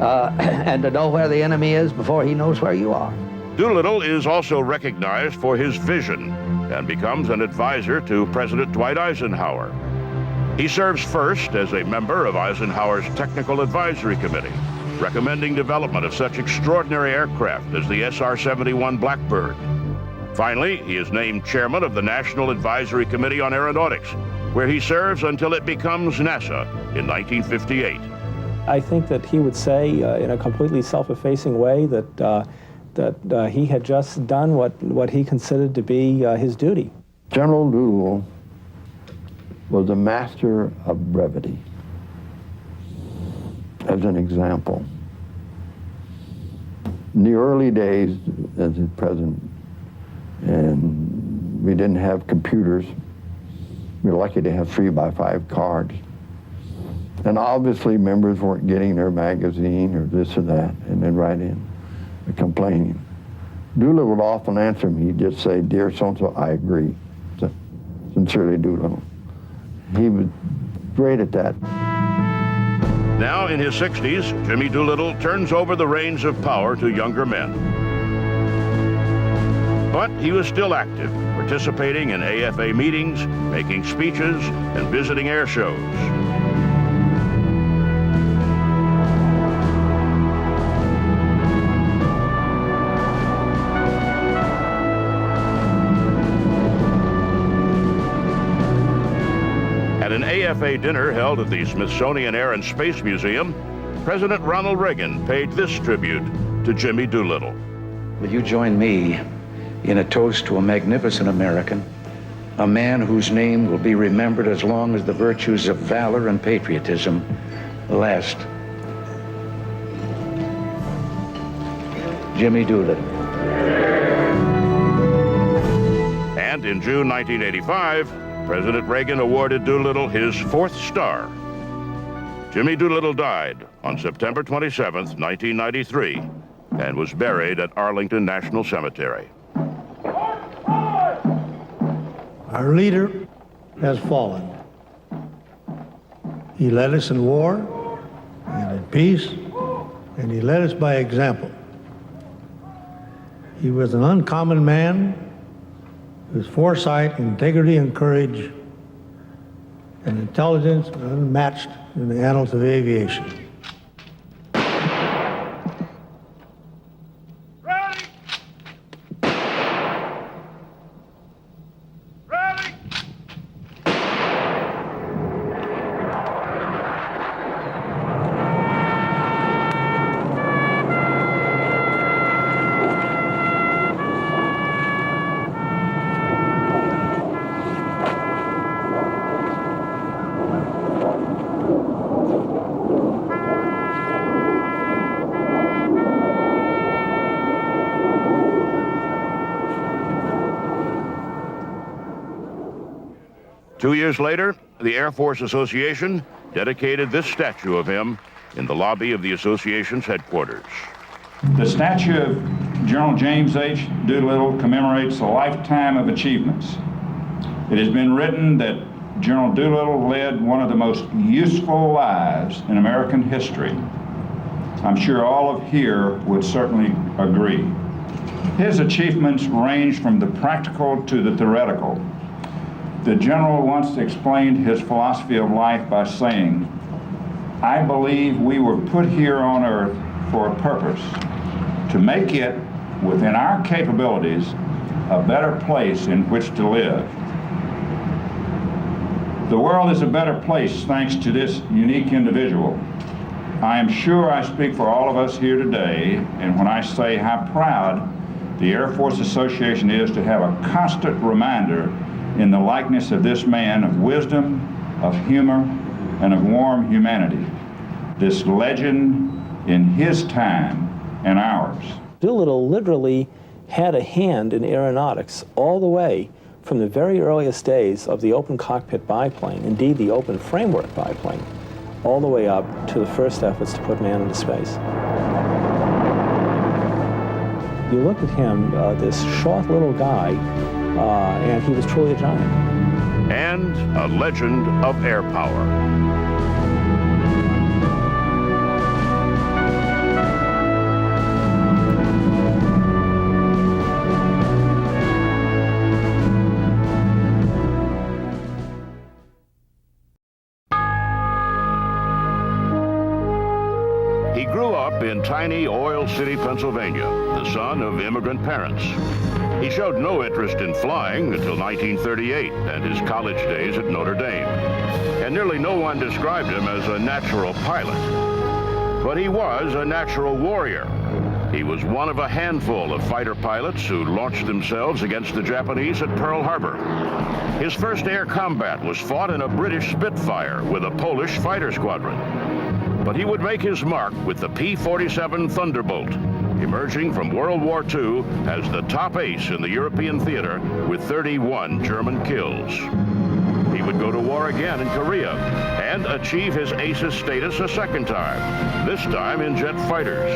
and to know where the enemy is before he knows where you are. Doolittle is also recognized for his vision and becomes an advisor to President Dwight Eisenhower. He serves first as a member of Eisenhower's Technical Advisory Committee, recommending development of such extraordinary aircraft as the SR-71 Blackbird. Finally, he is named chairman of the National Advisory Committee on Aeronautics, where he serves until it becomes NASA in 1958. I think that he would say in a completely self-effacing way that he had just done what he considered to be his duty. General Doolittle was a master of brevity. As an example, in the early days as his president, and we didn't have computers, we were lucky to have 3x5 cards. And obviously members weren't getting their magazine or this or that, and then write in complaining. Doolittle would often answer me. He'd just say, "Dear so-and-so, I agree." Sincerely, Doolittle. He was great at that. Now in his 60s, Jimmy Doolittle turns over the reins of power to younger men. But he was still active, participating in AFA meetings, making speeches, and visiting air shows. At an AFA dinner held at the Smithsonian Air and Space Museum, President Ronald Reagan paid this tribute to Jimmy Doolittle. Will you join me in a toast to a magnificent American, a man whose name will be remembered as long as the virtues of valor and patriotism last? Jimmy Doolittle. And in June 1985, President Reagan awarded Doolittle his 4th star. Jimmy Doolittle died on September 27, 1993, and was buried at Arlington National Cemetery. Our leader has fallen. He led us in war and in peace, and he led us by example. He was an uncommon man whose foresight, integrity, and courage and intelligence are unmatched in the annals of aviation. Two years later, the Air Force Association dedicated this statue of him in the lobby of the association's headquarters. The statue of General James H. Doolittle commemorates a lifetime of achievements. It has been written that General Doolittle led one of the most useful lives in American history. I'm sure all of here would certainly agree. His achievements range from the practical to the theoretical. The general once explained his philosophy of life by saying, "I believe we were put here on earth for a purpose, to make it, within our capabilities, a better place in which to live." The world is a better place thanks to this unique individual. I am sure I speak for all of us here today, and when I say how proud the Air Force Association is to have a constant reminder in the likeness of this man of wisdom, of humor, and of warm humanity, this legend in his time and ours. Doolittle literally had a hand in aeronautics all the way from the very earliest days of the open cockpit biplane, indeed the open framework biplane, all the way up to the first efforts to put man into space. You look at him, this short little guy, and he was truly a giant. And a legend of air power. in tiny Oil City, Pennsylvania, the son of immigrant parents. He showed no interest in flying until 1938 and his college days at Notre Dame. And nearly no one described him as a natural pilot. But he was a natural warrior. He was one of a handful of fighter pilots who launched themselves against the Japanese at Pearl Harbor. His first air combat was fought in a British Spitfire with a Polish fighter squadron. But he would make his mark with the P-47 Thunderbolt, emerging from World War II as the top ace in the European theater with 31 German kills. He would go to war again in Korea and achieve his ace's status a second time, this time in jet fighters.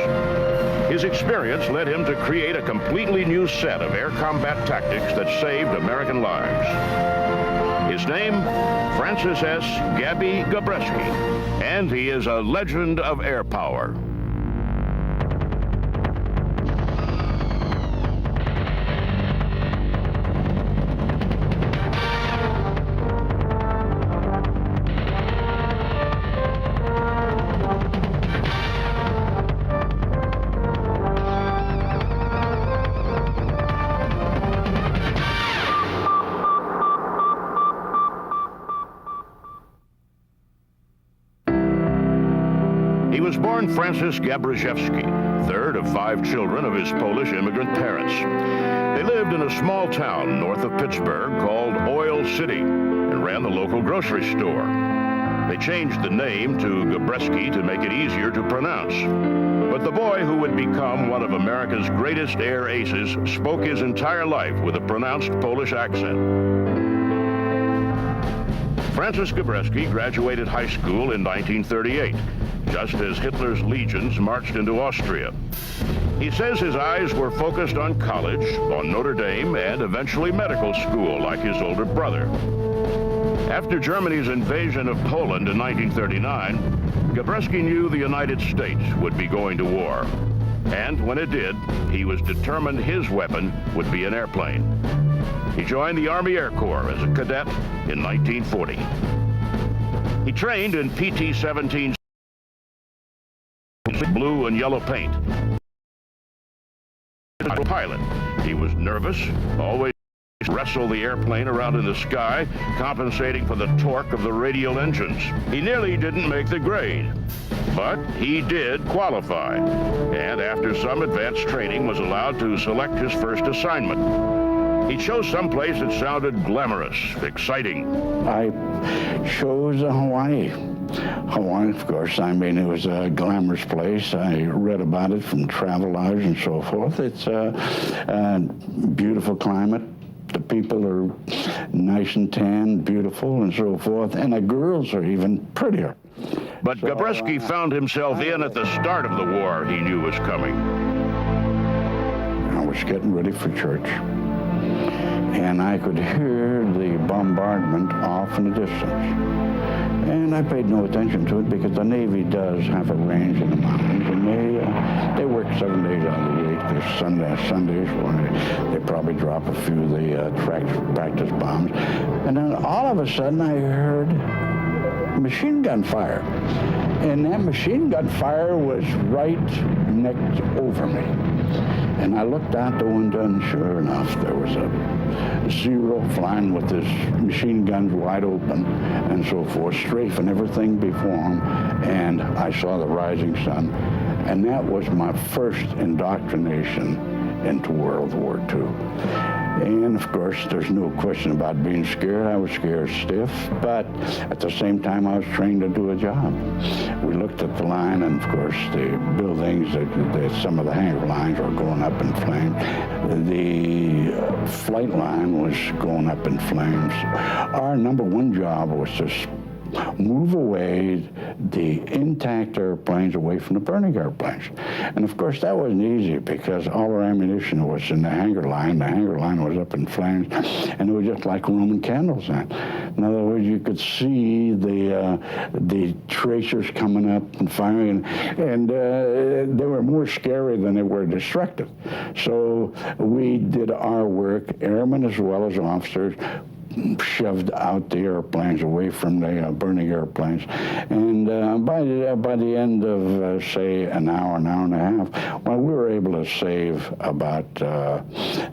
His experience led him to create a completely new set of air combat tactics that saved American lives. His name, Francis S. Gabby Gabreski, and he is a legend of air power. He was born Francis Gabraszewski, third of 5 children of his Polish immigrant parents. They lived in a small town north of Pittsburgh called Oil City and ran the local grocery store. They changed the name to Gabreski to make it easier to pronounce. But the boy who would become one of America's greatest air aces spoke his entire life with a pronounced Polish accent. Francis Gabreski graduated high school in 1938, just as Hitler's legions marched into Austria. He says his eyes were focused on college, on Notre Dame, and eventually medical school like his older brother. After Germany's invasion of Poland in 1939, Gabreski knew the United States would be going to war. And when it did, he was determined his weapon would be an airplane. He joined the Army Air Corps as a cadet in 1940. He trained in PT-17 blue and yellow paint. As a pilot, he was nervous, always wrestle the airplane around in the sky, compensating for the torque of the radial engines. He nearly didn't make the grade, but he did qualify, and after some advanced training was allowed to select his first assignment. He chose someplace that sounded glamorous, exciting. I chose Hawaii. Hawaii, of course, I mean, it was a glamorous place. I read about it from travel logs and so forth. It's a beautiful climate. The people are nice and tan, beautiful, and so forth, and the girls are even prettier. But Gabreski found himself in at the start of the war he knew was coming. I was getting ready for church, and I could hear the bombardment off in the distance. And I paid no attention to it because the Navy does have a range in the mountains, and they work 7 days out of the week. There's Sundays when they probably drop a few of the practice bombs. And then all of a sudden I heard machine gun fire. And that machine gun fire was right next over me. And I looked out the window, and sure enough, there was a Zero flying with his machine guns wide open and so forth, strafing everything before him. And I saw the rising sun. And that was my first indoctrination into World War II. And of course, there's no question about being scared. I was scared stiff, but at the same time, I was trained to do a job. We looked at the line, and of course, the buildings, some of the hangar lines were going up in flames. The flight line was going up in flames. Our number one job was to move away the intact airplanes away from the burning airplanes. And of course that wasn't easy because all our ammunition was in the hangar line. The hangar line was up in flames, and it was just like Roman candles then. In other words, you could see the tracers coming up and firing, and they were more scary than they were destructive. So we did our work, airmen as well as officers, shoved out the airplanes away from the burning airplanes. And by the end of, say, an hour and a half, well, we were able to save about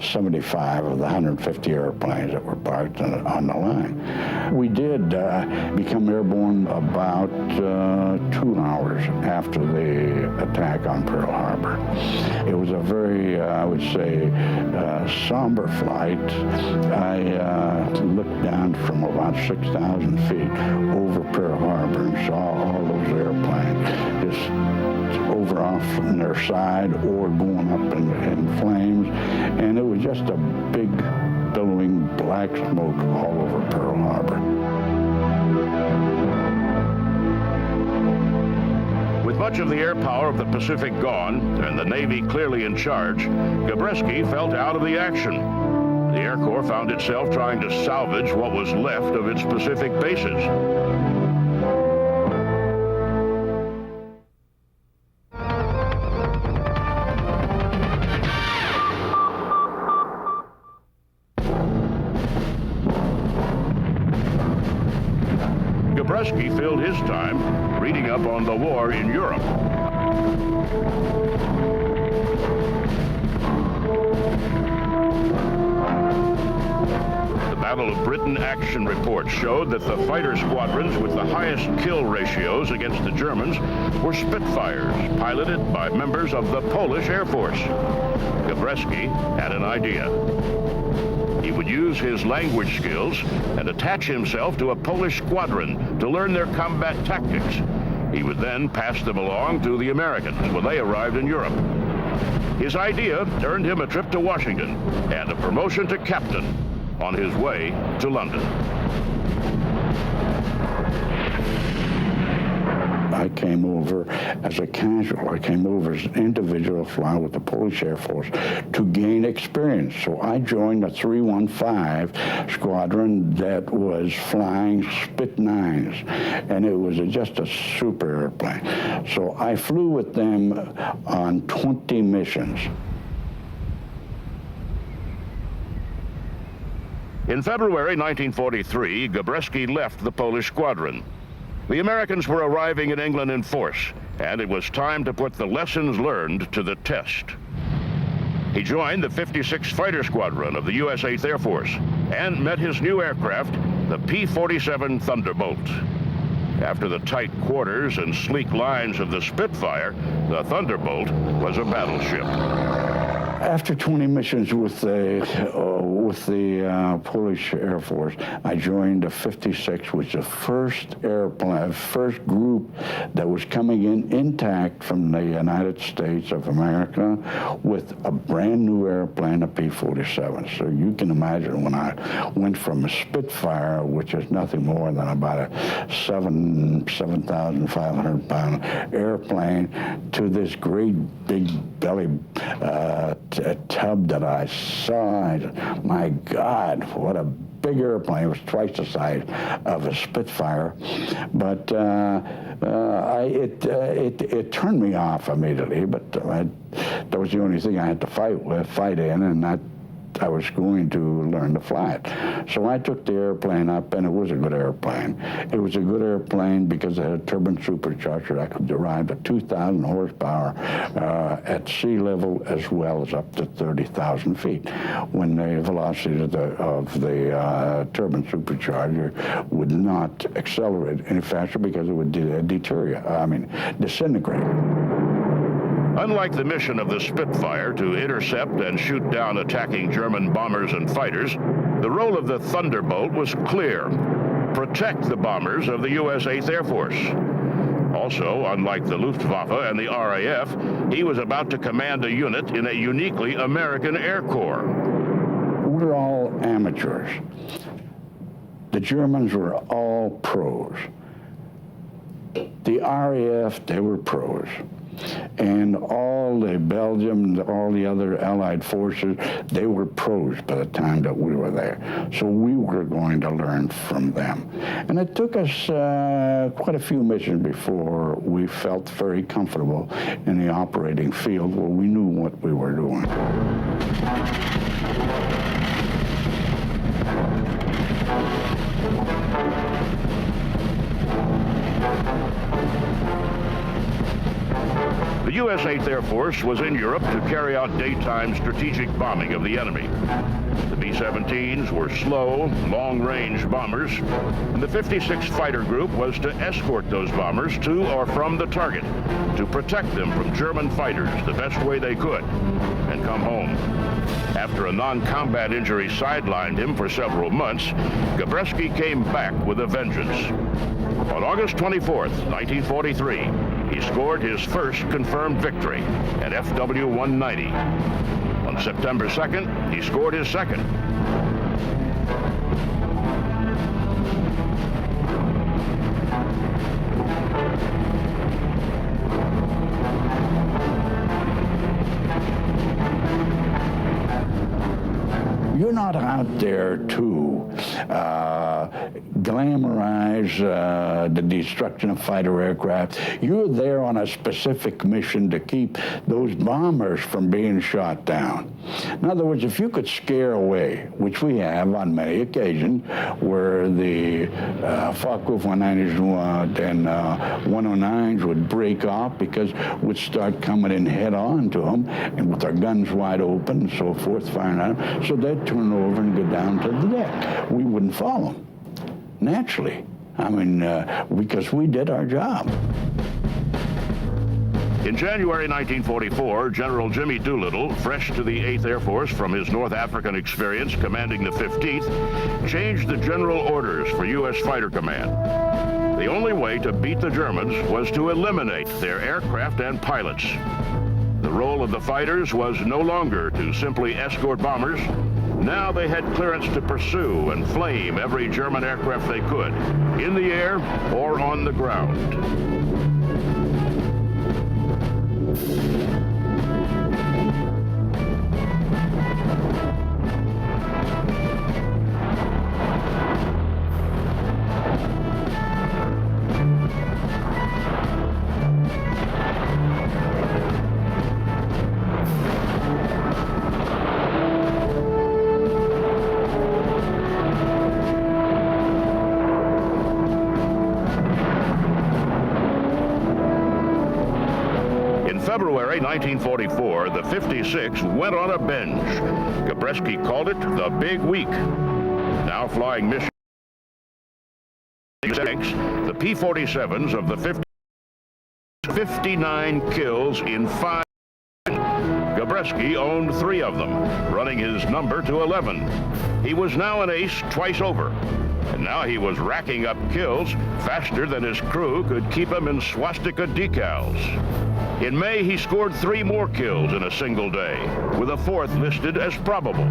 75 of the 150 airplanes that were parked on the line. We did become airborne about 2 hours after the attack on Pearl Harbor. It was a very, I would say, somber flight. I looked down from about 6,000 feet over Pearl Harbor and saw all those airplanes just over off on their side or going up in flames. And it was just a big, billowing black smoke all over Pearl Harbor. With much of the air power of the Pacific gone and the Navy clearly in charge, Gabreski felt out of the action. The Air Corps found itself trying to salvage what was left of its Pacific bases. Gabreski filled his time reading up on the war in Europe. The Battle of Britain action report showed that the fighter squadrons with the highest kill ratios against the Germans were Spitfires, piloted by members of the Polish Air Force. Gabreski had an idea. He would use his language skills and attach himself to a Polish squadron to learn their combat tactics. He would then pass them along to the Americans when they arrived in Europe. His idea earned him a trip to Washington and a promotion to captain on his way to London. I came over as a casual. I came over as an individual flying with the Polish Air Force to gain experience. So I joined the 315 squadron that was flying Spit 9s, and it was just a super airplane. So I flew with them on 20 missions. In February 1943, Gabreski left the Polish squadron. The Americans were arriving in England in force, and it was time to put the lessons learned to the test. He joined the 56th Fighter Squadron of the U.S. 8th Air Force and met his new aircraft, the P-47 Thunderbolt. After the tight quarters and sleek lines of the Spitfire, the Thunderbolt was a battleship. After 20 missions with the Polish Air Force, I joined the 56, which was the first group that was coming in intact from the United States of America with a brand new airplane, a P-47. So you can imagine when I went from a Spitfire, which is nothing more than about a 7,500 pound airplane, to this great big belly tub that I saw. My God, what a big airplane. It was twice the size of a Spitfire. But it turned me off immediately, but that was the only thing I had to fight in, and that I was going to learn to fly it. So I took the airplane up, and it was a good airplane. It was a good airplane because it had a turbine supercharger that could derive to 2,000 horsepower at sea level, as well as up to 30,000 feet, when the velocity of the turbine supercharger would not accelerate any faster because it would disintegrate. Unlike the mission of the Spitfire to intercept and shoot down attacking German bombers and fighters, the role of the Thunderbolt was clear: protect the bombers of the U.S. 8th Air Force. Also, unlike the Luftwaffe and the RAF, he was about to command a unit in a uniquely American Air Corps. We're all amateurs. The Germans were all pros. The RAF, they were pros. And all the Belgium, all the other Allied forces, they were pros by the time that we were there. So we were going to learn from them. And it took us quite a few missions before we felt very comfortable in the operating field where we knew what we were doing. U.S. 8th Air Force was in Europe to carry out daytime strategic bombing of the enemy. The B-17s were slow, long-range bombers, and the 56th Fighter Group was to escort those bombers to or from the target to protect them from German fighters the best way they could and come home. After a non-combat injury sidelined him for several months, Gabreski came back with a vengeance. On August 24th, 1943, he scored his first confirmed victory at FW-190. On September 2nd, he scored his second. You're not out there to glamorize the destruction of fighter aircraft. You're there on a specific mission to keep those bombers from being shot down. In other words, if you could scare away, which we have on many occasions, where the Focke-Wulf 190s and 109s would break off because we'd start coming in head on to them, and with our guns wide open and so forth, firing at them, so they'd turn over and go down to the deck. We wouldn't follow them, naturally. I mean, because we did our job. In January 1944, General Jimmy Doolittle, fresh to the 8th Air Force from his North African experience commanding the 15th, changed the general orders for U.S. Fighter Command. The only way to beat the Germans was to eliminate their aircraft and pilots. The role of the fighters was no longer to simply escort bombers. Now they had clearance to pursue and flame every German aircraft they could, in the air or on the ground. February 1944, the 56 went on a binge. Gabreski called it the Big Week. Now flying mission tanks, the P-47s of the 59 kills in 5. Gabreski owned 3 of them, running his number to 11. He was now an ace twice over. And now he was racking up kills faster than his crew could keep him in swastika decals. In May, he scored 3 more kills in a single day, with a 4th listed as probable.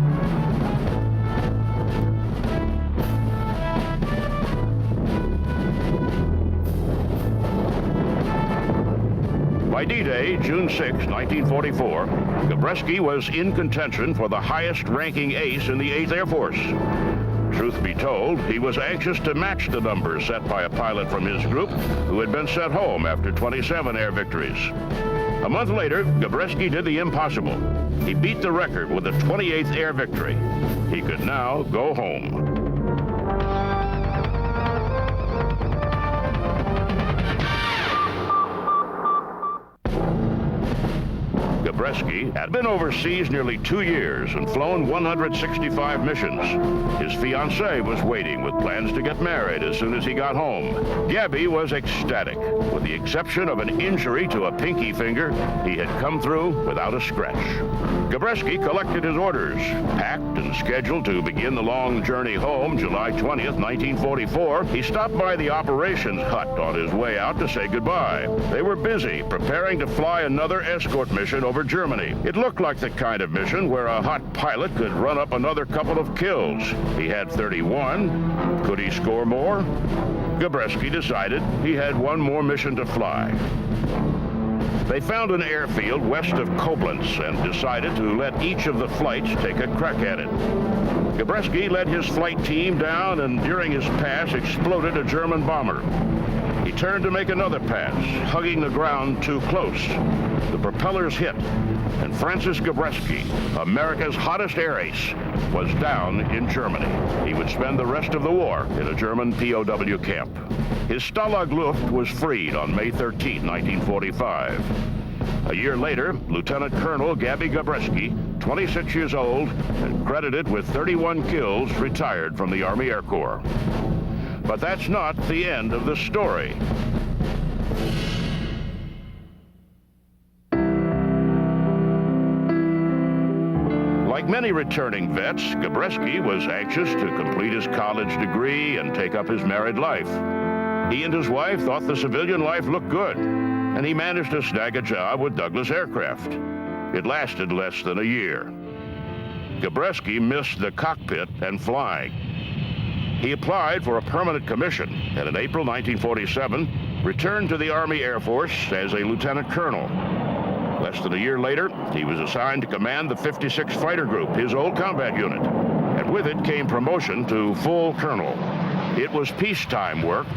By D-Day, June 6, 1944, Gabreski was in contention for the highest-ranking ace in the 8th Air Force. Truth be told, he was anxious to match the numbers set by a pilot from his group who had been sent home after 27 air victories. A month later, Gabreski did the impossible. He beat the record with a 28th air victory. He could now go home. Gabreski had been overseas nearly 2 years and flown 165 missions. His fiancée was waiting with plans to get married as soon as he got home. Gabby was ecstatic. With the exception of an injury to a pinky finger, he had come through without a scratch. Gabreski collected his orders, packed and scheduled to begin the long journey home July 20th, 1944. He stopped by the operations hut on his way out to say goodbye. They were busy preparing to fly another escort mission over Germany. It looked like the kind of mission where a hot pilot could run up another couple of kills. He had 31. Could he score more? Gabreski decided he had one more mission to fly. They found an airfield west of Koblenz and decided to let each of the flights take a crack at it. Gabreski led his flight team down and during his pass exploded a German bomber. He turned to make another pass, hugging the ground too close. The propellers hit, and Francis Gabreski, America's hottest air ace, was down in Germany. He would spend the rest of the war in a German POW camp. His Stalag Luft was freed on May 13, 1945. A year later, Lieutenant Colonel Gabby Gabreski, 26 years old and credited with 31 kills, retired from the Army Air Corps. But that's not the end of the story. Like many returning vets, Gabreski was anxious to complete his college degree and take up his married life. He and his wife thought the civilian life looked good, and he managed to snag a job with Douglas Aircraft. It lasted less than a year. Gabreski missed the cockpit and flying. He applied for a permanent commission, and in April 1947, returned to the Army Air Force as a lieutenant colonel. Less than a year later, he was assigned to command the 56th Fighter Group, his old combat unit, and with it came promotion to full colonel. It was peacetime work,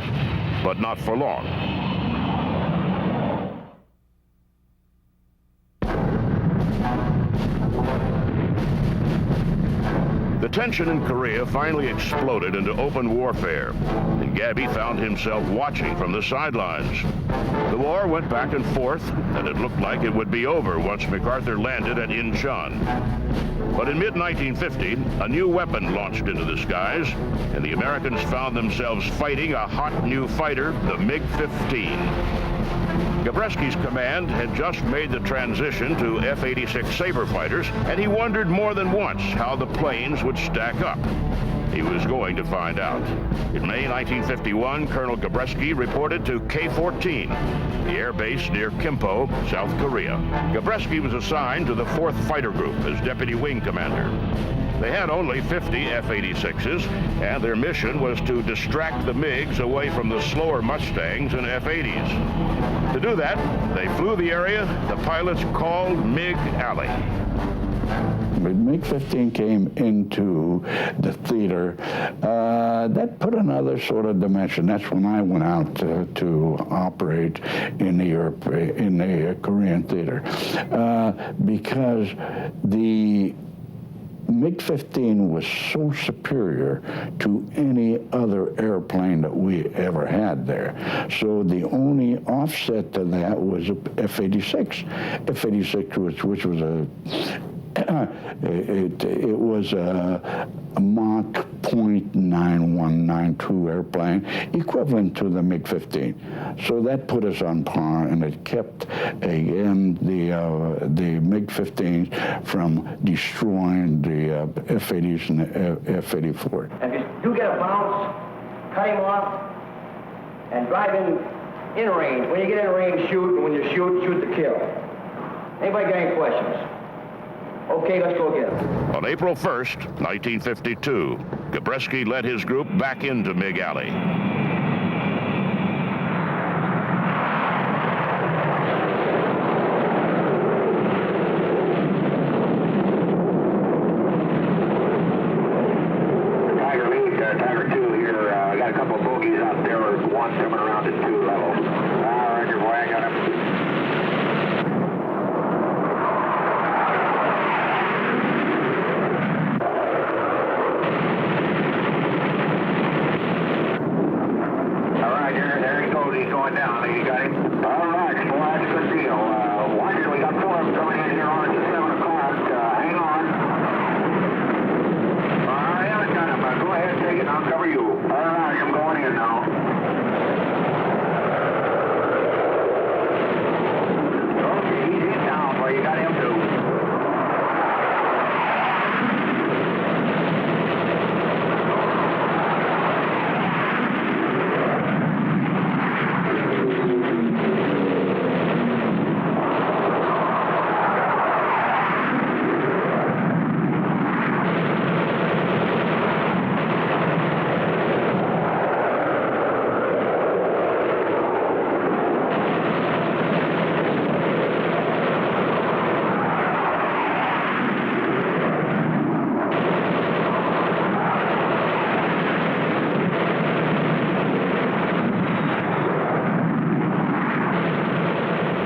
but not for long. The tension in Korea finally exploded into open warfare, and Gabby found himself watching from the sidelines. The war went back and forth, and it looked like it would be over once MacArthur landed at Incheon. But in mid-1950, a new weapon launched into the skies, and the Americans found themselves fighting a hot new fighter, the MiG-15. Gabreski's command had just made the transition to F-86 Sabre fighters, and he wondered more than once how the planes would stack up. He was going to find out. In May 1951, Colonel Gabreski reported to K-14, the air base near Kimpo, South Korea. Gabreski was assigned to the 4th Fighter Group as deputy wing commander. They had only 50 F-86s, and their mission was to distract the MiGs away from the slower Mustangs and F-80s. To do that, they flew the area the pilots called MiG Alley. When MiG-15 came into the theater, that put another sort of dimension. That's when I went out to operate in the Korean theater, because the MiG-15 was so superior to any other airplane that we ever had there. So the only offset to that was a F-86. F-86, which was it was a Mach .9192 airplane, equivalent to the MiG-15. So that put us on par, and it kept, again, the MiG-15s from destroying the F-80s and the F-84. And if you get a bounce, cut him off, and drive in range. When you get in range, shoot, and when you shoot, shoot to kill. Anybody got any questions? Okay, let's go again. On April 1st, 1952, Gabreski led his group back into MiG Alley. Tiger lead, Tiger 2 here. I got a couple of bogeys out there. One coming around at 2 level. Roger, boy, I got him. Going down. You got him? All right, well, that's a good deal. Watch it. We got 4 of them coming in here on at 7 o'clock. Hang on. I haven't got him. Go ahead and take it. I'll cover you. All right, I'm going in now. Okay, he's down. Well, you got him too.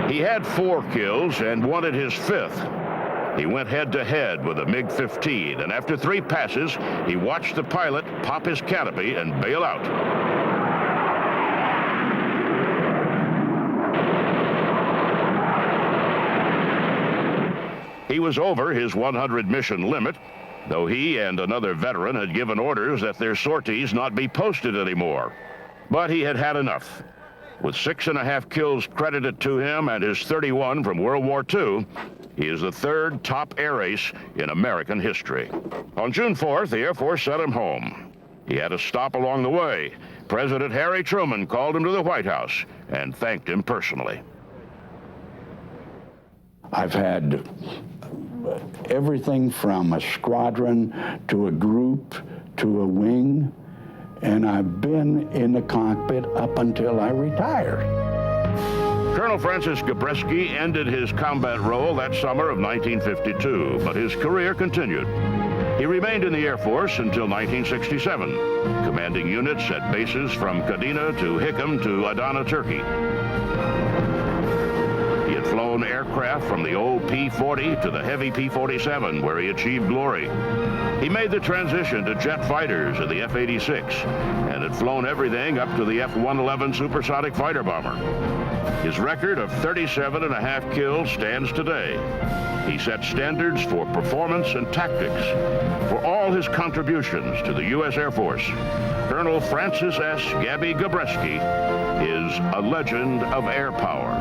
He had 4 kills and wanted his 5th. He went head-to-head with a MiG-15, and after 3 passes, he watched the pilot pop his canopy and bail out. He was over his 100 mission limit, though he and another veteran had given orders that their sorties not be posted anymore. But he had had enough. With 6.5 kills credited to him and his 31 from World War II, he is the third top air ace in American history. On June 4th, the Air Force sent him home. He had a stop along the way. President Harry Truman called him to the White House and thanked him personally. I've had everything from a squadron to a group to a wing, and I've been in the cockpit up until I retired. Colonel Francis Gabreski ended his combat role that summer of 1952, but his career continued. He remained in the Air Force until 1967, commanding units at bases from Kadena to Hickam to Adana, Turkey. He had flown aircraft from the old P-40 to the heavy P-47, where he achieved glory. He made the transition to jet fighters in the F-86 and had flown everything up to the F-111 supersonic fighter bomber. His record of 37.5 kills stands today. He set standards for performance and tactics. For all his contributions to the U.S. Air Force, Colonel Francis S. Gabby Gabreski is a legend of air power.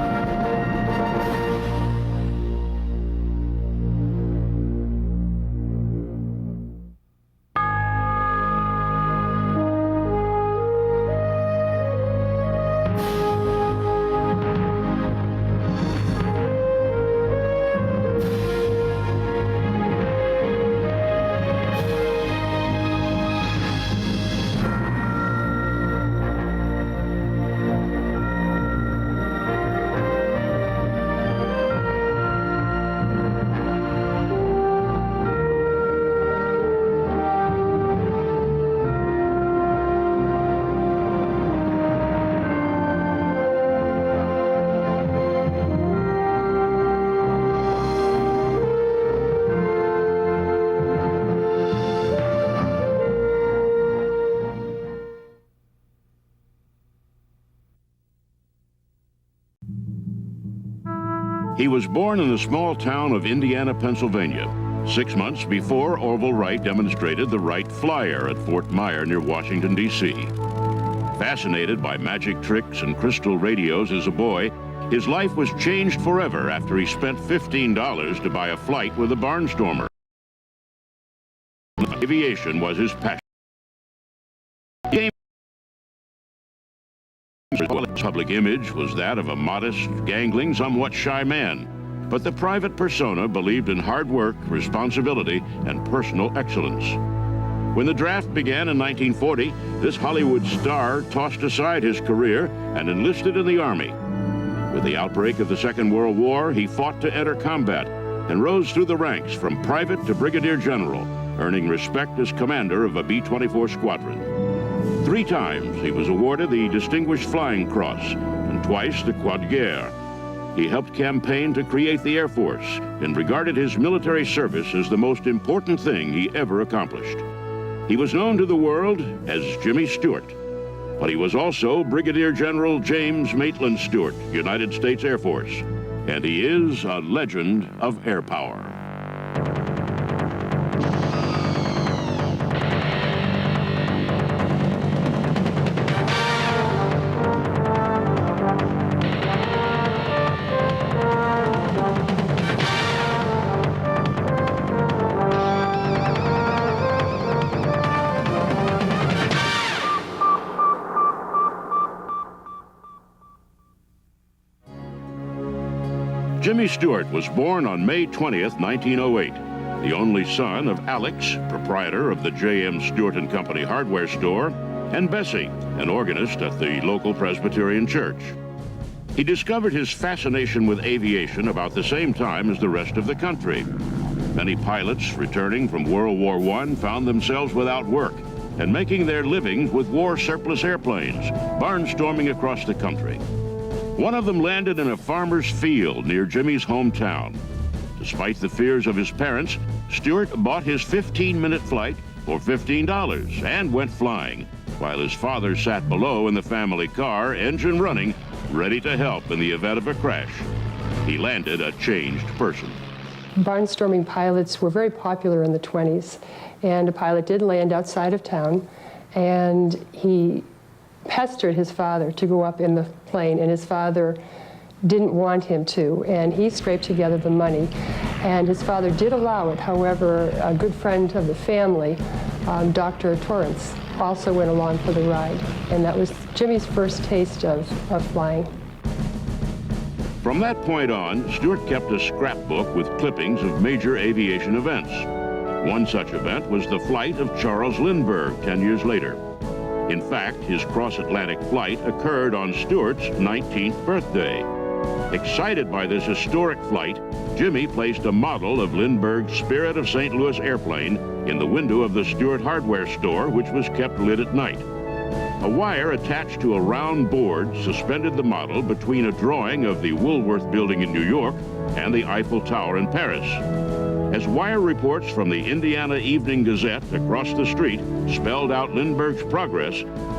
He was born in the small town of Indiana, Pennsylvania, 6 months before Orville Wright demonstrated the Wright Flyer at Fort Myer near Washington, D.C. Fascinated by magic tricks and crystal radios as a boy, his life was changed forever after he spent $15 to buy a flight with a barnstormer. Aviation was his passion. His public image was that of a modest, gangling, somewhat shy man, but the private persona believed in hard work, responsibility, and personal excellence. When the draft began in 1940, this Hollywood star tossed aside his career and enlisted in the Army. With the outbreak of the Second World War, he fought to enter combat and rose through the ranks from private to brigadier general, earning respect as commander of a B-24 squadron. 3 times he was awarded the Distinguished Flying Cross and twice the Croix de Guerre. He helped campaign to create the Air Force and regarded his military service as the most important thing he ever accomplished. He was known to the world as Jimmy Stewart, but he was also Brigadier General James Maitland Stewart, United States Air Force, and he is a legend of air power. Jimmy Stewart was born on May 20th, 1908, the only son of Alex, proprietor of the J.M. Stewart & Company hardware store, and Bessie, an organist at the local Presbyterian church. He discovered his fascination with aviation about the same time as the rest of the country. Many pilots returning from World War I found themselves without work and making their livings with war surplus airplanes, barnstorming across the country. One of them landed in a farmer's field near Jimmy's hometown. Despite the fears of his parents, Stewart bought his 15-minute flight for $15 and went flying, while his father sat below in the family car, engine running, ready to help in the event of a crash. He landed a changed person. barnstorming pilots were very popular in the 20s, and a pilot did land outside of town, and he pestered his father to go up in the plane, and his father didn't want him to, and he scraped together the money, and his father did allow it. However, a good friend of the family, Dr. Torrance, also went along for the ride, and that was Jimmy's first taste of flying. From that point on, Stewart kept a scrapbook with clippings of major aviation events. One such event was the flight of Charles Lindbergh 10 years later. In fact, his cross-Atlantic flight occurred on Stewart's 19th birthday. Excited by this historic flight, Jimmy placed a model of Lindbergh's Spirit of St. Louis airplane in the window of the Stewart hardware store, which was kept lit at night. A wire attached to a round board suspended the model between a drawing of the Woolworth Building in New York and the Eiffel Tower in Paris. As wire reports from the Indiana Evening Gazette across the street spelled out Lindbergh's progress,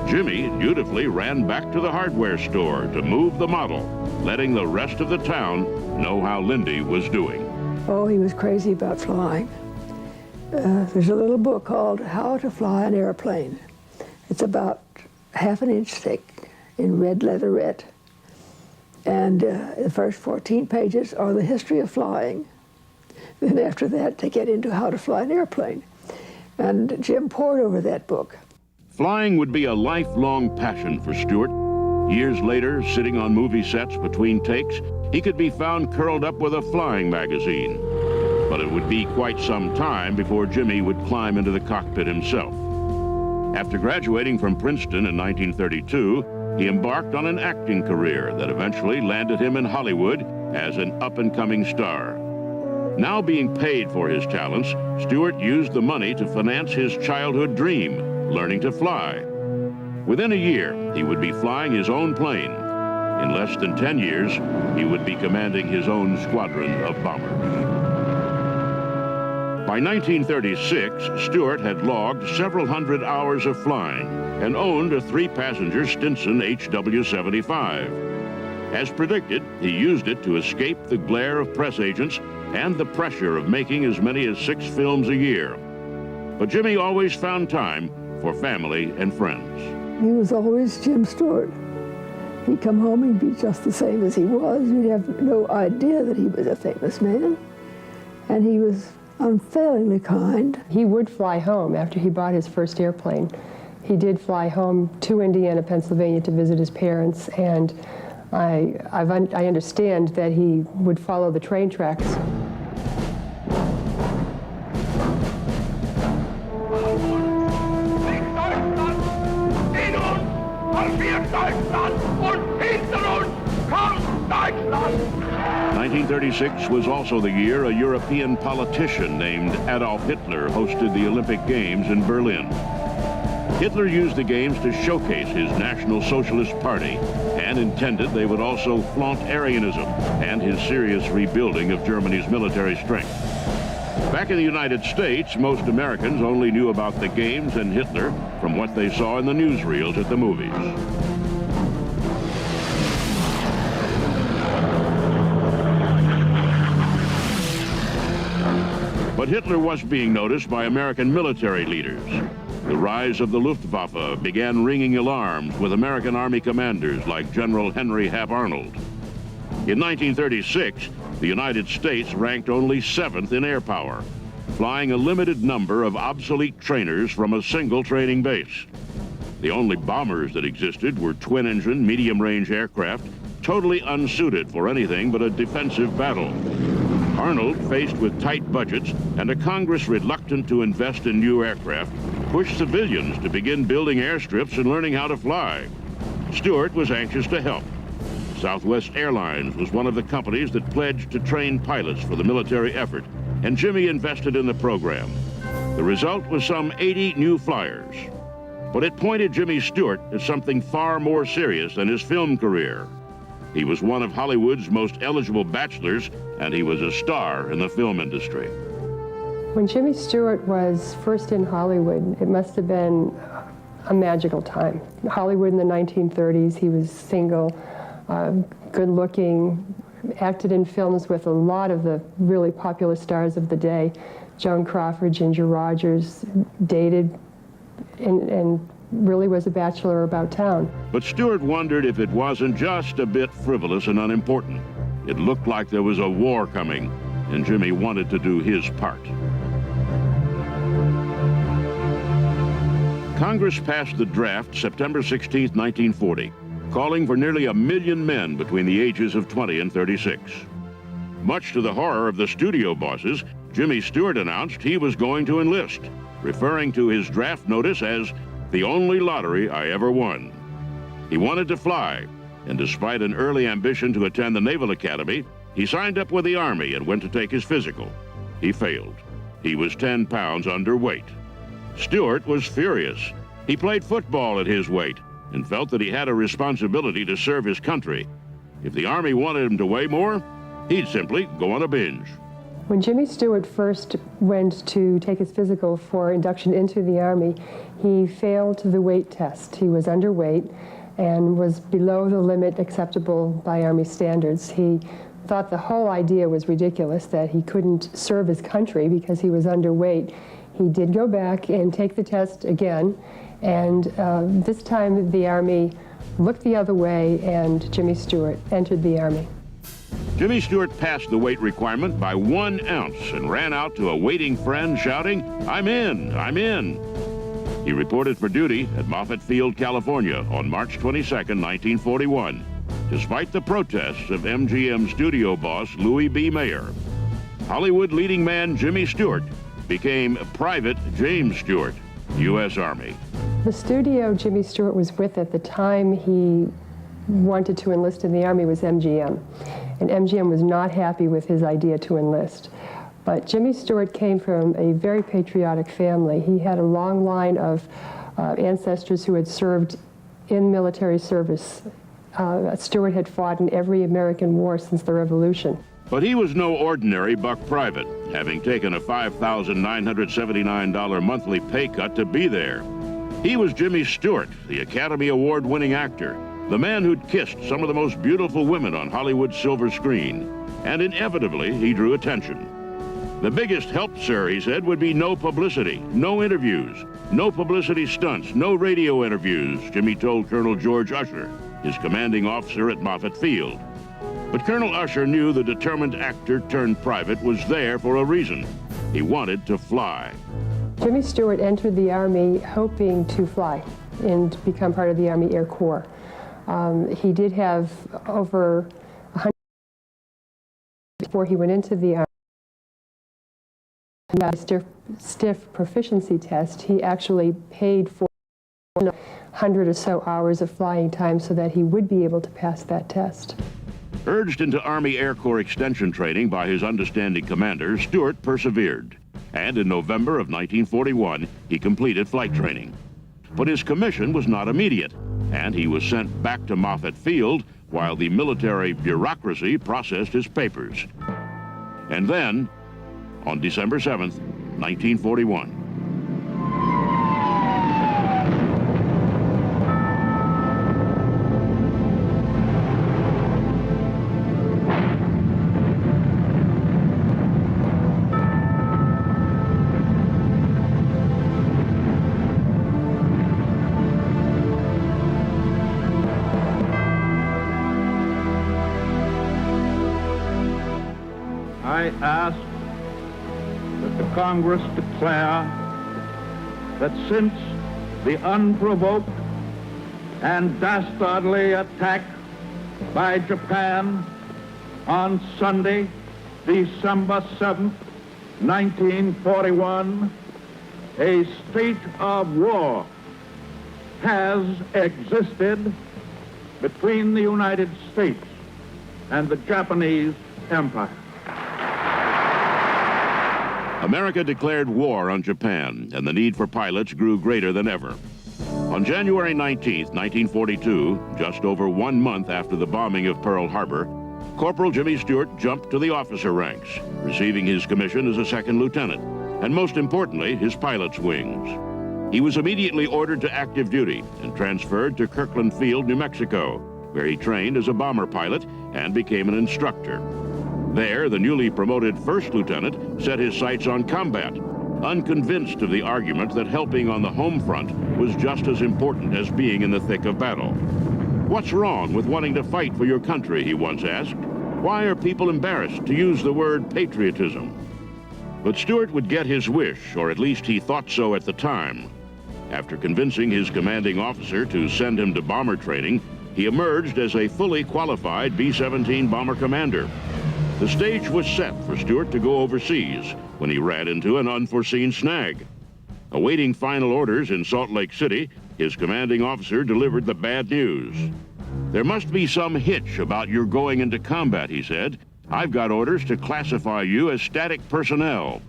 Jimmy dutifully ran back to the hardware store to move the model, letting the rest of the town know how Lindy was doing. Oh, he was crazy about flying. There's a little book called How to Fly an Airplane. It's about ½ an inch thick in red leatherette. And the first 14 pages are the history of flying. Then after that, they get into how to fly an airplane. And Jim pored over that book. Flying would be a lifelong passion for Stewart. Years later, sitting on movie sets between takes, he could be found curled up with a flying magazine. But it would be quite some time before Jimmy would climb into the cockpit himself. After graduating from Princeton in 1932, he embarked on an acting career that eventually landed him in Hollywood as an up-and-coming star. Now being paid for his talents, Stewart used the money to finance his childhood dream, learning to fly. Within a year, he would be flying his own plane. In less than 10 years, he would be commanding his own squadron of bombers. By 1936, Stewart had logged several hundred hours of flying and owned a 3-passenger Stinson HW-75. As predicted, he used it to escape the glare of press agents and the pressure of making as many as 6 films a year. But Jimmy always found time for family and friends. He was always Jim Stewart. He'd come home, he'd be just the same as he was. You'd have no idea that he was a famous man. And he was unfailingly kind. He would fly home after he bought his first airplane. He did fly home to Indiana, Pennsylvania to visit his parents, and I understand that he would follow the train tracks. Deutschland und hinter uns kommt Deutschland! 1936 was also the year a European politician named Adolf Hitler hosted the Olympic Games in Berlin. Hitler used the games to showcase his National Socialist Party and intended they would also flaunt Aryanism and his serious rebuilding of Germany's military strength. Back in the United States, most Americans only knew about the games and Hitler from what they saw in the newsreels at the movies. But Hitler was being noticed by American military leaders. The rise of the Luftwaffe began ringing alarms with American Army commanders like General Henry Hap Arnold. In 1936, the United States ranked only 7th in air power, flying a limited number of obsolete trainers from a single training base. The only bombers that existed were twin-engine, medium-range aircraft, totally unsuited for anything but a defensive battle. Arnold, faced with tight budgets and a Congress reluctant to invest in new aircraft, pushed civilians to begin building airstrips and learning how to fly. Stewart was anxious to help. Southwest Airlines was one of the companies that pledged to train pilots for the military effort, and Jimmy invested in the program. The result was some 80 new flyers. But it pointed Jimmy Stewart at something far more serious than his film career. He was one of Hollywood's most eligible bachelors, and he was a star in the film industry. When Jimmy Stewart was first in Hollywood, it must have been a magical time. Hollywood in the 1930s, he was single, good-looking, acted in films with a lot of the really popular stars of the day. Joan Crawford, Ginger Rogers, dated and really was a bachelor about town. But Stewart wondered if it wasn't just a bit frivolous and unimportant. It looked like there was a war coming, and Jimmy wanted to do his part. Congress passed the draft September 16, 1940, calling for nearly 1 million men between the ages of 20 and 36. Much to the horror of the studio bosses, Jimmy Stewart announced he was going to enlist, referring to his draft notice as the only lottery I ever won. He wanted to fly, and despite an early ambition to attend the Naval Academy, he signed up with the Army and went to take his physical. He failed. He was 10 pounds underweight. Stewart was furious. He played football at his weight and felt that he had a responsibility to serve his country. If the Army wanted him to weigh more, he'd simply go on a binge. When Jimmy Stewart first went to take his physical for induction into the Army, he failed the weight test. He was underweight and was below the limit acceptable by Army standards. He thought the whole idea was ridiculous, that he couldn't serve his country because he was underweight. He did go back and take the test again, and this time the Army looked the other way and Jimmy Stewart entered the Army. Jimmy Stewart passed the weight requirement by 1 ounce and ran out to a waiting friend shouting, "I'm in, I'm in." He reported for duty at Moffett Field, California on March 22, 1941, despite the protests of MGM studio boss Louis B. Mayer. Hollywood leading man Jimmy Stewart became Private James Stewart, U.S. Army. The studio Jimmy Stewart was with at the time he wanted to enlist in the Army was MGM. And MGM was not happy with his idea to enlist. But Jimmy Stewart came from a very patriotic family. He had a long line of ancestors who had served in military service. Stewart had fought in every American war since the Revolution. But he was no ordinary buck private, having taken a $5,979 monthly pay cut to be there. He was Jimmy Stewart, the Academy Award-winning actor, the man who'd kissed some of the most beautiful women on Hollywood's silver screen, and inevitably he drew attention. The biggest help, sir, he said, would be no publicity, no interviews, no publicity stunts, no radio interviews, Jimmy told Colonel George Usher, his commanding officer at Moffett Field. But Colonel Usher knew the determined actor turned private was there for a reason. He wanted to fly. Jimmy Stewart entered the Army hoping to fly and become part of the Army Air Corps. He did have over 100 before he went into the Army. A stiff proficiency test. He actually paid for 100 or so hours of flying time so that he would be able to pass that test. Urged into Army Air Corps extension training by his understanding commander, Stewart persevered. And in November of 1941, he completed flight training. But his commission was not immediate, and he was sent back to Moffett Field while the military bureaucracy processed his papers. And then, on December 7th, 1941. I ask that the Congress declare that since the unprovoked and dastardly attack by Japan on Sunday, December 7th, 1941, a state of war has existed between the United States and the Japanese Empire. America declared war on Japan, and the need for pilots grew greater than ever. On January 19, 1942, just over 1 month after the bombing of Pearl Harbor, Corporal Jimmy Stewart jumped to the officer ranks, receiving his commission as a second lieutenant, and most importantly, his pilot's wings. He was immediately ordered to active duty and transferred to Kirkland Field, New Mexico, where he trained as a bomber pilot and became an instructor. There, the newly promoted first lieutenant set his sights on combat, unconvinced of the argument that helping on the home front was just as important as being in the thick of battle. "What's wrong with wanting to fight for your country?" he once asked. "Why are people embarrassed to use the word patriotism?" But Stewart would get his wish, or at least he thought so at the time. After convincing his commanding officer to send him to bomber training, he emerged as a fully qualified B-17 bomber commander. The stage was set for Stewart to go overseas when he ran into an unforeseen snag. Awaiting final orders in Salt Lake City, his commanding officer delivered the bad news. "There must be some hitch about your going into combat," he said. "I've got orders to classify you as static personnel."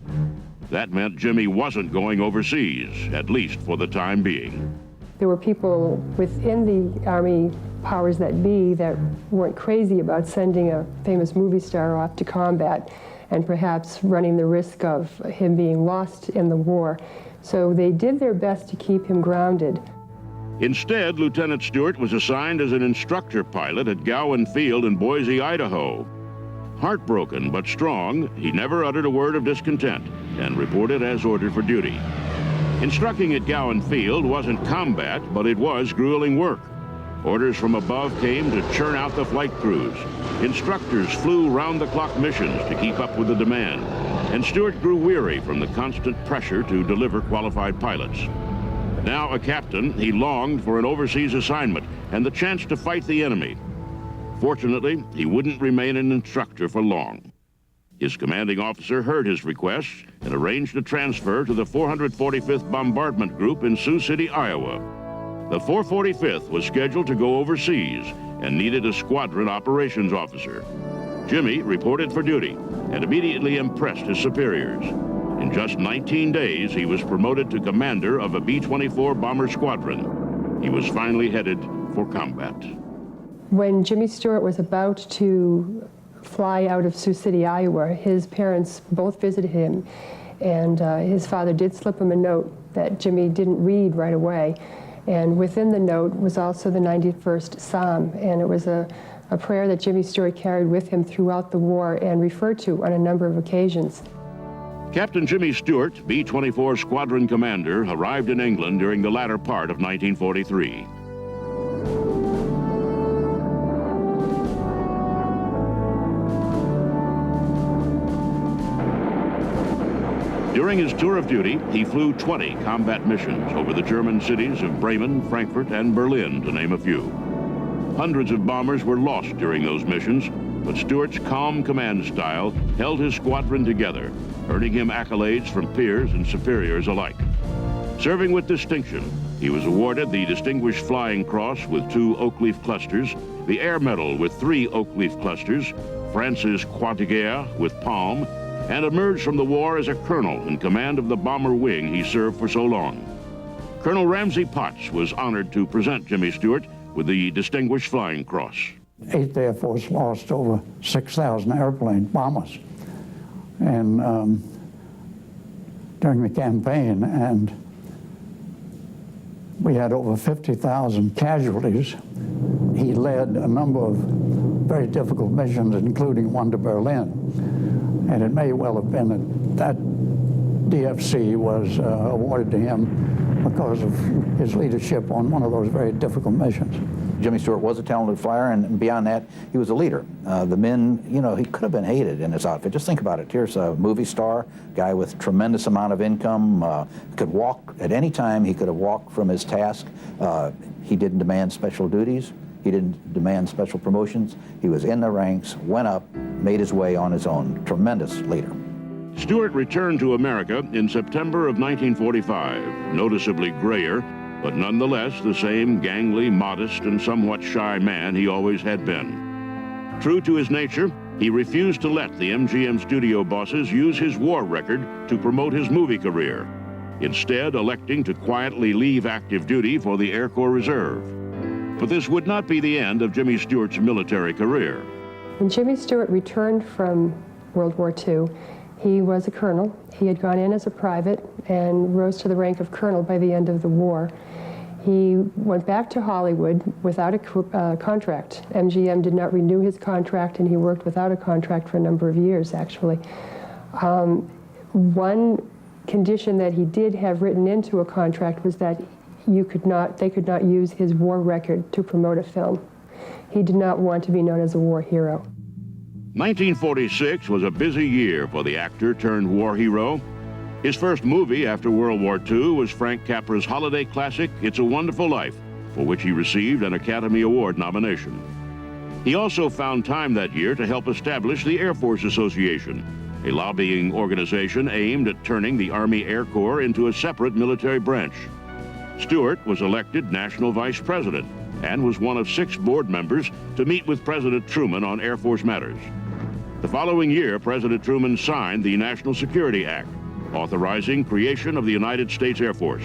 That meant Jimmy wasn't going overseas, at least for the time being. There were people within the Army powers that be that weren't crazy about sending a famous movie star off to combat and perhaps running the risk of him being lost in the war. So they did their best to keep him grounded. Instead, Lieutenant Stewart was assigned as an instructor pilot at Gowan Field in Boise, Idaho. Heartbroken but strong, he never uttered a word of discontent and reported as ordered for duty. Instructing at Gowan Field wasn't combat, but it was grueling work. Orders from above came to churn out the flight crews. Instructors flew round-the-clock missions to keep up with the demand, and Stewart grew weary from the constant pressure to deliver qualified pilots. Now a captain, he longed for an overseas assignment and the chance to fight the enemy. Fortunately, he wouldn't remain an instructor for long. His commanding officer heard his request and arranged a transfer to the 445th Bombardment Group in Sioux City, Iowa. The 445th was scheduled to go overseas and needed a squadron operations officer. Jimmy reported for duty and immediately impressed his superiors. In just 19 days, he was promoted to commander of a B-24 bomber squadron. He was finally headed for combat. When Jimmy Stewart was about to fly out of Sioux City, Iowa, his parents both visited him, and his father did slip him a note that Jimmy didn't read right away. And within the note was also the 91st Psalm, and it was a prayer that Jimmy Stewart carried with him throughout the war and referred to on a number of occasions. Captain Jimmy Stewart, B-24 Squadron Commander, arrived in England during the latter part of 1943. During his tour of duty, he flew 20 combat missions over the German cities of Bremen, Frankfurt, and Berlin, to name a few. Hundreds of bombers were lost during those missions, but Stewart's calm command style held his squadron together, earning him accolades from peers and superiors alike. Serving with distinction, he was awarded the Distinguished Flying Cross with 2 oak leaf clusters, the Air Medal with 3 oak leaf clusters, France's Croix de Guerre with palm, and emerged from the war as a colonel in command of the bomber wing he served for so long. Colonel Ramsey Potts was honored to present Jimmy Stewart with the Distinguished Flying Cross. 8th Air Force lost over 6,000 airplane bombers and during the campaign, and we had over 50,000 casualties. He led a number of very difficult missions, including one to Berlin. And it may well have been that DFC was awarded to him because of his leadership on one of those very difficult missions. Jimmy Stewart was a talented flyer, and beyond that, he was a leader. The men, you know, he could have been hated in his outfit. Just think about it. Here's a movie star, guy with tremendous amount of income, could walk at any time. He could have walked from his task. He didn't demand special duties. He didn't demand special promotions. He was in the ranks, went up, made his way on his own. Tremendous leader. Stewart returned to America in September of 1945, noticeably grayer, but nonetheless the same gangly, modest, and somewhat shy man he always had been. True to his nature, he refused to let the MGM studio bosses use his war record to promote his movie career, instead electing to quietly leave active duty for the Air Corps Reserve. But this would not be the end of Jimmy Stewart's military career. When Jimmy Stewart returned from World War II, he was a colonel. He had gone in as a private and rose to the rank of colonel by the end of the war. He went back to Hollywood without a contract. MGM did not renew his contract, and he worked without a contract for a number of years, actually. One condition that he did have written into a contract was that they could not use his war record to promote a film. He did not want to be known as a war hero. 1946 was a busy year for the actor turned war hero. His first movie after World War II was Frank Capra's holiday classic, It's a Wonderful Life, for which he received an Academy Award nomination. He also found time that year to help establish the Air Force Association, a lobbying organization aimed at turning the Army Air Corps into a separate military branch. Stewart was elected National Vice President and was one of 6 board members to meet with President Truman on Air Force matters. The following year, President Truman signed the National Security Act, authorizing creation of the United States Air Force.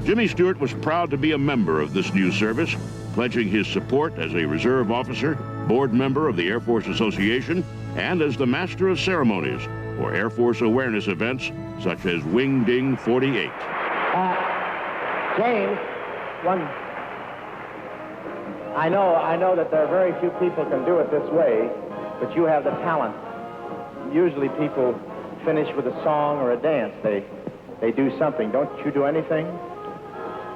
Jimmy Stewart was proud to be a member of this new service, pledging his support as a reserve officer, board member of the Air Force Association, and as the master of ceremonies for Air Force awareness events such as Wing Ding 48. James, I know that there are very few people can do it this way, but you have the talent. Usually people finish with a song or a dance. They do something. Don't you do anything?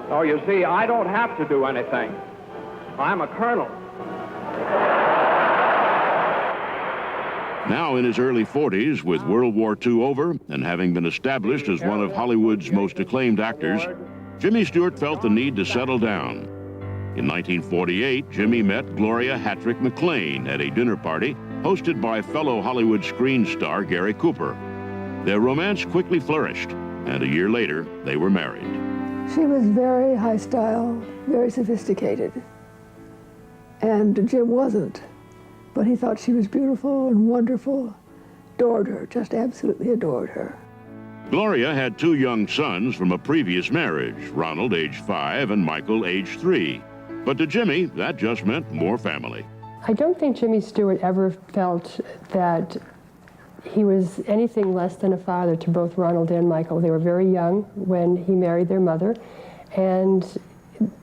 Oh, you see, I don't have to do anything. I'm a colonel. Now in his early 40s, with World War II over and having been established as one of Hollywood's most acclaimed actors, Jimmy Stewart felt the need to settle down. In 1948, Jimmy met Gloria Hattrick McLean at a dinner party hosted by fellow Hollywood screen star Gary Cooper. Their romance quickly flourished, and a year later, they were married. She was very high style, very sophisticated. And Jim wasn't. But he thought she was beautiful and wonderful, adored her, just absolutely adored her. Gloria had 2 young sons from a previous marriage, Ronald, age 5, and Michael, age 3. But to Jimmy, that just meant more family. I don't think Jimmy Stewart ever felt that he was anything less than a father to both Ronald and Michael. They were very young when he married their mother, and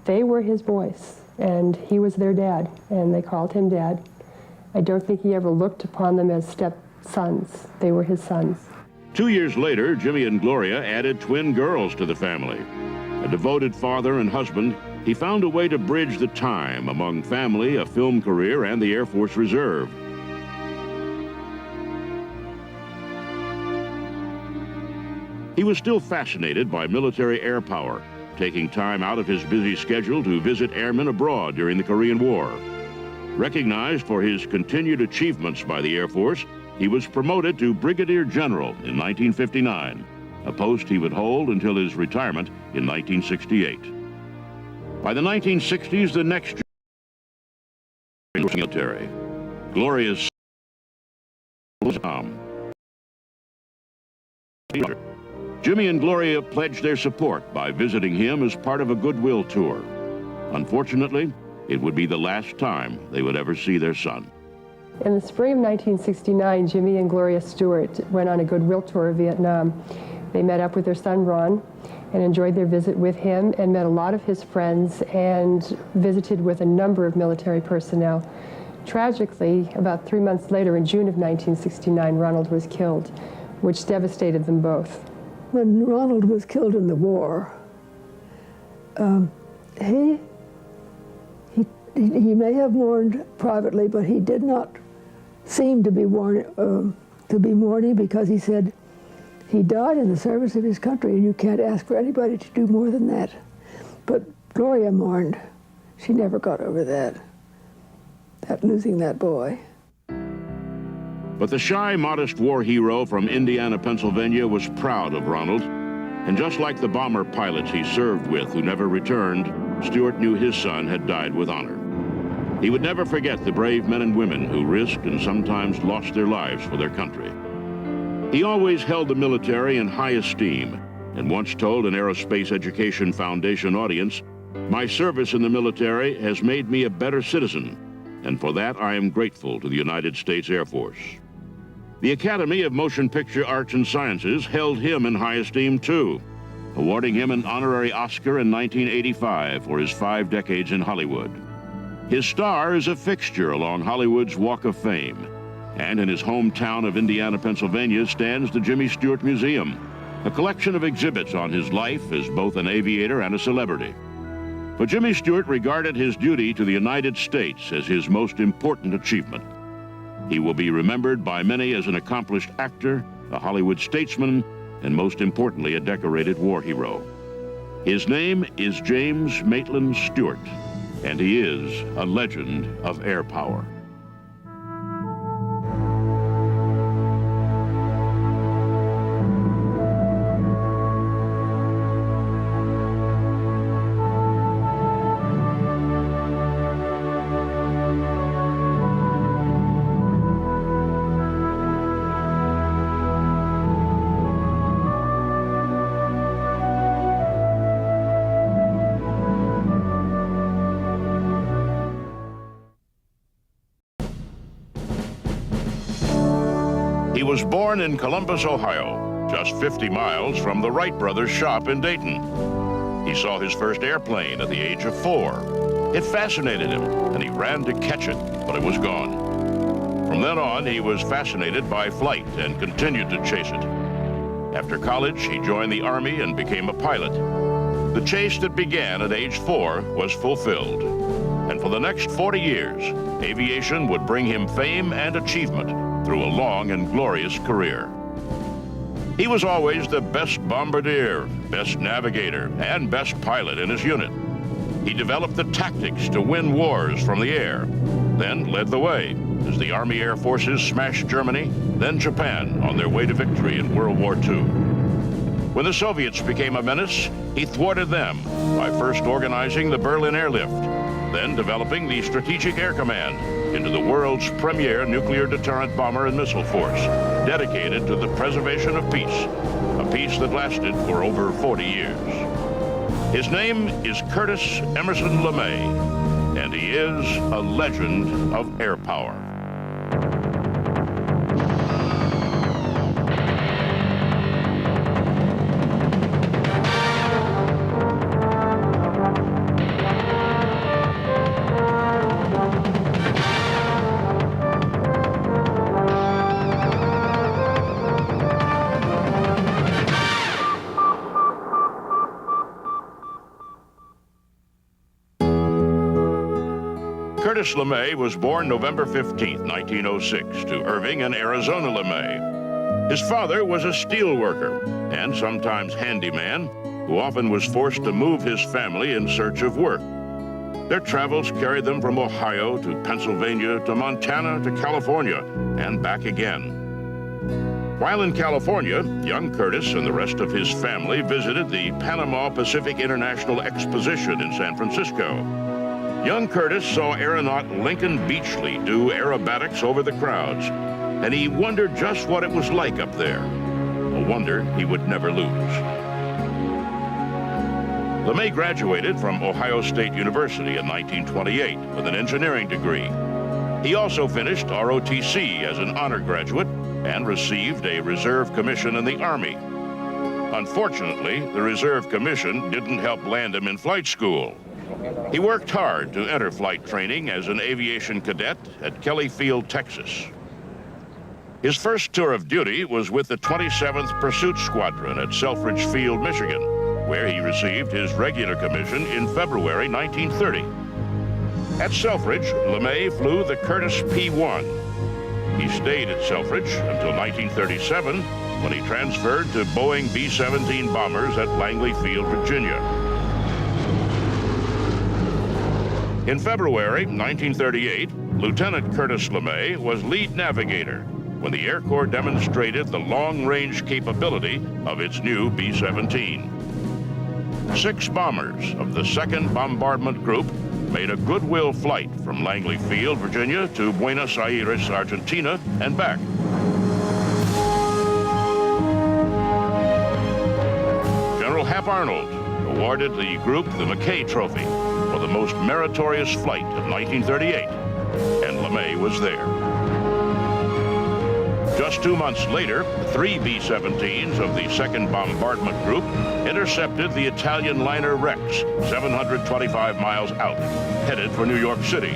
they were his boys, and he was their dad, and they called him Dad. I don't think he ever looked upon them as stepsons. They were his sons. 2 years later, Jimmy and Gloria added twin girls to the family. A devoted father and husband, he found a way to bridge the time among family, a film career, and the Air Force Reserve. He was still fascinated by military air power, taking time out of his busy schedule to visit airmen abroad during the Korean War. Recognized for his continued achievements by the Air Force, he was promoted to Brigadier General in 1959, a post he would hold until his retirement in 1968. By the 1960s, the next military. Gloria's Jimmy and Gloria pledged their support by visiting him as part of a goodwill tour. Unfortunately, it would be the last time they would ever see their son. In the spring of 1969, Jimmy and Gloria Stewart went on a goodwill tour of Vietnam. They met up with their son, Ron, and enjoyed their visit with him and met a lot of his friends and visited with a number of military personnel. Tragically, about 3 months later, in June of 1969, Ronald was killed, which devastated them both. When Ronald was killed in the war, he may have mourned privately, but he did not seem to be mourning because he said he died in the service of his country, and you can't ask for anybody to do more than that. But Gloria mourned. She never got over that losing that boy. But the shy, modest war hero from Indiana, Pennsylvania was proud of Ronald. And just like the bomber pilots he served with who never returned, Stewart knew his son had died with honor. He would never forget the brave men and women who risked and sometimes lost their lives for their country. He always held the military in high esteem and once told an Aerospace Education Foundation audience, "My service in the military has made me a better citizen, and for that I am grateful to the United States Air Force." The Academy of Motion Picture Arts and Sciences held him in high esteem too. awarding him an honorary Oscar in 1985 for his 5 decades in Hollywood. His star is a fixture along Hollywood's Walk of Fame, and in his hometown of Indiana, Pennsylvania, stands the Jimmy Stewart Museum, a collection of exhibits on his life as both an aviator and a celebrity. But Jimmy Stewart regarded his duty to the United States as his most important achievement. He will be remembered by many as an accomplished actor, a Hollywood statesman, and most importantly, a decorated war hero. His name is James Maitland Stewart, and he is a legend of air power. He was born in Columbus, Ohio, just 50 miles from the Wright brothers' shop in Dayton. He saw his first airplane at the age of 4. It fascinated him, and he ran to catch it, but it was gone. From then on, he was fascinated by flight and continued to chase it. After college, he joined the Army and became a pilot. The chase that began at age 4 was fulfilled. And for the next 40 years, aviation would bring him fame and achievement through a long and glorious career. He was always the best bombardier, best navigator, and best pilot in his unit. He developed the tactics to win wars from the air, then led the way as the Army Air Forces smashed Germany, then Japan on their way to victory in World War II. When the Soviets became a menace, he thwarted them by first organizing the Berlin Airlift, then developing the Strategic Air Command into the world's premier nuclear deterrent bomber and missile force, dedicated to the preservation of peace, a peace that lasted for over 40 years. His name is Curtis Emerson LeMay, and he is a legend of air power. Curtis LeMay was born November 15, 1906, to Irving and Arizona LeMay. His father was a steel worker and sometimes handyman who often was forced to move his family in search of work. Their travels carried them from Ohio to Pennsylvania to Montana to California and back again. While in California, young Curtis and the rest of his family visited the Panama Pacific International Exposition in San Francisco. Young Curtis saw aeronaut Lincoln Beachley do aerobatics over the crowds, and he wondered just what it was like up there, a wonder he would never lose. LeMay graduated from Ohio State University in 1928 with an engineering degree. He also finished ROTC as an honor graduate and received a reserve commission in the Army. Unfortunately, the reserve commission didn't help land him in flight school. He worked hard to enter flight training as an aviation cadet at Kelly Field, Texas. His first tour of duty was with the 27th Pursuit Squadron at Selfridge Field, Michigan, where he received his regular commission in February 1930. At Selfridge, LeMay flew the Curtiss P-1. He stayed at Selfridge until 1937, when he transferred to Boeing B-17 bombers at Langley Field, Virginia. In February 1938, Lieutenant Curtis LeMay was lead navigator when the Air Corps demonstrated the long-range capability of its new B-17. 6 bombers of the 2nd Bombardment Group made a goodwill flight from Langley Field, Virginia to Buenos Aires, Argentina, and back. General Hap Arnold awarded the group the McKay Trophy for the most meritorious flight of 1938, and LeMay was there. Just 2 months later, 3 B-17s of the 2nd Bombardment Group intercepted the Italian liner Rex, 725 miles out, headed for New York City.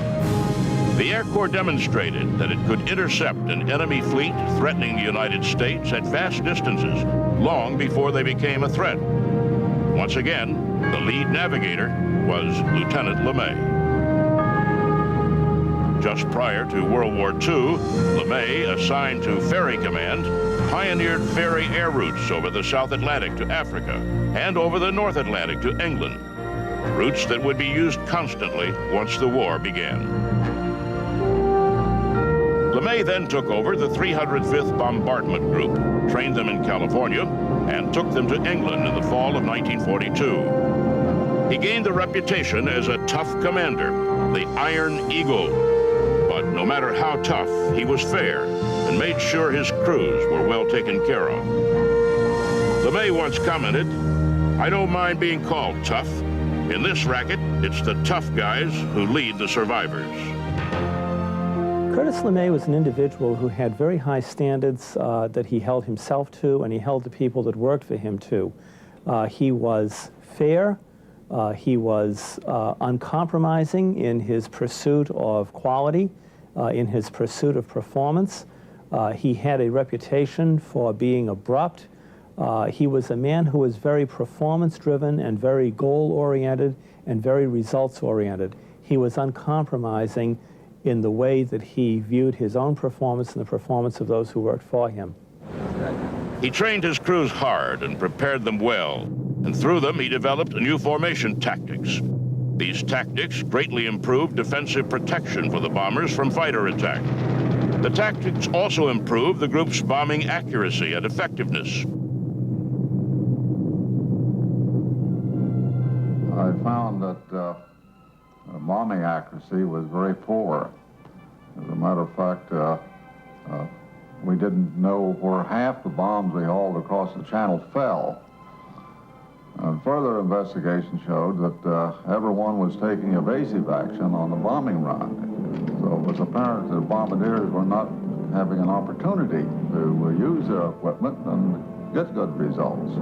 The Air Corps demonstrated that it could intercept an enemy fleet threatening the United States at vast distances, long before they became a threat. Once again, the lead navigator was Lieutenant LeMay. Just prior to World War II, LeMay, assigned to Ferry Command, pioneered ferry air routes over the South Atlantic to Africa and over the North Atlantic to England, routes that would be used constantly once the war began. LeMay then took over the 305th Bombardment Group, trained them in California, and took them to England in the fall of 1942. He gained a reputation as a tough commander, the Iron Eagle. But no matter how tough, he was fair and made sure his crews were well taken care of. LeMay once commented, "I don't mind being called tough. In this racket, it's the tough guys who lead the survivors." Curtis LeMay was an individual who had very high standards that he held himself to, and he held the people that worked for him to. He was fair. He was uncompromising in his pursuit of quality, in his pursuit of performance. He had a reputation for being abrupt. He was a man who was very performance-driven and very goal-oriented and very results-oriented. He was uncompromising in the way that he viewed his own performance and the performance of those who worked for him. He trained his crews hard and prepared them well, and through them he developed new formation tactics. These tactics greatly improved defensive protection for the bombers from fighter attack. The tactics also improved the group's bombing accuracy and effectiveness. I found that bombing accuracy was very poor. As a matter of fact, we didn't know where half the bombs we hauled across the channel fell. And further investigation showed that everyone was taking evasive action on the bombing run. So it was apparent that the bombardiers were not having an opportunity to use their equipment and get good results.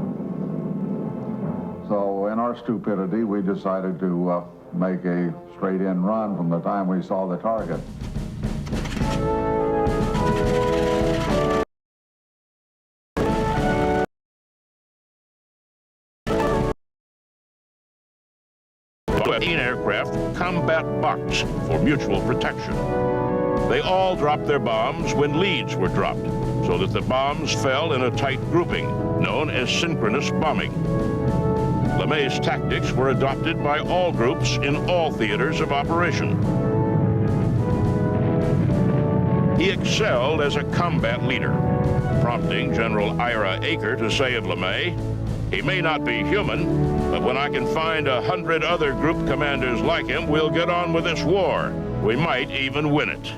So in our stupidity, we decided to make a straight-in run from the time we saw the target. Aircraft combat box for mutual protection. They all dropped their bombs when leads were dropped, so that the bombs fell in a tight grouping, known as synchronous bombing. LeMay's tactics were adopted by all groups in all theaters of operation. He excelled as a combat leader, prompting General Ira Aker to say of LeMay, "He may not be human, but when I can find 100 other group commanders like him, we'll get on with this war. We might even win it."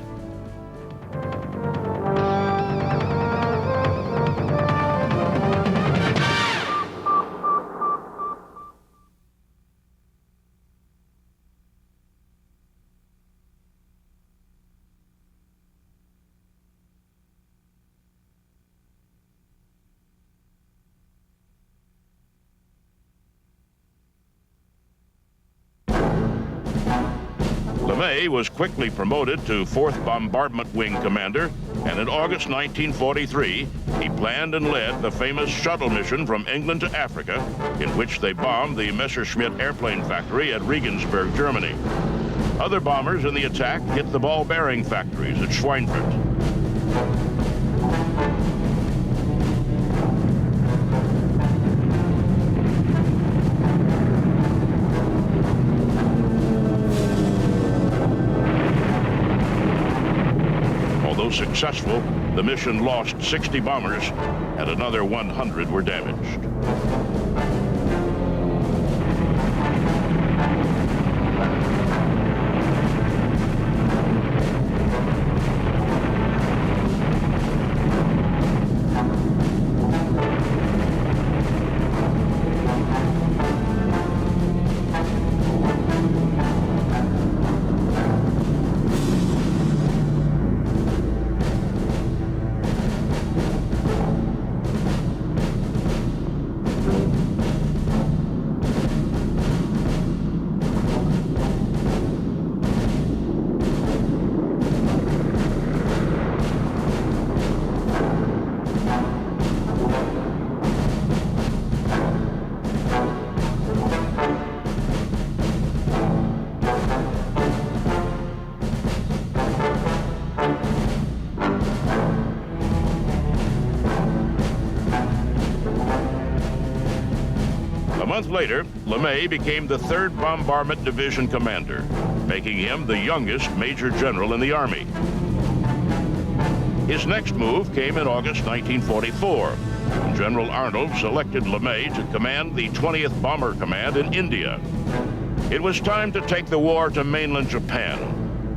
LeMay was quickly promoted to 4th Bombardment Wing Commander, and in August 1943, he planned and led the famous shuttle mission from England to Africa, in which they bombed the Messerschmitt airplane factory at Regensburg, Germany. Other bombers in the attack hit the ball bearing factories at Schweinfurt. Although successful, the mission lost 60 bombers and another 100 were damaged. month later, LeMay became the 3rd Bombardment Division commander, making him the youngest major general in the Army. His next move came in August 1944, when General Arnold selected LeMay to command the 20th Bomber Command in India. It was time to take the war to mainland Japan,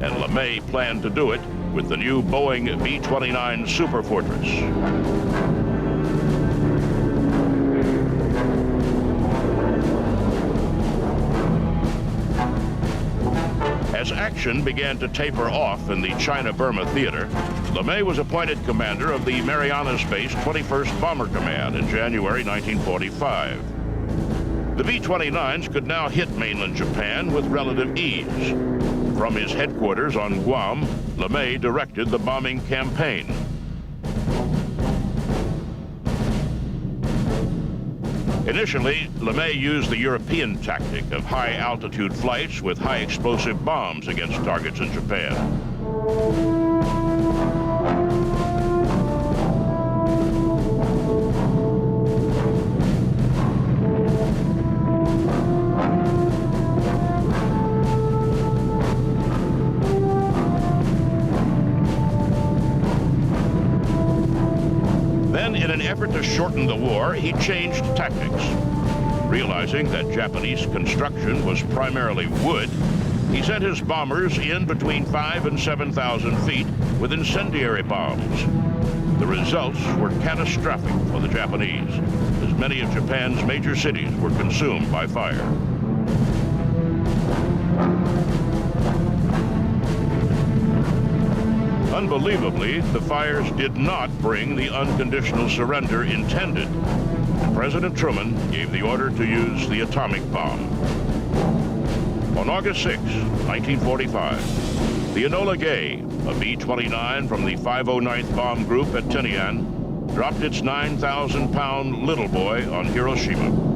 and LeMay planned to do it with the new Boeing B-29 Superfortress. As action began to taper off in the China-Burma theater, LeMay was appointed commander of the Marianas-based 21st Bomber Command in January 1945. The B-29s could now hit mainland Japan with relative ease. From his headquarters on Guam, LeMay directed the bombing campaign. Initially, LeMay used the European tactic of high-altitude flights with high-explosive bombs against targets in Japan. In an effort to shorten the war, he changed tactics. Realizing that Japanese construction was primarily wood, he sent his bombers in between 5,000 and 7,000 feet with incendiary bombs. The results were catastrophic for the Japanese, as many of Japan's major cities were consumed by fire. Unbelievably, the fires did not bring the unconditional surrender intended. President Truman gave the order to use the atomic bomb. On August 6, 1945, the Enola Gay, a B-29 from the 509th Bomb Group at Tinian, dropped its 9,000-pound little boy on Hiroshima.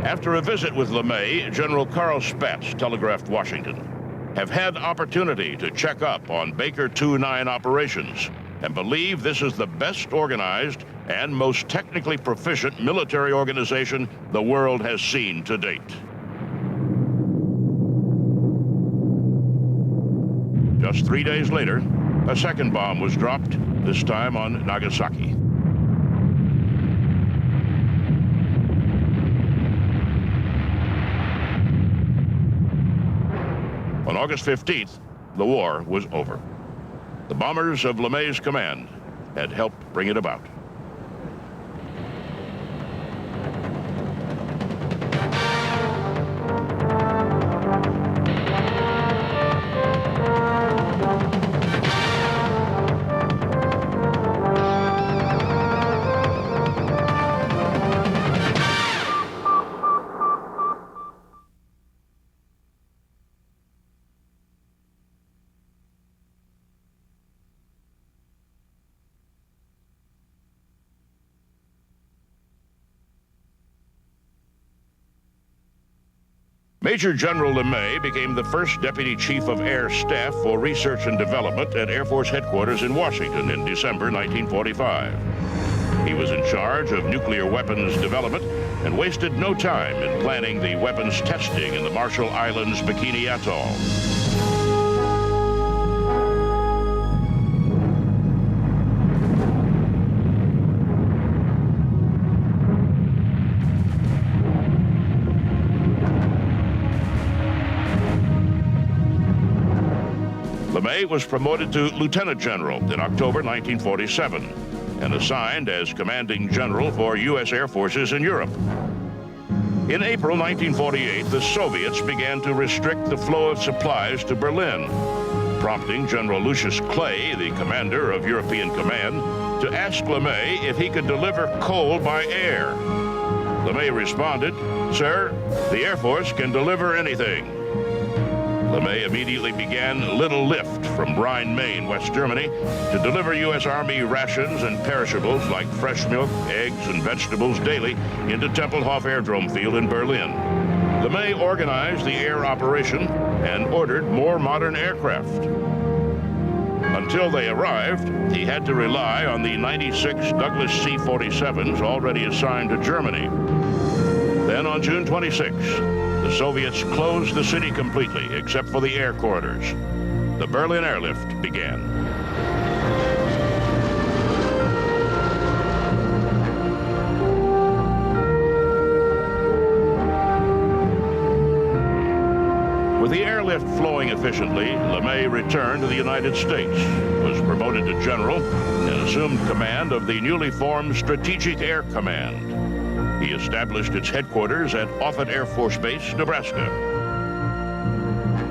After a visit with LeMay, General Carl Spaatz telegraphed Washington, "Have had opportunity to check up on Baker 2-9 operations and believe this is the best organized and most technically proficient military organization the world has seen to date." Just 3 days later, a second bomb was dropped, this time on Nagasaki. On August 15th, the war was over. The bombers of LeMay's command had helped bring it about. Major General LeMay became the first Deputy Chief of Air Staff for Research and Development at Air Force Headquarters in Washington in December 1945. He was in charge of nuclear weapons development and wasted no time in planning the weapons testing in the Marshall Islands Bikini Atoll. LeMay was promoted to Lieutenant General in October 1947 and assigned as Commanding General for U.S. Air Forces in Europe. In April 1948, the Soviets began to restrict the flow of supplies to Berlin, prompting General Lucius Clay, the commander of European Command, to ask LeMay if he could deliver coal by air. LeMay responded, "Sir, the Air Force can deliver anything." LeMay immediately began Little Lift from Rhine, Maine, West Germany, to deliver U.S. Army rations and perishables like fresh milk, eggs, and vegetables daily into Tempelhof Aerodrome Field in Berlin. LeMay organized the air operation and ordered more modern aircraft. Until they arrived, he had to rely on the 96 Douglas C-47s already assigned to Germany. Then on June 26, the Soviets closed the city completely, except for the air corridors. The Berlin airlift began. With the airlift flowing efficiently, LeMay returned to the United States, was promoted to general, and assumed command of the newly formed Strategic Air Command. He established its headquarters at Offutt Air Force Base, Nebraska.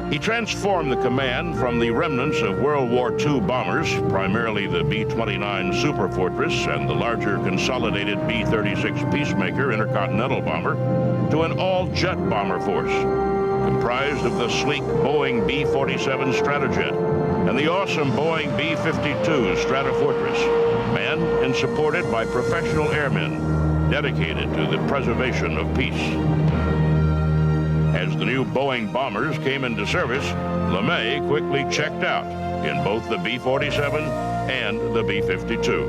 He transformed the command from the remnants of World War II bombers, primarily the B-29 Super Fortress and the larger consolidated B-36 Peacemaker intercontinental bomber, to an all-jet bomber force, comprised of the sleek Boeing B-47 Stratojet and the awesome Boeing B-52 Stratofortress, manned and supported by professional airmen dedicated to the preservation of peace. As the new Boeing bombers came into service, LeMay quickly checked out in both the B-47 and the B-52.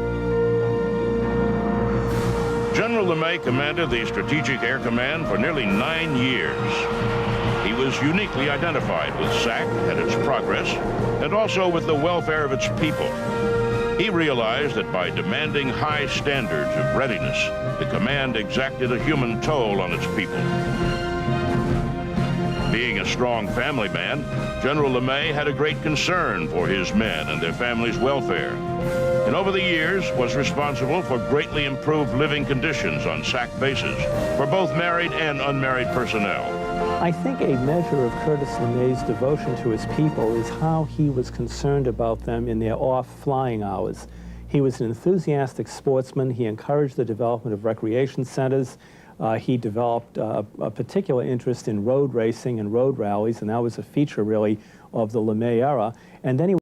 General LeMay commanded the Strategic Air Command for nearly 9 years. He was uniquely identified with SAC and its progress, and also with the welfare of its people. He realized that by demanding high standards of readiness, the command exacted a human toll on its people. Being a strong family man, General LeMay had a great concern for his men and their families' welfare, and over the years was responsible for greatly improved living conditions on SAC bases for both married and unmarried personnel. I think a measure of Curtis LeMay's devotion to his people is how he was concerned about them in their off flying hours. He was an enthusiastic sportsman. He encouraged the development of recreation centers. He developed a particular interest in road racing and road rallies, and that was a feature, really, of the LeMay era. And then he was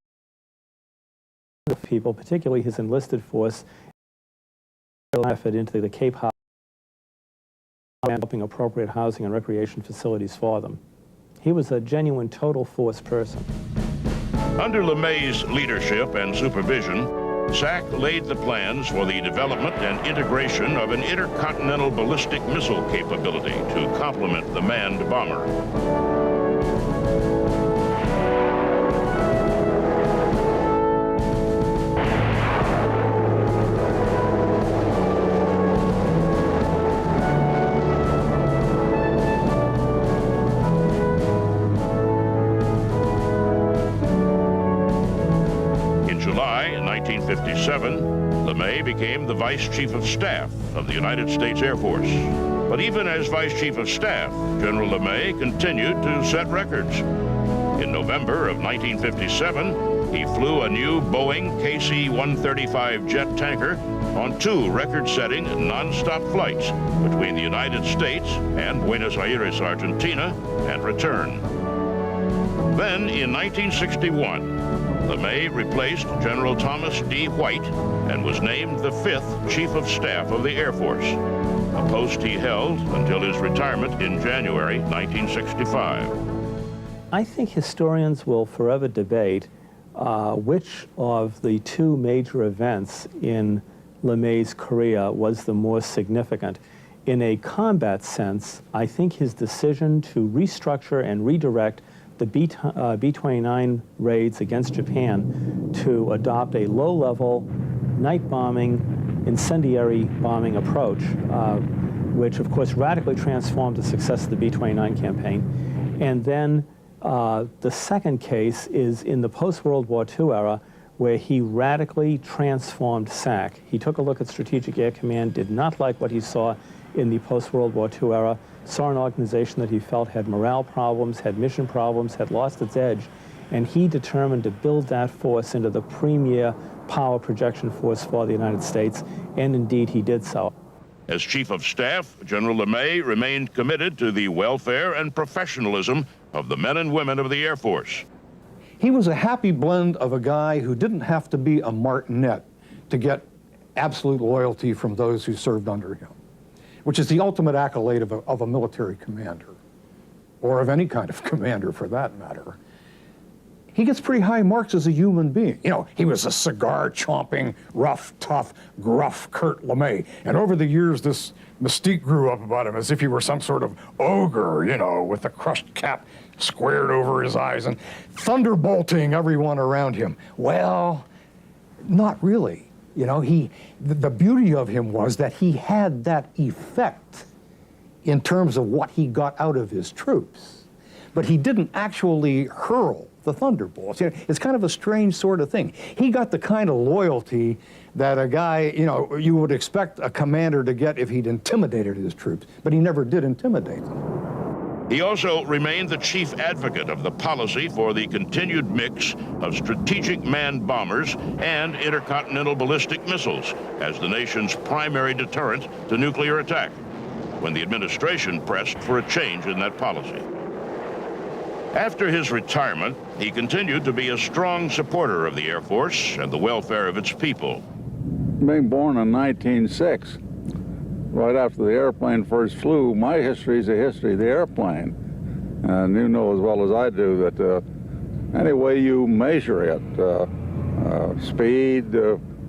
people, particularly his enlisted force, effort into the Cape Harbor, developing appropriate housing and recreation facilities for them. He was a genuine total force person. Under LeMay's leadership and supervision, SAC laid the plans for the development and integration of an intercontinental ballistic missile capability to complement the manned bomber. In July 1957, LeMay became the Vice Chief of Staff of the United States Air Force. But even as Vice Chief of Staff, General LeMay continued to set records. In November of 1957, he flew a new Boeing KC-135 jet tanker on 2 record-setting non-stop flights between the United States and Buenos Aires, Argentina, and return. Then, in 1961, LeMay replaced General Thomas D. White and was named the 5th Chief of Staff of the Air Force, a post he held until his retirement in January 1965. I think historians will forever debate which of the 2 major events in LeMay's career was the more significant. In a combat sense, I think his decision to restructure and redirect the B-29 raids against Japan to adopt a low-level, night bombing, incendiary bombing approach, which of course radically transformed the success of the B-29 campaign. And then the second case is in the post-World War II era, where he radically transformed SAC. He took a look at Strategic Air Command, did not like what he saw in the post-World War II era, saw an organization that he felt had morale problems, had mission problems, had lost its edge, and he determined to build that force into the premier power projection force for the United States, and indeed he did so. As Chief of Staff, General LeMay remained committed to the welfare and professionalism of the men and women of the Air Force. He was a happy blend of a guy who didn't have to be a martinet to get absolute loyalty from those who served under him, which is the ultimate accolade of a military commander. or of any kind of commander for that matter, he gets pretty high marks as a human being. You know, he was a cigar-chomping, rough, tough, gruff Kurt LeMay. And over the years, this mystique grew up about him as if he were some sort of ogre, you know, with the crushed cap squared over his eyes and thunderbolting everyone around him. Well, not really. You know, the beauty of him was that he had that effect in terms of what he got out of his troops. But he didn't actually hurl the thunderbolts. You know, it's kind of a strange sort of thing. He got the kind of loyalty that a guy, you know, you would expect a commander to get if he'd intimidated his troops, but he never did intimidate them. He also remained the chief advocate of the policy for the continued mix of strategic manned bombers and intercontinental ballistic missiles as the nation's primary deterrent to nuclear attack, when the administration pressed for a change in that policy. After his retirement, he continued to be a strong supporter of the Air Force and the welfare of its people. Being born in 1906, right after the airplane first flew, my history is the history of the airplane. And you know as well as I do that any way you measure it, speed,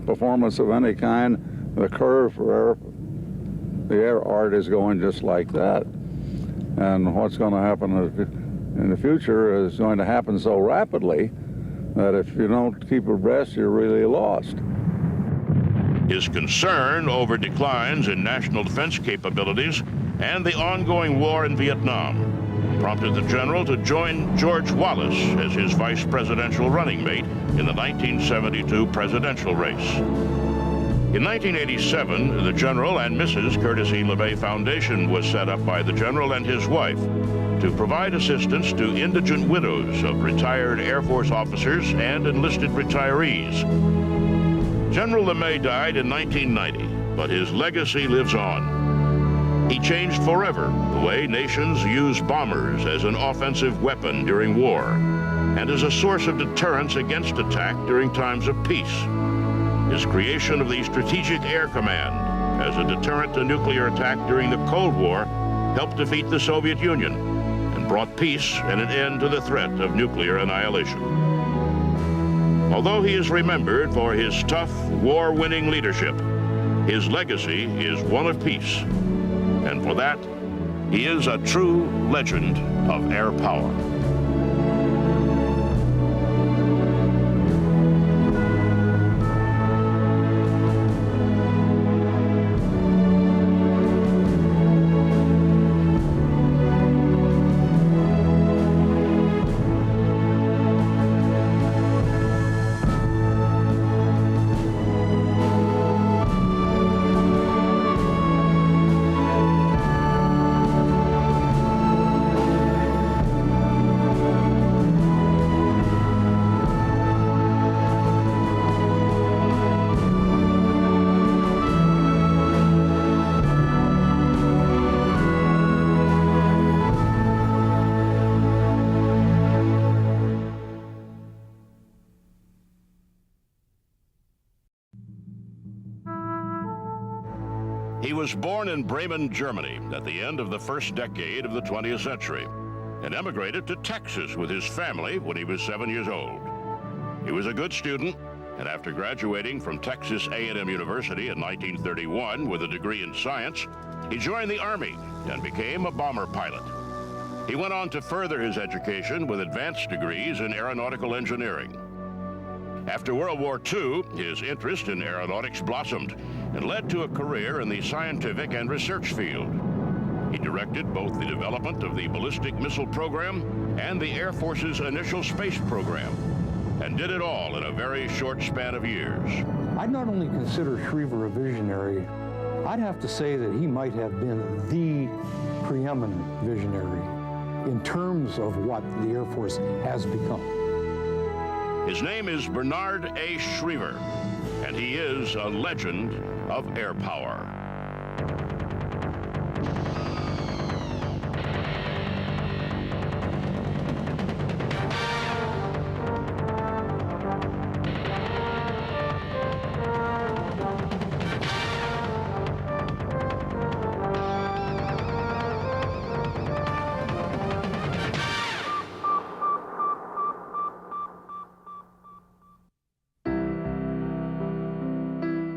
performance of any kind, the curve for the air art is going just like that. And what's going to happen in the future is going to happen so rapidly that if you don't keep abreast, you're really lost. His concern over declines in national defense capabilities and the ongoing war in Vietnam prompted the general to join George Wallace as his vice presidential running mate in the 1972 presidential race. In 1987, the General and Mrs. Curtis E. LeMay Foundation was set up by the general and his wife to provide assistance to indigent widows of retired Air Force officers and enlisted retirees. General LeMay died in 1990, but his legacy lives on. He changed forever the way nations use bombers as an offensive weapon during war and as a source of deterrence against attack during times of peace. His creation of the Strategic Air Command as a deterrent to nuclear attack during the Cold War helped defeat the Soviet Union and brought peace and an end to the threat of nuclear annihilation. Although he is remembered for his tough, war-winning leadership, his legacy is one of peace. And for that, he is a true legend of air power. He was born in Bremen, Germany at the end of the first decade of the 20th century and emigrated to Texas with his family when he was 7 years old. He was a good student, and after graduating from Texas A&M University in 1931 with a degree in science, he joined the Army and became a bomber pilot. He went on to further his education with advanced degrees in aeronautical engineering. After World War II, his interest in aeronautics blossomed and led to a career in the scientific and research field. He directed both the development of the ballistic missile program and the Air Force's initial space program, and did it all in a very short span of years. I'd not only consider Schriever a visionary, I'd have to say that he might have been the preeminent visionary in terms of what the Air Force has become. His name is Bernard A. Schriever, and he is a legend of air power.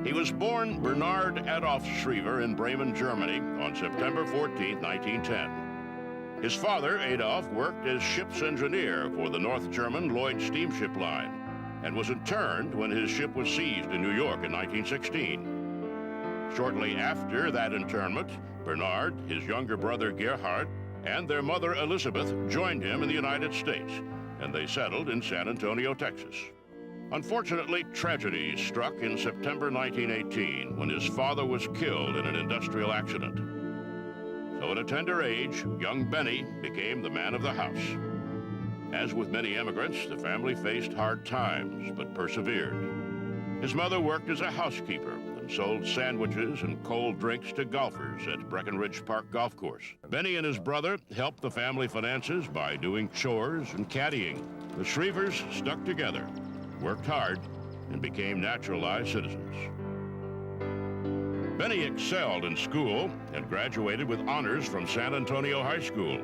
He was born Bernard Adolf Schriever in Bremen, Germany on September 14, 1910. His father, Adolf, worked as ship's engineer for the North German Lloyd steamship line and was interned when his ship was seized in New York in 1916. Shortly after that internment, Bernard, his younger brother Gerhard, and their mother Elizabeth joined him in the United States, and they settled in San Antonio, Texas. Unfortunately, tragedy struck in September 1918 when his father was killed in an industrial accident. So at a tender age, young Benny became the man of the house. As with many immigrants, the family faced hard times, but persevered. His mother worked as a housekeeper and sold sandwiches and cold drinks to golfers at Breckenridge Park Golf Course. Benny and his brother helped the family finances by doing chores and caddying. The Schrievers stuck together, worked hard, and became naturalized citizens. Benny excelled in school and graduated with honors from San Antonio High School.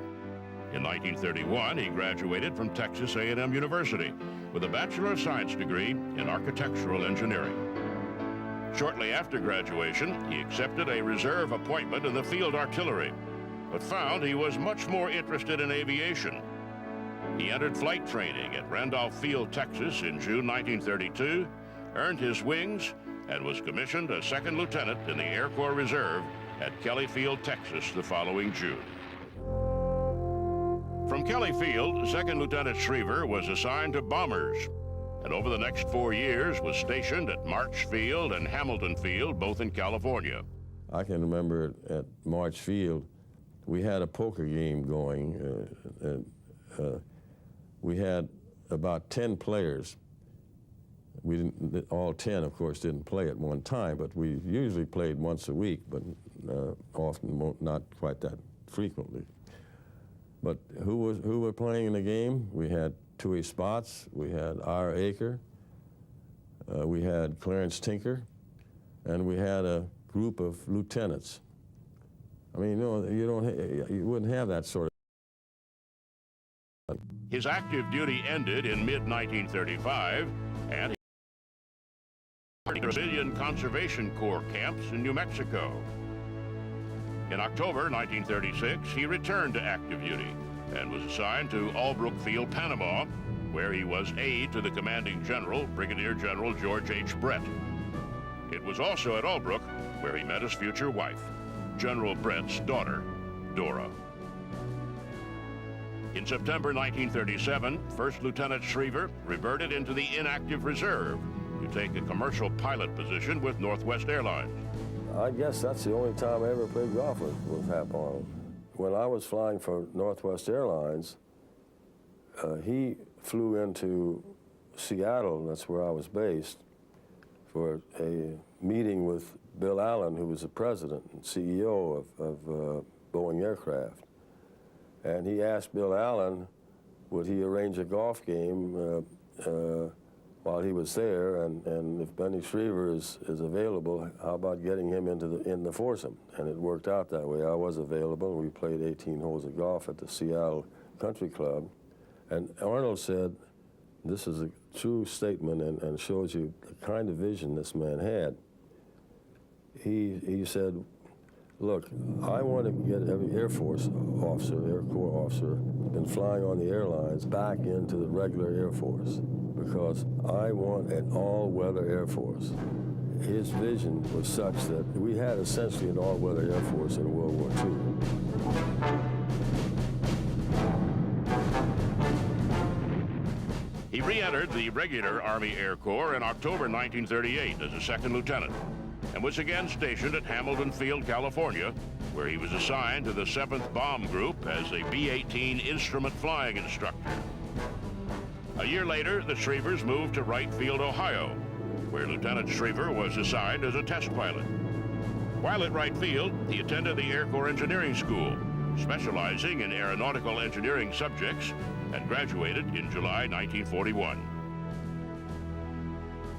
In 1931, he graduated from Texas A&M University with a Bachelor of Science degree in architectural engineering. Shortly after graduation, he accepted a reserve appointment in the field artillery, but found he was much more interested in aviation. He entered flight training at Randolph Field, Texas in June 1932, earned his wings, and was commissioned a second lieutenant in the Air Corps Reserve at Kelly Field, Texas the following June. From Kelly Field, Second Lieutenant Schriever was assigned to bombers, and over the next 4 years was stationed at March Field and Hamilton Field, both in California. I can remember at March Field, we had a poker game going. We had about 10 players. We didn't, all 10, of course, didn't play at one time, but we usually played once a week, but often not quite that frequently. But who were playing in the game? We had Tui Spots, we had R. Aker, we had Clarence Tinker, and we had a group of lieutenants. I mean, you wouldn't have that sort of. His active duty ended in mid-1935, and he worked at Brazilian Conservation Corps camps in New Mexico. In October 1936, he returned to active duty and was assigned to Albrook Field, Panama, where he was aide to the commanding general, Brigadier General George H. Brett. It was also at Albrook where he met his future wife, General Brett's daughter, Dora. In September 1937, First Lieutenant Schriever reverted into the inactive reserve to take a commercial pilot position with Northwest Airlines. I guess that's the only time I ever played golf with Hap Arnold. When I was flying for Northwest Airlines, he flew into Seattle, that's where I was based, for a meeting with Bill Allen, who was the president and CEO of Boeing Aircraft. And he asked Bill Allen, would he arrange a golf game while he was there, and if Benny Schriever is available, how about getting him in the foursome? And it worked out that way. I was available, and we played 18 holes of golf at the Seattle Country Club. And Arnold said, this is a true statement and shows you the kind of vision this man had. He said, look, I want to get every Air Force officer, Air Corps officer, been flying on the airlines back into the regular Air Force, because I want an all-weather Air Force. His vision was such that we had essentially an all-weather Air Force in World War II. He re-entered the regular Army Air Corps in October 1938 as a second lieutenant, and was again stationed at Hamilton Field, California, where he was assigned to the 7th Bomb Group as a B-18 instrument flying instructor. A year later, the Schrievers moved to Wright Field, Ohio, where Lieutenant Schriever was assigned as a test pilot. While at Wright Field, he attended the Air Corps Engineering School, specializing in aeronautical engineering subjects, and graduated in July 1941.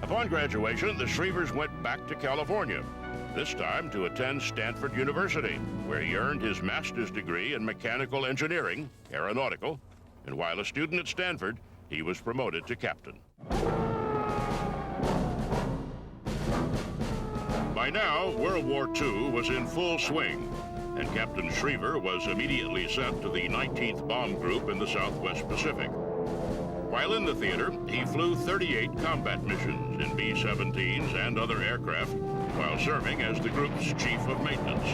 Upon graduation, the Schrievers went back to California, this time to attend Stanford University, where he earned his master's degree in mechanical engineering, aeronautical, and while a student at Stanford, he was promoted to captain. now, World War II was in full swing, and Captain Schriever was immediately sent to the 19th Bomb Group in the Southwest Pacific. While in the theater, he flew 38 combat missions in B-17s and other aircraft while serving as the group's chief of maintenance.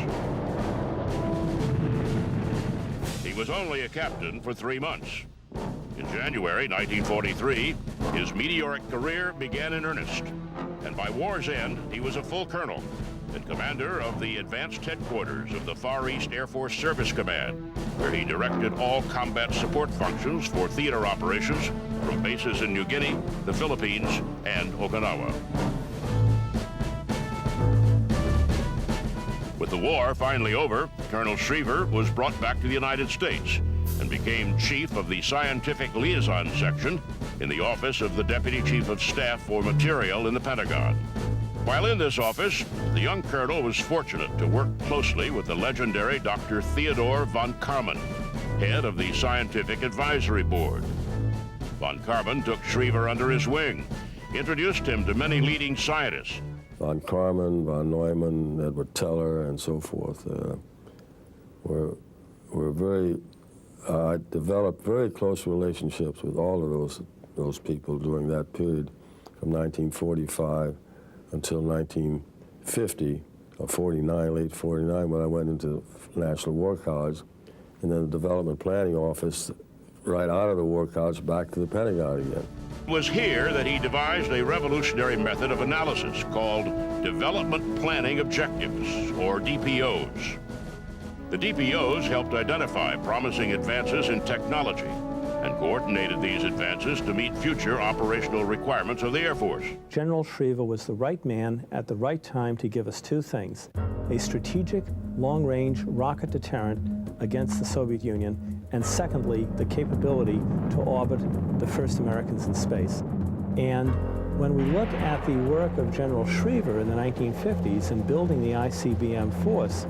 He was only a captain for 3 months. In January 1943, his meteoric career began in earnest, and by war's end, he was a full colonel and commander of the advanced headquarters of the Far East Air Force Service Command, where he directed all combat support functions for theater operations from bases in New Guinea, the Philippines, and Okinawa. With the war finally over, Colonel Schriever was brought back to the United States and became chief of the Scientific Liaison Section in the office of the Deputy Chief of Staff for Material in the Pentagon. While in this office, the young colonel was fortunate to work closely with the legendary Dr. Theodore von Karman, head of the Scientific Advisory Board. Von Karman took Schriever under his wing, introduced him to many leading scientists. Von Karman, von Neumann, Edward Teller, and so forth were very. I developed very close relationships with all of those people during that period, from 1945 until 1950 or 49, late 49, when I went into National War College, and then the Development Planning Office, right out of the War College, back to the Pentagon again. It was here that he devised a revolutionary method of analysis called Development Planning Objectives, or DPOs. The DPOs helped identify promising advances in technology and coordinated these advances to meet future operational requirements of the Air Force. General Schriever was the right man at the right time to give us two things: a strategic, long-range rocket deterrent against the Soviet Union, and secondly, the capability to orbit the first Americans in space. And when we look at the work of General Schriever in the 1950s in building the ICBM force,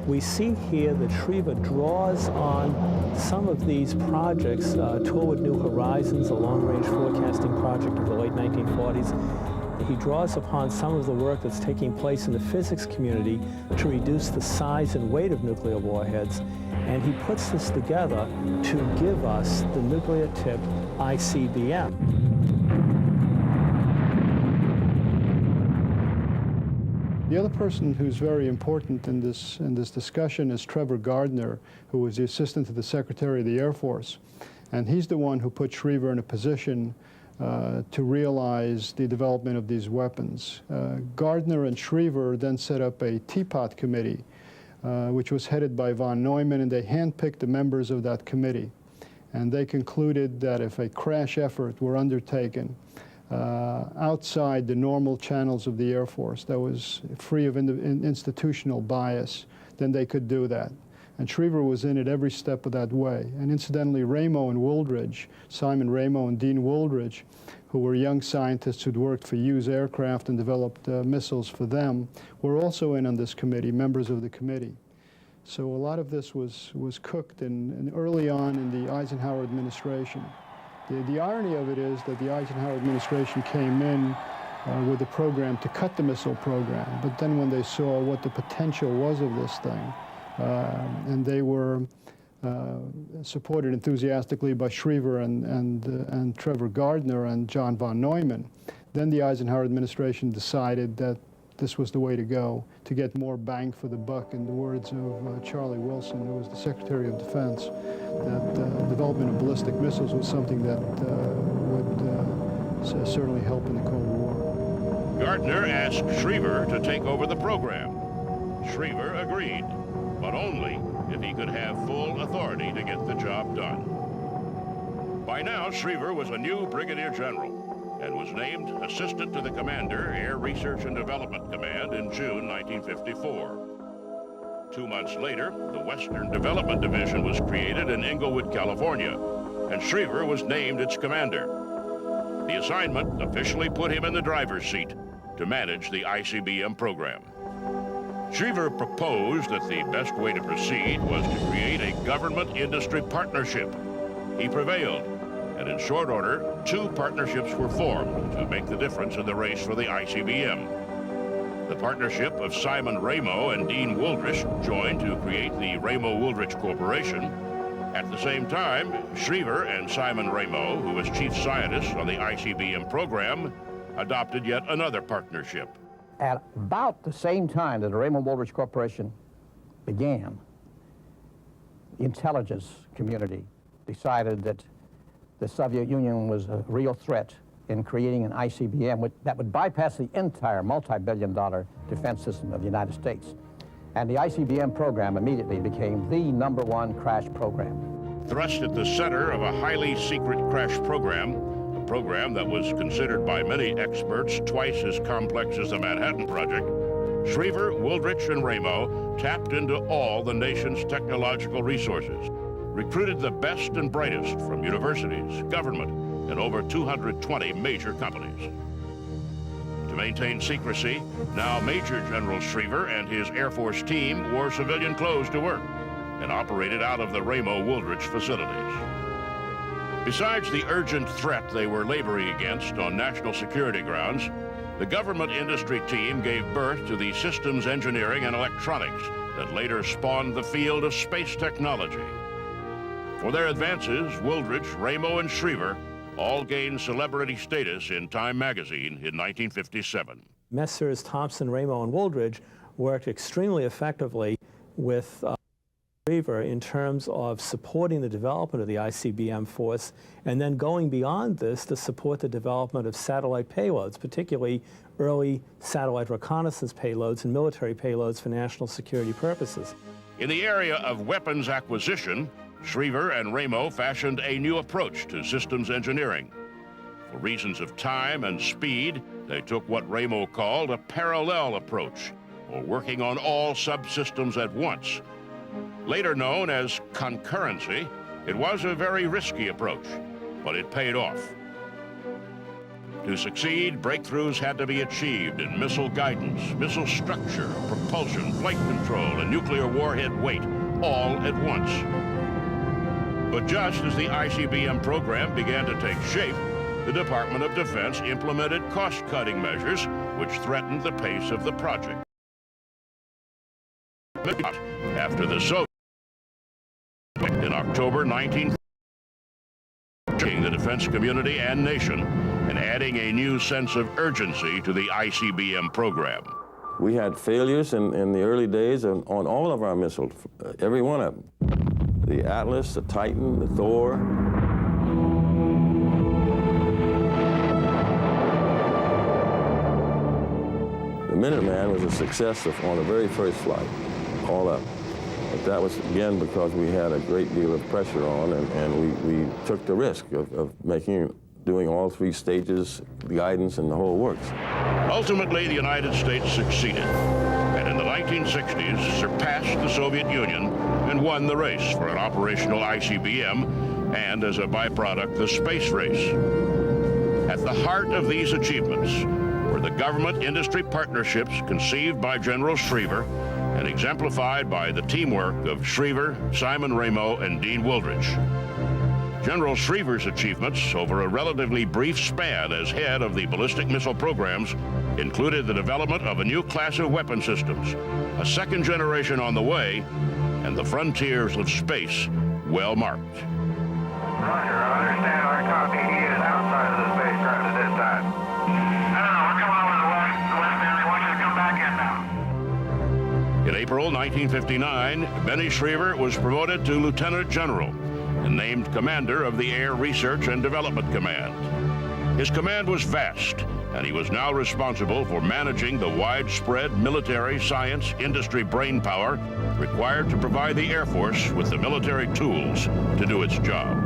we see here that Schriever draws on some of these projects, Toward New Horizons, a long-range forecasting project of the late 1940s. He draws upon some of the work that's taking place in the physics community to reduce the size and weight of nuclear warheads, and he puts this together to give us the nuclear-tipped ICBM. The other person who's very important in this discussion is Trevor Gardner, who was the assistant to the Secretary of the Air Force. And he's the one who put Schriever in a position to realize the development of these weapons. Gardner and Schriever then set up a Teapot Committee, which was headed by von Neumann, and they handpicked the members of that committee. And they concluded that if a crash effort were undertaken outside the normal channels of the Air Force, that was free of institutional bias, then they could do that. And Schriever was in it every step of that way. And incidentally, Ramo and Wooldridge, Simon Ramo and Dean Wooldridge, who were young scientists who'd worked for Hughes Aircraft and developed missiles for them, were also in on this committee, members of the committee. So a lot of this was cooked in early on in the Eisenhower administration. The irony of it is that the Eisenhower administration came in with a program to cut the missile program, but then when they saw what the potential was of this thing, and they were supported enthusiastically by Schriever and Trevor Gardner and John von Neumann, then the Eisenhower administration decided that this was the way to go to get more bang for the buck, in the words of Charlie Wilson, who was the Secretary of Defense, that development of ballistic missiles was something that would certainly help in the Cold War. Gardner asked Schriever to take over the program. Schriever agreed, but only if he could have full authority to get the job done. By now, Schriever was a new brigadier general and was named Assistant to the Commander, Air Research and Development Command in June 1954. 2 months later, the Western Development Division was created in Inglewood, California, and Schriever was named its commander. The assignment officially put him in the driver's seat to manage the ICBM program. Schriever proposed that the best way to proceed was to create a government-industry partnership. He prevailed, and in short order, 2 partnerships were formed to make the difference in the race for the ICBM. The partnership of Simon Ramo and Dean Wooldridge joined to create the Ramo-Wooldridge Corporation. At the same time, Schriever and Simon Ramo, who was chief scientist on the ICBM program, adopted yet another partnership. At about the same time that the Ramo-Wooldridge Corporation began, the intelligence community decided that the Soviet Union was a real threat in creating an ICBM that would bypass the entire multi-billion-dollar defense system of the United States. And the ICBM program immediately became the #1 crash program. Thrust at the center of a highly secret crash program, a program that was considered by many experts twice as complex as the Manhattan Project, Schriever, Wooldridge, and Ramo tapped into all the nation's technological resources, recruited the best and brightest from universities, government, and over 220 major companies. To maintain secrecy, now Major General Schriever and his Air Force team wore civilian clothes to work and operated out of the Ramo-Wooldridge facilities. Besides the urgent threat they were laboring against on national security grounds, the government industry team gave birth to the systems engineering and electronics that later spawned the field of space technology. For their advances, Wooldridge, Ramo, and Schriever all gained celebrity status in Time magazine in 1957. Messrs. Thompson, Ramo, and Wooldridge worked extremely effectively with Schriever in terms of supporting the development of the ICBM force and then going beyond this to support the development of satellite payloads, particularly early satellite reconnaissance payloads and military payloads for national security purposes. In the area of weapons acquisition, Schriever and Ramo fashioned a new approach to systems engineering. For reasons of time and speed, they took what Ramo called a parallel approach, or working on all subsystems at once. Later known as concurrency, it was a very risky approach, but it paid off. To succeed, breakthroughs had to be achieved in missile guidance, missile structure, propulsion, flight control, and nuclear warhead weight, all at once. But just as the ICBM program began to take shape, the Department of Defense implemented cost-cutting measures which threatened the pace of the project. After the Soviet in October 1940, the defense community and nation and adding a new sense of urgency to the ICBM program. We had failures in the early days on all of our missiles, every one of them. The Atlas, the Titan, the Thor. The Minuteman was a success on the very first flight, all up. But that was, again, because we had a great deal of pressure on, and we took the risk of doing all 3 stages, the guidance, and the whole works. Ultimately, the United States succeeded, and in the 1960s surpassed the Soviet Union and won the race for an operational ICBM and, as a byproduct, the space race. At the heart of these achievements were the government-industry partnerships conceived by General Schriever and exemplified by the teamwork of Schriever, Simon Ramo, and Dean Wooldridge. General Schriever's achievements over a relatively brief span as head of the ballistic missile programs included the development of a new class of weapon systems, a second generation on the way, and the frontiers of space well marked. Roger, I understand our copy. He is outside of the spacecraft at this time. No, we're coming over the west end. I want you to come back in now. In April 1959, Benny Schriever was promoted to Lieutenant General and named commander of the Air Research and Development Command. His command was vast, and he was now responsible for managing the widespread military, science, industry brainpower required to provide the Air Force with the military tools to do its job.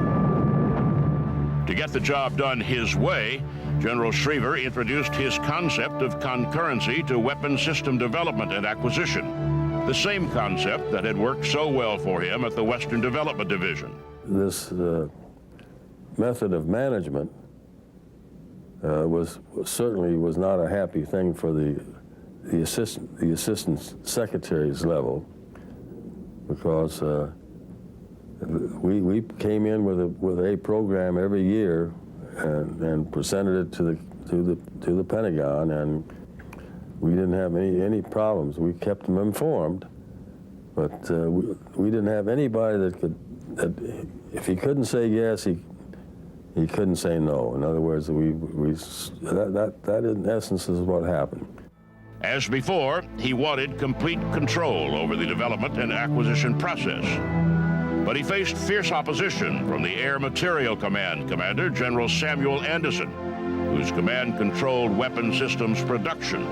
To get the job done his way, General Schriever introduced his concept of concurrency to weapon system development and acquisition, the same concept that had worked so well for him at the Western Development Division. This method of management certainly was not a happy thing for the assistant secretary's level, because we came in with a program every year and presented it to the Pentagon, and we didn't have any problems. We kept him informed, but we didn't have anybody that if he couldn't say yes, he couldn't say no. In other words, that in essence is what happened. As before, he wanted complete control over the development and acquisition process. But he faced fierce opposition from the Air Material Command Commander, General Samuel Anderson, whose command controlled weapon systems production.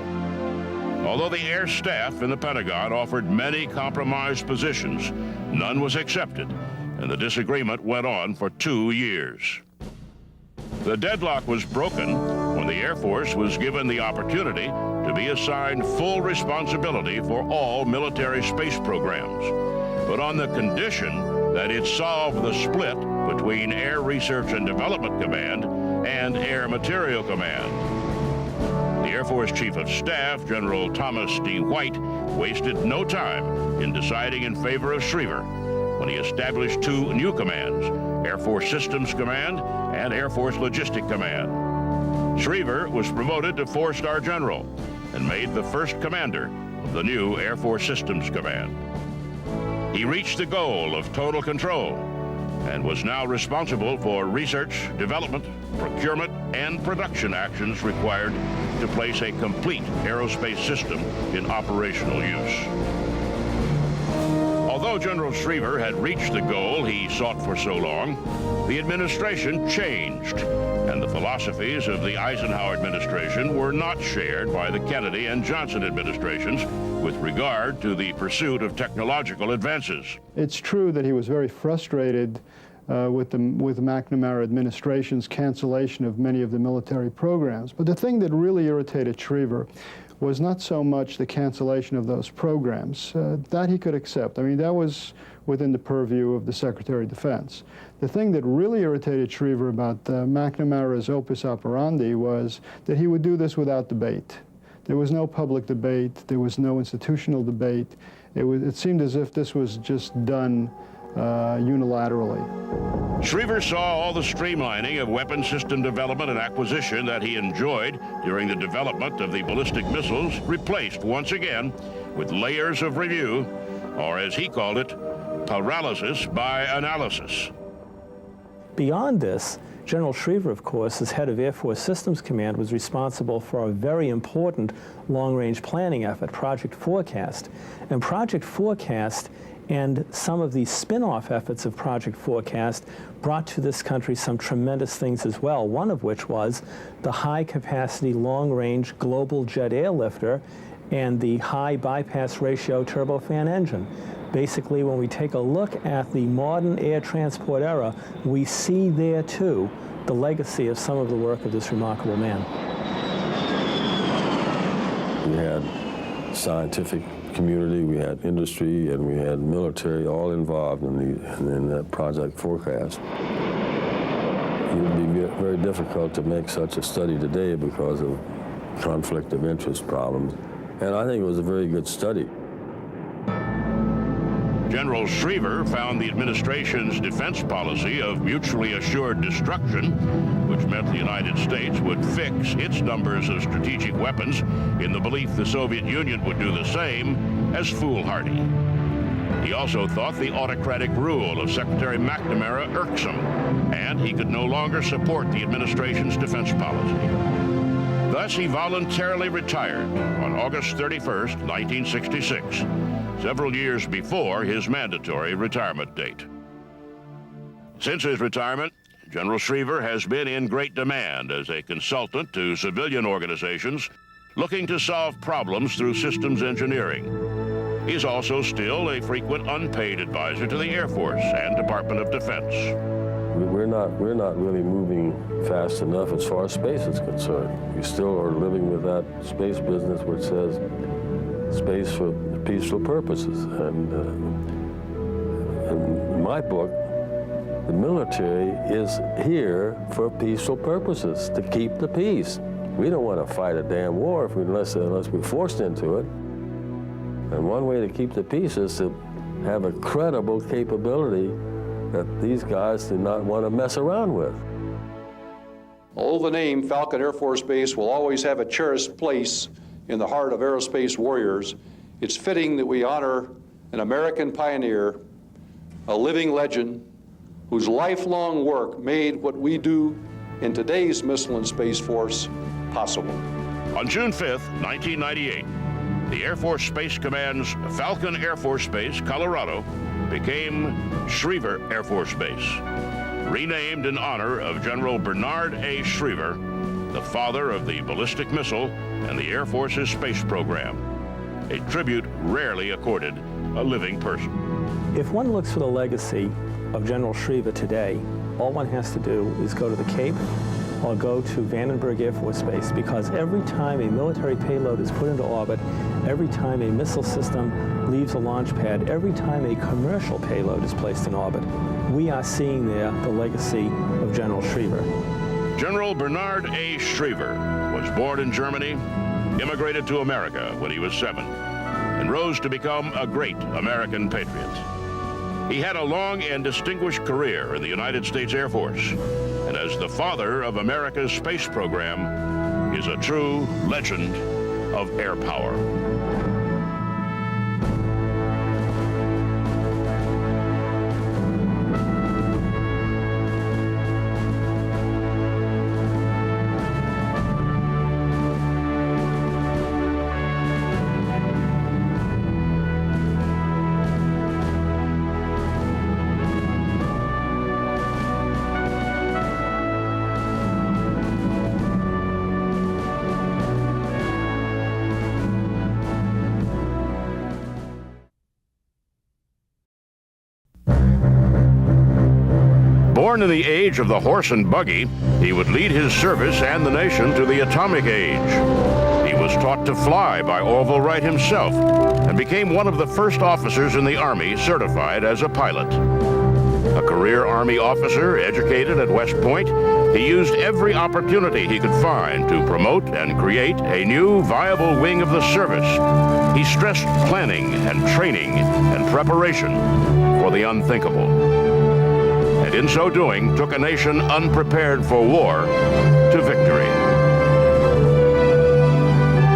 Although the air staff in the Pentagon offered many compromise positions, none was accepted, and the disagreement went on for 2 years. The deadlock was broken when the Air Force was given the opportunity to be assigned full responsibility for all military space programs, but on the condition that it solve the split between Air Research and Development Command and Air Material Command. The Air Force Chief of Staff, General Thomas D. White, wasted no time in deciding in favor of Schriever when he established 2 new commands, Air Force Systems Command and Air Force Logistic Command. Schriever was promoted to 4-star general and made the first commander of the new Air Force Systems Command. He reached the goal of total control and was now responsible for research, development, procurement, and production actions required to place a complete aerospace system in operational use. Although General Schriever had reached the goal he sought for so long, the administration changed, and the philosophies of the Eisenhower administration were not shared by the Kennedy and Johnson administrations with regard to the pursuit of technological advances. It's true that he was very frustrated with the McNamara administration's cancellation of many of the military programs. But the thing that really irritated Schriever was not so much the cancellation of those programs. That he could accept. I mean, that was within the purview of the Secretary of Defense. The thing that really irritated Schriever about McNamara's opus operandi was that he would do this without debate. There was no public debate. There was no institutional debate. It seemed as if this was just done unilaterally. Schriever saw all the streamlining of weapon system development and acquisition that he enjoyed during the development of the ballistic missiles replaced once again with layers of review, or as he called it, paralysis by analysis. Beyond this, General Schriever, of course, as head of Air Force Systems Command, was responsible for a very important long-range planning effort, Project Forecast. And Project Forecast and some of the spin-off efforts of Project Forecast brought to this country some tremendous things as well, one of which was the high-capacity, long-range global jet airlifter and the high bypass ratio turbofan engine. Basically, when we take a look at the modern air transport era, we see there, too, the legacy of some of the work of this remarkable man. We had scientific community, we had industry, and we had military all involved in that Project Forecast. It would be very difficult to make such a study today because of conflict of interest problems. And I think it was a very good study. General Schriever found the administration's defense policy of mutually assured destruction, which meant the United States would fix its numbers of strategic weapons in the belief the Soviet Union would do the same, as foolhardy. He also thought the autocratic rule of Secretary McNamara irksome, and he could no longer support the administration's defense policy. Thus, he voluntarily retired on August 31st, 1966. Several years before his mandatory retirement date. Since his retirement, General Schriever has been in great demand as a consultant to civilian organizations looking to solve problems through systems engineering. He's also still a frequent unpaid advisor to the Air Force and Department of Defense. We're not really moving fast enough as far as space is concerned. We still are living with that space business which says space for peaceful purposes. And in my book, the military is here for peaceful purposes, to keep the peace. We don't want to fight a damn war unless we're forced into it. And one way to keep the peace is to have a credible capability that these guys do not want to mess around with. Although the name Falcon Air Force Base will always have a cherished place in the heart of aerospace warriors, it's fitting that we honor an American pioneer, a living legend, whose lifelong work made what we do in today's Missile and Space Force possible. On June 5th, 1998, the Air Force Space Command's Falcon Air Force Base, Colorado, became Schriever Air Force Base, renamed in honor of General Bernard A. Schriever, the father of the ballistic missile and the Air Force's space program, a tribute rarely accorded a living person. If one looks for the legacy of General Schriever today, all one has to do is go to the Cape or go to Vandenberg Air Force Base, because every time a military payload is put into orbit, every time a missile system leaves a launch pad, every time a commercial payload is placed in orbit, we are seeing there the legacy of General Schriever. General Bernard A. Schriever was born in Germany, immigrated to America when he was 7, and rose to become a great American patriot. He had a long and distinguished career in the United States Air Force, and as the father of America's space program, is a true legend of air power. Born in the age of the horse and buggy, he would lead his service and the nation to the atomic age. He was taught to fly by Orville Wright himself and became one of the first officers in the Army certified as a pilot. A career Army officer educated at West Point, he used every opportunity he could find to promote and create a new viable wing of the service. He stressed planning and training and preparation for the unthinkable. And in so doing, took a nation unprepared for war to victory.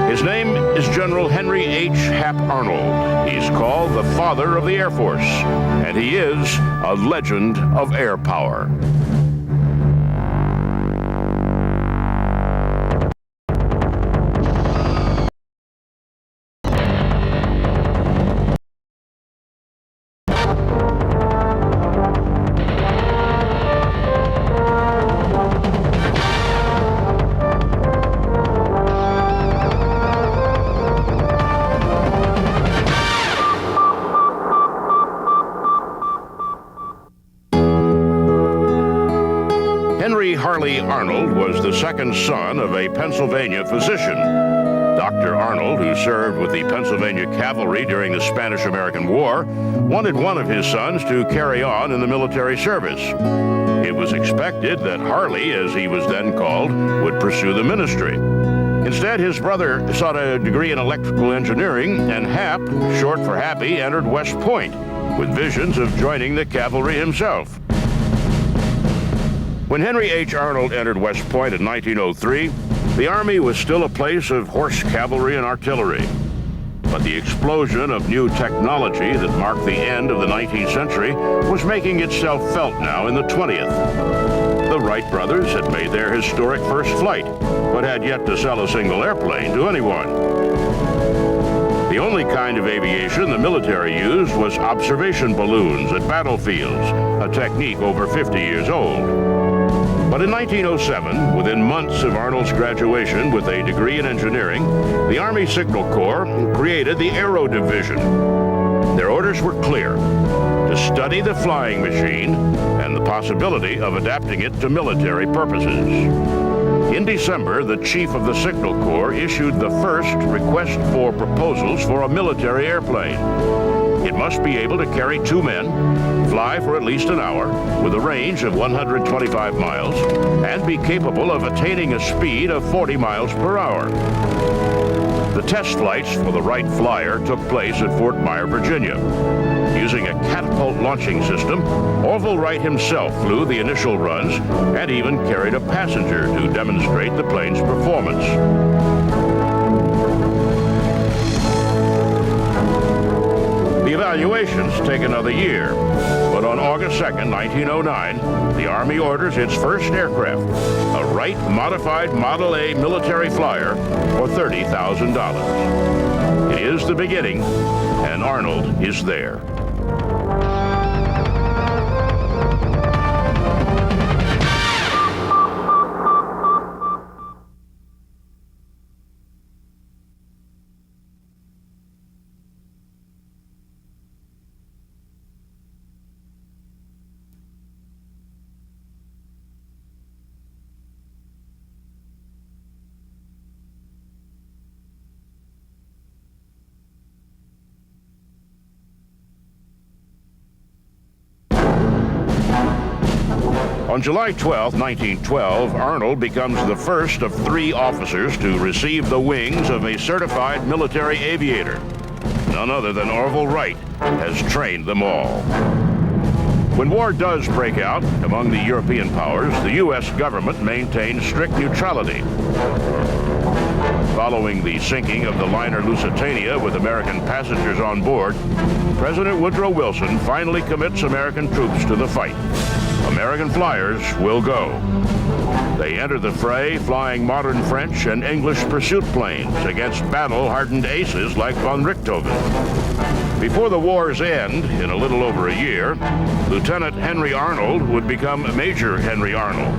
His name is General Henry H. Hap Arnold. He's called the father of the Air Force, and he is a legend of air power. Harley Arnold was the second son of a Pennsylvania physician. Dr. Arnold, who served with the Pennsylvania Cavalry during the Spanish-American War, wanted one of his sons to carry on in the military service. It was expected that Harley, as he was then called, would pursue the ministry. Instead, his brother sought a degree in electrical engineering, and Hap, short for Happy, entered West Point with visions of joining the cavalry himself. When Henry H. Arnold entered West Point in 1903, the Army was still a place of horse cavalry and artillery. But the explosion of new technology that marked the end of the 19th century was making itself felt now in the 20th. The Wright brothers had made their historic first flight, but had yet to sell a single airplane to anyone. The only kind of aviation the military used was observation balloons at battlefields, a technique over 50 years old. But in 1907, within months of Arnold's graduation with a degree in engineering, the Army Signal Corps created the Aero Division. Their orders were clear: to study the flying machine and the possibility of adapting it to military purposes. In December, the chief of the Signal Corps issued the first request for proposals for a military airplane. It must be able to carry 2 men, fly for at least an hour, with a range of 125 miles, and be capable of attaining a speed of 40 miles per hour. The test flights for the Wright Flyer took place at Fort Myer, Virginia. Using a catapult launching system, Orville Wright himself flew the initial runs and even carried a passenger to demonstrate the plane's performance. evaluations take another year. But on August 2nd, 1909, the Army orders its first aircraft, a Wright modified Model A military flyer for $30,000. It is the beginning, and Arnold is there. On July 12, 1912, Arnold becomes the first of 3 officers to receive the wings of a certified military aviator. None other than Orville Wright has trained them all. When war does break out among the European powers, the U.S. government maintains strict neutrality. Following the sinking of the liner Lusitania with American passengers on board, President Woodrow Wilson finally commits American troops to the fight. American flyers will go. They enter the fray flying modern French and English pursuit planes against battle-hardened aces like von Richthofen. Before the war's end, in a little over a year, Lieutenant Henry Arnold would become Major Henry Arnold.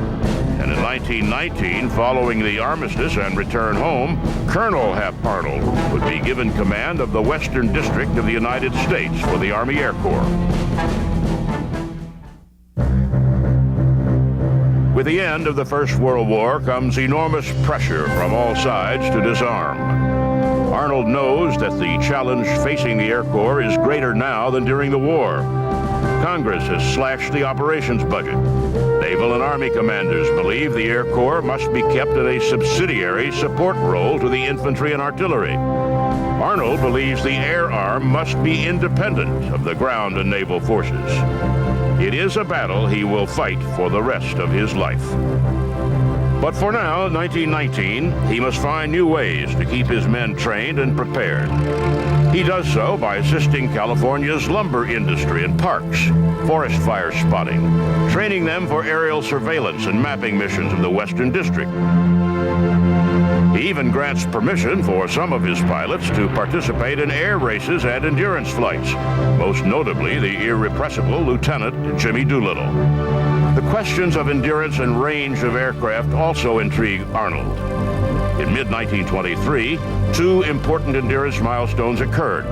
And in 1919, following the armistice and return home, Colonel Hap Arnold would be given command of the Western District of the United States for the Army Air Corps. With the end of the First World War comes enormous pressure from all sides to disarm. Arnold knows that the challenge facing the Air Corps is greater now than during the war. Congress has slashed the operations budget. Naval and Army commanders believe the Air Corps must be kept in a subsidiary support role to the infantry and artillery. Arnold believes the air arm must be independent of the ground and naval forces. It is a battle he will fight for the rest of his life. But for now, 1919, he must find new ways to keep his men trained and prepared. He does so by assisting California's lumber industry and parks, forest fire spotting, training them for aerial surveillance and mapping missions of the Western District. He even grants permission for some of his pilots to participate in air races and endurance flights, most notably the irrepressible Lieutenant Jimmy Doolittle. The questions of endurance and range of aircraft also intrigue Arnold. In mid-1923, 2 important endurance milestones occurred.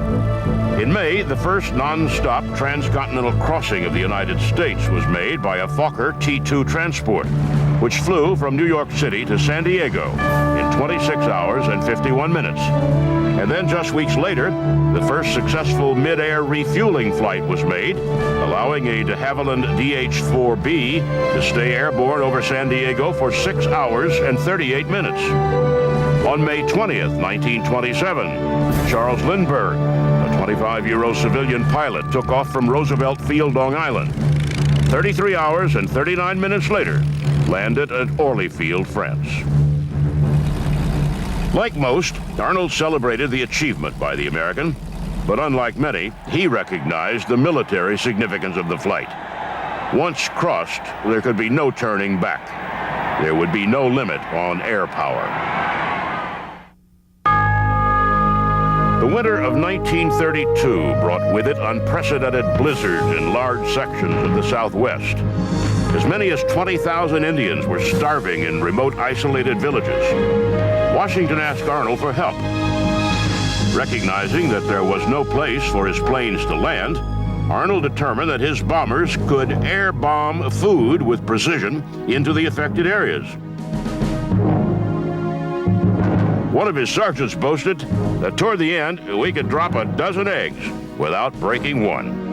In May, the first non-stop transcontinental crossing of the United States was made by a Fokker T-2 transport, which flew from New York City to San Diego in 26 hours and 51 minutes. And then just weeks later, the first successful mid-air refueling flight was made, allowing a de Havilland DH-4B to stay airborne over San Diego for 6 hours and 38 minutes. On May 20th, 1927, Charles Lindbergh, a 25-year-old civilian pilot, took off from Roosevelt Field, Long Island. 33 hours and 39 minutes later, landed at Orly Field, France. Like most, Arnold celebrated the achievement by the American, but unlike many, he recognized the military significance of the flight. Once crossed, there could be no turning back. There would be no limit on air power. The winter of 1932 brought with it unprecedented blizzards in large sections of the Southwest. As many as 20,000 Indians were starving in remote, isolated villages. Washington asked Arnold for help. Recognizing that there was no place for his planes to land, Arnold determined that his bombers could air bomb food with precision into the affected areas. One of his sergeants boasted that toward the end, we could drop a dozen eggs without breaking one.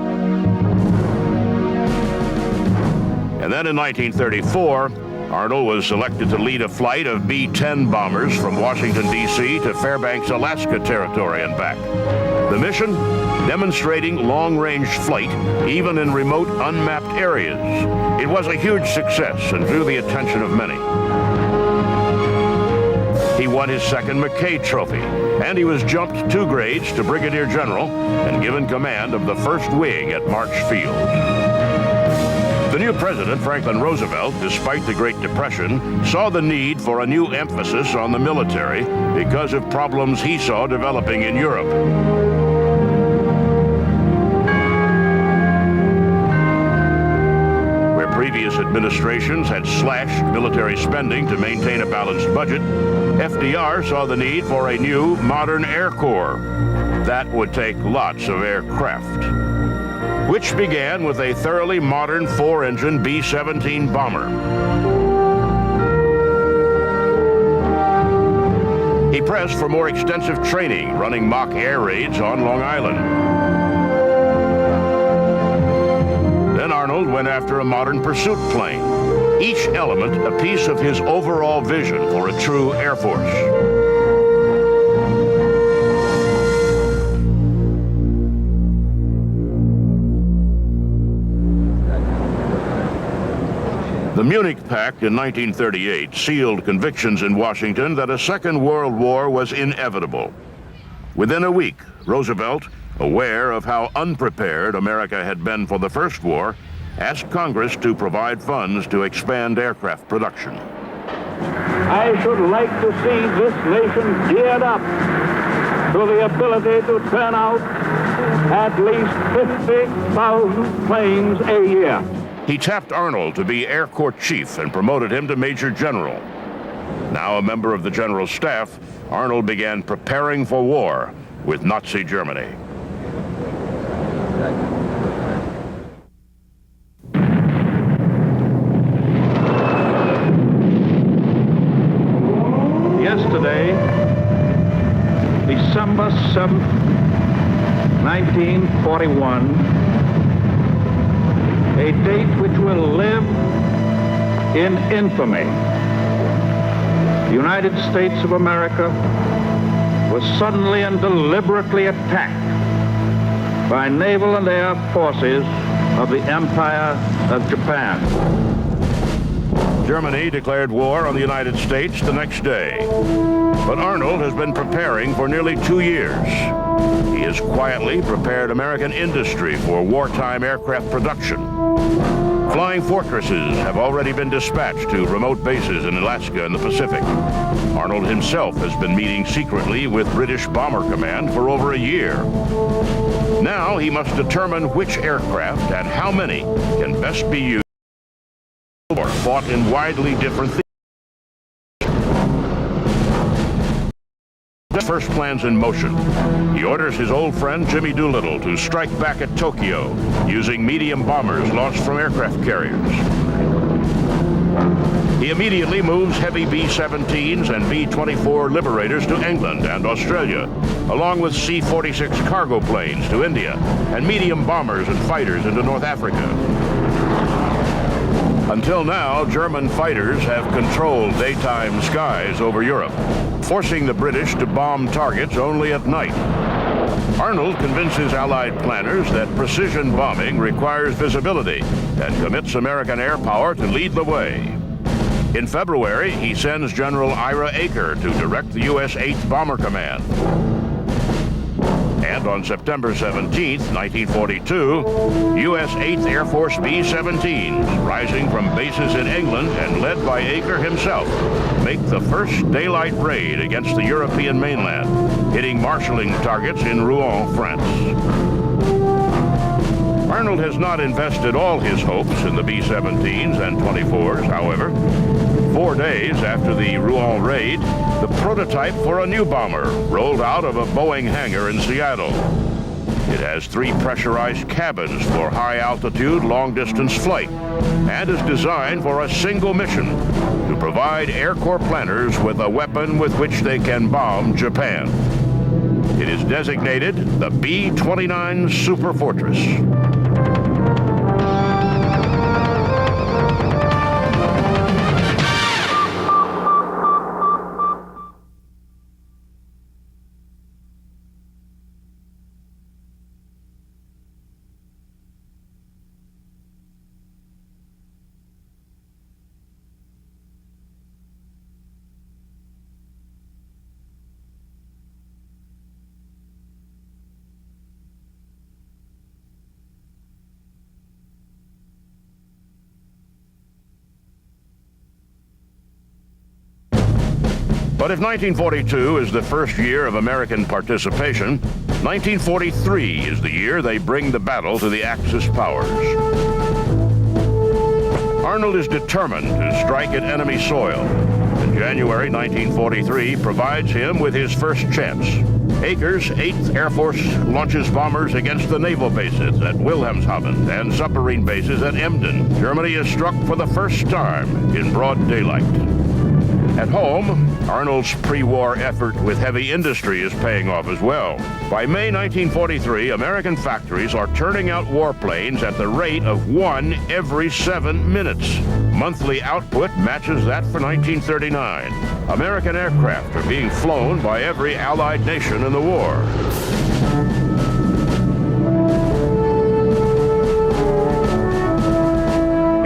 And then in 1934, Arnold was selected to lead a flight of B-10 bombers from Washington, D.C. to Fairbanks, Alaska territory and back. The mission, demonstrating long-range flight even in remote, unmapped areas. It was a huge success and drew the attention of many. He won his second McKay Trophy, and he was jumped 2 grades to Brigadier General and given command of the 1st Wing at March Field. The new president, Franklin Roosevelt, despite the Great Depression, saw the need for a new emphasis on the military because of problems he saw developing in Europe. Where previous administrations had slashed military spending to maintain a balanced budget, FDR saw the need for a new, modern Air Corps. That would take lots of aircraft, which began with a thoroughly modern 4-engine B-17 bomber. He pressed for more extensive training, running mock air raids on Long Island. Then Arnold went after a modern pursuit plane, each element a piece of his overall vision for a true Air Force. The Munich Pact in 1938 sealed convictions in Washington that a Second World War was inevitable. Within a week, Roosevelt, aware of how unprepared America had been for the First War, asked Congress to provide funds to expand aircraft production. I should like to see this nation geared up to the ability to turn out at least 50,000 planes a year. He tapped Arnold to be Air Corps Chief and promoted him to Major General. Now a member of the General Staff, Arnold began preparing for war with Nazi Germany. Yesterday, December 7th, 1941, a date which will live in infamy. The United States of America was suddenly and deliberately attacked by naval and air forces of the Empire of Japan. Germany declared war on the United States the next day. But Arnold has been preparing for nearly 2 years. He has quietly prepared American industry for wartime aircraft production. Flying fortresses have already been dispatched to remote bases in Alaska and the Pacific. Arnold himself has been meeting secretly with British Bomber Command for over a year. Now he must determine which aircraft and how many can best be used or fought in widely different theaters. First plans in motion. He orders his old friend Jimmy Doolittle to strike back at Tokyo using medium bombers launched from aircraft carriers. He immediately moves heavy B-17s and B-24 Liberators to England and Australia, along with C-46 cargo planes to India and medium bombers and fighters into North Africa. Until now, German fighters have controlled daytime skies over Europe, forcing the British to bomb targets only at night. Arnold convinces Allied planners that precision bombing requires visibility and commits American air power to lead the way. In February, he sends General Ira Eaker to direct the U.S. 8th Bomber Command. And on September 17, 1942, U.S. 8th Air Force B-17s, rising from bases in England and led by Eaker himself, make the first daylight raid against the European mainland, hitting marshalling targets in Rouen, France. Arnold has not invested all his hopes in the B-17s and 24s, however. 4 days after the Rouen raid, the prototype for a new bomber rolled out of a Boeing hangar in Seattle. It has 3 pressurized cabins for high-altitude, long-distance flight and is designed for a single mission to provide Air Corps planners with a weapon with which they can bomb Japan. It is designated the B-29 Super Fortress. But if 1942 is the first year of American participation, 1943 is the year they bring the battle to the Axis powers. Arnold is determined to strike at enemy soil, and January 1943 provides him with his first chance. Yeager's 8th Air Force launches bombers against the naval bases at Wilhelmshaven and submarine bases at Emden. Germany is struck for the first time in broad daylight. At home, Arnold's pre-war effort with heavy industry is paying off as well. By May 1943, American factories are turning out warplanes at the rate of 1 every 7 minutes. Monthly output matches that for 1939. American aircraft are being flown by every Allied nation in the war.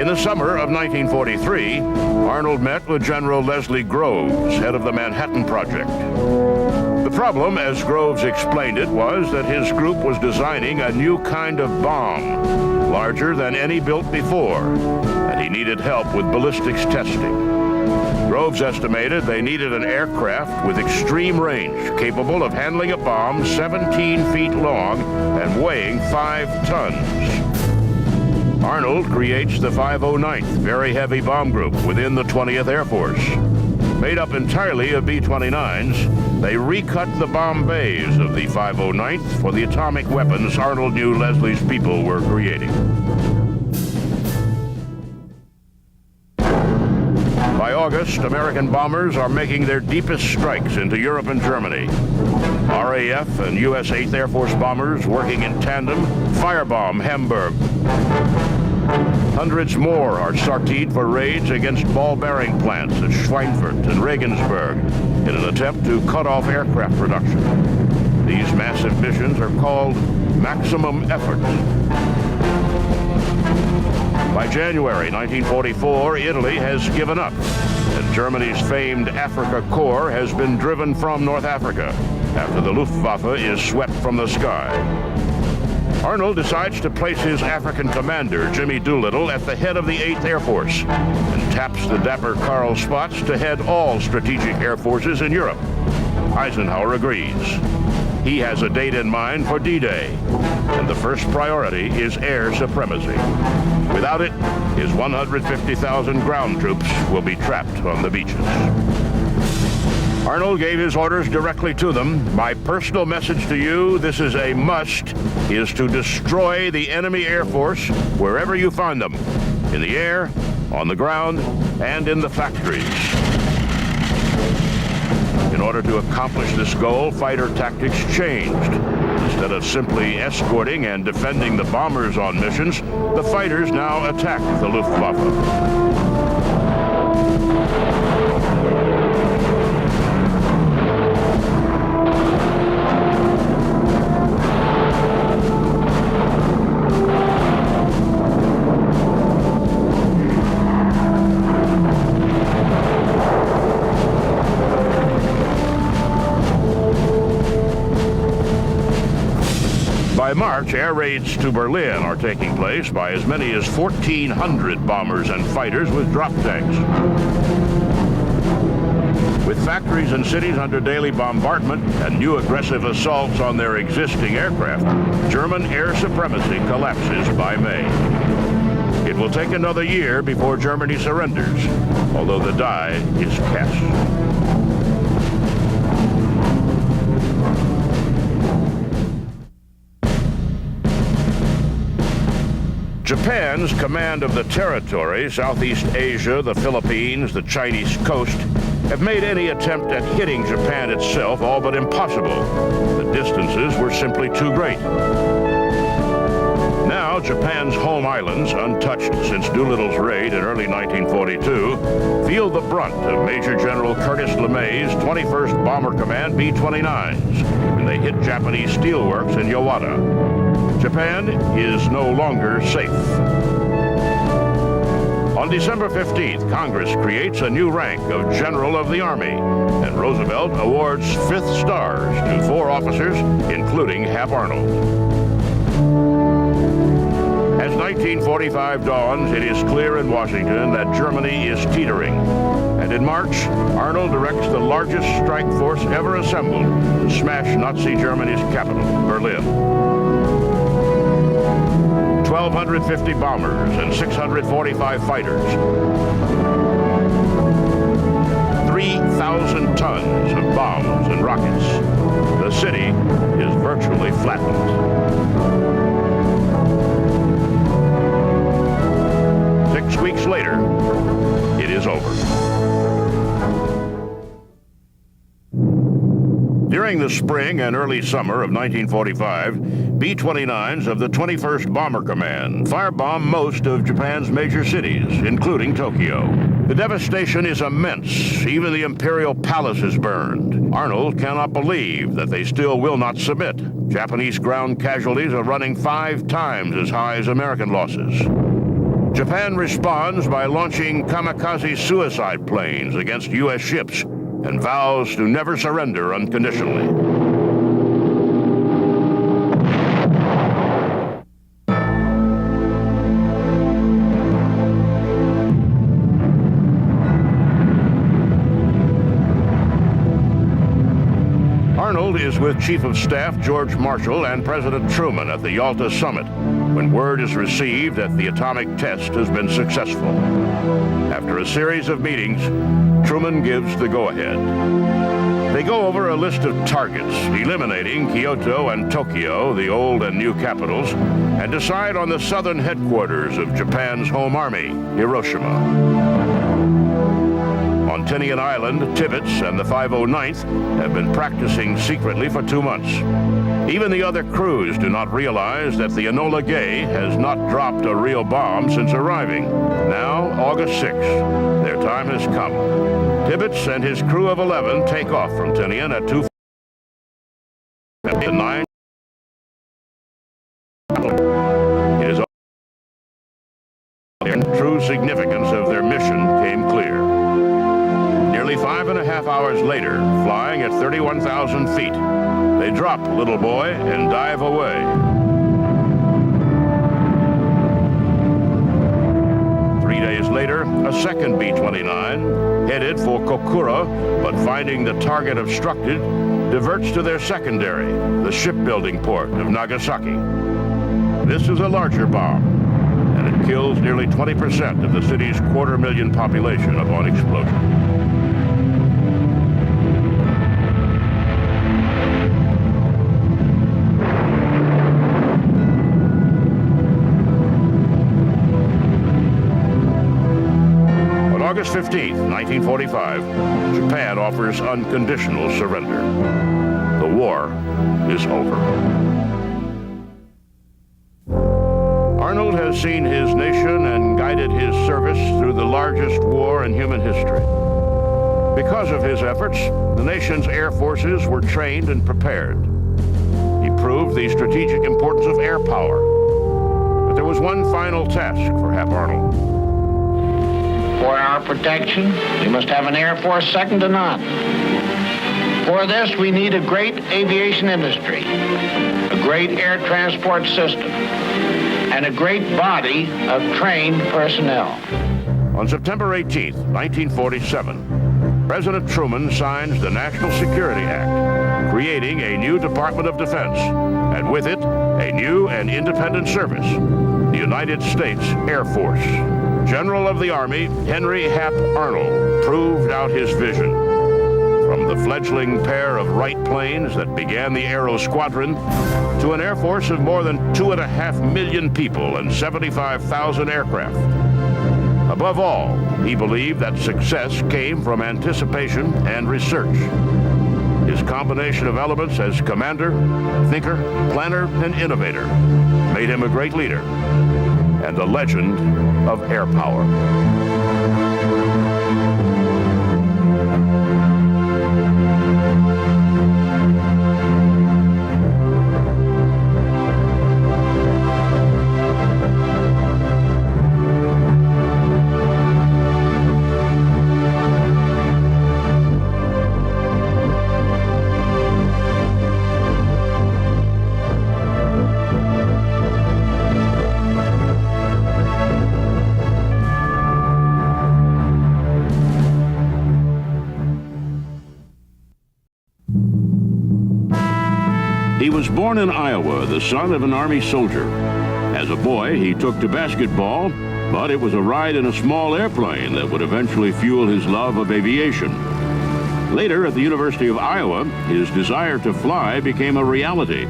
In the summer of 1943, Arnold met with General Leslie Groves, head of the Manhattan Project. The problem, as Groves explained it, was that his group was designing a new kind of bomb, larger than any built before, and he needed help with ballistics testing. Groves estimated they needed an aircraft with extreme range, capable of handling a bomb 17 feet long and weighing 5 tons. Arnold creates the 509th Very Heavy Bomb Group within the 20th Air Force. Made up entirely of B-29s, they recut the bomb bays of the 509th for the atomic weapons Arnold knew Leslie's people were creating. By August, American bombers are making their deepest strikes into Europe and Germany. RAF and U.S. 8th Air Force bombers working in tandem firebomb Hamburg. Hundreds more are sortied for raids against ball bearing plants at Schweinfurt and Regensburg in an attempt to cut off aircraft production. These massive missions are called maximum effort. By January 1944, Italy has given up, and Germany's famed Africa Corps has been driven from North Africa after the Luftwaffe is swept from the sky. Arnold decides to place his African commander, Jimmy Doolittle, at the head of the 8th Air Force and taps the dapper Karl Spaatz to head all strategic air forces in Europe. Eisenhower agrees. He has a date in mind for D-Day, and the first priority is air supremacy. Without it, his 150,000 ground troops will be trapped on the beaches. Arnold gave his orders directly to them. My personal message to you, this is a must, is to destroy the enemy Air Force wherever you find them, in the air, on the ground, and in the factories. In order to accomplish this goal, fighter tactics changed. Instead of simply escorting and defending the bombers on missions, the fighters now attack the Luftwaffe. By March, air raids to Berlin are taking place by as many as 1,400 bombers and fighters with drop tanks. With factories and cities under daily bombardment and new aggressive assaults on their existing aircraft, German air supremacy collapses by May. It will take another year before Germany surrenders, although the die is cast. Japan's command of the territory, Southeast Asia, the Philippines, the Chinese coast, have made any attempt at hitting Japan itself all but impossible. The distances were simply too great. Now, Japan's home islands, untouched since Doolittle's raid in early 1942, feel the brunt of Major General Curtis LeMay's 21st Bomber Command B-29s when they hit Japanese steelworks in Yawata. Japan is no longer safe. On December 15th, Congress creates a new rank of General of the Army, and Roosevelt awards 5th stars to 4 officers, including Hap Arnold. As 1945 dawns, it is clear in Washington that Germany is teetering, and And in March, Arnold directs the largest strike force ever assembled to smash Nazi Germany's capital, Berlin. 1,250 bombers and 645 fighters. 3,000 tons of bombs and rockets. The city is virtually flattened. 6 weeks later, it is over. During the spring and early summer of 1945, B-29s of the 21st Bomber Command firebomb most of Japan's major cities, including Tokyo. The devastation is immense. Even the imperial palace is burned. Arnold cannot believe that they still will not submit. Japanese ground casualties are running 5 times as high as American losses. Japan responds by launching kamikaze suicide planes against U.S. ships and vows to never surrender unconditionally. Arnold is with Chief of Staff George Marshall and President Truman at the Yalta Summit when word is received that the atomic test has been successful. After a series of meetings, Truman gives the go-ahead. They go over a list of targets, eliminating Kyoto and Tokyo, the old and new capitals, and decide on the southern headquarters of Japan's home army, Hiroshima. On Tinian Island, Tibbetts and the 509th have been practicing secretly for 2 months. Even the other crews do not realize that the Enola Gay has not dropped a real bomb since arriving. Now, August 6th, their time has come. Tibbetts and his crew of 11 take off from Tinian at 2:09. It is the true significance of their mission came clear. Nearly 5.5 hours later, flying at 31,000 feet, they drop Little Boy and dive away. Days later, a second B-29, headed for Kokura, but finding the target obstructed, diverts to their secondary, the shipbuilding port of Nagasaki. This is a larger bomb, and it kills nearly 20% of the city's 250,000 population upon explosion. August 15th, 1945, Japan offers unconditional surrender. The war is over. Arnold has seen his nation and guided his service through the largest war in human history. Because of his efforts, the nation's air forces were trained and prepared. He proved the strategic importance of air power. But there was one final task for Hap Arnold. For our protection, we must have an Air Force second to none. For this, we need a great aviation industry, a great air transport system, and a great body of trained personnel. On September 18th, 1947, President Truman signs the National Security Act, creating a new Department of Defense, and with it, a new and independent service, the United States Air Force. General of the Army, Henry Hap Arnold, proved out his vision. From the fledgling pair of Wright planes that began the Aero Squadron to an Air Force of more than 2.5 million people and 75,000 aircraft. Above all, he believed that success came from anticipation and research. His combination of elements as commander, thinker, planner, and innovator made him a great leader and a legend of air power. was born in Iowa, the son of an Army soldier. As a boy, he took to basketball, but it was a ride in a small airplane that would eventually fuel his love of aviation. Later, at the University of Iowa, his desire to fly became a reality.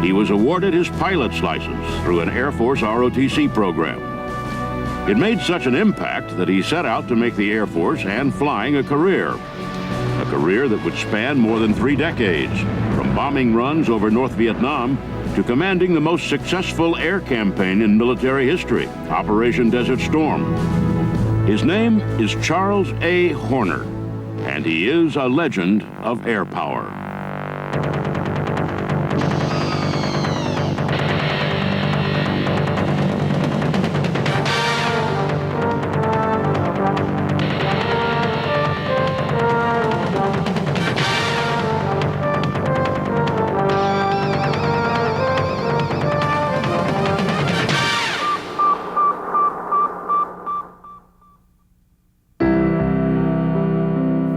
He was awarded his pilot's license through an Air Force ROTC program. It made such an impact that he set out to make the Air Force and flying a career that would span more than 3 decades, from bombing runs over North Vietnam to commanding the most successful air campaign in military history, Operation Desert Storm. His name is Charles A. Horner, and he is a legend of air power.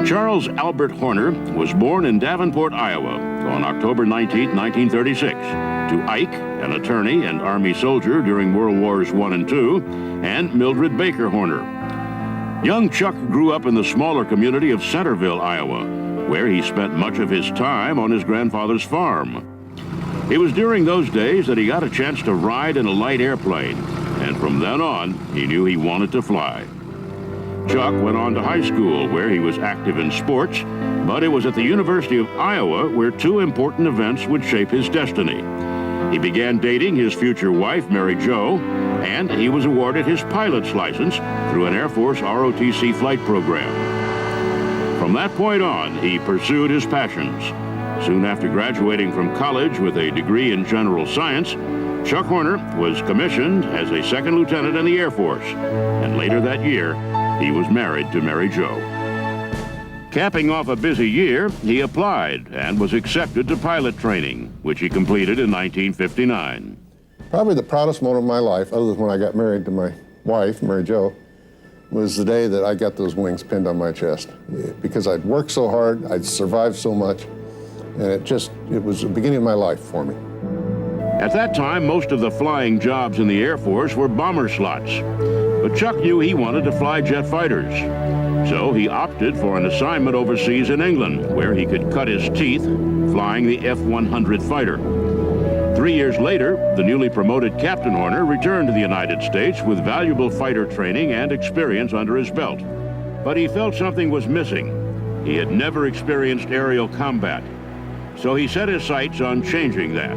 Charles Albert Horner was born in Davenport, Iowa, on October 19, 1936, to Ike, an attorney and Army soldier during World Wars I and II, and Mildred Baker Horner. Young Chuck grew up in the smaller community of Centerville, Iowa, where he spent much of his time on his grandfather's farm. It was during those days that he got a chance to ride in a light airplane, and from then on, he knew he wanted to fly. Chuck went on to high school, where he was active in sports, but it was at the University of Iowa where 2 important events would shape his destiny. He began dating his future wife, Mary Jo, and he was awarded his pilot's license through an Air Force ROTC flight program. From that point on, he pursued his passions. Soon after graduating from college with a degree in general science, Chuck Horner was commissioned as a second lieutenant in the Air Force, and later that year, he was married to Mary Jo. Capping off a busy year, he applied and was accepted to pilot training, which he completed in 1959. Probably the proudest moment of my life, other than when I got married to my wife, Mary Jo, was the day that I got those wings pinned on my chest. Because I'd worked so hard, I'd survived so much, and it was the beginning of my life for me. At that time, most of the flying jobs in the Air Force were bomber slots. But Chuck knew he wanted to fly jet fighters. So he opted for an assignment overseas in England, where he could cut his teeth flying the F-100 fighter. 3 years later, the newly promoted Captain Horner returned to the United States with valuable fighter training and experience under his belt. But he felt something was missing. He had never experienced aerial combat. So he set his sights on changing that.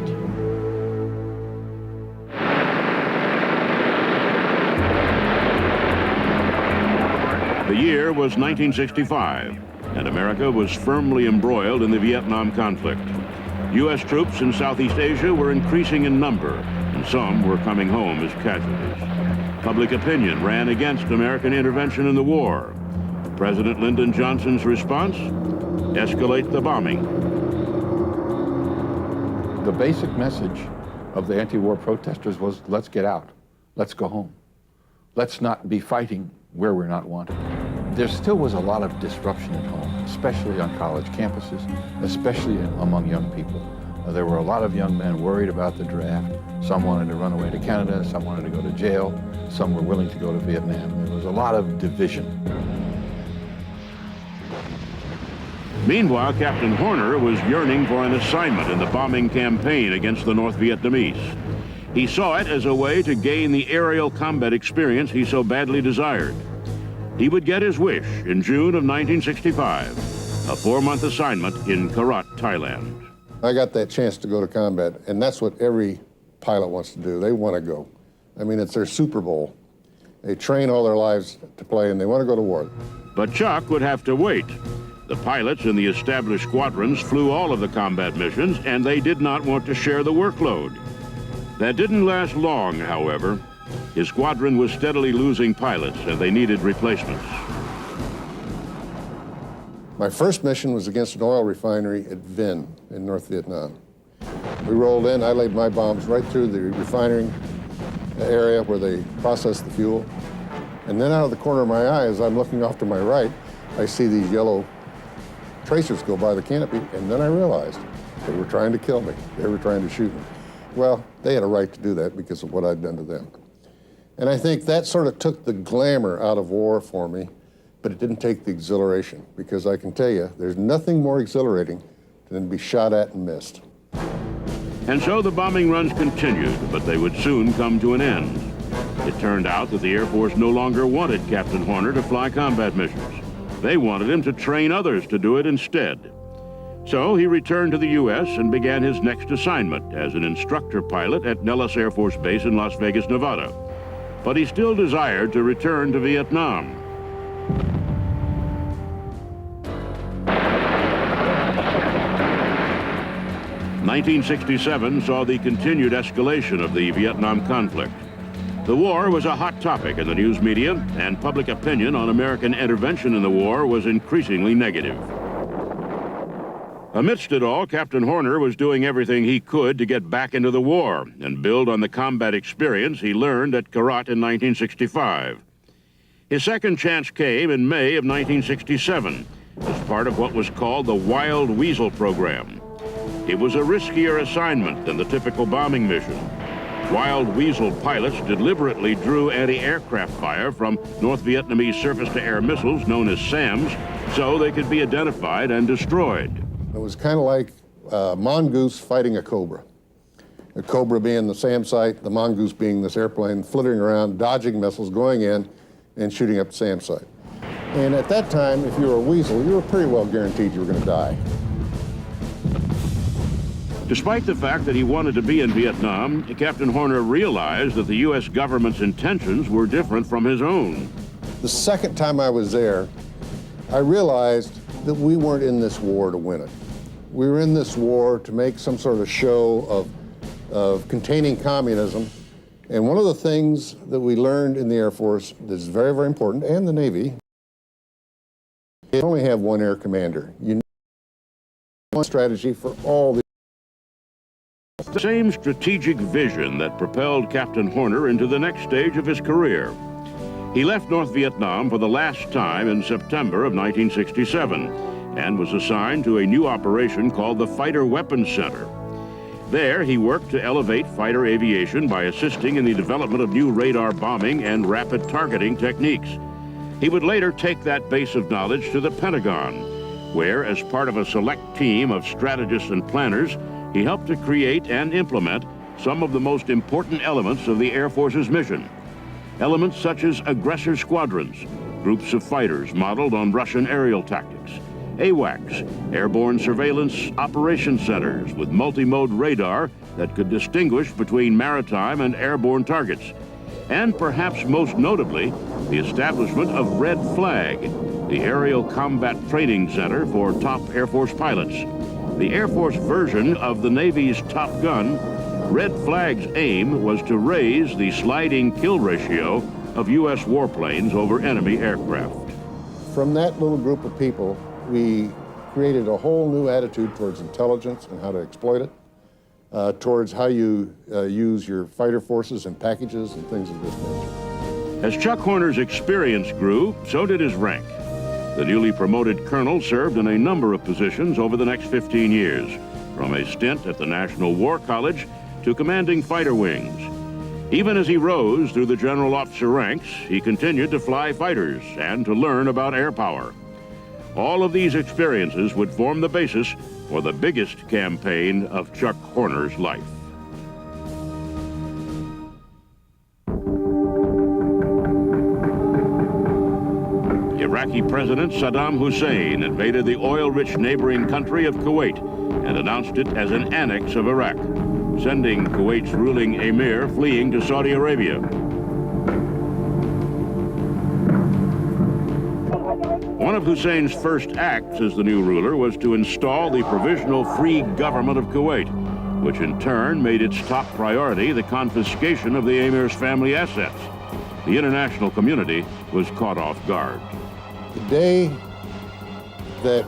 The year was 1965, and America was firmly embroiled in the Vietnam conflict. U.S. troops in Southeast Asia were increasing in number, and some were coming home as casualties. Public opinion ran against American intervention in the war. President Lyndon Johnson's response? Escalate the bombing. The basic message of the anti-war protesters was, let's get out, let's go home. Let's not be fighting where we're not wanted. There still was a lot of disruption at home, especially on college campuses, especially among young people. There were a lot of young men worried about the draft. Some wanted to run away to Canada, some wanted to go to jail, some were willing to go to Vietnam. There was a lot of division. Meanwhile, Captain Horner was yearning for an assignment in the bombing campaign against the North Vietnamese. He saw it as a way to gain the aerial combat experience he so badly desired. He would get his wish in June of 1965, a 4-month assignment in Karat, Thailand. I got that chance to go to combat, and that's what every pilot wants to do. They want to go. I mean, it's their Super Bowl. They train all their lives to play, and they want to go to war. But Chuck would have to wait. The pilots in the established squadrons flew all of the combat missions, and they did not want to share the workload. That didn't last long, however. His squadron was steadily losing pilots, and they needed replacements. My first mission was against an oil refinery at Vinh in North Vietnam. We rolled in, I laid my bombs right through the refinery area where they processed the fuel. And then out of the corner of my eye, as I'm looking off to my right, I see these yellow tracers go by the canopy, and then I realized They were trying to kill me. They were trying to shoot me. Well, they had a right to do that because of what I'd done to them. And I think that sort of took the glamour out of war for me, but it didn't take the exhilaration, because I can tell you, there's nothing more exhilarating than to be shot at and missed. And so the bombing runs continued, but they would soon come to an end. It turned out that the Air Force no longer wanted Captain Horner to fly combat missions. They wanted him to train others to do it instead. So he returned to the U.S. and began his next assignment as an instructor pilot at Nellis Air Force Base in Las Vegas, Nevada. But he still desired to return to Vietnam. "1967 saw the continued escalation of the Vietnam conflict. The war was a hot topic in the news media, and public opinion on American intervention in the war was increasingly negative. Amidst it all, Captain Horner was doing everything he could to get back into the war and build on the combat experience he learned at Korat in 1965. His second chance came in May of 1967 as part of what was called the Wild Weasel program. It was a riskier assignment than the typical bombing mission. Wild Weasel pilots deliberately drew anti-aircraft fire from North Vietnamese surface-to-air missiles known as SAMs so they could be identified and destroyed. It was kind of like a mongoose fighting a cobra. A cobra being the SAM site, the mongoose being this airplane flittering around, dodging missiles, going in and shooting up the SAM site. And at that time, if you were a weasel, you were pretty well guaranteed you were going to die. Despite the fact that he wanted to be in Vietnam, Captain Horner realized that the U.S. government's intentions were different from his own. The second time I was there, I realized that we weren't in this war to win it. We were in this war to make some sort of show of containing communism. And one of the things that we learned in the Air Force that's very, very important, and the Navy, you only have one air commander. You need one strategy for all the same strategic vision that propelled Captain Horner into the next stage of his career. He left North Vietnam for the last time in September of 1967 and was assigned to a new operation called the Fighter Weapons Center. There, he worked to elevate fighter aviation by assisting in the development of new radar bombing and rapid targeting techniques. He would later take that base of knowledge to the Pentagon, where, as part of a select team of strategists and planners, he helped to create and implement some of the most important elements of the Air Force's mission. Elements such as aggressor squadrons, groups of fighters modeled on Russian aerial tactics, AWACS, airborne surveillance operation centers with multi-mode radar that could distinguish between maritime and airborne targets, and perhaps most notably, the establishment of Red Flag, the Aerial Combat Training Center for top Air Force pilots. The Air Force version of the Navy's Top Gun, Red Flag's aim was to raise the sliding kill ratio of U.S. warplanes over enemy aircraft. From that little group of people, we created a whole new attitude towards intelligence and how to exploit it, towards how you use your fighter forces and packages and things of this nature. As Chuck Horner's experience grew, so did his rank. The newly promoted colonel served in a number of positions over the next 15 years, from a stint at the National War College to commanding fighter wings. Even as he rose through the general officer ranks, he continued to fly fighters and to learn about air power. All of these experiences would form the basis for the biggest campaign of Chuck Horner's life. Iraqi President Saddam Hussein invaded the oil-rich neighboring country of Kuwait and announced it as an annex of Iraq, sending Kuwait's ruling emir fleeing to Saudi Arabia. One of Hussein's first acts as the new ruler was to install the Provisional Free Government of Kuwait, which in turn made its top priority the confiscation of the emir's family assets. The international community was caught off guard. The day that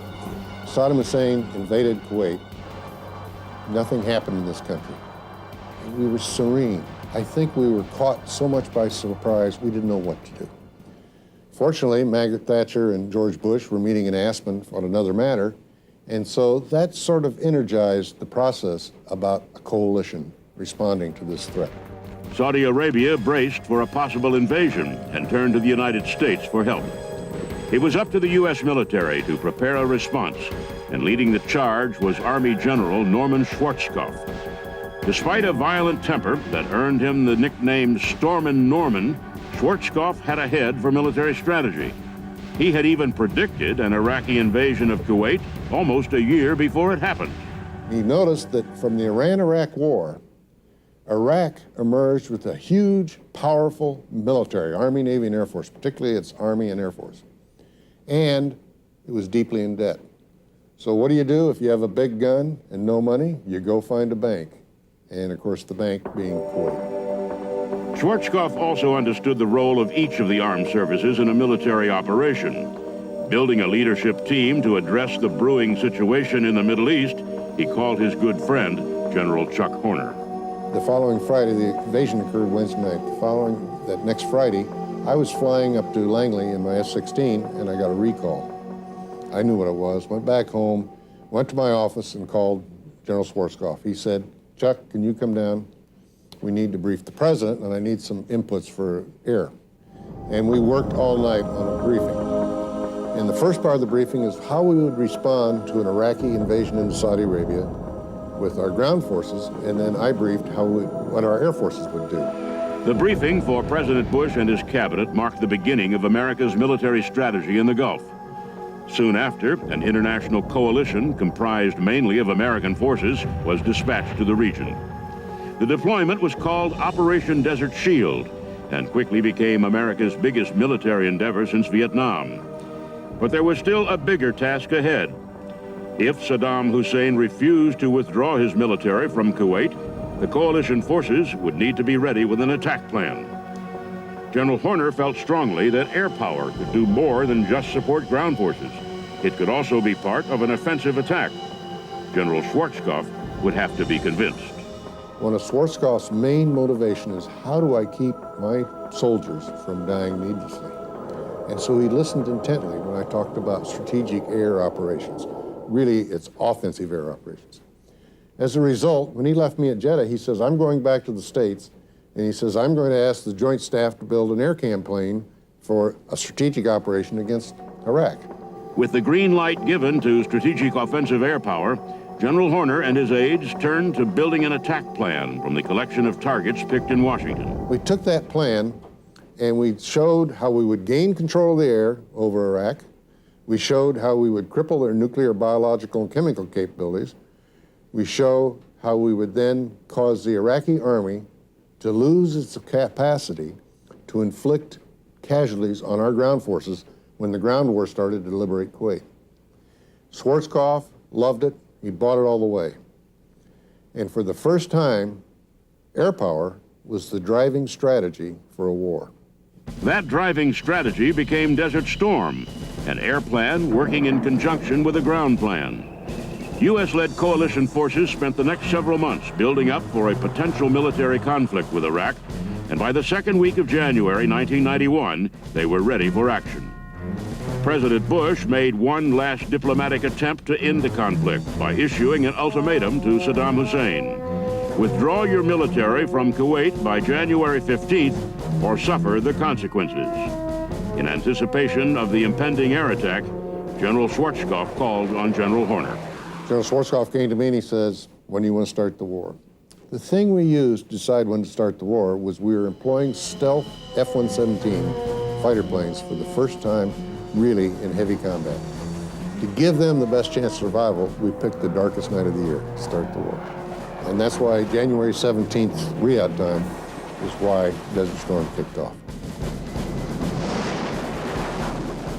Saddam Hussein invaded Kuwait, nothing happened in this country. We were serene. I think we were caught so much by surprise, we didn't know what to do. Fortunately, Margaret Thatcher and George Bush were meeting in Aspen on another matter, And so that sort of energized the process about a coalition responding to this threat. Saudi Arabia braced for a possible invasion and turned to the United States for help. It was up to the U.S. military to prepare a response, and leading the charge was Army General Norman Schwarzkopf. Despite a violent temper that earned him the nickname Stormin' Norman, Schwarzkopf had a head for military strategy. He had even predicted an Iraqi invasion of Kuwait almost a year before it happened. He noticed that from the Iran-Iraq War, Iraq emerged with a huge, powerful military, Army, Navy, and Air Force, particularly its Army and Air Force. And it was deeply in debt. So what do if you have a big gun and no money? You go find a bank. And of course, the bank being Kuwait. Schwarzkopf also understood the role of each of the armed services in a military operation. Building a leadership team to address the brewing situation in the Middle East, he called his good friend, General Chuck Horner. The following Friday, the invasion occurred Wednesday night. That next Friday, I was flying up to Langley in my F-16, and I got a recall. I knew what it was, went back home, went to my office and called General Schwarzkopf. He said, Chuck, can you come down? We need to brief the president, and I need some inputs for air. And we worked all night on a briefing. And the first part of the briefing is how we would respond to an Iraqi invasion into Saudi Arabia with our ground forces, and then I briefed what our air forces would do. The briefing for President Bush and his cabinet marked the beginning of America's military strategy in the Gulf. Soon after, an international coalition comprised mainly of American forces was dispatched to the region. The deployment was called Operation Desert Shield and quickly became America's biggest military endeavor since Vietnam. But there was still a bigger task ahead. If Saddam Hussein refused to withdraw his military from Kuwait, the coalition forces would need to be ready with an attack plan. General Horner felt strongly that air power could do more than just support ground forces. It could also be part of an offensive attack. General Schwarzkopf would have to be convinced. One of Schwarzkopf's main motivation is how do I keep my soldiers from dying needlessly? And so he listened intently when I talked about strategic air operations. Really, it's offensive air operations. As a result, when he left me at Jeddah, he says, I'm going back to the States, and he says, I'm going to ask the Joint Staff to build an air campaign for a strategic operation against Iraq. With the green light given to strategic offensive air power, General Horner and his aides turned to building an attack plan from the collection of targets picked in Washington. We took that plan and we showed how we would gain control of the air over Iraq. We showed how we would cripple their nuclear, biological, and chemical capabilities. We show how we would then cause the Iraqi army to lose its capacity to inflict casualties on our ground forces when the ground war started to liberate Kuwait. Schwarzkopf loved it. He bought it all the way. And for the first time, air power was the driving strategy for a war. That driving strategy became Desert Storm, an air plan working in conjunction with a ground plan. U.S.-led coalition forces spent the next several months building up for a potential military conflict with Iraq, and by the second week of January 1991, they were ready for action. President Bush made one last diplomatic attempt to end the conflict by issuing an ultimatum to Saddam Hussein. Withdraw your military from Kuwait by January 15th or suffer the consequences. In anticipation of the impending air attack, General Schwarzkopf called on General Horner. General Schwarzkopf came to me and he says, when do you want to start the war? The thing we used to decide when to start the war was we were employing stealth F-117 fighter planes for the first time really in heavy combat. To give them the best chance of survival, we picked the darkest night of the year to start the war. And that's why January 17th, Riyadh time, is why Desert Storm kicked off.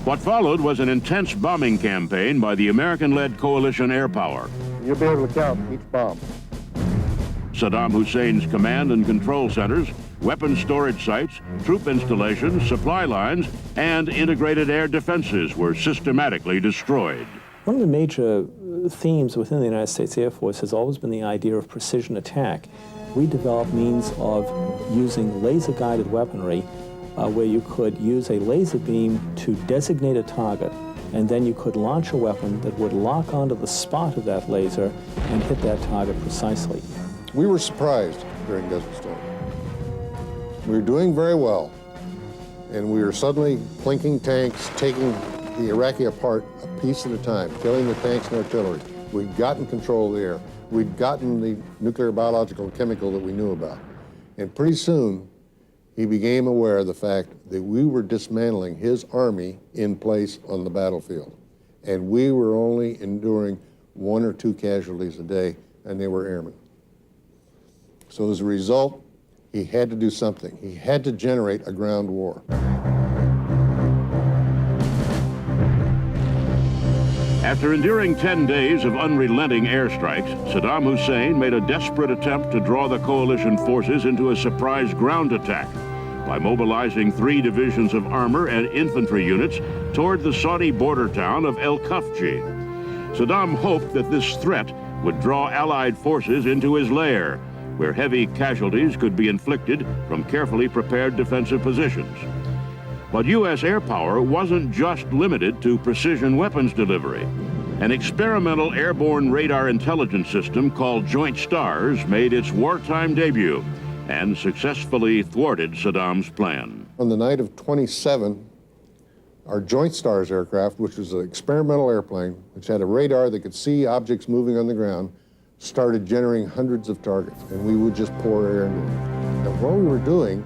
What followed was an intense bombing campaign by the American-led coalition air power. You'll be able to count each bomb. Saddam Hussein's command and control centers, weapons storage sites, troop installations, supply lines, and integrated air defenses were systematically destroyed. One of the major themes within the United States Air Force has always been the idea of precision attack. We developed means of using laser-guided weaponry where you could use a laser beam to designate a target and then you could launch a weapon that would lock onto the spot of that laser and hit that target precisely. We were surprised during Desert Storm. We were doing very well, and we were suddenly plinking tanks, taking the Iraqi apart a piece at a time, killing the tanks and artillery. We'd gotten control of the air. We'd gotten the nuclear, biological, and chemical that we knew about. And pretty soon, he became aware of the fact that we were dismantling his army in place on the battlefield. And we were only enduring 1 or 2 casualties a day, and they were airmen. So as a result, he had to do something. He had to generate a ground war. After enduring 10 days of unrelenting airstrikes, Saddam Hussein made a desperate attempt to draw the coalition forces into a surprise ground attack by mobilizing 3 divisions of armor and infantry units toward the Saudi border town of El Khafji. Saddam hoped that this threat would draw Allied forces into his lair, where heavy casualties could be inflicted from carefully prepared defensive positions. But U.S. air power wasn't just limited to precision weapons delivery. An experimental airborne radar intelligence system called Joint STARS made its wartime debut and successfully thwarted Saddam's plan. On the night of 27, our Joint STARS aircraft, which was an experimental airplane, which had a radar that could see objects moving on the ground, started generating hundreds of targets, and we would just pour air into them. And what we were doing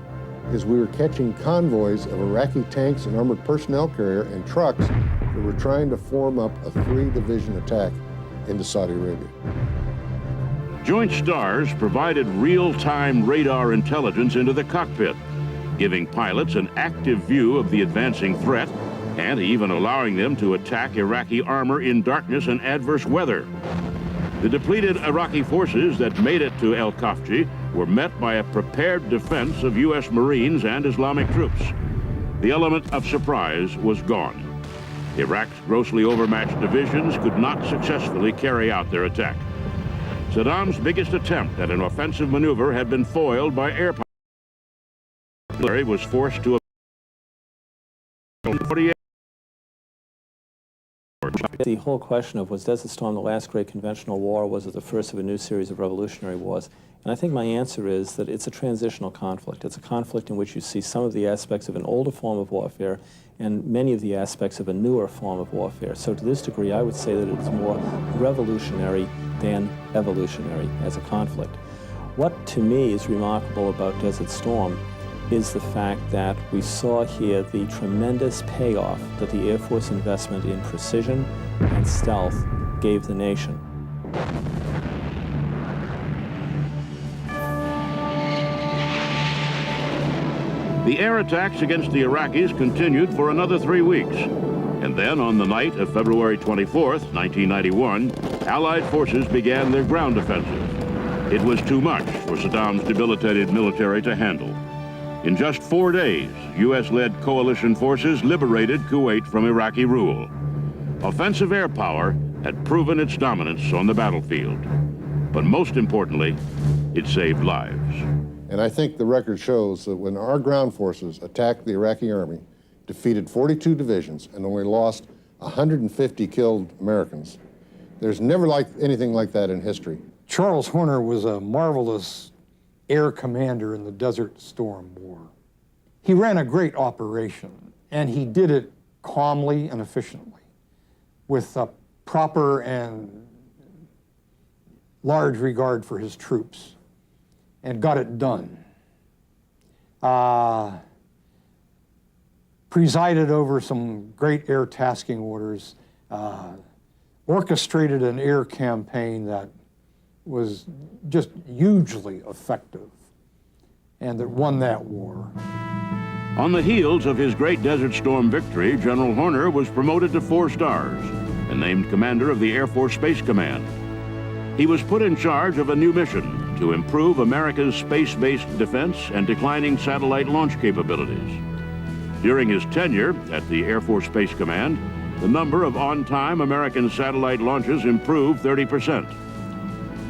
is we were catching convoys of Iraqi tanks and armored personnel carrier and trucks that were trying to form up a 3-division attack into Saudi Arabia. Joint STARS provided real-time radar intelligence into the cockpit, giving pilots an active view of the advancing threat and even allowing them to attack Iraqi armor in darkness and adverse weather. The depleted Iraqi forces that made it to El Khafji were met by a prepared defense of U.S. Marines and Islamic troops. The element of surprise was gone. Iraq's grossly overmatched divisions could not successfully carry out their attack. Saddam's biggest attempt at an offensive maneuver had been foiled by air power. He was forced to 48. The whole question of was Desert Storm the last great conventional war, or was it the first of a new series of revolutionary wars? And I think my answer is that it's a transitional conflict. It's a conflict in which you see some of the aspects of an older form of warfare and many of the aspects of a newer form of warfare. So to this degree, I would say that it's more revolutionary than evolutionary as a conflict. What to me is remarkable about Desert Storm is the fact that we saw here the tremendous payoff that the Air Force investment in precision and stealth gave the nation. The air attacks against the Iraqis continued for another 3 weeks. And then on the night of February 24th, 1991, Allied forces began their ground offensive. It was too much for Saddam's debilitated military to handle. In just 4 days, U.S.-led coalition forces liberated Kuwait from Iraqi rule. Offensive air power had proven its dominance on the battlefield. But most importantly, it saved lives. And I think the record shows that when our ground forces attacked the Iraqi army, defeated 42 divisions, and only lost 150 killed Americans, there's never anything like that in history. Charles Horner was a marvelous air commander in the Desert Storm War. He ran a great operation, and he did it calmly and efficiently, with a proper and large regard for his troops, and got it done. Presided over some great air tasking orders, orchestrated an air campaign that was just hugely effective, and that won that war. On the heels of his great Desert Storm victory, General Horner was promoted to 4 stars and named commander of the Air Force Space Command. He was put in charge of a new mission to improve America's space-based defense and declining satellite launch capabilities. During his tenure at the Air Force Space Command, the number of on-time American satellite launches improved 30%.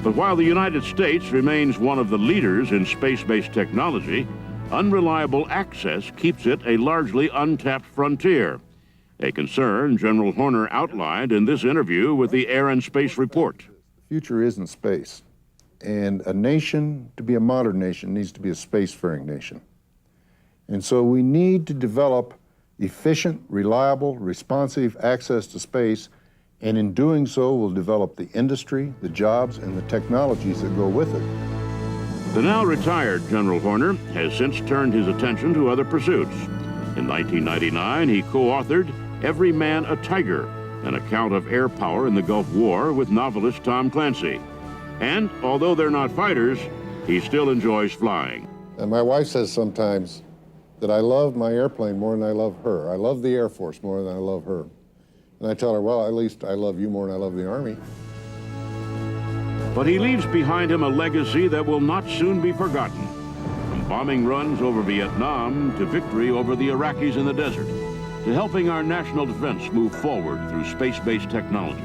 But while the United States remains one of the leaders in space-based technology, unreliable access keeps it a largely untapped frontier, a concern General Horner outlined in this interview with the Air and Space Report. The future is in space, and a nation, to be a modern nation, needs to be a spacefaring nation. And so we need to develop efficient, reliable, responsive access to space, and in doing so, we'll develop the industry, the jobs, and the technologies that go with it. The now retired General Horner has since turned his attention to other pursuits. In 1999, he co-authored Every Man a Tiger, an account of air power in the Gulf War with novelist Tom Clancy. And although they're not fighters, he still enjoys flying. And my wife says sometimes that I love my airplane more than I love her. I love the Air Force more than I love her. And I tell her, well, at least I love you more than I love the Army. But he leaves behind him a legacy that will not soon be forgotten. From bombing runs over Vietnam to victory over the Iraqis in the desert, to helping our national defense move forward through space-based technology.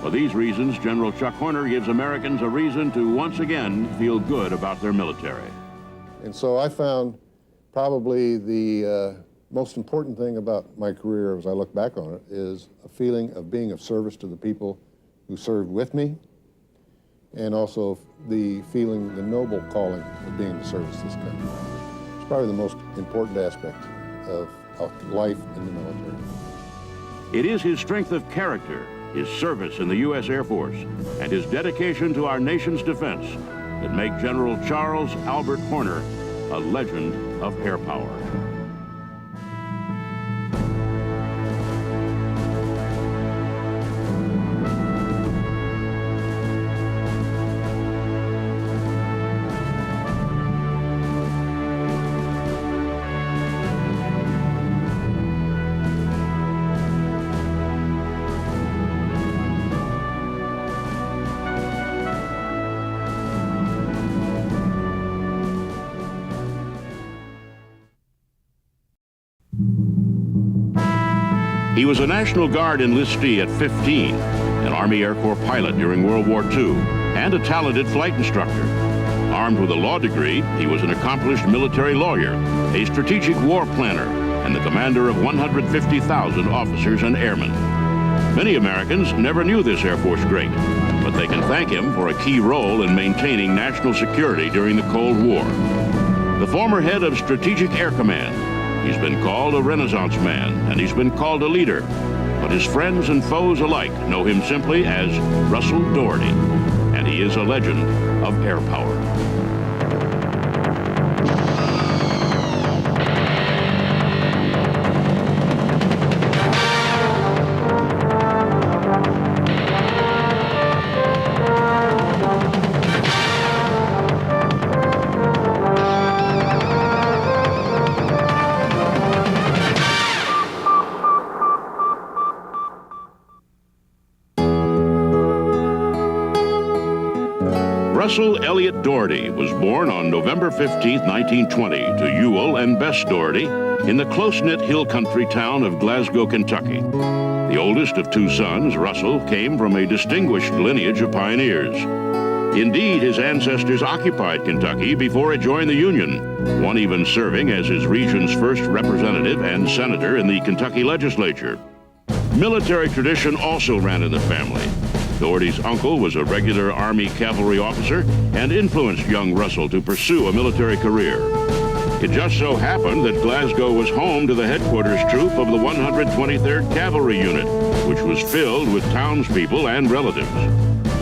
For these reasons, General Chuck Horner gives Americans a reason to once again feel good about their military. And so I found probably the most important thing about my career as I look back on it is a feeling of being of service to the people who served with me, and also the feeling, the noble calling of being of service to this country. It's probably the most important aspect of life in the military. It is his strength of character, his service in the U.S. Air Force, and his dedication to our nation's defense that make General Charles Albert Horner a legend of air power. He was a National Guard enlistee at 15, an Army Air Corps pilot during World War II, and a talented flight instructor. Armed with a law degree, he was an accomplished military lawyer, a strategic war planner, and the commander of 150,000 officers and airmen. Many Americans never knew this Air Force great, but they can thank him for a key role in maintaining national security during the Cold War. The former head of Strategic Air Command, he's been called a Renaissance man, and he's been called a leader. But his friends and foes alike know him simply as Russell Doherty, and he is a legend of air power. Russell Elliott Doherty was born on November 15, 1920, to Ewell and Bess Doherty in the close-knit hill country town of Glasgow, Kentucky. The oldest of two sons, Russell, came from a distinguished lineage of pioneers. Indeed, his ancestors occupied Kentucky before it joined the Union, one even serving as his region's first representative and senator in the Kentucky legislature. Military tradition also ran in the family. Doherty's uncle was a regular Army cavalry officer and influenced young Russell to pursue a military career. It just so happened that Glasgow was home to the headquarters troop of the 123rd Cavalry Unit, which was filled with townspeople and relatives.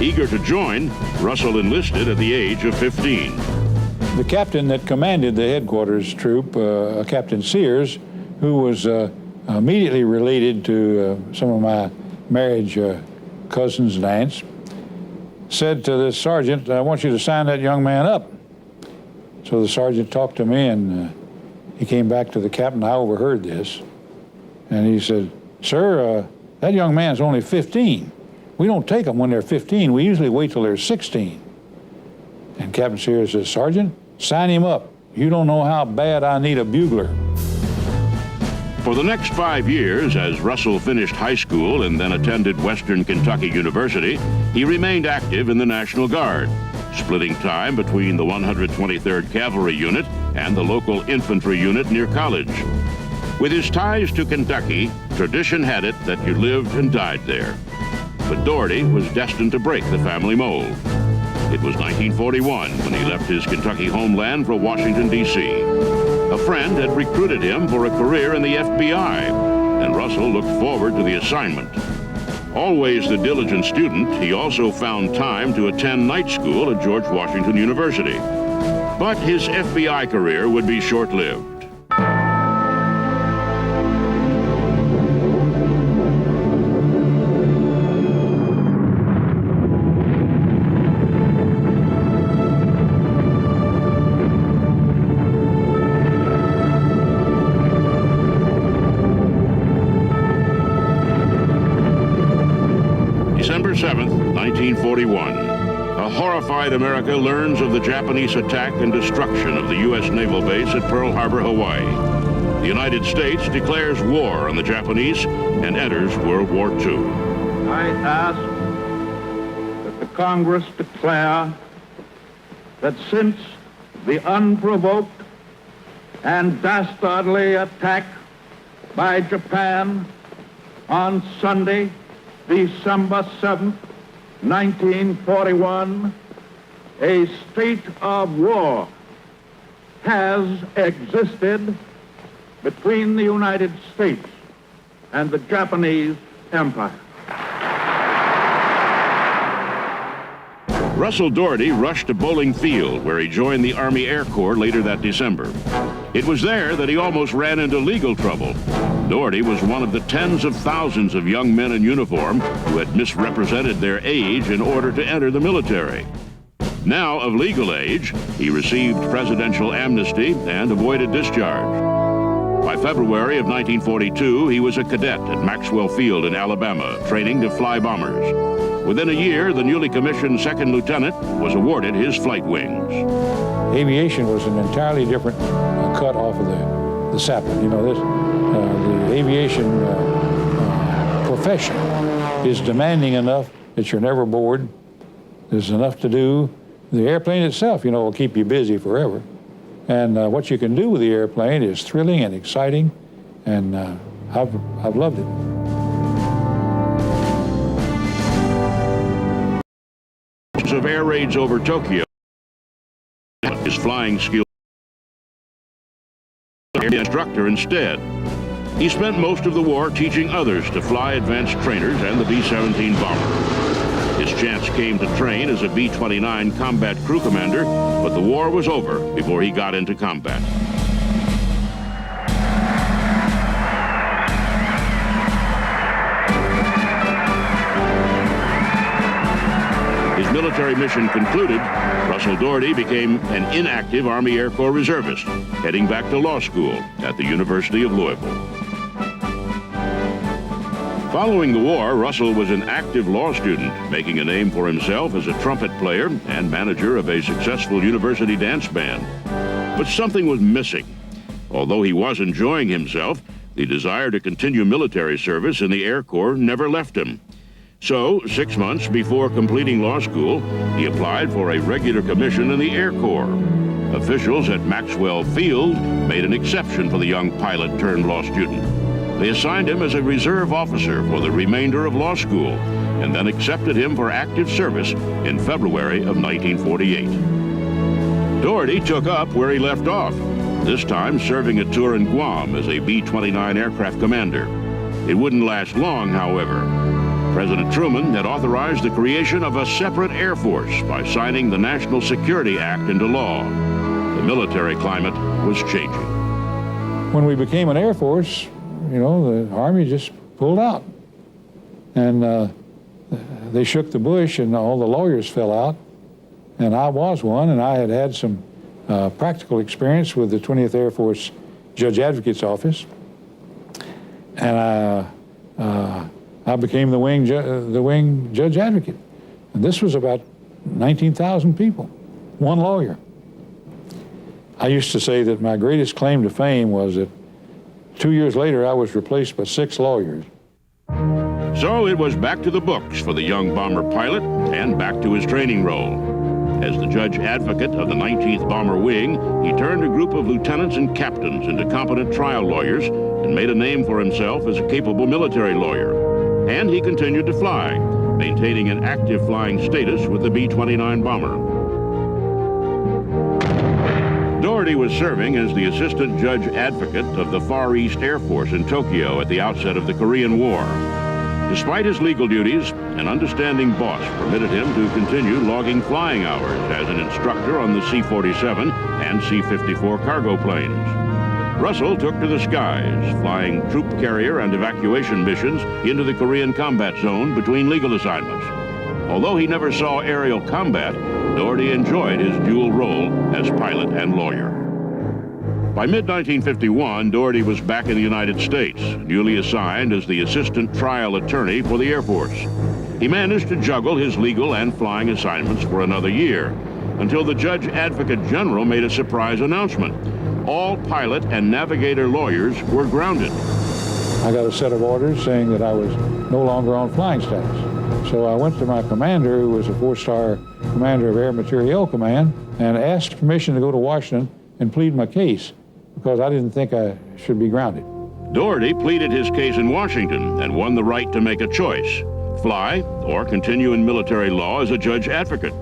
Eager to join, Russell enlisted at the age of 15. The captain that commanded the headquarters troop, Captain Sears, who was immediately related to some of my marriage cousins and aunts, said to the sergeant, I want you to sign that young man up. So the sergeant talked to me, and he came back to the captain. I overheard this, and he said, sir, that young man's only 15. We don't take them when they're 15. We usually wait till they're 16. And Captain Sears says, Sergeant, sign him up. You don't know how bad I need a bugler. For the next 5 years, as Russell finished high school and then attended Western Kentucky University, he remained active in the National Guard, splitting time between the 123rd Cavalry Unit and the local infantry unit near college. With his ties to Kentucky, Tradition had it that you lived and died there. But Doherty was destined to break the family mold. It was 1941 when he left his Kentucky homeland for Washington, D.C. A friend had recruited him for a career in the FBI, and Russell looked forward to the assignment. Always the diligent student, he also found time to attend night school at George Washington University. But his FBI career would be short-lived. December 7th, 1941. A horrified America learns of the Japanese attack and destruction of the U.S. naval base at Pearl Harbor, Hawaii. The United States declares war on the Japanese and enters World War II. I ask that the Congress declare that since the unprovoked and dastardly attack by Japan on Sunday, December 7th, 1941, a state of war has existed between the United States and the Japanese Empire. Russell Doherty rushed to Bowling Field, where he joined the Army Air Corps later that December. It was there that he almost ran into legal trouble. Doherty was one of the tens of thousands of young men in uniform who had misrepresented their age in order to enter the military. Now of legal age, he received presidential amnesty and avoided discharge. By February of 1942, he was a cadet at Maxwell Field in Alabama, training to fly bombers. Within a year, the newly commissioned second lieutenant was awarded his flight wings. Aviation was an entirely different cut off of the sapling. You know, the aviation profession is demanding enough that you're never bored. There's enough to do. The airplane itself, you know, will keep you busy forever. And what you can do with the airplane is thrilling and exciting, and I've loved it. Of air raids over Tokyo, his flying skill instructor instead. He spent most of the war teaching others to fly advanced trainers and the B-17 bomber. His chance came to train as a B-29 combat crew commander, but the war was over before he got into combat. His military mission concluded, Russell Doherty became an inactive Army Air Corps reservist, heading back to law school at the University of Louisville. Following the war, Russell was an active law student, making a name for himself as a trumpet player and manager of a successful university dance band. But something was missing. Although he was enjoying himself, the desire to continue military service in the Air Corps never left him. So, 6 months before completing law school, he applied for a regular commission in the Air Corps. Officials at Maxwell Field made an exception for the young pilot-turned-law student. They assigned him as a reserve officer for the remainder of law school, and then accepted him for active service in February of 1948. Doherty took up where he left off, this time serving a tour in Guam as a B-29 aircraft commander. It wouldn't last long, however. President Truman had authorized the creation of a separate Air Force by signing the National Security Act into law. The military climate was changing. When we became an Air Force, you know, the Army just pulled out. And they shook the bush and all the lawyers fell out. And I was one, and I had had some practical experience with the 20th Air Force Judge Advocate's Office. And I became the wing judge advocate. And this was about 19,000 people, one lawyer. I used to say that my greatest claim to fame was that 2 years later I was replaced by 6 lawyers. So it was back to the books for the young bomber pilot and back to his training role. As the judge advocate of the 19th Bomber Wing, he turned a group of lieutenants and captains into competent trial lawyers and made a name for himself as a capable military lawyer. And he continued to fly, maintaining an active flying status with the B-29 bomber. Doherty was serving as the assistant judge advocate of the Far East Air Force in Tokyo at the outset of the Korean War. Despite his legal duties, an understanding boss permitted him to continue logging flying hours as an instructor on the C-47 and C-54 cargo planes. Russell took to the skies, flying troop carrier and evacuation missions into the Korean combat zone between legal assignments. Although he never saw aerial combat, Doherty enjoyed his dual role as pilot and lawyer. By mid-1951, Doherty was back in the United States, newly assigned as the assistant trial attorney for the Air Force. He managed to juggle his legal and flying assignments for another year, until the Judge Advocate General made a surprise announcement. All pilot and navigator lawyers were grounded. I got a set of orders saying that I was no longer on flying status. So I went to my commander, who was a 4-star commander of Air Materiel Command, and asked permission to go to Washington and plead my case, because I didn't think I should be grounded. Doherty pleaded his case in Washington and won the right to make a choice: fly or continue in military law as a judge advocate.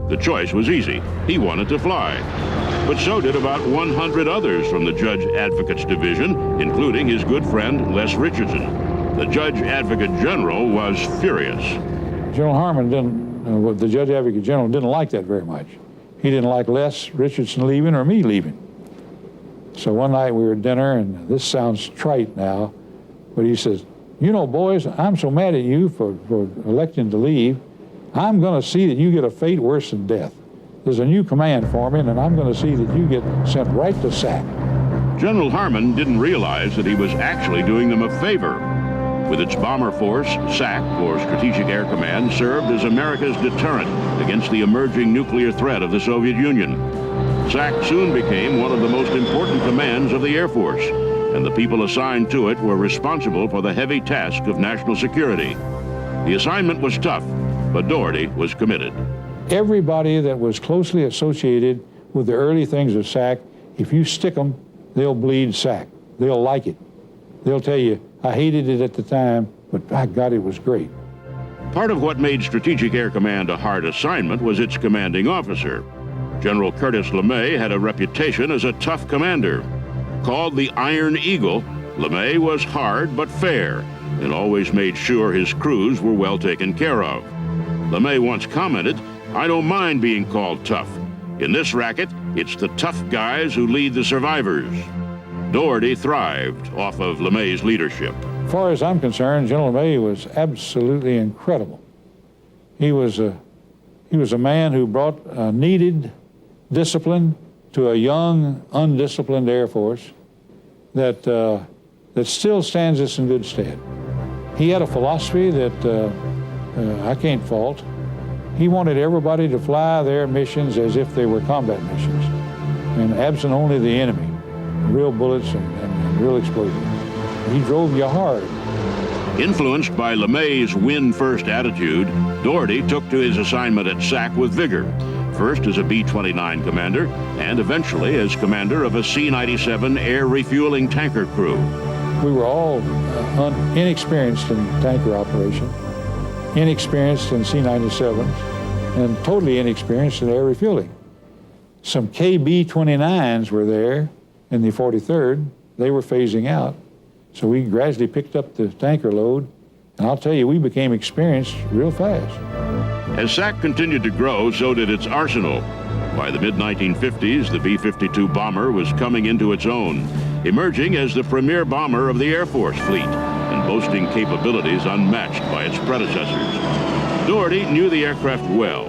The choice was easy. He wanted to fly. But so did about 100 others from the Judge Advocates Division, including his good friend Les Richardson. The Judge Advocate General was furious. General Harmon didn't, the Judge Advocate General didn't like that very much. He didn't like Les Richardson leaving or me leaving. So one night we were at dinner, and this sounds trite now, but he says, "You know, boys, I'm so mad at you for electing to leave. I'm going to see that you get a fate worse than death. There's a new command forming, and I'm going to see that you get sent right to SAC." General Harmon didn't realize that he was actually doing them a favor. With its bomber force, SAC, or Strategic Air Command, served as America's deterrent against the emerging nuclear threat of the Soviet Union. SAC soon became one of the most important commands of the Air Force, and the people assigned to it were responsible for the heavy task of national security. The assignment was tough, but Doherty was committed. Everybody that was closely associated with the early things of SAC, if you stick them, they'll bleed SAC. They'll like it. They'll tell you, "I hated it at the time, but by God, it was great." Part of what made Strategic Air Command a hard assignment was its commanding officer. General Curtis LeMay had a reputation as a tough commander. Called the Iron Eagle, LeMay was hard but fair and always made sure his crews were well taken care of. LeMay once commented, "I don't mind being called tough. In this racket, it's the tough guys who lead the survivors." Doherty thrived off of LeMay's leadership. As far as I'm concerned, General LeMay was absolutely incredible. He was a man who brought needed discipline to a young, undisciplined Air Force that still stands us in good stead. He had a philosophy that I can't fault. He wanted everybody to fly their missions as if they were combat missions, and absent only the enemy, real bullets and real explosions. He drove you hard. Influenced by LeMay's win-first attitude, Doherty took to his assignment at SAC with vigor, first as a B-29 commander and eventually as commander of a C-97 air refueling tanker crew. We were all inexperienced in tanker operation, inexperienced in C-97s, and totally inexperienced in air refueling. Some KB-29s were there in the 43rd. They were phasing out. So we gradually picked up the tanker load, and I'll tell you, we became experienced real fast. As SAC continued to grow, so did its arsenal. By the mid-1950s, the B-52 bomber was coming into its own, emerging as the premier bomber of the Air Force fleet and boasting capabilities unmatched by its predecessors. Doherty knew the aircraft well.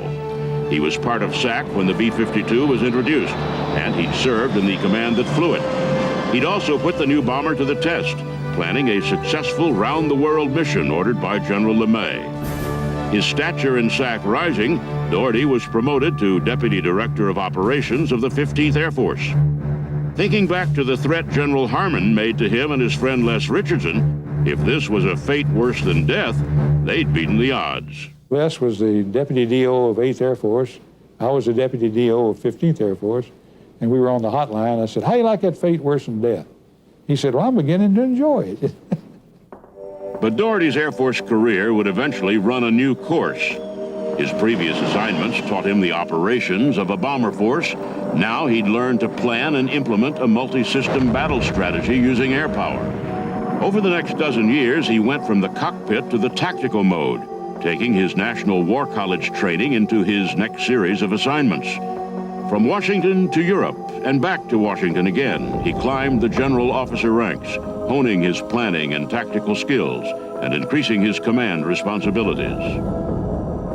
He was part of SAC when the B-52 was introduced, and he'd served in the command that flew it. He'd also put the new bomber to the test, planning a successful round-the-world mission ordered by General LeMay. His stature in SAC rising, Doherty was promoted to Deputy Director of Operations of the 15th Air Force. Thinking back to the threat General Harmon made to him and his friend Les Richardson, if this was a fate worse than death, they'd beaten the odds. Les was the Deputy DO of 8th Air Force. I was the Deputy DO of 15th Air Force, and we were on the hotline. I said, "How you like that fate worse than death?" He said, well, I'm beginning to enjoy it. But Doherty's Air Force career would eventually run a new course. His previous assignments taught him the operations of a bomber force. Now he'd learn to plan and implement a multi-system battle strategy using air power. Over the next dozen years, he went from the cockpit to the tactical mode, taking his National War College training into his next series of assignments. From Washington to Europe and back to Washington again, he climbed the general officer ranks, honing his planning and tactical skills and increasing his command responsibilities.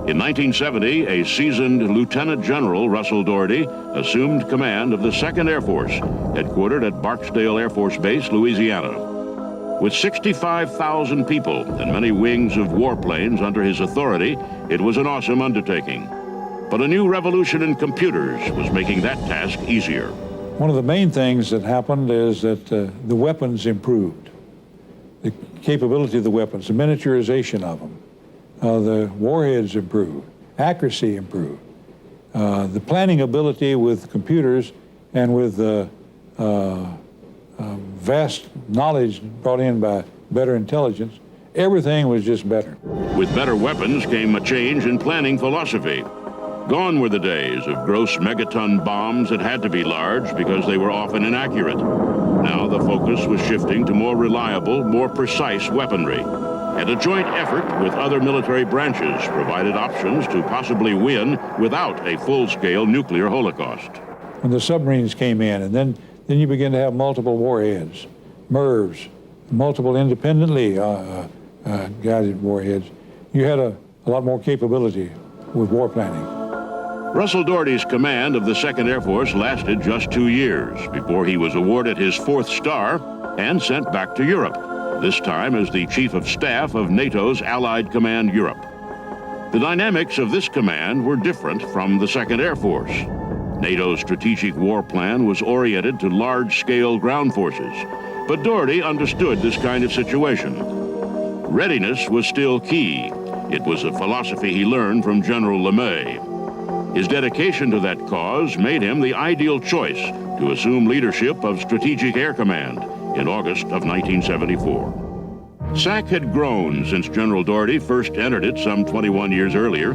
In 1970, a seasoned Lieutenant General Russell Doherty assumed command of the 2nd Air Force, headquartered at Barksdale Air Force Base, Louisiana. With 65,000 people and many wings of warplanes under his authority, it was an awesome undertaking. But a new revolution in computers was making that task easier. One of the main things that happened is that the weapons improved. The capability of the weapons, the miniaturization of them. The warheads improved, accuracy improved. The planning ability with computers and with vast knowledge brought in by better intelligence, everything was just better. With better weapons came a change in planning philosophy. Gone were the days of gross megaton bombs that had to be large because they were often inaccurate. Now the focus was shifting to more reliable, more precise weaponry. And a joint effort with other military branches provided options to possibly win without a full-scale nuclear holocaust. When the submarines came in, and then you begin to have multiple warheads, MIRVs, multiple independently guided warheads, you had a lot more capability with war planning. Russell Doherty's command of the 2nd Air Force lasted just 2 years before he was awarded his 4th star and sent back to Europe, this time as the Chief of Staff of NATO's Allied Command Europe. The dynamics of this command were different from the 2nd Air Force. NATO's strategic war plan was oriented to large-scale ground forces, but Doherty understood this kind of situation. Readiness was still key. It was a philosophy he learned from General LeMay. His dedication to that cause made him the ideal choice to assume leadership of Strategic Air Command in August of 1974. SAC had grown since General Doherty first entered it some 21 years earlier.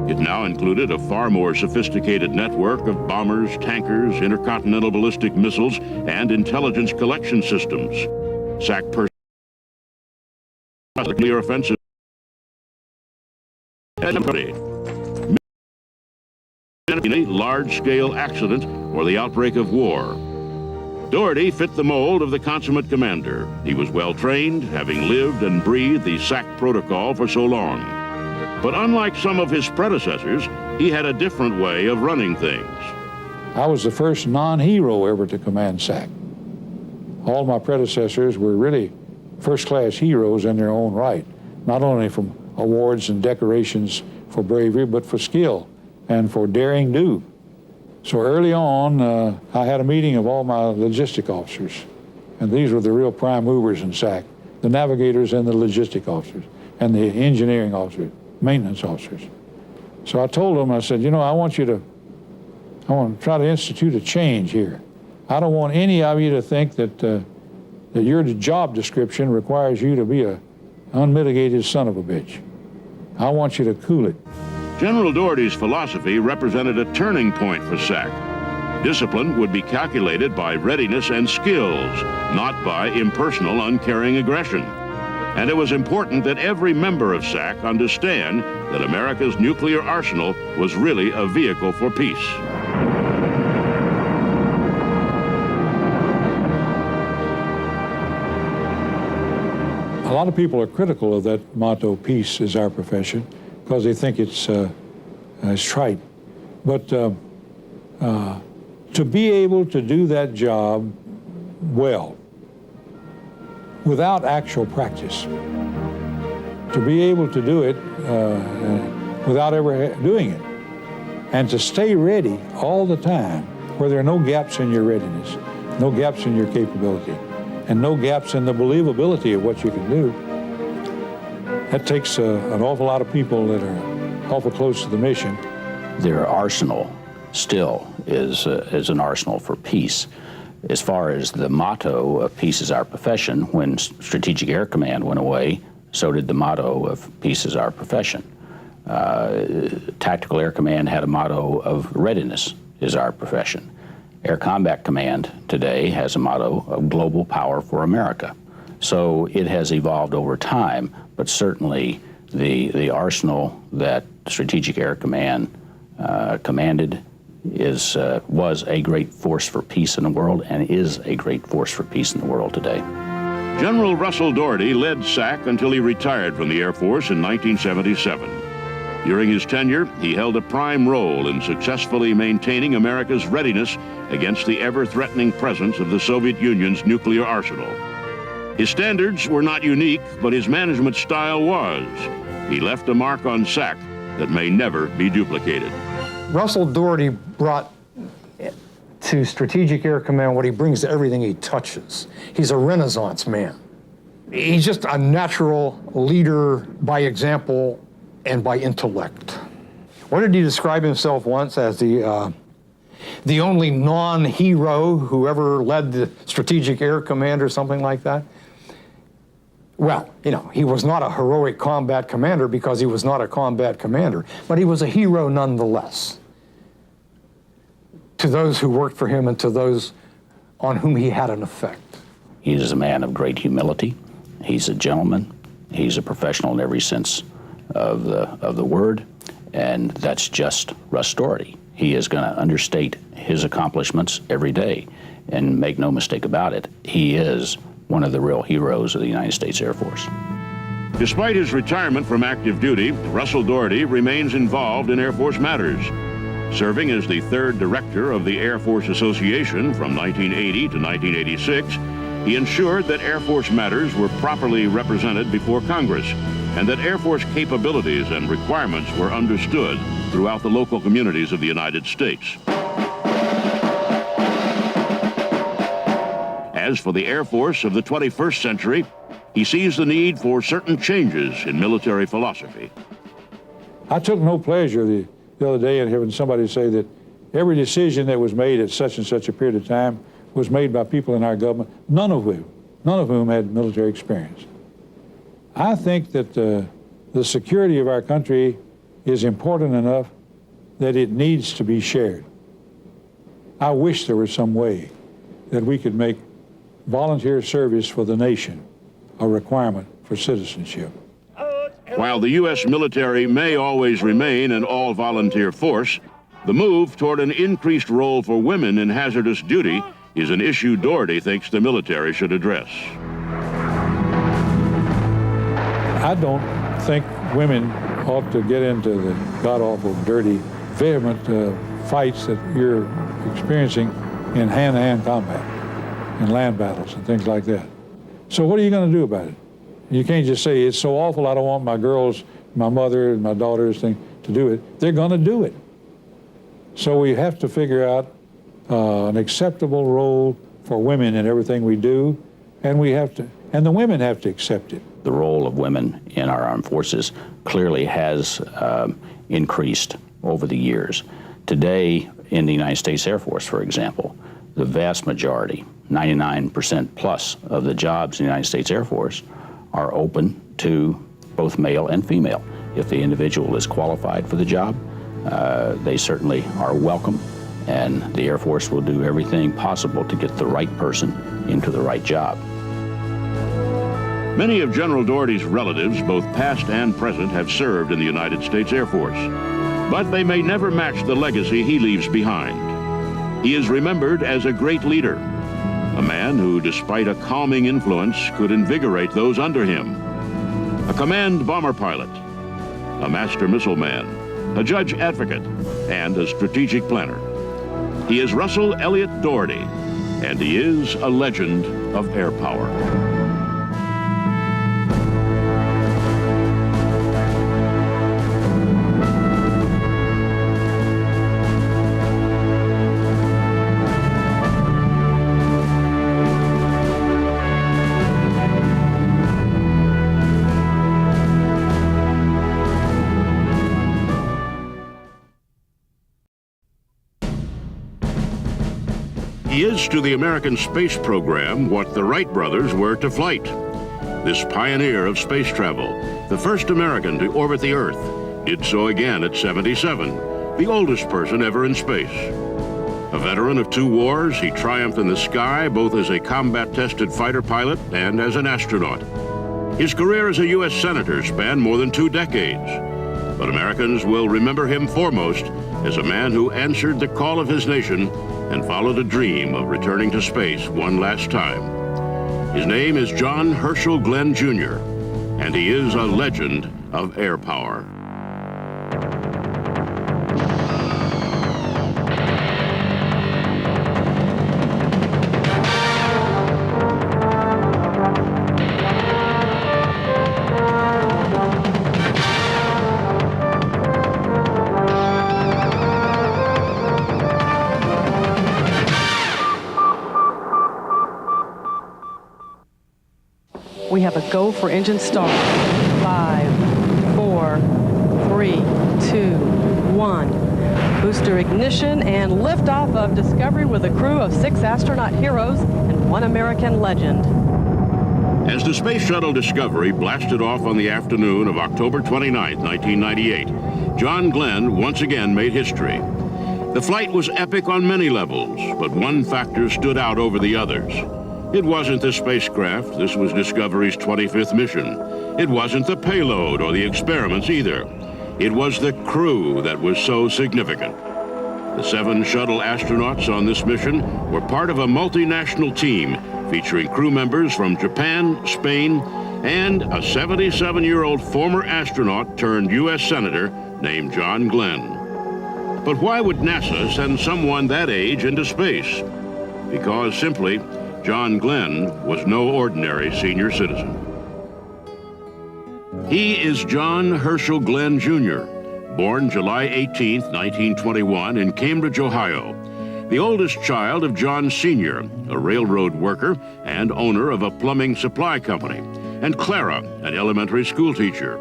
It now included a far more sophisticated network of bombers, tankers, intercontinental ballistic missiles, and intelligence collection systems. SAC nuclear offensive in a large-scale accident or the outbreak of war. Doherty fit the mold of the consummate commander. He was well-trained, having lived and breathed the SAC protocol for so long. But unlike some of his predecessors, he had a different way of running things. I was the first non-hero ever to command SAC. All my predecessors were really first-class heroes in their own right, not only from awards and decorations for bravery, but for skill and for daring do. So early on, I had a meeting of all my logistic officers, and these were the real prime movers in SAC, the navigators and the logistic officers, and the engineering officers, maintenance officers. So I told them, I said, you know, I want to try to institute a change here. I don't want any of you to think that your job description requires you to be an unmitigated son of a bitch. I want you to cool it. General Doherty's philosophy represented a turning point for SAC. Discipline would be calculated by readiness and skills, not by impersonal, uncaring aggression. And it was important that every member of SAC understand that America's nuclear arsenal was really a vehicle for peace. A lot of people are critical of that motto, peace is our profession, because they think it's trite. But to be able to do that job well, without actual practice, to be able to do it without ever doing it, and to stay ready all the time, where there are no gaps in your readiness, no gaps in your capability, and no gaps in the believability of what you can do. That takes an awful lot of people that are awful close to the mission. Their arsenal still is an arsenal for peace. As far as the motto of peace is our profession, when Strategic Air Command went away, so did the motto of peace is our profession. Tactical Air Command had a motto of readiness is our profession. Air Combat Command today has a motto of global power for America. So it has evolved over time, but certainly the arsenal that Strategic Air Command commanded was a great force for peace in the world and is a great force for peace in the world today. General Russell Doherty led SAC until he retired from the Air Force in 1977. During his tenure, he held a prime role in successfully maintaining America's readiness against the ever-threatening presence of the Soviet Union's nuclear arsenal. His standards were not unique, but his management style was. He left a mark on SAC that may never be duplicated. Russell Doherty brought to Strategic Air Command what he brings to everything he touches. He's a Renaissance man. He's just a natural leader by example and by intellect. What did he describe himself once as? The only non-hero who ever led the Strategic Air Command or something like that? Well, you know, he was not a heroic combat commander because he was not a combat commander, but he was a hero nonetheless to those who worked for him and to those on whom he had an effect. He is a man of great humility. He's a gentleman. He's a professional in every sense of the word, and that's just Russ Doherty. He is going to understate his accomplishments every day, and make no mistake about it, he is one of the real heroes of the United States Air Force. Despite his retirement from active duty, Russell Doherty remains involved in Air Force matters. Serving as the third director of the Air Force Association from 1980 to 1986, he ensured that Air Force matters were properly represented before Congress and that Air Force capabilities and requirements were understood throughout the local communities of the United States. As for the Air Force of the 21st century, he sees the need for certain changes in military philosophy. I took no pleasure the other day in having somebody say that every decision that was made at such and such a period of time was made by people in our government, none of whom had military experience. I think that the security of our country is important enough that it needs to be shared. I wish there was some way that we could make volunteer service for the nation a requirement for citizenship. While the U.S. military may always remain an all-volunteer force, the move toward an increased role for women in hazardous duty is an issue Doherty thinks the military should address. I don't think women ought to get into the god-awful, dirty, vehement fights that you're experiencing in hand-to-hand combat, in land battles and things like that. So what are you going to do about it? You can't just say, it's so awful, I don't want my girls, my mother and my daughters to do it. They're going to do it. So we have to figure out an acceptable role for women in everything we do, and the women have to accept it. The role of women in our armed forces clearly has increased over the years. Today, in the United States Air Force, for example, the vast majority, 99% plus of the jobs in the United States Air Force are open to both male and female. If the individual is qualified for the job, they certainly are welcome, and the Air Force will do everything possible to get the right person into the right job. Many of General Doherty's relatives, both past and present, have served in the United States Air Force, but they may never match the legacy he leaves behind. He is remembered as a great leader, a man who, despite a calming influence, could invigorate those under him. A command bomber pilot, a master missile man, a judge advocate, and a strategic planner. He is Russell Elliott Doherty, and he is a legend of air power. He is to the American space program what the Wright brothers were to flight. This pioneer of space travel, the first American to orbit the Earth, did so again at 77, the oldest person ever in space. A veteran of 2 wars, he triumphed in the sky both as a combat-tested fighter pilot and as an astronaut. His career as a U.S. Senator spanned more than 2 decades, but Americans will remember him foremost as a man who answered the call of his nation and followed a dream of returning to space one last time. His name is John Herschel Glenn, Jr., and he is a legend of air power. We have a go for engine start. 5, 4, 3, 2, 1. Booster ignition and liftoff of Discovery with a crew of 6 astronaut heroes and 1 American legend. As the Space Shuttle Discovery blasted off on the afternoon of October 29, 1998, John Glenn once again made history. The flight was epic on many levels, but one factor stood out over the others. It wasn't the spacecraft. This was Discovery's 25th mission. It wasn't the payload or the experiments either. It was the crew that was so significant. The 7 shuttle astronauts on this mission were part of a multinational team featuring crew members from Japan, Spain, and a 77-year-old former astronaut turned U.S. Senator named John Glenn. But why would NASA send someone that age into space? Because simply, John Glenn was no ordinary senior citizen. He is John Herschel Glenn, Jr., born July 18, 1921 in Cambridge, Ohio, the oldest child of John Sr., a railroad worker and owner of a plumbing supply company, and Clara, an elementary school teacher.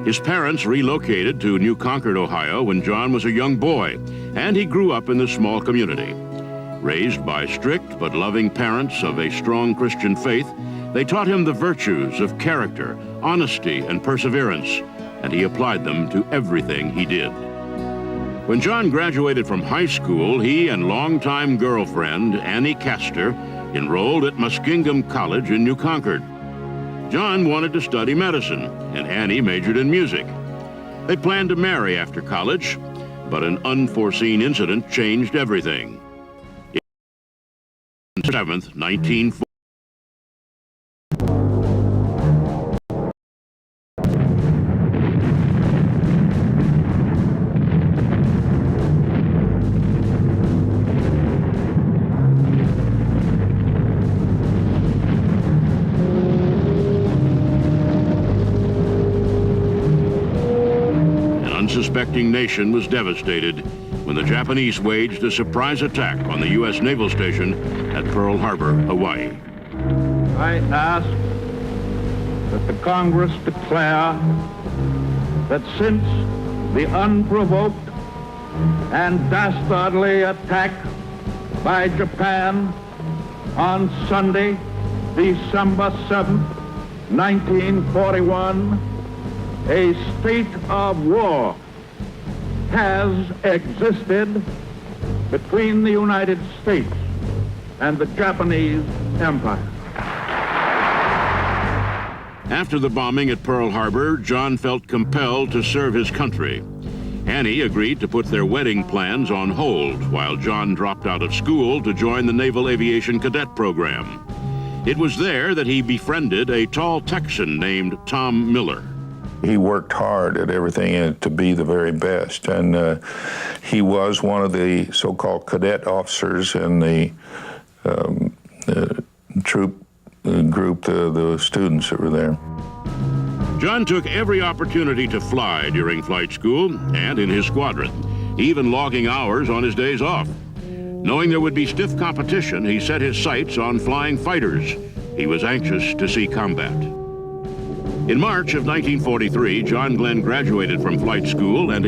His parents relocated to New Concord, Ohio when John was a young boy, and he grew up in the small community. Raised by strict but loving parents of a strong Christian faith, they taught him the virtues of character, honesty, and perseverance, and he applied them to everything he did. When John graduated from high school, he and longtime girlfriend Annie Castor enrolled at Muskingum College in New Concord. John wanted to study medicine, and Annie majored in music. They planned to marry after college, but an unforeseen incident changed everything. 7th, 1940. An unsuspecting nation was devastated when the Japanese waged a surprise attack on the U.S. naval station at Pearl Harbor, Hawaii. I ask that the Congress declare that since the unprovoked and dastardly attack by Japan on Sunday, December 7, 1941, a state of war has existed between the United States and the Japanese Empire. After the bombing at Pearl Harbor, John felt compelled to serve his country. Annie agreed to put their wedding plans on hold while John dropped out of school to join the Naval Aviation Cadet Program. It was there that he befriended a tall Texan named Tom Miller. He worked hard at everything to be the very best, and he was one of the so-called cadet officers in the troop group, the students that were there. John took every opportunity to fly during flight school and in his squadron, even logging hours on his days off. Knowing there would be stiff competition, he set his sights on flying fighters. He was anxious to see combat. In March of 1943, John Glenn graduated from flight school and